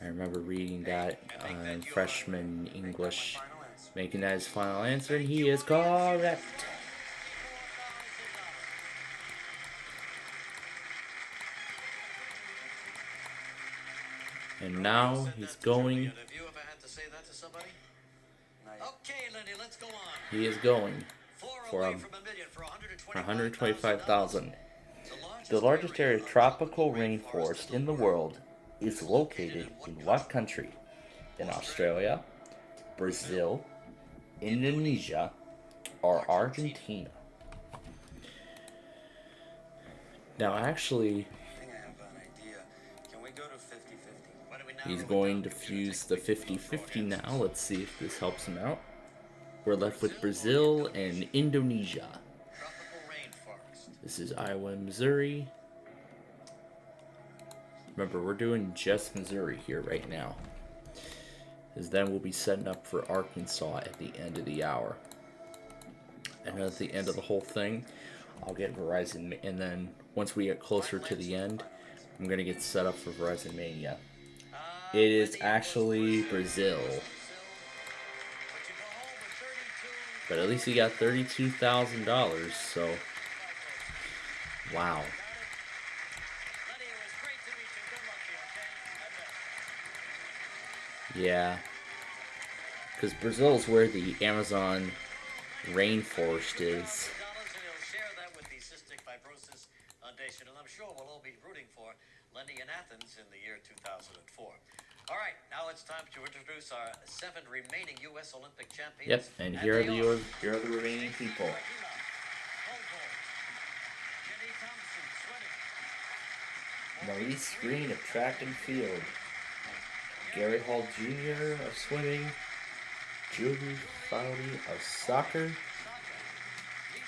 [SPEAKER 6] I remember reading that in freshman English, making that his final answer, and he is correct. And now he's going. He is going for $125,000. The largest area of tropical rainforest in the world is located in what country? In Australia, Brazil, Indonesia, or Argentina? Now, actually, he's going to fuse the 50-50 now. Let's see if this helps him out. We're left with Brazil and Indonesia. This is Iowa and Missouri. Remember, we're doing just Missouri here right now. Because then we'll be setting up for Arkansas at the end of the hour. And at the end of the whole thing, I'll get Verizon. And then once we get closer to the end, I'm going to get set up for Verizon Mania. It is actually Brazil. But at least he got $32,000, so wow. Yeah. Because Brazil's where the Amazon rainforest is.
[SPEAKER 11] Share that with the Cystic Fibrosis Foundation, and I'm sure we'll all be rooting for Lenny in Athens in the year 2004. All right, now it's time to introduce our 7 remaining U.S. Olympic champions.
[SPEAKER 6] Yep, and here are the remaining people. Maurice Green of track and field. Gary Hall Jr. of swimming. Julie Fowley of soccer.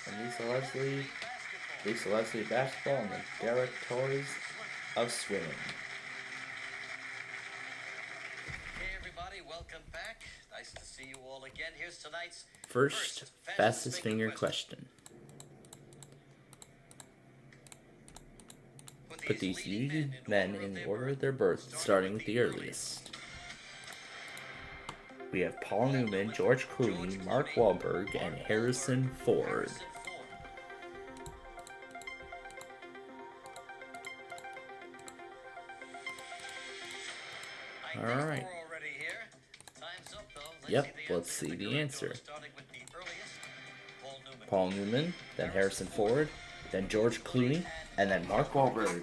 [SPEAKER 6] And Lisa Leslie of basketball. And then Derek Torres of swimming.
[SPEAKER 11] Hey everybody, welcome back. Nice to see you all again. Here's tonight's
[SPEAKER 6] First fastest finger question. Put these leading men in the order of their birth, starting with the earliest. We have Paul Newman, George Clooney, Mark Wahlberg, and Harrison Ford. Alright. Yep, let's see the answer. Paul Newman, then Harrison Ford, then George Clooney, and then Mark Wahlberg.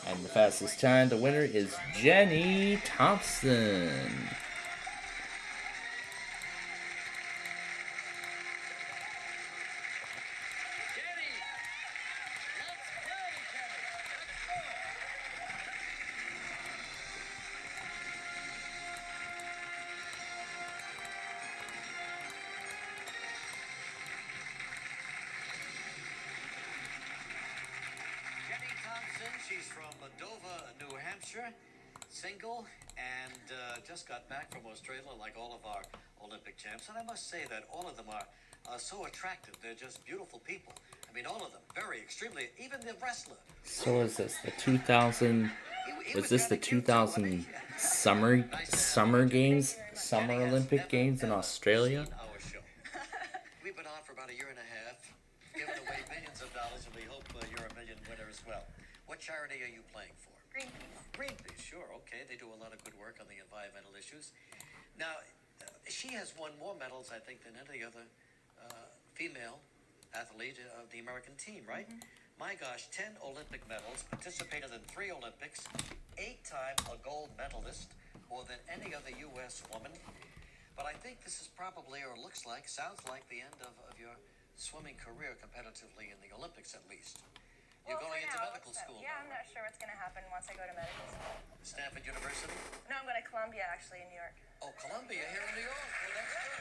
[SPEAKER 6] And the fastest time, the winner is Jenny Thompson.
[SPEAKER 11] She's from Dover, New Hampshire, single, and just got back from Australia like all of our Olympic champs. And I must say that all of them are so attractive. They're just beautiful people. I mean, all of them, very extremely, even the wrestler.
[SPEAKER 6] So is this the 2000, was this the 2000 Summer Games, Summer Olympic Games in Australia?
[SPEAKER 11] We've been on for about a year and a half, giving away millions of dollars, and we hope you're a million winner as well. What charity are you playing for?
[SPEAKER 8] Greenpeace.
[SPEAKER 11] Greenpeace, sure, okay. They do a lot of good work on the environmental issues. Now, she has won more medals, I think, than any other female athlete of the American team, right? Mm-hmm. My gosh, 10 Olympic medals, participated in 3 Olympics, 8-time a gold medalist, more than any other U.S. woman. But I think this is probably, or looks like, sounds like the end of your swimming career competitively in the Olympics, at least. You're going into medical school.
[SPEAKER 8] Yeah, I'm not sure what's going to happen once I go to medical school.
[SPEAKER 11] Stanford University?
[SPEAKER 8] No, I'm going to Columbia, actually, in New York.
[SPEAKER 11] Oh, Columbia, here in New York. Well, that's good.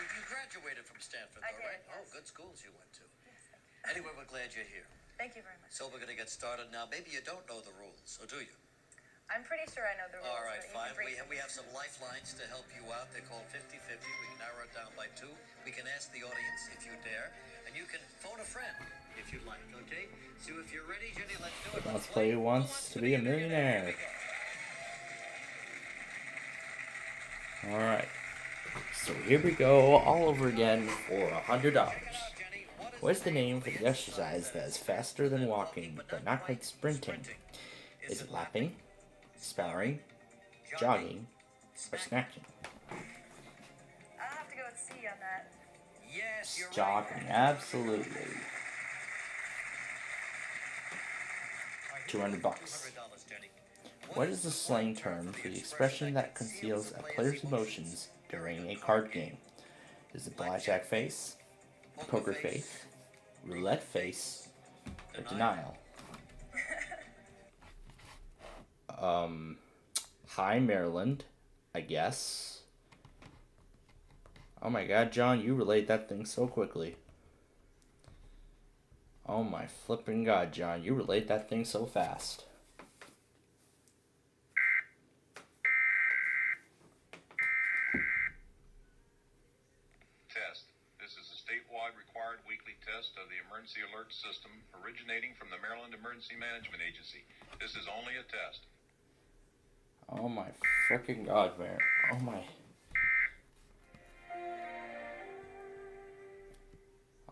[SPEAKER 11] You graduated from Stanford, though, right? Yes. Oh, good schools you went to. Yes. Anyway, we're glad you're here.
[SPEAKER 8] Thank you very much.
[SPEAKER 11] So we're going to get started now. Maybe you don't know the rules, or do you?
[SPEAKER 8] I'm pretty sure I know the rules.
[SPEAKER 11] All right, fine. We have some lifelines to help you out. They're called 50-50. We can narrow it down by 2. We can ask the audience if you dare. And you can phone a friend if you'd like, okay? So if you're ready, Jenny, let's do it.
[SPEAKER 6] Let's play Who Wants to Be a Millionaire. Alright. So here we go all over again for $100. What's the name for the exercise that is faster than walking but not quite sprinting? Is it lapping, sparring, jogging, or snatching?
[SPEAKER 8] I'll have to go with C on that.
[SPEAKER 11] Yes, you're
[SPEAKER 6] jogging, absolutely. $200. What is the slang term for the expression that conceals a player's emotions during a card game? Is it blackjack face, poker face, roulette face, or denial? Hi, Maryland, I guess. Oh my god, John, you relayed that thing so quickly. Oh my flipping god, John, you relayed that thing so fast.
[SPEAKER 13] Test. This is a statewide required weekly test of the emergency alert system originating from the Maryland Emergency Management Agency. This is only a test.
[SPEAKER 6] Oh my freaking god, man. Oh my.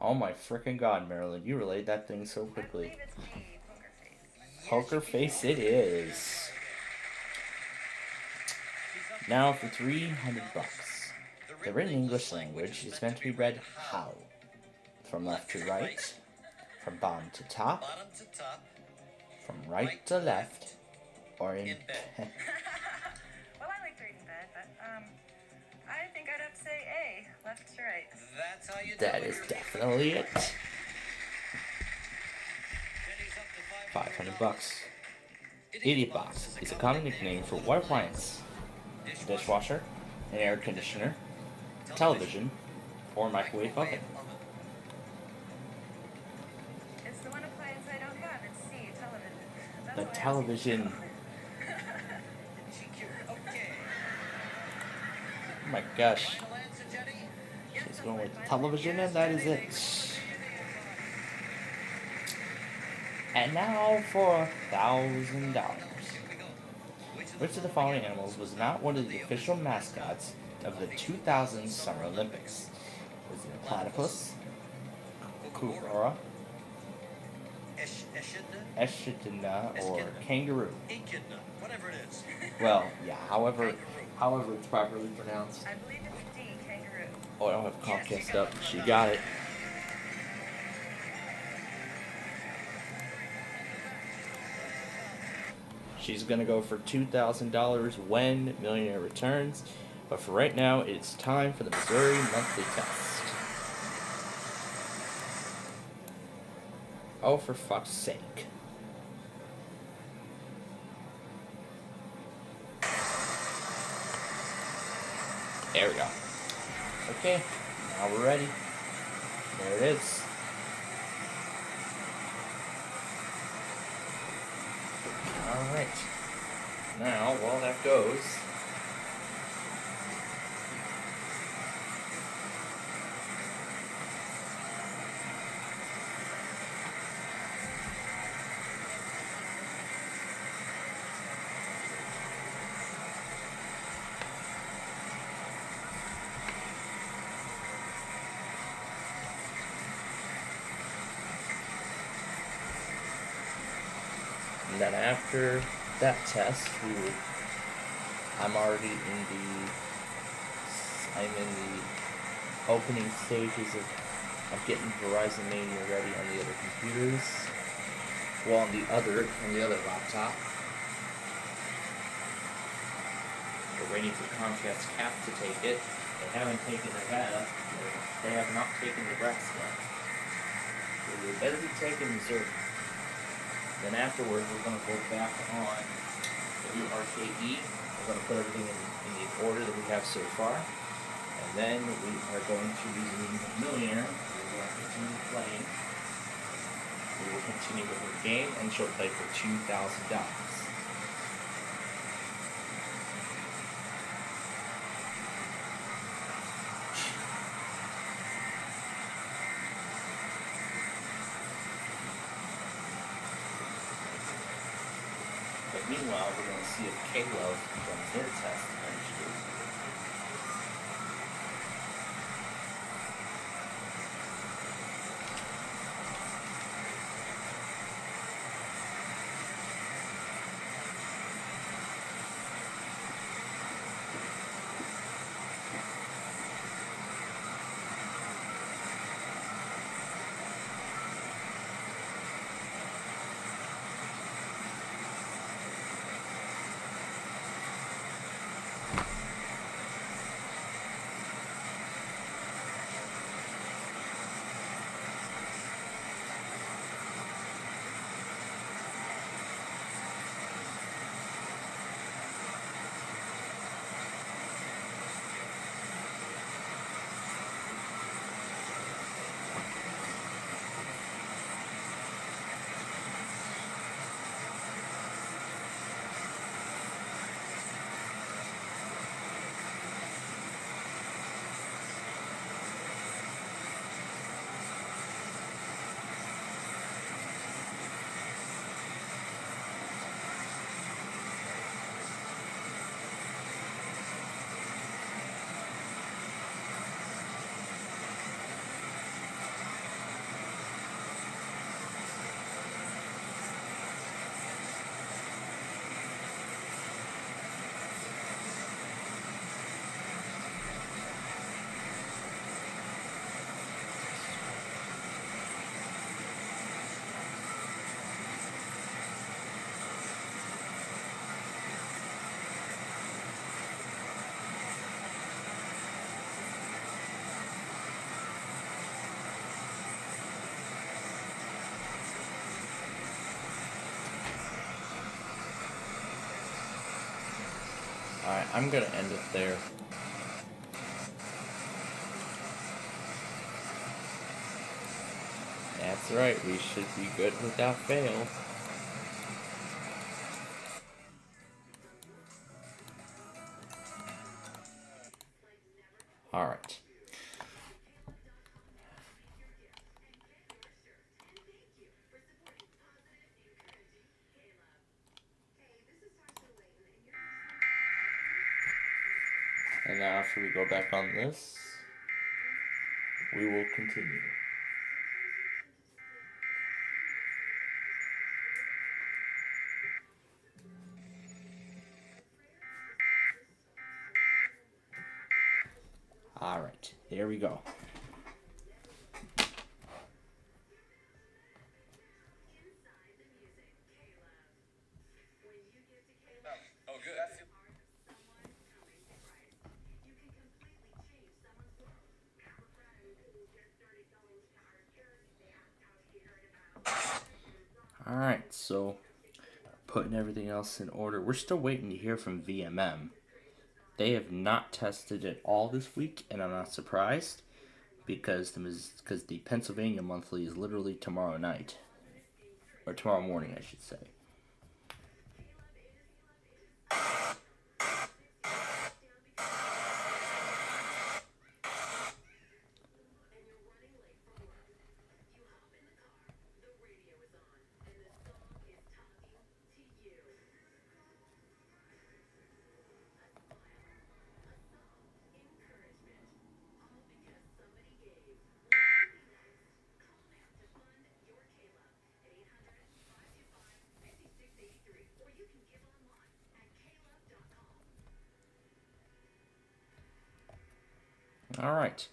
[SPEAKER 6] Oh my freaking god, Marilyn, you relayed that thing so quickly. Poker Face it is. Now for 300 bucks. The written English language is meant to be read how? From left to right, from bottom to top, from right to left, or in bed.
[SPEAKER 3] Well, I like to read in bed, but I think I'd have to say A, left to right.
[SPEAKER 11] That's how you
[SPEAKER 6] That is definitely it. 500 bucks. Idiot box is a common nickname for what appliance? Dishwasher, an air conditioner, television, or microwave oven.
[SPEAKER 3] It's the one appliance I don't have. It's C, television. That's
[SPEAKER 6] The
[SPEAKER 3] why I
[SPEAKER 6] television. Oh my gosh. She's going with television, and that is it. And now for $1,000. Which of the following animals was not one of the official mascots of the 2000 Summer Olympics? Was it a platypus, kookaburra, echidna, or kangaroo?
[SPEAKER 11] Whatever it is.
[SPEAKER 6] Well, yeah, however it's properly pronounced.
[SPEAKER 3] I believe it's D, kangaroo.
[SPEAKER 6] Oh, I don't have Comcast up. She got it. She's gonna go for $2,000 when Millionaire returns. But for right now, it's time for the Missouri Monthly Test. Oh, for fuck's sake. There we go. Okay, now we're ready. There it is. Alright. Now, while that goes, and then after that test, I'm in the opening stages of getting Verizon Mania ready on the other computers. Well, on the other laptop. We're waiting for Comcast Cap to take it. They haven't taken Nevada. They have not taken Nebraska. They better be taking Missouri. Then afterwards, we're going to go back on WRKE. We're going to put everything in the order that we have so far. And then we are going to be using Millionaire. We're going to continue playing. We will continue with her game, and she'll play for $2,000. But meanwhile, we're going to see if K-Love runs their test eventually. Alright, I'm gonna end it there. That's right, we should be good without fail. Alright. And now after we go back on this, we will continue. Alright, there we go.
[SPEAKER 2] Oh, good.
[SPEAKER 6] Alright, so putting everything else in order. We're still waiting to hear from VMM. They have not tested it all this week, and I'm not surprised because the Pennsylvania monthly is literally tomorrow night. Or tomorrow morning, I should say. Alright,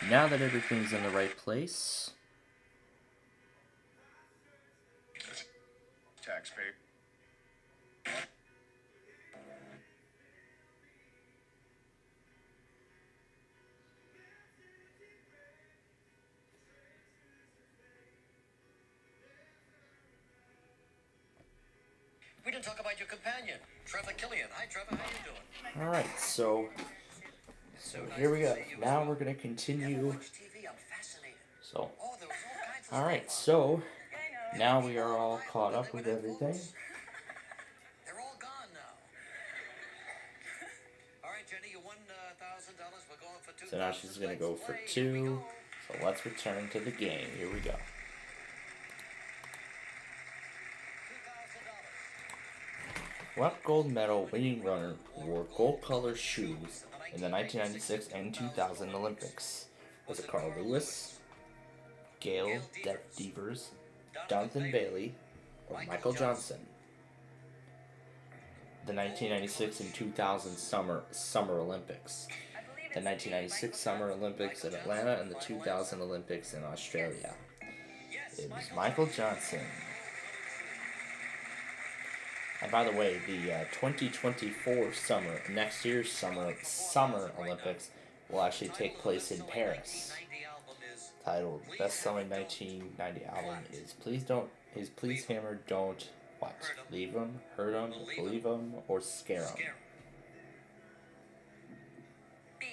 [SPEAKER 6] now that everything's in the right place,
[SPEAKER 7] Taxpayer.
[SPEAKER 11] We didn't talk about your companion, Trevor Killian. Hi, Trevor. How you doing?
[SPEAKER 6] alright, so here we go. Now we're going to continue. So, alright, so now we are all caught up with everything.
[SPEAKER 11] They're all gone now. All right, Jenny, you won $1,000. We're going for $2,000.
[SPEAKER 6] So now she's going to go for 2. So let's return to the game. Here we go. What gold medal winning runner wore gold colored shoes in the 1996 and 2000 Olympics? Was it Carl Lewis, Gail Devers, Jonathan Bailey, or Michael Johnson? The 1996 and 2000 Summer Olympics. The 1996 Summer Olympics in Atlanta and the 2000 Olympics in Australia. It was Michael Johnson. And by the way, the 2024 next year's summer Olympics will actually take place in Paris. Titled best-selling 1990 album is Please Hammer Don't What? Leave 'em, hurt 'em, believe 'em, or scare 'em?
[SPEAKER 5] B.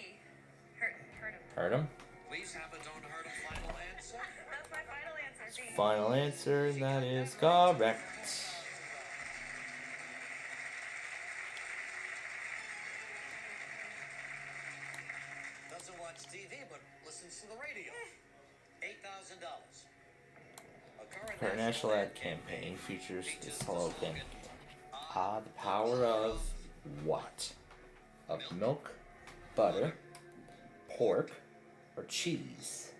[SPEAKER 5] Hurt 'em.
[SPEAKER 6] Hurt 'em?
[SPEAKER 11] Please have a don't hurt 'em final answer.
[SPEAKER 5] That's my final answer. D.
[SPEAKER 6] Final answer, and that is correct.
[SPEAKER 11] Doesn't watch TV, but listens to the radio. $8,000.
[SPEAKER 6] Her national ad campaign features the slogan, the power of what? Of milk, butter, pork, or cheese?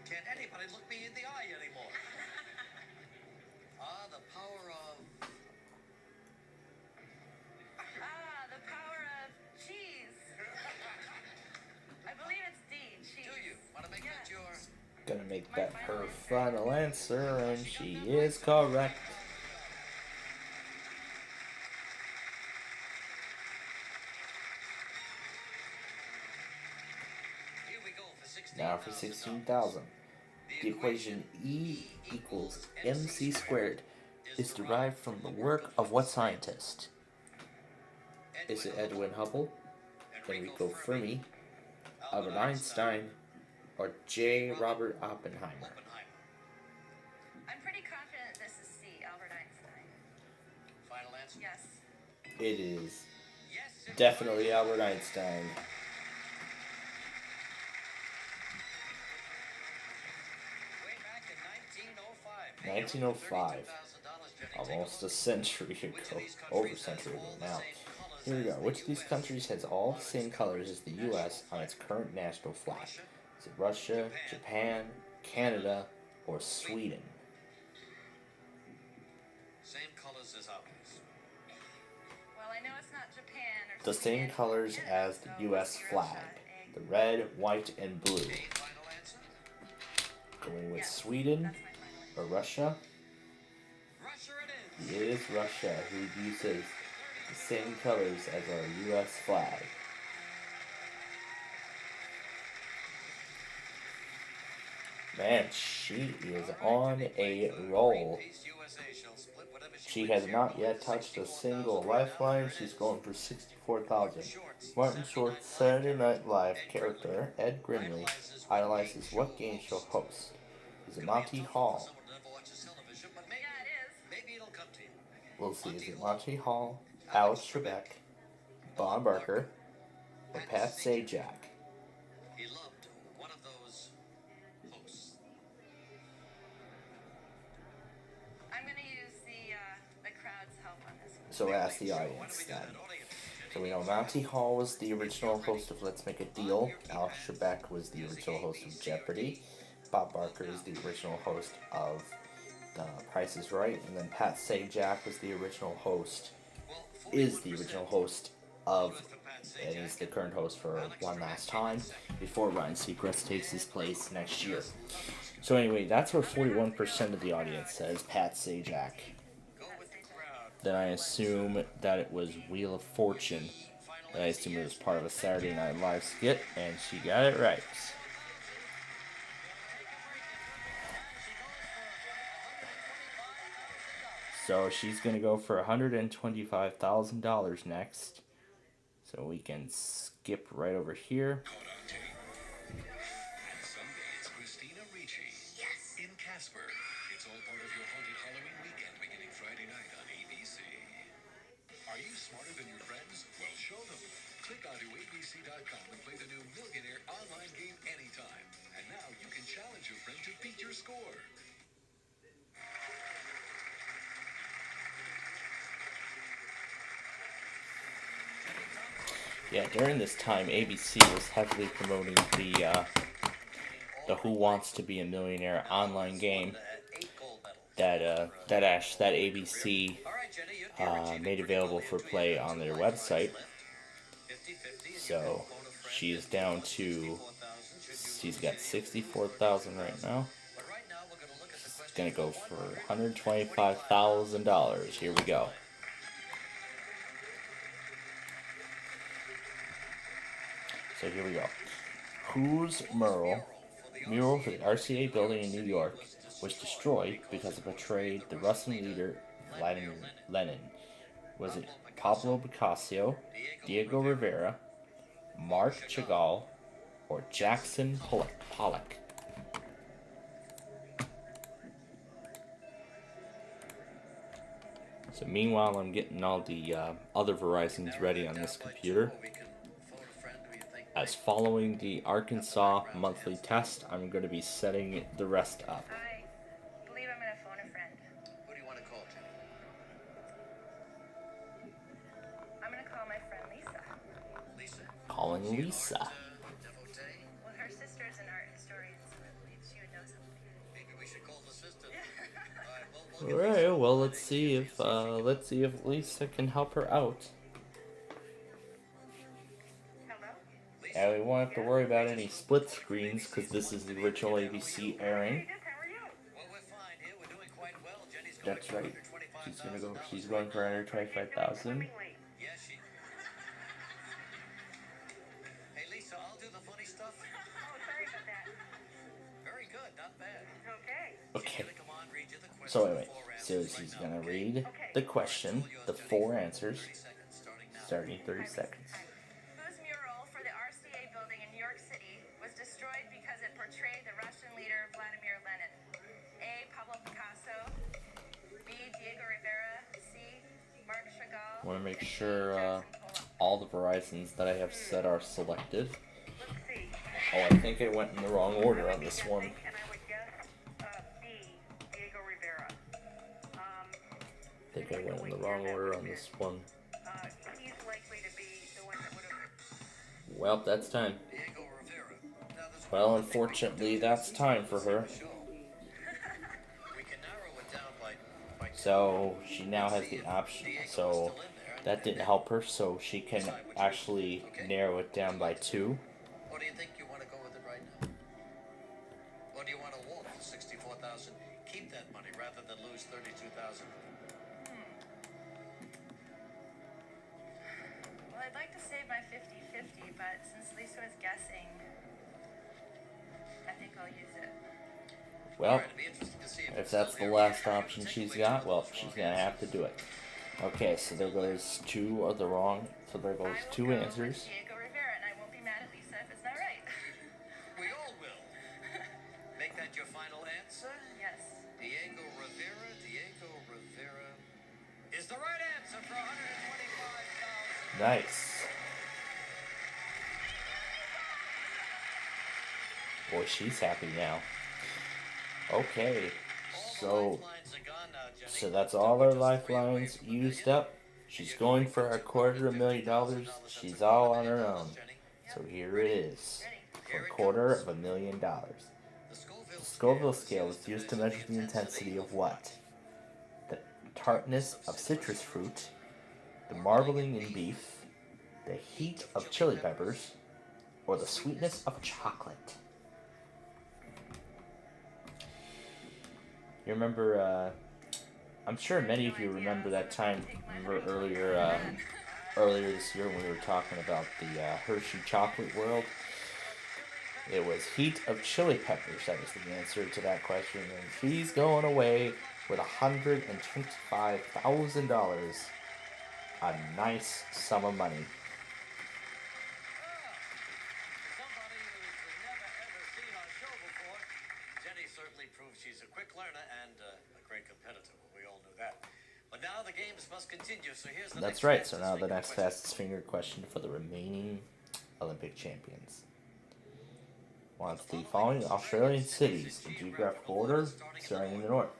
[SPEAKER 11] Can't anybody look me in the eye anymore? The power of...
[SPEAKER 5] The power of cheese. I believe it's D. Cheese.
[SPEAKER 11] Do you want to make that your...
[SPEAKER 6] Gonna make that her final answer, and she is correct.
[SPEAKER 11] Here we go for 16,000.
[SPEAKER 6] Now for 16,000. The equation E equals MC squared is derived from the work of what scientist? Is it Edwin Hubble, Enrico Fermi, Albert Einstein, or J. Robert Oppenheimer?
[SPEAKER 8] I'm pretty confident this is C, Albert Einstein.
[SPEAKER 11] Final answer?
[SPEAKER 8] Yes.
[SPEAKER 6] It is definitely Albert Einstein.
[SPEAKER 11] Way back in
[SPEAKER 6] 1905, almost a century ago, over a century ago now. Here we go. Which of these countries has all the same colors as the U.S. on its current national flag? Is it Russia, Japan, Canada, or Sweden?
[SPEAKER 11] Same colors as ours.
[SPEAKER 8] Well, I know it's not Japan or
[SPEAKER 6] The same colors as the U.S. flag. The red, white, and blue. Going with Sweden or Russia? It is Russia, who uses the same colors as our U.S. flag. Man, she is on a roll. She has not yet touched a single lifeline. She's going for 64,000. Martin Short's Saturday Night Live character, Ed Grimley, idolizes what game show host? Is it Monty Hall? We'll see. Is it Monty Hall, Alex Trebek, Bob Barker, or Pat Sajak?
[SPEAKER 11] He loved one of those hosts.
[SPEAKER 8] I'm going to use the crowd's help on this one.
[SPEAKER 6] So ask the audience then. So we know Monty Hall was the original host of Let's Make a Deal. Alex Trebek was the original host of Jeopardy. Bob Barker is the original host of Price is Right. And then Pat Sajak was the original host, of, and is the current host for one last time before Ryan Seacrest takes his place next year. So anyway, that's what 41% of the audience says, Pat Sajak. Then I assume that it was Wheel of Fortune. Then I assume it was part of a Saturday Night Live skit, and she got it right. So she's going to go for $125,000 next. So we can skip right over here.
[SPEAKER 7] Sunday it's Christina Ricci. Yes. In Casper. It's all part of your haunted Halloween weekend beginning Friday night on ABC. Are you smarter than your friends? Well, show them. Click onto abc.com and play the new Millionaire online game anytime. And now you can challenge your friend to beat your score.
[SPEAKER 6] Yeah, during this time, ABC was heavily promoting the Who Wants to Be a Millionaire online game that ABC made available for play on their website. So she's down to, she's got 64,000 right now. She's gonna go for $125,000. Here we go. So here we go. Whose mural for the RCA building in New York was destroyed because it portrayed the Russian leader Vladimir Lenin? Was it Pablo Picasso, Diego Rivera, Mark Chagall, or Jackson Pollock? So meanwhile, I'm getting all the other Verizons ready on this computer. As following the Arkansas monthly test, I'm going to be setting the rest up.
[SPEAKER 8] I believe I'm going to phone a friend.
[SPEAKER 11] Who do you want to call, Jenny?
[SPEAKER 8] I'm going to call my friend Lisa.
[SPEAKER 11] Lisa.
[SPEAKER 6] Calling Lisa.
[SPEAKER 11] Devotee?
[SPEAKER 8] Well, her sister's an art historian, so I believe she would know something.
[SPEAKER 11] Maybe we should call the sister.
[SPEAKER 6] All right. Well, let's see if Lisa can help her out. And we won't have to worry about any split screens because this is the original ABC airing. That's right. She's going for 125,000.
[SPEAKER 11] Hey, Lisa, I'll do the funny stuff.
[SPEAKER 8] Oh, sorry about that.
[SPEAKER 11] Very good, not bad.
[SPEAKER 8] Okay.
[SPEAKER 6] Okay. So anyway, So she's gonna read the question, the 4 answers, starting in 30 seconds.
[SPEAKER 8] Whose mural for the RCA building in New York City was destroyed because it portrayed the Russian leader Vladimir Lenin? A. Pablo Picasso. B. Diego Rivera. C. Mark Chagall.
[SPEAKER 6] I want to make sure all the Verizons that I have set are selected. Oh, I think I went in the wrong order on this one.
[SPEAKER 20] And I would guess B, Diego Rivera.
[SPEAKER 6] I think I went in the wrong order on this one.
[SPEAKER 20] He's likely to be the one that would have.
[SPEAKER 6] Well, that's time. Well, unfortunately, that's time for her. So, she now has the option. So, that didn't help her, so she can actually narrow it down by 2.
[SPEAKER 11] Or do you think you want to go with it right now? Or do you want to walk for $64,000, keep that money rather than lose $32,000?
[SPEAKER 8] Well, I'd like to save my 50-50, but since Lisa was guessing, I think I'll use it.
[SPEAKER 6] Well, if that's the last option she's got, well, she's going to have to do it. Okay, so there goes 2 of the wrong, so there goes 2 answers.
[SPEAKER 8] Diego Rivera, and I won't be mad at Lisa if it's not right.
[SPEAKER 11] We all will. Make that your final answer?
[SPEAKER 8] Yes.
[SPEAKER 11] Diego Rivera is the right answer for $125,000.
[SPEAKER 6] Nice. Boy, she's happy now. Okay, so that's all her lifelines used up. She's going for a $250,000. She's all on her own. So here it is, for $250,000. The Scoville scale is used to measure the intensity of what? The tartness of citrus fruit, the marbling in beef, the heat of chili peppers, or the sweetness of chocolate. You remember, I'm sure many of you remember that time earlier this year when we were talking about the Hershey chocolate world. It was heat of chili peppers that was the answer to that question, and she's going away with $125,000, a nice sum of money.
[SPEAKER 11] She's a quick learner and a great competitor. We all knew that. But now the games must continue. So here's the
[SPEAKER 6] That's right. So now the next fastest finger question for the remaining Olympic champions. Wants the following Australian cities in geographical order, starting in the north.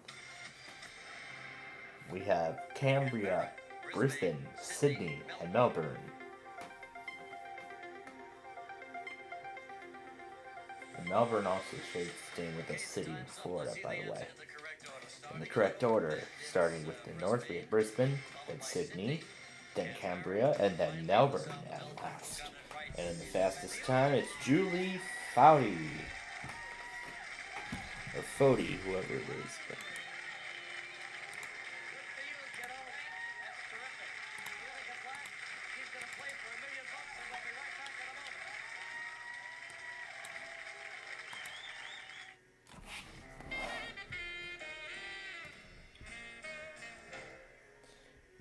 [SPEAKER 6] We have Canberra, Brisbane, Sydney, and Melbourne. And Melbourne also shares its name with a city in Florida, by the way. In the correct order, starting with the north, we have Brisbane, then Sydney, then Canberra, and then Melbourne at last. And in the fastest time, it's Julie Foudy. Or Fody, whoever it is. But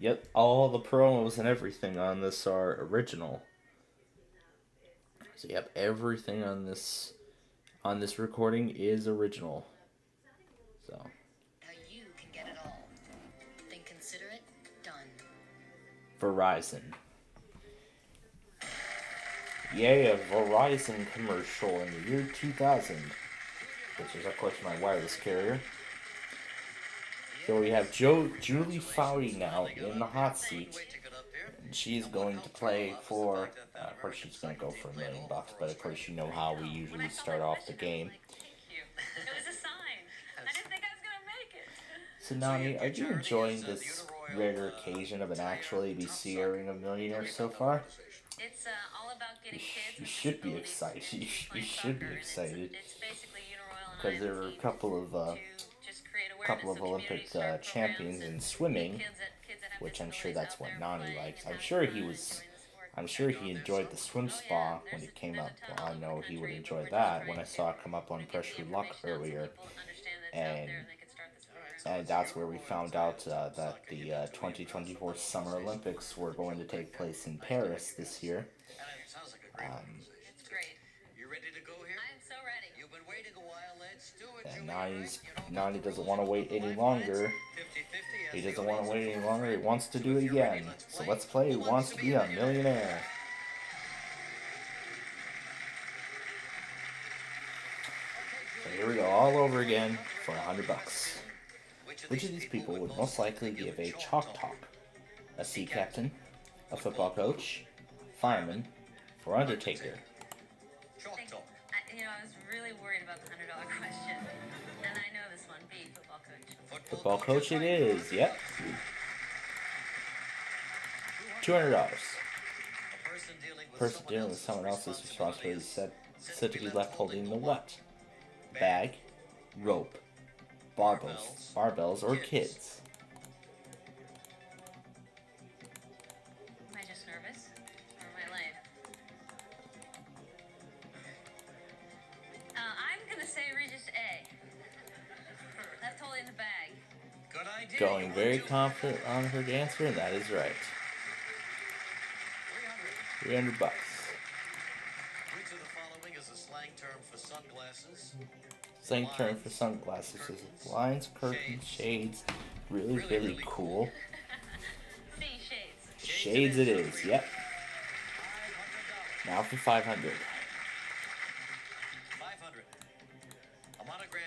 [SPEAKER 6] yep, all the promos and everything on this are original. So yep, everything on this recording is original. So
[SPEAKER 5] Now you can get it all. Then consider it done.
[SPEAKER 6] Verizon. Yay, a Verizon commercial in the year 2000, which is of course my wireless carrier. So we have Julie Foudy now in the hot seat, and she's going to play for, of course she's going to go for $1 million, but of course you know how we usually start off the game.
[SPEAKER 8] It was a sign. I didn't think I was going to make it.
[SPEAKER 6] So Nani, are you enjoying this rare occasion of an actual ABC airing of Millionaires so far?
[SPEAKER 8] It's all about getting kids.
[SPEAKER 6] You should be excited. You should be excited, because there were a couple of Olympic champions in swimming, which I'm sure that's what Nani likes. I'm sure he enjoyed the swim spa when it came up. Well, I know he would enjoy that when I saw it come up on Pressure Luck earlier. And And that's where we found out that the 2024 Summer Olympics were going to take place in Paris this year.
[SPEAKER 3] It's great.
[SPEAKER 11] You ready to go here?
[SPEAKER 3] I am so ready.
[SPEAKER 11] You've been waiting a while. Let's do it.
[SPEAKER 6] And now he doesn't want to wait any longer. He doesn't want to wait any longer. He wants to do it again. So let's play. He wants to be a millionaire. So here we go, all over again for $100. Which of these people would most likely give a chalk talk? A sea captain, a football coach, fireman, or undertaker?
[SPEAKER 3] I was really worried about the $100 question, and I know this one. B, football coach.
[SPEAKER 6] Football coach it is, yep. $200. Person dealing with someone else's responsibility is said to be left holding the what? Bag, rope, barbells, or kids?
[SPEAKER 3] Am I just nervous? Or am I lame? I'm going to say Regis A. Left holding the bag.
[SPEAKER 11] Good idea.
[SPEAKER 6] Going very confident on her answer, and that is right. $300.
[SPEAKER 11] Which of the following is a slang term for sunglasses?
[SPEAKER 6] Slang term for sunglasses is blinds, curtains, shades. Really, really cool.
[SPEAKER 3] C, shades.
[SPEAKER 6] Shades it is, yep. Now for 500.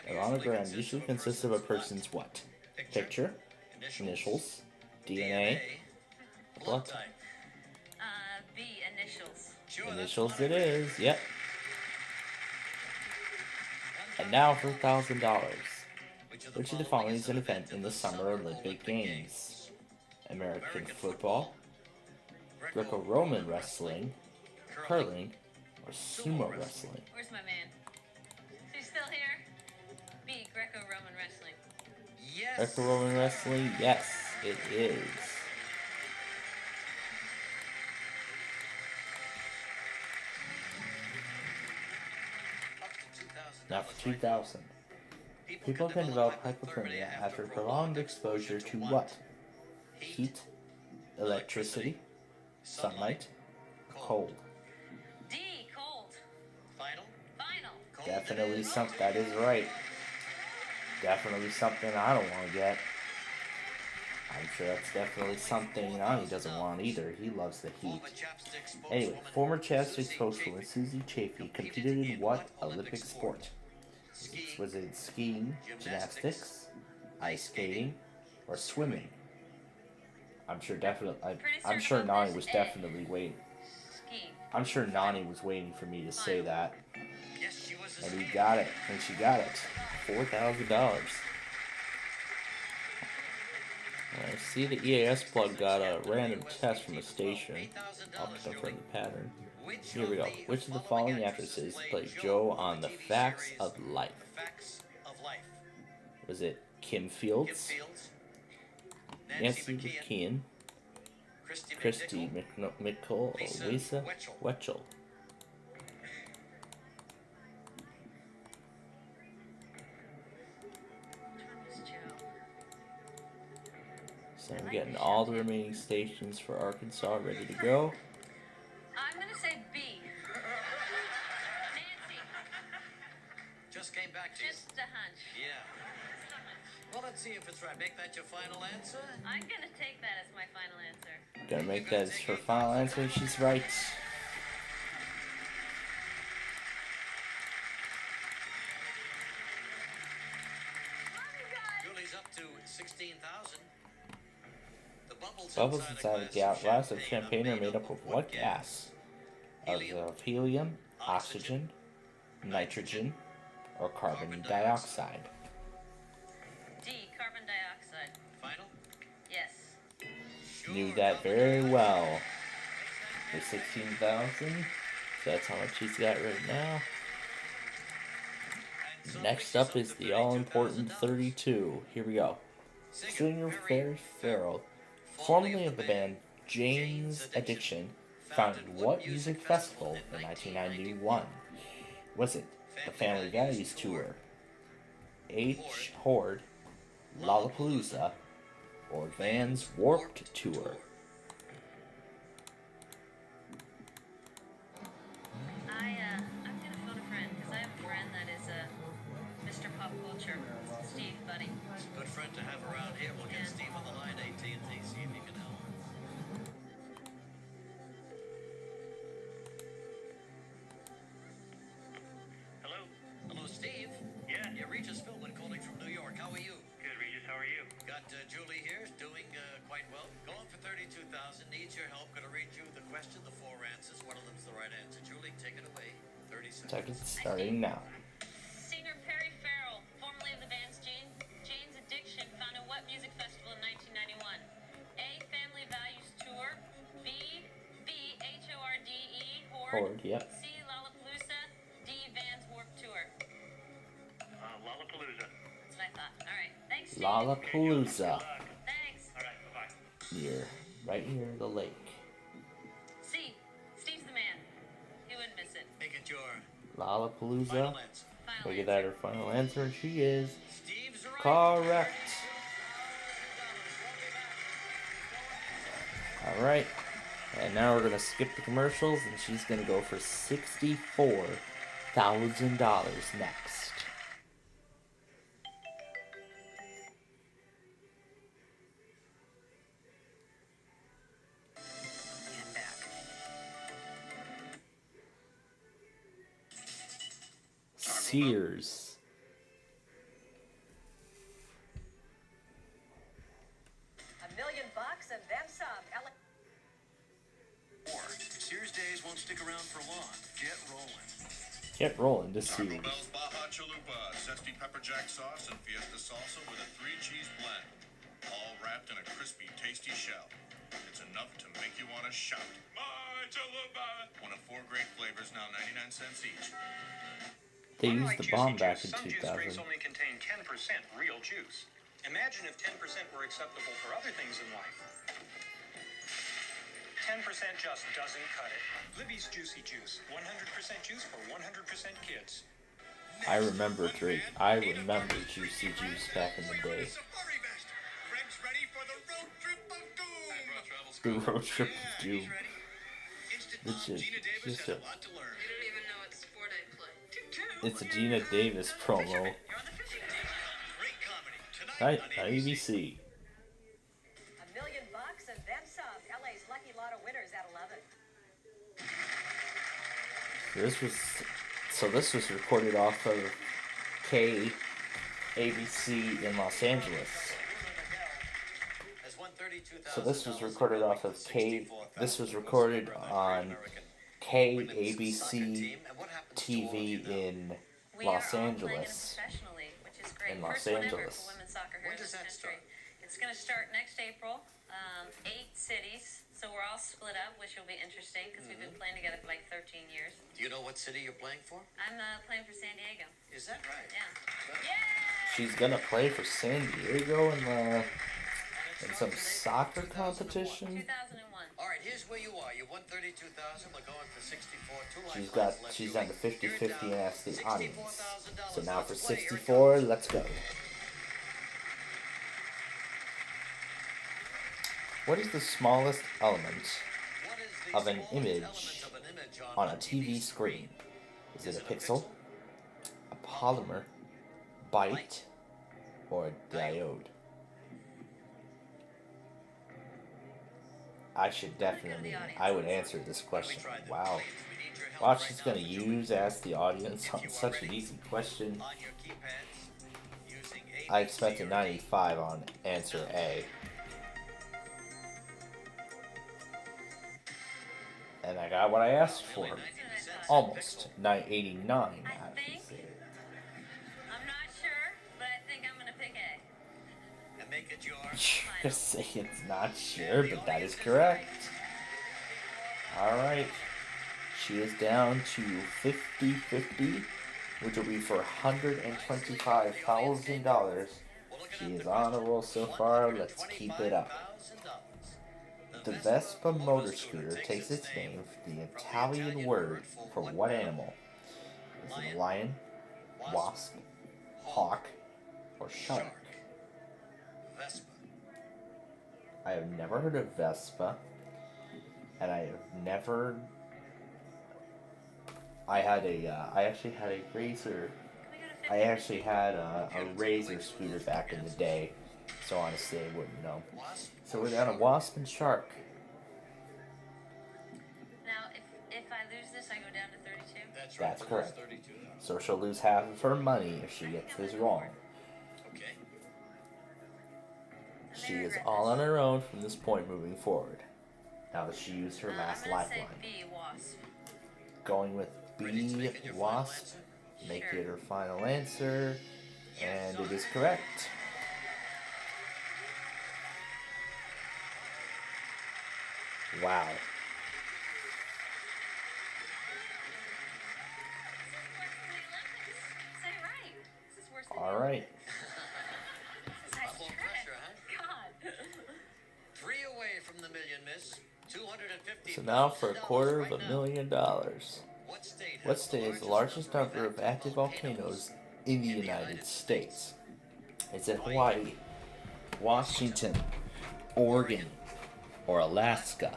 [SPEAKER 6] A monogram usually consists of a person's what? Picture, initials, DNA, blood type.
[SPEAKER 3] B, initials.
[SPEAKER 6] Initials it is, yep. And now for $1,000. Which of the following is an event in the Summer Olympic Games? American football, Greco-Roman wrestling, curling, or sumo wrestling?
[SPEAKER 3] Where's my man? Is he still here? B, Greco-Roman wrestling.
[SPEAKER 11] Yes.
[SPEAKER 6] Greco-Roman wrestling, yes, it is. Now for 2,000. People can develop hypothermia after prolonged exposure to what? Heat, electricity, sunlight, cold.
[SPEAKER 3] D, cold.
[SPEAKER 11] Final?
[SPEAKER 6] Definitely something, that is right. Definitely something I don't want to get. I'm sure that's definitely something he doesn't want either. He loves the heat. Anyway, former chapstick spokeswoman Susie Chaffee competed in what Olympic sport? Was it skiing, gymnastics, ice skating, or swimming? I'm sure I'm sure Nani was definitely waiting. I'm sure Nani was waiting for me to say that. And he got it. And she got it. $4,000. I see the EAS plug got a random test from a station. I'll confirm the pattern. Here we go. Which of the following actresses played Jo on The Facts of Life? Was it Kim Fields, Nancy McKeon, Christy Mickle, or Lisa Wetchell? So I'm getting all the remaining stations for Arkansas ready to go.
[SPEAKER 3] I'm going to say B. Nancy.
[SPEAKER 11] Just came back to you.
[SPEAKER 3] Just a hunch.
[SPEAKER 11] Yeah. Well, let's see if it's right. Make that your final answer.
[SPEAKER 3] I'm going to take that as my final answer.
[SPEAKER 6] Gonna make that as her final answer. She's right.
[SPEAKER 11] Julie's up to 16,000. The
[SPEAKER 6] Bubbles inside a glass of champagne are made up of what gas? Of helium, oxygen, nitrogen, or carbon dioxide?
[SPEAKER 3] D, carbon dioxide.
[SPEAKER 11] Final?
[SPEAKER 3] Yes.
[SPEAKER 6] Knew that very well. For 16,000. So that's how much she's got right now. Next up is the all-important 32. Here we go. Singer Farrell, formerly of the band Jane's Addiction, founded what music festival in 1991? Was it the Family Values Tour, H. Horde, Lollapalooza, or Vans Warped Tour?
[SPEAKER 18] I'm gonna phone a friend because I have a friend that is Mr. Pop Culture. Steve, buddy.
[SPEAKER 11] He's a good friend to have around here. We'll get Steve on the line, AT&T, see if he can help. Hello? Hello, Steve?
[SPEAKER 10] Yeah?
[SPEAKER 11] Yeah, Regis Philbin calling from New York. How are you?
[SPEAKER 10] Good, Regis. How are you?
[SPEAKER 11] Got Julie here, doing quite well. Going for 32,000, needs your help. Gonna read you the question, the 4 answers. One of them's the right answer. Julie, take it away. 30 seconds.
[SPEAKER 6] Seconds starting now.
[SPEAKER 18] Singer Perry Farrell, formerly of the bands Jane's Addiction, founded what music festival in 1991? A. Family Values Tour. B. HORDE.
[SPEAKER 6] Horde, yep.
[SPEAKER 18] C. Lollapalooza. D. Vans Warped Tour.
[SPEAKER 10] Lollapalooza.
[SPEAKER 18] That's what I thought. All right. Thanks, Steve.
[SPEAKER 6] Lollapalooza.
[SPEAKER 18] Thanks.
[SPEAKER 10] All right, bye-bye.
[SPEAKER 6] Right near the lake.
[SPEAKER 18] C. Steve's the man. He wouldn't miss it.
[SPEAKER 11] Make it your
[SPEAKER 6] Lollapalooza.
[SPEAKER 11] final answer.
[SPEAKER 6] Make it that her final answer, and she is
[SPEAKER 11] Steve's right.
[SPEAKER 6] correct. Alright, and now we're gonna skip the commercials, and she's gonna go for $64,000 next.
[SPEAKER 3] And back.
[SPEAKER 6] Sears.
[SPEAKER 3] $1 million and then some.
[SPEAKER 11] Sears days won't stick around for long. Get rolling.
[SPEAKER 6] Get rolling to
[SPEAKER 16] Taco
[SPEAKER 6] Sears.
[SPEAKER 16] Bell's Baja Chalupa, zesty pepper jack sauce and fiesta salsa with a 3-cheese blend, all wrapped in a crispy, tasty shell. It's enough to make you want to shout. My chalupa! One of 4 great flavors, now 99 cents each.
[SPEAKER 6] They used the bomb back in
[SPEAKER 22] some juice drinks
[SPEAKER 6] 2000.
[SPEAKER 22] only contain 10% real juice. Imagine if 10% were acceptable for other things in life. 10% just doesn't cut it. Libby's Juicy Juice. 100% juice for 100% kids.
[SPEAKER 6] I remember Drake. I remember Juicy Juice back in the day.
[SPEAKER 16] Greg's ready for the road trip of doom.
[SPEAKER 6] The road trip of doom. It's just a, it's a Gina Davis promo. Right, on ABC.
[SPEAKER 3] $1 million and then some. LA's Lucky Lotto winners at 11.
[SPEAKER 6] This was recorded off of KABC in Los Angeles. So this was recorded off of this was recorded on KABC TV in Los Angeles. In Los Angeles.
[SPEAKER 18] When does that start? It's going to start next April. 8 cities. So we're all split up, which will be interesting because we've been playing together for like 13 years.
[SPEAKER 11] Do you know what city you're playing for?
[SPEAKER 18] I'm playing for San Diego.
[SPEAKER 11] Is that right?
[SPEAKER 18] Yeah.
[SPEAKER 6] She's gonna play for San Diego in some soccer competition.
[SPEAKER 18] 2001.
[SPEAKER 11] All right, here's where you are. You won 32,000. We're going for 64.
[SPEAKER 6] She's on the 50-50 and asked the audience. So now for 64, let's go. What is the smallest element of an image on a TV screen? Is it a pixel, a polymer, byte, or a diode? I would answer this question. Wow. Wow, she's gonna ask the audience on such an easy question. I expected 95 on answer A. And I got what I asked for. Almost 989.
[SPEAKER 18] I'm not sure, but I think I'm gonna pick A.
[SPEAKER 11] And make it yours.
[SPEAKER 6] Just say it's not sure, but that is correct. Alright. She is down to 50-50, which will be for $125,000. She is on a roll so far. Let's keep it up. The Vespa motor scooter takes its name from the Italian word for what animal? Is it a lion, wasp, hawk, or shark?
[SPEAKER 11] Vespa?
[SPEAKER 6] I have never heard of Vespa, and I have never. I actually had a Razor. I actually had a Razor scooter back in the day, so honestly I wouldn't know. So we're down a Wasp and Shark.
[SPEAKER 18] Now, if I lose this, I go down to 32?
[SPEAKER 6] That's correct. So she'll lose half of her money if she gets this wrong.
[SPEAKER 11] Okay.
[SPEAKER 6] She is all on her own from this point moving forward. Now that she used her last lifeline.
[SPEAKER 18] B, Wasp.
[SPEAKER 6] Going with B, Wasp. Make it her final answer. And it is correct. Wow. All right.
[SPEAKER 11] Level of pressure, huh?
[SPEAKER 18] God.
[SPEAKER 11] 3 away from the million, miss. 250.
[SPEAKER 6] So now for $250,000. What state has the largest number of active volcanoes in the United States? Is it Hawaii, Washington, Oregon, or Alaska?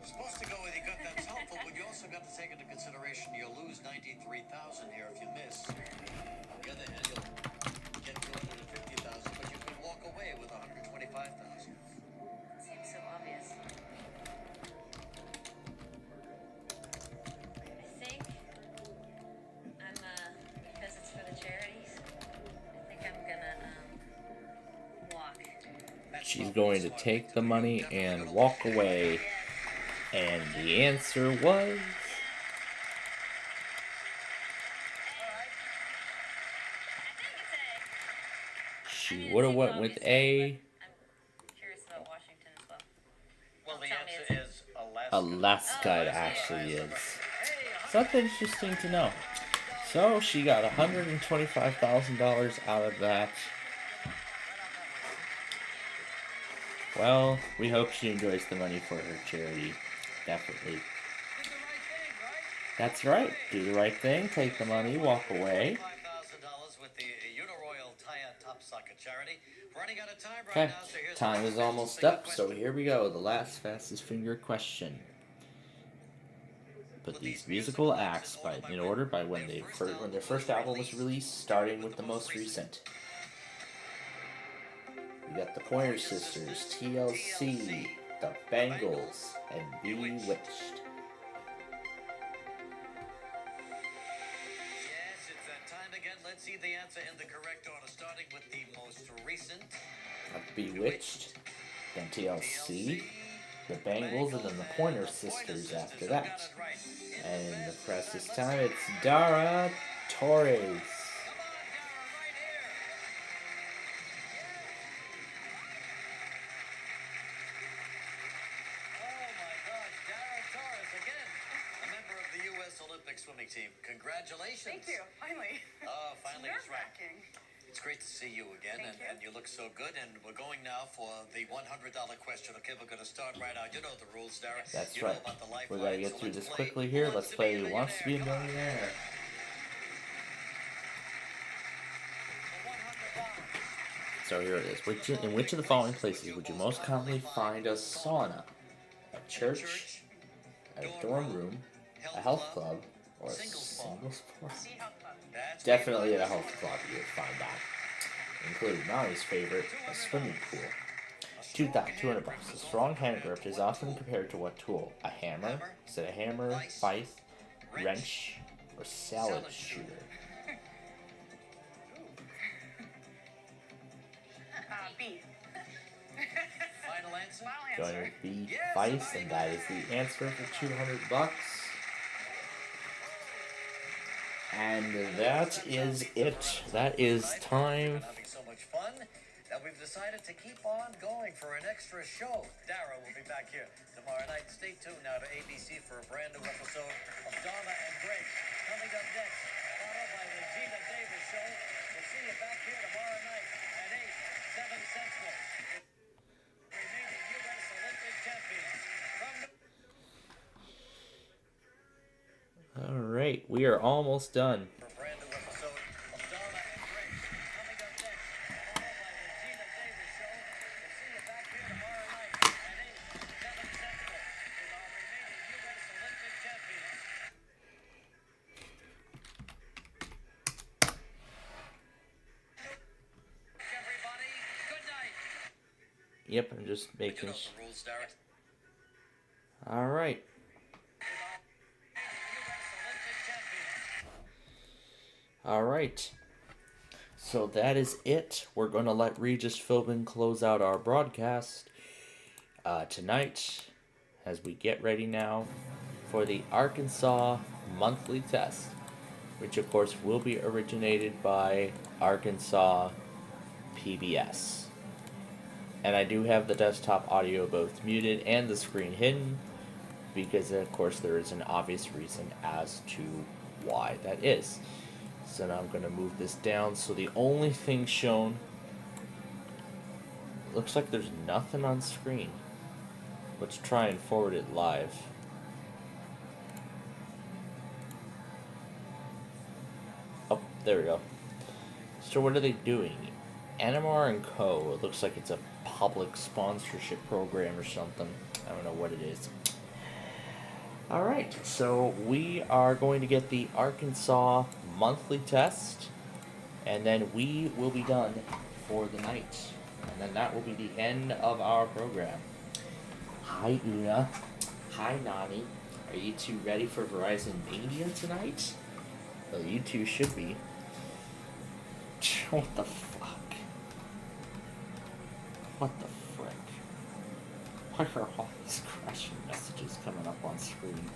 [SPEAKER 11] Supposed to go with your gut, that's helpful, but you also got to take into consideration you'll lose 93,000 here if you miss. On the other hand, you'll get 250,000, but you could walk away with 125,000.
[SPEAKER 18] Seems so obvious. I think I'm, because it's for the charities, I think I'm gonna, walk.
[SPEAKER 6] She's going to take the money and walk away. And the answer was... She would have went with A.
[SPEAKER 18] I'm curious about Washington as well.
[SPEAKER 11] Well, the answer is Alaska.
[SPEAKER 6] Alaska it actually is. Something interesting to know. So she got $125,000 out of that. Well, we hope she enjoys the money for her charity. Definitely. That's right. Do the right thing. Take the money. Walk away.
[SPEAKER 11] $5,000 with the Uniroyal Taya Top Socket charity. Running out of time right
[SPEAKER 6] Okay.
[SPEAKER 11] now, so here's
[SPEAKER 6] Time is almost up. So here we go. The last fastest finger question. Put these musical acts in order by when their first album was released, starting with the most recent. We got the Pointer Sisters, TLC, the Bangles, and Bewitched.
[SPEAKER 11] Yes, it's that time again. Let's see the answer in the correct order, starting with the most recent.
[SPEAKER 6] Bewitched, then TLC, the Bangles, and then the Pointer Sisters after that. And the press this time, it's Dara Torres.
[SPEAKER 11] Olympic swimming team. Congratulations.
[SPEAKER 3] Thank you. Finally.
[SPEAKER 11] Oh, finally
[SPEAKER 3] It's
[SPEAKER 11] it's right.
[SPEAKER 3] nerve-wracking.
[SPEAKER 11] It's great to see you again, and you look so good. And we're going now for the $100 question. Okay, we're going to start right out. You know the rules, Dara.
[SPEAKER 6] That's
[SPEAKER 11] you
[SPEAKER 6] right.
[SPEAKER 11] know about the lifeline.
[SPEAKER 6] We're going to get
[SPEAKER 11] So
[SPEAKER 6] through
[SPEAKER 11] let's
[SPEAKER 6] this
[SPEAKER 11] play
[SPEAKER 6] quickly here.
[SPEAKER 11] Who
[SPEAKER 6] Let's play Who Wants to Be a
[SPEAKER 11] Come on.
[SPEAKER 6] Millionaire. So here it is. In which of the following places would you most commonly find a sauna? A church, a dorm room, a health club, or a single sport? Definitely at a health club you would find that. Including Molly's favorite, a swimming pool. $200. A strong hand grip is often compared to what tool? A hammer? Is it a hammer, vice, wrench, or salad shooter?
[SPEAKER 3] B.
[SPEAKER 11] Final answer?
[SPEAKER 6] Going with B, vice, and that is the answer for $200. And that is it. That is time.
[SPEAKER 11] Having so much fun that we've decided to keep on going for an extra show. Dara will be back here tomorrow night. Stay tuned now to ABC for a brand new episode of Donna and Greg. Coming up next, followed by the Gina Davis Show. We'll see you back here tomorrow night at 8, 7 Central.
[SPEAKER 6] we are almost done. Yep, I'm just making Alright. Alright. So that is it. We're going to let Regis Philbin close out our broadcast tonight as we get ready now for the Arkansas monthly test, which of course will be originated by Arkansas PBS. And I do have the desktop audio both muted and the screen hidden because of course there is an obvious reason as to why that is. So now I'm going to move this down so the only thing shown, looks like there's nothing on screen. Let's try and forward it live. Oh, there we go. So what are they doing? NMR & Co. It looks like it's a public sponsorship program or something. I don't know what it is. Alright, so we are going to get the Arkansas monthly test, and then we will be done for the night. And then that will be the end of our program. Hi, Una. Hi, Nani. Are you two ready for Verizon Mania tonight? Well, you two should be. What the fuck? What the frick? Why are all these crashing messages coming up on screen?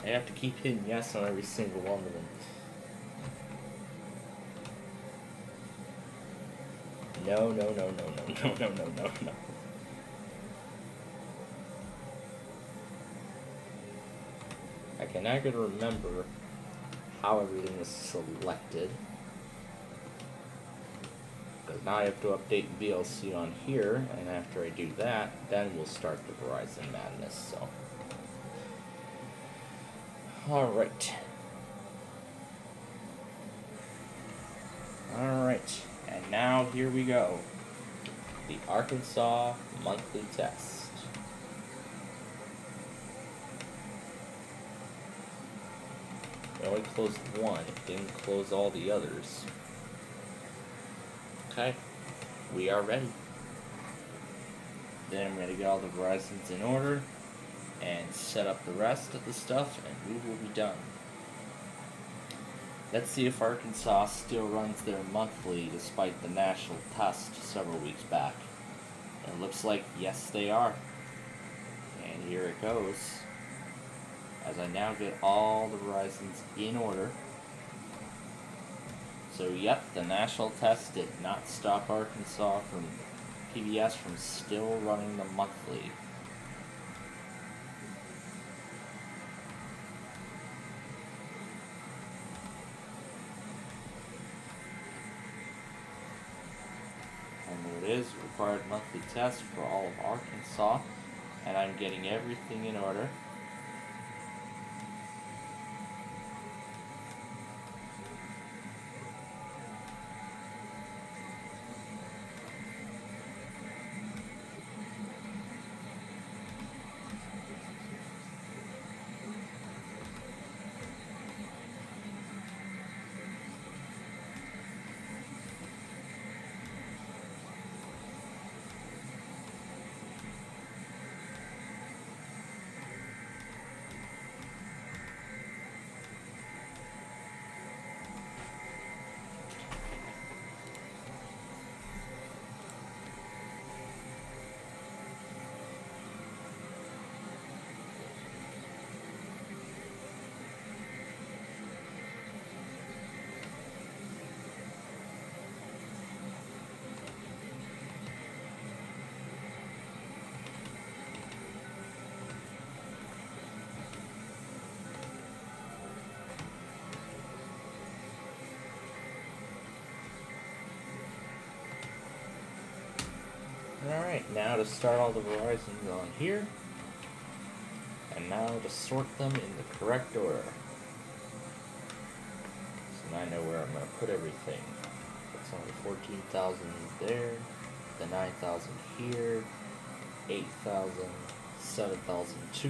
[SPEAKER 6] I have to keep hitting yes on every single one of them. No, no, no, no, no, no, no, no, no, no. I can not gonna remember how everything was selected. Because now I have to update VLC on here, and after I do that, then we'll start the Verizon madness, so. Alright. Alright, and now here we go. The Arkansas monthly test. It only closed one, it didn't close all the others. Okay, we are ready. Then I'm going to get all the Verizons in order and set up the rest of the stuff, and we will be done. Let's see if Arkansas still runs their monthly despite the national test several weeks back. It looks like yes they are. And here it goes. As I now get all the Verizons in order. So yep, the national test did not stop Arkansas from PBS from still running the monthly. And there it is, required monthly test for all of Arkansas. And I'm getting everything in order. Alright, now to start all the Verizons on here. And now to sort them in the correct order. I know where I'm going to put everything. It's only 14,000 is there, the 9,000 here, 8,000, 7,002,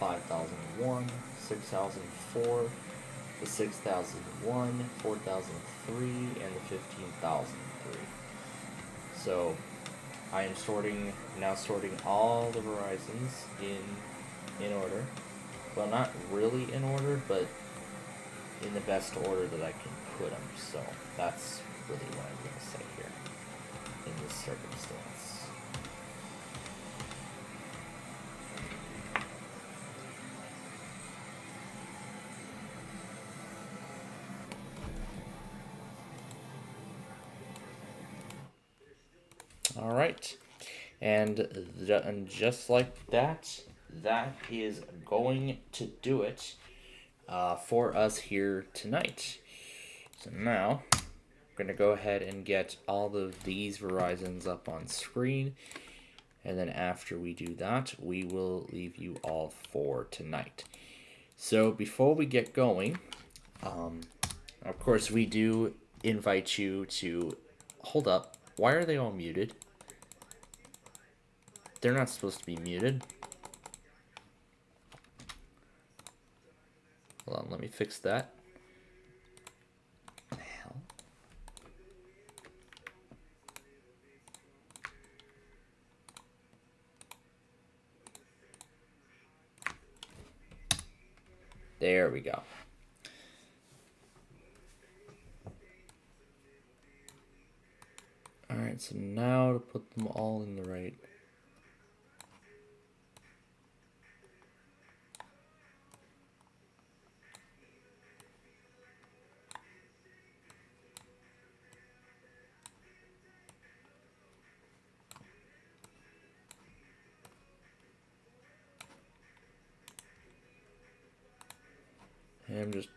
[SPEAKER 6] 5,001, 6,004, the 6,001, 4,003, and the 15,003. So I am now sorting all the Verizons in order. Well, not really in order, but in the best order that I can put them. So that's really what I'm going to say here in this circumstance. All right, and just like that, that is going to do it for us here tonight. So now I'm going to go ahead and get all of these Verizons up on screen, and then after we do that, we will leave you all for tonight. So before we get going, of course we do invite you to hold up. Why are they all muted? They're not supposed to be muted. Hold on, let me fix that. What the hell? There we go. Alright, so now to put them all in the right. And I'm just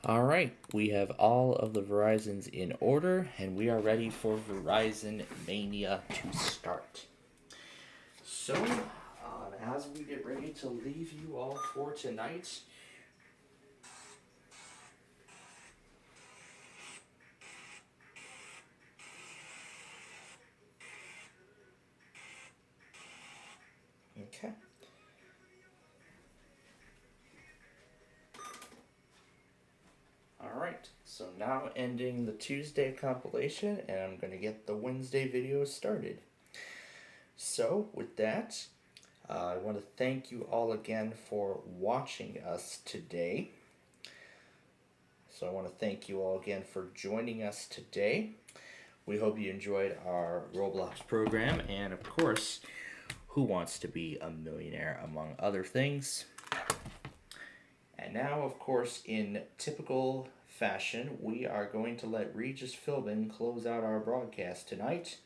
[SPEAKER 6] Alright, we have all of the Verizons in order, and we are ready for Verizon Mania to start. So, as we get ready to leave you all for tonight, okay. Alright, so now ending the Tuesday compilation, and I'm going to get the Wednesday video started. So, with that, I want to thank you all again for watching us today. So I want to thank you all again for joining us today. We hope you enjoyed our Roblox program, and of course, Who Wants to Be a Millionaire, among other things. And now, of course, in typical fashion, we are going to let Regis Philbin close out our broadcast tonight,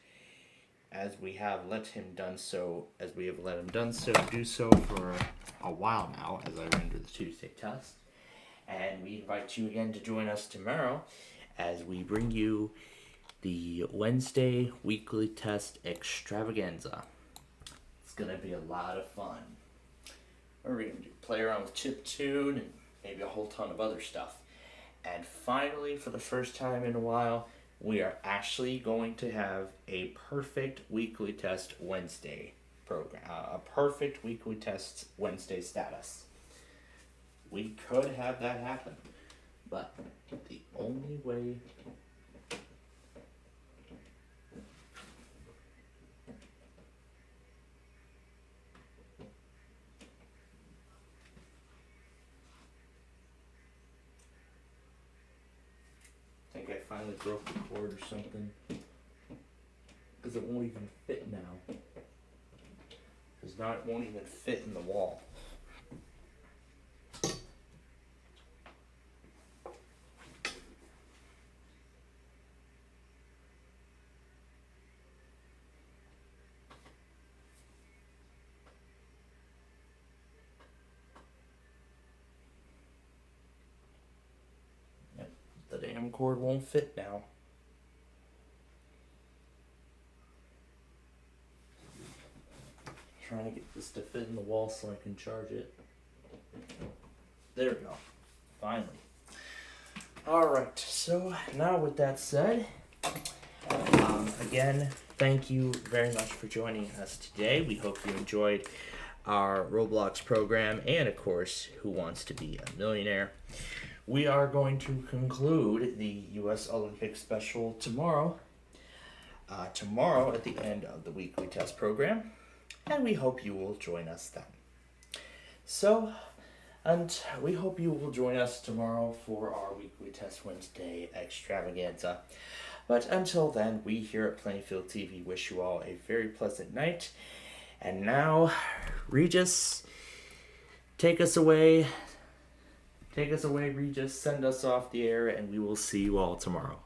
[SPEAKER 6] as we have let him do so for a while now, as I render the Tuesday test. And we invite you again to join us tomorrow as we bring you the Wednesday weekly test extravaganza. It's gonna be a lot of fun. We're gonna play around with chiptune and maybe a whole ton of other stuff. And finally, for the first time in a while, we are actually going to have a perfect weekly test Wednesday program, a perfect weekly test Wednesday status. We could have that happen, but the only way I think I finally broke the cord or something, because it won't even fit now. Because now it won't even fit in the wall. The damn cord won't fit now. trying to get this to fit in the wall so I can charge it. There we go. Finally. Alright, so now with that said, again, thank you very much for joining us today. We hope you enjoyed our Roblox program and, of course, Who Wants to Be a Millionaire. We are going to conclude the U.S. Olympic special tomorrow. Tomorrow at the end of the weekly test program. And we hope you will join us then. So, and we hope you will join us tomorrow for our weekly test Wednesday extravaganza. But until then, we here at Plainfield TV wish you all a very pleasant night. And now, Regis, take us away. Take us away, Regis. Send us off the air, and we will see you all tomorrow.